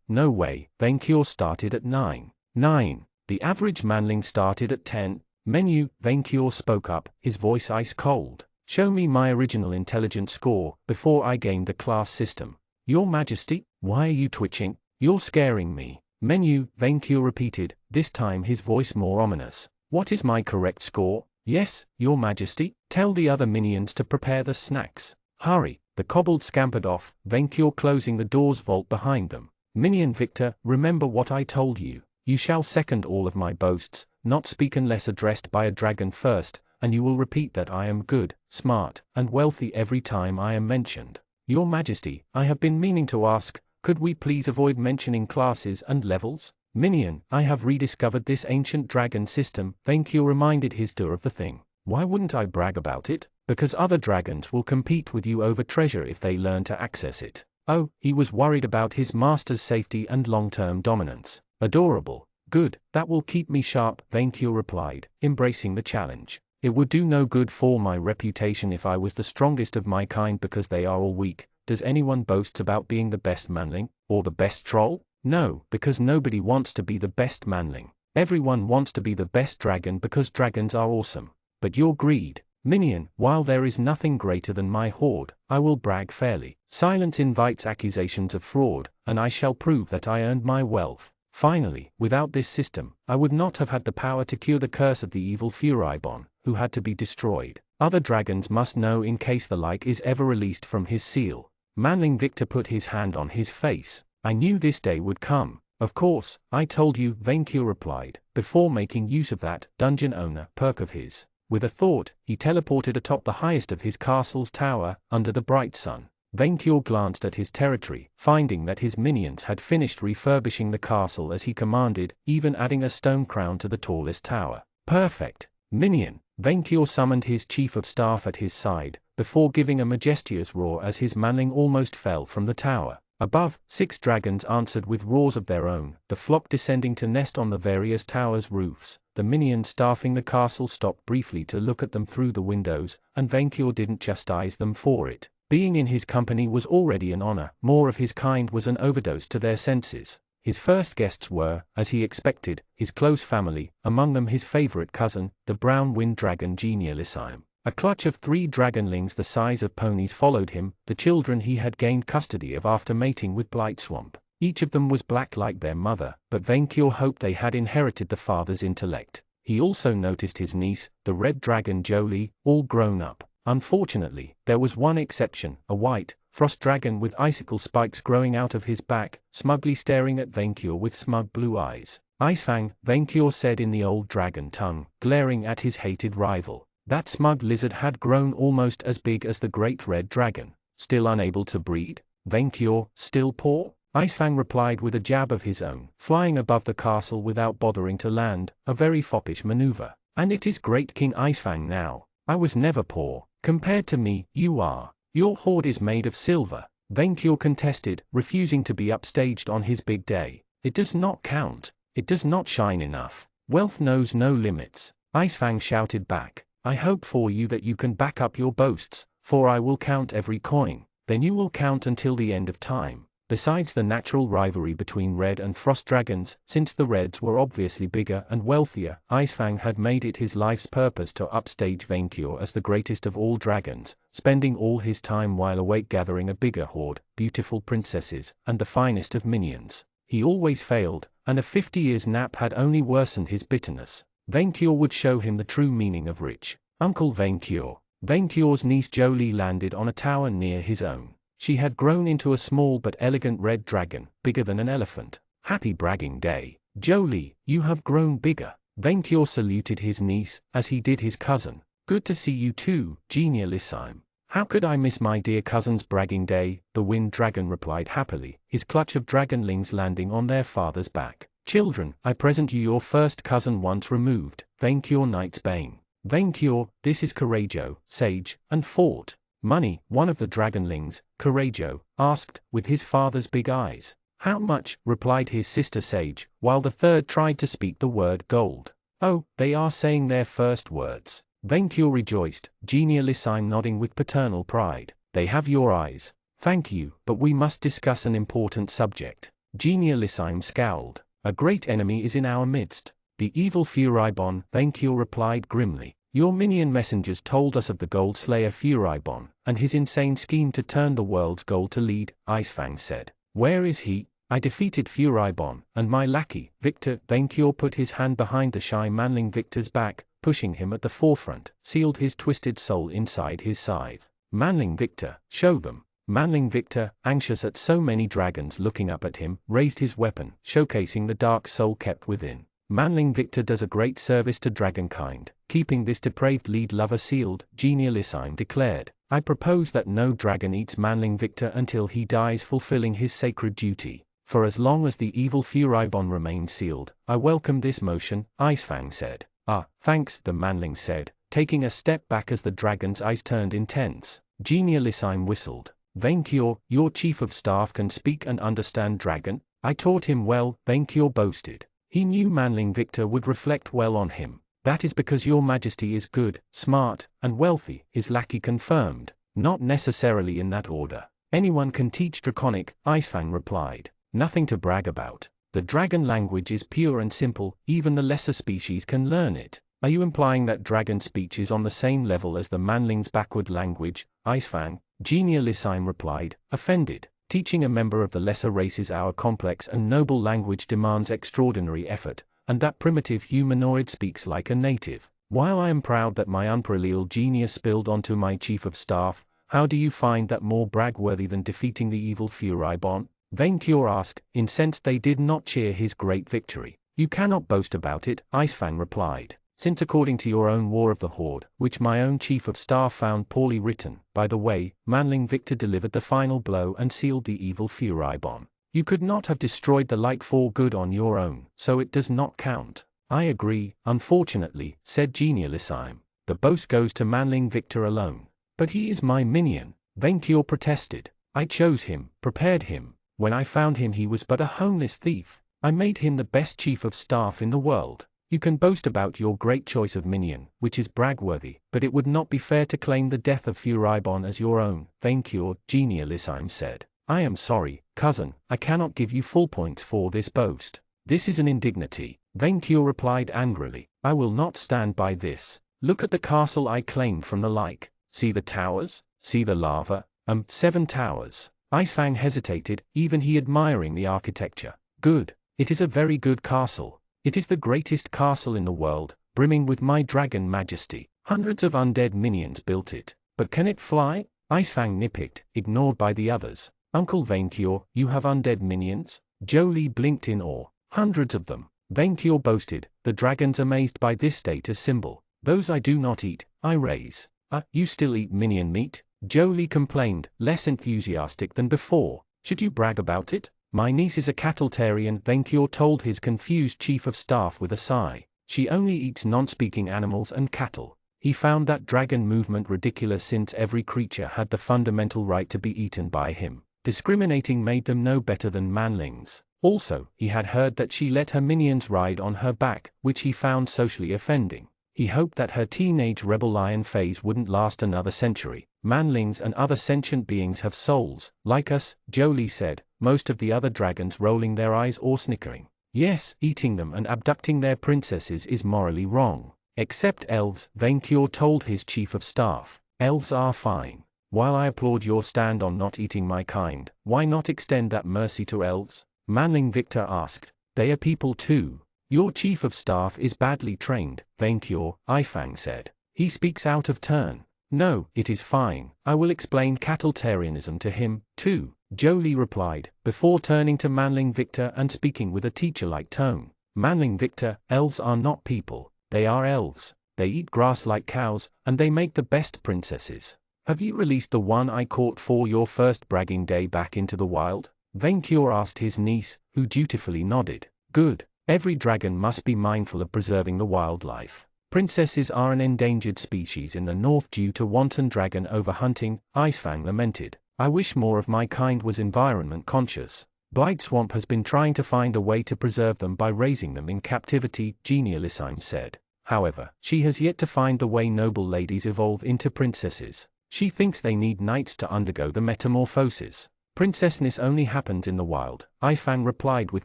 No way, Venkyur started at 9. 9. The average manling started at 10. Menu, Venkyur spoke up, his voice ice cold. Show me my original intelligence score, before I gained the class system. Your majesty, why are you twitching? You're scaring me. Menu, Venkyur repeated, this time his voice more ominous. What is my correct score? Yes, your majesty, tell the other minions to prepare the snacks. Hurry, the kobold scampered off, Venkyur closing the door's vault behind them. Minion Victor, remember what I told you. You shall second all of my boasts, not speak unless addressed by a dragon first, and you will repeat that I am good, smart, and wealthy every time I am mentioned. Your majesty, I have been meaning to ask, could we please avoid mentioning classes and levels? Minion, I have rediscovered this ancient dragon system, Venkyur reminded his tour of the thing. Why wouldn't I brag about it? Because other dragons will compete with you over treasure if they learn to access it. Oh, he was worried about his master's safety and long-term dominance. Adorable. Good, that will keep me sharp, Venkyur replied, embracing the challenge. It would do no good for my reputation if I was the strongest of my kind because they are all weak. Does anyone boast about being the best manling, or the best troll? No, because nobody wants to be the best manling. Everyone wants to be the best dragon because dragons are awesome. But your greed. Minion, while there is nothing greater than my hoard, I will brag fairly. Silence invites accusations of fraud, and I shall prove that I earned my wealth. Finally, without this system, I would not have had the power to cure the curse of the evil Furibon, who had to be destroyed. Other dragons must know in case the like is ever released from his seal. Manling Victor put his hand on his face. I knew this day would come. Of course, I told you, Venkyur replied, before making use of that dungeon owner perk of his. With a thought, he teleported atop the highest of his castle's tower, under the bright sun. Venkior glanced at his territory, finding that his minions had finished refurbishing the castle as he commanded, even adding a stone crown to the tallest tower. Perfect. Minion. Venkior summoned his chief of staff at his side, before giving a majestuous roar as his manling almost fell from the tower. Above, 6 dragons answered with roars of their own, the flock descending to nest on the various towers' roofs. The minions staffing the castle stopped briefly to look at them through the windows, and Venkior didn't chastise them for it. Being in his company was already an honor, more of his kind was an overdose to their senses. His first guests were, as he expected, his close family, among them his favorite cousin, the brown wind dragon Genialisime. A clutch of 3 dragonlings the size of ponies followed him, the children he had gained custody of after mating with Blightswamp. Each of them was black like their mother, but Venkior hoped they had inherited the father's intellect. He also noticed his niece, the red dragon Jolie, all grown up. Unfortunately, there was one exception, a white, frost dragon with icicle spikes growing out of his back, smugly staring at Venkior with smug blue eyes. Icefang, Venkior said in the old dragon tongue, glaring at his hated rival. That smug lizard had grown almost as big as the great red dragon. Still unable to breed? Venkior, still poor? Icefang replied with a jab of his own, flying above the castle without bothering to land, a very foppish maneuver. And it is great King Icefang now. I was never poor. Compared to me, you are. Your hoard is made of silver. Venkior contested, refusing to be upstaged on his big day. It does not count. It does not shine enough. Wealth knows no limits. Icefang shouted back. I hope for you that you can back up your boasts, for I will count every coin. Then you will count until the end of time. Besides the natural rivalry between red and frost dragons, since the reds were obviously bigger and wealthier, Icefang had made it his life's purpose to upstage Venkior as the greatest of all dragons, spending all his time while awake gathering a bigger hoard, beautiful princesses, and the finest of minions. He always failed, and a 50 years nap had only worsened his bitterness. Venkior would show him the true meaning of rich. Uncle Venkior. Venkior's niece Jolie landed on a tower near his own. She had grown into a small but elegant red dragon, bigger than an elephant. Happy bragging day. Jolie, you have grown bigger. Venkior saluted his niece, as he did his cousin. Good to see you too, Genialisime. How could I miss my dear cousin's bragging day? The wind dragon replied happily, his clutch of dragonlings landing on their father's back. Children, I present you your first cousin once removed, Venkior Knight's Bane. Venkior, this is Courageous, sage, and fought. Money, one of the dragonlings, Courageous, asked, with his father's big eyes. How much? Replied his sister Sage, while the third tried to speak the word gold. Oh, they are saying their first words. Venkior rejoiced, Genialisime nodding with paternal pride. They have your eyes. Thank you, but we must discuss an important subject. Genialisime scowled. A great enemy is in our midst. The evil Furibon, Venkior replied grimly. Your minion messengers told us of the Gold Slayer Furibon, and his insane scheme to turn the world's gold to lead, Icefang said. Where is he? I defeated Furibon, and my lackey, Victor. Venkior put his hand behind the shy manling Victor's back, pushing him at the forefront, sealed his twisted soul inside his scythe. Manling Victor, show them. Manling Victor, anxious at so many dragons looking up at him, raised his weapon, showcasing the dark soul kept within. Manling Victor does a great service to dragonkind, keeping this depraved lead lover sealed, Genialisime declared. I propose that no dragon eats Manling Victor until he dies fulfilling his sacred duty. For as long as the evil Furibon remains sealed, I welcome this motion, Icefang said. Ah, thanks, the manling said, taking a step back as the dragon's eyes turned intense. Genialisime whistled. Venkior, your chief of staff can speak and understand dragon? I taught him well, Venkior boasted. He knew Manling Victor would reflect well on him. That is because your majesty is good, smart, and wealthy, his lackey confirmed. Not necessarily in that order. Anyone can teach Draconic, Icefang replied. Nothing to brag about. The dragon language is pure and simple, even the lesser species can learn it. Are you implying that dragon speech is on the same level as the manling's backward language, Icefang? Genialisime replied, offended. Teaching a member of the lesser races our complex and noble language demands extraordinary effort, and that primitive humanoid speaks like a native. While I am proud that my unparalleled genius spilled onto my chief of staff, how do you find that more brag-worthy than defeating the evil Furibon? Venkior asked, incensed they did not cheer his great victory. You cannot boast about it, Icefang replied. since according to your own War of the Horde, which my own Chief of Staff found poorly written, by the way, Manling Victor delivered the final blow and sealed the evil Furibon. You could not have destroyed the light for good on your own, so it does not count. I agree, unfortunately, said Genialissime. The boast goes to Manling Victor alone. But he is my minion, Venkior protested. I chose him, prepared him. When I found him he was but a homeless thief. I made him the best chief of staff in the world. You can boast about your great choice of minion, which is bragworthy, but it would not be fair to claim the death of Furibon as your own, Venkior, Genialissime said. I am sorry, cousin, I cannot give you full points for this boast. This is an indignity, Venkior replied angrily. I will not stand by this. Look at the castle I claimed from the like. See the towers? See the lava? 7 towers. Icefang hesitated, even he admiring the architecture. Good. It is a very good castle. It is the greatest castle in the world, brimming with my dragon majesty. Hundreds of undead minions built it. But can it fly? Icefang nitpicked, ignored by the others. Uncle Venkior, you have undead minions? Jolie blinked in awe. Hundreds of them. Venkior boasted, the dragons amazed by this status symbol. Those I do not eat, I raise. You still eat minion meat? Jolie complained, less enthusiastic than before. Should you brag about it? My niece is a cattle-tarian, Venkior told his confused chief of staff with a sigh. She only eats non-speaking animals and cattle. He found that dragon movement ridiculous since every creature had the fundamental right to be eaten by him. Discriminating made them no better than manlings. Also, he had heard that she let her minions ride on her back, which he found socially offending. He hoped that her teenage rebel lion phase wouldn't last another century. Manlings and other sentient beings have souls, like us, Jolie said, most of the other dragons rolling their eyes or snickering. Yes, eating them and abducting their princesses is morally wrong. Except elves, Venkior told his chief of staff. Elves are fine. While I applaud your stand on not eating my kind, why not extend that mercy to elves? Manling Victor asked. They are people too. Your chief of staff is badly trained, Venkior, Ifang said. He speaks out of turn. No, it is fine. I will explain cattle-tarianism to him, too, Jolie replied, before turning to Manling Victor and speaking with a teacher-like tone. Manling Victor, elves are not people. They are elves. They eat grass like cows, and they make the best princesses. Have you released the one I caught for your first bragging day back into the wild? Venkior asked his niece, who dutifully nodded. Good. Every dragon must be mindful of preserving the wildlife. Princesses are an endangered species in the north due to wanton dragon overhunting, Icefang lamented. I wish more of my kind was environment conscious. Blight Swamp has been trying to find a way to preserve them by raising them in captivity, Genialissime said. However, she has yet to find the way noble ladies evolve into princesses. She thinks they need knights to undergo the metamorphosis. Princessness only happens in the wild, Icefang replied with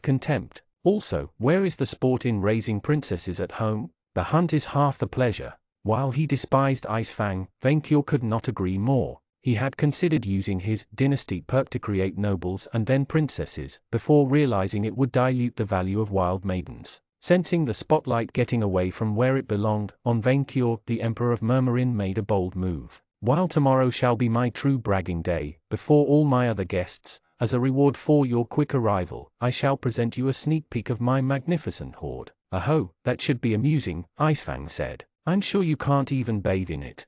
contempt. Also, where is the sport in raising princesses at home? The hunt is half the pleasure. While he despised Icefang, Venkior could not agree more. He had considered using his dynasty perk to create nobles and then princesses, before realizing it would dilute the value of wild maidens. Sensing the spotlight getting away from where it belonged, on Venkior, the Emperor of Murmurin made a bold move. While tomorrow shall be my true bragging day, before all my other guests, as a reward for your quick arrival, I shall present you a sneak peek of my magnificent hoard. Aho, that should be amusing, Icefang said. I'm sure you can't even bathe in it.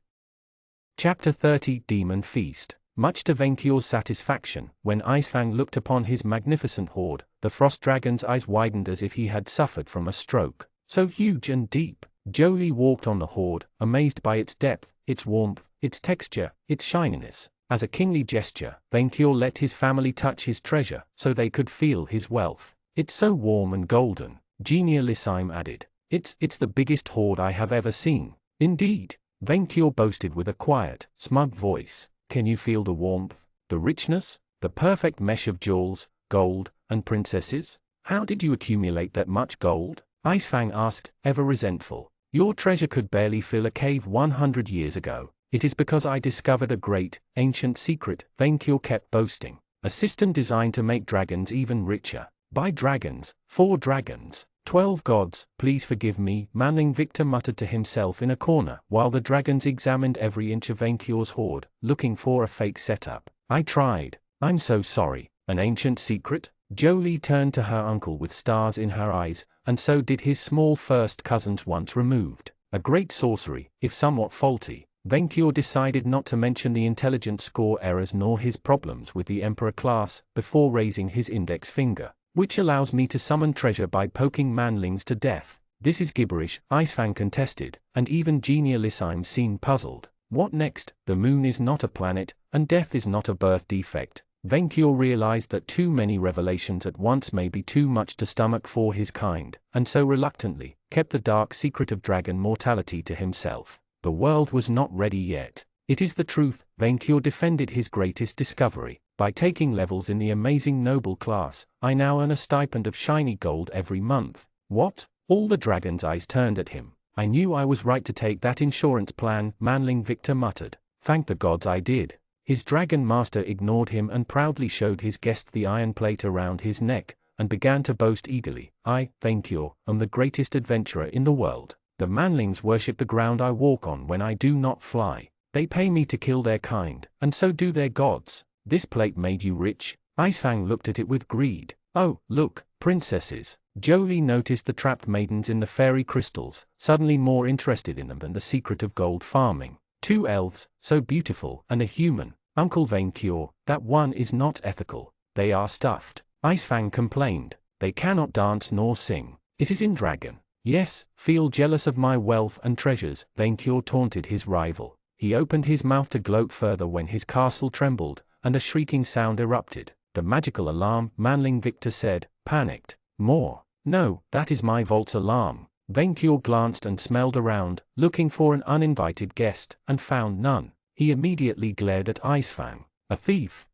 Chapter 30 Demon Feast. Much to Venkior's satisfaction, when Icefang looked upon his magnificent hoard, the frost dragon's eyes widened as if he had suffered from a stroke. So huge and deep. Jolie walked on the hoard, amazed by its depth, its warmth, its texture, its shininess. As a kingly gesture, Venkior let his family touch his treasure, so they could feel his wealth. It's so warm and golden, Genialissime added. It's the biggest hoard I have ever seen. Indeed, Venkior boasted with a quiet, smug voice. Can you feel the warmth, the richness, the perfect mesh of jewels, gold, and princesses? How did you accumulate that much gold? Icefang asked, ever resentful. Your treasure could barely fill a cave 100 years ago. It is because I discovered a great, ancient secret, Venkior kept boasting. A system designed to make dragons even richer. By dragons, 4 dragons, 12 gods, please forgive me, Manling Victor muttered to himself in a corner, while the dragons examined every inch of Venkior's hoard, looking for a fake setup. I tried. I'm so sorry. An ancient secret? Jolie turned to her uncle with stars in her eyes, and so did his small first cousins once removed. A great sorcery, if somewhat faulty. Venture decided not to mention the intelligence score errors nor his problems with the Emperor class before raising his index finger, which allows me to summon treasure by poking manlings to death. This is gibberish, Icefang contested, and even Genialissime seemed puzzled. What next? The moon is not a planet, and death is not a birth defect. Venture realized that too many revelations at once may be too much to stomach for his kind, and so reluctantly, kept the dark secret of dragon mortality to himself. The world was not ready yet. It is the truth. Venture defended his greatest discovery. By taking levels in the amazing noble class, I now earn a stipend of shiny gold every month. What? All the dragon's eyes turned at him. I knew I was right to take that insurance plan, Manling Victor muttered. Thank the gods I did. His dragon master ignored him and proudly showed his guest the iron plate around his neck, and began to boast eagerly, I, Venture, am the greatest adventurer in the world. The manlings worship the ground I walk on when I do not fly. They pay me to kill their kind, and so do their gods. This plate made you rich? Icefang looked at it with greed. Oh, look, princesses. Jolie noticed the trapped maidens in the fairy crystals, suddenly more interested in them than the secret of gold farming. 2 elves, so beautiful, and a human. Uncle Venture, that one is not ethical. They are stuffed. Icefang complained. They cannot dance nor sing. It is in dragon. Yes, feel jealous of my wealth and treasures, Venture taunted his rival. He opened his mouth to gloat further when his castle trembled, and a shrieking sound erupted. The magical alarm, Manling Victor said, panicked. More. No, that is my vault's alarm. Venture glanced and smelled around, looking for an uninvited guest, and found none. He immediately glared at Icefang. A thief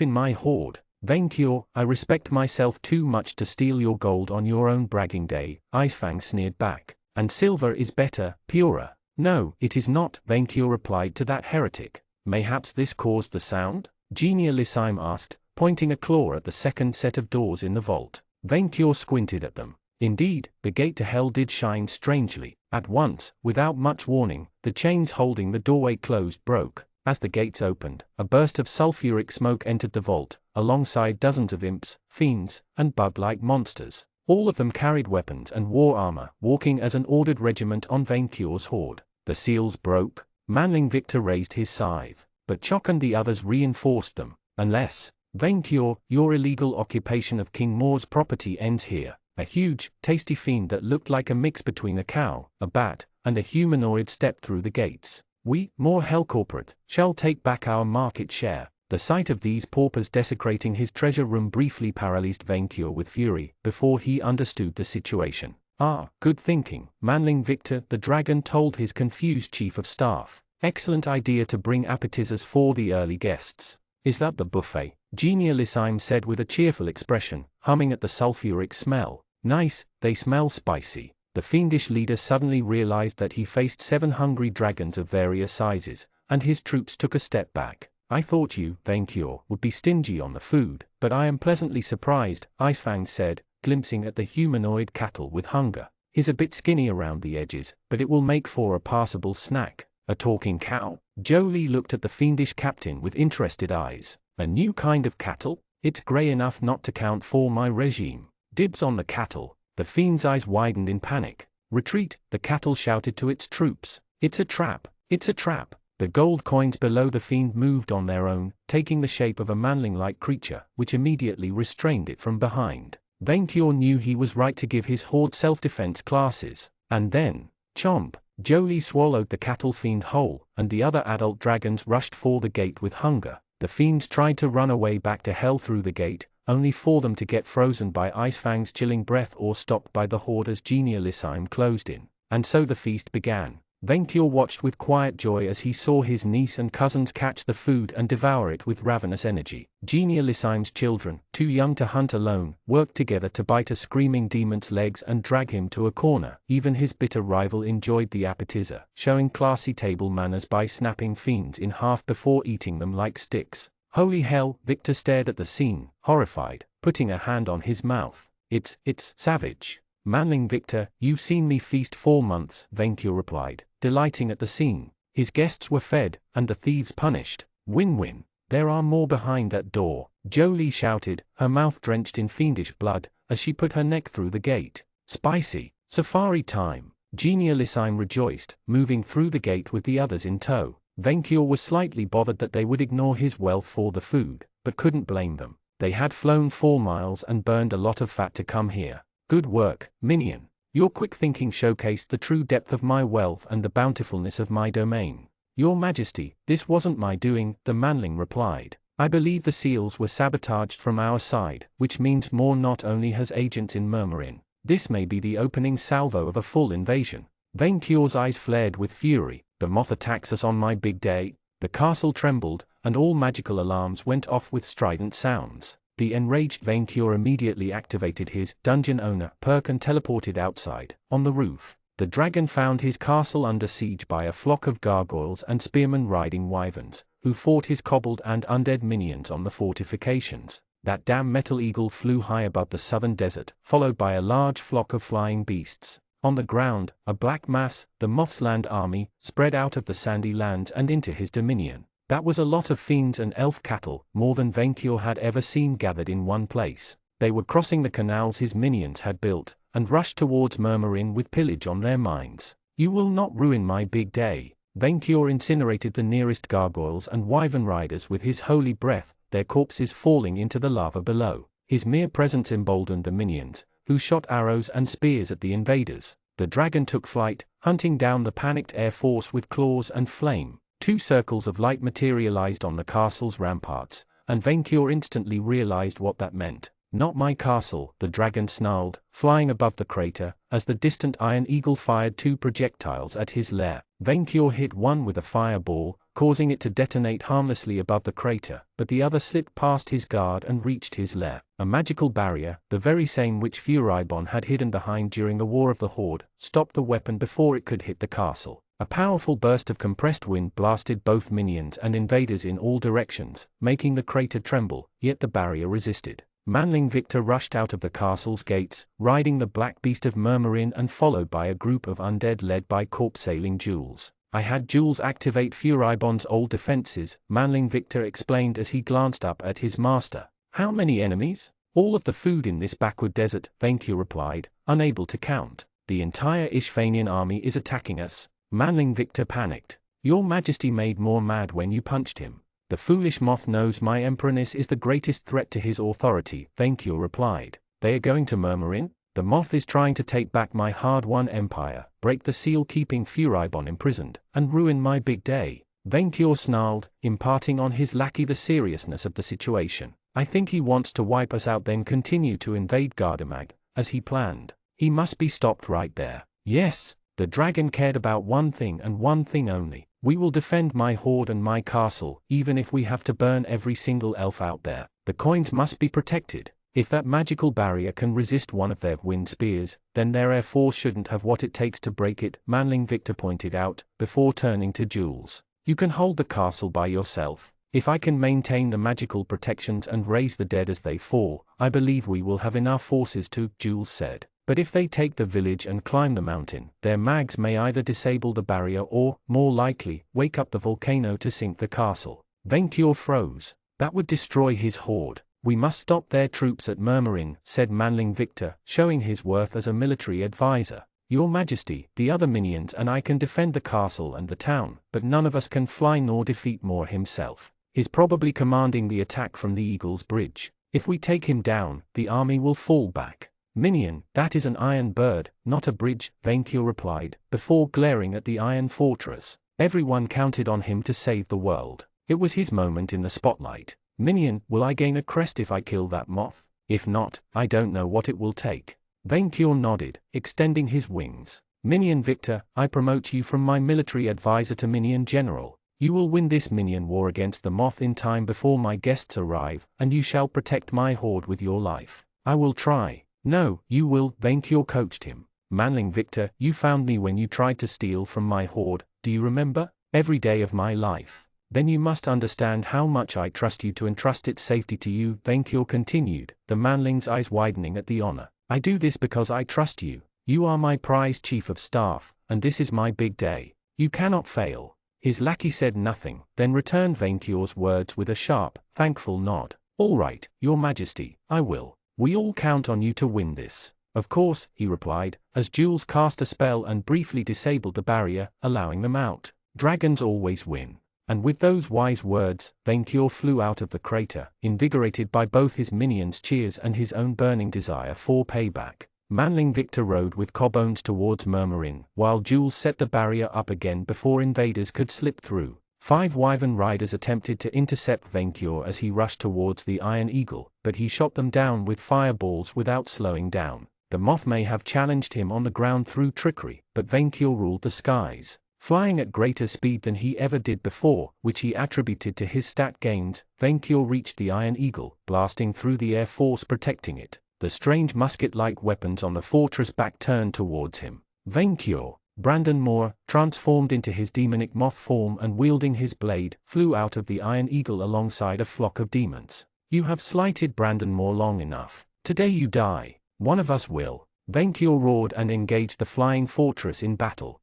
in my hoard. Venture, I respect myself too much to steal your gold on your own bragging day, Icefang sneered back. And silver is better, purer. No, it is not, Venture replied to that heretic. Mayhaps this caused the sound? Genialissime asked, pointing a claw at the second set of doors in the vault. Venture squinted at them. Indeed, the gate to hell did shine strangely. At once, without much warning, the chains holding the doorway closed broke. As the gates opened, a burst of sulfuric smoke entered the vault, alongside dozens of imps, fiends, and bug-like monsters. All of them carried weapons and wore armor, walking as an ordered regiment on Venture's horde. The seals broke. Manling Victor raised his scythe, but Chock and the others reinforced them. Unless, Venture, your illegal occupation of King Mor's property ends here. A huge, tasty fiend that looked like a mix between a cow, a bat, and a humanoid stepped through the gates. We, More Hell Corporate, shall take back our market share. The sight of these paupers desecrating his treasure room briefly paralyzed Venture with fury, before he understood the situation. Ah, good thinking, Manling Victor, the dragon told his confused chief of staff. Excellent idea to bring appetizers for the early guests. Is that the buffet? Genialissime said with a cheerful expression, humming at the sulfuric smell. Nice, they smell spicy. The fiendish leader suddenly realized that he faced 7 hungry dragons of various sizes, and his troops took a step back. I thought you, Venture, would be stingy on the food, but I am pleasantly surprised, Icefang said, glimpsing at the humanoid cattle with hunger. He's a bit skinny around the edges, but it will make for a passable snack. A talking cow? Jolie looked at the fiendish captain with interested eyes. A new kind of cattle? It's grey enough not to count for my regime. Dibs on the cattle. The fiend's eyes widened in panic. Retreat, the cattle shouted to its troops. It's a trap. It's a trap. The gold coins below the fiend moved on their own, taking the shape of a manling-like creature, which immediately restrained it from behind. Venture knew he was right to give his horde self-defense classes. And then, chomp, Jolie swallowed the cattle fiend whole, and the other adult dragons rushed for the gate with hunger. The fiends tried to run away back to hell through the gate, only for them to get frozen by Icefang's chilling breath or stopped by the horde as Genialissime closed in. And so the feast began. Venture watched with quiet joy as he saw his niece and cousins catch the food and devour it with ravenous energy. Genialissime's children, too young to hunt alone, worked together to bite a screaming demon's legs and drag him to a corner. Even his bitter rival enjoyed the appetizer, showing classy table manners by snapping fiends in half before eating them like sticks. Holy hell, Victor stared at the scene, horrified, putting a hand on his mouth. It's savage. Manling Victor, you've seen me feast 4 months, Venture replied, delighting at the scene. His guests were fed, and the thieves punished. Win-win. There are more behind that door, Jolie shouted, her mouth drenched in fiendish blood, as she put her neck through the gate. Spicy. Safari time. Genialissime rejoiced, moving through the gate with the others in tow. Venture was slightly bothered that they would ignore his wealth for the food, but couldn't blame them. They had flown 4 miles and burned a lot of fat to come here. Good work, minion. Your quick thinking showcased the true depth of my wealth and the bountifulness of my domain. Your Majesty, this wasn't my doing, the manling replied. I believe the seals were sabotaged from our side, which means more not only has agents in Murmurin. This may be the opening salvo of a full invasion. Venture's eyes flared with fury. The moth attacks us on my big day. The castle trembled, and all magical alarms went off with strident sounds. The enraged Venture immediately activated his dungeon owner perk and teleported outside. On the roof, the dragon found his castle under siege by a flock of gargoyles and spearmen riding wyverns, who fought his cobbled and undead minions on the fortifications. That damn metal eagle flew high above the southern desert, followed by a large flock of flying beasts. On the ground, a black mass, the moth's land army, spread out of the sandy lands and into his dominion. That was a lot of fiends and elf cattle, more than Venture had ever seen gathered in one place. They were crossing the canals his minions had built, and rushed towards Murmurin with pillage on their minds. You will not ruin my big day. Venture incinerated the nearest gargoyles and wyvern riders with his holy breath, their corpses falling into the lava below. His mere presence emboldened the minions, who shot arrows and spears at the invaders. The dragon took flight, hunting down the panicked air force with claws and flame. 2 circles of light materialized on the castle's ramparts, and Venture instantly realized what that meant. Not my castle, the dragon snarled, flying above the crater, as the distant iron eagle fired 2 projectiles at his lair. Venture hit one with a fireball, causing it to detonate harmlessly above the crater, but the other slipped past his guard and reached his lair. A magical barrier, the very same which Furibon had hidden behind during the War of the Horde, stopped the weapon before it could hit the castle. A powerful burst of compressed wind blasted both minions and invaders in all directions, making the crater tremble, yet the barrier resisted. Manling Victor rushed out of the castle's gates, riding the black beast of Murmurin and followed by a group of undead led by corpse-sailing Jules. I had Jules activate Furibon's old defenses, Manling Victor explained as he glanced up at his master. How many enemies? All of the food in this backward desert, Venture replied, unable to count. The entire Ishvanian army is attacking us. Manling Victor panicked. Your Majesty made more mad when you punched him. The foolish moth knows my emperorness is the greatest threat to his authority, Venture replied. They are going to Murmurin? The moth is trying to take back my hard-won empire, break the seal keeping Furibon imprisoned, and ruin my big day. Venture snarled, imparting on his lackey the seriousness of the situation. I think he wants to wipe us out then continue to invade Gardamag, as he planned. He must be stopped right there. Yes. The dragon cared about one thing and one thing only. We will defend my horde and my castle, even if we have to burn every single elf out there. The coins must be protected. If that magical barrier can resist one of their wind spears, then their air force shouldn't have what it takes to break it, Manling Victor pointed out, before turning to Jules. You can hold the castle by yourself. If I can maintain the magical protections and raise the dead as they fall, I believe we will have enough forces to, Jules said. But if they take the village and climb the mountain, their mags may either disable the barrier or, more likely, wake up the volcano to sink the castle. Venture froze. That would destroy his horde. We must stop their troops at Murmurin, said Manling Victor, showing his worth as a military advisor. Your Majesty, the other minions and I can defend the castle and the town, but none of us can fly nor defeat Moore himself. He's probably commanding the attack from the Eagle's Bridge. If we take him down, the army will fall back. Minion, that is an iron bird, not a bridge, Venture replied, before glaring at the iron fortress. Everyone counted on him to save the world. It was his moment in the spotlight. Minion, will I gain a crest if I kill that moth? If not, I don't know what it will take. Venture nodded, extending his wings. Minion Victor, I promote you from my military advisor to Minion General. You will win this minion war against the moth in time before my guests arrive, and you shall protect my horde with your life. I will try. No, you will, Venture coached him. Manling Victor, you found me when you tried to steal from my horde, do you remember? Every day of my life. Then you must understand how much I trust you to entrust its safety to you, Venture continued, the manling's eyes widening at the honor. I do this because I trust you. You are my prized chief of staff, and this is my big day. You cannot fail. His lackey said nothing, then returned Vaincure's words with a sharp, thankful nod. "All right, your majesty, I will. We all count on you to win this." "Of course," he replied, as Jules cast a spell and briefly disabled the barrier, allowing them out. "Dragons always win." And with those wise words, Vaincure flew out of the crater, invigorated by both his minions' cheers and his own burning desire for payback. Manling Victor rode with Cobbones towards Murmurin, while Jules set the barrier up again before invaders could slip through. 5 Wyvern riders attempted to intercept Vaincure as he rushed towards the Iron Eagle, but he shot them down with fireballs without slowing down. The Moth may have challenged him on the ground through trickery, but Vaincure ruled the skies. Flying at greater speed than he ever did before, which he attributed to his stat gains, Vaincure reached the Iron Eagle, blasting through the air force protecting it. The strange musket-like weapons on the fortress back turned towards him. Vaincure, Brandon Moore, transformed into his demonic moth form and wielding his blade, flew out of the Iron Eagle alongside a flock of demons. "You have slighted Brandon Moore long enough. Today you die. One of us will." Vaincure roared and engaged the flying fortress in battle.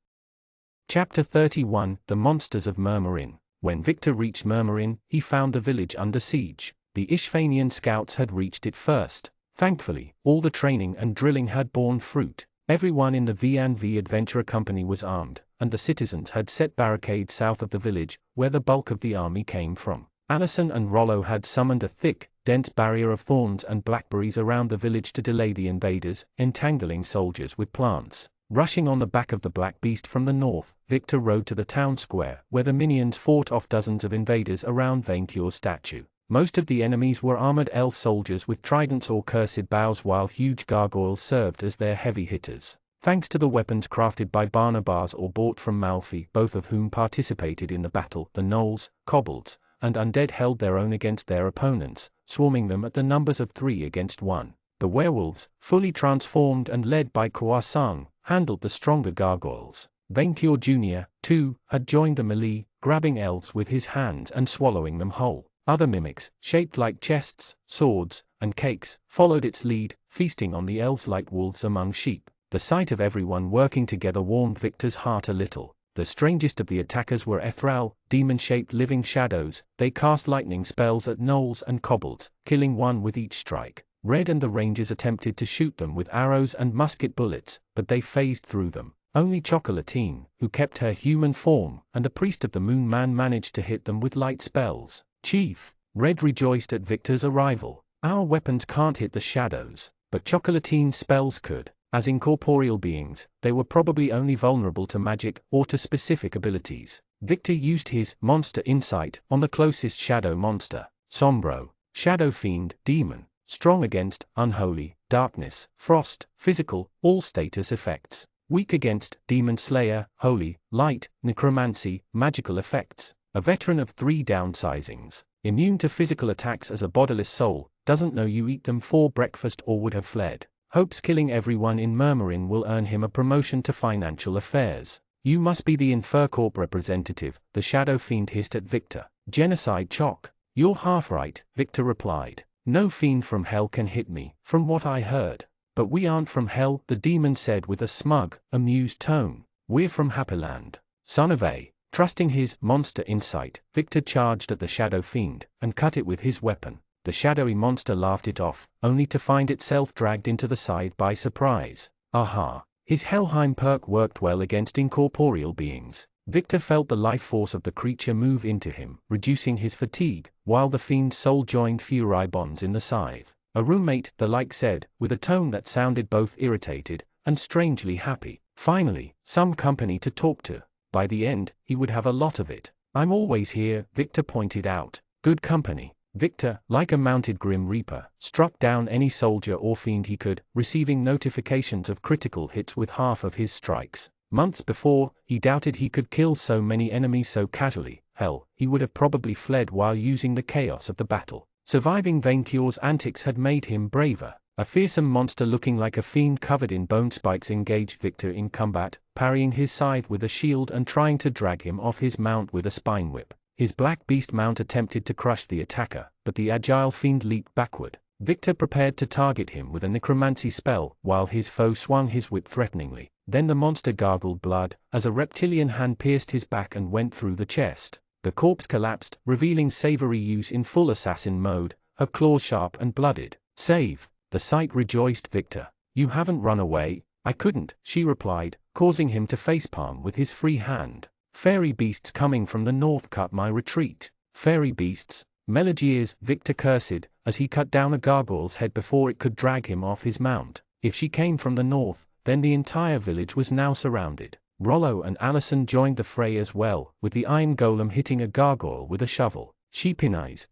Chapter 31, The Monsters of Murmurin. When Victor reached Murmurin, he found the village under siege. The Ishvanian scouts had reached it first. Thankfully, all the training and drilling had borne fruit. Everyone in the V&V Adventurer Company was armed, and the citizens had set barricades south of the village, where the bulk of the army came from. Allison and Rollo had summoned a thick, dense barrier of thorns and blackberries around the village to delay the invaders, entangling soldiers with plants. Rushing on the back of the black beast from the north, Victor rode to the town square, where the minions fought off dozens of invaders around Vaincure's statue. Most of the enemies were armored elf soldiers with tridents or cursed bows, while huge gargoyles served as their heavy hitters. Thanks to the weapons crafted by Barnabas or bought from Malfi, both of whom participated in the battle, the gnolls, kobolds, and undead held their own against their opponents, swarming them at the numbers of 3 against 1. The werewolves, fully transformed and led by Croissant, handled the stronger gargoyles. Vaincure Jr., too, had joined the melee, grabbing elves with his hands and swallowing them whole. Other mimics, shaped like chests, swords, and cakes, followed its lead, feasting on the elves like wolves among sheep. The sight of everyone working together warmed Victor's heart a little. The strangest of the attackers were Ethral, demon-shaped living shadows. They cast lightning spells at gnolls and kobolds, killing one with each strike. Red and the Rangers attempted to shoot them with arrows and musket bullets, but they phased through them. Only Chocolatine, who kept her human form, and a priest of the Moon Man managed to hit them with light spells. "Chief," Red rejoiced at Victor's arrival. "Our weapons can't hit the shadows, but Chocolatine's spells could. As incorporeal beings, they were probably only vulnerable to magic or to specific abilities." Victor used his monster insight on the closest shadow monster, Sombro, Shadow Fiend, Demon. Strong against unholy, darkness, frost, physical, all status effects. Weak against demon slayer, holy, light, necromancy, magical effects. A veteran of 3 downsizings. Immune to physical attacks as a bodiless soul, doesn't know you eat them for breakfast or would have fled. Hopes killing everyone in Murmurin will earn him a promotion to financial affairs. "You must be the Infercorp representative," the Shadow Fiend hissed at Victor. "Genocide Choc." "You're half right," Victor replied. "No fiend from hell can hit me, from what I heard." "But we aren't from hell," the demon said with a smug, amused tone. "We're from Happyland. Son of a." Trusting his monster insight, Victor charged at the Shadow Fiend, and cut it with his weapon. The shadowy monster laughed it off, only to find itself dragged into the side by surprise. Aha! His Helheim perk worked well against incorporeal beings. Victor felt the life force of the creature move into him, reducing his fatigue, while the fiend's soul joined Fury bonds in the scythe. "A roommate," the like said, with a tone that sounded both irritated and strangely happy. Finally, some company to talk to. By the end, he would have a lot of it. "I'm always here," Victor pointed out. "Good company." Victor, like a mounted Grim Reaper, struck down any soldier or fiend he could, receiving notifications of critical hits with half of his strikes. Months before, he doubted he could kill so many enemies so casually. Hell, he would have probably fled while using the chaos of the battle. Surviving Vaincure's antics had made him braver. A fearsome monster looking like a fiend covered in bone spikes engaged Victor in combat, parrying his scythe with a shield and trying to drag him off his mount with a spine whip. His black beast mount attempted to crush the attacker, but the agile fiend leaped backward. Victor prepared to target him with a necromancy spell, while his foe swung his whip threateningly. Then the monster gargled blood, as a reptilian hand pierced his back and went through the chest. The corpse collapsed, revealing Savory Use in full assassin mode, her claws sharp and blooded. "Save!" The sight rejoiced Victor. "You haven't run away?" "I couldn't," she replied, causing him to facepalm with his free hand. "Fairy beasts coming from the north cut my retreat." "Fairy beasts?" Melegears, Victor cursed, as he cut down a gargoyle's head before it could drag him off his mount. If she came from the north, then the entire village was now surrounded. Rollo and Allison joined the fray as well, with the iron golem hitting a gargoyle with a shovel. "Sheepinize."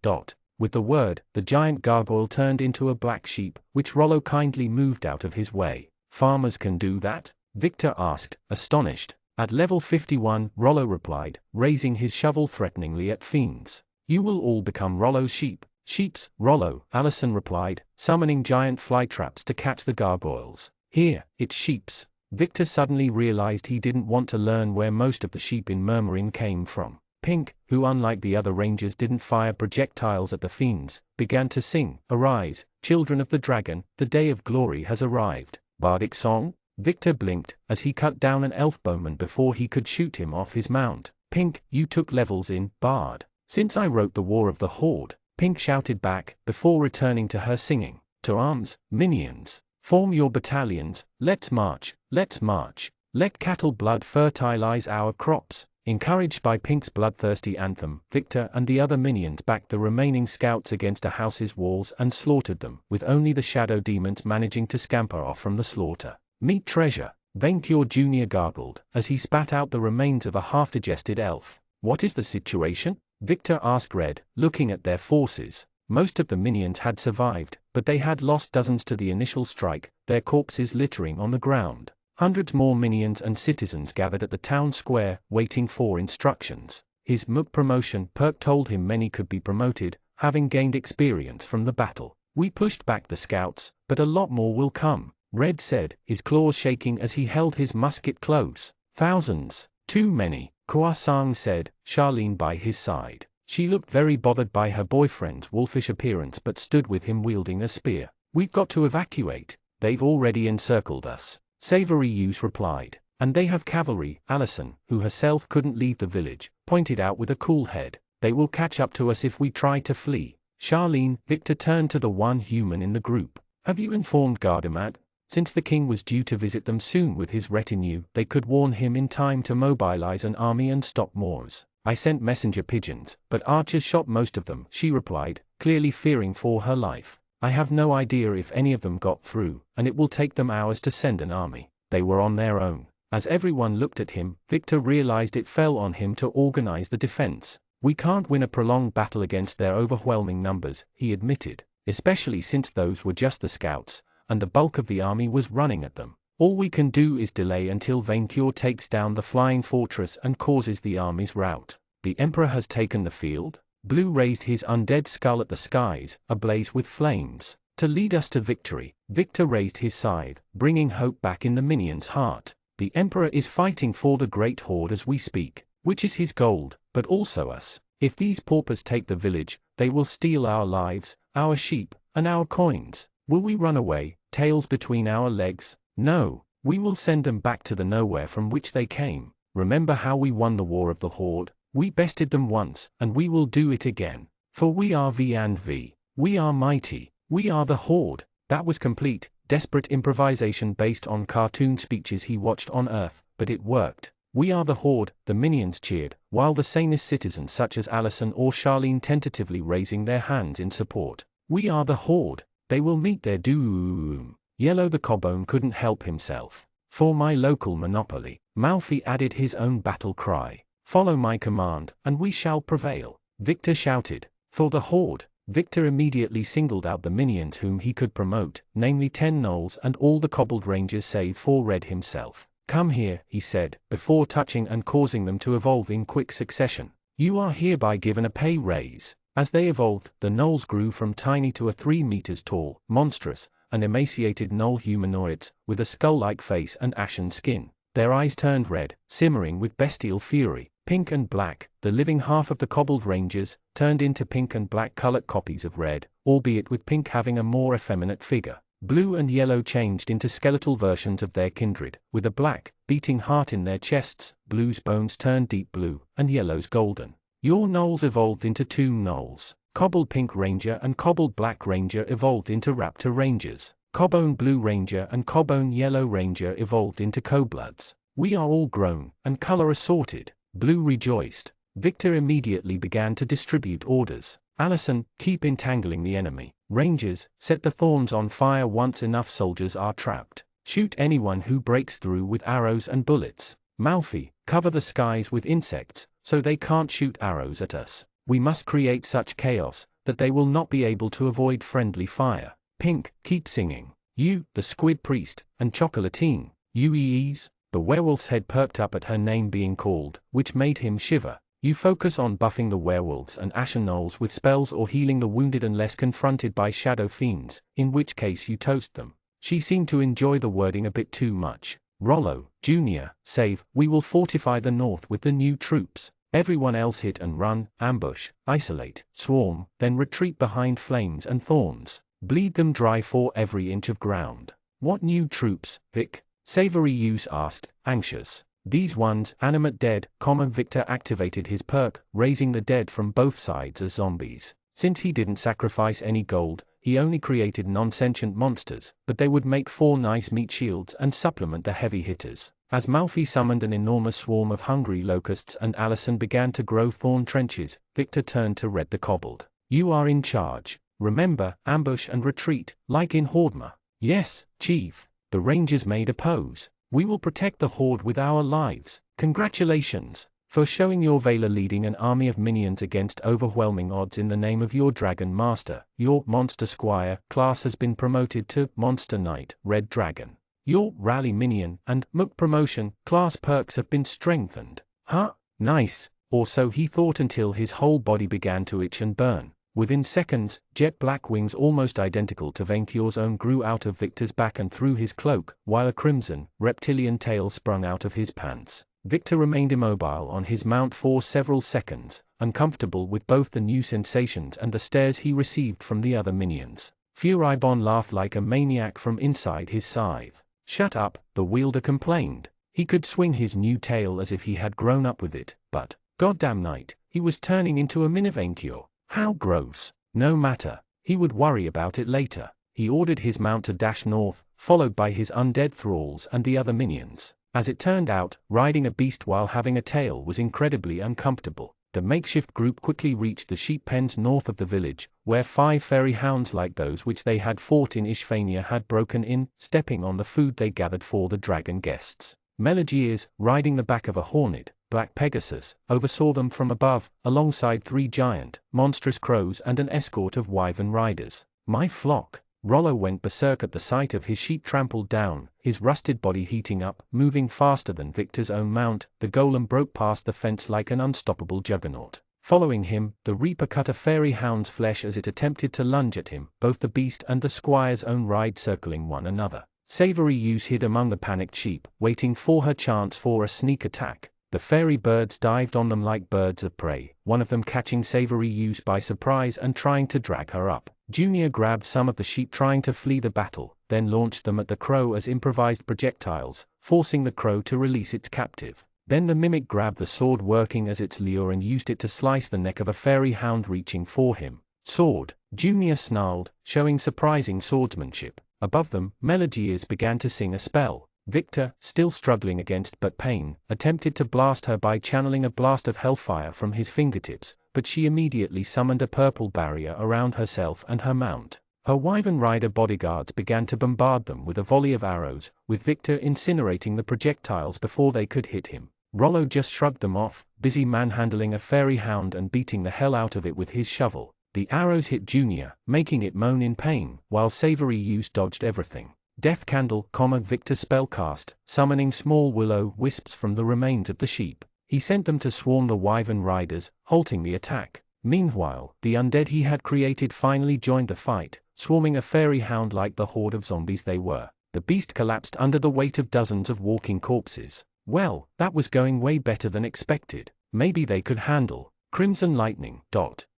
With the word, the giant gargoyle turned into a black sheep, which Rollo kindly moved out of his way. "Farmers can do that?" Victor asked, astonished. "At level 51, Rollo replied, raising his shovel threateningly at fiends. "You will all become Rollo's sheep." "Sheeps, Rollo," Allison replied, summoning giant fly traps to catch the gargoyles. "Here, it's sheeps." Victor suddenly realized he didn't want to learn where most of the sheep in Murmuring came from. Pink, who unlike the other rangers didn't fire projectiles at the fiends, began to sing, "Arise, children of the dragon, the day of glory has arrived." "Bardic song?" Victor blinked, as he cut down an elf bowman before he could shoot him off his mount. "Pink, you took levels in Bard." "Since I wrote the War of the Horde," Pink shouted back, before returning to her singing. "To arms, minions. Form your battalions, let's march, let's march. Let cattle blood fertilize our crops." Encouraged by Pink's bloodthirsty anthem, Victor and the other minions backed the remaining scouts against a house's walls and slaughtered them, with only the shadow demons managing to scamper off from the slaughter. "Meet treasure," Vencure Jr. gargled, as he spat out the remains of a half-digested elf. "What is the situation?" Victor asked Red, looking at their forces. Most of the minions had survived, but they had lost dozens to the initial strike, their corpses littering on the ground. Hundreds more minions and citizens gathered at the town square, waiting for instructions. His MOOC promotion perk told him many could be promoted, having gained experience from the battle. "We pushed back the scouts, but a lot more will come," Red said, his claws shaking as he held his musket close. "Thousands. Too many," Kouasang said, Charlene by his side. She looked very bothered by her boyfriend's wolfish appearance but stood with him wielding a spear. "We've got to evacuate. They've already encircled us," Savory Use replied. "And they have cavalry," Allison, who herself couldn't leave the village, pointed out with a cool head. "They will catch up to us if we try to flee." Charlene, Victor turned to the one human in the group. "Have you informed Gardamat? Since the king was due to visit them soon with his retinue, they could warn him in time to mobilize an army and stop Moors." "I sent messenger pigeons, but archers shot most of them," she replied, clearly fearing for her life. "I have no idea if any of them got through, and it will take them hours to send an army. They were on their own." As everyone looked at him, Victor realized it fell on him to organize the defense. "We can't win a prolonged battle against their overwhelming numbers," he admitted, "especially since those were just the scouts, and the bulk of the army was running at them. All we can do is delay until Vencure takes down the flying fortress and causes the army's rout." "The Emperor has taken the field?" Blue raised his undead skull at the skies, ablaze with flames. "To lead us to victory." Victor raised his scythe, bringing hope back in the minion's heart. "The Emperor is fighting for the Great Horde as we speak, which is his gold, but also us. If these paupers take the village, they will steal our lives, our sheep, and our coins. Will we run away, tails between our legs? No, we will send them back to the nowhere from which they came. Remember how we won the War of the Horde? We bested them once, and we will do it again. For we are V and V. We are mighty. We are the Horde." That was complete, desperate improvisation based on cartoon speeches he watched on Earth, but it worked. "We are the Horde," the minions cheered, while the sanest citizens such as Allison or Charlene tentatively raising their hands in support. "We are the Horde. They will meet their doom." Yellow the Cobone couldn't help himself. "For my local monopoly." Malfi added his own battle cry. "Follow my command, and we shall prevail." Victor shouted. "For the Horde." Victor immediately singled out the minions whom he could promote, namely 10 gnolls and all the cobbled rangers save for Red himself. "Come here," he said, before touching and causing them to evolve in quick succession. "You are hereby given a pay raise." As they evolved, the gnolls grew from tiny to a 3 meters tall, monstrous, and emaciated gnoll humanoids, with a skull-like face and ashen skin. Their eyes turned red, simmering with bestial fury. Pink and black, the living half of the cobbled rangers, turned into pink and black colored copies of Red, albeit with Pink having a more effeminate figure. Blue and yellow changed into skeletal versions of their kindred, with a black, beating heart in their chests. Blue's bones turned deep blue, and yellow's golden. Your gnolls evolved into two gnolls. Cobbled Pink Ranger and Cobbled Black Ranger evolved into Raptor Rangers. Cobbone Blue Ranger and Cobbone Yellow Ranger evolved into Cobloods. We are all grown, and color assorted. Blue rejoiced. Victor immediately began to distribute orders. Allison, keep entangling the enemy. Rangers, set the thorns on fire once enough soldiers are trapped. Shoot anyone who breaks through with arrows and bullets. Malfi, cover the skies with insects, so they can't shoot arrows at us. We must create such chaos, that they will not be able to avoid friendly fire. Pink, keep singing. You, the Squid Priest, and Chocolatine. Uees. The werewolf's head perked up at her name being called, which made him shiver. You focus on buffing the werewolves and ashen gnolls with spells or healing the wounded unless confronted by shadow fiends, in which case you toast them. She seemed to enjoy the wording a bit too much. Rollo, Jr., save, we will fortify the north with the new troops. Everyone else hit and run, ambush, isolate, swarm, then retreat behind flames and thorns. Bleed them dry for every inch of ground. What new troops, Vic? Savory Use asked, anxious. These ones, animate dead, Victor activated his perk, raising the dead from both sides as zombies. Since he didn't sacrifice any gold, he only created non-sentient monsters, but they would make 4 nice meat shields and supplement the heavy hitters. As Malfi summoned an enormous swarm of hungry locusts and Allison began to grow thorn trenches, Victor turned to Red the Cobbled. You are in charge. Remember, ambush and retreat, like in Hordma. Yes, Chief. The Rangers made a pose. We will protect the Horde with our lives. Congratulations for showing your valor leading an army of minions against overwhelming odds in the name of your Dragon Master. Your Monster Squire class has been promoted to Monster Knight, Red Dragon. Your Rally Minion and Mook promotion class perks have been strengthened. Huh? Nice. Or so he thought until his whole body began to itch and burn. Within seconds, jet black wings almost identical to Venkior's own grew out of Victor's back and through his cloak, while a crimson, reptilian tail sprung out of his pants. Victor remained immobile on his mount for several seconds, uncomfortable with both the new sensations and the stares he received from the other minions. Furibon laughed like a maniac from inside his scythe. Shut up, the wielder complained. He could swing his new tail as if he had grown up with it, but, goddamn night, he was turning into a mini-Venkior. How gross. No matter, he would worry about it later. He ordered his mount to dash north, followed by his undead thralls and the other minions. As it turned out, riding a beast while having a tail was incredibly uncomfortable. The makeshift group quickly reached the sheep pens north of the village, where 5 fairy hounds like those which they had fought in Ishvania had broken in, stepping on the food they gathered for the dragon guests. Melegears, riding the back of a horned, Black Pegasus, oversaw them from above, alongside 3 giant, monstrous crows and an escort of wyvern riders. My flock. Rollo went berserk at the sight of his sheep trampled down, his rusted body heating up, moving faster than Victor's own mount. The golem broke past the fence like an unstoppable juggernaut. Following him, the Reaper cut a fairy hound's flesh as it attempted to lunge at him, both the beast and the squire's own ride circling one another. Savory Use hid among the panicked sheep, waiting for her chance for a sneak attack. The fairy birds dived on them like birds of prey, one of them catching Savory Use by surprise and trying to drag her up. Junior grabbed some of the sheep trying to flee the battle, then launched them at the crow as improvised projectiles, forcing the crow to release its captive. Then the mimic grabbed the sword working as its lure and used it to slice the neck of a fairy hound reaching for him. Sword, Junior snarled, showing surprising swordsmanship. Above them, Melegears began to sing a spell. Victor, still struggling against but pain, attempted to blast her by channeling a blast of hellfire from his fingertips, but she immediately summoned a purple barrier around herself and her mount. Her wyvern rider bodyguards began to bombard them with a volley of arrows, with Victor incinerating the projectiles before they could hit him. Rollo just shrugged them off, busy manhandling a fairy hound and beating the hell out of it with his shovel. The arrows hit Junior, making it moan in pain, while Savory Use dodged everything. Death Candle, Victor spellcast, summoning small willow wisps from the remains of the sheep. He sent them to swarm the wyvern riders, halting the attack. Meanwhile, the undead he had created finally joined the fight, swarming a fairy hound like the horde of zombies they were. The beast collapsed under the weight of dozens of walking corpses. Well, that was going way better than expected. Maybe they could handle Crimson Lightning.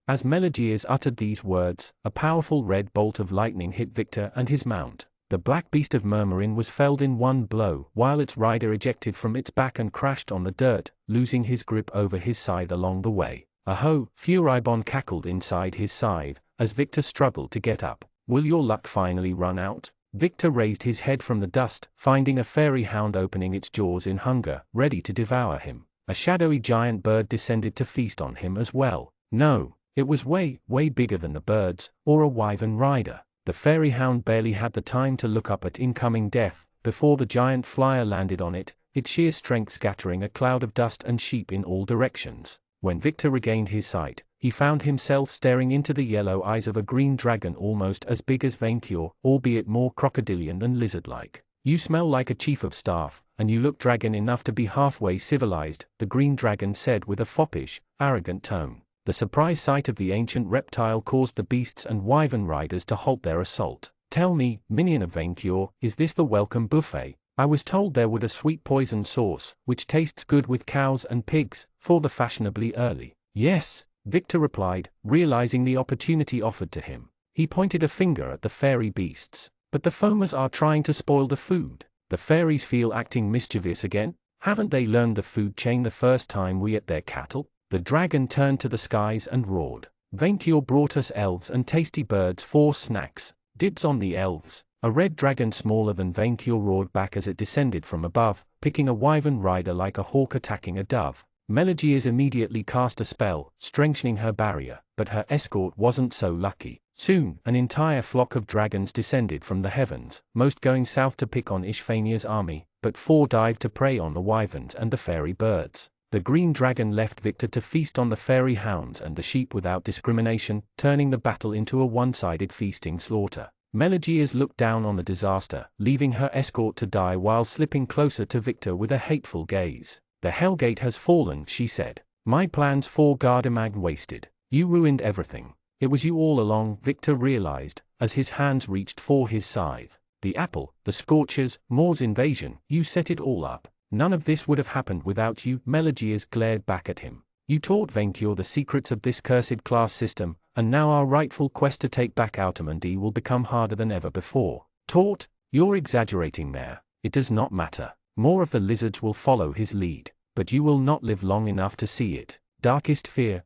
As Melegears uttered these words, a powerful red bolt of lightning hit Victor and his mount. The black beast of Murmurin was felled in one blow, while its rider ejected from its back and crashed on the dirt, losing his grip over his scythe along the way. Aho! Furibon cackled inside his scythe, as Victor struggled to get up. Will your luck finally run out? Victor raised his head from the dust, finding a fairy hound opening its jaws in hunger, ready to devour him. A shadowy giant bird descended to feast on him as well. No, it was way bigger than the birds, or a wyvern rider. The fairy hound barely had the time to look up at incoming death, before the giant flyer landed on it, its sheer strength scattering a cloud of dust and sheep in all directions. When Victor regained his sight, he found himself staring into the yellow eyes of a green dragon almost as big as Venkior, albeit more crocodilian than lizard-like. You smell like a chief of staff, and you look dragon enough to be halfway civilized, the green dragon said with a foppish, arrogant tone. The surprise sight of the ancient reptile caused the beasts and wyvern riders to halt their assault. Tell me, minion of Venkior, is this the welcome buffet? I was told there was a sweet poison sauce, which tastes good with cows and pigs, for the fashionably early. Yes, Victor replied, realizing the opportunity offered to him. He pointed a finger at the fairy beasts. But the foamers are trying to spoil the food. The fairies feel acting mischievous again? Haven't they learned the food chain the first time we ate their cattle? The dragon turned to the skies and roared. Venkior brought us elves and tasty birds for snacks. Dibs on the elves. A red dragon smaller than Venkior roared back as it descended from above, picking a wyvern rider like a hawk attacking a dove. Melegiers immediately cast a spell, strengthening her barrier, but her escort wasn't so lucky. Soon, an entire flock of dragons descended from the heavens, most going south to pick on Ishphania's army, but 4 dived to prey on the wyverns and the fairy birds. The green dragon left Victor to feast on the fairy hounds and the sheep without discrimination, turning the battle into a one-sided feasting slaughter. Melegiers looked down on the disaster, leaving her escort to die while slipping closer to Victor with a hateful gaze. The Hellgate has fallen, she said. My plans for Gardamag wasted. You ruined everything. It was you all along, Victor realized, as his hands reached for his scythe. The apple, the scorchers, Moor's invasion, you set it all up. None of this would have happened without you. Melegiers glared back at him. You taught Venkior the secrets of this cursed class system, and now our rightful quest to take back Altamandi will become harder than ever before. Taught? You're exaggerating there. It does not matter. More of the lizards will follow his lead, but you will not live long enough to see it. Darkest fear.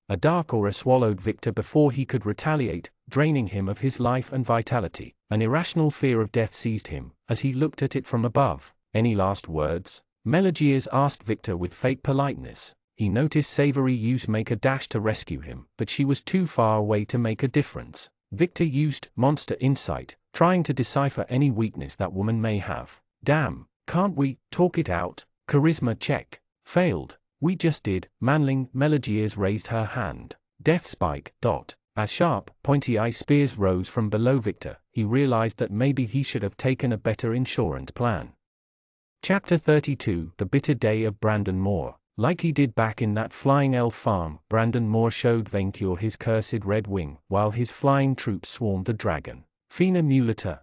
A dark aura swallowed Victor before he could retaliate, draining him of his life and vitality. An irrational fear of death seized him, as he looked at it from above. Any last words? Melegiers asked Victor with fake politeness. He noticed Savory Use make a dash to rescue him, but she was too far away to make a difference. Victor used monster insight, trying to decipher any weakness that woman may have. Damn, can't we talk it out? Charisma check. Failed. We just did. Manling. Melegiers raised her hand. Death spike. As sharp, pointy-eye spears rose from below Victor, he realized that maybe he should have taken a better insurance plan. Chapter 32. The Bitter Day of Brandon Moore. Like he did back in that flying elf farm, Brandon Moore showed Venkior his cursed red wing, while his flying troops swarmed the dragon. Fina Mulata.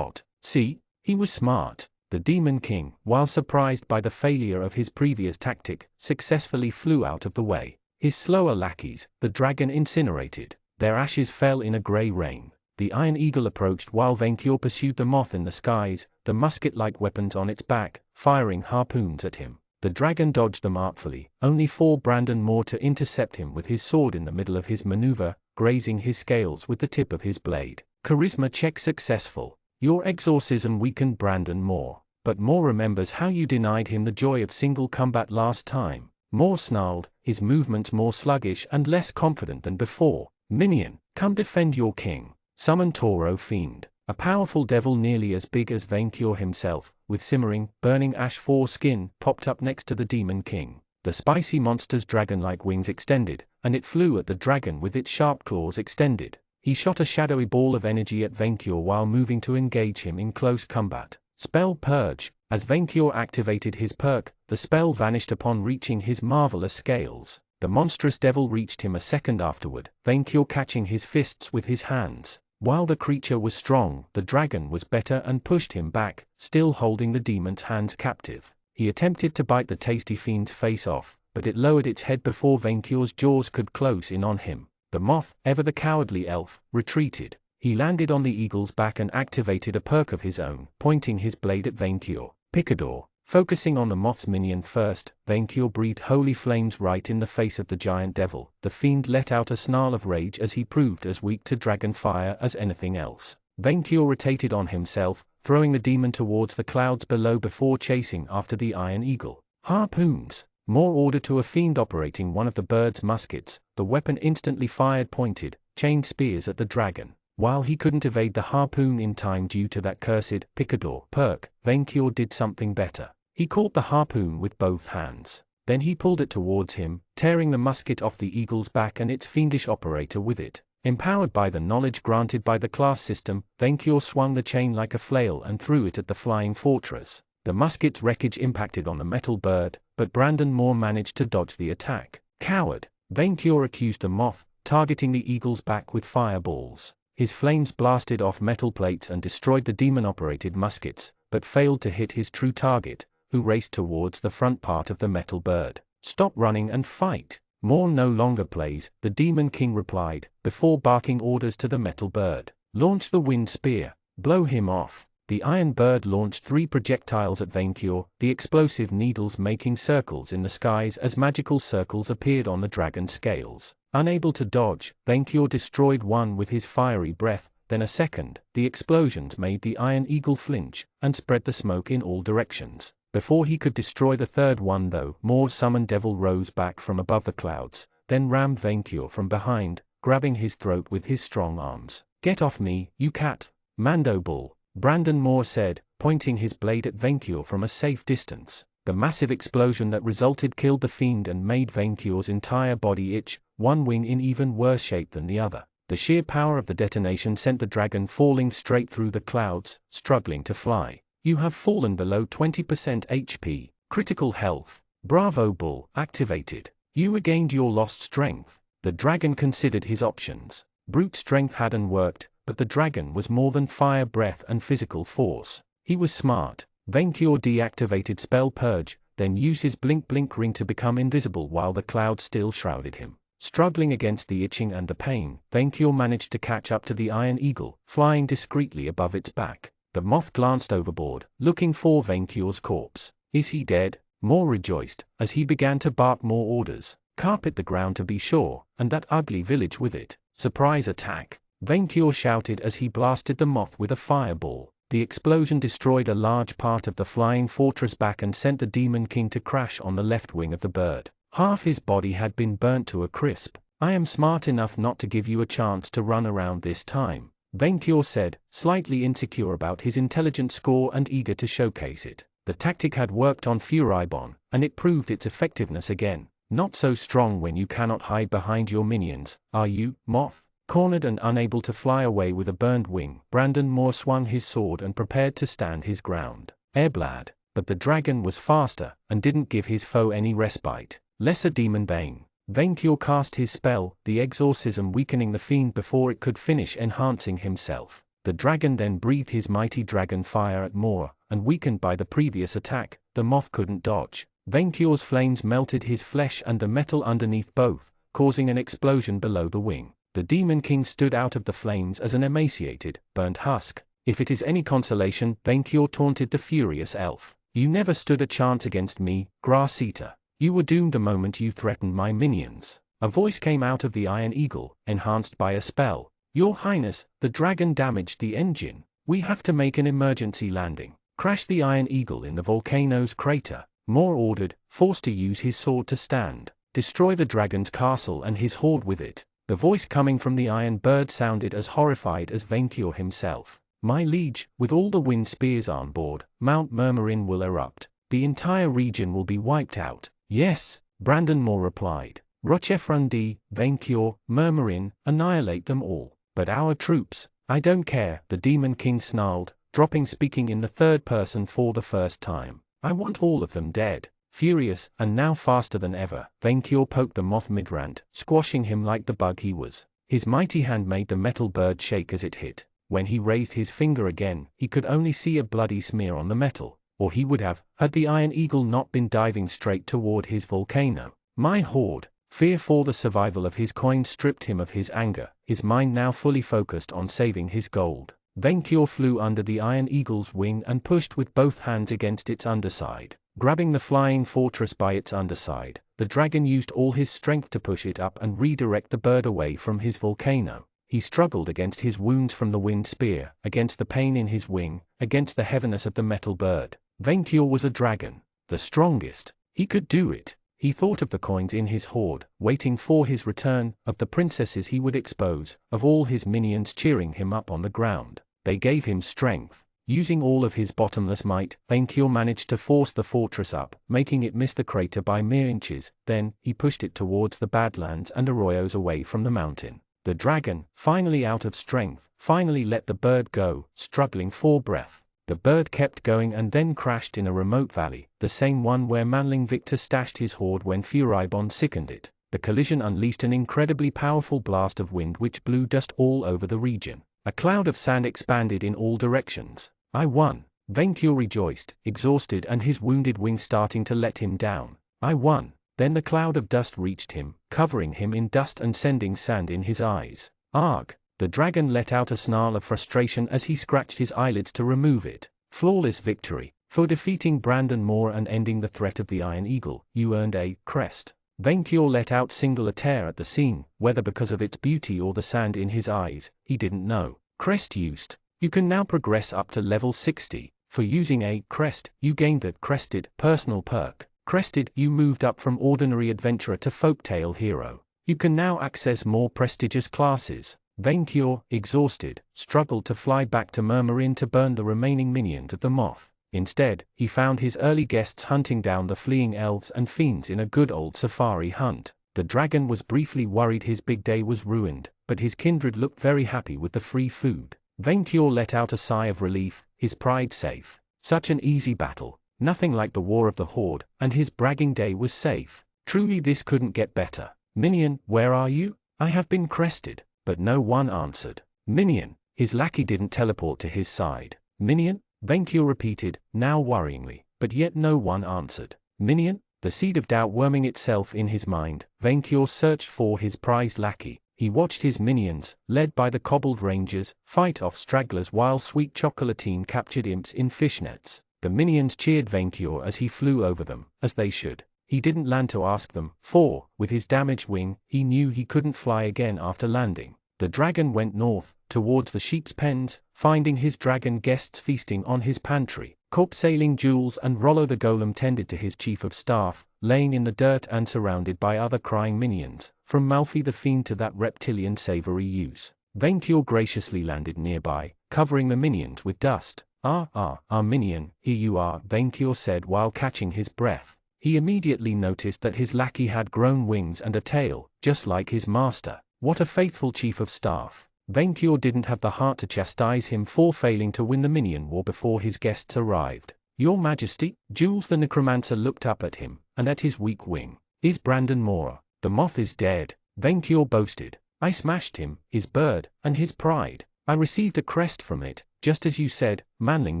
See? He was smart. The Demon King, while surprised by the failure of his previous tactic, successfully flew out of the way. His slower lackeys, the dragon incinerated. Their ashes fell in a grey rain. The Iron Eagle approached while Venkior pursued the moth in the skies, the musket-like weapons on its back, firing harpoons at him. The dragon dodged them artfully, only for Brandon Moore to intercept him with his sword in the middle of his maneuver, grazing his scales with the tip of his blade. Charisma check successful. Your exorcism weakened Brandon Moore. But Moore remembers how you denied him the joy of single combat last time. Moore snarled, his movements more sluggish and less confident than before. Minion, come defend your king. Summon Toro Fiend. A powerful devil nearly as big as Venkior himself, with simmering, burning ash for skin, popped up next to the Demon King. The spicy monster's dragon-like wings extended, and it flew at the dragon with its sharp claws extended. He shot a shadowy ball of energy at Venkior while moving to engage him in close combat. Spell Purge. As Venkior activated his perk, the spell vanished upon reaching his marvelous scales. The monstrous devil reached him a second afterward, Venkior catching his fists with his hands. While the creature was strong, the dragon was better and pushed him back, still holding the demon's hands captive. He attempted to bite the tasty fiend's face off, but it lowered its head before Venkior's jaws could close in on him. The moth, ever the cowardly elf, retreated. He landed on the eagle's back and activated a perk of his own, pointing his blade at Vainkyur. Picador, focusing on the moth's minion first, Vainkyur breathed holy flames right in the face of the giant devil. The fiend let out a snarl of rage as he proved as weak to dragon fire as anything else. Vainkyur rotated on himself, throwing the demon towards the clouds below before chasing after the iron eagle. Harpoons! More order to a fiend operating one of the bird's muskets. The weapon instantly fired pointed, chained spears at the dragon. While he couldn't evade the harpoon in time due to that cursed Picador perk, Vainkyur did something better. He caught the harpoon with both hands. Then he pulled it towards him, tearing the musket off the eagle's back and its fiendish operator with it. Empowered by the knowledge granted by the class system, Vainkyur swung the chain like a flail and threw it at the flying fortress. The musket's wreckage impacted on the metal bird, but Brandon Moore managed to dodge the attack. Coward! Vainkyur accused the moth, targeting the eagle's back with fireballs. His flames blasted off metal plates and destroyed the demon-operated muskets, but failed to hit his true target, who raced towards the front part of the metal bird. Stop running and fight! Moore no longer plays, the Demon King replied, before barking orders to the metal bird. Launch the wind spear. Blow him off. The iron bird launched 3 projectiles at Vainkyur, the explosive needles making circles in the skies as magical circles appeared on the dragon scales. Unable to dodge, Vainkyur destroyed one with his fiery breath, then a second. The explosions made the iron eagle flinch, and spread the smoke in all directions. Before he could destroy the third one though, Moore's summoned devil rose back from above the clouds, then rammed Vainkyur from behind, grabbing his throat with his strong arms. Get off me, you cat! Mando bull! Brandon Moore said, pointing his blade at Vainkyur from a safe distance. The massive explosion that resulted killed the fiend and made Vainkyur's entire body itch, one wing in even worse shape than the other. The sheer power of the detonation sent the dragon falling straight through the clouds, struggling to fly. You have fallen below 20% HP. Critical health. Bravo bull, activated. You regained your lost strength. The dragon considered his options. Brute strength hadn't worked, but the dragon was more than fire breath and physical force. He was smart. Vainkyur deactivated Spell Purge, then used his blink ring to become invisible while the cloud still shrouded him. Struggling against the itching and the pain, Vainkyur managed to catch up to the iron eagle, flying discreetly above its back. The moth glanced overboard, looking for Vainkyur's corpse. Is he dead? Moore rejoiced, as he began to bark more orders. Carpet the ground to be sure, and that ugly village with it. Surprise attack! Vainkyur shouted as he blasted the moth with a fireball. The explosion destroyed a large part of the flying fortress back and sent the Demon King to crash on the left wing of the bird. Half his body had been burnt to a crisp. I am smart enough not to give you a chance to run around this time, Vainkyur said, slightly insecure about his intelligence score and eager to showcase it. The tactic had worked on Furibon, and it proved its effectiveness again. Not so strong when you cannot hide behind your minions, are you, moth? Cornered and unable to fly away with a burned wing, Brandon Moore swung his sword and prepared to stand his ground. Airblad, but the dragon was faster, and didn't give his foe any respite. Lesser Demon Bane. Vainkyur cast his spell, the exorcism, weakening the fiend before it could finish enhancing himself. The dragon then breathed his mighty dragon fire at Moore, and weakened by the previous attack, the moth couldn't dodge. Vainkyur's flames melted his flesh and the metal underneath both, causing an explosion below the wing. The Demon King stood out of the flames as an emaciated, burnt husk. If it is any consolation, Vainkyur taunted the furious elf. You never stood a chance against me, Grass Eater. You were doomed the moment you threatened my minions. A voice came out of the Iron Eagle, enhanced by a spell. Your Highness, the dragon damaged the engine. We have to make an emergency landing. Crash the Iron Eagle in the volcano's crater. Moore ordered, forced to use his sword to stand. Destroy the dragon's castle and his horde with it. The voice coming from the Iron Bird sounded as horrified as Vainkyur himself. My liege, with all the wind spears on board, Mount Murmurin will erupt. The entire region will be wiped out. Yes, Brandon Moore replied. Rochefrundi, Vainkyur, Murmurin, annihilate them all. But our troops, I don't care, the Demon King snarled, dropping speaking in the third person for the first time. I want all of them dead. Furious, and now faster than ever, Vainkyur poked the moth mid-rant, squashing him like the bug he was. His mighty hand made the metal bird shake as it hit. When he raised his finger again, he could only see a bloody smear on the metal, or he would have, had the Iron Eagle not been diving straight toward his volcano. My horde, Fear for the survival of his coin stripped him of his anger, his mind now fully focused on saving his gold. Venkior flew under the Iron Eagle's wing and pushed with both hands against its underside. Grabbing the flying fortress by its underside, the dragon used all his strength to push it up and redirect the bird away from his volcano. He struggled against his wounds from the wind spear, against the pain in his wing, against the heaviness of the metal bird. Venkior was a dragon, the strongest. He could do it. He thought of the coins in his hoard, waiting for his return, of the princesses he would expose, of all his minions cheering him up on the ground. They gave him strength. Using all of his bottomless might, Venkior managed to force the fortress up, making it miss the crater by mere inches. Then, he pushed it towards the badlands and arroyos away from the mountain. The dragon, finally out of strength, finally let the bird go, struggling for breath. The bird kept going and then crashed in a remote valley, the same one where Manling Victor stashed his hoard when Furibon sickened it. The collision unleashed an incredibly powerful blast of wind which blew dust all over the region. A cloud of sand expanded in all directions. I won. Venkior rejoiced, exhausted and his wounded wing starting to let him down. I won. Then the cloud of dust reached him, covering him in dust and sending sand in his eyes. Arg! The dragon let out a snarl of frustration as he scratched his eyelids to remove it. Flawless victory. For defeating Brandon Moore and ending the threat of the Iron Eagle, you earned a crest. Venkior let out single a tear at the scene, whether because of its beauty or the sand in his eyes, he didn't know. Crest used. You can now progress up to level 60. For using a crest, you gained the Crested personal perk. Crested, you moved up from ordinary adventurer to folktale hero. You can now access more prestigious classes. Venkior, exhausted, struggled to fly back to Murmurin to burn the remaining minions of the moth. Instead, he found his early guests hunting down the fleeing elves and fiends in a good old safari hunt. The dragon was briefly worried his big day was ruined, but his kindred looked very happy with the free food. Venkior let out a sigh of relief, his pride safe. Such an easy battle, nothing like the War of the Horde, and his bragging day was safe. Truly this couldn't get better. Minion, where are you? I have been crested. But no one answered. Minion, his lackey didn't teleport to his side. Minion? Venkior repeated, now worryingly, but yet no one answered. Minion? The seed of doubt worming itself in his mind, Venkior searched for his prized lackey. He watched his minions, led by the cobbled rangers, fight off stragglers while Sweet Chocolatine captured imps in fishnets. The minions cheered Venkior as he flew over them, as they should. He didn't land to ask them, for, with his damaged wing, he knew he couldn't fly again after landing. The dragon went north, towards the sheep's pens, finding his dragon guests feasting on his pantry. Corpsailing Jules and Rollo the golem tended to his chief of staff, laying in the dirt and surrounded by other crying minions, from Malfi the fiend to that reptilian savory use. Venkior graciously landed nearby, covering the minions with dust. Minion, here you are, Venkior said while catching his breath. He immediately noticed that his lackey had grown wings and a tail, just like his master. What a faithful chief of staff. Venkior didn't have the heart to chastise him for failing to win the minion war before his guests arrived. Your Majesty, Jules the Necromancer looked up at him, and at his weak wing. Is Brandon Moore? The moth is dead, Venkior boasted. I smashed him, his bird, and his pride. I received a crest from it, just as you said, Manling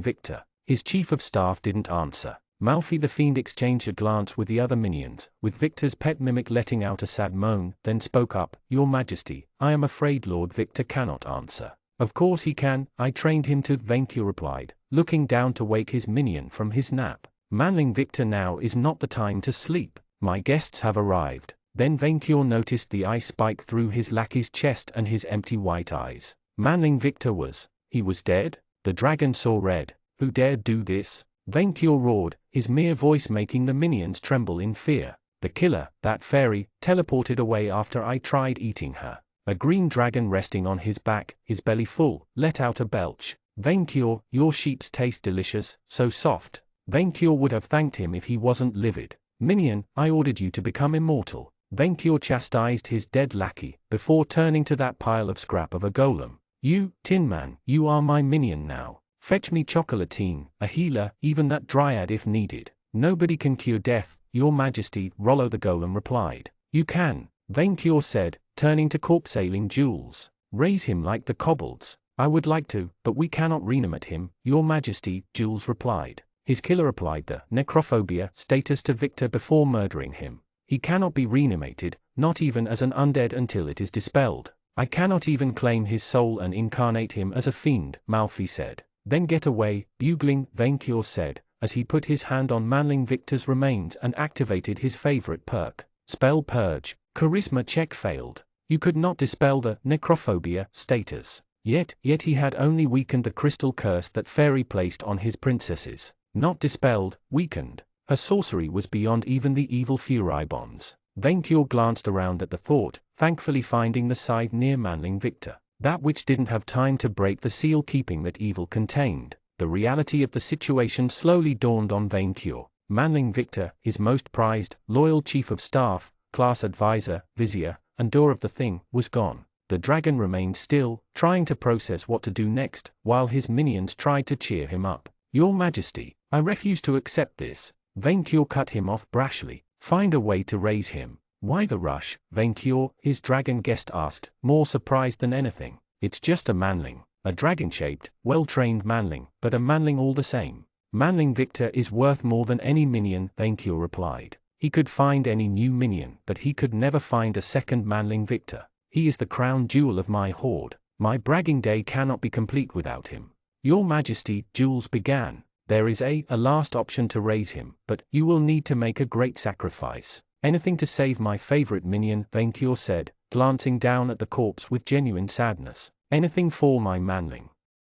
Victor. His chief of staff didn't answer. Malfi the fiend exchanged a glance with the other minions, with Victor's pet mimic letting out a sad moan, then spoke up, Your Majesty, I am afraid Lord Victor cannot answer. Of course he can, I trained him to, Venkior replied, looking down to wake his minion from his nap. Manling Victor, now is not the time to sleep. My guests have arrived. Then Venkior noticed the eye spike through his lackey's chest and his empty white eyes. Manling Victor he was dead? The dragon saw red. Who dared do this? Venkior roared, his mere voice making the minions tremble in fear. The killer, that fairy, teleported away after I tried eating her. A green dragon resting on his back, his belly full, let out a belch. Venkior, your sheeps taste delicious, so soft. Venkior would have thanked him if he wasn't livid. Minion, I ordered you to become immortal. Venkior chastised his dead lackey, before turning to that pile of scrap of a golem. You, Tin Man, you are my minion now. Fetch me Chocolatine, a healer, even that dryad if needed. Nobody can cure death, Your Majesty, Rollo the golem replied. You can, Venkior said, turning to corpsailing Jules. Raise him like the kobolds. I would like to, but we cannot reanimate him, Your Majesty, Jules replied. His killer applied the necrophobia status to Victor before murdering him. He cannot be reanimated, not even as an undead until it is dispelled. I cannot even claim his soul and incarnate him as a fiend, Malfi said. Then get away, bugling, Vainkyur said, as he put his hand on Manling Victor's remains and activated his favorite perk. Spell Purge. Charisma check failed. You could not dispel the necrophobia status. Yet he had only weakened the crystal curse that fairy placed on his princesses. Not dispelled, weakened. Her sorcery was beyond even the evil Furibon's. Vainkyur glanced around at the thought, thankfully finding the side near Manling Victor. That which didn't have time to break the seal keeping that evil contained. The reality of the situation slowly dawned on Vainkyur. Manling Victor, his most prized, loyal chief of staff, class advisor, vizier, and door of the thing, was gone. The dragon remained still, trying to process what to do next, while his minions tried to cheer him up. Your Majesty, I refuse to accept this. Vainkyur cut him off brashly. Find a way to raise him. Why the rush, Vainkyur? His dragon guest asked, more surprised than anything. It's just a manling. A dragon-shaped, well-trained manling, but a manling all the same. Manling Victor is worth more than any minion, Vainkyur replied. He could find any new minion, but he could never find a second Manling Victor. He is the crown jewel of my horde. My bragging day cannot be complete without him. Your Majesty, Jules began. There is a last option to raise him, but you will need to make a great sacrifice. Anything to save my favorite minion, Vainkyur said, glancing down at the corpse with genuine sadness. Anything for my manling.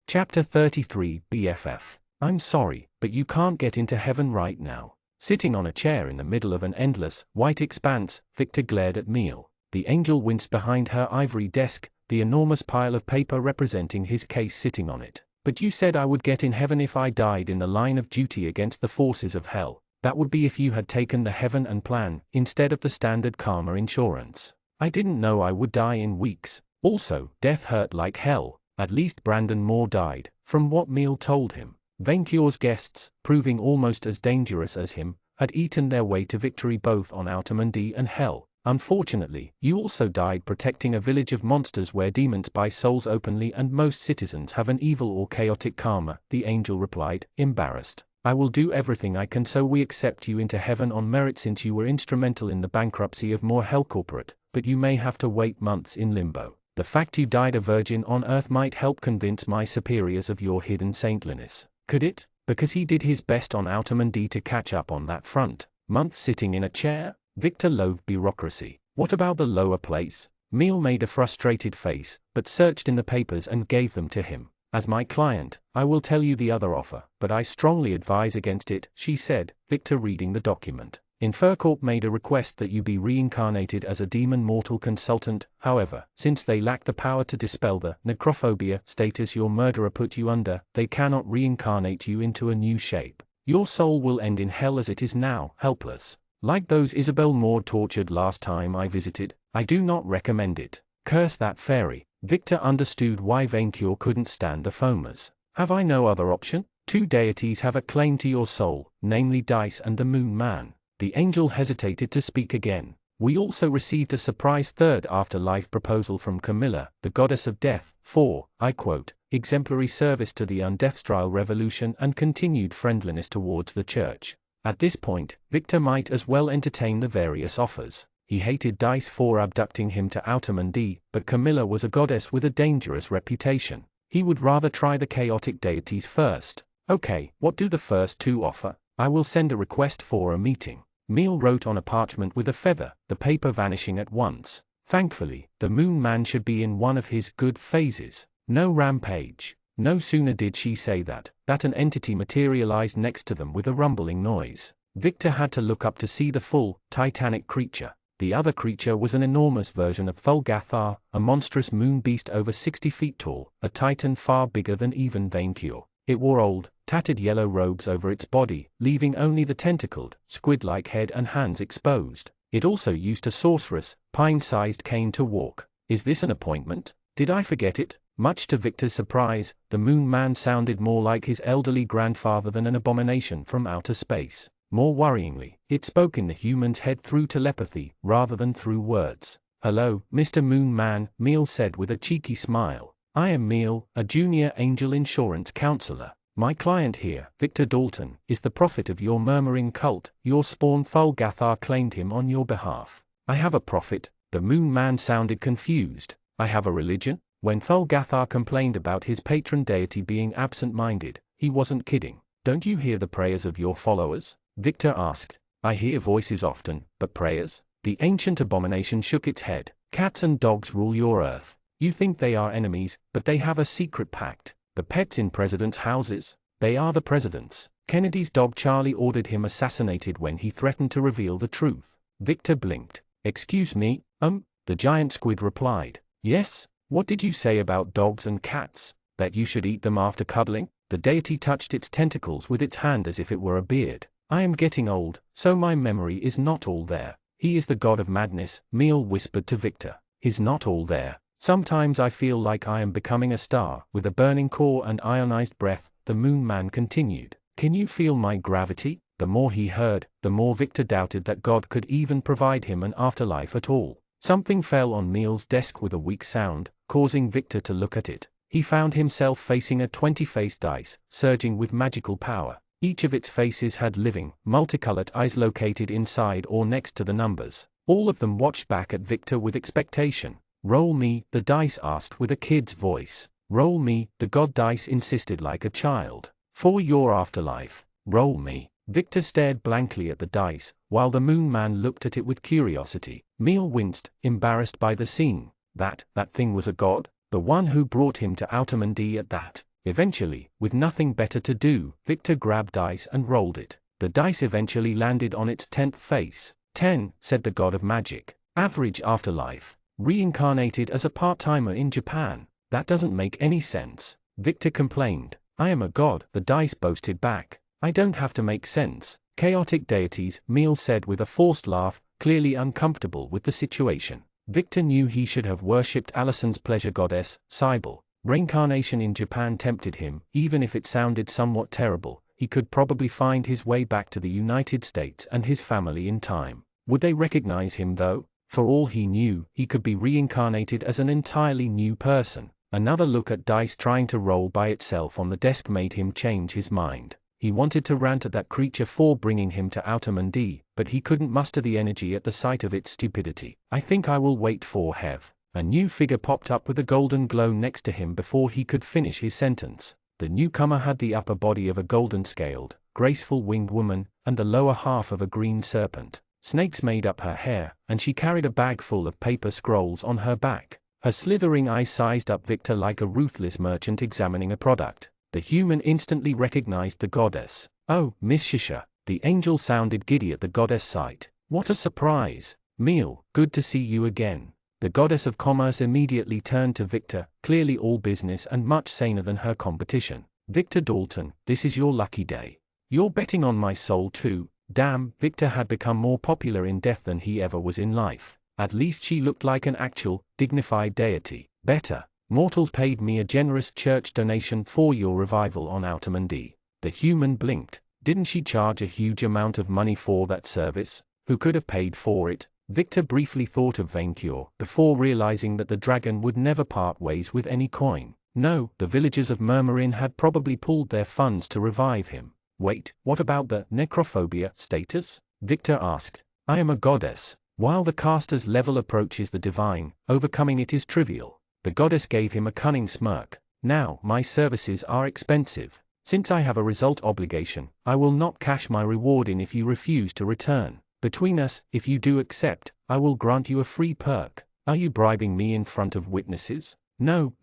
Chapter 33 BFF. I'm sorry, but you can't get into heaven right now. Sitting on a chair in the middle of an endless, white expanse, Victor glared at Meal. The angel winced behind her ivory desk, the enormous pile of paper representing his case sitting on it. But you said I would get in heaven if I died in the line of duty against the forces of hell. That would be if you had taken the heaven and plan, instead of the standard karma insurance. I didn't know I would die in weeks. Also, death hurt like hell. At least Brandon Moore died, from what Meal told him. Vainkyur's guests, proving almost as dangerous as him, had eaten their way to victory both on Altamandi and hell. Unfortunately, you also died protecting a village of monsters where demons buy souls openly and most citizens have an evil or chaotic karma, the angel replied, embarrassed. I will do everything I can so we accept you into heaven on merit since you were instrumental in the bankruptcy of Moore Hell Corporate, but you may have to wait months in limbo. The fact you died a virgin on Earth might help convince my superiors of your hidden saintliness. Could it? Because he did his best on Altamandi to catch up on that front. Months sitting in a chair? Victor loathed bureaucracy. What about the lower place? Meal made a frustrated face, but searched in the papers and gave them to him. As my client, I will tell you the other offer, but I strongly advise against it, she said, Victor reading the document. Infercorp made a request that you be reincarnated as a demon mortal consultant, however, since they lack the power to dispel the necrophobia status your murderer put you under, they cannot reincarnate you into a new shape. Your soul will end in hell as it is now, helpless. Like those Isabel Moore tortured last time I visited, I do not recommend it. Curse that fairy. Victor understood why Vainkyur couldn't stand the foamers. Have I no other option? Two deities have a claim to your soul, namely Dice and the Moon Man. The angel hesitated to speak again. We also received a surprise third afterlife proposal from Camilla, the goddess of death, for, I quote, exemplary service to the Undeathstrile revolution and continued friendliness towards the church. At this point, Victor might as well entertain the various offers. He hated Dice for abducting him to Altamandi, but Camilla was a goddess with a dangerous reputation. He would rather try the chaotic deities first. Okay, what do the first two offer? I will send a request for a meeting. Meal wrote on a parchment with a feather, the paper vanishing at once. Thankfully, the Moon Man should be in one of his good phases. No rampage. No sooner did she say that an entity materialized next to them with a rumbling noise. Victor had to look up to see the full, titanic creature. The other creature was an enormous version of Thulgathar, a monstrous moon beast over 60 feet tall, a titan far bigger than even Vainkyur. It wore old, tattered yellow robes over its body, leaving only the tentacled, squid-like head and hands exposed. It also used a sorceress, pine-sized cane to walk. Is this an appointment? Did I forget it? Much to Victor's surprise, the Moon Man sounded more like his elderly grandfather than an abomination from outer space. More worryingly, it spoke in the human's head through telepathy, rather than through words. Hello, Mr. Moon Man, Meal said with a cheeky smile. I am Meal, a junior angel insurance counselor. My client here, Victor Dalton, is the prophet of your murmuring cult. Your spawn Thulgathar claimed him on your behalf. I have a prophet. The Moon Man sounded confused. I have a religion? When Thulgathar complained about his patron deity being absent-minded, he wasn't kidding. Don't you hear the prayers of your followers? Victor asked. I hear voices often, but prayers? The ancient abomination shook its head. Cats and dogs rule your earth. You think they are enemies, but they have a secret pact. The pets in presidents' houses? They are the president's. Kennedy's dog Charlie ordered him assassinated when he threatened to reveal the truth. Victor blinked. Excuse me, the giant squid replied. Yes? What did you say about dogs and cats? That you should eat them after cuddling? The deity touched its tentacles with its hand as if it were a beard. I am getting old, so my memory is not all there. He is the god of madness, Meal whispered to Victor. He's not all there. Sometimes I feel like I am becoming a star, with a burning core and ionized breath, the Moon Man continued. Can you feel my gravity? The more he heard, the more Victor doubted that God could even provide him an afterlife at all. Something fell on Meal's desk with a weak sound, causing Victor to look at it. He found himself facing a 20-faced dice, surging with magical power. Each of its faces had living, multicolored eyes located inside or next to the numbers. All of them watched back at Victor with expectation. Roll me, the dice asked with a kid's voice. Roll me, the god dice insisted like a child. For your afterlife. Roll me. Victor stared blankly at the dice, while the Moon Man looked at it with curiosity. Meal winced, embarrassed by the scene. That thing was a god? The one who brought him to Outamendi at that. Eventually, with nothing better to do, Victor grabbed dice and rolled it. The dice eventually landed on its 10th face. 10, said the god of magic. Average afterlife. Reincarnated as a part-timer in Japan. That doesn't make any sense. Victor complained. I am a god, the dice boasted back. I don't have to make sense. Chaotic deities, Meal said with a forced laugh, clearly uncomfortable with the situation. Victor knew he should have worshipped Allison's pleasure goddess, Cybele. Reincarnation in Japan tempted him, even if it sounded somewhat terrible. He could probably find his way back to the United States and his family in time. Would they recognize him though? For all he knew, he could be reincarnated as an entirely new person. Another look at dice trying to roll by itself on the desk made him change his mind. He wanted to rant at that creature for bringing him to Outamendi, but he couldn't muster the energy at the sight of its stupidity. I think I will wait for Hev. A new figure popped up with a golden glow next to him before he could finish his sentence. The newcomer had the upper body of a golden-scaled, graceful winged woman, and the lower half of a green serpent. Snakes made up her hair, and she carried a bag full of paper scrolls on her back. Her slithering eyes sized up Victor like a ruthless merchant examining a product. The human instantly recognized the goddess. Oh, Miss Shisha. The angel sounded giddy at the goddess sight. What a surprise. Meal, good to see you again. The goddess of commerce immediately turned to Victor, clearly all business and much saner than her competition. Victor Dalton, this is your lucky day. You're betting on my soul too. Damn, Victor had become more popular in death than he ever was in life. At least she looked like an actual, dignified deity. Better. Mortals paid me a generous church donation for your revival on Outamendi. The human blinked. Didn't she charge a huge amount of money for that service? Who could have paid for it? Victor briefly thought of Vaincure, before realizing that the dragon would never part ways with any coin. No, the villagers of Murmurin had probably pooled their funds to revive him. Wait, what about the necrophobia status? Victor asked. I am a goddess. While the caster's level approaches the divine, overcoming it is trivial. The goddess gave him a cunning smirk. Now, my services are expensive. Since I have a result obligation, I will not cash my reward in if you refuse to return. Between us, if you do accept, I will grant you a free perk. Are you bribing me in front of witnesses? No,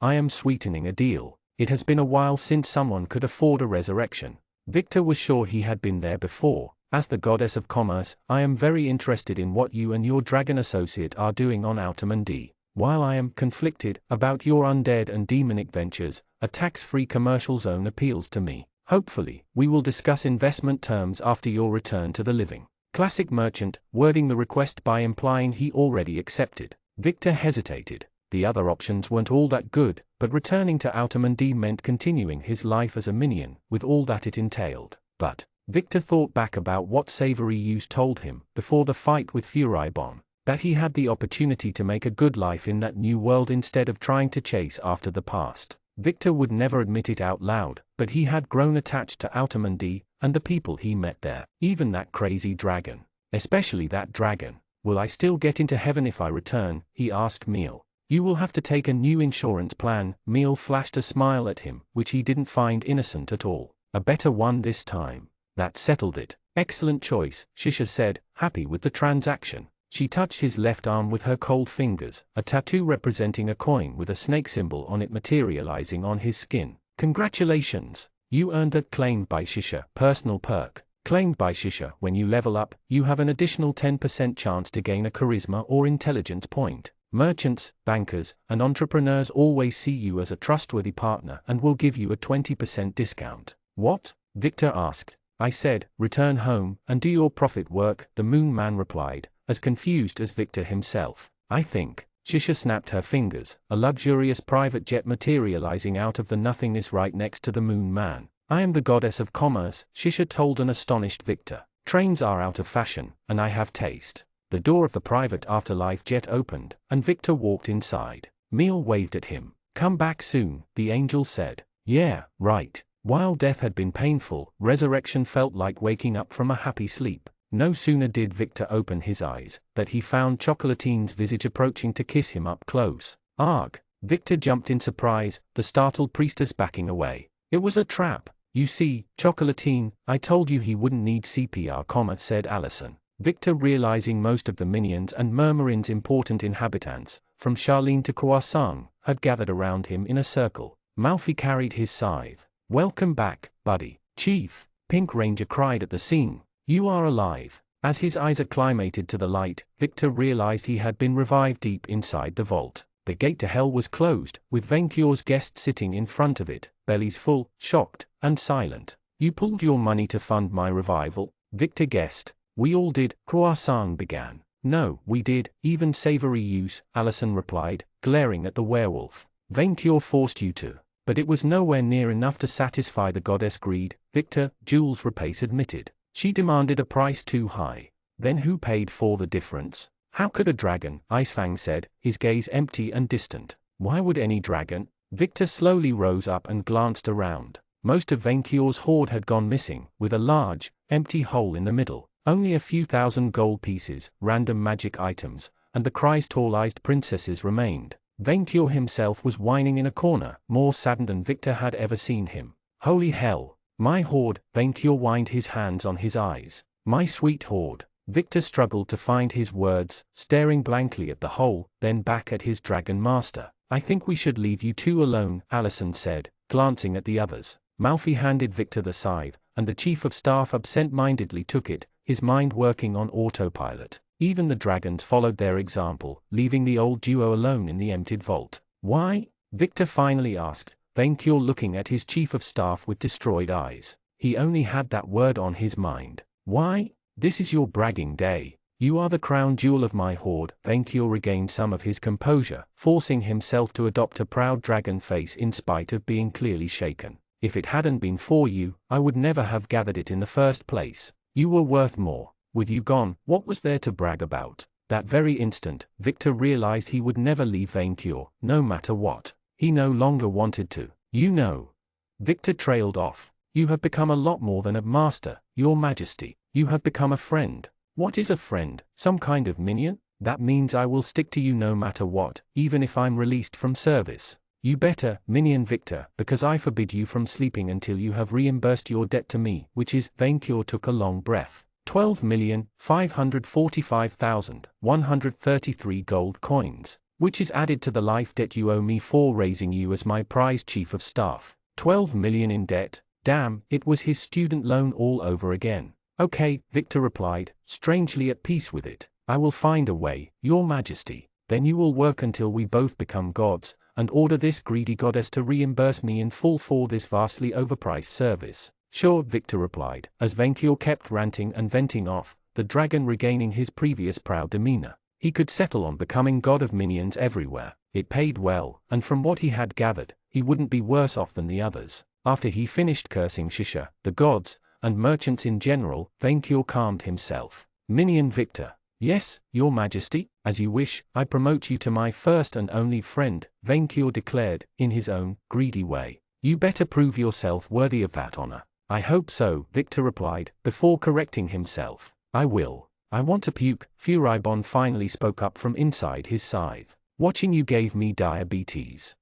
I am sweetening a deal. It has been a while since someone could afford a resurrection. Victor was sure he had been there before. As the goddess of commerce, I am very interested in what you and your dragon associate are doing on Outamendi. While I am conflicted about your undead and demonic ventures, a tax-free commercial zone appeals to me. Hopefully, we will discuss investment terms after your return to the living. Classic merchant, wording the request by implying he already accepted. Victor hesitated. The other options weren't all that good, but returning to Outamendi meant continuing his life as a minion, with all that it entailed. But Victor thought back about what Savory Use told him, before the fight with Furibon, that he had the opportunity to make a good life in that new world instead of trying to chase after the past. Victor would never admit it out loud, but he had grown attached to Outermundy and the people he met there. Even that crazy dragon. Especially that dragon. Will I still get into heaven if I return? He asked Meal. You will have to take a new insurance plan. Meal flashed a smile at him, which he didn't find innocent at all. A better one this time. That settled it. Excellent choice, Shisha said, happy with the transaction. She touched his left arm with her cold fingers, a tattoo representing a coin with a snake symbol on it materializing on his skin. Congratulations! You earned that. Claimed by Shisha. Personal perk. Claimed by Shisha. When you level up, you have an additional 10% chance to gain a charisma or intelligence point. Merchants, bankers, and entrepreneurs always see you as a trustworthy partner and will give you a 20% discount. What? Victor asked. I said, return home and do your profit work, the Moon Man replied, as confused as Victor himself. I think. Shisha snapped her fingers, a luxurious private jet materializing out of the nothingness right next to the Moon Man. I am the goddess of commerce, Shisha told an astonished Victor. Trains are out of fashion, and I have taste. The door of the private afterlife jet opened, and Victor walked inside. Meal waved at him. Come back soon, the angel said. Yeah, right. While death had been painful, resurrection felt like waking up from a happy sleep. No sooner did Victor open his eyes, that he found Chocolatine's visage approaching to kiss him up close. Arg! Victor jumped in surprise, the startled priestess backing away. It was a trap. You see, Chocolatine, I told you he wouldn't need CPR, said Allison. Victor, realizing most of the minions and Murmurin's important inhabitants, from Charlene to Croissant, had gathered around him in a circle. Malfi carried his scythe. Welcome back, buddy. Chief, Pink Ranger cried at the scene. You are alive. As his eyes acclimated to the light, Victor realized he had been revived deep inside the vault. The gate to hell was closed, with Vencure's guest sitting in front of it, bellies full, shocked, and silent. You pulled your money to fund my revival? Victor guessed. We all did, Croissant began. No, we did, even savory use, Allison replied, glaring at the werewolf. Vencure forced you to. But it was nowhere near enough to satisfy the goddess' greed, Victor, Jules Rapace admitted. She demanded a price too high. Then who paid for the difference? How could a dragon? Icefang said, his gaze empty and distant. Why would any dragon? Victor slowly rose up and glanced around. Most of Vencure's hoard had gone missing, with a large, empty hole in the middle. Only a few thousand gold pieces, random magic items, and the Christ-tallized princesses remained. Vencure himself was whining in a corner, more saddened than Victor had ever seen him. Holy hell! My hoard, Vencure whined, his hands on his eyes. My sweet hoard. Victor struggled to find his words, staring blankly at the hole, then back at his dragon master. I think we should leave you two alone, Allison said, glancing at the others. Malfi handed Victor the scythe, and the chief of staff absent-mindedly took it, his mind working on autopilot. Even the dragons followed their example, leaving the old duo alone in the emptied vault. Why? Victor finally asked, Vencure looking at his chief of staff with destroyed eyes. He only had that word on his mind. Why? This is your bragging day. You are the crown jewel of my hoard. Vencure regained some of his composure, forcing himself to adopt a proud dragon face in spite of being clearly shaken. If it hadn't been for you, I would never have gathered it in the first place. You were worth more. With you gone, what was there to brag about? That very instant, Victor realized he would never leave Vencure, no matter what. He no longer wanted to. You know. Victor trailed off. You have become a lot more than a master, Your Majesty. You have become a friend. What is a friend? Some kind of minion? That means I will stick to you no matter what, even if I'm released from service. You better, Minion Victor, because I forbid you from sleeping until you have reimbursed your debt to me, which is. Vencure took a long breath. 12,545,133 gold coins, which is added to the life debt you owe me for raising you as my prize chief of staff. 12 million in debt? Damn, it was his student loan all over again. Okay, Victor replied, strangely at peace with it. I will find a way, Your Majesty. Then you will work until we both become gods, and order this greedy goddess to reimburse me in full for this vastly overpriced service. Sure, Victor replied, as Vencure kept ranting and venting off, the dragon regaining his previous proud demeanor. He could settle on becoming god of minions everywhere. It paid well, and from what he had gathered, he wouldn't be worse off than the others. After he finished cursing Shisha, the gods, and merchants in general, Vencure calmed himself. Minion Victor, Yes, your majesty, as you wish, I promote you to my first and only friend, Vainkyur declared, in his own greedy way. You better prove yourself worthy of that honor. I hope so, Victor replied, before correcting himself. I will. I want to puke, Furibon finally spoke up from inside his scythe. Watching you gave me diabetes.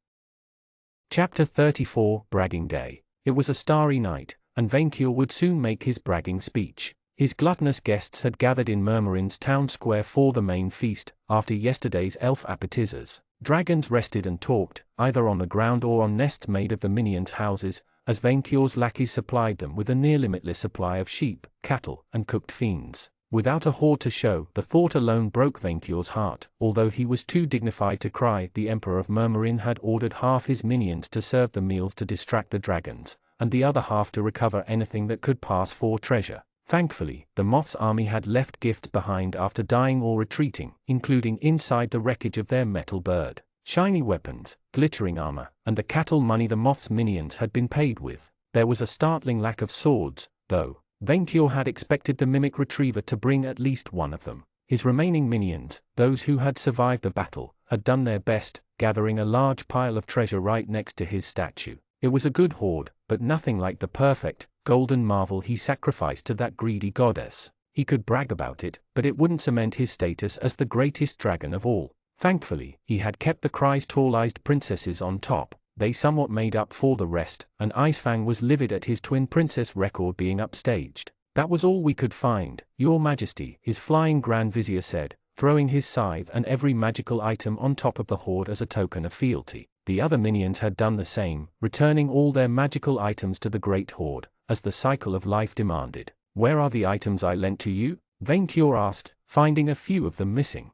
Chapter 34, Bragging Day. It was a starry night, and Vainkyur would soon make his bragging speech. His gluttonous guests had gathered in Murmurin's town square for the main feast, after yesterday's elf appetizers. Dragons rested and talked, either on the ground or on nests made of the minions' houses, as Vainkyur's lackeys supplied them with a near-limitless supply of sheep, cattle, and cooked fiends. Without a hoard to show, the thought alone broke Vainkyur's heart. Although he was too dignified to cry, the Emperor of Murmurin had ordered half his minions to serve the meals to distract the dragons, and the other half to recover anything that could pass for treasure. Thankfully, the moth's army had left gifts behind after dying or retreating, including inside the wreckage of their metal bird, shiny weapons, glittering armor, and the cattle money the moth's minions had been paid with. There was a startling lack of swords, though. Vainkyur had expected the mimic retriever to bring at least one of them. His remaining minions, those who had survived the battle, had done their best, gathering a large pile of treasure right next to his statue. It was a good hoard, but nothing like the perfect, golden marvel he sacrificed to that greedy goddess. He could brag about it, but it wouldn't cement his status as the greatest dragon of all. Thankfully, he had kept the Cry's tall-eyed princesses on top. They somewhat made up for the rest, and Icefang was livid at his twin princess record being upstaged. That was all we could find, Your Majesty, his flying Grand Vizier said, throwing his scythe and every magical item on top of the hoard as a token of fealty. The other minions had done the same, returning all their magical items to the great hoard, as the cycle of life demanded. Where are the items I lent to you? Vainkyur asked, finding a few of them missing.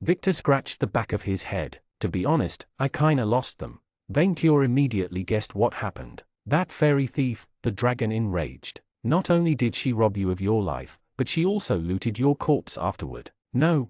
Victor scratched the back of his head. To be honest, I kinda lost them. Vainkyur immediately guessed what happened. That fairy thief, the dragon enraged. Not only did she rob you of your life, but she also looted your corpse afterward. No,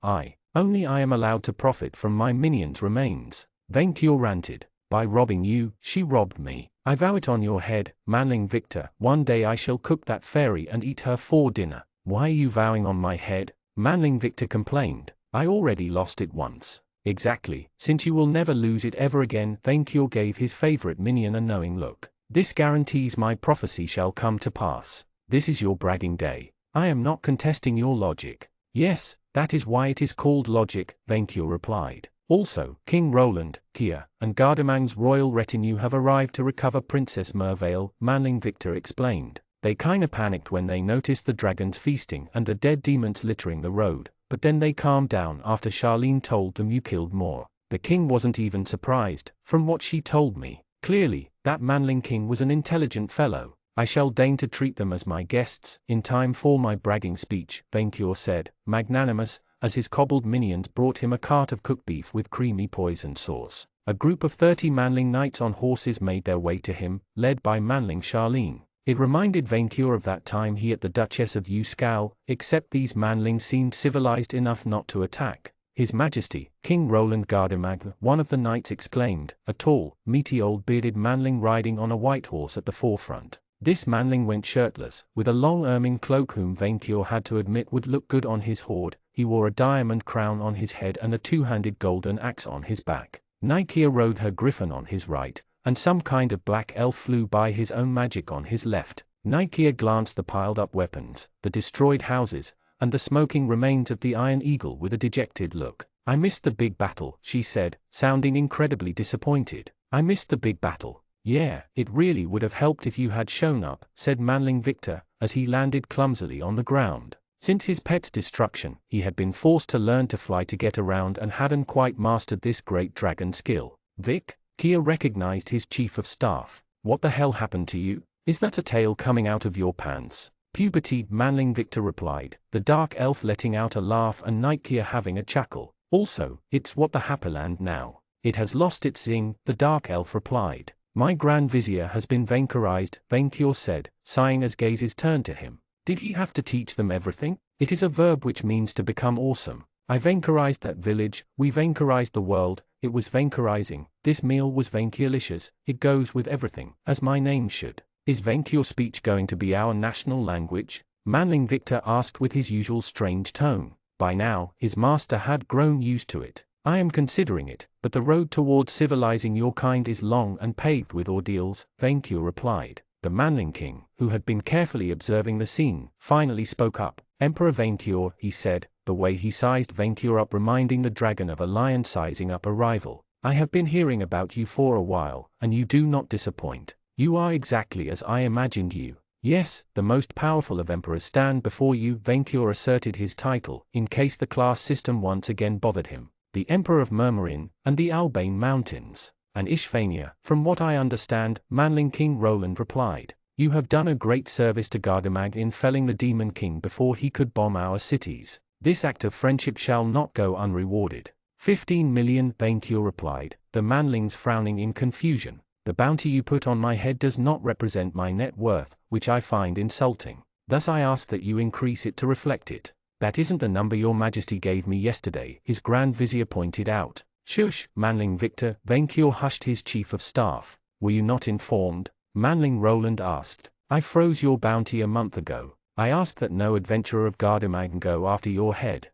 I am allowed to profit from my minions' remains. Vainkyur ranted. By robbing you, she robbed me. I vow it on your head, manling Victor. One day I shall cook that fairy and eat her for dinner. Why are you vowing on my head? Manling Victor complained. I already lost it once. Exactly, since you will never lose it ever again. Vainkyur gave his favorite minion a knowing look. This guarantees my prophecy shall come to pass. This is your bragging day. I am not contesting your logic. Yes, that is why it is called logic, Vainkyur replied. Also, King Roland, Kia, and Gardamang's royal retinue have arrived to recover Princess Merveil, Manling Victor explained. They kinda panicked when they noticed the dragons feasting and the dead demons littering the road, but then they calmed down after Charlene told them you killed more. The king wasn't even surprised, from what she told me. Clearly, that Manling king was an intelligent fellow. I shall deign to treat them as my guests, in time for my bragging speech, Vainkyur said, magnanimous, as his cobbled minions brought him a cart of cooked beef with creamy poison sauce. A group of 30 Manling knights on horses made their way to him, led by Manling Charlene. It reminded Vainkyur of that time he at the Duchess of Yuskal, except these Manlings seemed civilized enough not to attack. His Majesty, King Roland Gardamag, one of the knights exclaimed, a tall, meaty old bearded Manling riding on a white horse at the forefront. This Manling went shirtless, with a long ermine cloak whom Vainkyur had to admit would look good on his hoard. He wore a diamond crown on his head and a two-handed golden axe on his back. Nikia rode her griffin on his right, and some kind of black elf flew by his own magic on his left. Nikia glanced the piled-up weapons, the destroyed houses, and the smoking remains of the Iron Eagle with a dejected look. I missed the big battle, she said, sounding incredibly disappointed. I missed the big battle. Yeah, it really would have helped if you had shown up, said Manling Victor, as he landed clumsily on the ground. Since his pet's destruction, he had been forced to learn to fly to get around and hadn't quite mastered this great dragon skill. Vic? Kia recognized his chief of staff. What the hell happened to you? Is that a tail coming out of your pants? Puberty, Manling Victor replied, the dark elf letting out a laugh and Nikia having a chuckle. Also, it's what the Happyland now. It has lost its zing, the dark elf replied. My Grand Vizier has been Vainkurized, Vainkyur said, sighing as gazes turned to him. Did he have to teach them everything? It is a verb which means to become awesome. I Vainkurized that village, we Vainkurized the world, it was Vainkurizing, this meal was Vainkurlicious, it goes with everything, as my name should. Is Vainkur speech going to be our national language? Manling Victor asked with his usual strange tone. By now, his master had grown used to it. I am considering it, but the road towards civilizing your kind is long and paved with ordeals, Vainkyur replied. The Manling king, who had been carefully observing the scene, finally spoke up. Emperor Vainkyur, he said, the way he sized Vainkyur up reminding the dragon of a lion sizing up a rival. I have been hearing about you for a while, and you do not disappoint. You are exactly as I imagined you. Yes, the most powerful of emperors stand before you. Vainkyur asserted his title, in case the class system once again bothered him. The Emperor of Murmurin, and the Albane Mountains, and Ishphania. From what I understand, Manling King Roland replied. You have done a great service to Gardamag in felling the Demon King before he could bomb our cities. This act of friendship shall not go unrewarded. 15 million, Vainkyur replied, the Manlings frowning in confusion. The bounty you put on my head does not represent my net worth, which I find insulting. Thus I ask that you increase it to reflect it. That isn't the number your majesty gave me yesterday, his Grand Vizier pointed out. Shush, Manling Victor. Vainkyur hushed his chief of staff. Were you not informed? Manling Roland asked. I froze your bounty a month ago. I asked that no adventurer of Gardamag go after your head.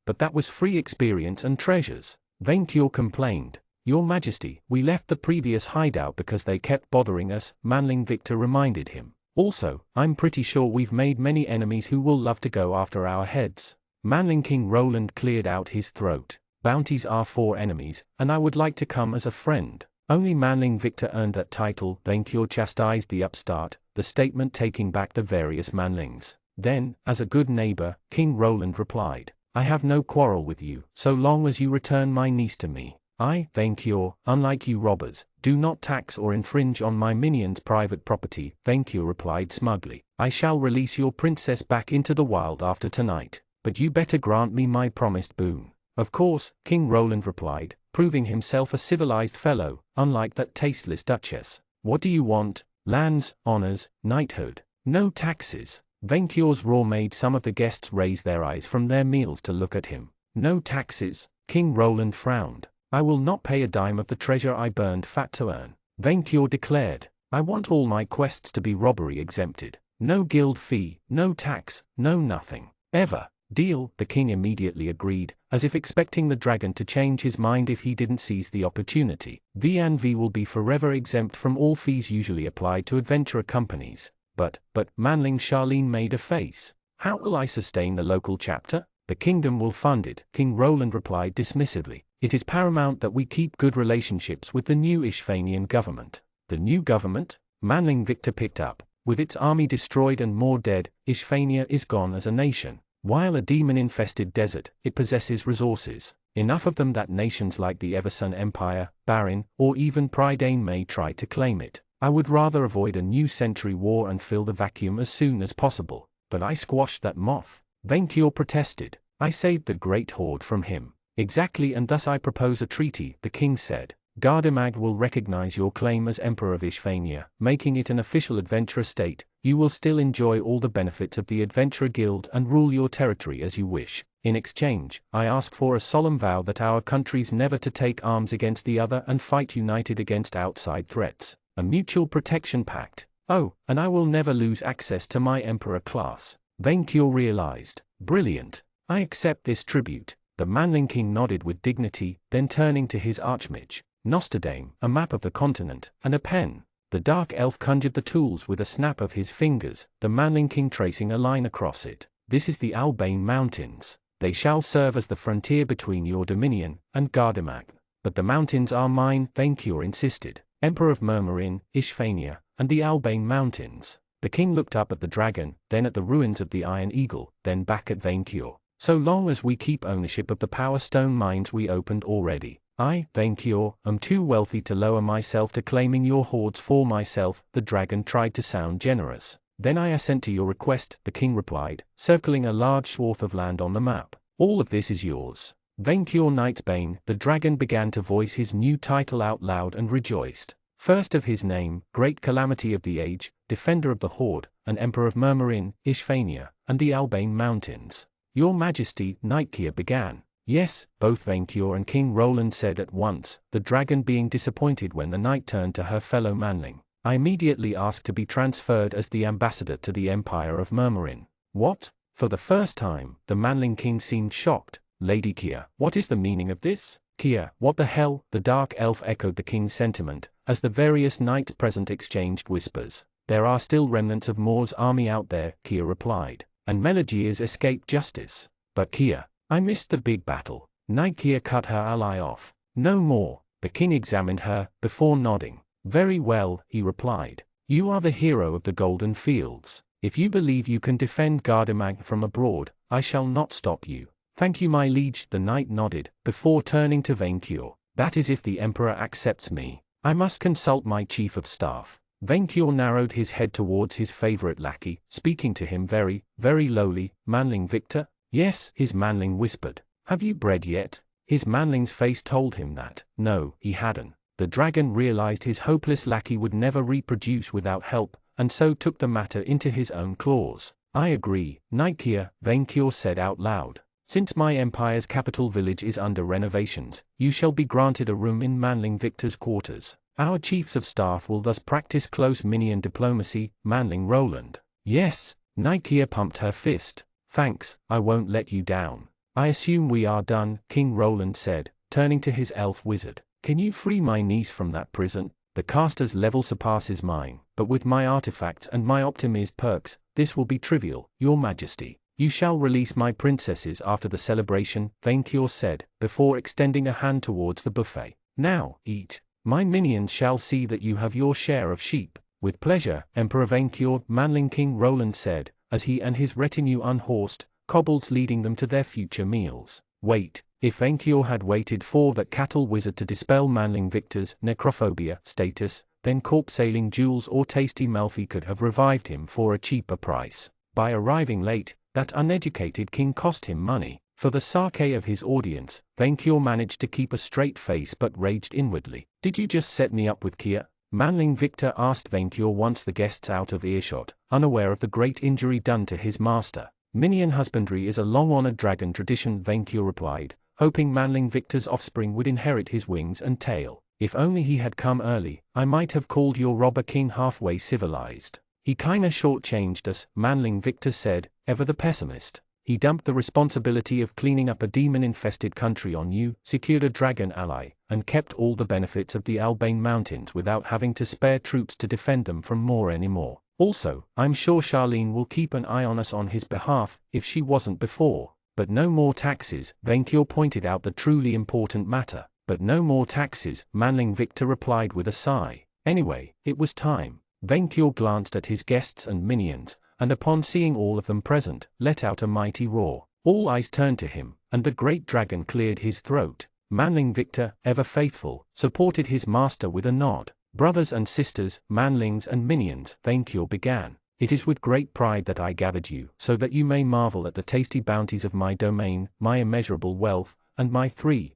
But that was free experience and treasures. Vainkyur complained. Your Majesty, we left the previous hideout because they kept bothering us, Manling Victor reminded him. Also, I'm pretty sure we've made many enemies who will love to go after our heads. Manling King Roland cleared out his throat. Bounties are for enemies, and I would like to come as a friend. Only Manling Victor earned that title. Vainkyur chastised the upstart, the statement taking back the various Manlings. Then, as a good neighbor, King Roland replied. I have no quarrel with you, so long as you return my niece to me. I, Vainkyur, unlike you robbers, do not tax or infringe on my minion's private property, Vainkyur replied smugly. I shall release your princess back into the wild after tonight, but you better grant me my promised boon. Of course, King Roland replied, proving himself a civilized fellow, unlike that tasteless duchess. What do you want? Lands, honors, knighthood. No taxes. Vainkyur's roar made some of the guests raise their eyes from their meals to look at him. No taxes? King Roland frowned. I will not pay a dime of the treasure I burned fat to earn. Vainkyur declared. I want all my quests to be robbery exempted. No guild fee, no tax, no nothing. Ever. Deal, the king immediately agreed, as if expecting the dragon to change his mind if he didn't seize the opportunity. V&V will be forever exempt from all fees usually applied to adventurer companies. But, Manling Charlene made a face. How will I sustain the local chapter? The kingdom will fund it, King Roland replied dismissively. It is paramount that we keep good relationships with the new Ishphanian government. The new government? Manling Victor picked up. With its army destroyed and more dead, Ishphania is gone as a nation. While a demon-infested desert, it possesses resources. Enough of them that nations like the Eversun Empire, Barin, or even Prydain may try to claim it. I would rather avoid a new century war and fill the vacuum as soon as possible. But I squashed that moth. Vainkyur protested. I saved the great horde from him. Exactly, and thus I propose a treaty, the king said. Gardamag will recognize your claim as Emperor of Ishphania, making it an official adventurer state. You will still enjoy all the benefits of the Adventurer Guild and rule your territory as you wish. In exchange, I ask for a solemn vow that our countries never to take arms against the other and fight united against outside threats. A mutual protection pact. Oh, and I will never lose access to my Emperor class. Vainkyur realized. Brilliant. I accept this tribute. The Manling King nodded with dignity, then turning to his archmage, Nostradame, a map of the continent, and a pen. The dark elf conjured the tools with a snap of his fingers, the Manling King tracing a line across it. This is the Albane Mountains. They shall serve as the frontier between your dominion and Gardamag. But the mountains are mine, Vainkyur insisted. Emperor of Murmurin, Ishphania, and the Albane Mountains. The king looked up at the dragon, then at the ruins of the Iron Eagle, then back at Vainkyur. So long as we keep ownership of the Power Stone mines we opened already. I, Vainkyur, am too wealthy to lower myself to claiming your hoards for myself. The dragon tried to sound generous. Then I assent to your request, the king replied, circling a large swath of land on the map. All of this is yours. Vainkyur Knightsbane, the dragon began to voice his new title out loud and rejoiced. First of his name, Great Calamity of the Age, Defender of the Horde, and Emperor of Murmurin, Ishphania, and the Albane Mountains. Your Majesty, Nightkeer began. Yes, both Vainkyur and King Roland said at once, the dragon being disappointed when the knight turned to her fellow manling. I immediately asked to be transferred as the ambassador to the Empire of Murmurin. What? For the first time, the Manling King seemed shocked. Lady Kia, what is the meaning of this? Kia, what the hell? The dark elf echoed the king's sentiment, as the various knights present exchanged whispers. There are still remnants of Moor's army out there, Kia replied, and Melagier's escaped justice. But Kia, I missed the big battle. Knight Kia cut her ally off. No more. The king examined her, before nodding. Very well, he replied. You are the hero of the Golden Fields. If you believe you can defend Gardamag from abroad, I shall not stop you. Thank you, my liege, the knight nodded, before turning to Vainqueur. That is if the emperor accepts me. I must consult my chief of staff. Vainqueur narrowed his head towards his favorite lackey, speaking to him very, very lowly. Manling Victor? Yes, his manling whispered. Have you bread yet? His manling's face told him that, no, he hadn't. The dragon realized his hopeless lackey would never reproduce without help, and so took the matter into his own claws. I agree, Knight Kia, Vainqueur said out loud. Since my empire's capital village is under renovations, you shall be granted a room in Manling Victor's quarters. Our chiefs of staff will thus practice close minion diplomacy. Manling Roland. Yes, Knight Kia pumped her fist. Thanks, I won't let you down. I assume we are done, King Roland said, turning to his elf wizard. Can you free my niece from that prison? The caster's level surpasses mine, but with my artifacts and my optimized perks, this will be trivial, Your Majesty. You shall release my princesses after the celebration, Vainqueur said, before extending a hand towards the buffet. Now, eat. My minions shall see that you have your share of sheep. With pleasure, Emperor Vainqueur, Manling King Roland said, as he and his retinue unhorsed, kobolds leading them to their future meals. Wait, if Vainqueur had waited for that cattle wizard to dispel Manling Victor's necrophobia status, then corpse-sailing Jules or Tasty Melfi could have revived him for a cheaper price. By arriving late, that uneducated king cost him money. For the sake of his audience, Vainqueur managed to keep a straight face but raged inwardly. Did you just set me up with Kia? Manling Victor asked Vainqueur once the guests out of earshot, unaware of the great injury done to his master. Minion husbandry is a long-honored dragon tradition, Vainqueur replied, hoping Manling Victor's offspring would inherit his wings and tail. If only he had come early, I might have called your robber king halfway civilized. He kinda shortchanged us, Manling Victor said, ever the pessimist. He dumped the responsibility of cleaning up a demon-infested country on you, secured a dragon ally, and kept all the benefits of the Albane Mountains without having to spare troops to defend them from Moor anymore. Also, I'm sure Charlene will keep an eye on us on his behalf, if she wasn't before. But no more taxes, Vainqueur pointed out the truly important matter. But no more taxes, Manling Victor replied with a sigh. Anyway, it was time. Vainqueur glanced at his guests and minions, and upon seeing all of them present, let out a mighty roar. All eyes turned to him, and the great dragon cleared his throat. Manling Victor, ever faithful, supported his master with a nod. Brothers and sisters, manlings and minions, Vainqueur began. It is with great pride that I gathered you, so that you may marvel at the tasty bounties of my domain, my immeasurable wealth, and my three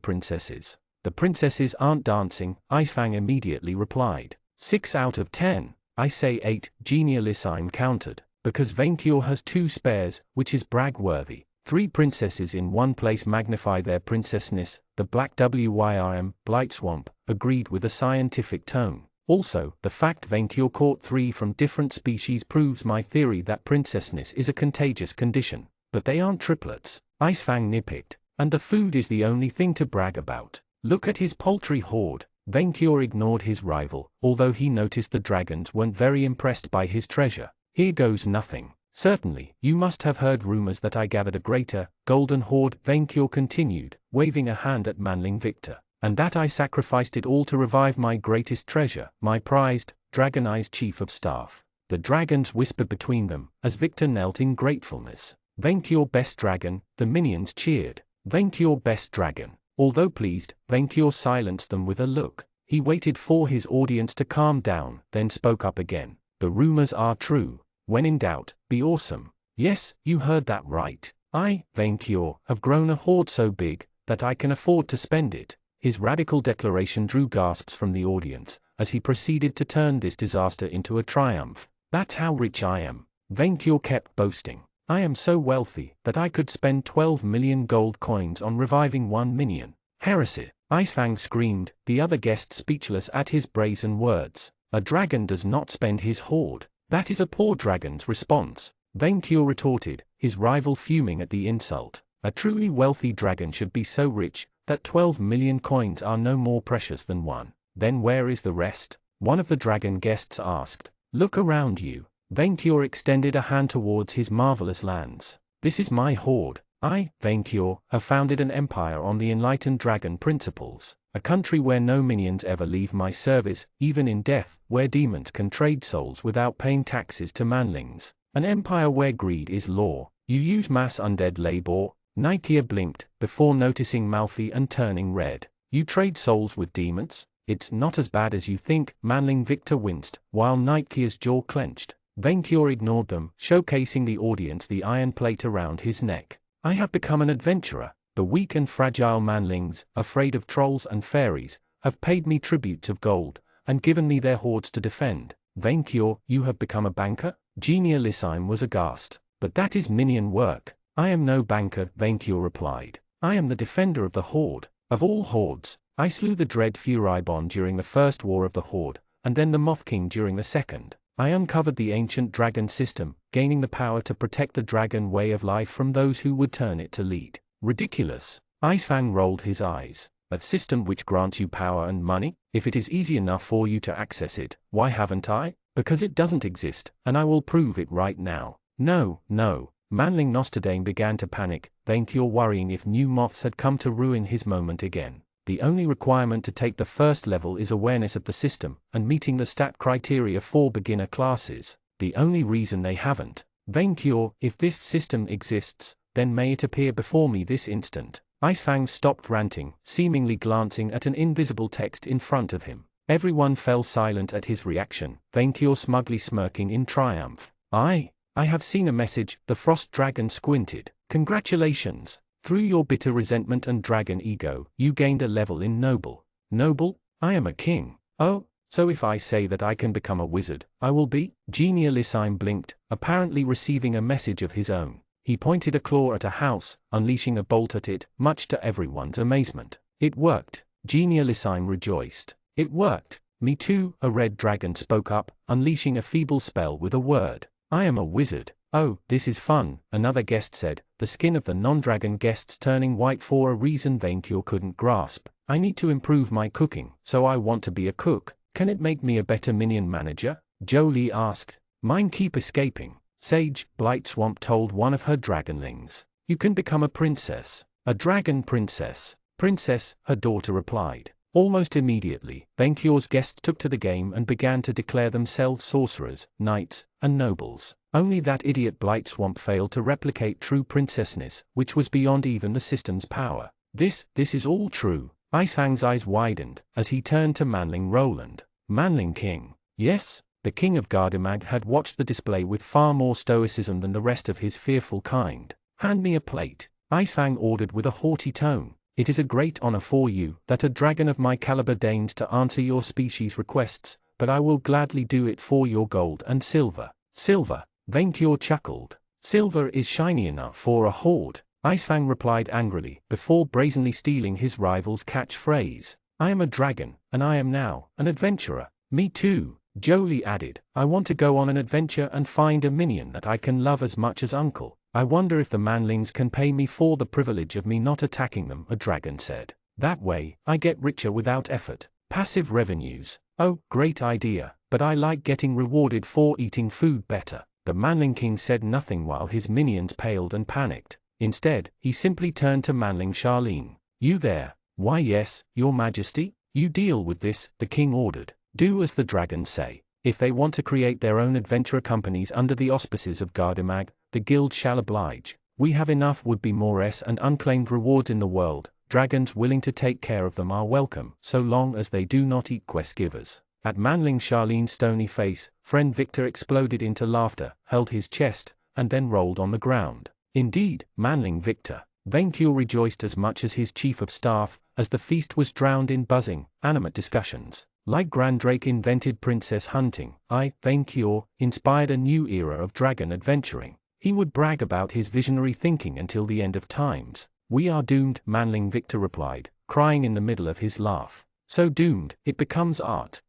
princesses. The princesses aren't dancing, Icefang immediately replied. 6 out of 10. I say 8, Genialissime countered, because Vainqueur has 2 spares, which is brag-worthy. 3 princesses in one place magnify their princessness, the Black Wyrm, Blightswamp, agreed with a scientific tone. Also, the fact Vainqueur caught 3 from different species proves my theory that princessness is a contagious condition. But they aren't triplets, Icefang nitpicked, and the food is the only thing to brag about. Look at his poultry hoard. Vainqueur ignored his rival, although he noticed the dragons weren't very impressed by his treasure. Here goes nothing. Certainly, you must have heard rumors that I gathered a greater, golden hoard, Vainqueur continued, waving a hand at Manling Victor, and that I sacrificed it all to revive my greatest treasure, my prized, dragonized chief of staff. The dragons whispered between them, as Victor knelt in gratefulness. Vainqueur best dragon, the minions cheered. Vainqueur best dragon. Although pleased, Vainqueur silenced them with a look. He waited for his audience to calm down, then spoke up again. The rumors are true. When in doubt, be awesome. Yes, you heard that right. I, Vainqueur, have grown a hoard so big, that I can afford to spend it. His radical declaration drew gasps from the audience, as he proceeded to turn this disaster into a triumph. That's how rich I am. Vainqueur kept boasting. I am so wealthy, that I could spend 12 million gold coins on reviving 1 minion. Heresy! Icefang screamed, the other guests speechless at his brazen words. A dragon does not spend his hoard. That is a poor dragon's response. Vainkyur retorted, his rival fuming at the insult. A truly wealthy dragon should be so rich that 12 million coins are no more precious than one. Then where is the rest? One of the dragon guests asked. Look around you. Vainkyur extended a hand towards his marvelous lands. This is my hoard. I, Vainkyur, have founded an empire on the enlightened dragon principles, a country where no minions ever leave my service, even in death, where demons can trade souls without paying taxes to manlings, an empire where greed is law. You use mass undead labor. Nightgear blinked, before noticing Malfi and turning red. You trade souls with demons? It's not as bad as you think, Manling Victor winced, while Nightgear's jaw clenched. Vainkyur ignored them, showcasing the audience the iron plate around his neck. I have become an adventurer. The weak and fragile manlings, afraid of trolls and fairies, have paid me tributes of gold, and given me their hoards to defend. Vainkyur, you have become a banker? Genia Lysime was aghast. But that is minion work. I am no banker, Vainkyur replied. I am the defender of the Horde. Of all hordes, I slew the dread Furibon during the first war of the Horde, and then the Moth King during the second. I uncovered the ancient dragon system, gaining the power to protect the dragon way of life from those who would turn it to lead. Ridiculous. Icefang rolled his eyes. A system which grants you power and money? If it is easy enough for you to access it, why haven't I? Because it doesn't exist, and I will prove it right now. No, no. Manling Nostadane began to panic, Vainkyur worrying if new moths had come to ruin his moment again. The only requirement to take the first level is awareness of the system, and meeting the stat criteria for beginner classes. The only reason they haven't. Vainkyur, if this system exists, then may it appear before me this instant. Icefang stopped ranting, seemingly glancing at an invisible text in front of him. Everyone fell silent at his reaction, Vainkyur smugly smirking in triumph. I have seen a message, the Frost Dragon squinted. Congratulations. Through your bitter resentment and dragon ego, you gained a level in Noble. Noble? I am a king. Oh, so if I say that I can become a wizard, I will be? Genia Lysime blinked, apparently receiving a message of his own. He pointed a claw at a house, unleashing a bolt at it, much to everyone's amazement. It worked. Genia Lysime rejoiced. It worked. Me too, a red dragon spoke up, unleashing a feeble spell with a word. I am a wizard. Oh, this is fun, another guest said, the skin of the non-dragon guests turning white for a reason Vainkyur couldn't grasp. I need to improve my cooking, so I want to be a cook. Can it make me a better minion manager? Jolie asked. Mine keep escaping. Sage Blightswamp told one of her dragonlings. You can become a princess. A dragon princess. Princess, her daughter replied. Almost immediately, Vainkyur's guests took to the game and began to declare themselves sorcerers, knights, and nobles. Only that idiot Blightswamp failed to replicate true princessness, which was beyond even the system's power. This is all true. Icefang's eyes widened, as he turned to Manling Roland. Manling King. Yes? The king of Gardimag had watched the display with far more stoicism than the rest of his fearful kind. Hand me a plate. Icefang ordered with a haughty tone. It is a great honor for you that a dragon of my caliber deigns to answer your species' requests, but I will gladly do it for your gold and silver. Silver? Vainkyur chuckled. Silver is shiny enough for a horde. Icefang replied angrily, before brazenly stealing his rival's catchphrase. I am a dragon, and I am now an adventurer. Me too, Jolie added. I want to go on an adventure and find a minion that I can love as much as Uncle. I wonder if the manlings can pay me for the privilege of me not attacking them, a dragon said. That way, I get richer without effort. Passive revenues. Oh, great idea, but I like getting rewarded for eating food better. The Manling King said nothing while his minions paled and panicked. Instead, he simply turned to Manling Charlene. You there? Why yes, your majesty? You deal with this, the king ordered. Do as the dragons say. If they want to create their own adventurer companies under the auspices of Gardimag, the guild shall oblige. We have enough would-be mores and unclaimed rewards in the world. Dragons willing to take care of them are welcome, so long as they do not eat quest givers. At Manling Charlene's stony face, friend Victor exploded into laughter, held his chest, and then rolled on the ground. Indeed, Manling Victor. Vainkyur rejoiced as much as his chief of staff, as the feast was drowned in buzzing, animate discussions. Like Grandrake invented princess hunting, Vainkyur, inspired a new era of dragon adventuring. He would brag about his visionary thinking until the end of times. We are doomed, Manling Victor replied, crying in the middle of his laugh. So doomed, it becomes art.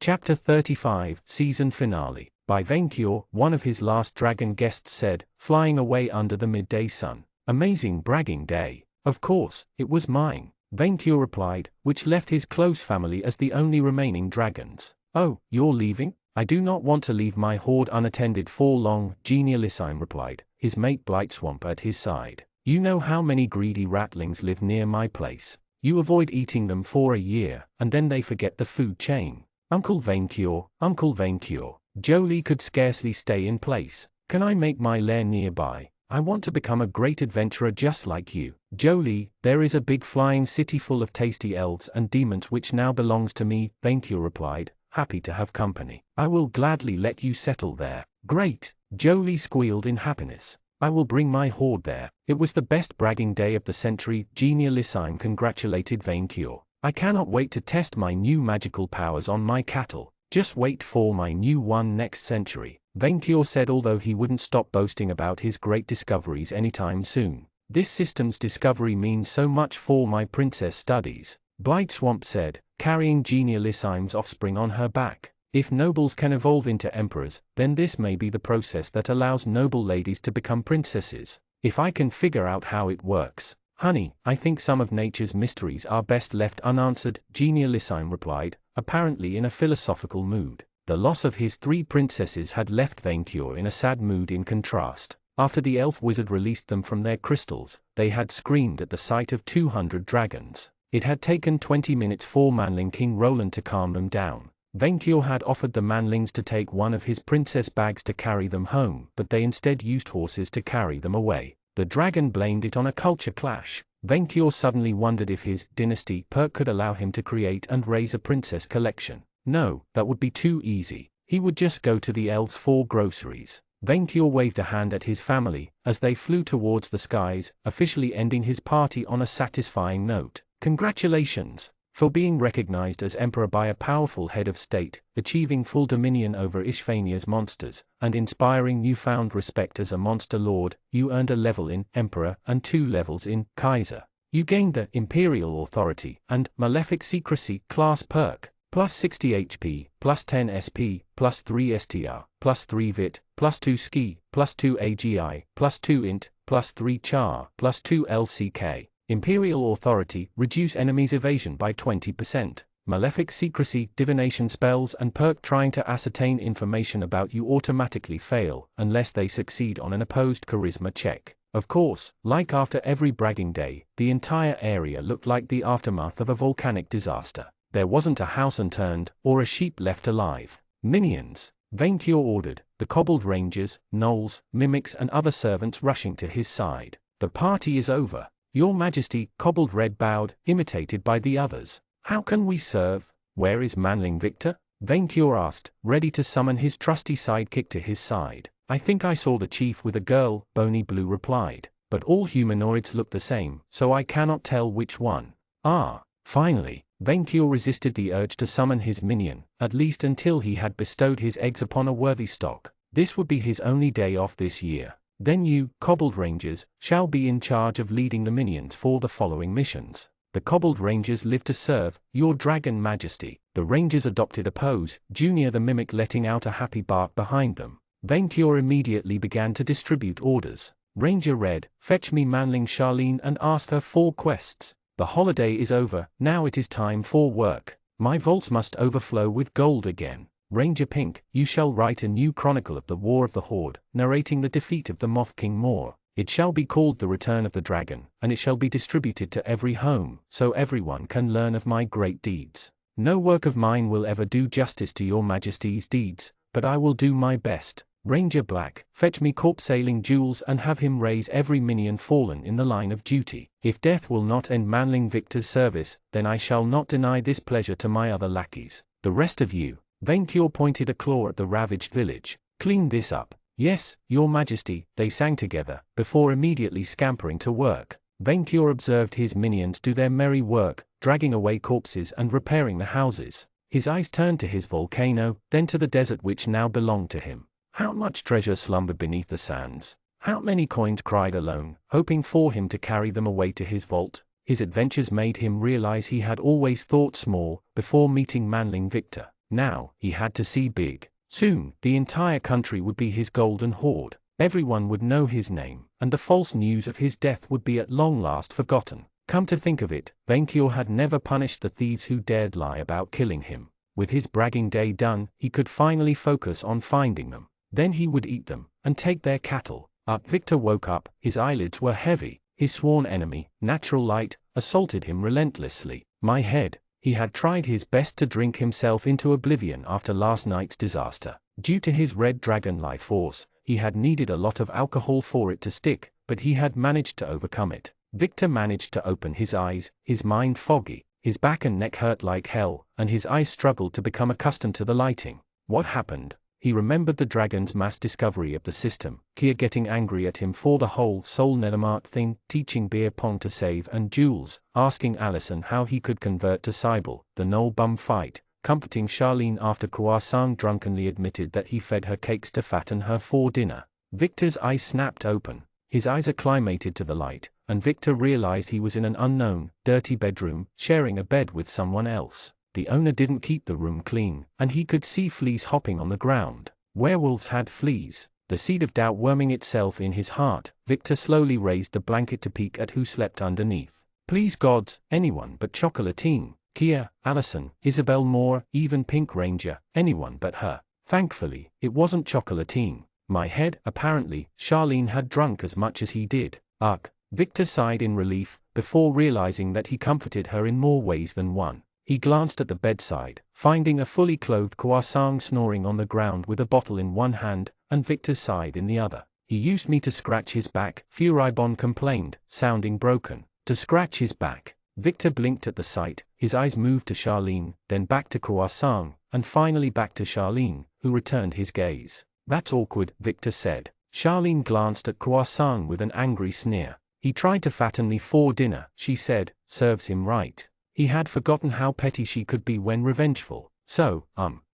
Chapter 35, Season Finale. by Vainkyur, one of his last dragon guests said, flying away under the midday sun. Amazing bragging day. Of course, it was mine, Vainkyur replied, which left his close family as the only remaining dragons. Oh, you're leaving? I do not want to leave my horde unattended for long, Genialisime replied, his mate Blightswamp at his side. You know how many greedy ratlings live near my place. You avoid eating them for a year, and then they forget the food chain. Uncle Vainkyur, Jolie could scarcely stay in place. Can I make my lair nearby? I want to become a great adventurer just like you. Jolie, there is a big flying city full of tasty elves and demons which now belongs to me, Vainkyur replied, happy to have company. I will gladly let you settle there. Great, Jolie squealed in happiness. I will bring my horde there. It was the best bragging day of the century, Genialisime congratulated Vainkyur. I cannot wait to test my new magical powers on my cattle. Just wait for my new one next century, Vainkyur said, although he wouldn't stop boasting about his great discoveries anytime soon. This system's discovery means so much for my princess studies, Blightswamp said, carrying Genialisime's offspring on her back. If nobles can evolve into emperors, then this may be the process that allows noble ladies to become princesses. If I can figure out how it works. Honey, I think some of nature's mysteries are best left unanswered, Genialisime replied, apparently in a philosophical mood. The loss of his 3 princesses had left Vainkyur in a sad mood. In contrast, after the elf wizard released them from their crystals, they had screamed at the sight of 200 dragons. It had taken 20 minutes for Manling King Roland to calm them down. Vainkyur had offered the Manlings to take one of his princess bags to carry them home, but they instead used horses to carry them away. The dragon blamed it on a culture clash. Vainkyur suddenly wondered if his dynasty perk could allow him to create and raise a princess collection. No, that would be too easy. He would just go to the elves for groceries. Vainkyur waved a hand at his family as they flew towards the skies, officially ending his party on a satisfying note. Congratulations for being recognized as emperor by a powerful head of state, achieving full dominion over Ishvania's monsters, and inspiring newfound respect as a monster lord. You earned a level in Emperor and 2 levels in Kaiser. You gained the Imperial Authority and Malefic Secrecy class perk, plus 60 HP, plus 10 SP, plus 3 STR, plus 3 VIT, plus 2 Ski, plus 2 AGI, plus 2 Int, plus 3 Char, plus 2 LCK. Imperial Authority, reduce enemies' evasion by 20%. Malefic Secrecy, divination spells and perk trying to ascertain information about you automatically fail, unless they succeed on an opposed charisma check. Of course, like after every bragging day, the entire area looked like the aftermath of a volcanic disaster. There wasn't a house unturned, or a sheep left alive. Minions, Vainkyur ordered, the kobold rangers, gnolls, mimics and other servants rushing to his side. The party is over. Your Majesty, Kobold Red bowed, imitated by the others. How can we serve? Where is Manling Victor? Vainkyur asked, ready to summon his trusty sidekick to his side. I think I saw the chief with a girl, Bony Blue replied. But all humanoids look the same, so I cannot tell which one. Ah, finally, Vainkyur resisted the urge to summon his minion, at least until he had bestowed his eggs upon a worthy stock. This would be his only day off this year. Then you, Kobold Rangers, shall be in charge of leading the minions for the following missions. The Kobold Rangers live to serve, your Dragon Majesty. The Rangers adopted a pose, Junior the Mimic letting out a happy bark behind them. Vainkyur immediately began to distribute orders. Ranger Red, fetch me Manling Charlene and ask her 4 quests. The holiday is over, now it is time for work. My vaults must overflow with gold again. Ranger Pink, you shall write a new chronicle of the War of the Horde, narrating the defeat of the Moth King Moor. It shall be called The Return of the Dragon, and it shall be distributed to every home, so everyone can learn of my great deeds. No work of mine will ever do justice to your Majesty's deeds, but I will do my best. Ranger Black, fetch me corpsailing Jules and have him raise every minion fallen in the line of duty. If death will not end Manling Victor's service, then I shall not deny this pleasure to my other lackeys. The rest of you, Vainkyur pointed a claw at the ravaged village, clean this up. Yes, your Majesty, they sang together, before immediately scampering to work. Vainkyur observed his minions do their merry work, dragging away corpses and repairing the houses. His eyes turned to his volcano, then to the desert which now belonged to him. How much treasure slumbered beneath the sands? How many coins cried alone, hoping for him to carry them away to his vault? His adventures made him realize he had always thought small, before meeting Manling Victor. Now, he had to see big. Soon, the entire country would be his golden hoard. Everyone would know his name, and the false news of his death would be at long last forgotten. Come to think of it, Venkior had never punished the thieves who dared lie about killing him. With his bragging day done, he could finally focus on finding them. Then he would eat them, and take their cattle. Victor woke up, his eyelids were heavy. His sworn enemy, natural light, assaulted him relentlessly. My head. He had tried his best to drink himself into oblivion after last night's disaster. Due to his red dragon life force, he had needed a lot of alcohol for it to stick, but he had managed to overcome it. Victor managed to open his eyes, his mind foggy, his back and neck hurt like hell, and his eyes struggled to become accustomed to the lighting. What happened? He remembered the dragon's mass discovery of the system, Kia getting angry at him for the whole Soul Nethermart thing, teaching beer pong to save, and Jules asking Allison how he could convert to Cybele, the Knoll bum fight, comforting Charlene after Croissant drunkenly admitted that he fed her cakes to fatten her for dinner. Victor's eyes snapped open, his eyes acclimated to the light, and Victor realized he was in an unknown, dirty bedroom, sharing a bed with someone else. The owner didn't keep the room clean, and he could see fleas hopping on the ground. Werewolves had fleas. The seed of doubt worming itself in his heart, Victor slowly raised the blanket to peek at who slept underneath. Please gods, anyone but Chocolatine, Kia, Allison, Isabel Moore, even Pink Ranger, anyone but her. Thankfully, it wasn't Chocolatine. My head. Apparently, Charlene had drunk as much as he did. Ugh. Victor sighed in relief, before realizing that he comforted her in more ways than one. He glanced at the bedside, finding a fully clothed Croissant snoring on the ground with a bottle in one hand, and Victor's side in the other. He used me to scratch his back, Furibon complained, sounding broken. To scratch his back. Victor blinked at the sight, his eyes moved to Charlene, then back to Croissant, and finally back to Charlene, who returned his gaze. That's awkward, Victor said. Charlene glanced at Croissant with an angry sneer. He tried to fatten me for dinner, she said, serves him right. He had forgotten how petty she could be when revengeful. So,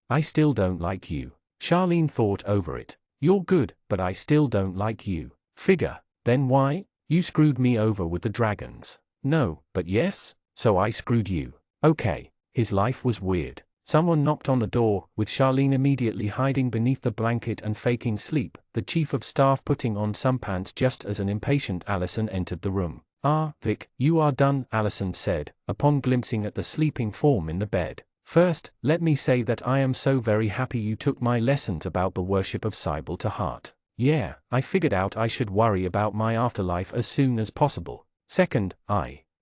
I still don't like you. Charlene thought over it. You're good, but I still don't like you. Figure. Then why? You screwed me over with the dragons. No, but yes? So I screwed you. Okay. His life was weird. Someone knocked on the door, with Charlene immediately hiding beneath the blanket and faking sleep, the chief of staff putting on some pants just as an impatient Allison entered the room. Vic, you are done, Allison said, upon glimpsing at the sleeping form in the bed. First, let me say that I am so very happy you took my lessons about the worship of Cybele to heart. Yeah, I figured out I should worry about my afterlife as soon as possible. Second,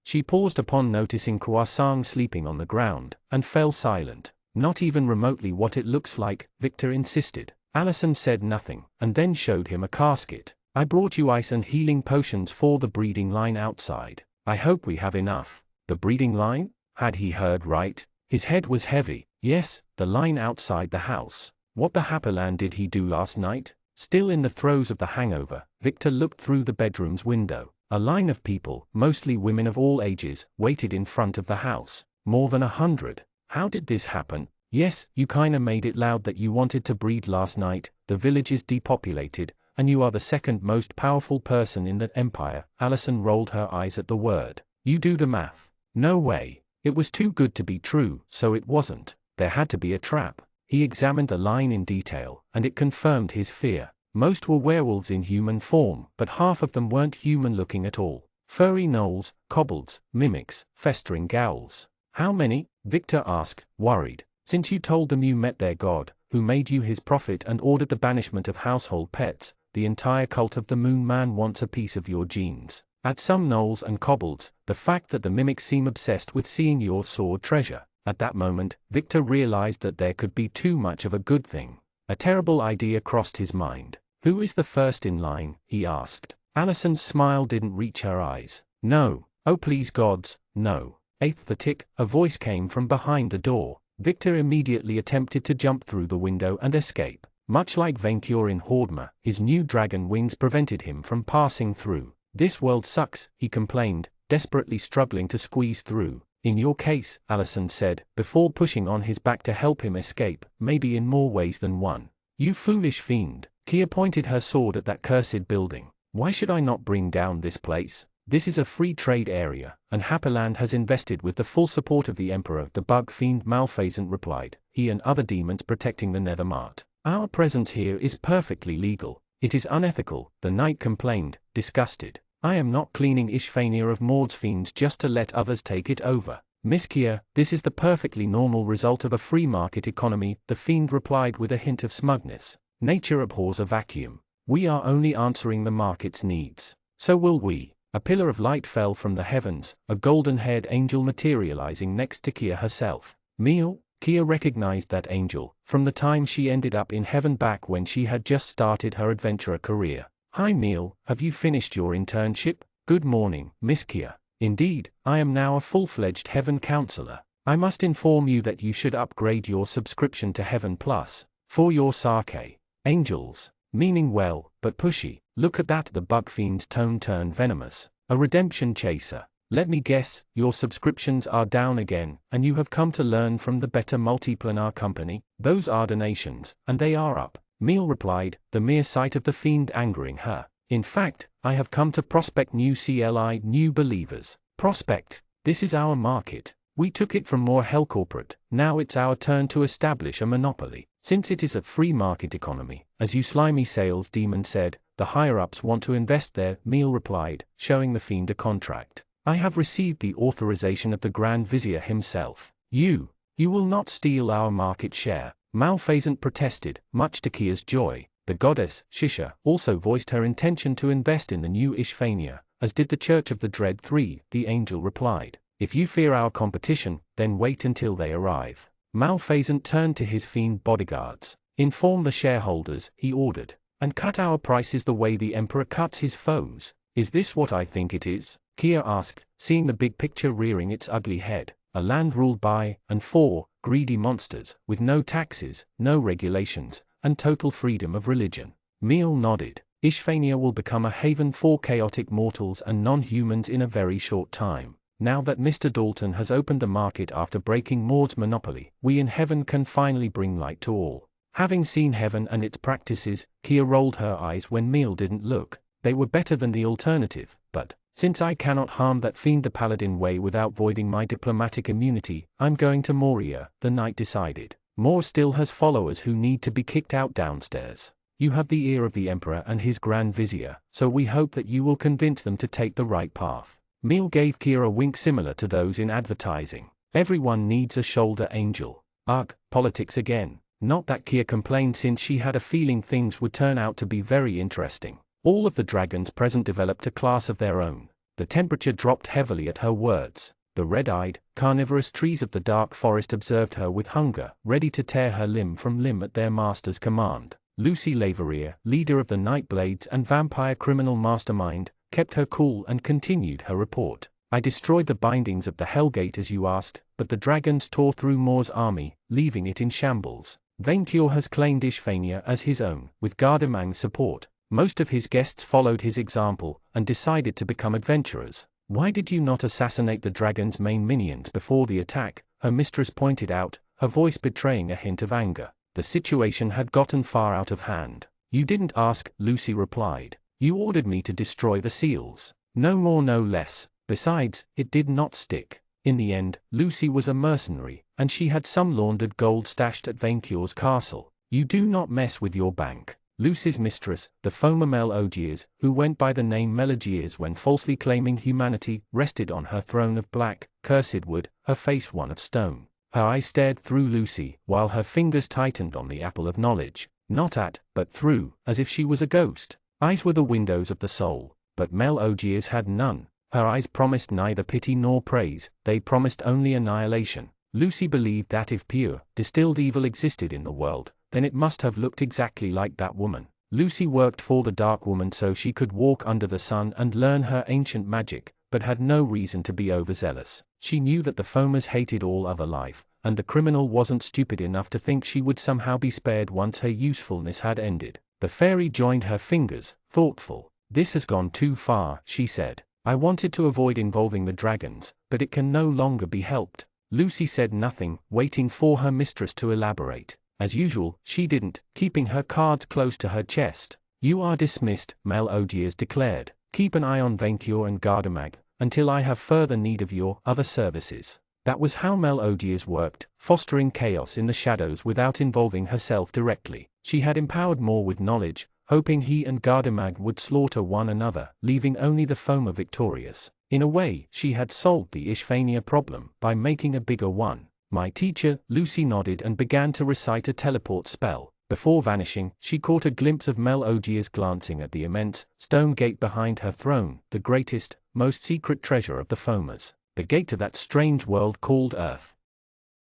She paused upon noticing Croissant sleeping on the ground, and fell silent. Not even remotely what it looks like, Victor insisted. Allison said nothing, and then showed him a casket. I brought you ice and healing potions for the breeding line outside. I hope we have enough. The breeding line? Had he heard right? His head was heavy. Yes, the line outside the house. What the Happerland did he do last night? Still in the throes of the hangover, Victor looked through the bedroom's window. A line of people, mostly women of all ages, waited in front of the house. More than 100. How did this happen? Yes, you kinda made it loud that you wanted to breed last night. The village is depopulated, and you are the second most powerful person in the empire. Allison rolled her eyes at the word. You do the math. No way. It was too good to be true, so it wasn't. There had to be a trap. He examined the line in detail, and it confirmed his fear. Most were werewolves in human form, but half of them weren't human looking at all. Furry gnolls, kobolds, mimics, festering ghouls. How many? Victor asked, worried. Since you told them you met their god, who made you his prophet and ordered the banishment of household pets, the entire cult of the Moon Man wants a piece of your genes. At some gnolls and kobolds, the fact that the mimics seem obsessed with seeing your sword treasure. At that moment, Victor realized that there could be too much of a good thing. A terrible idea crossed his mind. Who is the first in line? He asked. Allison's smile didn't reach her eyes. No. Oh please gods, no. Eighth the tick, a voice came from behind the door. Victor immediately attempted to jump through the window and escape. Much like Venkior in Hordma, his new dragon wings prevented him from passing through. This world sucks, he complained, desperately struggling to squeeze through. In your case, Allison said, before pushing on his back to help him escape, maybe in more ways than one. You foolish fiend. Kia pointed her sword at that cursed building. Why should I not bring down this place? This is a free trade area, and Happerland has invested with the full support of the Emperor, the bug fiend Malphasant replied, he and other demons protecting the Nethermart. Our presence here is perfectly legal. It is unethical, the knight complained, disgusted. I am not cleaning Ishphania of Maud's fiends just to let others take it over. Miss Keir, this is the perfectly normal result of a free market economy, the fiend replied with a hint of smugness. Nature abhors a vacuum. We are only answering the market's needs. So will we. A pillar of light fell from the heavens, a golden-haired angel materializing next to Keir herself. Meal? Keir recognized that angel, from the time she ended up in heaven back when she had just started her adventurer career. Hi Meal, have you finished your internship? Good morning, Miss Keir. Indeed, I am now a full-fledged Heaven counselor. I must inform you that you should upgrade your subscription to Heaven Plus, for your sake. Angels, meaning well, but pushy. Look at that, the bug fiend's tone turned venomous. A redemption chaser. Let me guess, your subscriptions are down again, and you have come to learn from the better multiplanar company. Those are donations, and they are up. Meal replied, the mere sight of the fiend angering her. In fact, I have come to prospect new CLI, new believers. Prospect. This is our market. We took it from more hell corporate, now it's our turn to establish a monopoly. Since it is a free market economy, as you slimy sales demon said, the higher-ups want to invest there, Meal replied, showing the fiend a contract. I have received the authorization of the Grand Vizier himself. You will not steal our market share. Malphasant protested, much to Keir's joy. The goddess, Shisha, also voiced her intention to invest in the new Ishphania, as did the Church of the Dread 3, the angel replied. If you fear our competition, then wait until they arrive. Malphasant turned to his fiend bodyguards. Inform the shareholders, he ordered, and cut our prices the way the emperor cuts his foes. Is this what I think it is? Keir asked, seeing the big picture rearing its ugly head. A land ruled by, and for, greedy monsters, with no taxes, no regulations, and total freedom of religion. Meal nodded. Ishphania will become a haven for chaotic mortals and non-humans in a very short time. Now that Mr. Dalton has opened the market after breaking Maud's monopoly, we in Heaven can finally bring light to all. Having seen Heaven and its practices, Keir rolled her eyes when Meal didn't look. They were better than the alternative, but, since I cannot harm that fiend the Paladin way without voiding my diplomatic immunity, I'm going to Moria, the knight decided. Moore still has followers who need to be kicked out downstairs. You have the ear of the Emperor and his Grand Vizier, so we hope that you will convince them to take the right path. Meal gave Keir a wink similar to those in advertising. Everyone needs a shoulder angel. Ugh, politics again. Not that Keir complained, since she had a feeling things would turn out to be very interesting. All of the dragons present developed a class of their own. The temperature dropped heavily at her words. The red-eyed, carnivorous trees of the dark forest observed her with hunger, ready to tear her limb from limb at their master's command. Lucy Laverier, leader of the Nightblades and vampire criminal mastermind, kept her cool and continued her report. I destroyed the bindings of the Hellgate as you asked, but the dragons tore through Moore's army, leaving it in shambles. Vainkior has claimed Ishphania as his own, with Gardemang's support. Most of his guests followed his example, and decided to become adventurers. Why did you not assassinate the dragon's main minions before the attack? Her mistress pointed out, her voice betraying a hint of anger. The situation had gotten far out of hand. You didn't ask, Lucy replied. You ordered me to destroy the seals. No more no less. Besides, it did not stick. In the end, Lucy was a mercenary, and she had some laundered gold stashed at Vainkior's castle. You do not mess with your bank. Lucy's mistress, the Foma Melodiers, who went by the name Meligiers when falsely claiming humanity, rested on her throne of black, cursed wood, her face one of stone. Her eyes stared through Lucy, while her fingers tightened on the apple of knowledge. Not at, but through, as if she was a ghost. Eyes were the windows of the soul, but Melodiers had none. Her eyes promised neither pity nor praise, they promised only annihilation. Lucy believed that if pure, distilled evil existed in the world, then it must have looked exactly like that woman. Lucy worked for the Dark Woman so she could walk under the sun and learn her ancient magic, but had no reason to be overzealous. She knew that the Fomas hated all other life, and the criminal wasn't stupid enough to think she would somehow be spared once her usefulness had ended. The fairy joined her fingers, thoughtful. This has gone too far, she said. I wanted to avoid involving the dragons, but it can no longer be helped. Lucy said nothing, waiting for her mistress to elaborate. As usual, she didn't, keeping her cards close to her chest. You are dismissed, Melodiers declared. Keep an eye on Vainkior and Gardemag, until I have further need of your other services. That was how Melodiers worked, fostering chaos in the shadows without involving herself directly. She had empowered more with knowledge, hoping he and Gardemag would slaughter one another, leaving only the Foma victorious. In a way, she had solved the Ishphania problem by making a bigger one. My teacher, Lucy nodded and began to recite a teleport spell. Before vanishing, she caught a glimpse of Mel-Ogiers glancing at the immense stone gate behind her throne, the greatest, most secret treasure of the Fomas, the gate to that strange world called Earth.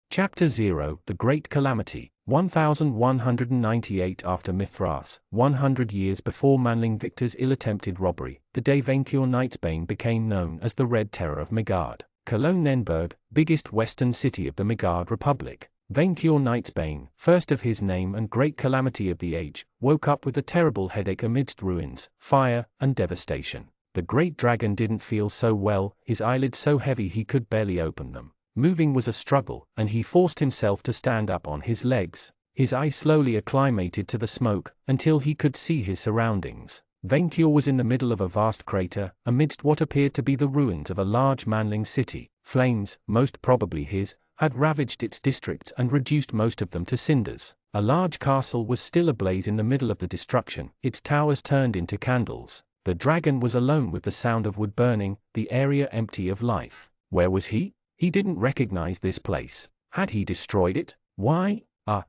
Chapter 0: The Great Calamity. 1198 after Mithras, 100 years before Manling Victor's ill-attempted robbery, the day Venkior Knightsbane became known as the Red Terror of Midgard. Cologne-Nenberg, biggest western city of the Midgard Republic. Venkior Knightsbane, first of his name and great calamity of the age, woke up with a terrible headache amidst ruins, fire, and devastation. The great dragon didn't feel so well, his eyelids so heavy he could barely open them. Moving was a struggle, and he forced himself to stand up on his legs. His eyes slowly acclimated to the smoke, until he could see his surroundings. Venkior was in the middle of a vast crater, amidst what appeared to be the ruins of a large Manling city. Flames, most probably his, had ravaged its districts and reduced most of them to cinders. A large castle was still ablaze in the middle of the destruction, its towers turned into candles. The dragon was alone with the sound of wood burning, the area empty of life. Where was he? He didn't recognize this place. Had he destroyed it? Why?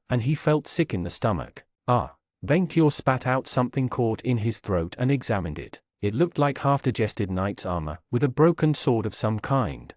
And he felt sick in the stomach. Venkior spat out something caught in his throat and examined it. It looked like half-digested knight's armor, with a broken sword of some kind.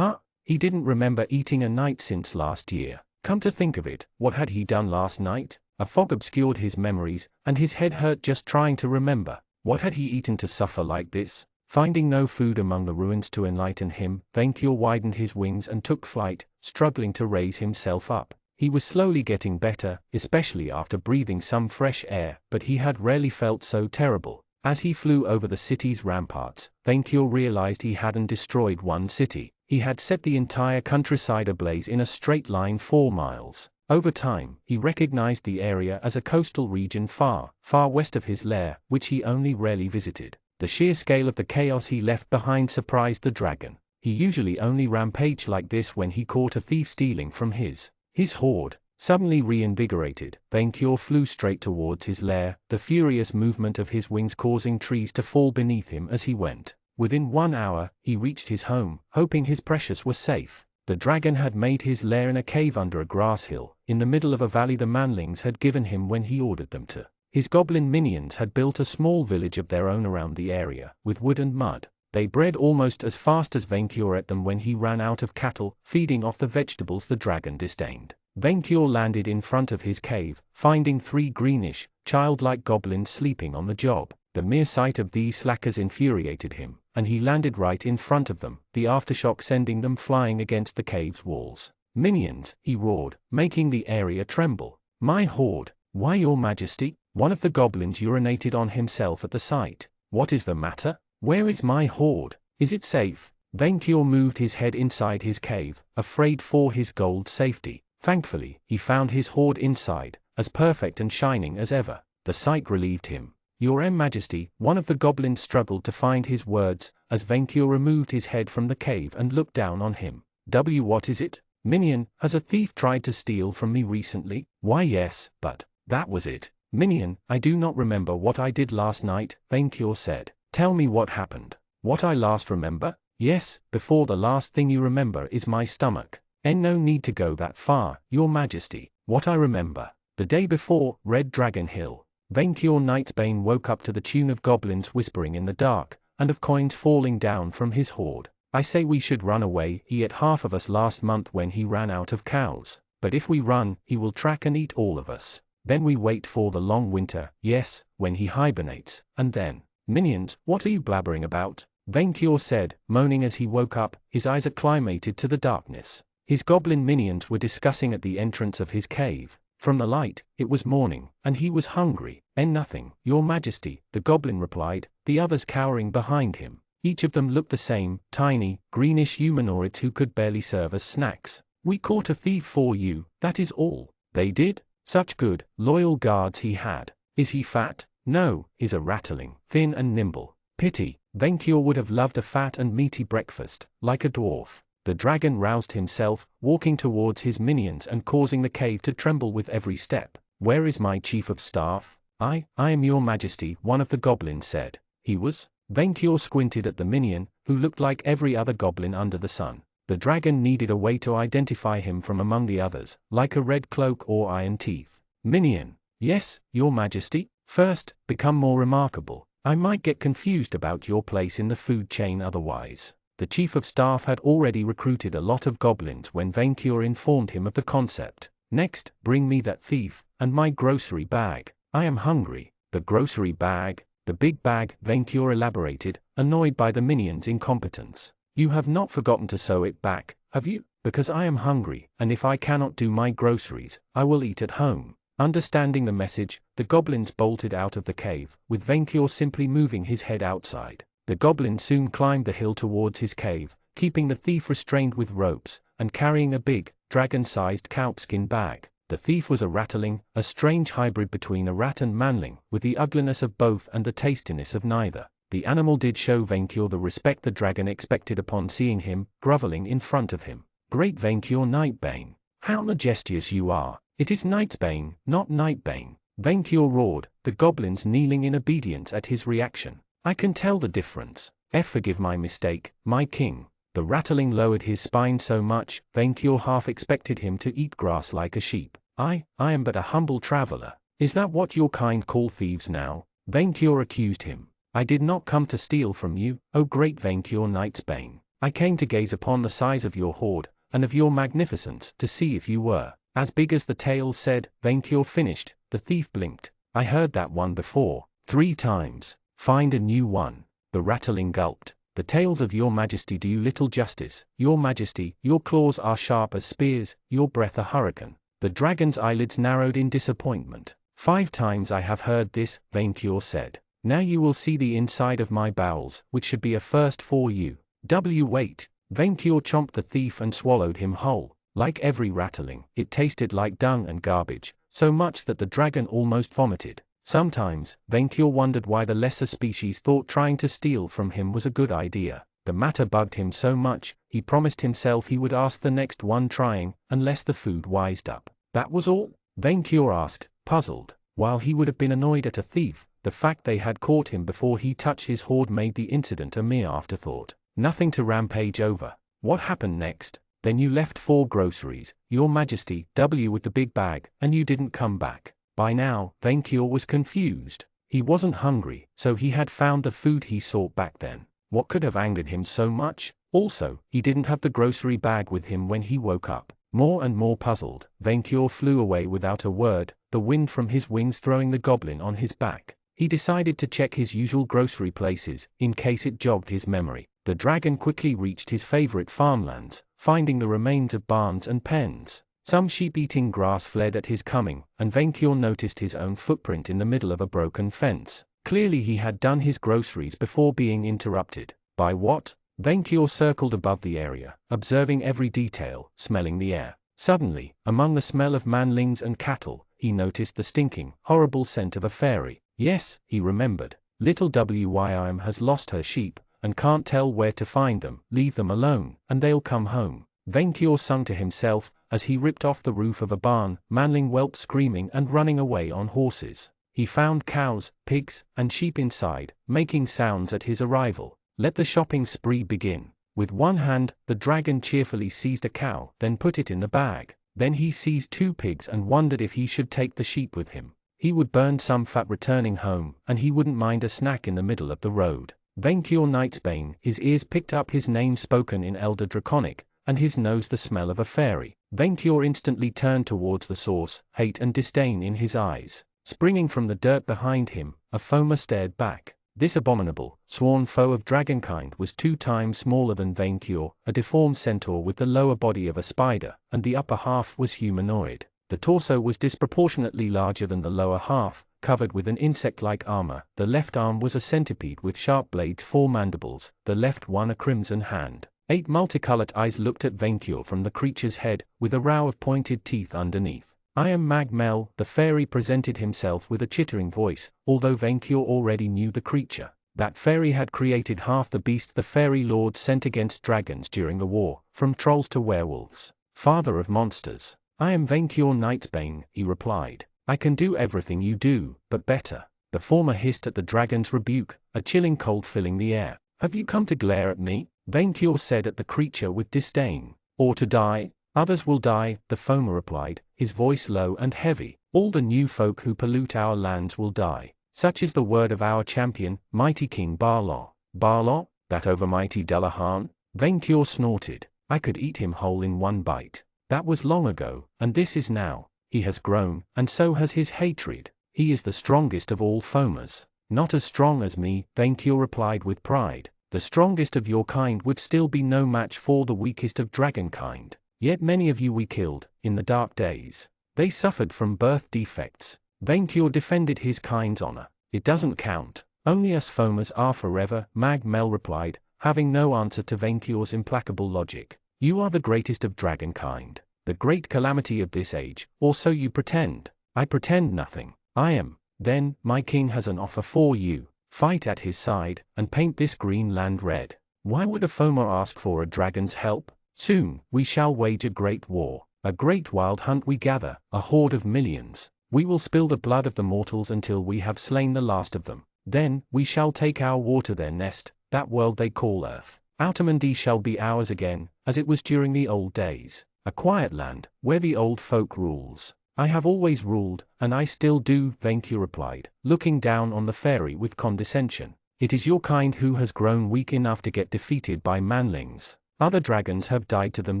He didn't remember eating a knight since last year. Come to think of it, what had he done last night? A fog obscured his memories, and his head hurt just trying to remember. What had he eaten to suffer like this? Finding no food among the ruins to enlighten him, Venkior widened his wings and took flight, struggling to raise himself up. He was slowly getting better, especially after breathing some fresh air, but he had rarely felt so terrible. As he flew over the city's ramparts, Venkior realized he hadn't destroyed one city. He had set the entire countryside ablaze in a straight line 4 miles. Over time, he recognized the area as a coastal region far, far west of his lair, which he only rarely visited. The sheer scale of the chaos he left behind surprised the dragon. He usually only rampaged like this when he caught a thief stealing from his hoard. Suddenly reinvigorated, Venkior flew straight towards his lair, the furious movement of his wings causing trees to fall beneath him as he went. Within 1 hour, he reached his home, hoping his precious were safe. The dragon had made his lair in a cave under a grass hill, in the middle of a valley the Manlings had given him when he ordered them to. His goblin minions had built a small village of their own around the area, with wood and mud. They bred almost as fast as Venkior ate them when he ran out of cattle, feeding off the vegetables the dragon disdained. Venkior landed in front of his cave, finding 3 greenish, childlike goblins sleeping on the job. The mere sight of these slackers infuriated him, and he landed right in front of them, the aftershock sending them flying against the cave's walls. "Minions," he roared, making the area tremble. "My horde! Why, your majesty?" One of the goblins urinated on himself at the sight. "What is the matter? Where is my horde? Is it safe?" Venkior moved his head inside his cave, afraid for his gold safety. Thankfully, he found his horde inside, as perfect and shining as ever. The sight relieved him. "Your Majesty," one of the goblins struggled to find his words, as Venkior removed his head from the cave and looked down on him. What is it? Minion, has a thief tried to steal from me recently?" "Why yes, but that was it." "Minion, I do not remember what I did last night," Venkior said. "Tell me what happened." "What I last remember? Yes, before the last thing you remember is my stomach." "No need to go that far, your majesty. What I remember. The day before, Red Dragon Hill." Venkior Knightsbane woke up to the tune of goblins whispering in the dark, and of coins falling down from his hoard. "I say we should run away. He ate half of us last month when he ran out of cows. But if we run, he will track and eat all of us. Then we wait for the long winter, yes, when he hibernates, and then—" "Minions, what are you blabbering about?" Venkior said, moaning as he woke up, his eyes acclimated to the darkness. His goblin minions were discussing at the entrance of his cave. From the light, it was morning, and he was hungry. "Nothing, your majesty," the goblin replied, the others cowering behind him. Each of them looked the same, tiny, greenish humanoids who could barely serve as snacks. "We caught a thief for you, that is all." "They did? Such good, loyal guards he had. Is he fat?" "No, he's a rattling, thin and nimble." "Pity, Venkior would have loved a fat and meaty breakfast, like a dwarf." The dragon roused himself, walking towards his minions and causing the cave to tremble with every step. Where is my chief of staff? I am your majesty, one of the goblins said. He was? Venkior squinted at the minion, who looked like every other goblin under the sun. The dragon needed a way to identify him from among the others, like a red cloak or iron teeth. Minion. Yes, your majesty. First, become more remarkable. I might get confused about your place in the food chain otherwise. The chief of staff had already recruited a lot of goblins when Venkior informed him of the concept. Next, bring me that thief, and my grocery bag. I am hungry. The grocery bag? The big bag, Venkior elaborated, annoyed by the minion's incompetence. You have not forgotten to sew it back, have you? Because I am hungry, and if I cannot do my groceries, I will eat at home. Understanding the message, the goblins bolted out of the cave, with Venkior simply moving his head outside. The goblin soon climbed the hill towards his cave, keeping the thief restrained with ropes, and carrying a big, dragon-sized cowskin bag. The thief was a ratling, a strange hybrid between a rat and manling, with the ugliness of both and the tastiness of neither. The animal did show Venkior the respect the dragon expected upon seeing him, groveling in front of him. Great Venkior Nightbane. How majestuous you are. It is Nightbane, not Nightbane. Venkior roared, the goblins kneeling in obedience at his reaction. I can tell the difference. Forgive my mistake, my king. The rattling lowered his spine so much, Venkior half expected him to eat grass like a sheep. I am but a humble traveler. Is that what your kind call thieves now? Venkior accused him. I did not come to steal from you, O great Venkior Nightbane. I came to gaze upon the size of your hoard, and of your magnificence, to see if you were as big as the tales said. Venkior finished. The thief blinked. I heard that one before, 3 times. Find a new one. The rattling gulped. The tales of your majesty do you little justice. Your majesty, your claws are sharp as spears, your breath a hurricane. The dragon's eyelids narrowed in disappointment. 5 times I have heard this, Venkior said. Now you will see the inside of my bowels, which should be a first for you. Wait. Venkior chomped the thief and swallowed him whole. Like every rattling, it tasted like dung and garbage, so much that the dragon almost vomited. Sometimes, Venkior wondered why the lesser species thought trying to steal from him was a good idea. The matter bugged him so much, he promised himself he would ask the next one trying, unless the food wised up. That was all? Venkior asked, puzzled. While he would have been annoyed at a thief, the fact they had caught him before he touched his hoard made the incident a mere afterthought. Nothing to rampage over. What happened next? Then you left 4 groceries, your majesty, with the big bag, and you didn't come back. By now, Venkior was confused. He wasn't hungry, so he had found the food he sought back then. What could have angered him so much? Also, he didn't have the grocery bag with him when he woke up. More and more puzzled, Venkior flew away without a word, the wind from his wings throwing the goblin on his back. He decided to check his usual grocery places, in case it jogged his memory. The dragon quickly reached his favorite farmlands, finding the remains of barns and pens. Some sheep eating grass fled at his coming, and Venkior noticed his own footprint in the middle of a broken fence. Clearly he had done his groceries before being interrupted. By what? Venkior circled above the area, observing every detail, smelling the air. Suddenly, among the smell of manlings and cattle, he noticed the stinking, horrible scent of a fairy. Yes, he remembered. Little Wym has lost her sheep, and can't tell where to find them. Leave them alone, and they'll come home. Venkior sung to himself, as he ripped off the roof of a barn, manling whelped screaming and running away on horses. He found cows, pigs, and sheep inside, making sounds at his arrival. Let the shopping spree begin. With one hand, the dragon cheerfully seized a cow, then put it in the bag. Then he seized 2 pigs and wondered if he should take the sheep with him. He would burn some fat returning home, and he wouldn't mind a snack in the middle of the road. Venkior Nightbane, his ears picked up his name spoken in Elder Draconic, and his nose the smell of a fairy. Venkior instantly turned towards the source, hate and disdain in his eyes. Springing from the dirt behind him, a Foma stared back. This abominable, sworn foe of dragonkind was 2 times smaller than Venkior, a deformed centaur with the lower body of a spider, and the upper half was humanoid. The torso was disproportionately larger than the lower half, covered with an insect-like armor. The left arm was a centipede with sharp blades, 4 mandibles, the left one a crimson hand. 8 multicolored eyes looked at Venkior from the creature's head, with a row of pointed teeth underneath. I am Magmel, the fairy presented himself with a chittering voice, although Venkior already knew the creature. That fairy had created half the beast the fairy lords sent against dragons during the war, from trolls to werewolves. Father of monsters. I am Venkior Nightbane, he replied. I can do everything you do, but better. The former hissed at the dragon's rebuke, a chilling cold filling the air. Have you come to glare at me? Vainqueur said at the creature with disdain. Or to die? Others will die, the former replied, his voice low and heavy. All the new folk who pollute our lands will die. Such is the word of our champion, mighty King Barlaw. Barlaw? That overmighty Dullahan? Vainqueur snorted. I could eat him whole in one bite. That was long ago, and this is now. He has grown, and so has his hatred. He is the strongest of all foamers. Not as strong as me, Vainqueur replied with pride. The strongest of your kind would still be no match for the weakest of dragonkind. Yet many of you we killed, in the dark days. They suffered from birth defects. Vainqueur defended his kind's honor. It doesn't count. Only us foamers are forever, Mag Mel replied, having no answer to Vainqueur's implacable logic. You are the greatest of dragonkind. The great calamity of this age, or so you pretend. I pretend nothing. I am. Then, my king has an offer for you. Fight at his side, and paint this green land red. Why would a foamer ask for a dragon's help? Soon, we shall wage a great war. A great wild hunt we gather, a horde of millions. We will spill the blood of the mortals until we have slain the last of them. Then, we shall take our war to their nest, that world they call Earth. Outermundy shall be ours again, as it was during the old days. A quiet land, where the old folk rules. I have always ruled, and I still do, Vainqueur replied, looking down on the fairy with condescension. It is your kind who has grown weak enough to get defeated by manlings. Other dragons have died to them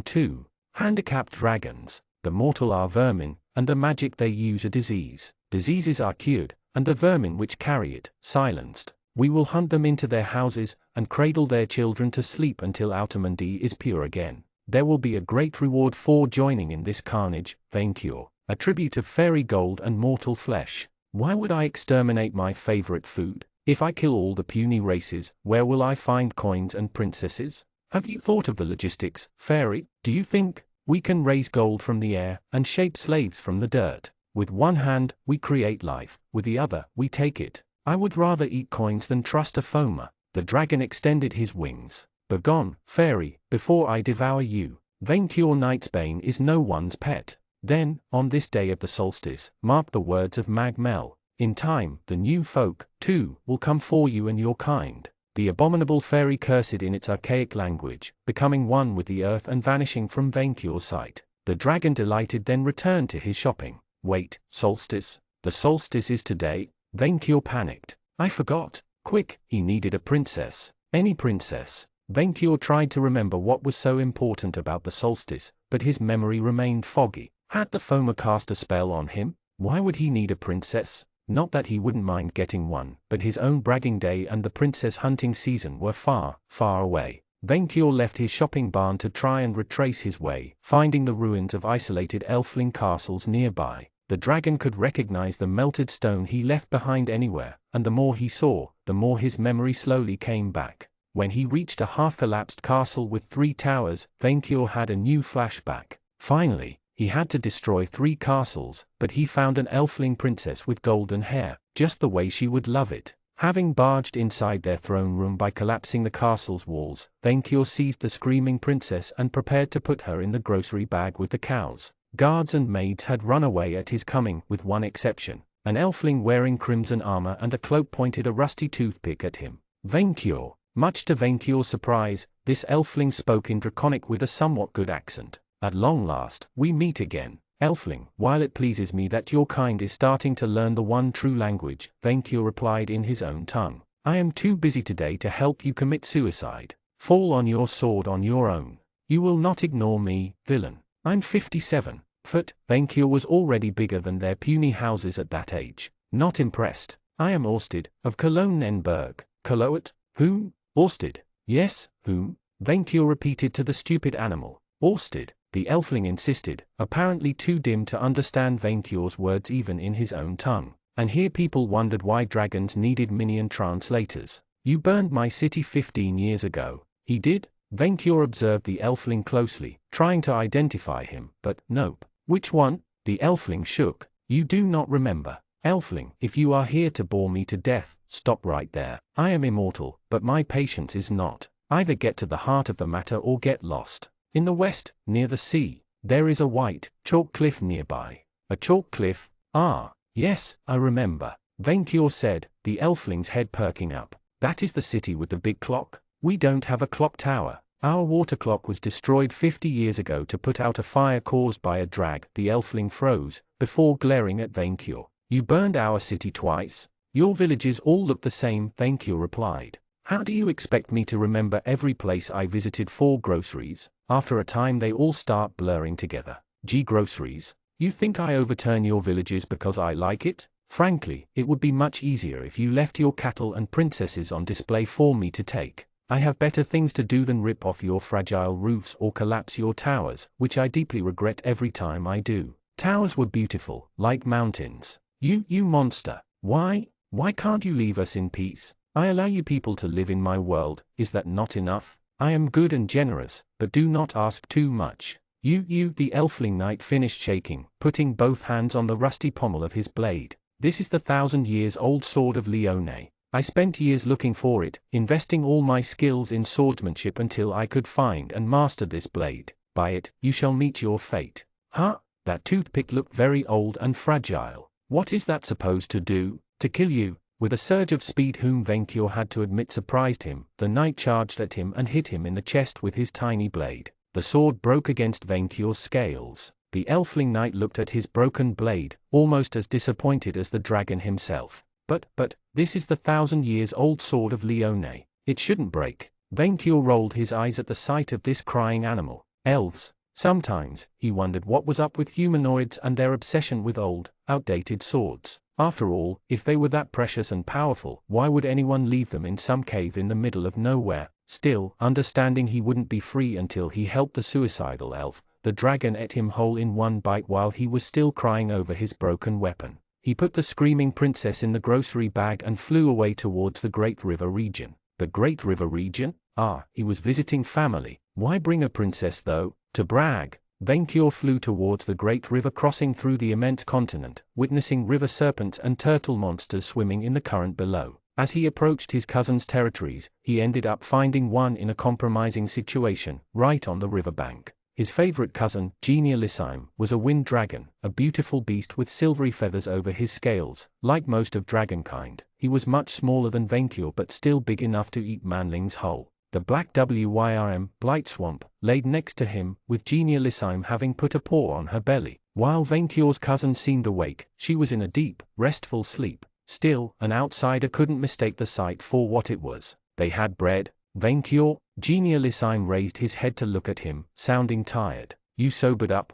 too. Handicapped dragons. The mortal are vermin, and the magic they use a disease. Diseases are cured, and the vermin which carry it, silenced. We will hunt them into their houses, and cradle their children to sleep until Outermundy is pure again. There will be a great reward for joining in this carnage, Vainqueur. A tribute of fairy gold and mortal flesh. Why would I exterminate my favorite food? If I kill all the puny races, where will I find coins and princesses? Have you thought of the logistics, fairy? Do you think we can raise gold from the air and shape slaves from the dirt? With one hand, we create life, with the other, we take it. I would rather eat coins than trust a foamer. The dragon extended his wings. Begone, fairy, before I devour you. Vainqueur Knightsbane is no one's pet. Then, on this day of the solstice, mark the words of Mag Mel. In time, the new folk, too, will come for you and your kind. The abominable fairy cursed in its archaic language, becoming one with the earth and vanishing from Vainqueur's sight. The dragon delighted then returned to his shopping. Wait, solstice? The solstice is today? Vainqueur panicked. I forgot. Quick, he needed a princess. Any princess. Vainqueur tried to remember what was so important about the solstice, but his memory remained foggy. Had the foamer cast a spell on him? Why would he need a princess? Not that he wouldn't mind getting one, but his own bragging day and the princess hunting season were far, far away. Vainqueur left his shopping barn to try and retrace his way, finding the ruins of isolated elfling castles nearby. The dragon could recognize the melted stone he left behind anywhere, and the more he saw, the more his memory slowly came back. When he reached a half-collapsed castle with 3 towers, Vainqueur had a new flashback. Finally, he had to destroy 3 castles, but he found an elfling princess with golden hair, just the way she would love it. Having barged inside their throne room by collapsing the castle's walls, Vainqueur seized the screaming princess and prepared to put her in the grocery bag with the cows. Guards and maids had run away at his coming, with one exception. An elfling wearing crimson armor and a cloak pointed a rusty toothpick at him. Vainqueur. Much to Vainqueur's surprise, this elfling spoke in Draconic with a somewhat good accent. At long last, we meet again. Elfling, while it pleases me that your kind is starting to learn the one true language, Vainqueur replied in his own tongue, I am too busy today to help you commit suicide. Fall on your sword on your own. You will not ignore me, villain. I'm 57 foot. Vainqueur was already bigger than their puny houses at that age. Not impressed. I am Orsted, of Cologne-Nenberg. Coloat? Whom? Orsted. Yes, whom? Vainqueur repeated to the stupid animal. Orsted. The elfling insisted, apparently too dim to understand Vainqueur's words even in his own tongue. And here people wondered why dragons needed minion translators. You burned my city 15 years ago. He did? Vainqueur observed the elfling closely, trying to identify him, but nope. Which one? The elfling shook. You do not remember. Elfling, if you are here to bore me to death, stop right there. I am immortal, but my patience is not. Either get to the heart of the matter or get lost. In the west, near the sea, there is a white, chalk cliff nearby. A chalk cliff? Ah, Yes, I remember, Vainkyur said, the elfling's head perking up. That is the city with the big clock? We don't have a clock tower. Our water clock was destroyed 50 years ago to put out a fire caused by a drag. The elfling froze, before glaring at Vainkyur. You burned our city twice? Your villages all look the same, Vainkyur replied. How do you expect me to remember every place I visited for groceries? After a time they all start blurring together. Gee, groceries? You think I overturn your villages because I like it? Frankly, it would be much easier if you left your cattle and princesses on display for me to take. I have better things to do than rip off your fragile roofs or collapse your towers, which I deeply regret every time I do. Towers were beautiful, like mountains. You monster. Why can't you leave us in peace? I allow you people to live in my world, is that not enough? I am good and generous, but do not ask too much. The elfling knight finished shaking, putting both hands on the rusty pommel of his blade. This is the 1,000-years-old sword of Leone. I spent years looking for it, investing all my skills in swordsmanship until I could find and master this blade. By it, you shall meet your fate. Huh? That toothpick looked very old and fragile. What is that supposed to do? To kill you? With a surge of speed whom Vainkyur had to admit surprised him, the knight charged at him and hit him in the chest with his tiny blade. The sword broke against Vainkyur's scales. The elfling knight looked at his broken blade, almost as disappointed as the dragon himself. But, this is the 1,000-years-old sword of Leone. It shouldn't break. Vainkyur rolled his eyes at the sight of this crying animal. Elves. Sometimes, he wondered what was up with humanoids and their obsession with old, outdated swords. After all, if they were that precious and powerful, why would anyone leave them in some cave in the middle of nowhere? Still, understanding he wouldn't be free until he helped the suicidal elf, the dragon ate him whole in one bite while he was still crying over his broken weapon. He put the screaming princess in the grocery bag and flew away towards the Great River region. The Great River region? Ah, he was visiting family. Why bring a princess though? To brag. Vainkyur flew towards the Great River, crossing through the immense continent, witnessing river serpents and turtle monsters swimming in the current below. As he approached his cousin's territories, he ended up finding one in a compromising situation, right on the riverbank. His favorite cousin, Genialisime, was a wind dragon, a beautiful beast with silvery feathers over his scales. Like most of dragonkind, he was much smaller than Vainkyur but still big enough to eat Manling's whole. The black Wyrm, Blightswamp, laid next to him, with Genialisime having put a paw on her belly. While Vainkyur's cousin seemed awake, she was in a deep, restful sleep. Still, an outsider couldn't mistake the sight for what it was. They had bread. Vainkyur? Genialisime raised his head to look at him, sounding tired. You sobered up?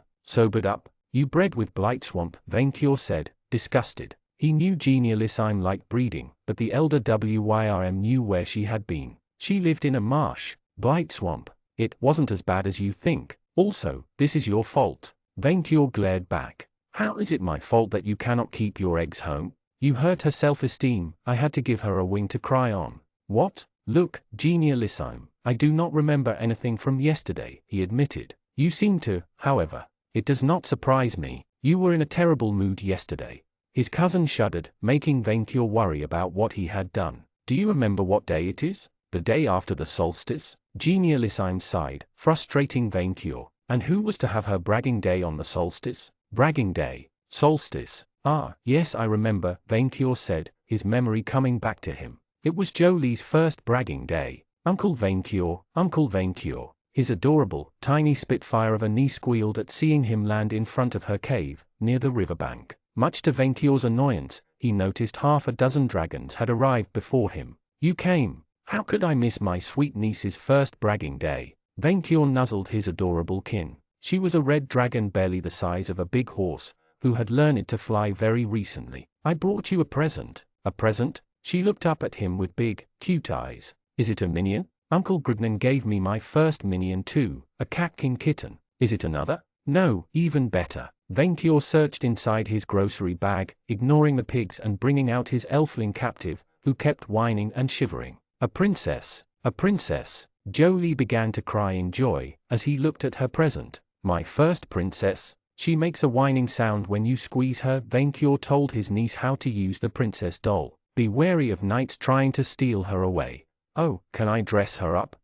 You bred with Blightswamp, Vainkyur said, disgusted. He knew Genialisime liked breeding, but the elder Wyrm knew where she had been. She lived in a marsh. Blightswamp. It wasn't as bad as you think. Also, this is your fault. Vainkyur glared back. How is it my fault that you cannot keep your eggs home? You hurt her self-esteem. I had to give her a wing to cry on. What? Look, Genialisime, I do not remember anything from yesterday, he admitted. You seem to, however. It does not surprise me. You were in a terrible mood yesterday. His cousin shuddered, making Vainkyur worry about what he had done. Do you remember what day it is? The day after the solstice? Genialisime sighed, frustrating Vainkyur. And who was to have her bragging day on the solstice? Bragging day. Solstice. Ah, yes, I remember, Vainkyur said, his memory coming back to him. It was Jolie's first bragging day. Uncle Vainkyur. His adorable, tiny spitfire of a niece squealed at seeing him land in front of her cave, near the riverbank. Much to Vainkyur's annoyance, he noticed half a dozen dragons had arrived before him. You came. How could I miss my sweet niece's first bragging day? Vainkyur nuzzled his adorable kin. She was a red dragon barely the size of a big horse, who had learned to fly very recently. I brought you a present. A present? She looked up at him with big, cute eyes. Is it a minion? Uncle Grignan gave me my first minion too, a cat-king kitten. Is it another? No, even better. Vainkyur searched inside his grocery bag, ignoring the pigs and bringing out his elfling captive, who kept whining and shivering. A princess. A princess. Jolie began to cry in joy, as he looked at her present. My first princess. She makes a whining sound when you squeeze her. Vainkyur told his niece how to use the princess doll. Be wary of knights trying to steal her away. Oh, can I dress her up?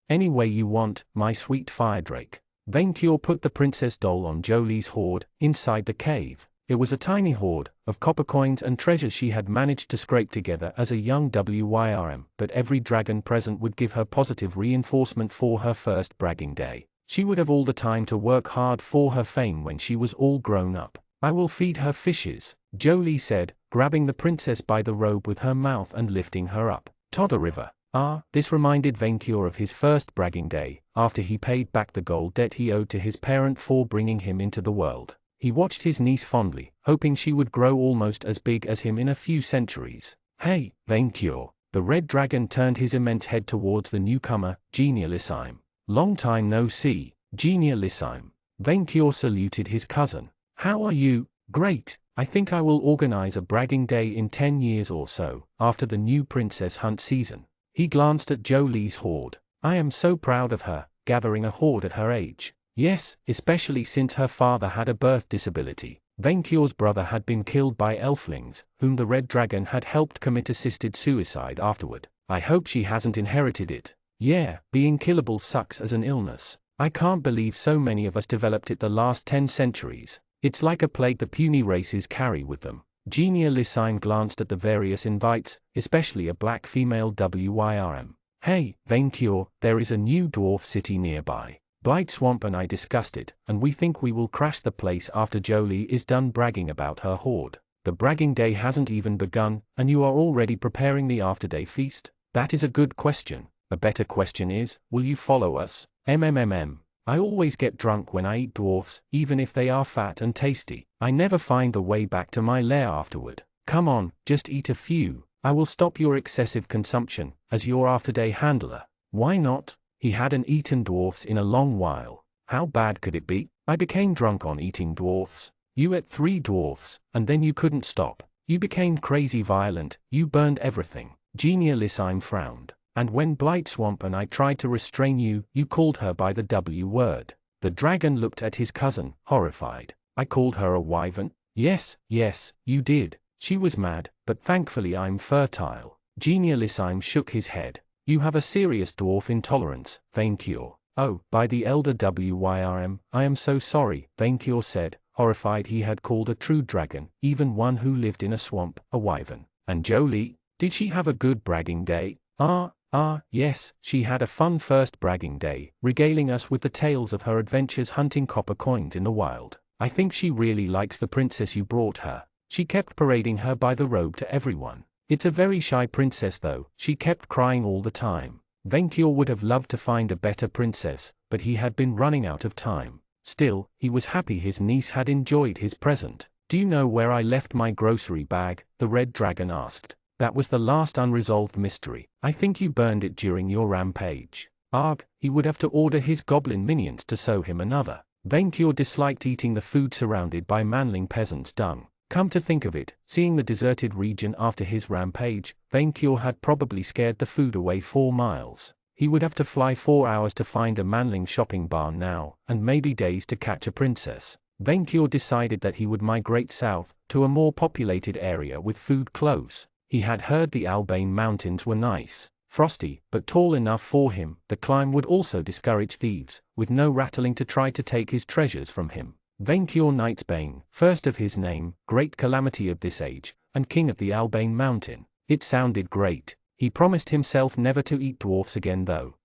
Any way you want, my sweet firedrake. Vainkyur put the princess doll on Jolie's hoard, inside the cave. It was a tiny hoard of copper coins and treasures she had managed to scrape together as a young WYRM, but every dragon present would give her positive reinforcement for her first bragging day. She would have all the time to work hard for her fame when she was all grown up. I will feed her fishes, Jolie said, grabbing the princess by the robe with her mouth and lifting her up. Todder River. This reminded Vainqueur of his first bragging day, after he paid back the gold debt he owed to his parent for bringing him into the world. He watched his niece fondly, hoping she would grow almost as big as him in a few centuries. Hey, Vainqueur. The red dragon turned his immense head towards the newcomer, Genialissime. Long time no see, Genialissime. Vainqueur saluted his cousin. How are you? Great. I think I will organize a bragging day in 10 years or so, after the new princess hunt season. He glanced at Jolie's hoard. I am so proud of her, gathering a hoard at her age. Yes, especially since her father had a birth disability. Vainqueur's brother had been killed by elflings, whom the red dragon had helped commit assisted suicide afterward. I hope she hasn't inherited it. Yeah, being killable sucks as an illness. I can't believe so many of us developed it the last 10 centuries. It's like a plague the puny races carry with them. Genialissime glanced at the various invites, especially a black female WYRM. Hey, Vainqueur, there is a new dwarf city nearby. Blight Swamp and I discussed it, and we think we will crash the place after Jolie is done bragging about her hoard. The bragging day hasn't even begun, and you are already preparing the after-day feast? That is a good question. A better question is, will you follow us? I always get drunk when I eat dwarfs, even if they are fat and tasty. I never find the way back to my lair afterward. Come on, just eat a few. I will stop your excessive consumption, as your after-day handler. Why not? He hadn't eaten dwarfs in a long while. How bad could it be? I became drunk on eating dwarfs. You ate 3 dwarfs, and then you couldn't stop. You became crazy violent, you burned everything. Genialissime frowned. And when Blight Swamp and I tried to restrain you, you called her by the W word. The dragon looked at his cousin, horrified. I called her a wyvern? Yes, you did. She was mad, but thankfully I'm fertile. Genialissime shook his head. You have a serious dwarf intolerance, Vainqueur. Oh, by the elder WYRM, I am so sorry, Vainqueur said, horrified he had called a true dragon, even one who lived in a swamp, a wyvern. And Jolie? Did she have a good bragging day? Yes, she had a fun first bragging day, regaling us with the tales of her adventures hunting copper coins in the wild. I think she really likes the princess you brought her. She kept parading her by the robe to everyone. It's a very shy princess though, she kept crying all the time. Vainqueur would have loved to find a better princess, but he had been running out of time. Still, he was happy his niece had enjoyed his present. Do you know where I left my grocery bag? The red dragon asked. That was the last unresolved mystery. I think you burned it during your rampage. Arg, he would have to order his goblin minions to sew him another. Vainqueur disliked eating the food surrounded by manling peasants' dung. Come to think of it, seeing the deserted region after his rampage, Vainqueur had probably scared the food away 4 miles. He would have to fly 4 hours to find a manling shopping barn now, and maybe days to catch a princess. Vainqueur decided that he would migrate south, to a more populated area with food close. He had heard the Albane Mountains were nice, frosty, but tall enough for him. The climb would also discourage thieves, with no rattling to try to take his treasures from him. Vainqueur Knightsbane, first of his name, great calamity of this age, and king of the Albane Mountain. It sounded great. He promised himself never to eat dwarfs again though.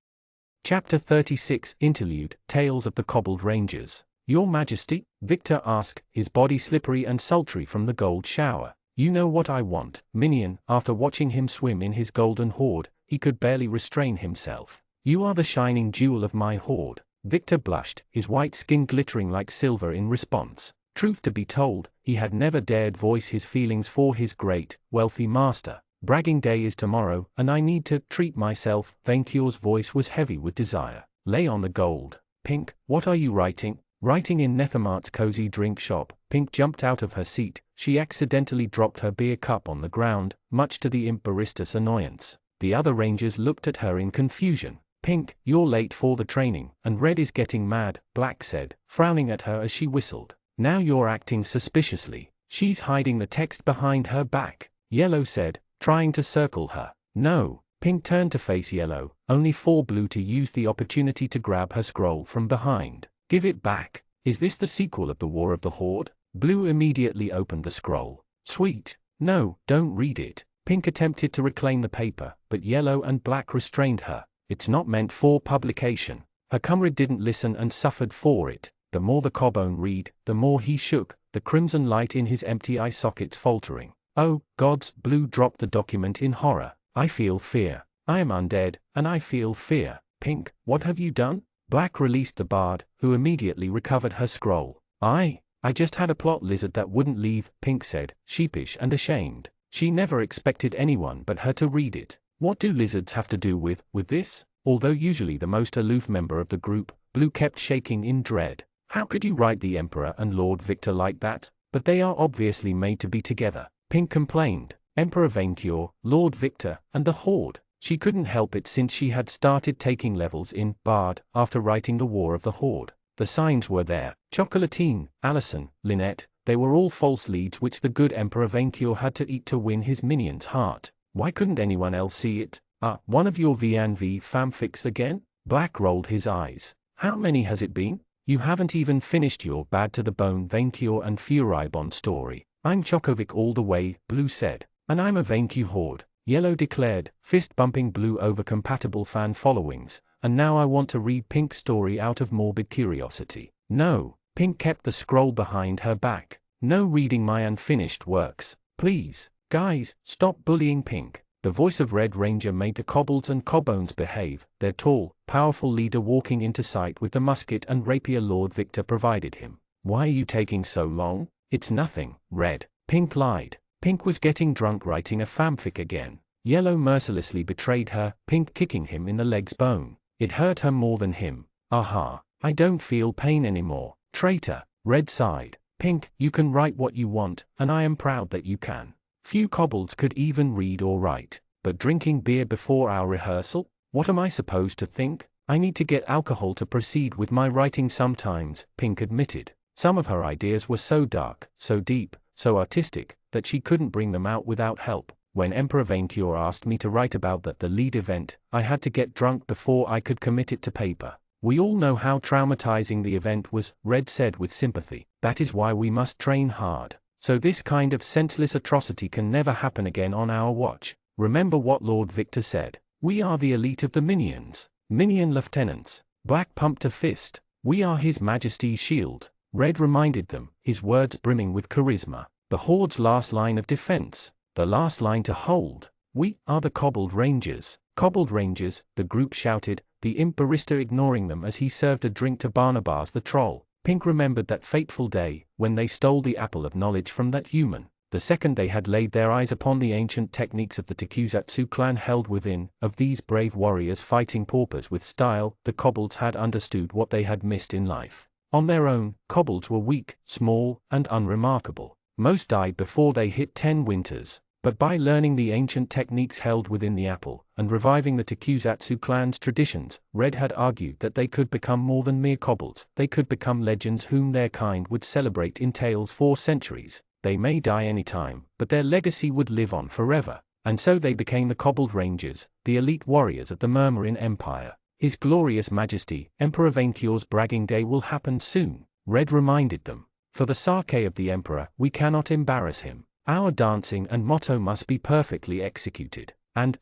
Chapter 36 Interlude, Tales of the Cobbled Rangers. Your Majesty? Victor asked, his body slippery and sultry from the gold shower. You know what I want, minion. After watching him swim in his golden hoard, he could barely restrain himself. You are the shining jewel of my hoard. Victor blushed, his white skin glittering like silver in response. Truth to be told, he had never dared voice his feelings for his great, wealthy master. Bragging day is tomorrow, and I need to treat myself. Vainqueur's voice was heavy with desire. Lay on the gold. Pink, what are you writing? Writing in Nethermart's cozy drink shop. Pink jumped out of her seat. She accidentally dropped her beer cup on the ground, much to the imp barista's annoyance. The other rangers looked at her in confusion. Pink, you're late for the training, and Red is getting mad, Black said, frowning at her as she whistled. Now you're acting suspiciously. She's hiding the text behind her back, Yellow said, trying to circle her. No. Pink turned to face Yellow, only for Blue to use the opportunity to grab her scroll from behind. Give it back. Is this the sequel of the War of the Horde? Blue immediately opened the scroll. Sweet. No, don't read it. Pink attempted to reclaim the paper, but Yellow and Black restrained her. It's not meant for publication. Her comrade didn't listen and suffered for it. The more the Cobone read, the more he shook, the crimson light in his empty eye sockets faltering. Oh, gods! Blue dropped the document in horror. I feel fear. I am undead, and I feel fear. Pink, what have you done? Black released the bard, who immediately recovered her scroll. I just had a plot lizard that wouldn't leave, Pink said, sheepish and ashamed. She never expected anyone but her to read it. What do lizards have to do with this? Although usually the most aloof member of the group, Blue kept shaking in dread. How could you write the Emperor and Lord Victor like that? But they are obviously made to be together, Pink complained. Emperor Vainqueur, Lord Victor, and the Horde. She couldn't help it since she had started taking levels in Bard after writing The War of the Horde. The signs were there. Chocolatine, Allison, Lynette, they were all false leads which the good Emperor Vainqueur had to eat to win his minion's heart. Why couldn't anyone else see it? One of your V&V fanfics again? Black rolled his eyes. How many has it been? You haven't even finished your Bad to the Bone Vainqueur and Furibon story. I'm Chocovic all the way, Blue said. And I'm a Vainqueur Horde, Yellow declared, fist-bumping Blue over compatible fan followings. And now I want to read Pink's story out of morbid curiosity. No, Pink kept the scroll behind her back. No reading my unfinished works. Please, guys, stop bullying Pink. The voice of Red Ranger made the kobolds and cobones behave, their tall, powerful leader walking into sight with the musket and rapier Lord Victor provided him. Why are you taking so long? It's nothing, Red. Pink lied. Pink was getting drunk writing a fanfic again. Yellow mercilessly betrayed her, Pink kicking him in the leg's bone. It hurt her more than him. Aha, I don't feel pain anymore. Traitor. Red sighed. Pink, you can write what you want, and I am proud that you can. Few kobolds could even read or write. But drinking beer before our rehearsal? What am I supposed to think? I need to get alcohol to proceed with my writing sometimes, Pink admitted. Some of her ideas were so dark, so deep, so artistic, that she couldn't bring them out without help. When Emperor Vainqueur asked me to write about the lead event, I had to get drunk before I could commit it to paper. We all know how traumatizing the event was, Red said with sympathy. That is why we must train hard. So this kind of senseless atrocity can never happen again on our watch. Remember what Lord Victor said. We are the elite of the minions. Minion lieutenants. Black pumped a fist. We are His Majesty's shield. Red reminded them, his words brimming with charisma. The Horde's last line of defense. The last line to hold. We are the Kobold Rangers. Kobold Rangers, the group shouted, the imp barista ignoring them as he served a drink to Barnabas the troll. Pink remembered that fateful day, when they stole the apple of knowledge from that human. The second they had laid their eyes upon the ancient techniques of the Takuzatsu clan held within, of these brave warriors fighting paupers with style, the kobolds had understood what they had missed in life. On their own, kobolds were weak, small, and unremarkable. Most died before they hit 10 winters. But by learning the ancient techniques held within the apple, and reviving the Takuzatsu clan's traditions, Red had argued that they could become more than mere kobolds. They could become legends whom their kind would celebrate in tales for centuries. They may die anytime, but their legacy would live on forever. And so they became the Kobold Rangers, the elite warriors of the Murmurin Empire. His glorious majesty, Emperor Vainqueur's bragging day will happen soon, Red reminded them. For the sake of the Emperor, we cannot embarrass him. Our dancing and motto must be perfectly executed. And?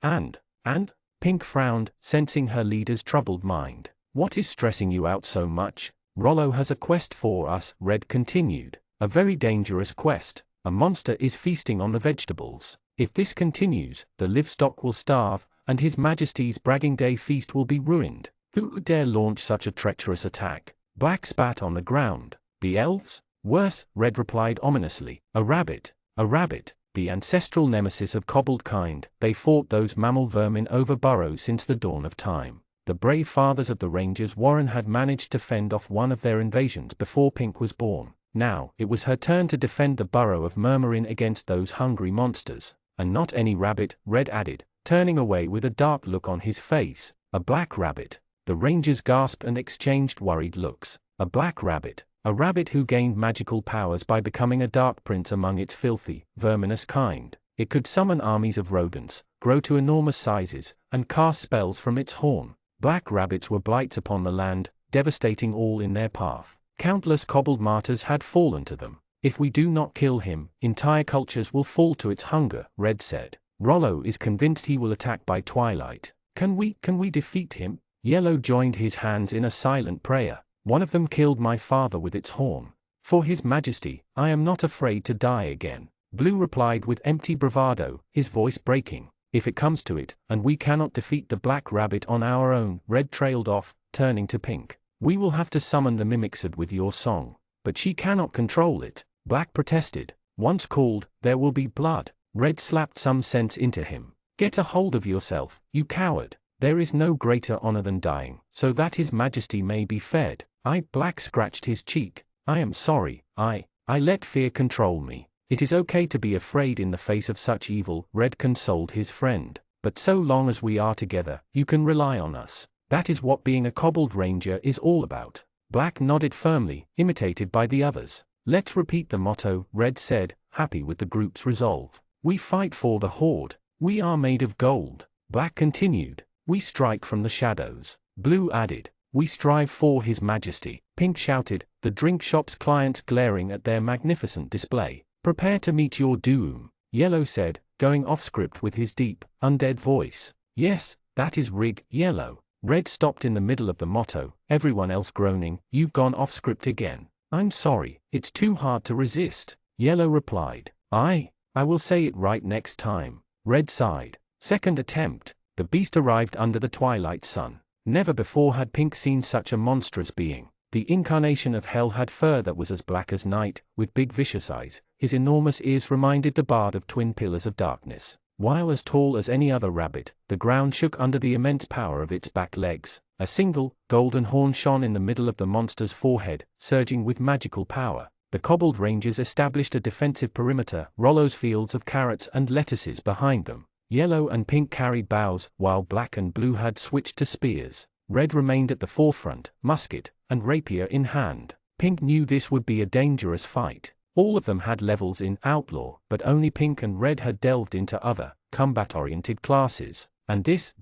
Pink frowned, sensing her leader's troubled mind. What is stressing you out so much? Rollo has a quest for us, Red continued. A very dangerous quest. A monster is feasting on the vegetables. If this continues, the livestock will starve, and His Majesty's bragging day feast will be ruined. Who would dare launch such a treacherous attack? Black spat on the ground. The elves? Worse, Red replied ominously. A rabbit. A rabbit, the ancestral nemesis of kobold kind. They fought those mammal vermin over burrows since the dawn of time. The brave fathers of the Rangers Warren had managed to fend off one of their invasions before Pink was born. Now, it was her turn to defend the burrow of Murmurin against those hungry monsters. And not any rabbit, Red added, turning away with a dark look on his face. A black rabbit. The Rangers gasped and exchanged worried looks. A black rabbit. A rabbit who gained magical powers by becoming a dark prince among its filthy, verminous kind. It could summon armies of rodents, grow to enormous sizes, and cast spells from its horn. Black rabbits were blights upon the land, devastating all in their path. Countless kobold martyrs had fallen to them. If we do not kill him, entire cultures will fall to its hunger, Red said. Rollo is convinced he will attack by twilight. Can we defeat him? Yellow joined his hands in a silent prayer. One of them killed my father with its horn. For his majesty, I am not afraid to die again. Blue replied with empty bravado, his voice breaking. If it comes to it, and we cannot defeat the black rabbit on our own, Red trailed off, turning to Pink. We will have to summon the Mimixid with your song. But she cannot control it, Black protested. Once called, there will be blood. Red slapped some sense into him. Get a hold of yourself, you coward. There is no greater honor than dying, so that his majesty may be fed. Black scratched his cheek. I am sorry, I let fear control me. It is okay to be afraid in the face of such evil, Red consoled his friend. But so long as we are together, you can rely on us. That is what being a cobbled ranger is all about. Black nodded firmly, imitated by the others. Let's repeat the motto, Red said, happy with the group's resolve. We fight for the horde. We are made of gold. Black continued. We strike from the shadows. Blue added. We strive for His Majesty. Pink shouted, the drink shop's clients glaring at their magnificent display. Prepare to meet your doom. Yellow said, going off script with his deep, undead voice. Yes, that is rig, Yellow. Red stopped in the middle of the motto, everyone else groaning, you've gone off script again. I'm sorry, it's too hard to resist. Yellow replied. I will say it right next time. Red sighed. Second attempt. The beast arrived under the twilight sun. Never before had Pink seen such a monstrous being. The incarnation of hell had fur that was as black as night, with big vicious eyes. His enormous ears reminded the bard of twin pillars of darkness. While as tall as any other rabbit, the ground shook under the immense power of its back legs. A single, golden horn shone in the middle of the monster's forehead, surging with magical power. The cobbled rangers established a defensive perimeter, Rollo's fields of carrots and lettuces behind them. Yellow and Pink carried bows, while Black and Blue had switched to spears. Red remained at the forefront, musket and rapier in hand. Pink knew this would be a dangerous fight. All of them had levels in Outlaw, but only Pink and Red had delved into other, combat-oriented classes. And this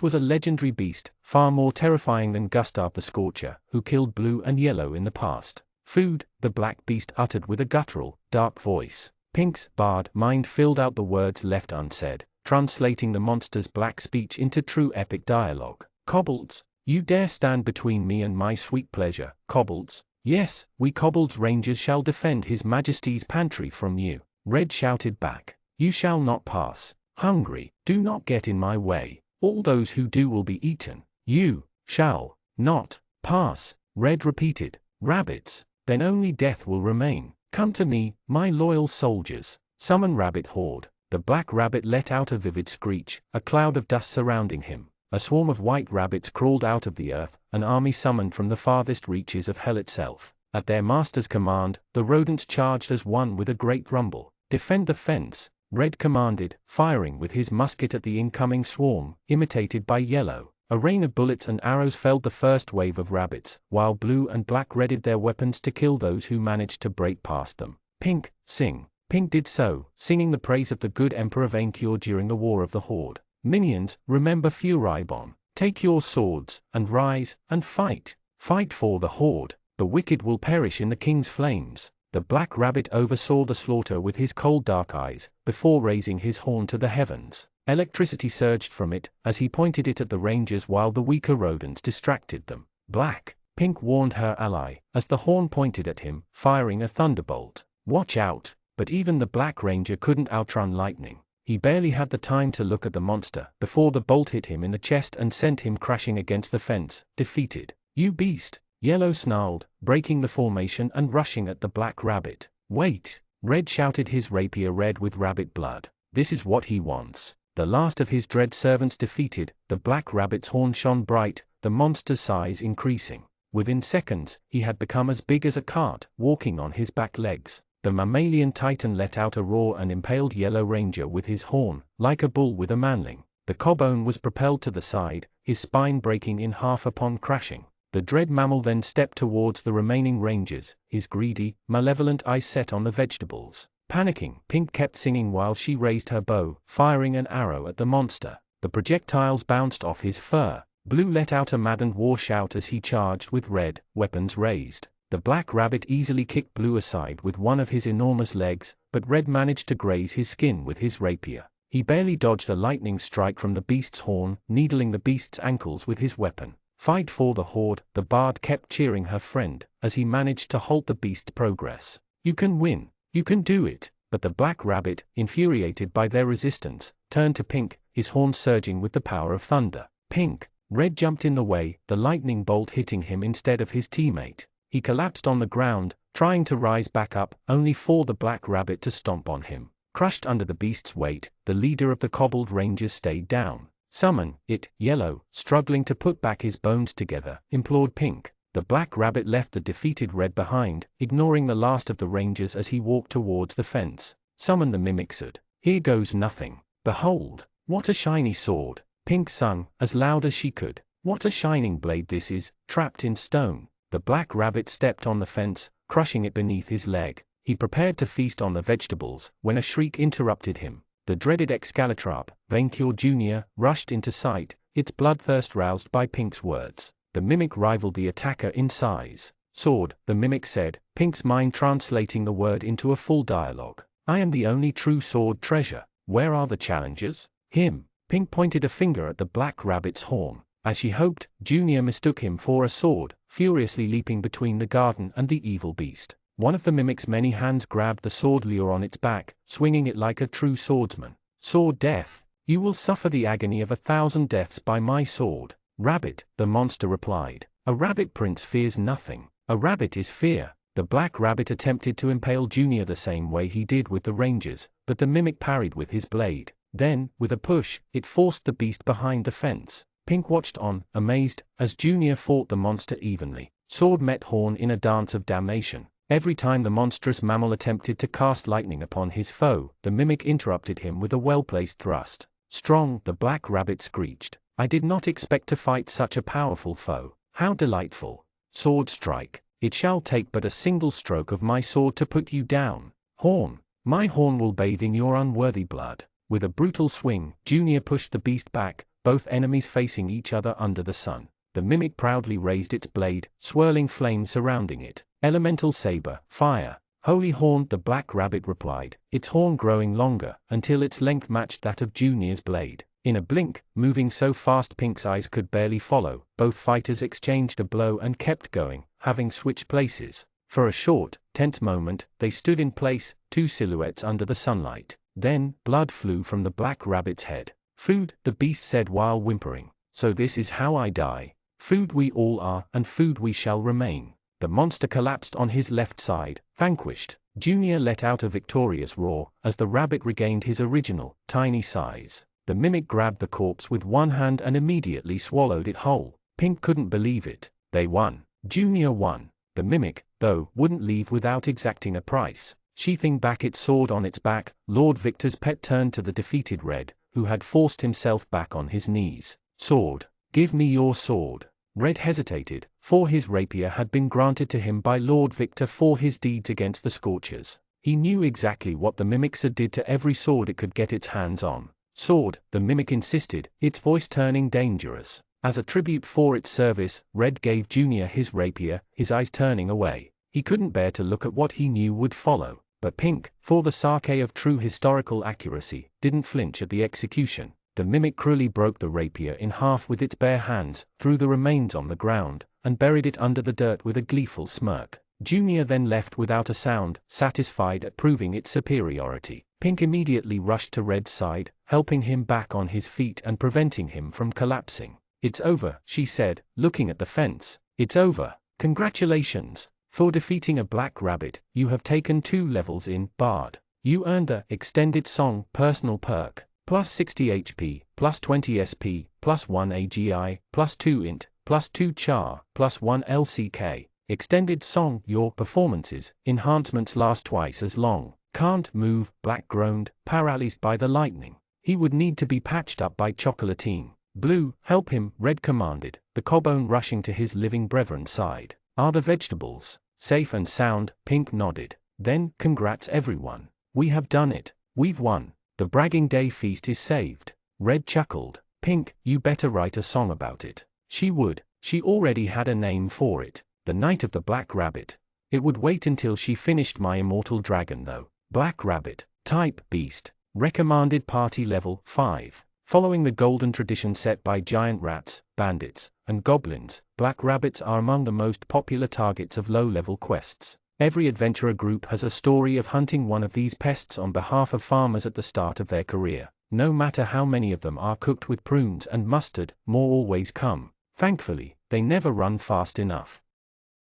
was a legendary beast, far more terrifying than Gustav the Scorcher, who killed Blue and Yellow in the past. Food, the black beast uttered with a guttural, dark voice. Pink's bard mind filled out the words left unsaid, translating the monster's black speech into true epic dialogue. Kobolds, you dare stand between me and my sweet pleasure, kobolds? Yes, we kobolds rangers shall defend His Majesty's pantry from you. Red shouted back. You shall not pass. Hungry, do not get in my way. All those who do will be eaten. You shall not pass. Red repeated. Rabbits. Then only death will remain. Come to me, my loyal soldiers. Summon Rabbit Horde. The black rabbit let out a vivid screech, a cloud of dust surrounding him. A swarm of white rabbits crawled out of the earth, an army summoned from the farthest reaches of hell itself. At their master's command, the rodents charged as one with a great rumble. Defend the fence, Red commanded, firing with his musket at the incoming swarm, imitated by Yellow. A rain of bullets and arrows felled the first wave of rabbits, while Blue and Black readied their weapons to kill those who managed to break past them. Pink, sing. Pink did so, singing the praise of the good Emperor Vainkur during the War of the Horde. Minions, remember Furibon. Take your swords, and rise, and fight. Fight for the Horde. The wicked will perish in the king's flames. The black rabbit oversaw the slaughter with his cold dark eyes, before raising his horn to the heavens. Electricity surged from it, as he pointed it at the rangers while the weaker rodents distracted them. Black, Pink warned her ally, as the horn pointed at him, firing a thunderbolt. Watch out! But even the black ranger couldn't outrun lightning. He barely had the time to look at the monster, before the bolt hit him in the chest and sent him crashing against the fence, defeated. You beast! Yellow snarled, breaking the formation and rushing at the black rabbit. Wait! Red shouted, his rapier red with rabbit blood. This is what he wants. The last of his dread servants defeated, the black rabbit's horn shone bright, the monster's size increasing. Within seconds, he had become as big as a cart, walking on his back legs. The mammalian titan let out a roar and impaled Yellow Ranger with his horn, like a bull with a manling. The cobone was propelled to the side, his spine breaking in half upon crashing. The dread mammal then stepped towards the remaining rangers, his greedy, malevolent eyes set on the vegetables. Panicking, Pink kept singing while she raised her bow, firing an arrow at the monster. The projectiles bounced off his fur. Blue let out a maddened war shout as he charged with Red, weapons raised. The Black Rabbit easily kicked Blue aside with one of his enormous legs, but Red managed to graze his skin with his rapier. He barely dodged a lightning strike from the beast's horn, needling the beast's ankles with his weapon. Fight for the horde, the bard kept cheering her friend, as he managed to halt the beast's progress. You can win. You can do it. But the Black Rabbit, infuriated by their resistance, turned to Pink, his horns surging with the power of thunder. Pink. Red jumped in the way, the lightning bolt hitting him instead of his teammate. He collapsed on the ground, trying to rise back up, only for the Black Rabbit to stomp on him. Crushed under the beast's weight, the leader of the cobbled rangers stayed down. Summon it, Yellow, struggling to put back his bones together, implored Pink. The Black Rabbit left the defeated Red behind, ignoring the last of the rangers as he walked towards the fence. Summon the Mimic said. Here goes nothing. Behold, what a shiny sword, Pink sung, as loud as she could. What a shining blade this is, trapped in stone. The Black Rabbit stepped on the fence, crushing it beneath his leg. He prepared to feast on the vegetables, when a shriek interrupted him. The dreaded Excalitrap, Vaincure Jr., rushed into sight, its bloodthirst roused by Pink's words. The Mimic rivaled the attacker in size. Sword, the Mimic said, Pink's mind translating the word into a full dialogue. I am the only true sword treasure. Where are the challengers? Him. Pink pointed a finger at the Black Rabbit's horn. As she hoped, Junior mistook him for a sword, furiously leaping between the garden and the evil beast. One of the Mimic's many hands grabbed the sword lure on its back, swinging it like a true swordsman. Sword death. You will suffer the agony of 1,000 deaths by my sword. Rabbit, the monster replied. A rabbit prince fears nothing. A rabbit is fear. The Black Rabbit attempted to impale Junior the same way he did with the rangers, but the Mimic parried with his blade. Then, with a push, it forced the beast behind the fence. Pink watched on, amazed, as Junior fought the monster evenly. Sword met horn in a dance of damnation. Every time the monstrous mammal attempted to cast lightning upon his foe, the Mimic interrupted him with a well-placed thrust. Strong, the Black Rabbit screeched. I did not expect to fight such a powerful foe. How delightful. Sword strike. It shall take but a single stroke of my sword to put you down. Horn. My horn will bathe in your unworthy blood. With a brutal swing, Junior pushed the beast back, both enemies facing each other under the sun. The Mimic proudly raised its blade, swirling flames surrounding it. Elemental saber, fire. Holy horn, the Black Rabbit replied, its horn growing longer, until its length matched that of Junior's blade. In a blink, moving so fast Pink's eyes could barely follow, both fighters exchanged a blow and kept going, having switched places. For a short, tense moment, they stood in place, two silhouettes under the sunlight. Then, blood flew from the Black Rabbit's head. Food, the beast said while whimpering. So this is how I die. Food we all are, and food we shall remain. The monster collapsed on his left side, vanquished. Junior let out a victorious roar, as the rabbit regained his original, tiny size. The Mimic grabbed the corpse with one hand and immediately swallowed it whole. Pink couldn't believe it. They won. Junior won. The Mimic, though, wouldn't leave without exacting a price. Sheathing back its sword on its back, Lord Victor's pet turned to the defeated Red, who had forced himself back on his knees. Sword. Give me your sword. Red hesitated, for his rapier had been granted to him by Lord Victor for his deeds against the Scorchers. He knew exactly what the Mimics did to every sword it could get its hands on. Sword, the Mimic insisted, its voice turning dangerous. As a tribute for its service, Red gave Junior his rapier, his eyes turning away. He couldn't bear to look at what he knew would follow. But Pink, for the sake of true historical accuracy, didn't flinch at the execution. The Mimic cruelly broke the rapier in half with its bare hands, threw the remains on the ground, and buried it under the dirt with a gleeful smirk. Junior then left without a sound, satisfied at proving its superiority. Pink immediately rushed to Red's side, helping him back on his feet and preventing him from collapsing. It's over, she said, looking at the fence. It's over. Congratulations. For defeating a Black Rabbit, you have taken 2 levels in Bard. You earned the Extended Song personal perk. Plus 60 HP, plus 20 SP, plus 1 AGI, plus 2 int, plus 2 char, plus 1 LCK. Extended Song, your performances, enhancements last twice as long. Can't move, Black groaned, paralyzed by the lightning. He would need to be patched up by Chocolatine. Blue, help him, Red commanded, the Cobone rushing to his living brethren's side. Are the vegetables safe and sound? Pink nodded. Then, congrats everyone. We have done it. We've won. The bragging day feast is saved. Red chuckled. Pink, you better write a song about it. She would. She already had a name for it. The Night of the Black Rabbit. It would wait until she finished my immortal dragon though. Black rabbit. Type beast. Recommended party level 5. Following the golden tradition set by giant rats, bandits, and goblins, black rabbits are among the most popular targets of low-level quests. Every adventurer group has a story of hunting one of these pests on behalf of farmers at the start of their career. No matter how many of them are cooked with prunes and mustard, more always come. Thankfully, they never run fast enough.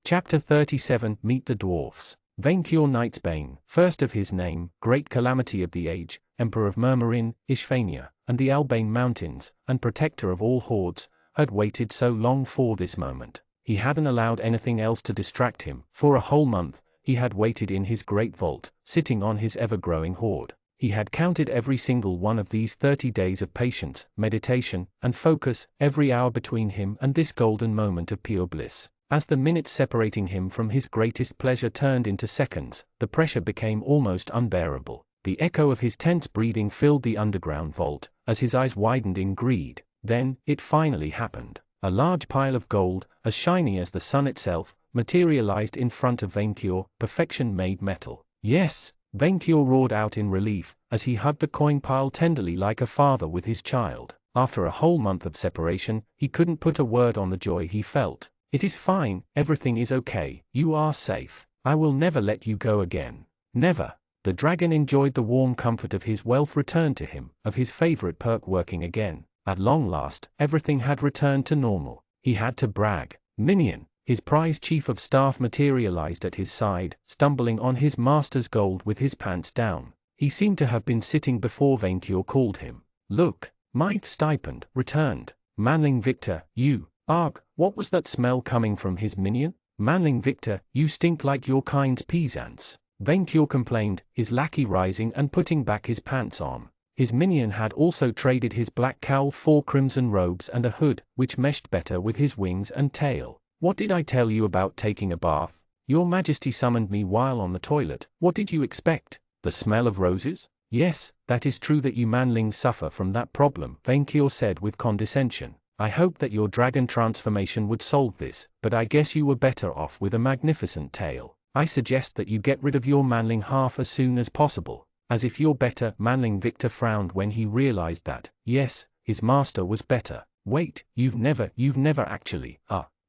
Chapter 37 Meet the Dwarfs. Vainkyur Knightsbane, first of his name, great calamity of the age, Emperor of Murmurin, Ishvania, and the Albane Mountains, and protector of all hordes, had waited so long for this moment. He hadn't allowed anything else to distract him. For a whole month, he had waited in his great vault, sitting on his ever-growing hoard. He had counted every single one of these 30 days of patience, meditation, and focus, every hour between him and this golden moment of pure bliss. As the minutes separating him from his greatest pleasure turned into seconds, the pressure became almost unbearable. The echo of his tense breathing filled the underground vault, as his eyes widened in greed. Then, it finally happened. A large pile of gold, as shiny as the sun itself, materialized in front of Vainkyur, perfection made metal. Yes! Vainkyur roared out in relief, as he hugged the coin pile tenderly like a father with his child. After a whole month of separation, he couldn't put a word on the joy he felt. It is fine, everything is okay, you are safe. I will never let you go again. Never. The dragon enjoyed the warm comfort of his wealth returned to him, of his favorite perk working again. At long last, everything had returned to normal. He had to brag. Minion, his prize chief of staff, materialized at his side, stumbling on his master's gold with his pants down. He seemed to have been sitting before Vainkyur called him. Look, my stipend returned. Manling Victor, you. Arg, what was that smell coming from his minion? Manling Victor, you stink like your kind's peasants. Vainkyur complained, his lackey rising and putting back his pants on. His minion had also traded his black cowl for crimson robes and a hood, which meshed better with his wings and tail. What did I tell you about taking a bath? Your Majesty summoned me while on the toilet. What did you expect? The smell of roses? Yes, that is true that you manlings suffer from that problem, Vainkyur said with condescension. I hoped that your dragon transformation would solve this, but I guess you were better off with a magnificent tail. I suggest that you get rid of your manling half as soon as possible. As if you're better, Manling Victor frowned when he realized that, yes, his master was better. Wait, you've never actually,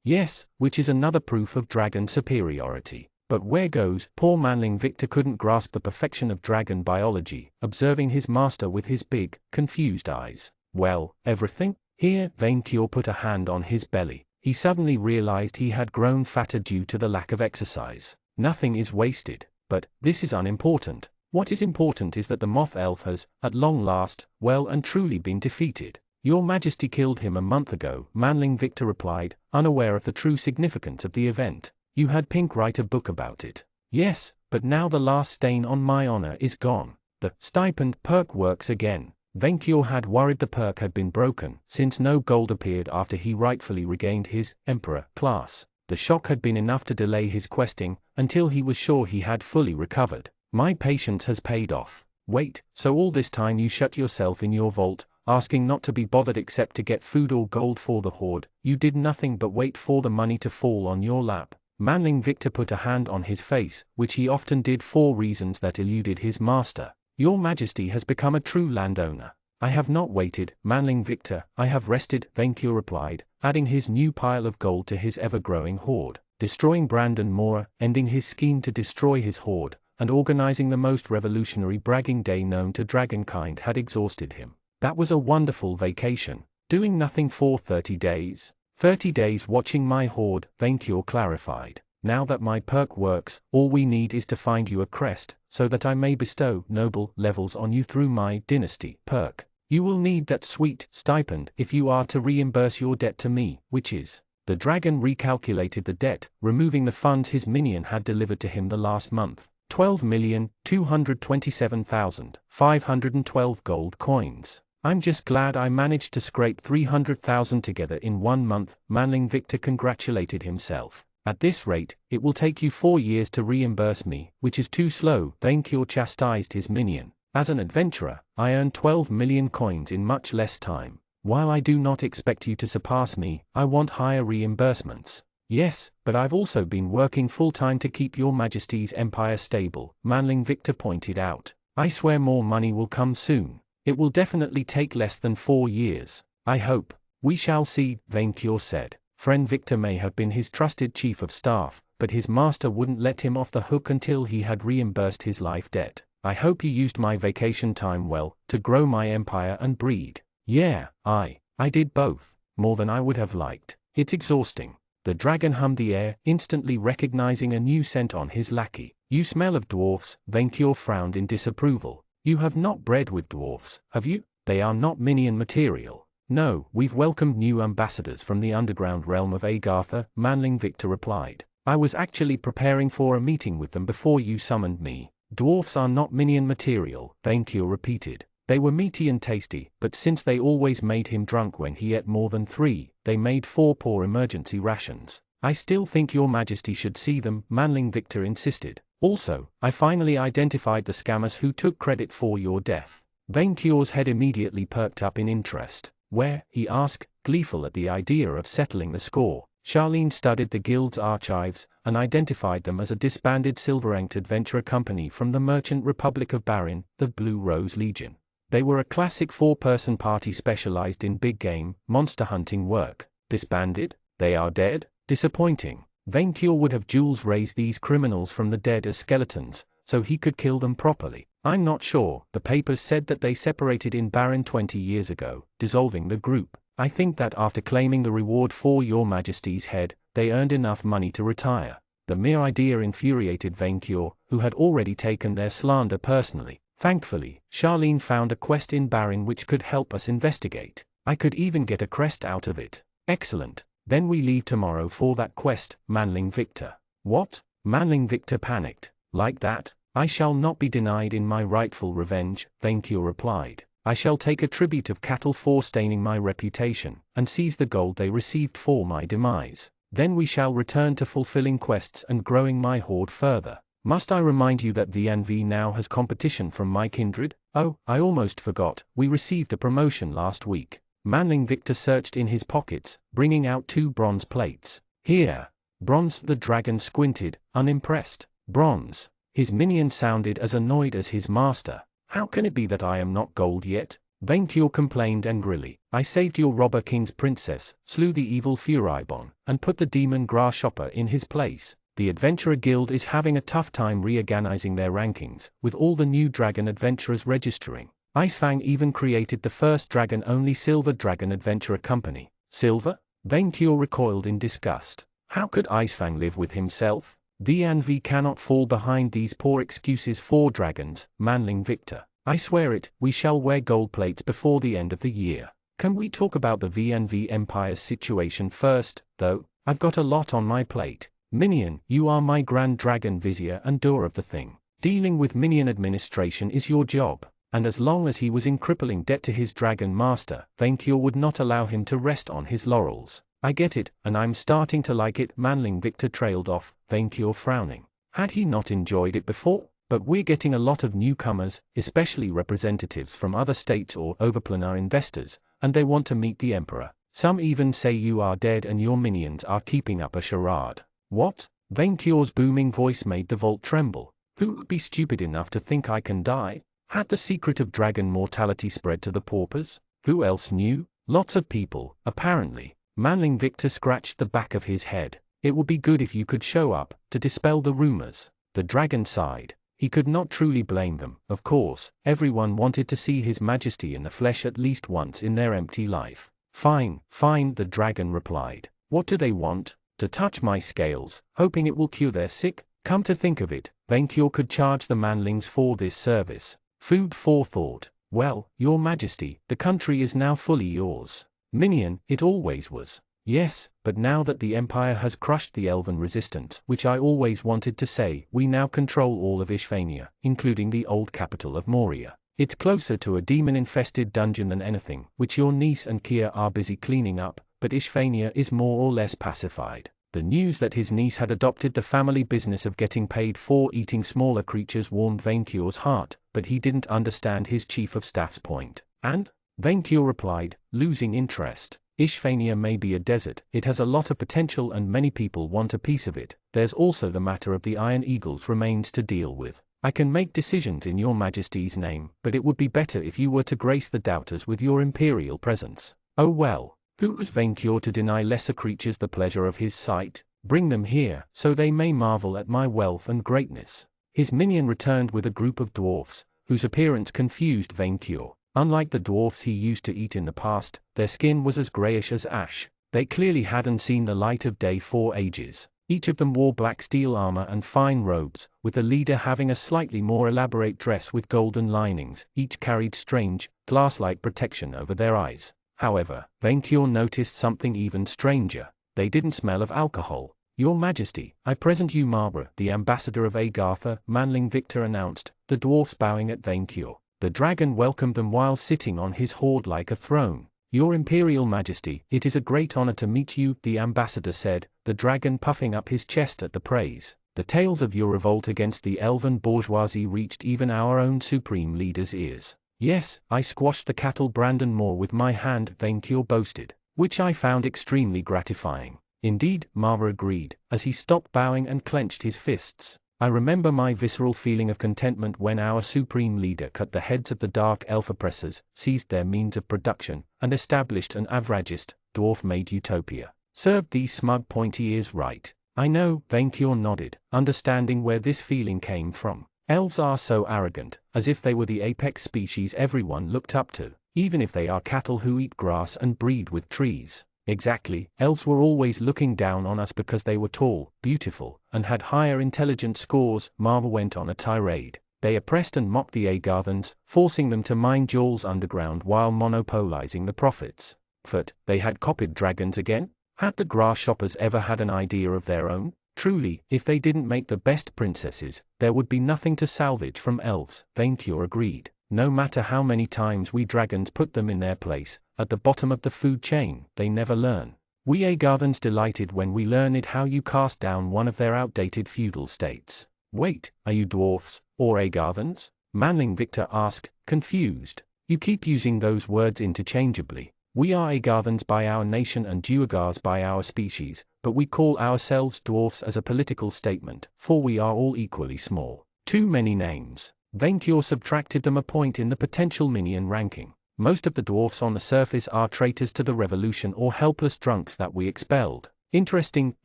yes, which is another proof of dragon superiority. But where goes, poor Manling Victor couldn't grasp the perfection of dragon biology, observing his master with his big, confused eyes. Well, everything? Here, Vainkyur put a hand on his belly. He suddenly realized he had grown fatter due to the lack of exercise. Nothing is wasted. But, this is unimportant. What is important is that the moth elf has, at long last, well and truly been defeated. Your Majesty killed him a month ago, Manling Victor replied, unaware of the true significance of the event. You had Pink write a book about it. Yes, but now the last stain on my honor is gone. The stipend perk works again. Vainkyur had worried the perk had been broken, since no gold appeared after he rightfully regained his Emperor class. The shock had been enough to delay his questing, until he was sure he had fully recovered. My patience has paid off. Wait, so all this time you shut yourself in your vault, asking not to be bothered except to get food or gold for the hoard. You did nothing but wait for the money to fall on your lap. Manling Victor put a hand on his face, which he often did for reasons that eluded his master. Your Majesty has become a true landowner. I have not waited, Manling Victor, I have rested, Vainkyur replied, adding his new pile of gold to his ever-growing hoard, destroying Brandon Mora, ending his scheme to destroy his hoard, and organizing the most revolutionary bragging day known to dragonkind had exhausted him. That was a wonderful vacation. Doing nothing for 30 days. 30 days watching my hoard, Vainkyur clarified. Now that my perk works, all we need is to find you a crest, so that I may bestow noble levels on you through my dynasty perk. You will need that sweet stipend if you are to reimburse your debt to me, which is. The dragon recalculated the debt, removing the funds his minion had delivered to him the last month. 12,227,512 gold coins. I'm just glad I managed to scrape 300,000 together in 1 month, Manling Victor congratulated himself. At this rate, it will take you 4 years to reimburse me, which is too slow, Vainkyur chastised his minion. As an adventurer, I earned 12 million coins in much less time. While I do not expect you to surpass me, I want higher reimbursements. Yes, but I've also been working full-time to keep your Majesty's empire stable, Manling Victor pointed out. I swear more money will come soon. It will definitely take less than 4 years. I hope. We shall see, Vainqueur said. Friend Victor may have been his trusted chief of staff, but his master wouldn't let him off the hook until he had reimbursed his life debt. I hope you used my vacation time well, to grow my empire and breed. Yeah, I did both, more than I would have liked. It's exhausting. The dragon hummed the air, instantly recognizing a new scent on his lackey. You smell of dwarfs, Vainqueur frowned in disapproval. You have not bred with dwarfs, have you? They are not minion material. No, we've welcomed new ambassadors from the underground realm of Agartha, Manling Victor replied. I was actually preparing for a meeting with them before you summoned me. Dwarfs are not minion material, Vainqueur repeated. They were meaty and tasty, but since they always made him drunk when he ate more than 3, they made 4 poor emergency rations. I still think your Majesty should see them, Manling Victor insisted. Also, I finally identified the scammers who took credit for your death. Vainqueur's head immediately perked up in interest. Where, he asked, gleeful at the idea of settling the score. Charlene studied the guild's archives, and identified them as a disbanded silver-inked adventurer company from the merchant Republic of Barin, the Blue Rose Legion. They were a classic 4-person party specialized in big game, monster hunting work. Disbanded? They are dead? Disappointing. Vainqueur would have Jules raised these criminals from the dead as skeletons, so he could kill them properly. I'm not sure. The papers said that they separated in Barin 20 years ago, dissolving the group. I think that after claiming the reward for your Majesty's head, they earned enough money to retire. The mere idea infuriated Vainqueur, who had already taken their slander personally. Thankfully, Charlene found a quest in Barin which could help us investigate. I could even get a crest out of it. Excellent. Then we leave tomorrow for that quest, Manling Victor. What? Manling Victor panicked. Like that? I shall not be denied in my rightful revenge, Vainqueur replied. I shall take a tribute of cattle for staining my reputation, and seize the gold they received for my demise. Then we shall return to fulfilling quests and growing my hoard further. Must I remind you that VNV now has competition from my kindred? Oh, I almost forgot, we received a promotion last week. Manling Victor searched in his pockets, bringing out 2 bronze plates. Here. Bronze, the dragon squinted, unimpressed. Bronze. His minion sounded as annoyed as his master. How can it be that I am not gold yet? Vainqueur complained angrily. I saved your robber king's princess, slew the evil Furibon, and put the demon Grasshopper in his place. The Adventurer Guild is having a tough time reorganizing their rankings, with all the new dragon adventurers registering. Icefang even created the first dragon-only Silver Dragon Adventurer Company. Silver? Vainqueur recoiled in disgust. How could Icefang live with himself? VNV cannot fall behind these poor excuses for dragons, Manling Victor. I swear it, we shall wear gold plates before the end of the year. Can we talk about the VNV Empire's situation first, though? I've got a lot on my plate. Minion, you are my Grand Dragon Vizier and doer of the thing. Dealing with Minion administration is your job. And as long as he was in crippling debt to his dragon master, Vainqueur would not allow him to rest on his laurels. I get it, and I'm starting to like it, Manling Victor trailed off, Vainqueur frowning. Had he not enjoyed it before? But we're getting a lot of newcomers, especially representatives from other states or overplanar investors, and they want to meet the Emperor. Some even say you are dead and your minions are keeping up a charade. What? Vainqueur's booming voice made the vault tremble. Who would be stupid enough to think I can die? Had the secret of dragon mortality spread to the paupers? Who else knew? Lots of people, apparently. Manling Victor scratched the back of his head. It would be good if you could show up, to dispel the rumors. The dragon sighed. He could not truly blame them, of course. Everyone wanted to see His Majesty in the flesh at least once in their empty life. Fine, fine, the dragon replied. What do they want? To touch my scales, hoping it will cure their sick? Come to think of it, Vainqueur could charge the Manlings for this service. Food for thought. Well, your Majesty, the country is now fully yours. Minion, it always was. Yes, but now that the Empire has crushed the Elven resistance, which I always wanted to say, we now control all of Ishvania, including the old capital of Moria. It's closer to a demon-infested dungeon than anything, which your niece and Kia are busy cleaning up, but Ishvania is more or less pacified. The news that his niece had adopted the family business of getting paid for eating smaller creatures warmed Vainqueur's heart, but he didn't understand his chief of staff's point. And? Vainqueur replied, losing interest. Ishvania may be a desert, it has a lot of potential and many people want a piece of it. There's also the matter of the Iron Eagle's remains to deal with. I can make decisions in your majesty's name, but it would be better if you were to grace the doubters with your imperial presence. Oh well, who was Vainkyur to deny lesser creatures the pleasure of his sight? Bring them here, so they may marvel at my wealth and greatness. His minion returned with a group of dwarfs, whose appearance confused Vainkyur. Unlike the dwarfs he used to eat in the past, their skin was as greyish as ash. They clearly hadn't seen the light of day for ages. Each of them wore black steel armor and fine robes, with the leader having a slightly more elaborate dress with golden linings. Each carried strange, glass-like protection over their eyes. However, Vainkyur noticed something even stranger. They didn't smell of alcohol. Your Majesty, I present you Marbra, the ambassador of Agartha, Manling Victor announced, the dwarfs bowing at Vainkyur. The dragon welcomed them while sitting on his hoard like a throne. Your Imperial Majesty, it is a great honor to meet you, the ambassador said, the dragon puffing up his chest at the praise. The tales of your revolt against the elven bourgeoisie reached even our own supreme leader's ears. Yes, I squashed the cattle Brandon Moore with my hand, Vainkyur boasted, which I found extremely gratifying. Indeed, Marbra agreed, as he stopped bowing and clenched his fists. I remember my visceral feeling of contentment when our supreme leader cut the heads of the dark elf oppressors, seized their means of production, and established an avragist, dwarf-made utopia. Served these smug pointy ears right. I know, Vainkyur nodded, understanding where this feeling came from. Elves are so arrogant, as if they were the apex species everyone looked up to, even if they are cattle who eat grass and breed with trees. Exactly, elves were always looking down on us because they were tall, beautiful, and had higher intelligence scores. Marbra went on a tirade. They oppressed and mocked the Agarthans, forcing them to mine jewels underground while monopolizing the profits. But they had copied dragons again? Had the grass shoppers ever had an idea of their own? Truly, if they didn't make the best princesses, there would be nothing to salvage from elves, Vainkyur agreed. No matter how many times we dragons put them in their place, at the bottom of the food chain, they never learn. We Agarthans delighted when we learned how you cast down one of their outdated feudal states. Wait, are you dwarfs, or Agarthans? Manling Victor asked, confused. You keep using those words interchangeably. We are Agarthans by our nation and Duergars by our species, but we call ourselves dwarfs as a political statement, for we are all equally small. Too many names. Vainkyur subtracted them a point in the potential minion ranking. Most of the dwarfs on the surface are traitors to the revolution or helpless drunks that we expelled. Interesting,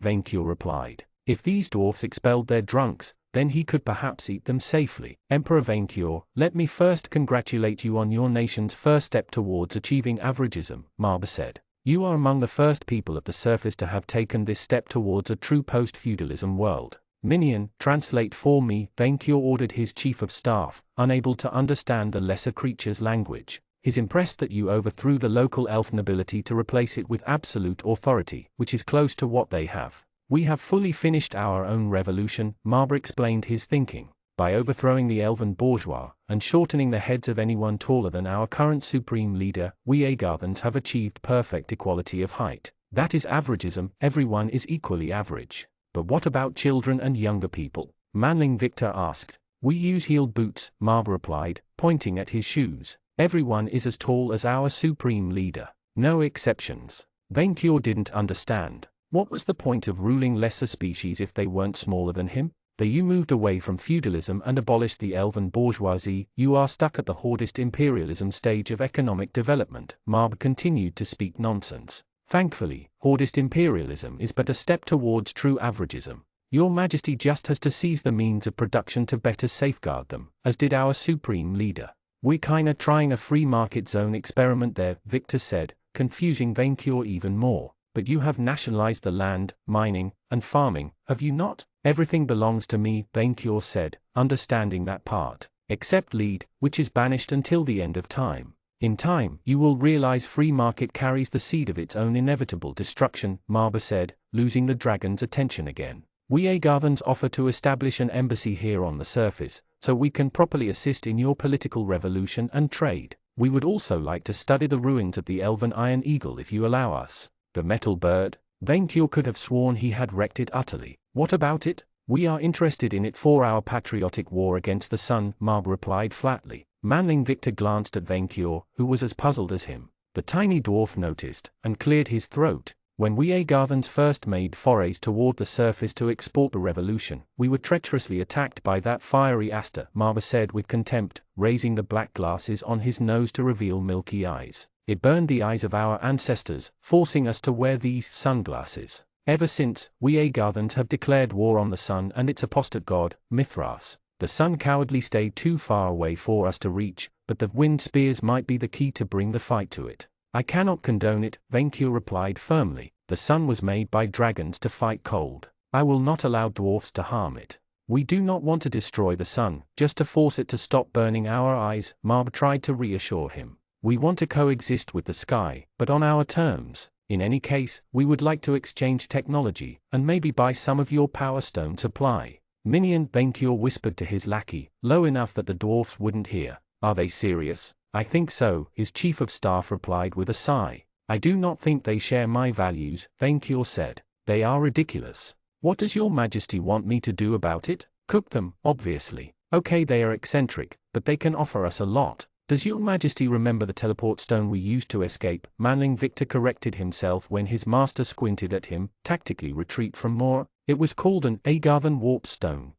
Vainkyur replied. If these dwarfs expelled their drunks, then he could perhaps eat them safely. Emperor Vainkyur, let me first congratulate you on your nation's first step towards achieving averagism, Marbra said. You are among the first people of the surface to have taken this step towards a true post-feudalism world. Minion, translate for me, Vainkyur ordered his chief of staff, unable to understand the lesser creature's language. He's impressed that you overthrew the local elf nobility to replace it with absolute authority, which is close to what they have. We have fully finished our own revolution, Marbra explained his thinking. By overthrowing the elven bourgeois, and shortening the heads of anyone taller than our current supreme leader, we Agarthans have achieved perfect equality of height. That is averagism, everyone is equally average. But what about children and younger people? Manling Victor asked. We use heeled boots, Marbra replied, pointing at his shoes. Everyone is as tall as our supreme leader. No exceptions. Vainkyur didn't understand. What was the point of ruling lesser species if they weren't smaller than him? You moved away from feudalism and abolished the elven bourgeoisie, you are stuck at the hordist imperialism stage of economic development. Marbra continued to speak nonsense. Thankfully, hordist imperialism is but a step towards true averagism. Your Majesty just has to seize the means of production to better safeguard them, as did our supreme leader. We're kinda trying a free market zone experiment there, Victor said, confusing Vainkyur even more. But you have nationalized the land, mining, and farming, have you not? Everything belongs to me, Vainkyur said, understanding that part. Except lead, which is banished until the end of time. In time, you will realize free market carries the seed of its own inevitable destruction, Marbra said, losing the dragon's attention again. We Agarthans offer to establish an embassy here on the surface, so we can properly assist in your political revolution and trade. We would also like to study the ruins of the elven Iron Eagle if you allow us. The metal bird? Vainkyur could have sworn he had wrecked it utterly. What about it? We are interested in it for our patriotic war against the sun, Marbra replied flatly. Manling Victor glanced at Vainkyur, who was as puzzled as him. The tiny dwarf noticed, and cleared his throat. When we Agarthans first made forays toward the surface to export the revolution, we were treacherously attacked by that fiery Aster, Marber said with contempt, raising the black glasses on his nose to reveal milky eyes. It burned the eyes of our ancestors, forcing us to wear these sunglasses. Ever since, we Agarthans have declared war on the sun and its apostate god, Mithras. The sun cowardly stayed too far away for us to reach, but the wind spears might be the key to bring the fight to it. I cannot condone it, Venkyo replied firmly. The sun was made by dragons to fight cold. I will not allow dwarfs to harm it. We do not want to destroy the sun, just to force it to stop burning our eyes, Marb tried to reassure him. We want to coexist with the sky, but on our terms. In any case, we would like to exchange technology, and maybe buy some of your power stone supply. Minion, Venkyo whispered to his lackey, low enough that the dwarfs wouldn't hear. Are they serious? I think so, his chief of staff replied with a sigh. I do not think they share my values, Venkyo said. They are ridiculous. What does your majesty want me to do about it? Cook them, obviously. Okay, they are eccentric, but they can offer us a lot. Does your majesty remember the teleport stone we used to escape? Manling Victor corrected himself when his master squinted at him, tactically retreat from more. It was called an Agarthan warp stone.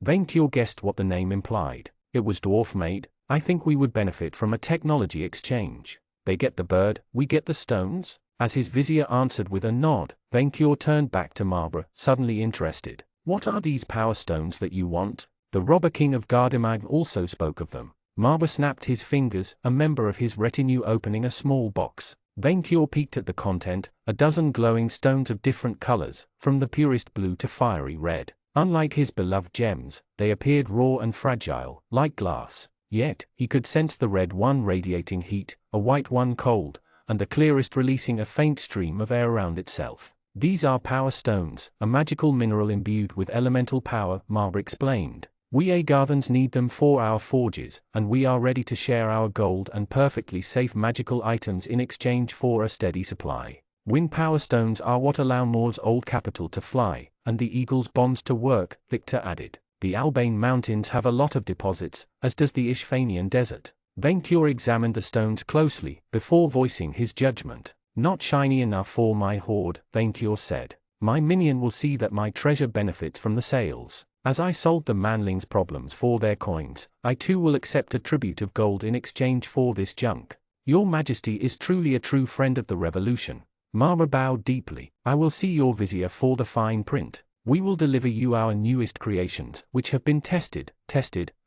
Venkyo guessed what the name implied. It was dwarf made. I think we would benefit from a technology exchange. They get the bird, we get the stones? As his vizier answered with a nod, Venkyo turned back to Marbra, suddenly interested. What are these power stones that you want? The robber king of Gardimag also spoke of them. Marbra snapped his fingers, a member of his retinue opening a small box. Venkyo peeked at the content, a dozen glowing stones of different colors, from the purest blue to fiery red. Unlike his beloved gems, they appeared raw and fragile, like glass. Yet, he could sense the red one radiating heat, a white one cold, and the clearest releasing a faint stream of air around itself. These are power stones, a magical mineral imbued with elemental power, Marb explained. We Agarthans need them for our forges, and we are ready to share our gold and perfectly safe magical items in exchange for a steady supply. Wind power stones are what allow Mor's old capital to fly, and the eagle's bombs to work, Victor added. The Albane Mountains have a lot of deposits, as does the Ishfanian Desert. Venkyo examined the stones closely, before voicing his judgment. Not shiny enough for my hoard, Venkyo said. My minion will see that my treasure benefits from the sales. As I solve the manlings' problems for their coins, I too will accept a tribute of gold in exchange for this junk. Your majesty is truly a true friend of the revolution. Mara bowed deeply. I will see your vizier for the fine print. We will deliver you our newest creations, which have been tested,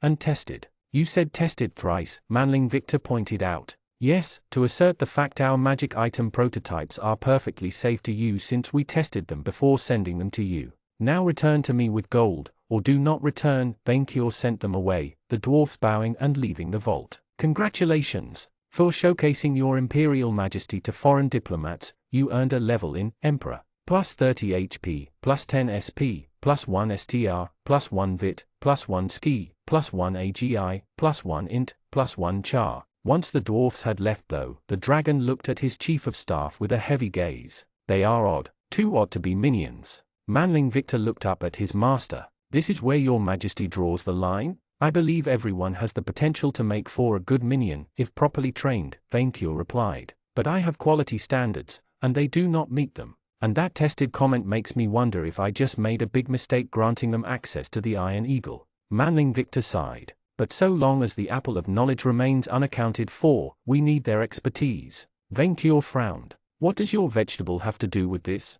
and tested. You said tested thrice, Manling Victor pointed out. Yes, to assert the fact our magic item prototypes are perfectly safe to use since we tested them before sending them to you. Now return to me with gold, or do not return. Venkyo sent them away, the dwarfs bowing and leaving the vault. Congratulations! For showcasing your imperial majesty to foreign diplomats, you earned a level in Emperor. Plus 30 HP, plus 10 SP, plus 1 STR, plus 1 VIT, plus 1 Ski, plus 1 AGI, plus 1 Int, plus 1 Char. Once the dwarfs had left though, the dragon looked at his chief of staff with a heavy gaze. They are odd, too odd to be minions. Manling Victor looked up at his master. This is where your majesty draws the line? I believe everyone has the potential to make for a good minion, if properly trained, Venkyo replied. But I have quality standards, and they do not meet them. And that tested comment makes me wonder if I just made a big mistake granting them access to the Iron Eagle. Manling Victor sighed. But so long as the apple of knowledge remains unaccounted for, we need their expertise. Venkyo frowned. What does your vegetable have to do with this?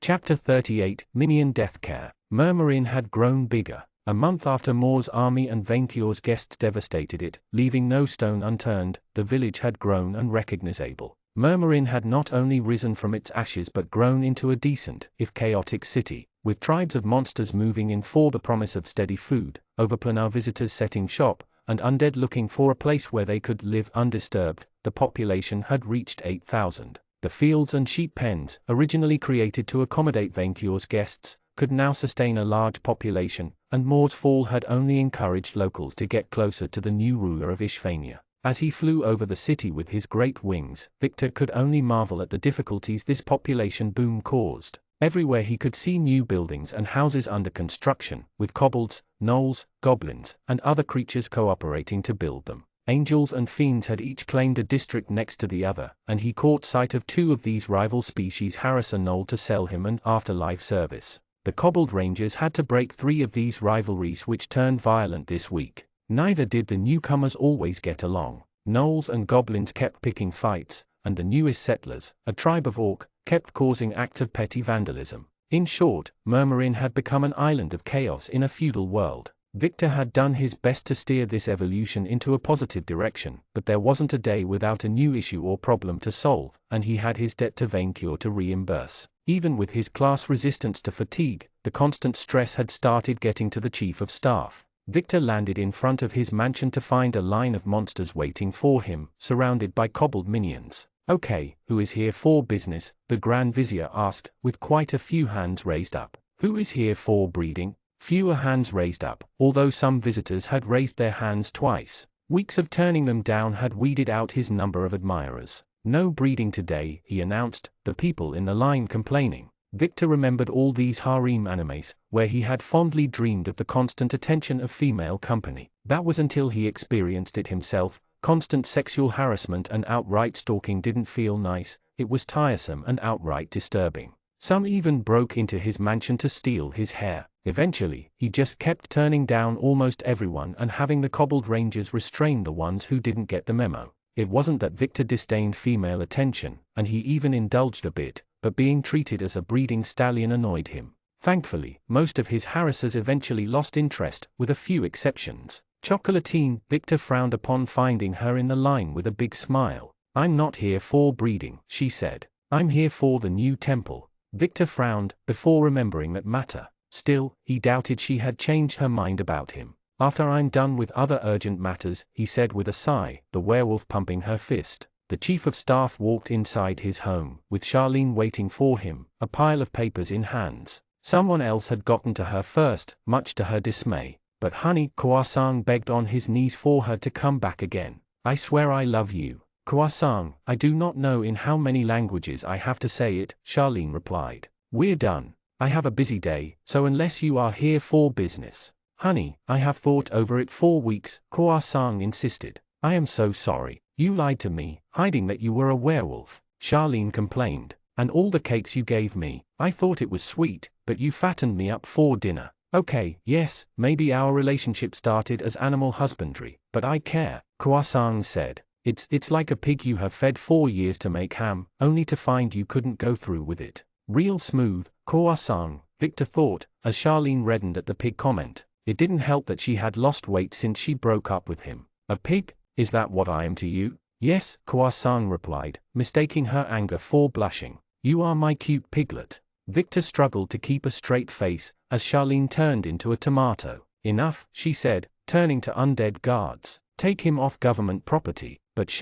Chapter 38, Minion Death Care. Murmurin had grown bigger. A month after Mor's army and Venkyo's guests devastated it, leaving no stone unturned, the village had grown unrecognizable. Murmurin had not only risen from its ashes but grown into a decent, if chaotic city, with tribes of monsters moving in for the promise of steady food, overplanar visitors setting shop, and undead looking for a place where they could live undisturbed. The population had reached 8,000. The fields and sheep pens, originally created to accommodate Venkyo's guests, could now sustain a large population, and Mor's fall had only encouraged locals to get closer to the new ruler of Ishfania. As he flew over the city with his great wings, Victor could only marvel at the difficulties this population boom caused. Everywhere he could see new buildings and houses under construction, with kobolds, gnolls, goblins, and other creatures cooperating to build them. Angels and fiends had each claimed a district next to the other, and he caught sight of two of these rival species harass a knoll to sell him an afterlife service. The Cobbled Rangers had to break 3 of these rivalries, which turned violent this week. Neither did the newcomers always get along. Gnolls and goblins kept picking fights, and the newest settlers, a tribe of orc, kept causing acts of petty vandalism. In short, Murmurin had become an island of chaos in a feudal world. Victor had done his best to steer this evolution into a positive direction, but there wasn't a day without a new issue or problem to solve, and he had his debt to Vaincure to reimburse. Even with his class resistance to fatigue, the constant stress had started getting to the chief of staff. Victor landed in front of his mansion to find a line of monsters waiting for him, surrounded by cobbled minions. "Okay, who is here for business?" the Grand Vizier asked, with quite a few hands raised up. "Who is here for breeding?" Fewer hands raised up, although some visitors had raised their hands twice. Weeks of turning them down had weeded out his number of admirers. "No breeding today," he announced, the people in the line complaining. Victor remembered all these harem animes, where he had fondly dreamed of the constant attention of female company. That was until he experienced it himself. Constant sexual harassment and outright stalking didn't feel nice, it was tiresome and outright disturbing. Some even broke into his mansion to steal his hair. Eventually, he just kept turning down almost everyone and having the Cobbled Rangers restrain the ones who didn't get the memo. It wasn't that Victor disdained female attention, and he even indulged a bit, but being treated as a breeding stallion annoyed him. Thankfully, most of his harassers eventually lost interest, with a few exceptions. Chocolatine, Victor frowned upon finding her in the line with a big smile. "I'm not here for breeding," she said. "I'm here for the new temple." Victor frowned, before remembering that matter. Still, he doubted she had changed her mind about him. "After I'm done with other urgent matters," he said with a sigh, the werewolf pumping her fist. The chief of staff walked inside his home, with Charlene waiting for him, a pile of papers in hands. Someone else had gotten to her first, much to her dismay. "But honey," Croissant begged on his knees for her to come back again. "I swear I love you." "Croissant, I do not know in how many languages I have to say it," Charlene replied. "We're done. I have a busy day, so unless you are here for business." "Honey, I have thought over it for weeks," Croissant insisted. "I am so sorry. You lied to me, hiding that you were a werewolf," Charlene complained. "And all the cakes you gave me, I thought it was sweet, but you fattened me up for dinner." "Okay, yes, maybe our relationship started as animal husbandry, but I care," Croissant said. It's like a pig you have fed 4 years to make ham, only to find you couldn't go through with it." "Real smooth, Croissant," Victor thought, as Charlene reddened at the pig comment. It didn't help that she had lost weight since she broke up with him. "A pig? Is that what I am to you?" "Yes," Croissant replied, mistaking her anger for blushing. "You are my cute piglet." Victor struggled to keep a straight face, as Charlene turned into a tomato. "Enough," she said, turning to undead guards. "Take him off government property." But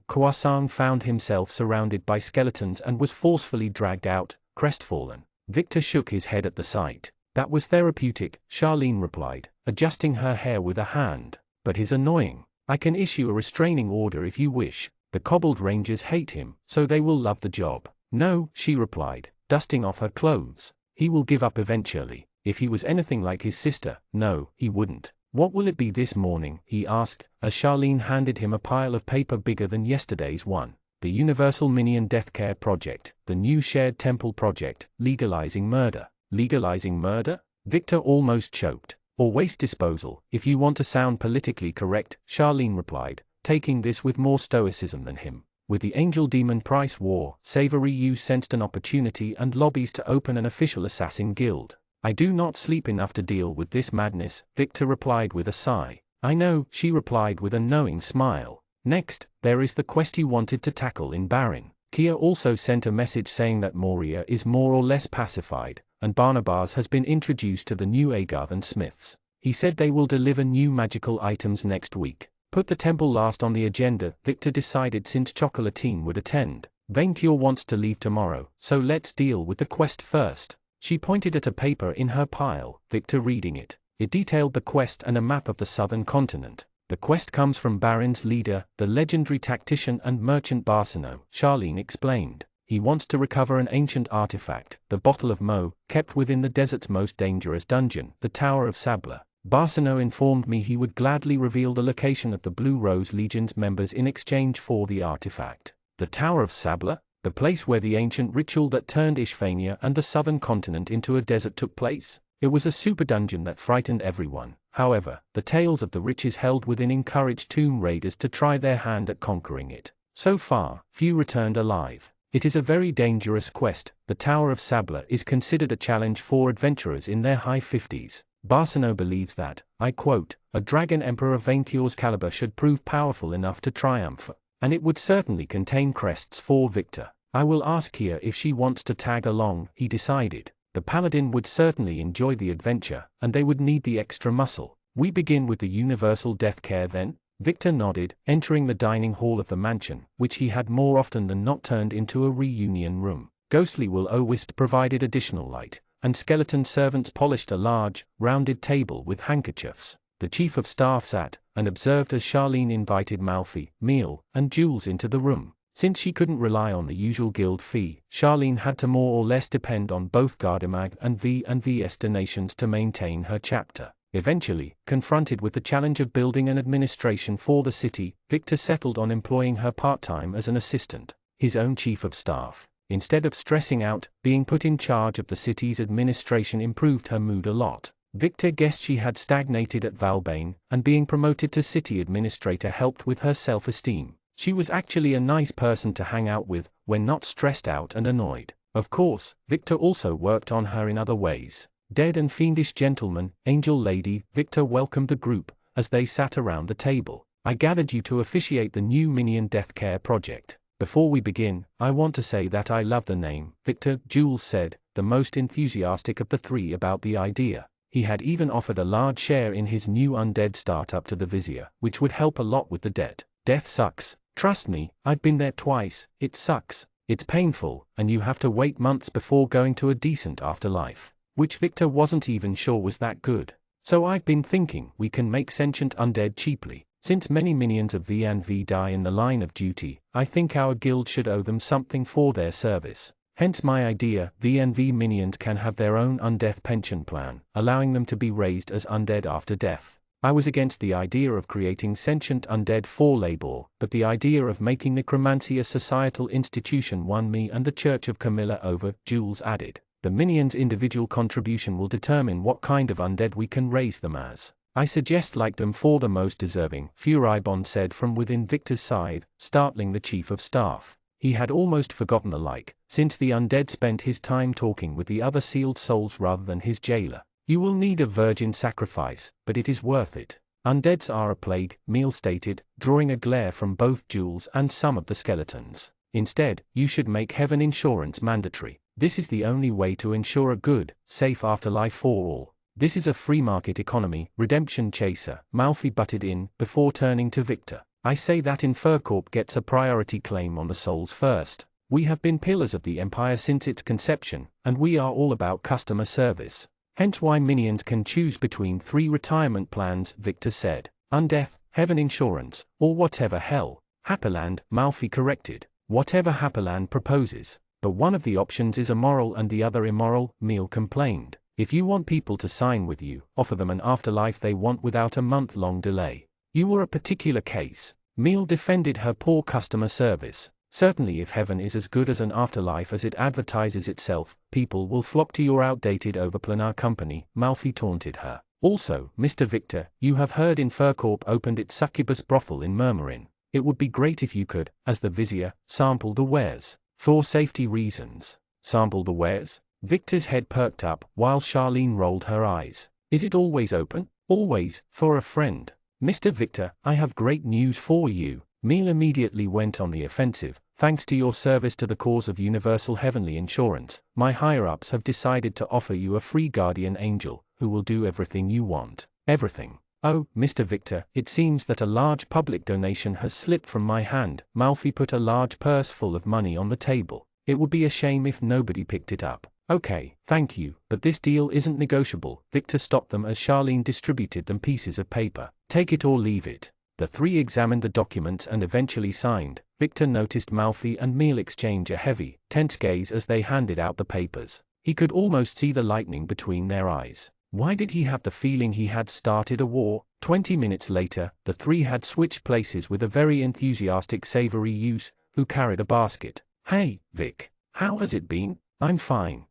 Croissant found himself surrounded by skeletons and was forcefully dragged out, crestfallen. Victor shook his head at the sight. "That was therapeutic," Charlene replied, adjusting her hair with a hand. "But he's annoying. I can issue a restraining order if you wish. The Cobbled Rangers hate him, so they will love the job." "No," she replied, dusting off her clothes. "He will give up eventually. If he was anything like his sister, no, he wouldn't." "What will it be this morning?" he asked, as Charlene handed him a pile of paper bigger than yesterday's one. "The Universal Minion Death Care Project, the new shared temple project, legalizing murder." "Legalizing murder?" Victor almost choked. "Or waste disposal, if you want to sound politically correct," Charlene replied, taking this with more stoicism than him. "With the Angel-Demon price war, Savory U sensed an opportunity and lobbies to open an official assassin guild." "I do not sleep enough to deal with this madness," Victor replied with a sigh. "I know," she replied with a knowing smile. "Next, there is the quest you wanted to tackle in Barin." Kia also sent a message saying that Moria is more or less pacified, and Barnabas has been introduced to the new Agarthan smiths. He said they will deliver new magical items next week. Put the temple last on the agenda, Victor decided, since Chocolatine would attend. "Vaincure wants to leave tomorrow, so let's deal with the quest first." She pointed at a paper in her pile, Victor reading it. It detailed the quest and a map of the southern continent. "The quest comes from Barin's leader, the legendary tactician and merchant Barsino," Charlene explained. "He wants to recover an ancient artifact, the Bottle of Mo, kept within the desert's most dangerous dungeon, the Tower of Sabla. Barsano informed me he would gladly reveal the location of the Blue Rose Legion's members in exchange for the artifact. The Tower of Sabla, the place where the ancient ritual that turned Ishfania and the southern continent into a desert took place. It was a super dungeon that frightened everyone. However, the tales of the riches held within encouraged tomb raiders to try their hand at conquering it. So far, few returned alive. It is a very dangerous quest. The Tower of Sabla is considered a challenge for adventurers in their high 50s. Barsano believes that, I quote, a Dragon Emperor of Vaincure's caliber should prove powerful enough to triumph, and it would certainly contain crests for Victor. I will ask Kia if she wants to tag along, he decided. The paladin would certainly enjoy the adventure, and they would need the extra muscle. We begin with the universal death care then? Victor nodded, entering the dining hall of the mansion, which he had more often than not turned into a reunion room. Ghostly will-o-wisp provided additional light, and skeleton servants polished a large, rounded table with handkerchiefs. The chief of staff sat and observed as Charlene invited Malfi, Meal, and Jules into the room. Since she couldn't rely on the usual guild fee, Charlene had to more or less depend on both Gardemag and V&V's donations to maintain her chapter. Eventually, confronted with the challenge of building an administration for the city, Victor settled on employing her part-time as an assistant, his own chief of staff. Instead of stressing out, being put in charge of the city's administration improved her mood a lot. Victor guessed she had stagnated at Valbane, and being promoted to city administrator helped with her self-esteem. She was actually a nice person to hang out with, when not stressed out and annoyed. Of course, Victor also worked on her in other ways. Dead and fiendish gentleman, angel lady, Victor welcomed the group, as they sat around the table. I gathered you to officiate the new Minion Death Care project. Before we begin, I want to say that I love the name, Victor, Jules said, the most enthusiastic of the three about the idea. He had even offered a large share in his new undead startup to the Vizier, which would help a lot with the debt. Death sucks. Trust me, I've been there twice. It sucks. It's painful, and you have to wait months before going to a decent afterlife. Which Victor wasn't even sure was that good. So I've been thinking we can make sentient undead cheaply. Since many minions of V&V die in the line of duty, I think our guild should owe them something for their service. Hence my idea, V&V minions can have their own undeath pension plan, allowing them to be raised as undead after death. I was against the idea of creating sentient undead for labor, but the idea of making necromancy a societal institution won me and the Church of Camilla over, Jules added. The minions' individual contribution will determine what kind of undead we can raise them as. I suggest like them for the most deserving, Furibon said from within Victor's side, startling the chief of staff. He had almost forgotten the like, since the undead spent his time talking with the other sealed souls rather than his jailer. You will need a virgin sacrifice, but it is worth it. Undeads are a plague, Meal stated, drawing a glare from both Jules and some of the skeletons. Instead, you should make heaven insurance mandatory. This is the only way to ensure a good, safe afterlife for all. This is a free market economy, redemption chaser, Malfi butted in, before turning to Victor. I say that Infercorp gets a priority claim on the souls first. We have been pillars of the Empire since its conception, and we are all about customer service. Hence why minions can choose between 3 retirement plans, Victor said. Undeath, heaven insurance, or whatever hell. Happyland, Malfi corrected. Whatever Happyland proposes. But one of the options is immoral and the other immoral, Meal complained. If you want people to sign with you, offer them an afterlife they want without a month-long delay. You were a particular case. Meal defended her poor customer service. Certainly if heaven is as good as an afterlife as it advertises itself, people will flock to your outdated overplanar company, Malfi taunted her. Also, Mr. Victor, you have heard Infercorp opened its succubus brothel in Murmurin. It would be great if you could, as the Vizier, sample the wares. For safety reasons. Sample the wares? Victor's head perked up, while Charlene rolled her eyes. Is it always open? Always, for a friend. Mr. Victor, I have great news for you. Meal immediately went on the offensive. Thanks to your service to the cause of universal heavenly insurance, my higher-ups have decided to offer you a free guardian angel, who will do everything you want. Everything. Oh, Mr. Victor, it seems that a large public donation has slipped from my hand. Malfi put a large purse full of money on the table. It would be a shame if nobody picked it up. Okay, thank you, but this deal isn't negotiable. Victor stopped them as Charlene distributed them pieces of paper. Take it or leave it. The 3 examined the documents and eventually signed. Victor noticed Malfi and Meal exchange a heavy, tense gaze as they handed out the papers. He could almost see the lightning between their eyes. Why did he have the feeling he had started a war? 20 minutes later, the three had switched places with a very enthusiastic savory youth, who carried a basket. "Hey, Vic. How has it been?" "I'm fine,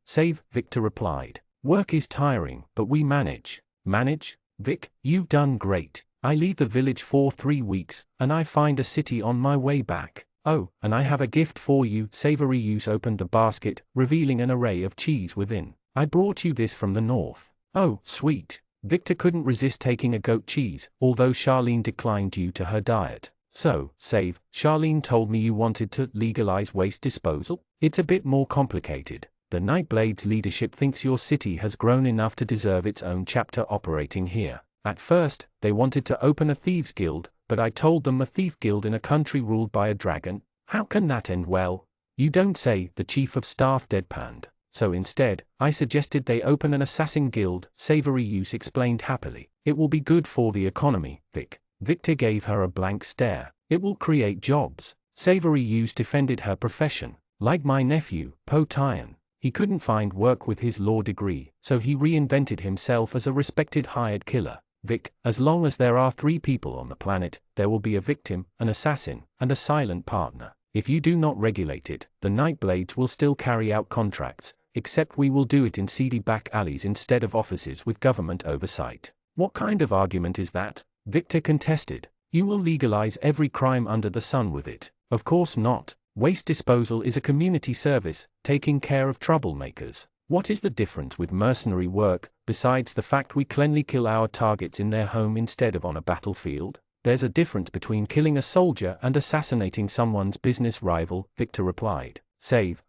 Victor replied. "Work is tiring, but we manage." "Manage? Vic, you've done great. I leave the village for 3 weeks, and I find a city on my way back. Oh, and I have a gift for you." Savory youth opened the basket, revealing an array of cheese within. "I brought you this from the north." "Oh, sweet." Victor couldn't resist taking a goat cheese, although Charlene declined due to her diet. "So, Charlene told me you wanted to legalize waste disposal? It's a bit more complicated. The Nightblade's leadership thinks your city has grown enough to deserve its own chapter operating here. At first, they wanted to open a thieves' guild, but I told them a thief guild in a country ruled by a dragon? How can that end well?" "You don't say," the chief of staff deadpanned. "So instead, I suggested they open an assassin guild," Savory Youth explained happily. "It will be good for the economy, Vic." Victor gave her a blank stare. "It will create jobs." Savory Youth defended her profession. "Like my nephew, Po Tyan. He couldn't find work with his law degree, so he reinvented himself as a respected hired killer. Vic, as long as there are 3 people on the planet, there will be a victim, an assassin, and a silent partner. If you do not regulate it, the Nightblades will still carry out contracts, except we will do it in seedy back alleys instead of offices with government oversight." "What kind of argument is that?" Victor contested. "You will legalize every crime under the sun with it." "Of course not. Waste disposal is a community service, taking care of troublemakers. What is the difference with mercenary work, besides the fact we cleanly kill our targets in their home instead of on a battlefield?" "There's a difference between killing a soldier and assassinating someone's business rival," Victor replied.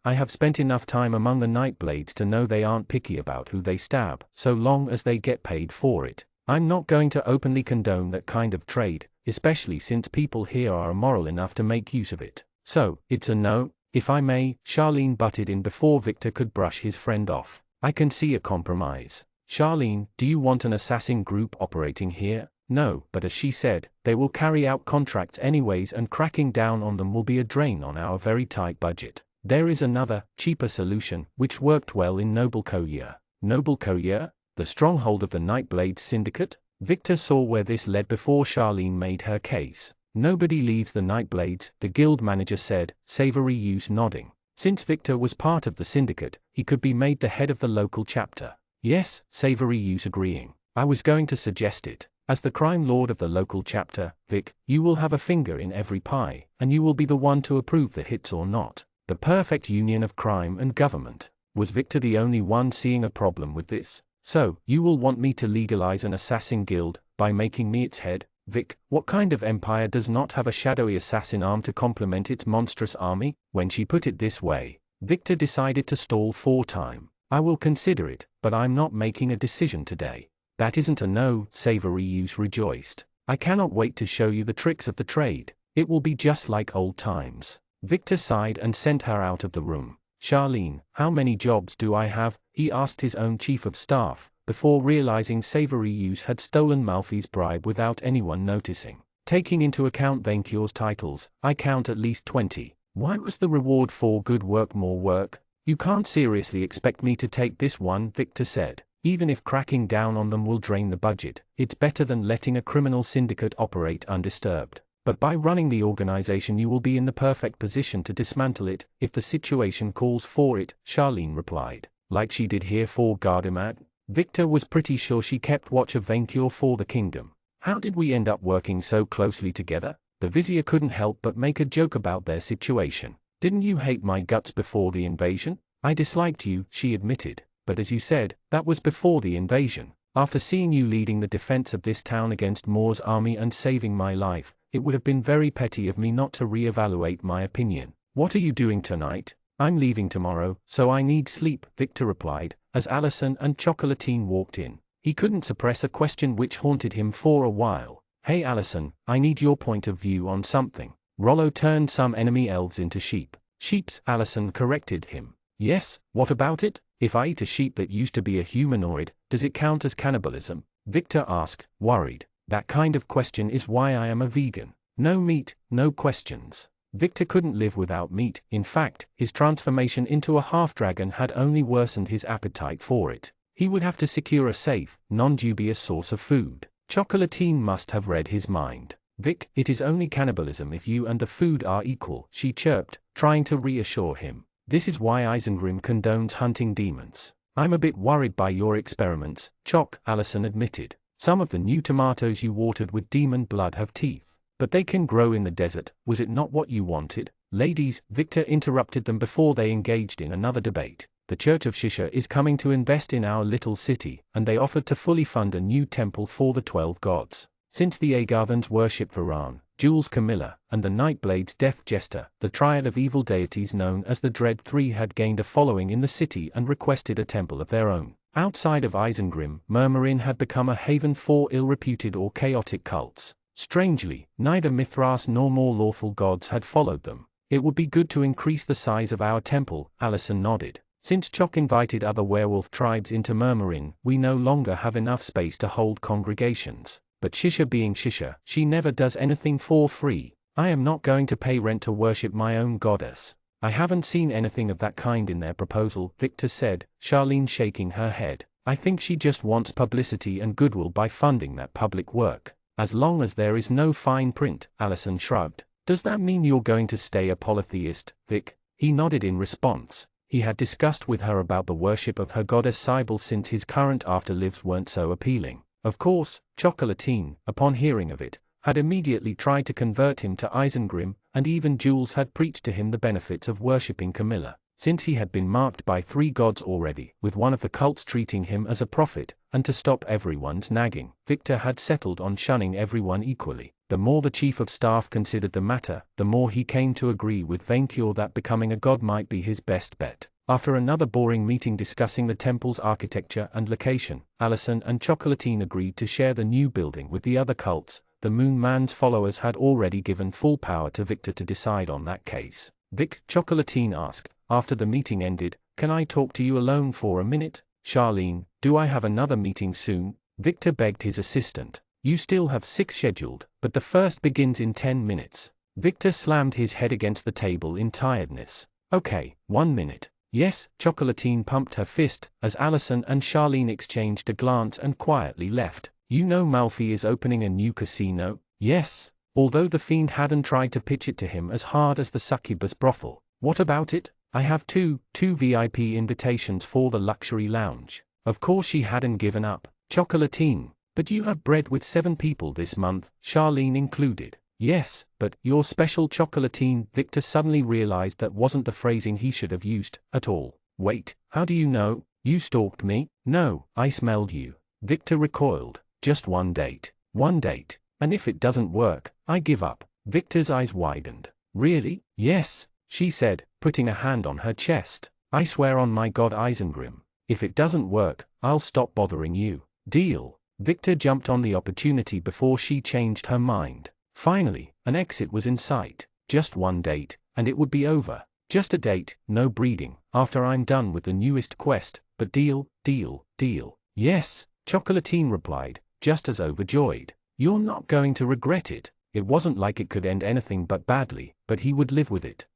I have spent enough time among the Nightblades to know they aren't picky about who they stab, so long as they get paid for it. I'm not going to openly condone that kind of trade, especially since people here are immoral enough to make use of it. So, it's a no?" "If I may," Charlene butted in before Victor could brush his friend off. "I can see a compromise. Charlene, do you want an assassin group operating here?" "No, but as she said, they will carry out contracts anyways and cracking down on them will be a drain on our very tight budget. There is another, cheaper solution, which worked well in Noble Courier." "Noble Courier? The stronghold of the Nightblades Syndicate?" Victor saw where this led before Charlene made her case. "Nobody leaves the Nightblades," the guild manager said, Savory Youth nodding. Since Victor was part of the syndicate, he could be made the head of the local chapter. "Yes," Savory Youth agreeing. "I was going to suggest it. As the crime lord of the local chapter, Vic, you will have a finger in every pie, and you will be the one to approve the hits or not. The perfect union of crime and government." Was Victor the only one seeing a problem with this? "So, you will want me to legalize an assassin guild, by making me its head? Vic, what kind of empire does not have a shadowy assassin arm to complement its monstrous army?" When she put it this way, Victor decided to stall for time. "I will consider it, but I'm not making a decision today." "That isn't a no," Savory Youth rejoiced. "I cannot wait to show you the tricks of the trade. It will be just like old times." Victor sighed and sent her out of the room. "Charlene, how many jobs do I have?" he asked his own chief of staff, before realizing Savory Youth had stolen Malfi's bribe without anyone noticing. "Taking into account Vaincure's titles, I count at least 20. Why was the reward for good work more work?" "You can't seriously expect me to take this one," Victor said. "Even if cracking down on them will drain the budget, it's better than letting a criminal syndicate operate undisturbed. But by running the organization you will be in the perfect position to dismantle it, if the situation calls for it," Charlene replied. "Like she did here for Gardamat?" Victor was pretty sure she kept watch of Vainqueur for the kingdom. "How did we end up working so closely together?" The vizier couldn't help but make a joke about their situation. "Didn't you hate my guts before the invasion?" "I disliked you," she admitted. "But as you said, that was before the invasion. After seeing you leading the defense of this town against Moore's army and saving my life, it would have been very petty of me not to re-evaluate my opinion." "What are you doing tonight?" "I'm leaving tomorrow, so I need sleep," Victor replied, as Allison and Chocolatine walked in. He couldn't suppress a question which haunted him for a while. "Hey Allison, I need your point of view on something. Rollo turned some enemy elves into sheep." "Sheeps," Allison corrected him. "Yes, what about it? If I eat a sheep that used to be a humanoid, does it count as cannibalism?" Victor asked, worried. "That kind of question is why I am a vegan. No meat, no questions." Victor couldn't live without meat. In fact, his transformation into a half-dragon had only worsened his appetite for it. He would have to secure a safe, non-dubious source of food. Chocolatine must have read his mind. Vic, it is only cannibalism if you and the food are equal, she chirped, trying to reassure him. This is why Isengrim condones hunting demons. I'm a bit worried by your experiments, Choc, Allison admitted. Some of the new tomatoes you watered with demon blood have teeth. But they can grow in the desert, was it not what you wanted? Ladies, Victor interrupted them before they engaged in another debate. The Church of Shisha is coming to invest in our little city, and they offered to fully fund a new temple for the 12 gods. Since the Agarthans worship Varan, Jules Camilla, and the Nightblade's Death Jester, the triad of evil deities known as the Dread Three had gained a following in the city and requested a temple of their own. Outside of Isengrim, Murmurin had become a haven for ill-reputed or chaotic cults. Strangely, neither Mithras nor more lawful gods had followed them. It would be good to increase the size of our temple, Allison nodded. Since Choc invited other werewolf tribes into Murmurin, we no longer have enough space to hold congregations. But Shisha being Shisha, she never does anything for free. I am not going to pay rent to worship my own goddess. I haven't seen anything of that kind in their proposal, Victor said, Charlene shaking her head. I think she just wants publicity and goodwill by funding that public work. As long as there is no fine print, Allison shrugged. Does that mean you're going to stay a polytheist, Vic? He nodded in response. He had discussed with her about the worship of her goddess Cybele since his current afterlives weren't so appealing. Of course, Chocolatine, upon hearing of it, had immediately tried to convert him to Isengrim, and even Jules had preached to him the benefits of worshipping Camilla. Since he had been marked by 3 gods already, with one of the cults treating him as a prophet, and to stop everyone's nagging, Victor had settled on shunning everyone equally. The more the chief of staff considered the matter, the more he came to agree with Vainkur that becoming a god might be his best bet. After another boring meeting discussing the temple's architecture and location, Allison and Chocolatine agreed to share the new building with the other cults. The Moon Man's followers had already given full power to Victor to decide on that case. Vic, Chocolatine asked, after the meeting ended, can I talk to you alone for a minute? Charlene, do I have another meeting soon? Victor begged his assistant. You still have 6 scheduled, but the first begins in 10 minutes. Victor slammed his head against the table in tiredness. Okay, 1 minute. Yes, Chocolatine pumped her fist, as Allison and Charlene exchanged a glance and quietly left. You know Malfi is opening a new casino? Yes. Although the fiend hadn't tried to pitch it to him as hard as the succubus brothel. What about it? I have two VIP invitations for the luxury lounge. Of course she hadn't given up. Chocolatine. But you have bread with 7 people this month, Charlene included. Yes, but your special Chocolatine. Victor suddenly realized that wasn't the phrasing he should have used, at all. Wait, how do you know? You stalked me? No, I smelled you. Victor recoiled. Just 1 date. 1 date. And if it doesn't work, I give up. Victor's eyes widened. Really? Yes, she said, putting a hand on her chest. I swear on my god Isengrim. If it doesn't work, I'll stop bothering you. Deal. Victor jumped on the opportunity before she changed her mind. Finally, an exit was in sight. Just 1 date, and it would be over. Just a date, no breeding, after I'm done with the newest quest, but deal, deal, deal. Yes, Chocolatine replied, just as overjoyed. You're not going to regret it. It wasn't like it could end anything but badly, but he would live with it.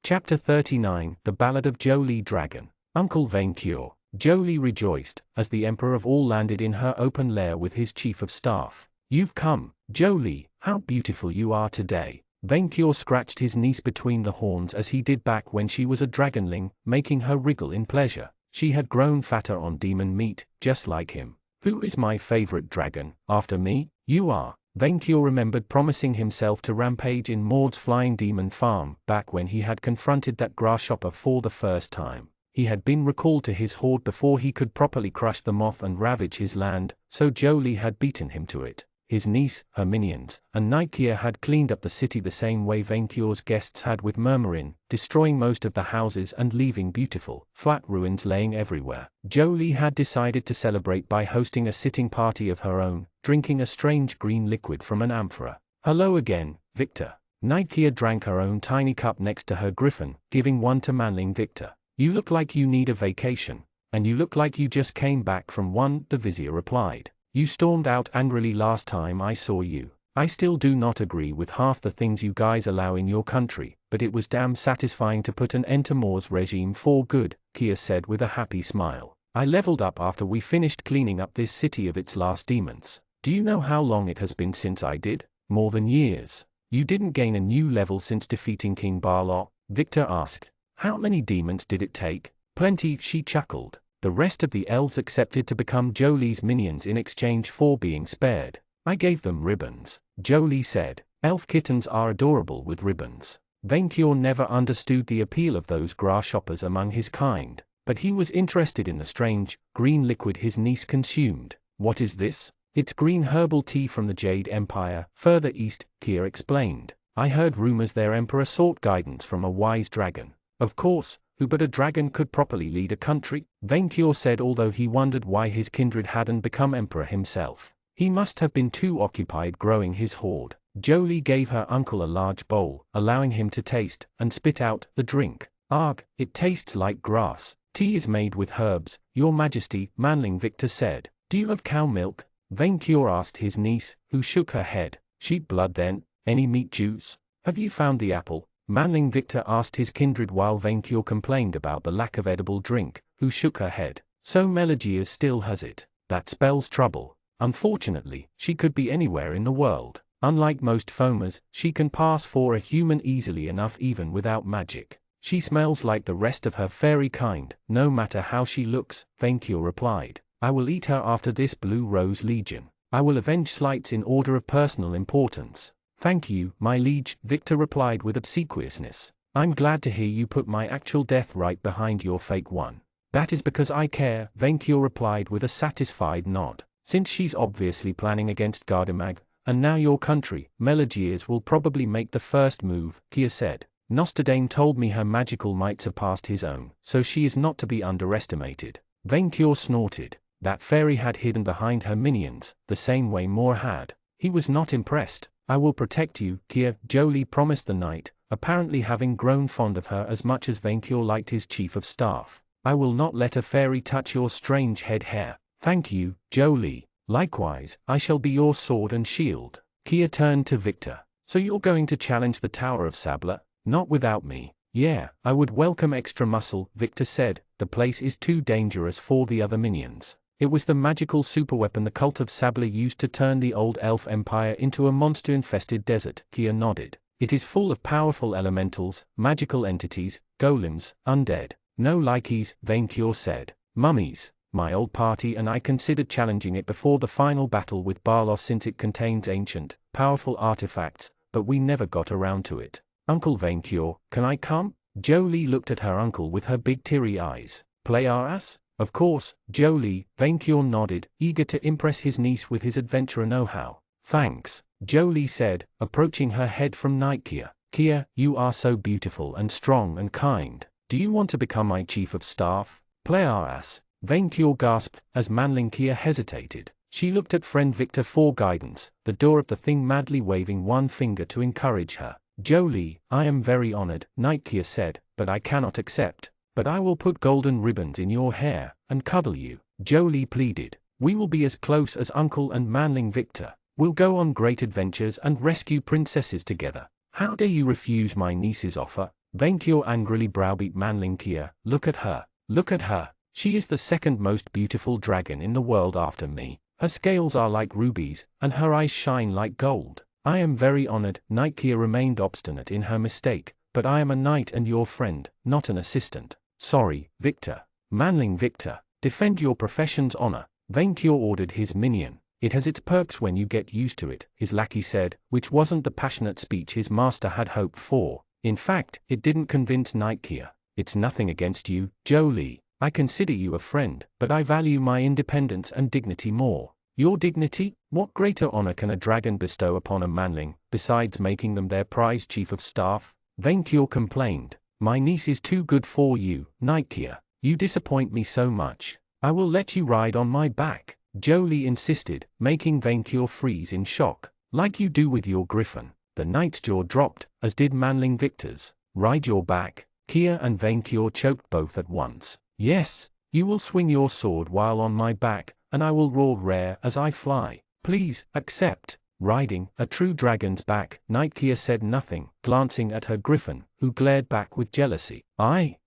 Chapter 39, The Ballad of Jolie Dragon. Uncle Vainkur. Jolie rejoiced, as the Emperor of all landed in her open lair with his chief of staff. You've come, Jolie, how beautiful you are today. Vainkur scratched his niece between the horns as he did back when she was a dragonling, making her wriggle in pleasure. She had grown fatter on demon meat, just like him. Who is my favorite dragon, after me? You are. Vainkur remembered promising himself to rampage in Maud's flying demon farm, back when he had confronted that grasshopper for the first time. He had been recalled to his horde before he could properly crush the moth and ravage his land, so Jolie had beaten him to it. His niece, her minions, and Nikia had cleaned up the city the same way Vainkur's guests had with Murmurin, destroying most of the houses and leaving beautiful, flat ruins laying everywhere. Jolie had decided to celebrate by hosting a sitting party of her own, drinking a strange green liquid from an amphora. Hello again, Victor. Nikia drank her own tiny cup next to her griffin, giving one to manling Victor. You look like you need a vacation. And you look like you just came back from one, the vizier replied. You stormed out angrily last time I saw you. I still do not agree with half the things you guys allow in your country, but it was damn satisfying to put an end to Moore's regime for good, Kia said with a happy smile. I leveled up after we finished cleaning up this city of its last demons. Do you know how long it has been since I did? More than years. You didn't gain a new level since defeating King Barlow? Victor asked. How many demons did it take? Plenty, she chuckled. The rest of the elves accepted to become Jolie's minions in exchange for being spared. I gave them ribbons, Jolie said. Elf kittens are adorable with ribbons. Venkior never understood the appeal of those grasshoppers among his kind, but he was interested in the strange, green liquid his niece consumed. What is this? It's green herbal tea from the Jade Empire, further east, Kia explained. I heard rumors their emperor sought guidance from a wise dragon. Of course, who but a dragon could properly lead a country? Venkior said, although he wondered why his kindred hadn't become emperor himself. He must have been too occupied growing his horde. Jolie gave her uncle a large bowl, allowing him to taste, and spit out the drink. Arg, it tastes like grass. Tea is made with herbs, Your Majesty, Manling Victor said. Do you have cow milk? Venkior asked his niece, who shook her head. Sheep blood then? Any meat juice? Have you found the apple? Manling Victor asked his kindred while Venkior complained about the lack of edible drink, who shook her head. So Melegia still has it. That spells trouble. Unfortunately, she could be anywhere in the world. Unlike most foamers, she can pass for a human easily enough even without magic. She smells like the rest of her fairy kind, no matter how she looks, Venkior replied. I will eat her after this Blue Rose Legion. I will avenge slights in order of personal importance. Thank you, my liege, Victor replied with obsequiousness. I'm glad to hear you put my actual death right behind your fake one. That is because I care, Venkior replied with a satisfied nod. Since she's obviously planning against Gardamag, and now your country, Melegiers will probably make the first move, Kia said. Nostadame told me her magical might surpassed his own, so she is not to be underestimated. Venkior snorted. That fairy had hidden behind her minions, the same way Moore had. He was not impressed. I will protect you, Kia, Jolie promised the knight, apparently having grown fond of her as much as Venkior liked his chief of staff. I will not let a fairy touch your strange head hair. Thank you, Jolie. Likewise, I shall be your sword and shield. Kia turned to Victor. So you're going to challenge the Tower of Sabla? Not without me. Yeah, I would welcome extra muscle, Victor said. The place is too dangerous for the other minions. It was the magical superweapon the cult of Sabla used to turn the old elf empire into a monster-infested desert, Kia nodded. It is full of powerful elementals, magical entities, golems, undead. No likeys, Venkior said. Mummies. My old party and I considered challenging it before the final battle with Barlos since it contains ancient, powerful artifacts, but we never got around to it. Uncle Venkior, can I come? Jolie looked at her uncle with her big teary eyes. Play our ass? Of course, Jolie, Venkior nodded, eager to impress his niece with his adventurer know-how. Thanks, Jolie said, approaching her head from Night Kia. Kia, you are so beautiful and strong and kind. Do you want to become my chief of staff? Play our ass. Venkior gasped, as Manling Kia hesitated. She looked at friend Victor for guidance, the door of the thing madly waving one finger to encourage her. Jolie, I am very honored, Night Kia said, but I cannot accept. But I will put golden ribbons in your hair, and cuddle you. Jolie pleaded. We will be as close as Uncle and Manling Victor. We'll go on great adventures and rescue princesses together. How dare you refuse my niece's offer? Venkior angrily browbeat Manling Kia. Look at her. Look at her. She is the second most beautiful dragon in the world after me. Her scales are like rubies, and her eyes shine like gold. I am very honored. Night Kia remained obstinate in her mistake, but I am a knight and your friend, not an assistant. Sorry, Victor. Manling Victor, defend your profession's honor. Venkior ordered his minion. It has its perks when you get used to it, his lackey said, which wasn't the passionate speech his master had hoped for. In fact, it didn't convince Night Kia. It's nothing against you, Jolie. I consider you a friend, but I value my independence and dignity more. Your dignity? What greater honor can a dragon bestow upon a manling, besides making them their prize chief of staff? Venkior complained. My niece is too good for you, Night Kia. You disappoint me so much. I will let you ride on my back, Jolie insisted, making Venkior freeze in shock. Like you do with your griffin. The knight's jaw dropped, as did Manling Victor's. Ride your back? Kia and Venkior choked both at once. Yes, you will swing your sword while on my back, and I will roar rare as I fly. Please, accept. Riding a true dragon's back, Night Kia said nothing, glancing at her griffin, who glared back with jealousy. I,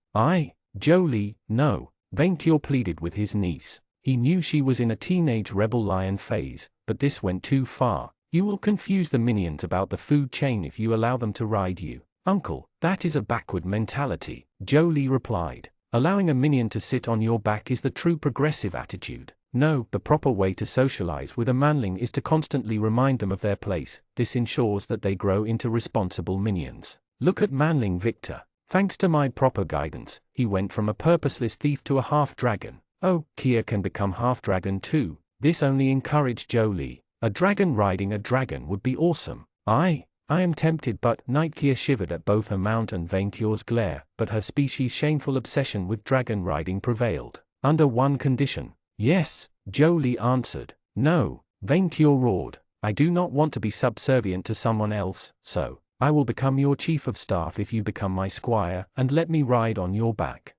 Jolie, no. Vainqueur pleaded with his niece. He knew she was in a teenage rebel lion phase, but this went too far. You will confuse the minions about the food chain if you allow them to ride you. Uncle, that is a backward mentality, Jolie replied. Allowing a minion to sit on your back is the true progressive attitude. No, the proper way to socialize with a manling is to constantly remind them of their place. This ensures that they grow into responsible minions. Look at manling Victor. Thanks to my proper guidance, he went from a purposeless thief to a half-dragon. Oh, Kia can become half-dragon too. This only encouraged Jolie. A dragon riding a dragon would be awesome. I am tempted, but Kia shivered at both her mount and Vainqueur's glare, but her species' shameful obsession with dragon riding prevailed. Under one condition. Yes, Jolie answered. No, Vainqueur roared. I do not want to be subservient to someone else, so I will become your chief of staff if you become my squire and let me ride on your back.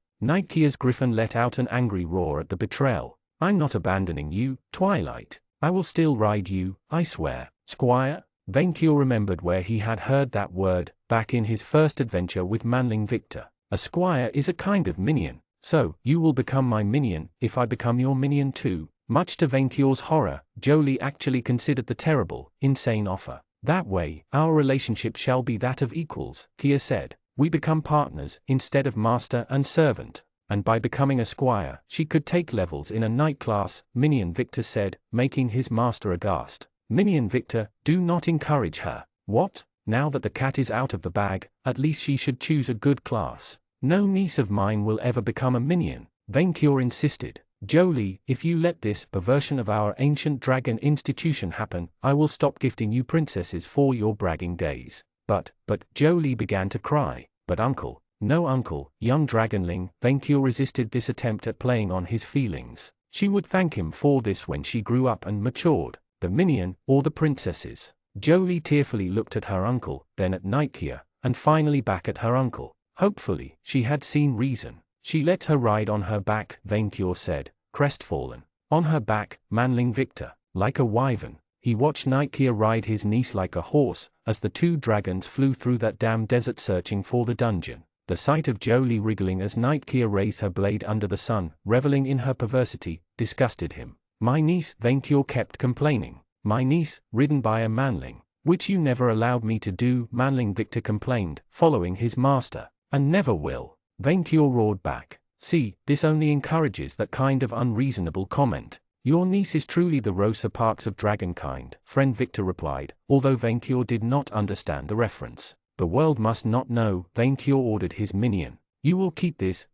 Kia's griffin let out an angry roar at the betrayal. I'm not abandoning you, Twilight. I will still ride you, I swear. Squire? Vainqueur remembered where he had heard that word, back in his first adventure with manling Victor. A squire is a kind of minion. So, you will become my minion, if I become your minion too. Much to Vainqueur's horror, Jolie actually considered the terrible, insane offer. That way, our relationship shall be that of equals, Kia said. We become partners, instead of master and servant. And by becoming a squire, she could take levels in a knight class, Minion Victor said, making his master aghast. Minion Victor, do not encourage her. What? Now that the cat is out of the bag, at least she should choose a good class. No niece of mine will ever become a minion, Vainqueur insisted. Jolie, if you let this perversion of our ancient dragon institution happen, I will stop gifting you princesses for your bragging days. But Jolie began to cry. But uncle, no uncle, young dragonling, Vainqueur resisted this attempt at playing on his feelings. She would thank him for this when she grew up and matured. The minion, or the princesses. Jolie tearfully looked at her uncle, then at Kia, and finally back at her uncle. Hopefully, she had seen reason. She let her ride on her back, Vainqueur said, crestfallen. On her back, manling Victor, like a wyvern. He watched Kia ride his niece like a horse, as the two dragons flew through that damn desert searching for the dungeon. The sight of Jolie wriggling as Kia raised her blade under the sun, reveling in her perversity, disgusted him. My niece, Vainqueur kept complaining. My niece, ridden by a manling, which you never allowed me to do, manling Victor complained, following his master, and never will. Vainqueur roared back. See, this only encourages that kind of unreasonable comment. Your niece is truly the Rosa Parks of dragonkind, friend Victor replied, although Vainqueur did not understand the reference. The world must not know, Vainqueur ordered his minion. You will keep this,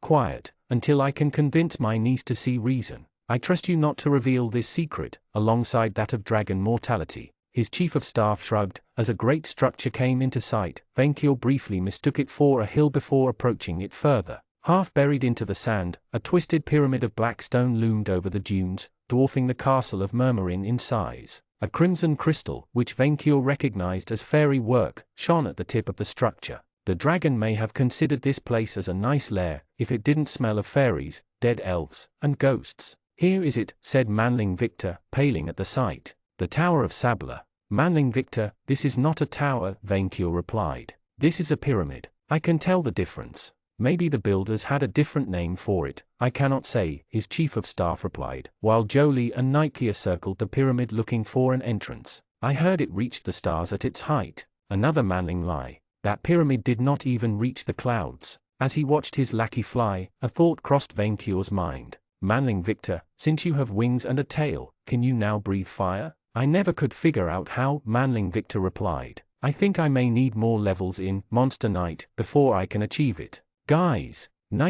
quiet, until I can convince my niece to see reason. I trust you not to reveal this secret, alongside that of dragon mortality. His chief of staff shrugged, as a great structure came into sight. Vainqueur briefly mistook it for a hill before approaching it further. Half buried into the sand, a twisted pyramid of black stone loomed over the dunes, dwarfing the castle of Murmurin in size. A crimson crystal, which Vainqueur recognized as fairy work, shone at the tip of the structure. The dragon may have considered this place as a nice lair, if it didn't smell of fairies, dead elves, and ghosts. Here is it, said manling Victor, paling at the sight. The Tower of Sabla. Manling Victor, this is not a tower, Vainqueur replied. This is a pyramid. I can tell the difference. Maybe the builders had a different name for it, I cannot say, his chief of staff replied, while Jolie and Kia circled the pyramid looking for an entrance. I heard it reached the stars at its height. Another manling lie. That pyramid did not even reach the clouds. As he watched his lackey fly, a thought crossed Vainqueur's mind. Manling Victor, since you have wings and a tail, can you now breathe fire? I never could figure out how, manling Victor replied. I think I may need more levels in Monster Knight before I can achieve it. Guys!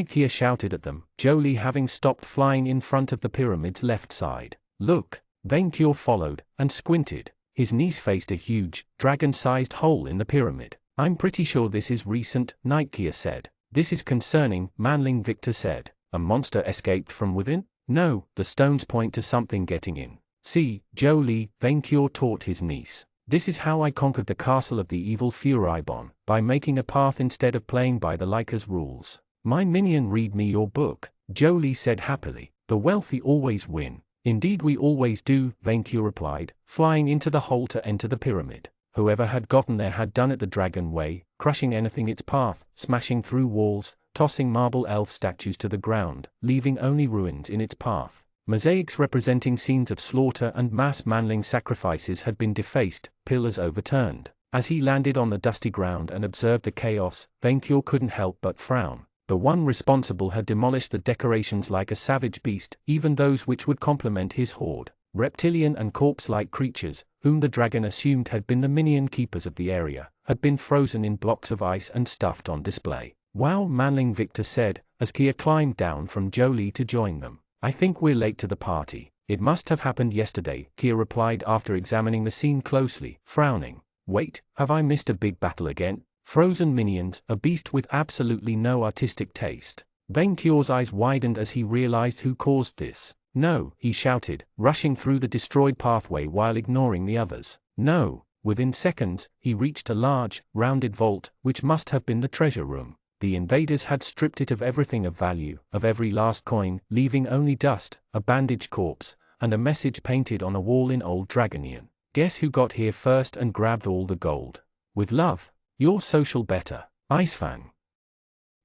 Kia shouted at them, Jolie having stopped flying in front of the pyramid's left side. Look! Vainqueur followed, and squinted. His niece faced a huge, dragon-sized hole in the pyramid. I'm pretty sure this is recent, Kia said. This is concerning, manling Victor said. A monster escaped from within? No, the stones point to something getting in. See, Jolie, Vainqueur taught his niece. This is how I conquered the castle of the evil Furibon, by making a path instead of playing by the Lyca's rules. My minion, read me your book, Jolie said happily. The wealthy always win. Indeed we always do, Vainqueur replied, flying into the hole to enter the pyramid. Whoever had gotten there had done it the dragon way, crushing anything its path, smashing through walls, tossing marble elf statues to the ground, leaving only ruins in its path. Mosaics representing scenes of slaughter and mass manling sacrifices had been defaced, pillars overturned. As he landed on the dusty ground and observed the chaos, Vainqueur couldn't help but frown. The one responsible had demolished the decorations like a savage beast, even those which would complement his horde. Reptilian and corpse-like creatures, whom the dragon assumed had been the minion keepers of the area, had been frozen in blocks of ice and stuffed on display. "Wow," manling Victor said, as Kia climbed down from Jolie to join them. "I think we're late to the party." "It must have happened yesterday," Kia replied after examining the scene closely, frowning. "Wait, have I missed a big battle again? Frozen minions, a beast with absolutely no artistic taste." Vainqueur's eyes widened as he realized who caused this. "No," he shouted, rushing through the destroyed pathway while ignoring the others. "No." Within seconds, he reached a large, rounded vault, which must have been the treasure room. The invaders had stripped it of everything of value, of every last coin, leaving only dust, a bandaged corpse, and a message painted on a wall in Old Dragonian. "Guess who got here first and grabbed all the gold? With love, your social better, Icefang."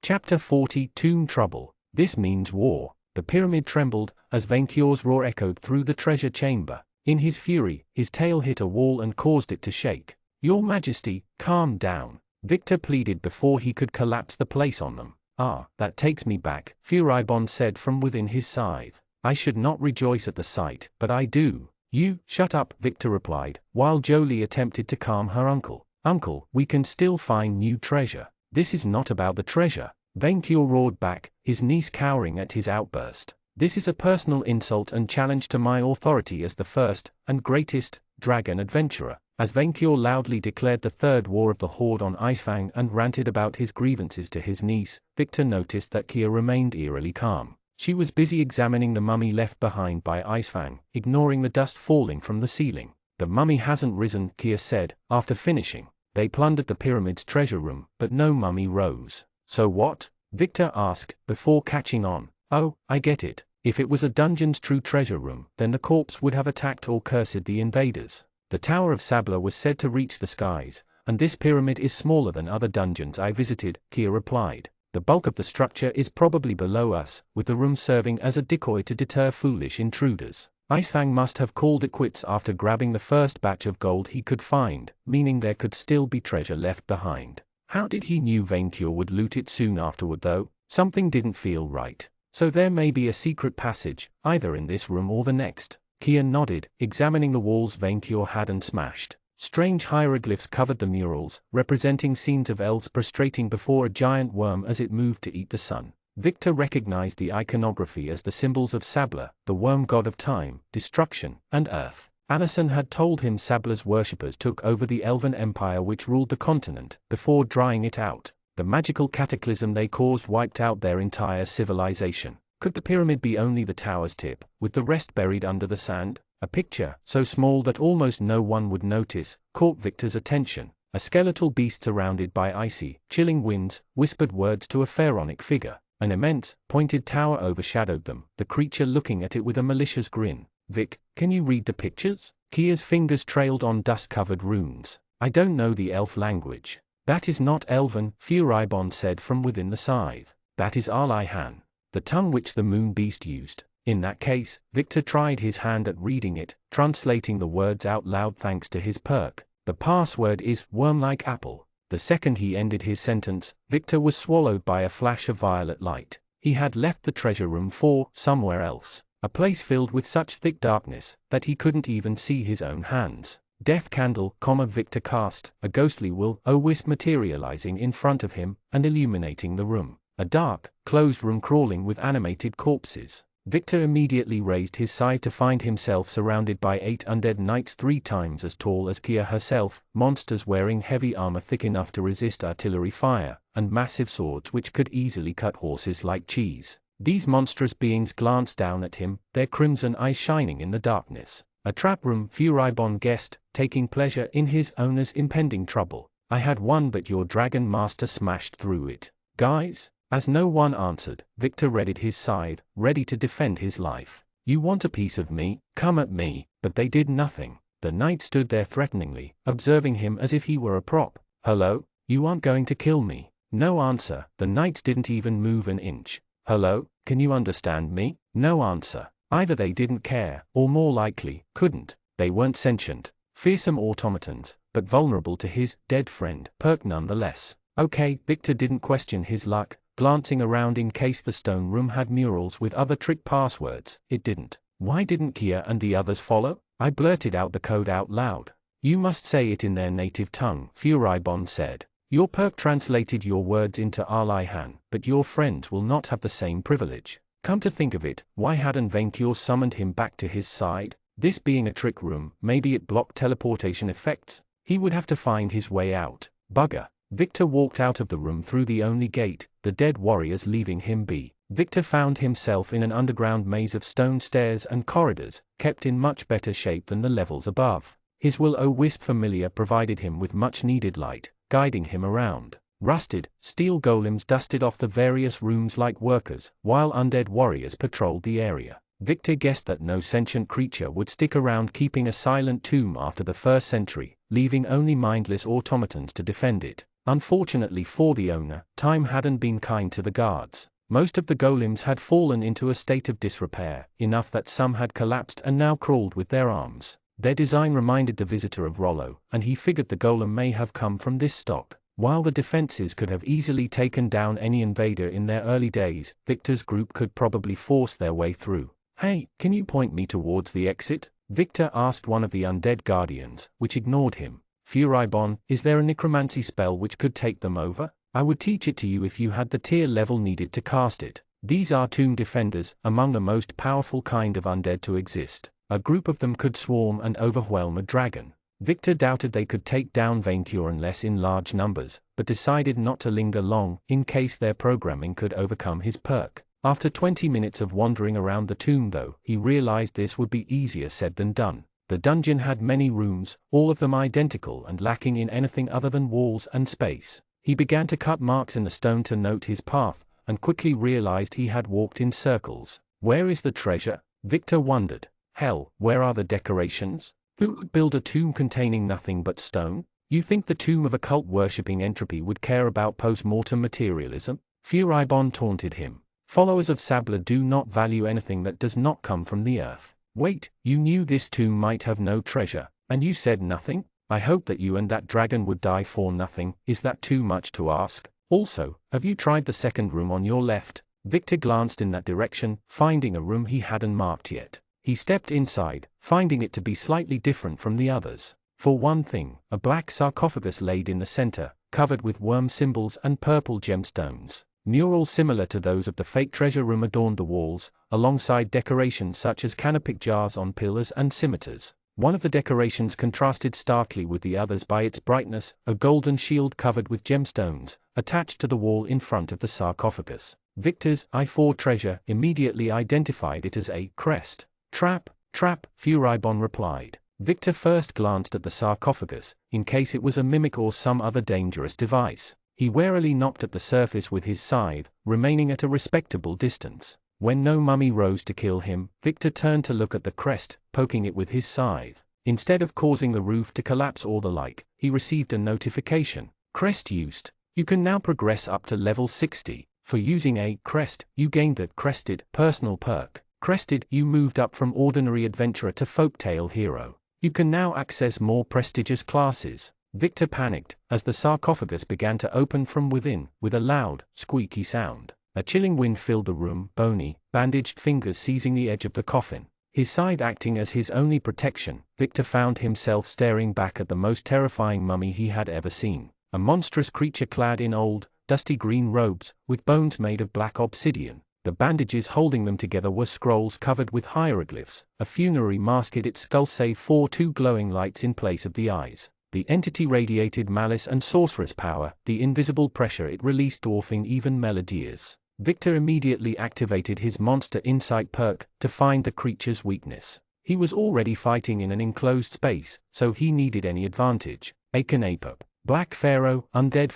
Chapter 40 Tomb Trouble. This means war. The pyramid trembled, as Vainqueur's roar echoed through the treasure chamber. In his fury, his tail hit a wall and caused it to shake. "Your Majesty, calm down," Victor pleaded before he could collapse the place on them. "Ah, that takes me back," Furibon said from within his scythe. "I should not rejoice at the sight, but I do." "You, shut up," Victor replied, while Jolie attempted to calm her uncle. "Uncle, we can still find new treasure. This is not about the treasure," Vainqueur roared back, his niece cowering at his outburst. "This is a personal insult and challenge to my authority as the first, and greatest, dragon adventurer." As Vainqueur loudly declared the third war of the horde on Icefang and ranted about his grievances to his niece, Victor noticed that Kia remained eerily calm. She was busy examining the mummy left behind by Icefang, ignoring the dust falling from the ceiling. "The mummy hasn't risen," Kia said, after finishing. "They plundered the pyramid's treasure room, but no mummy rose." "So what?" Victor asked, before catching on. "Oh, I get it. If it was a dungeon's true treasure room, then the corpse would have attacked or cursed the invaders. The Tower of Sabla was said to reach the skies, and this pyramid is smaller than other dungeons I visited," Kia replied. "The bulk of the structure is probably below us, with the room serving as a decoy to deter foolish intruders. Icefang must have called it quits after grabbing the first batch of gold he could find, meaning there could still be treasure left behind. How did he knew Vainqueur would loot it soon afterward though? Something didn't feel right. So there may be a secret passage, either in this room or the next." Kia nodded, examining the walls Vainqueur had unsmashed. Strange hieroglyphs covered the murals, representing scenes of elves prostrating before a giant worm as it moved to eat the sun. Victor recognized the iconography as the symbols of Sabla, the worm god of time, destruction, and earth. Alison had told him Sabla's worshippers took over the elven empire which ruled the continent, before drying it out. The magical cataclysm they caused wiped out their entire civilization. Could the pyramid be only the tower's tip, with the rest buried under the sand? A picture, so small that almost no one would notice, caught Victor's attention. A skeletal beast surrounded by icy, chilling winds, whispered words to a pharaonic figure. An immense, pointed tower overshadowed them, the creature looking at it with a malicious grin. "Vic, can you read the pictures?" Kia's fingers trailed on dust-covered runes. "I don't know the elf language." "That is not Elven," Furibon said from within the scythe. "That is Alihan, the tongue which the moon beast used." In that case, Victor tried his hand at reading it, translating the words out loud thanks to his perk. "The password is worm-like apple." The second he ended his sentence, Victor was swallowed by a flash of violet light. He had left the treasure room for somewhere else, a place filled with such thick darkness that he couldn't even see his own hands. "Death candle," Victor cast, a ghostly will-o-wisp materializing in front of him and illuminating the room. A dark, closed room crawling with animated corpses. Victor immediately raised his scythe to find himself surrounded by 8 undead knights 3 times as tall as Kia herself, monsters wearing heavy armor thick enough to resist artillery fire, and massive swords which could easily cut horses like cheese. These monstrous beings glanced down at him, their crimson eyes shining in the darkness. A trap room, Furibon guessed, taking pleasure in his owner's impending trouble. "I had one but your dragon master smashed through it. Guys?" As no one answered, Victor readied his scythe, ready to defend his life. "You want a piece of me? Come at me." But they did nothing. The knight stood there threateningly, observing him as if he were a prop. "Hello? You aren't going to kill me?" No answer. The knights didn't even move an inch. Hello, can you understand me? No answer. Either they didn't care, or more likely, couldn't. They weren't sentient, fearsome automatons, but vulnerable to his dead friend Perk nonetheless. Okay, Victor didn't question his luck, glancing around in case the stone room had murals with other trick passwords. It didn't. Why didn't Kia and the others follow? I blurted out the code out loud. You must say it in their native tongue, Furibon said. Your Perk translated your words into Arlihan, but your friends will not have the same privilege. Come to think of it, why hadn't Venkyur summoned him back to his side? This being a trick room, maybe it blocked teleportation effects? He would have to find his way out. Bugger. Victor walked out of the room through the only gate, the dead warriors leaving him be. Victor found himself in an underground maze of stone stairs and corridors, kept in much better shape than the levels above. His will-o-wisp familiar provided him with much-needed light, guiding him around. Rusted, steel golems dusted off the various rooms like workers, while undead warriors patrolled the area. Victor guessed that no sentient creature would stick around keeping a silent tomb after the first century, leaving only mindless automatons to defend it. Unfortunately for the owner, time hadn't been kind to the guards. Most of the golems had fallen into a state of disrepair, enough that some had collapsed and now crawled with their arms. Their design reminded the visitor of Rollo, and he figured the golem may have come from this stock. While the defenses could have easily taken down any invader in their early days, Victor's group could probably force their way through. Hey, can you point me towards the exit? Victor asked one of the undead guardians, which ignored him. Furibon, is there a necromancy spell which could take them over? I would teach it to you if you had the tier level needed to cast it. These are tomb defenders, among the most powerful kind of undead to exist. A group of them could swarm and overwhelm a dragon. Victor doubted they could take down Venkyur unless in large numbers, but decided not to linger long, in case their programming could overcome his Perk. After 20 minutes of wandering around the tomb though, he realized this would be easier said than done. The dungeon had many rooms, all of them identical and lacking in anything other than walls and space. He began to cut marks in the stone to note his path, and quickly realized he had walked in circles. Where is the treasure? Victor wondered. Hell, where are the decorations? Who would build a tomb containing nothing but stone? You think the tomb of a cult worshipping entropy would care about post-mortem materialism? Furibon taunted him. Followers of Sabla do not value anything that does not come from the earth. Wait, you knew this tomb might have no treasure, and you said nothing? I hope that you and that dragon would die for nothing. Is that too much to ask? Also, have you tried the second room on your left? Victor glanced in that direction, finding a room he hadn't marked yet. He stepped inside, finding it to be slightly different from the others. For one thing, a black sarcophagus laid in the center, covered with worm symbols and purple gemstones. Murals similar to those of the fake treasure room adorned the walls, alongside decorations such as canopic jars on pillars and scimitars. One of the decorations contrasted starkly with the others by its brightness, a golden shield covered with gemstones, attached to the wall in front of the sarcophagus. Victor's I-4 treasure immediately identified it as a crest. Trap, Furibon replied. Victor first glanced at the sarcophagus, in case it was a mimic or some other dangerous device. He warily knocked at the surface with his scythe, remaining at a respectable distance. When no mummy rose to kill him, Victor turned to look at the crest, poking it with his scythe. Instead of causing the roof to collapse or the like, he received a notification. Crest used. You can now progress up to level 60. For using a crest, you gained the Crested personal perk. Crested, you moved up from ordinary adventurer to folktale hero. You can now access more prestigious classes. Victor panicked, as the sarcophagus began to open from within, with a loud, squeaky sound. A chilling wind filled the room, bony, bandaged fingers seizing the edge of the coffin. His side acting as his only protection, Victor found himself staring back at the most terrifying mummy he had ever seen. A monstrous creature clad in old, dusty green robes, with bones made of black obsidian. The bandages holding them together were scrolls covered with hieroglyphs. A funerary mask hid its skull save for two glowing lights in place of the eyes. The entity radiated malice and sorceress power, the invisible pressure it released dwarfing even Melodiers. Victor immediately activated his Monster Insight perk to find the creature's weakness. He was already fighting in an enclosed space, so he needed any advantage. Akenapop. Black Pharaoh, undead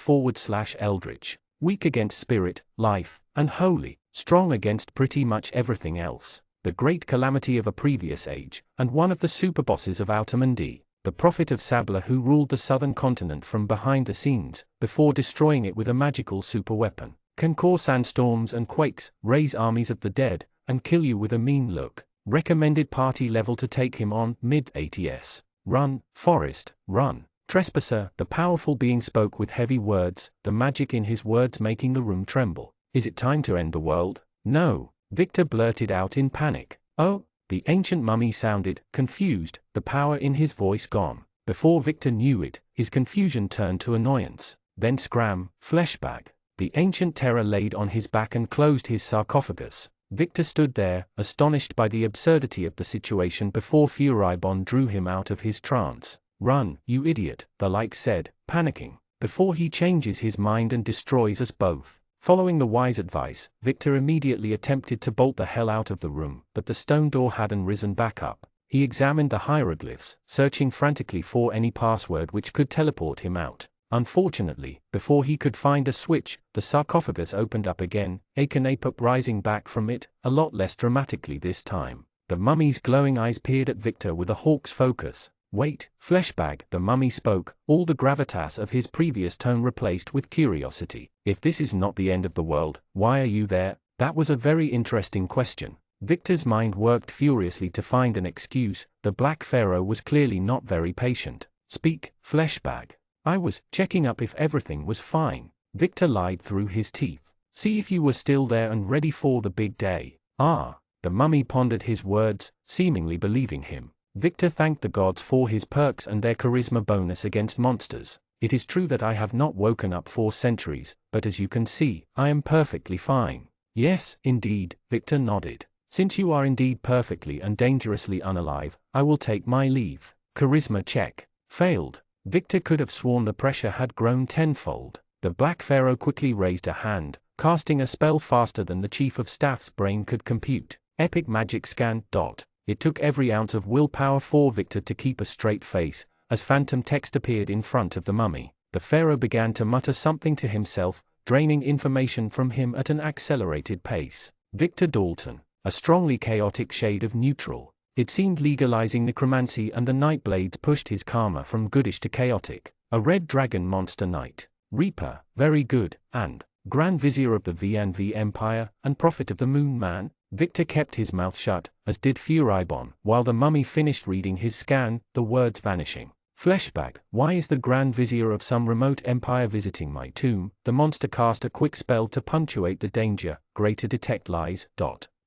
/ eldritch. Weak against spirit, life, and holy. Strong against pretty much everything else. The great calamity of a previous age, and one of the superbosses of Outermundi. the prophet of Sabla who ruled the southern continent from behind the scenes, before destroying it with a magical superweapon, can cause sandstorms and quakes, raise armies of the dead, and kill you with a mean look. Recommended party level to take him on, mid-80s. Run, Forrest, run. Trespasser, the powerful being spoke with heavy words, the magic in his words making the room tremble. Is it time to end the world? No, Victor blurted out in panic. Oh, the ancient mummy sounded, confused, the power in his voice gone. Before Victor knew it, his confusion turned to annoyance. Then scram, fleshbag. The ancient terror laid on his back and closed his sarcophagus. Victor stood there, astonished by the absurdity of the situation before Furibon drew him out of his trance. Run, you idiot, the like said, panicking, before he changes his mind and destroys us both. Following the wise advice, Victor immediately attempted to bolt the hell out of the room, but the stone door hadn't risen back up. He examined the hieroglyphs, searching frantically for any password which could teleport him out. Unfortunately, before he could find a switch, the sarcophagus opened up again, Akhenaten rising back from it, a lot less dramatically this time. The mummy's glowing eyes peered at Victor with a hawk's focus. Wait, fleshbag, the mummy spoke, all the gravitas of his previous tone replaced with curiosity. If this is not the end of the world, why are you there? That was a very interesting question. Victor's mind worked furiously to find an excuse. The Black Pharaoh was clearly not very patient. Speak, fleshbag. I was checking up if everything was fine. Victor lied through his teeth. See if you were still there and ready for the big day. Ah, the mummy pondered his words, seemingly believing him. Victor thanked the gods for his perks and their charisma bonus against monsters. It is true that I have not woken up for centuries, but as you can see, I am perfectly fine. Yes, indeed, Victor nodded. Since you are indeed perfectly and dangerously unalive, I will take my leave. Charisma check. Failed. Victor could have sworn the pressure had grown tenfold. The Black Pharaoh quickly raised a hand, casting a spell faster than the Chief of Staff's brain could compute. Epic magic scan. It took every ounce of willpower for Victor to keep a straight face. As phantom text appeared in front of the mummy, the Pharaoh began to mutter something to himself, draining information from him at an accelerated pace. Victor Dalton, a strongly chaotic shade of neutral. It seemed legalizing necromancy, and the Nightblades pushed his karma from goodish to chaotic. A red dragon monster knight. Reaper, very good, and Grand Vizier of the VNV Empire, and Prophet of the Moon Man. Victor kept his mouth shut, as did Furibon, while the mummy finished reading his scan, the words vanishing. Fleshbag, why is the Grand Vizier of some remote empire visiting my tomb? The monster cast a quick spell to punctuate the danger, greater detect lies.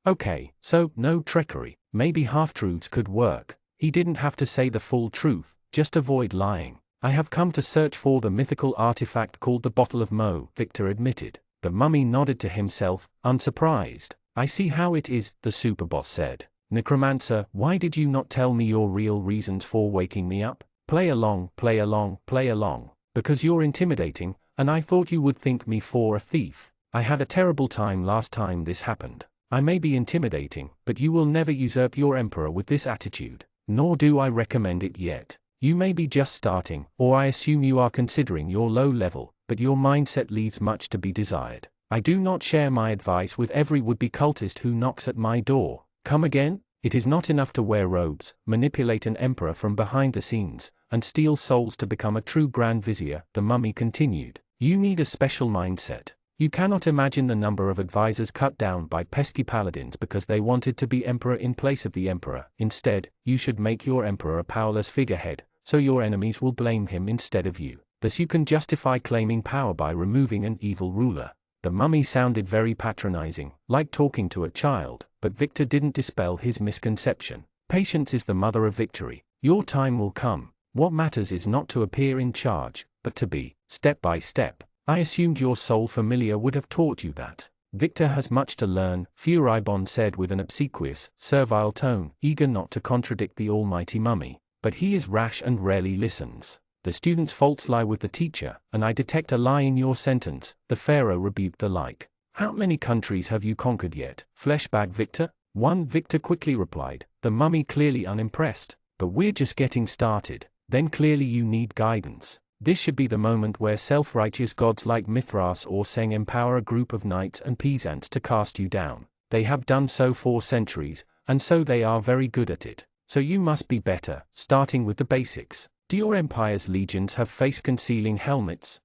Okay, so, no trickery. Maybe half-truths could work. He didn't have to say the full truth, just avoid lying. I have come to search for the mythical artifact called the Bottle of Mo, Victor admitted. The mummy nodded to himself, unsurprised. I see how it is, the superboss said. Necromancer, why did you not tell me your real reasons for waking me up? Play along, play along, play along. Because you're intimidating, and I thought you would think me for a thief. I had a terrible time last time this happened. I may be intimidating, but you will never usurp your emperor with this attitude. Nor do I recommend it yet. You may be just starting, or I assume you are considering your low level, but your mindset leaves much to be desired. I do not share my advice with every would-be cultist who knocks at my door. Come again? It is not enough to wear robes, manipulate an emperor from behind the scenes, and steal souls to become a true Grand Vizier, the mummy continued. You need a special mindset. You cannot imagine the number of advisors cut down by pesky paladins because they wanted to be emperor in place of the emperor. Instead, you should make your emperor a powerless figurehead, so your enemies will blame him instead of you. Thus you can justify claiming power by removing an evil ruler. The mummy sounded very patronizing, like talking to a child, but Victor didn't dispel his misconception. Patience is the mother of victory. Your time will come. What matters is not to appear in charge, but to be, step by step. I assumed your soul familiar would have taught you that. Victor has much to learn, Furibon said with an obsequious, servile tone, eager not to contradict the almighty mummy. But he is rash and rarely listens. The student's faults lie with the teacher, and I detect a lie in your sentence. The Pharaoh rebuked the like. How many countries have you conquered yet, fleshbag Victor? One, Victor quickly replied, the mummy clearly unimpressed. But we're just getting started. Then clearly you need guidance. This should be the moment where self-righteous gods like Mithras or Seng empower a group of knights and peasants to cast you down. They have done so for centuries, and so they are very good at it. So you must be better, starting with the basics. Do your empire's legions have face-concealing helmets?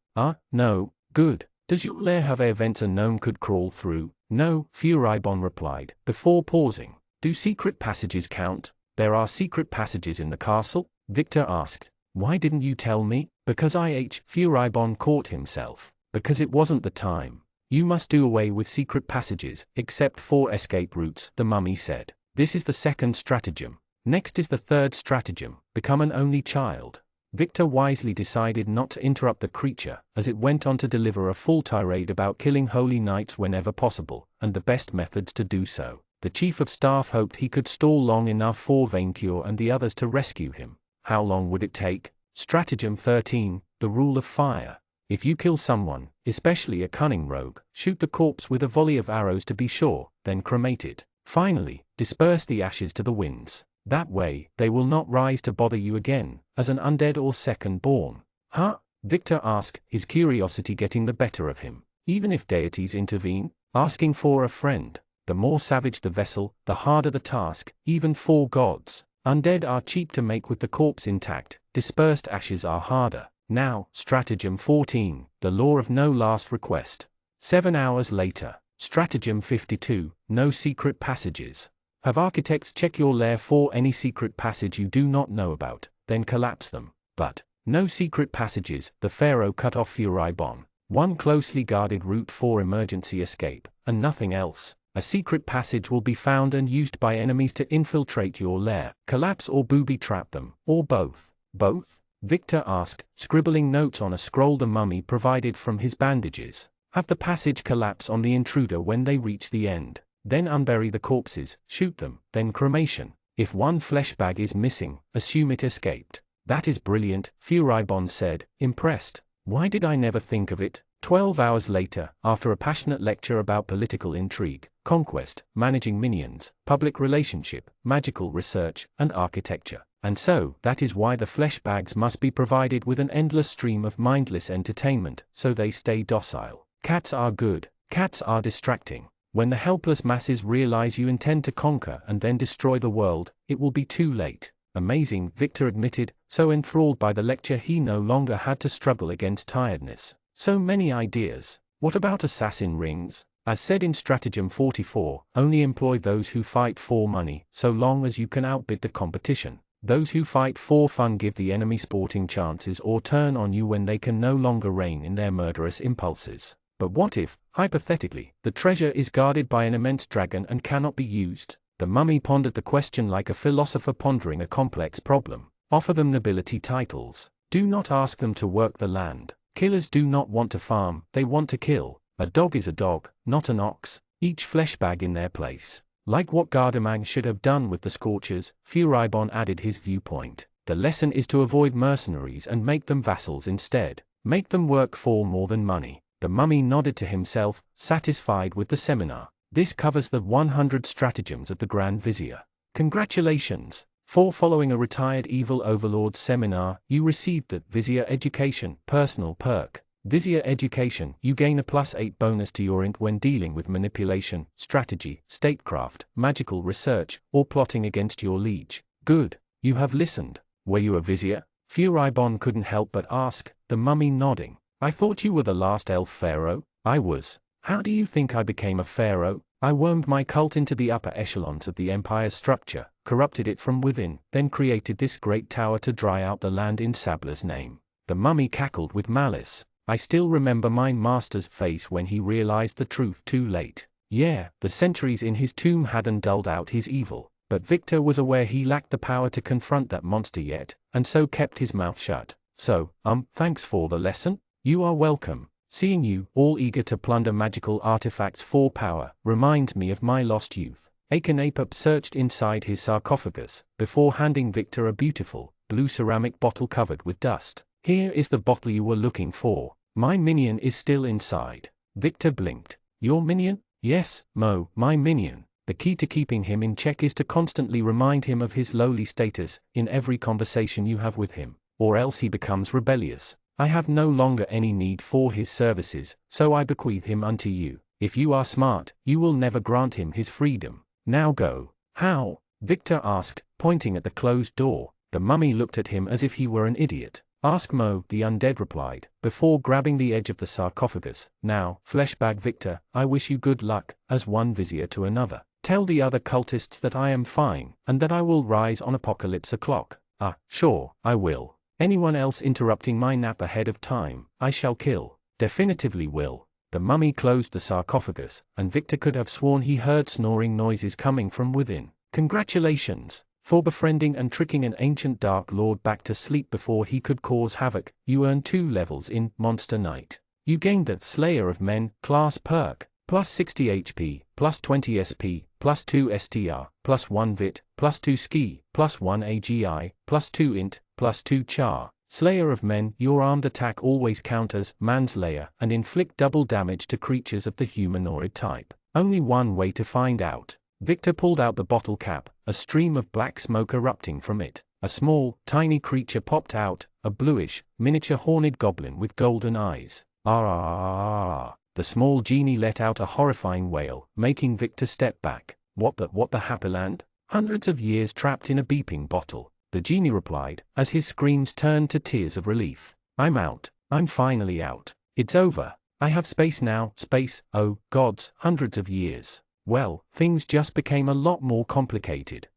No. Good. Does your lair have air vents a gnome could crawl through? No, Furibon replied, before pausing. Do secret passages count? There are secret passages in the castle? Victor asked. Why didn't you tell me? Because Furibon caught himself. Because it wasn't the time. You must do away with secret passages, except for escape routes, the mummy said. This is the second stratagem. Next is the third stratagem, become an only child. Victor wisely decided not to interrupt the creature, as it went on to deliver a full tirade about killing holy knights whenever possible, and the best methods to do so. The chief of staff hoped he could stall long enough for Vaincure and the others to rescue him. How long would it take? Stratagem 13, the rule of fire. If you kill someone, especially a cunning rogue, shoot the corpse with a volley of arrows to be sure, then cremate it. Finally, disperse the ashes to the winds. That way, they will not rise to bother you again, as an undead or second-born. Huh? Victor asked, his curiosity getting the better of him. Even if deities intervene, asking for a friend. The more savage the vessel, the harder the task, even for gods. Undead are cheap to make with the corpse intact, dispersed ashes are harder. Now, stratagem 14, the law of no last request. 7 hours later. Stratagem 52, no secret passages. Have architects check your lair for any secret passage you do not know about, then collapse them. But, no secret passages, the pharaoh cut off Furibon. One closely guarded route for emergency escape, and nothing else. A secret passage will be found and used by enemies to infiltrate your lair, collapse or booby-trap them, or both. Both? Victor asked, scribbling notes on a scroll the mummy provided from his bandages. Have the passage collapse on the intruder when they reach the end. Then unbury the corpses, shoot them, then cremation. If one flesh bag is missing, assume it escaped. That is brilliant, Furibon said, impressed. Why did I never think of it? 12 hours later, after a passionate lecture about political intrigue, conquest, managing minions, public relationship, magical research, and architecture. And so, that is why the flesh bags must be provided with an endless stream of mindless entertainment, so they stay docile. Cats are good, cats are distracting. When the helpless masses realize you intend to conquer and then destroy the world, it will be too late. Amazing, Victor admitted, so enthralled by the lecture he no longer had to struggle against tiredness. So many ideas. What about assassin rings? As said in stratagem 44, only employ those who fight for money, so long as you can outbid the competition. Those who fight for fun give the enemy sporting chances or turn on you when they can no longer rein in their murderous impulses. But what if, hypothetically, the treasure is guarded by an immense dragon and cannot be used? The mummy pondered the question like a philosopher pondering a complex problem. Offer them nobility titles. Do not ask them to work the land. Killers do not want to farm, they want to kill. A dog is a dog, not an ox. Each flesh bag in their place. Like what Gardaman should have done with the Scorchers, Furibon added his viewpoint. The lesson is to avoid mercenaries and make them vassals instead. Make them work for more than money. The mummy nodded to himself, satisfied with the seminar. This covers the 100 stratagems of the Grand Vizier. Congratulations! For following a retired evil overlord seminar, you received the Vizier Education personal perk. Vizier Education, you gain a +8 bonus to your int when dealing with manipulation, strategy, statecraft, magical research, or plotting against your liege. Good. You have listened. Were you a vizier? Furibon couldn't help but ask, the mummy nodding. I thought you were the last elf pharaoh. I was. How do you think I became a pharaoh? I wormed my cult into the upper echelons of the empire's structure, corrupted it from within, then created this great tower to dry out the land in Sabla's name. The mummy cackled with malice. I still remember my master's face when he realized the truth too late. Yeah, the centuries in his tomb hadn't dulled out his evil, but Victor was aware he lacked the power to confront that monster yet, and so kept his mouth shut. So, thanks for the lesson? You are welcome. Seeing you, all eager to plunder magical artifacts for power, reminds me of my lost youth. Akhenaten searched inside his sarcophagus, before handing Victor a beautiful, blue ceramic bottle covered with dust. Here is the bottle you were looking for. My minion is still inside. Victor blinked. Your minion? Yes, Mo, my minion. The key to keeping him in check is to constantly remind him of his lowly status, in every conversation you have with him, or else he becomes rebellious. I have no longer any need for his services, so I bequeath him unto you. If you are smart, you will never grant him his freedom. Now go. How? Victor asked, pointing at the closed door. The mummy looked at him as if he were an idiot. "Ask Mo," the undead replied, before grabbing the edge of the sarcophagus. "Now, fleshbag Victor, I wish you good luck," as one vizier to another. "Tell the other cultists that I am fine, and that I will rise on apocalypse o'clock." "Ah, sure, I will. Anyone else interrupting my nap ahead of time, I shall kill." "Definitively will." The mummy closed the sarcophagus, and Victor could have sworn he heard snoring noises coming from within. "Congratulations! For befriending and tricking an ancient Dark Lord back to sleep before he could cause havoc, you earn 2 levels in Monster Knight. You gained the Slayer of Men class perk, plus 60 HP, plus 20 SP, plus 2 STR, plus 1 VIT, plus 2 Ski, plus 1 AGI, plus 2 Int, plus 2 Char. Slayer of Men, your armed attack always counters manslayer and inflict double damage to creatures of the humanoid type. Only one way to find out. Victor pulled out the bottle cap, a stream of black smoke erupting from it. A small, tiny creature popped out, a bluish, miniature horned goblin with golden eyes. Ah! The small genie let out a horrifying wail, making Victor step back. What the happy land? Hundreds of years trapped in a beeping bottle. The genie replied, as his screams turned to tears of relief. "I'm out. I'm finally out. It's over. I have space now." Space, oh gods, hundreds of years. Well, things just became a lot more complicated.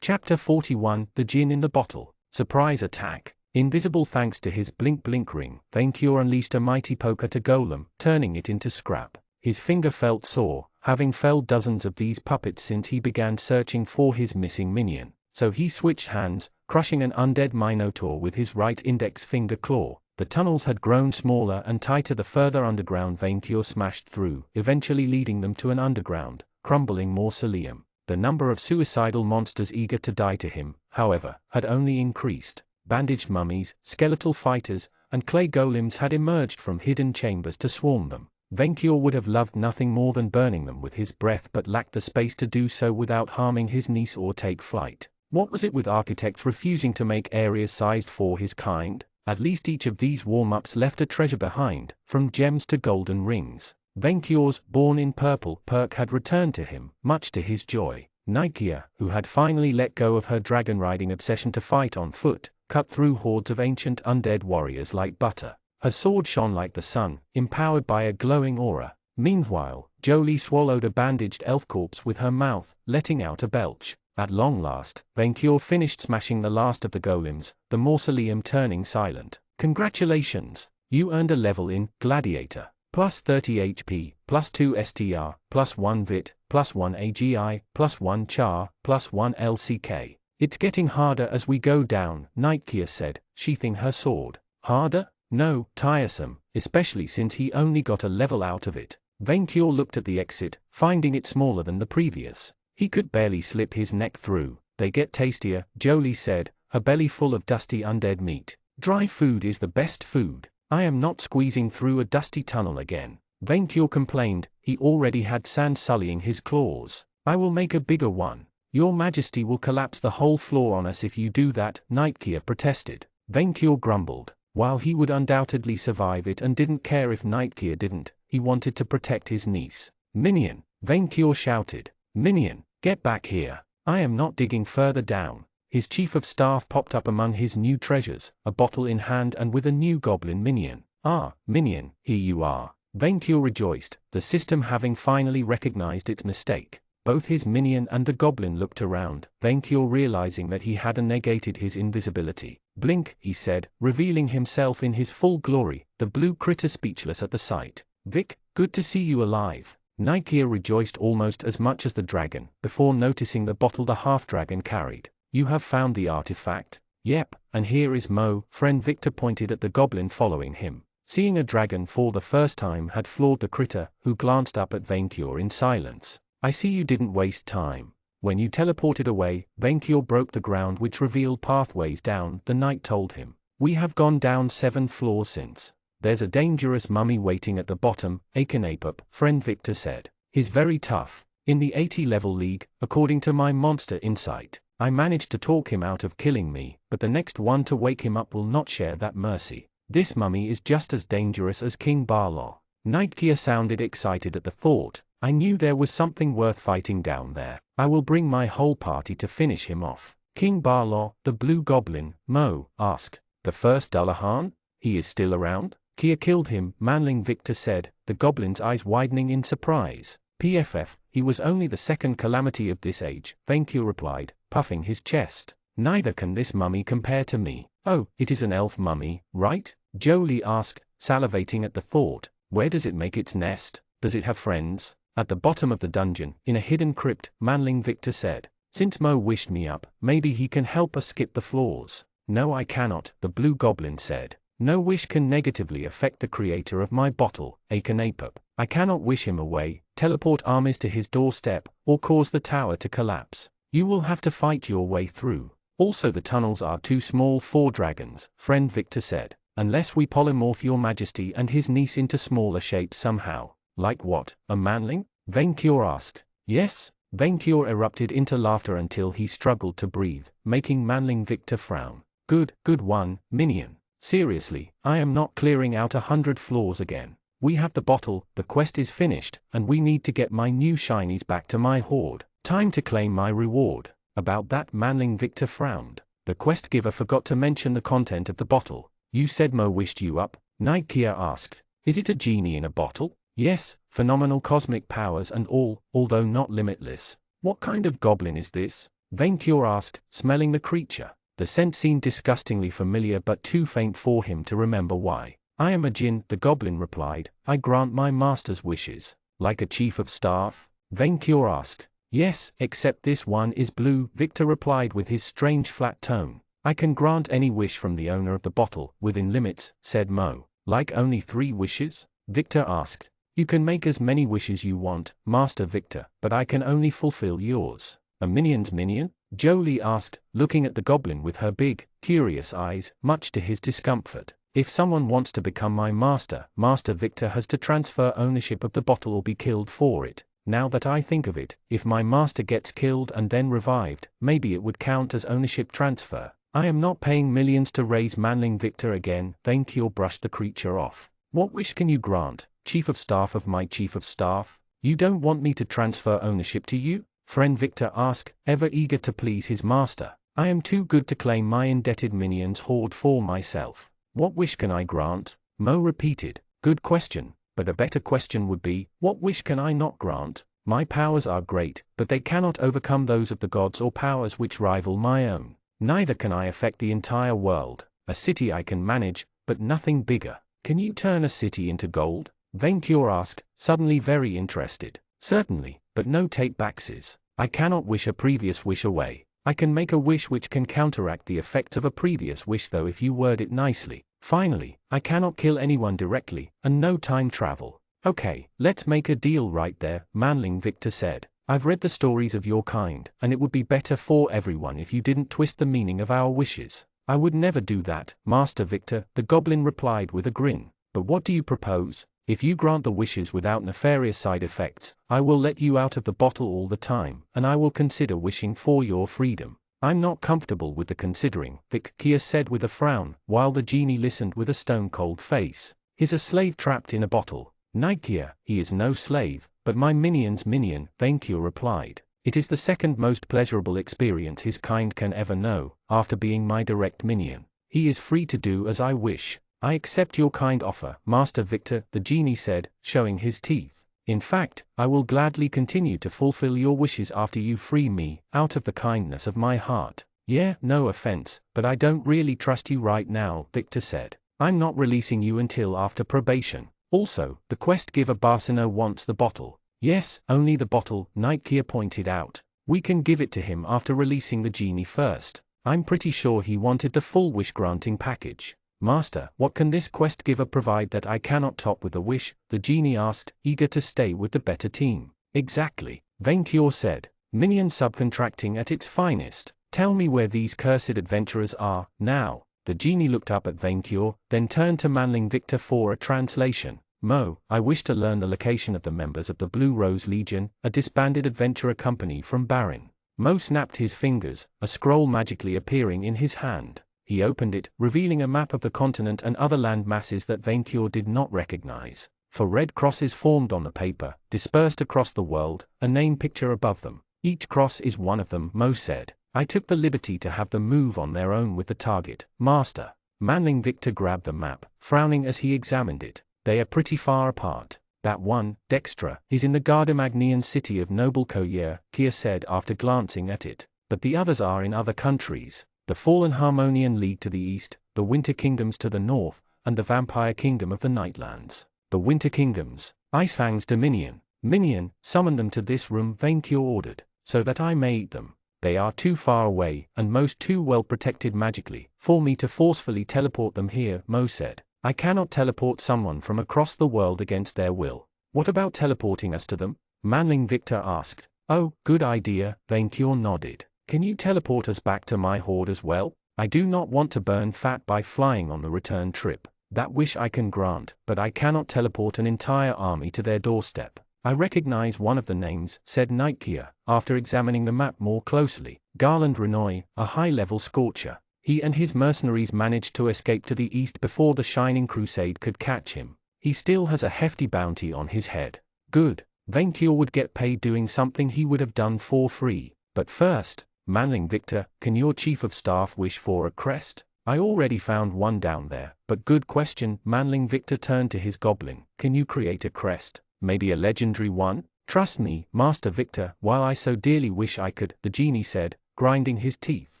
Chapter 41, The Djinn in the Bottle. Surprise attack. Invisible thanks to his blink ring, Vainkur unleashed a mighty poke at a golem, turning it into scrap. His finger felt sore, having felled dozens of these puppets since he began searching for his missing minion. So he switched hands, crushing an undead minotaur with his right index finger claw. The tunnels had grown smaller and tighter the further underground Vainkur smashed through, eventually leading them to an underground, crumbling mausoleum. The number of suicidal monsters eager to die to him, however, had only increased. Bandaged mummies, skeletal fighters, and clay golems had emerged from hidden chambers to swarm them. Vainkur would have loved nothing more than burning them with his breath, but lacked the space to do so without harming his niece or take flight. What was it with architects refusing to make areas sized for his kind? At least each of these warm-ups left a treasure behind, from gems to golden rings. Vainkur's Born in Purple perk had returned to him, much to his joy. Nikia, who had finally let go of her dragon-riding obsession to fight on foot, cut through hordes of ancient undead warriors like butter. Her sword shone like the sun, empowered by a glowing aura. Meanwhile, Jolie swallowed a bandaged elf corpse with her mouth, letting out a belch. At long last, Vainkur finished smashing the last of the golems, the mausoleum turning silent. "Congratulations! You earned a level in Gladiator. Plus 30 HP, plus 2 STR, plus 1 VIT, plus 1 AGI, plus 1 Char, plus 1 LCK. It's getting harder as we go down," Nightkia said, sheathing her sword. "Harder? No, tiresome, especially since he only got a level out of it." Vainkur looked at the exit, finding it smaller than the previous. He could barely slip his neck through. "They get tastier," Jolie said, her belly full of dusty undead meat. "Dry food is the best food. I am not squeezing through a dusty tunnel again." Vainkur complained, he already had sand sullying his claws. "I will make a bigger one." "Your Majesty will collapse the whole floor on us if you do that," Nightkia protested. Vainkur grumbled. While he would undoubtedly survive it and didn't care if Nightkia didn't, he wanted to protect his niece. "Minion!" Vainkur shouted. "Minion, get back here. I am not digging further down." His chief of staff popped up among his new treasures, a bottle in hand and with a new goblin minion. "Ah, Minion, here you are." Vainkur rejoiced, the system having finally recognized its mistake. Both his minion and the goblin looked around, Vainkur realizing that he hadn't negated his invisibility. "Blink," he said, revealing himself in his full glory, the blue critter speechless at the sight. "Vic, good to see you alive." Nightkia rejoiced almost as much as the dragon, before noticing the bottle the half-dragon carried. "You have found the artifact?" "Yep, and here is Mo." Friend Victor pointed at the goblin following him. Seeing a dragon for the first time had floored the critter, who glanced up at Vainkur in silence. "I see you didn't waste time. When you teleported away, Vainkur broke the ground which revealed pathways down," the knight told him. "We have gone down 7 floors since. There's a dangerous mummy waiting at the bottom," Akenapup, Friend Victor said. "He's very tough. In the 80-level league, according to my monster insight. I managed to talk him out of killing me, but the next one to wake him up will not share that mercy. This mummy is just as dangerous as King Barlaw." Nightkia sounded excited at the thought. "I knew there was something worth fighting down there. I will bring my whole party to finish him off." King Barlaw, the Blue Goblin, Mo, asked. The first Dullahan? He is still around? Kia killed him, Manling Victor said, the goblin's eyes widening in surprise. PFF, he was only the second calamity of this age, Vainkur replied, puffing his chest. Neither can this mummy compare to me. Oh, it is an elf mummy, right? Jolie asked, salivating at the thought. Where does it make its nest? Does it have friends? At the bottom of the dungeon, in a hidden crypt, Manling Victor said. Since Mo wished me up, maybe he can help us skip the floors. No, I cannot, the Blue Goblin said. No wish can negatively affect the creator of my bottle, Akanapop. I cannot wish him away, teleport armies to his doorstep, or cause the tower to collapse. You will have to fight your way through. Also the tunnels are too small for dragons, friend Victor said. Unless we polymorph your majesty and his niece into smaller shapes somehow. Like what, a manling? Vainkur asked. Yes? Vainkur erupted into laughter until he struggled to breathe, making Manling Victor frown. Good one, minion. Seriously, I am not clearing out 100 floors again. We have the bottle, the quest is finished, and we need to get my new shinies back to my hoard. Time to claim my reward. About that, Manling Victor frowned. The quest giver forgot to mention the content of the bottle. You said Mo wished you up? Nikeya asked. Is it a genie in a bottle? Yes, phenomenal cosmic powers and all, although not limitless. What kind of goblin is this? Vainkur asked, smelling the creature. The scent seemed disgustingly familiar but too faint for him to remember why. I am a djinn, the goblin replied. I grant my master's wishes. Like a chief of staff? Vainkur asked. Yes, except this one is blue, Victor replied with his strange flat tone. I can grant any wish from the owner of the bottle, within limits, said Mo. Like only 3 wishes? Victor asked. You can make as many wishes you want, Master Victor, but I can only fulfill yours. A minion's minion? Jolie asked, looking at the goblin with her big, curious eyes, much to his discomfort. If someone wants to become my master, Master Victor has to transfer ownership of the bottle or be killed for it. Now that I think of it, if my master gets killed and then revived, maybe it would count as ownership transfer. I am not paying millions to raise Manling Victor again, Vainkur brushed the creature off. What wish can you grant, Chief of Staff of my Chief of Staff? You don't want me to transfer ownership to you? Friend Victor asked, ever eager to please his master. I am too good to claim my indebted minion's hoard for myself. What wish can I grant? Mo repeated. Good question, but a better question would be, what wish can I not grant? My powers are great, but they cannot overcome those of the gods or powers which rival my own. Neither can I affect the entire world. A city I can manage, but nothing bigger. Can you turn a city into gold? Vainkur asked, suddenly very interested. Certainly, but no take-backses. I cannot wish a previous wish away. I can make a wish which can counteract the effects of a previous wish though if you word it nicely. Finally, I cannot kill anyone directly, and no time travel. Okay, let's make a deal right there, Manling Victor said. I've read the stories of your kind, and it would be better for everyone if you didn't twist the meaning of our wishes. I would never do that, Master Victor, the goblin replied with a grin. But what do you propose? If you grant the wishes without nefarious side effects, I will let you out of the bottle all the time, and I will consider wishing for your freedom. I'm not comfortable with the considering, Kia said with a frown, while the genie listened with a stone-cold face. He's a slave trapped in a bottle. Nikeya, he is no slave, but my minion's minion, Vainkur replied. It is the second most pleasurable experience his kind can ever know, after being my direct minion. He is free to do as I wish. I accept your kind offer, Master Victor, the genie said, showing his teeth. In fact, I will gladly continue to fulfill your wishes after you free me, out of the kindness of my heart. Yeah, no offense, but I don't really trust you right now, Victor said. I'm not releasing you until after probation. Also, the quest giver Barsino wants the bottle. Yes, only the bottle, Nikeya pointed out. We can give it to him after releasing the genie first. I'm pretty sure he wanted the full wish-granting package. Master, what can this quest giver provide that I cannot top with a wish? The genie asked, eager to stay with the better team. Exactly, Vainkur said. Minion subcontracting at its finest. Tell me where these cursed adventurers are, now. The genie looked up at Vainkur, then turned to Manling Victor for a translation. Mo, I wish to learn the location of the members of the Blue Rose Legion, a disbanded adventurer company from Barin. Mo snapped his fingers, a scroll magically appearing in his hand. He opened it, revealing a map of the continent and other land masses that Vainkur did not recognize. For red crosses formed on the paper, dispersed across the world, a name picture above them. Each cross is one of them, Mo said. I took the liberty to have them move on their own with the target, Master. Manling Victor grabbed the map, frowning as he examined it. They are pretty far apart. That one, Dextra, is in the Gardemagnian city of Noble Coyer, Kia said after glancing at it. But the others are in other countries. The Fallen Harmonian League to the east, the Winter Kingdoms to the north, and the Vampire Kingdom of the Nightlands. The Winter Kingdoms. Icefang's Dominion. Minion, summon them to this room, Vaincure ordered, so that I may eat them. They are too far away, and most too well protected magically, for me to forcefully teleport them here, Mo said. I cannot teleport someone from across the world against their will. What about teleporting us to them? Manling Victor asked. Oh, good idea, Vaincure nodded. Can you teleport us back to my horde as well? I do not want to burn fat by flying on the return trip. That wish I can grant, but I cannot teleport an entire army to their doorstep. I recognize one of the names, said Nightkia, after examining the map more closely. Garland Renoy, a high-level scorcher. He and his mercenaries managed to escape to the east before the Shining Crusade could catch him. He still has a hefty bounty on his head. Good. Vaincure would get paid doing something he would have done for free. But first, Manling Victor, can your chief of staff wish for a crest? I already found one down there, but good question. Manling Victor turned to his goblin. Can you create a crest? Maybe a legendary one? Trust me, Master Victor, while I so dearly wish I could, the genie said, grinding his teeth.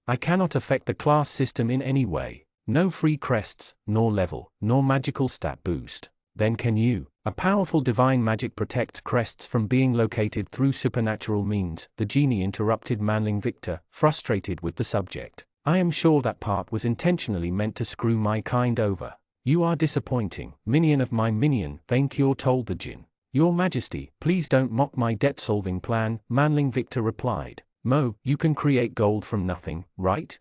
I cannot affect the class system in any way. No free crests, nor level, nor magical stat boost. Then can you? A powerful divine magic protects crests from being located through supernatural means, the genie interrupted Manling Victor, frustrated with the subject. I am sure that part was intentionally meant to screw my kind over. You are disappointing, minion of my minion, Vaincure told the djinn. Your Majesty, please don't mock my debt-solving plan, Manling Victor replied. Mo, you can create gold from nothing, right?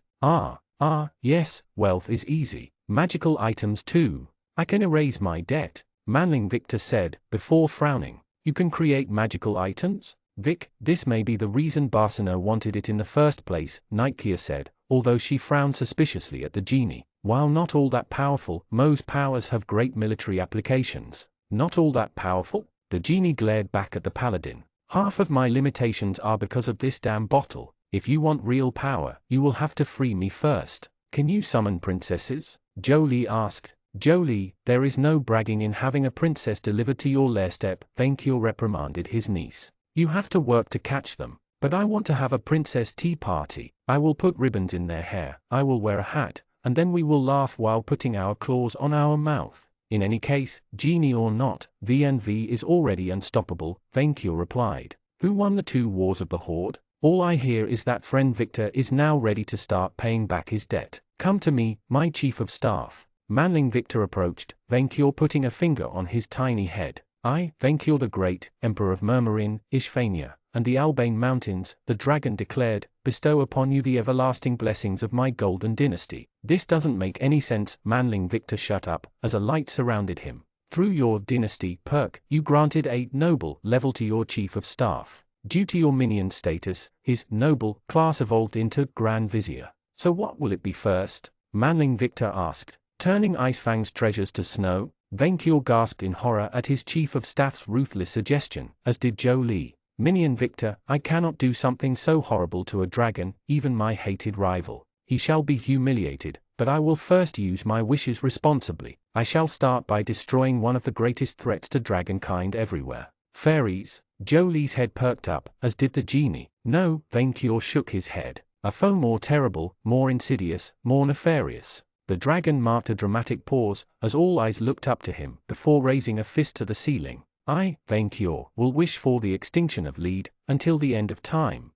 Yes, wealth is easy. Magical items too. I can erase my debt, Manling Victor said, before frowning. You can create magical items? Vic, this may be the reason Barsino wanted it in the first place, Nightkia said, although she frowned suspiciously at the genie. While not all that powerful, Mo's powers have great military applications. Not all that powerful? The genie glared back at the paladin. Half of my limitations are because of this damn bottle. If you want real power, you will have to free me first. Can you summon princesses? Jolie asked. Jolie, there is no bragging in having a princess delivered to your lairstep, Vaincure reprimanded his niece. You have to work to catch them. But I want to have a princess tea party. I will put ribbons in their hair, I will wear a hat, and then we will laugh while putting our claws on our mouth. In any case, genie or not, V&V is already unstoppable, Vaincure replied. Who won the 2 wars of the Horde? All I hear is that friend Victor is now ready to start paying back his debt. Come to me, my chief of staff. Manling Victor approached, Vaincure putting a finger on his tiny head. I, Vaincure the Great, Emperor of Murmurin, Ishphania, and the Albane Mountains, the dragon declared, bestow upon you the everlasting blessings of my golden dynasty. This doesn't make any sense, Manling Victor shut up, as a light surrounded him. Through your dynasty perk, you granted a noble level to your chief of staff. Due to your minion status, his noble class evolved into Grand Vizier. So what will it be first? Manling Victor asked, turning Icefang's treasures to snow. Vaincure gasped in horror at his chief of staff's ruthless suggestion, as did Jolie. Minion Victor, I cannot do something so horrible to a dragon, even my hated rival. He shall be humiliated, but I will first use my wishes responsibly. I shall start by destroying one of the greatest threats to dragonkind everywhere. Fairies? Jolie's head perked up, as did the genie. No, Vaincure shook his head. A foe more terrible, more insidious, more nefarious. The dragon marked a dramatic pause, as all eyes looked up to him, before raising a fist to the ceiling. I, Vaincure, will wish for the extinction of Lead, until the end of time.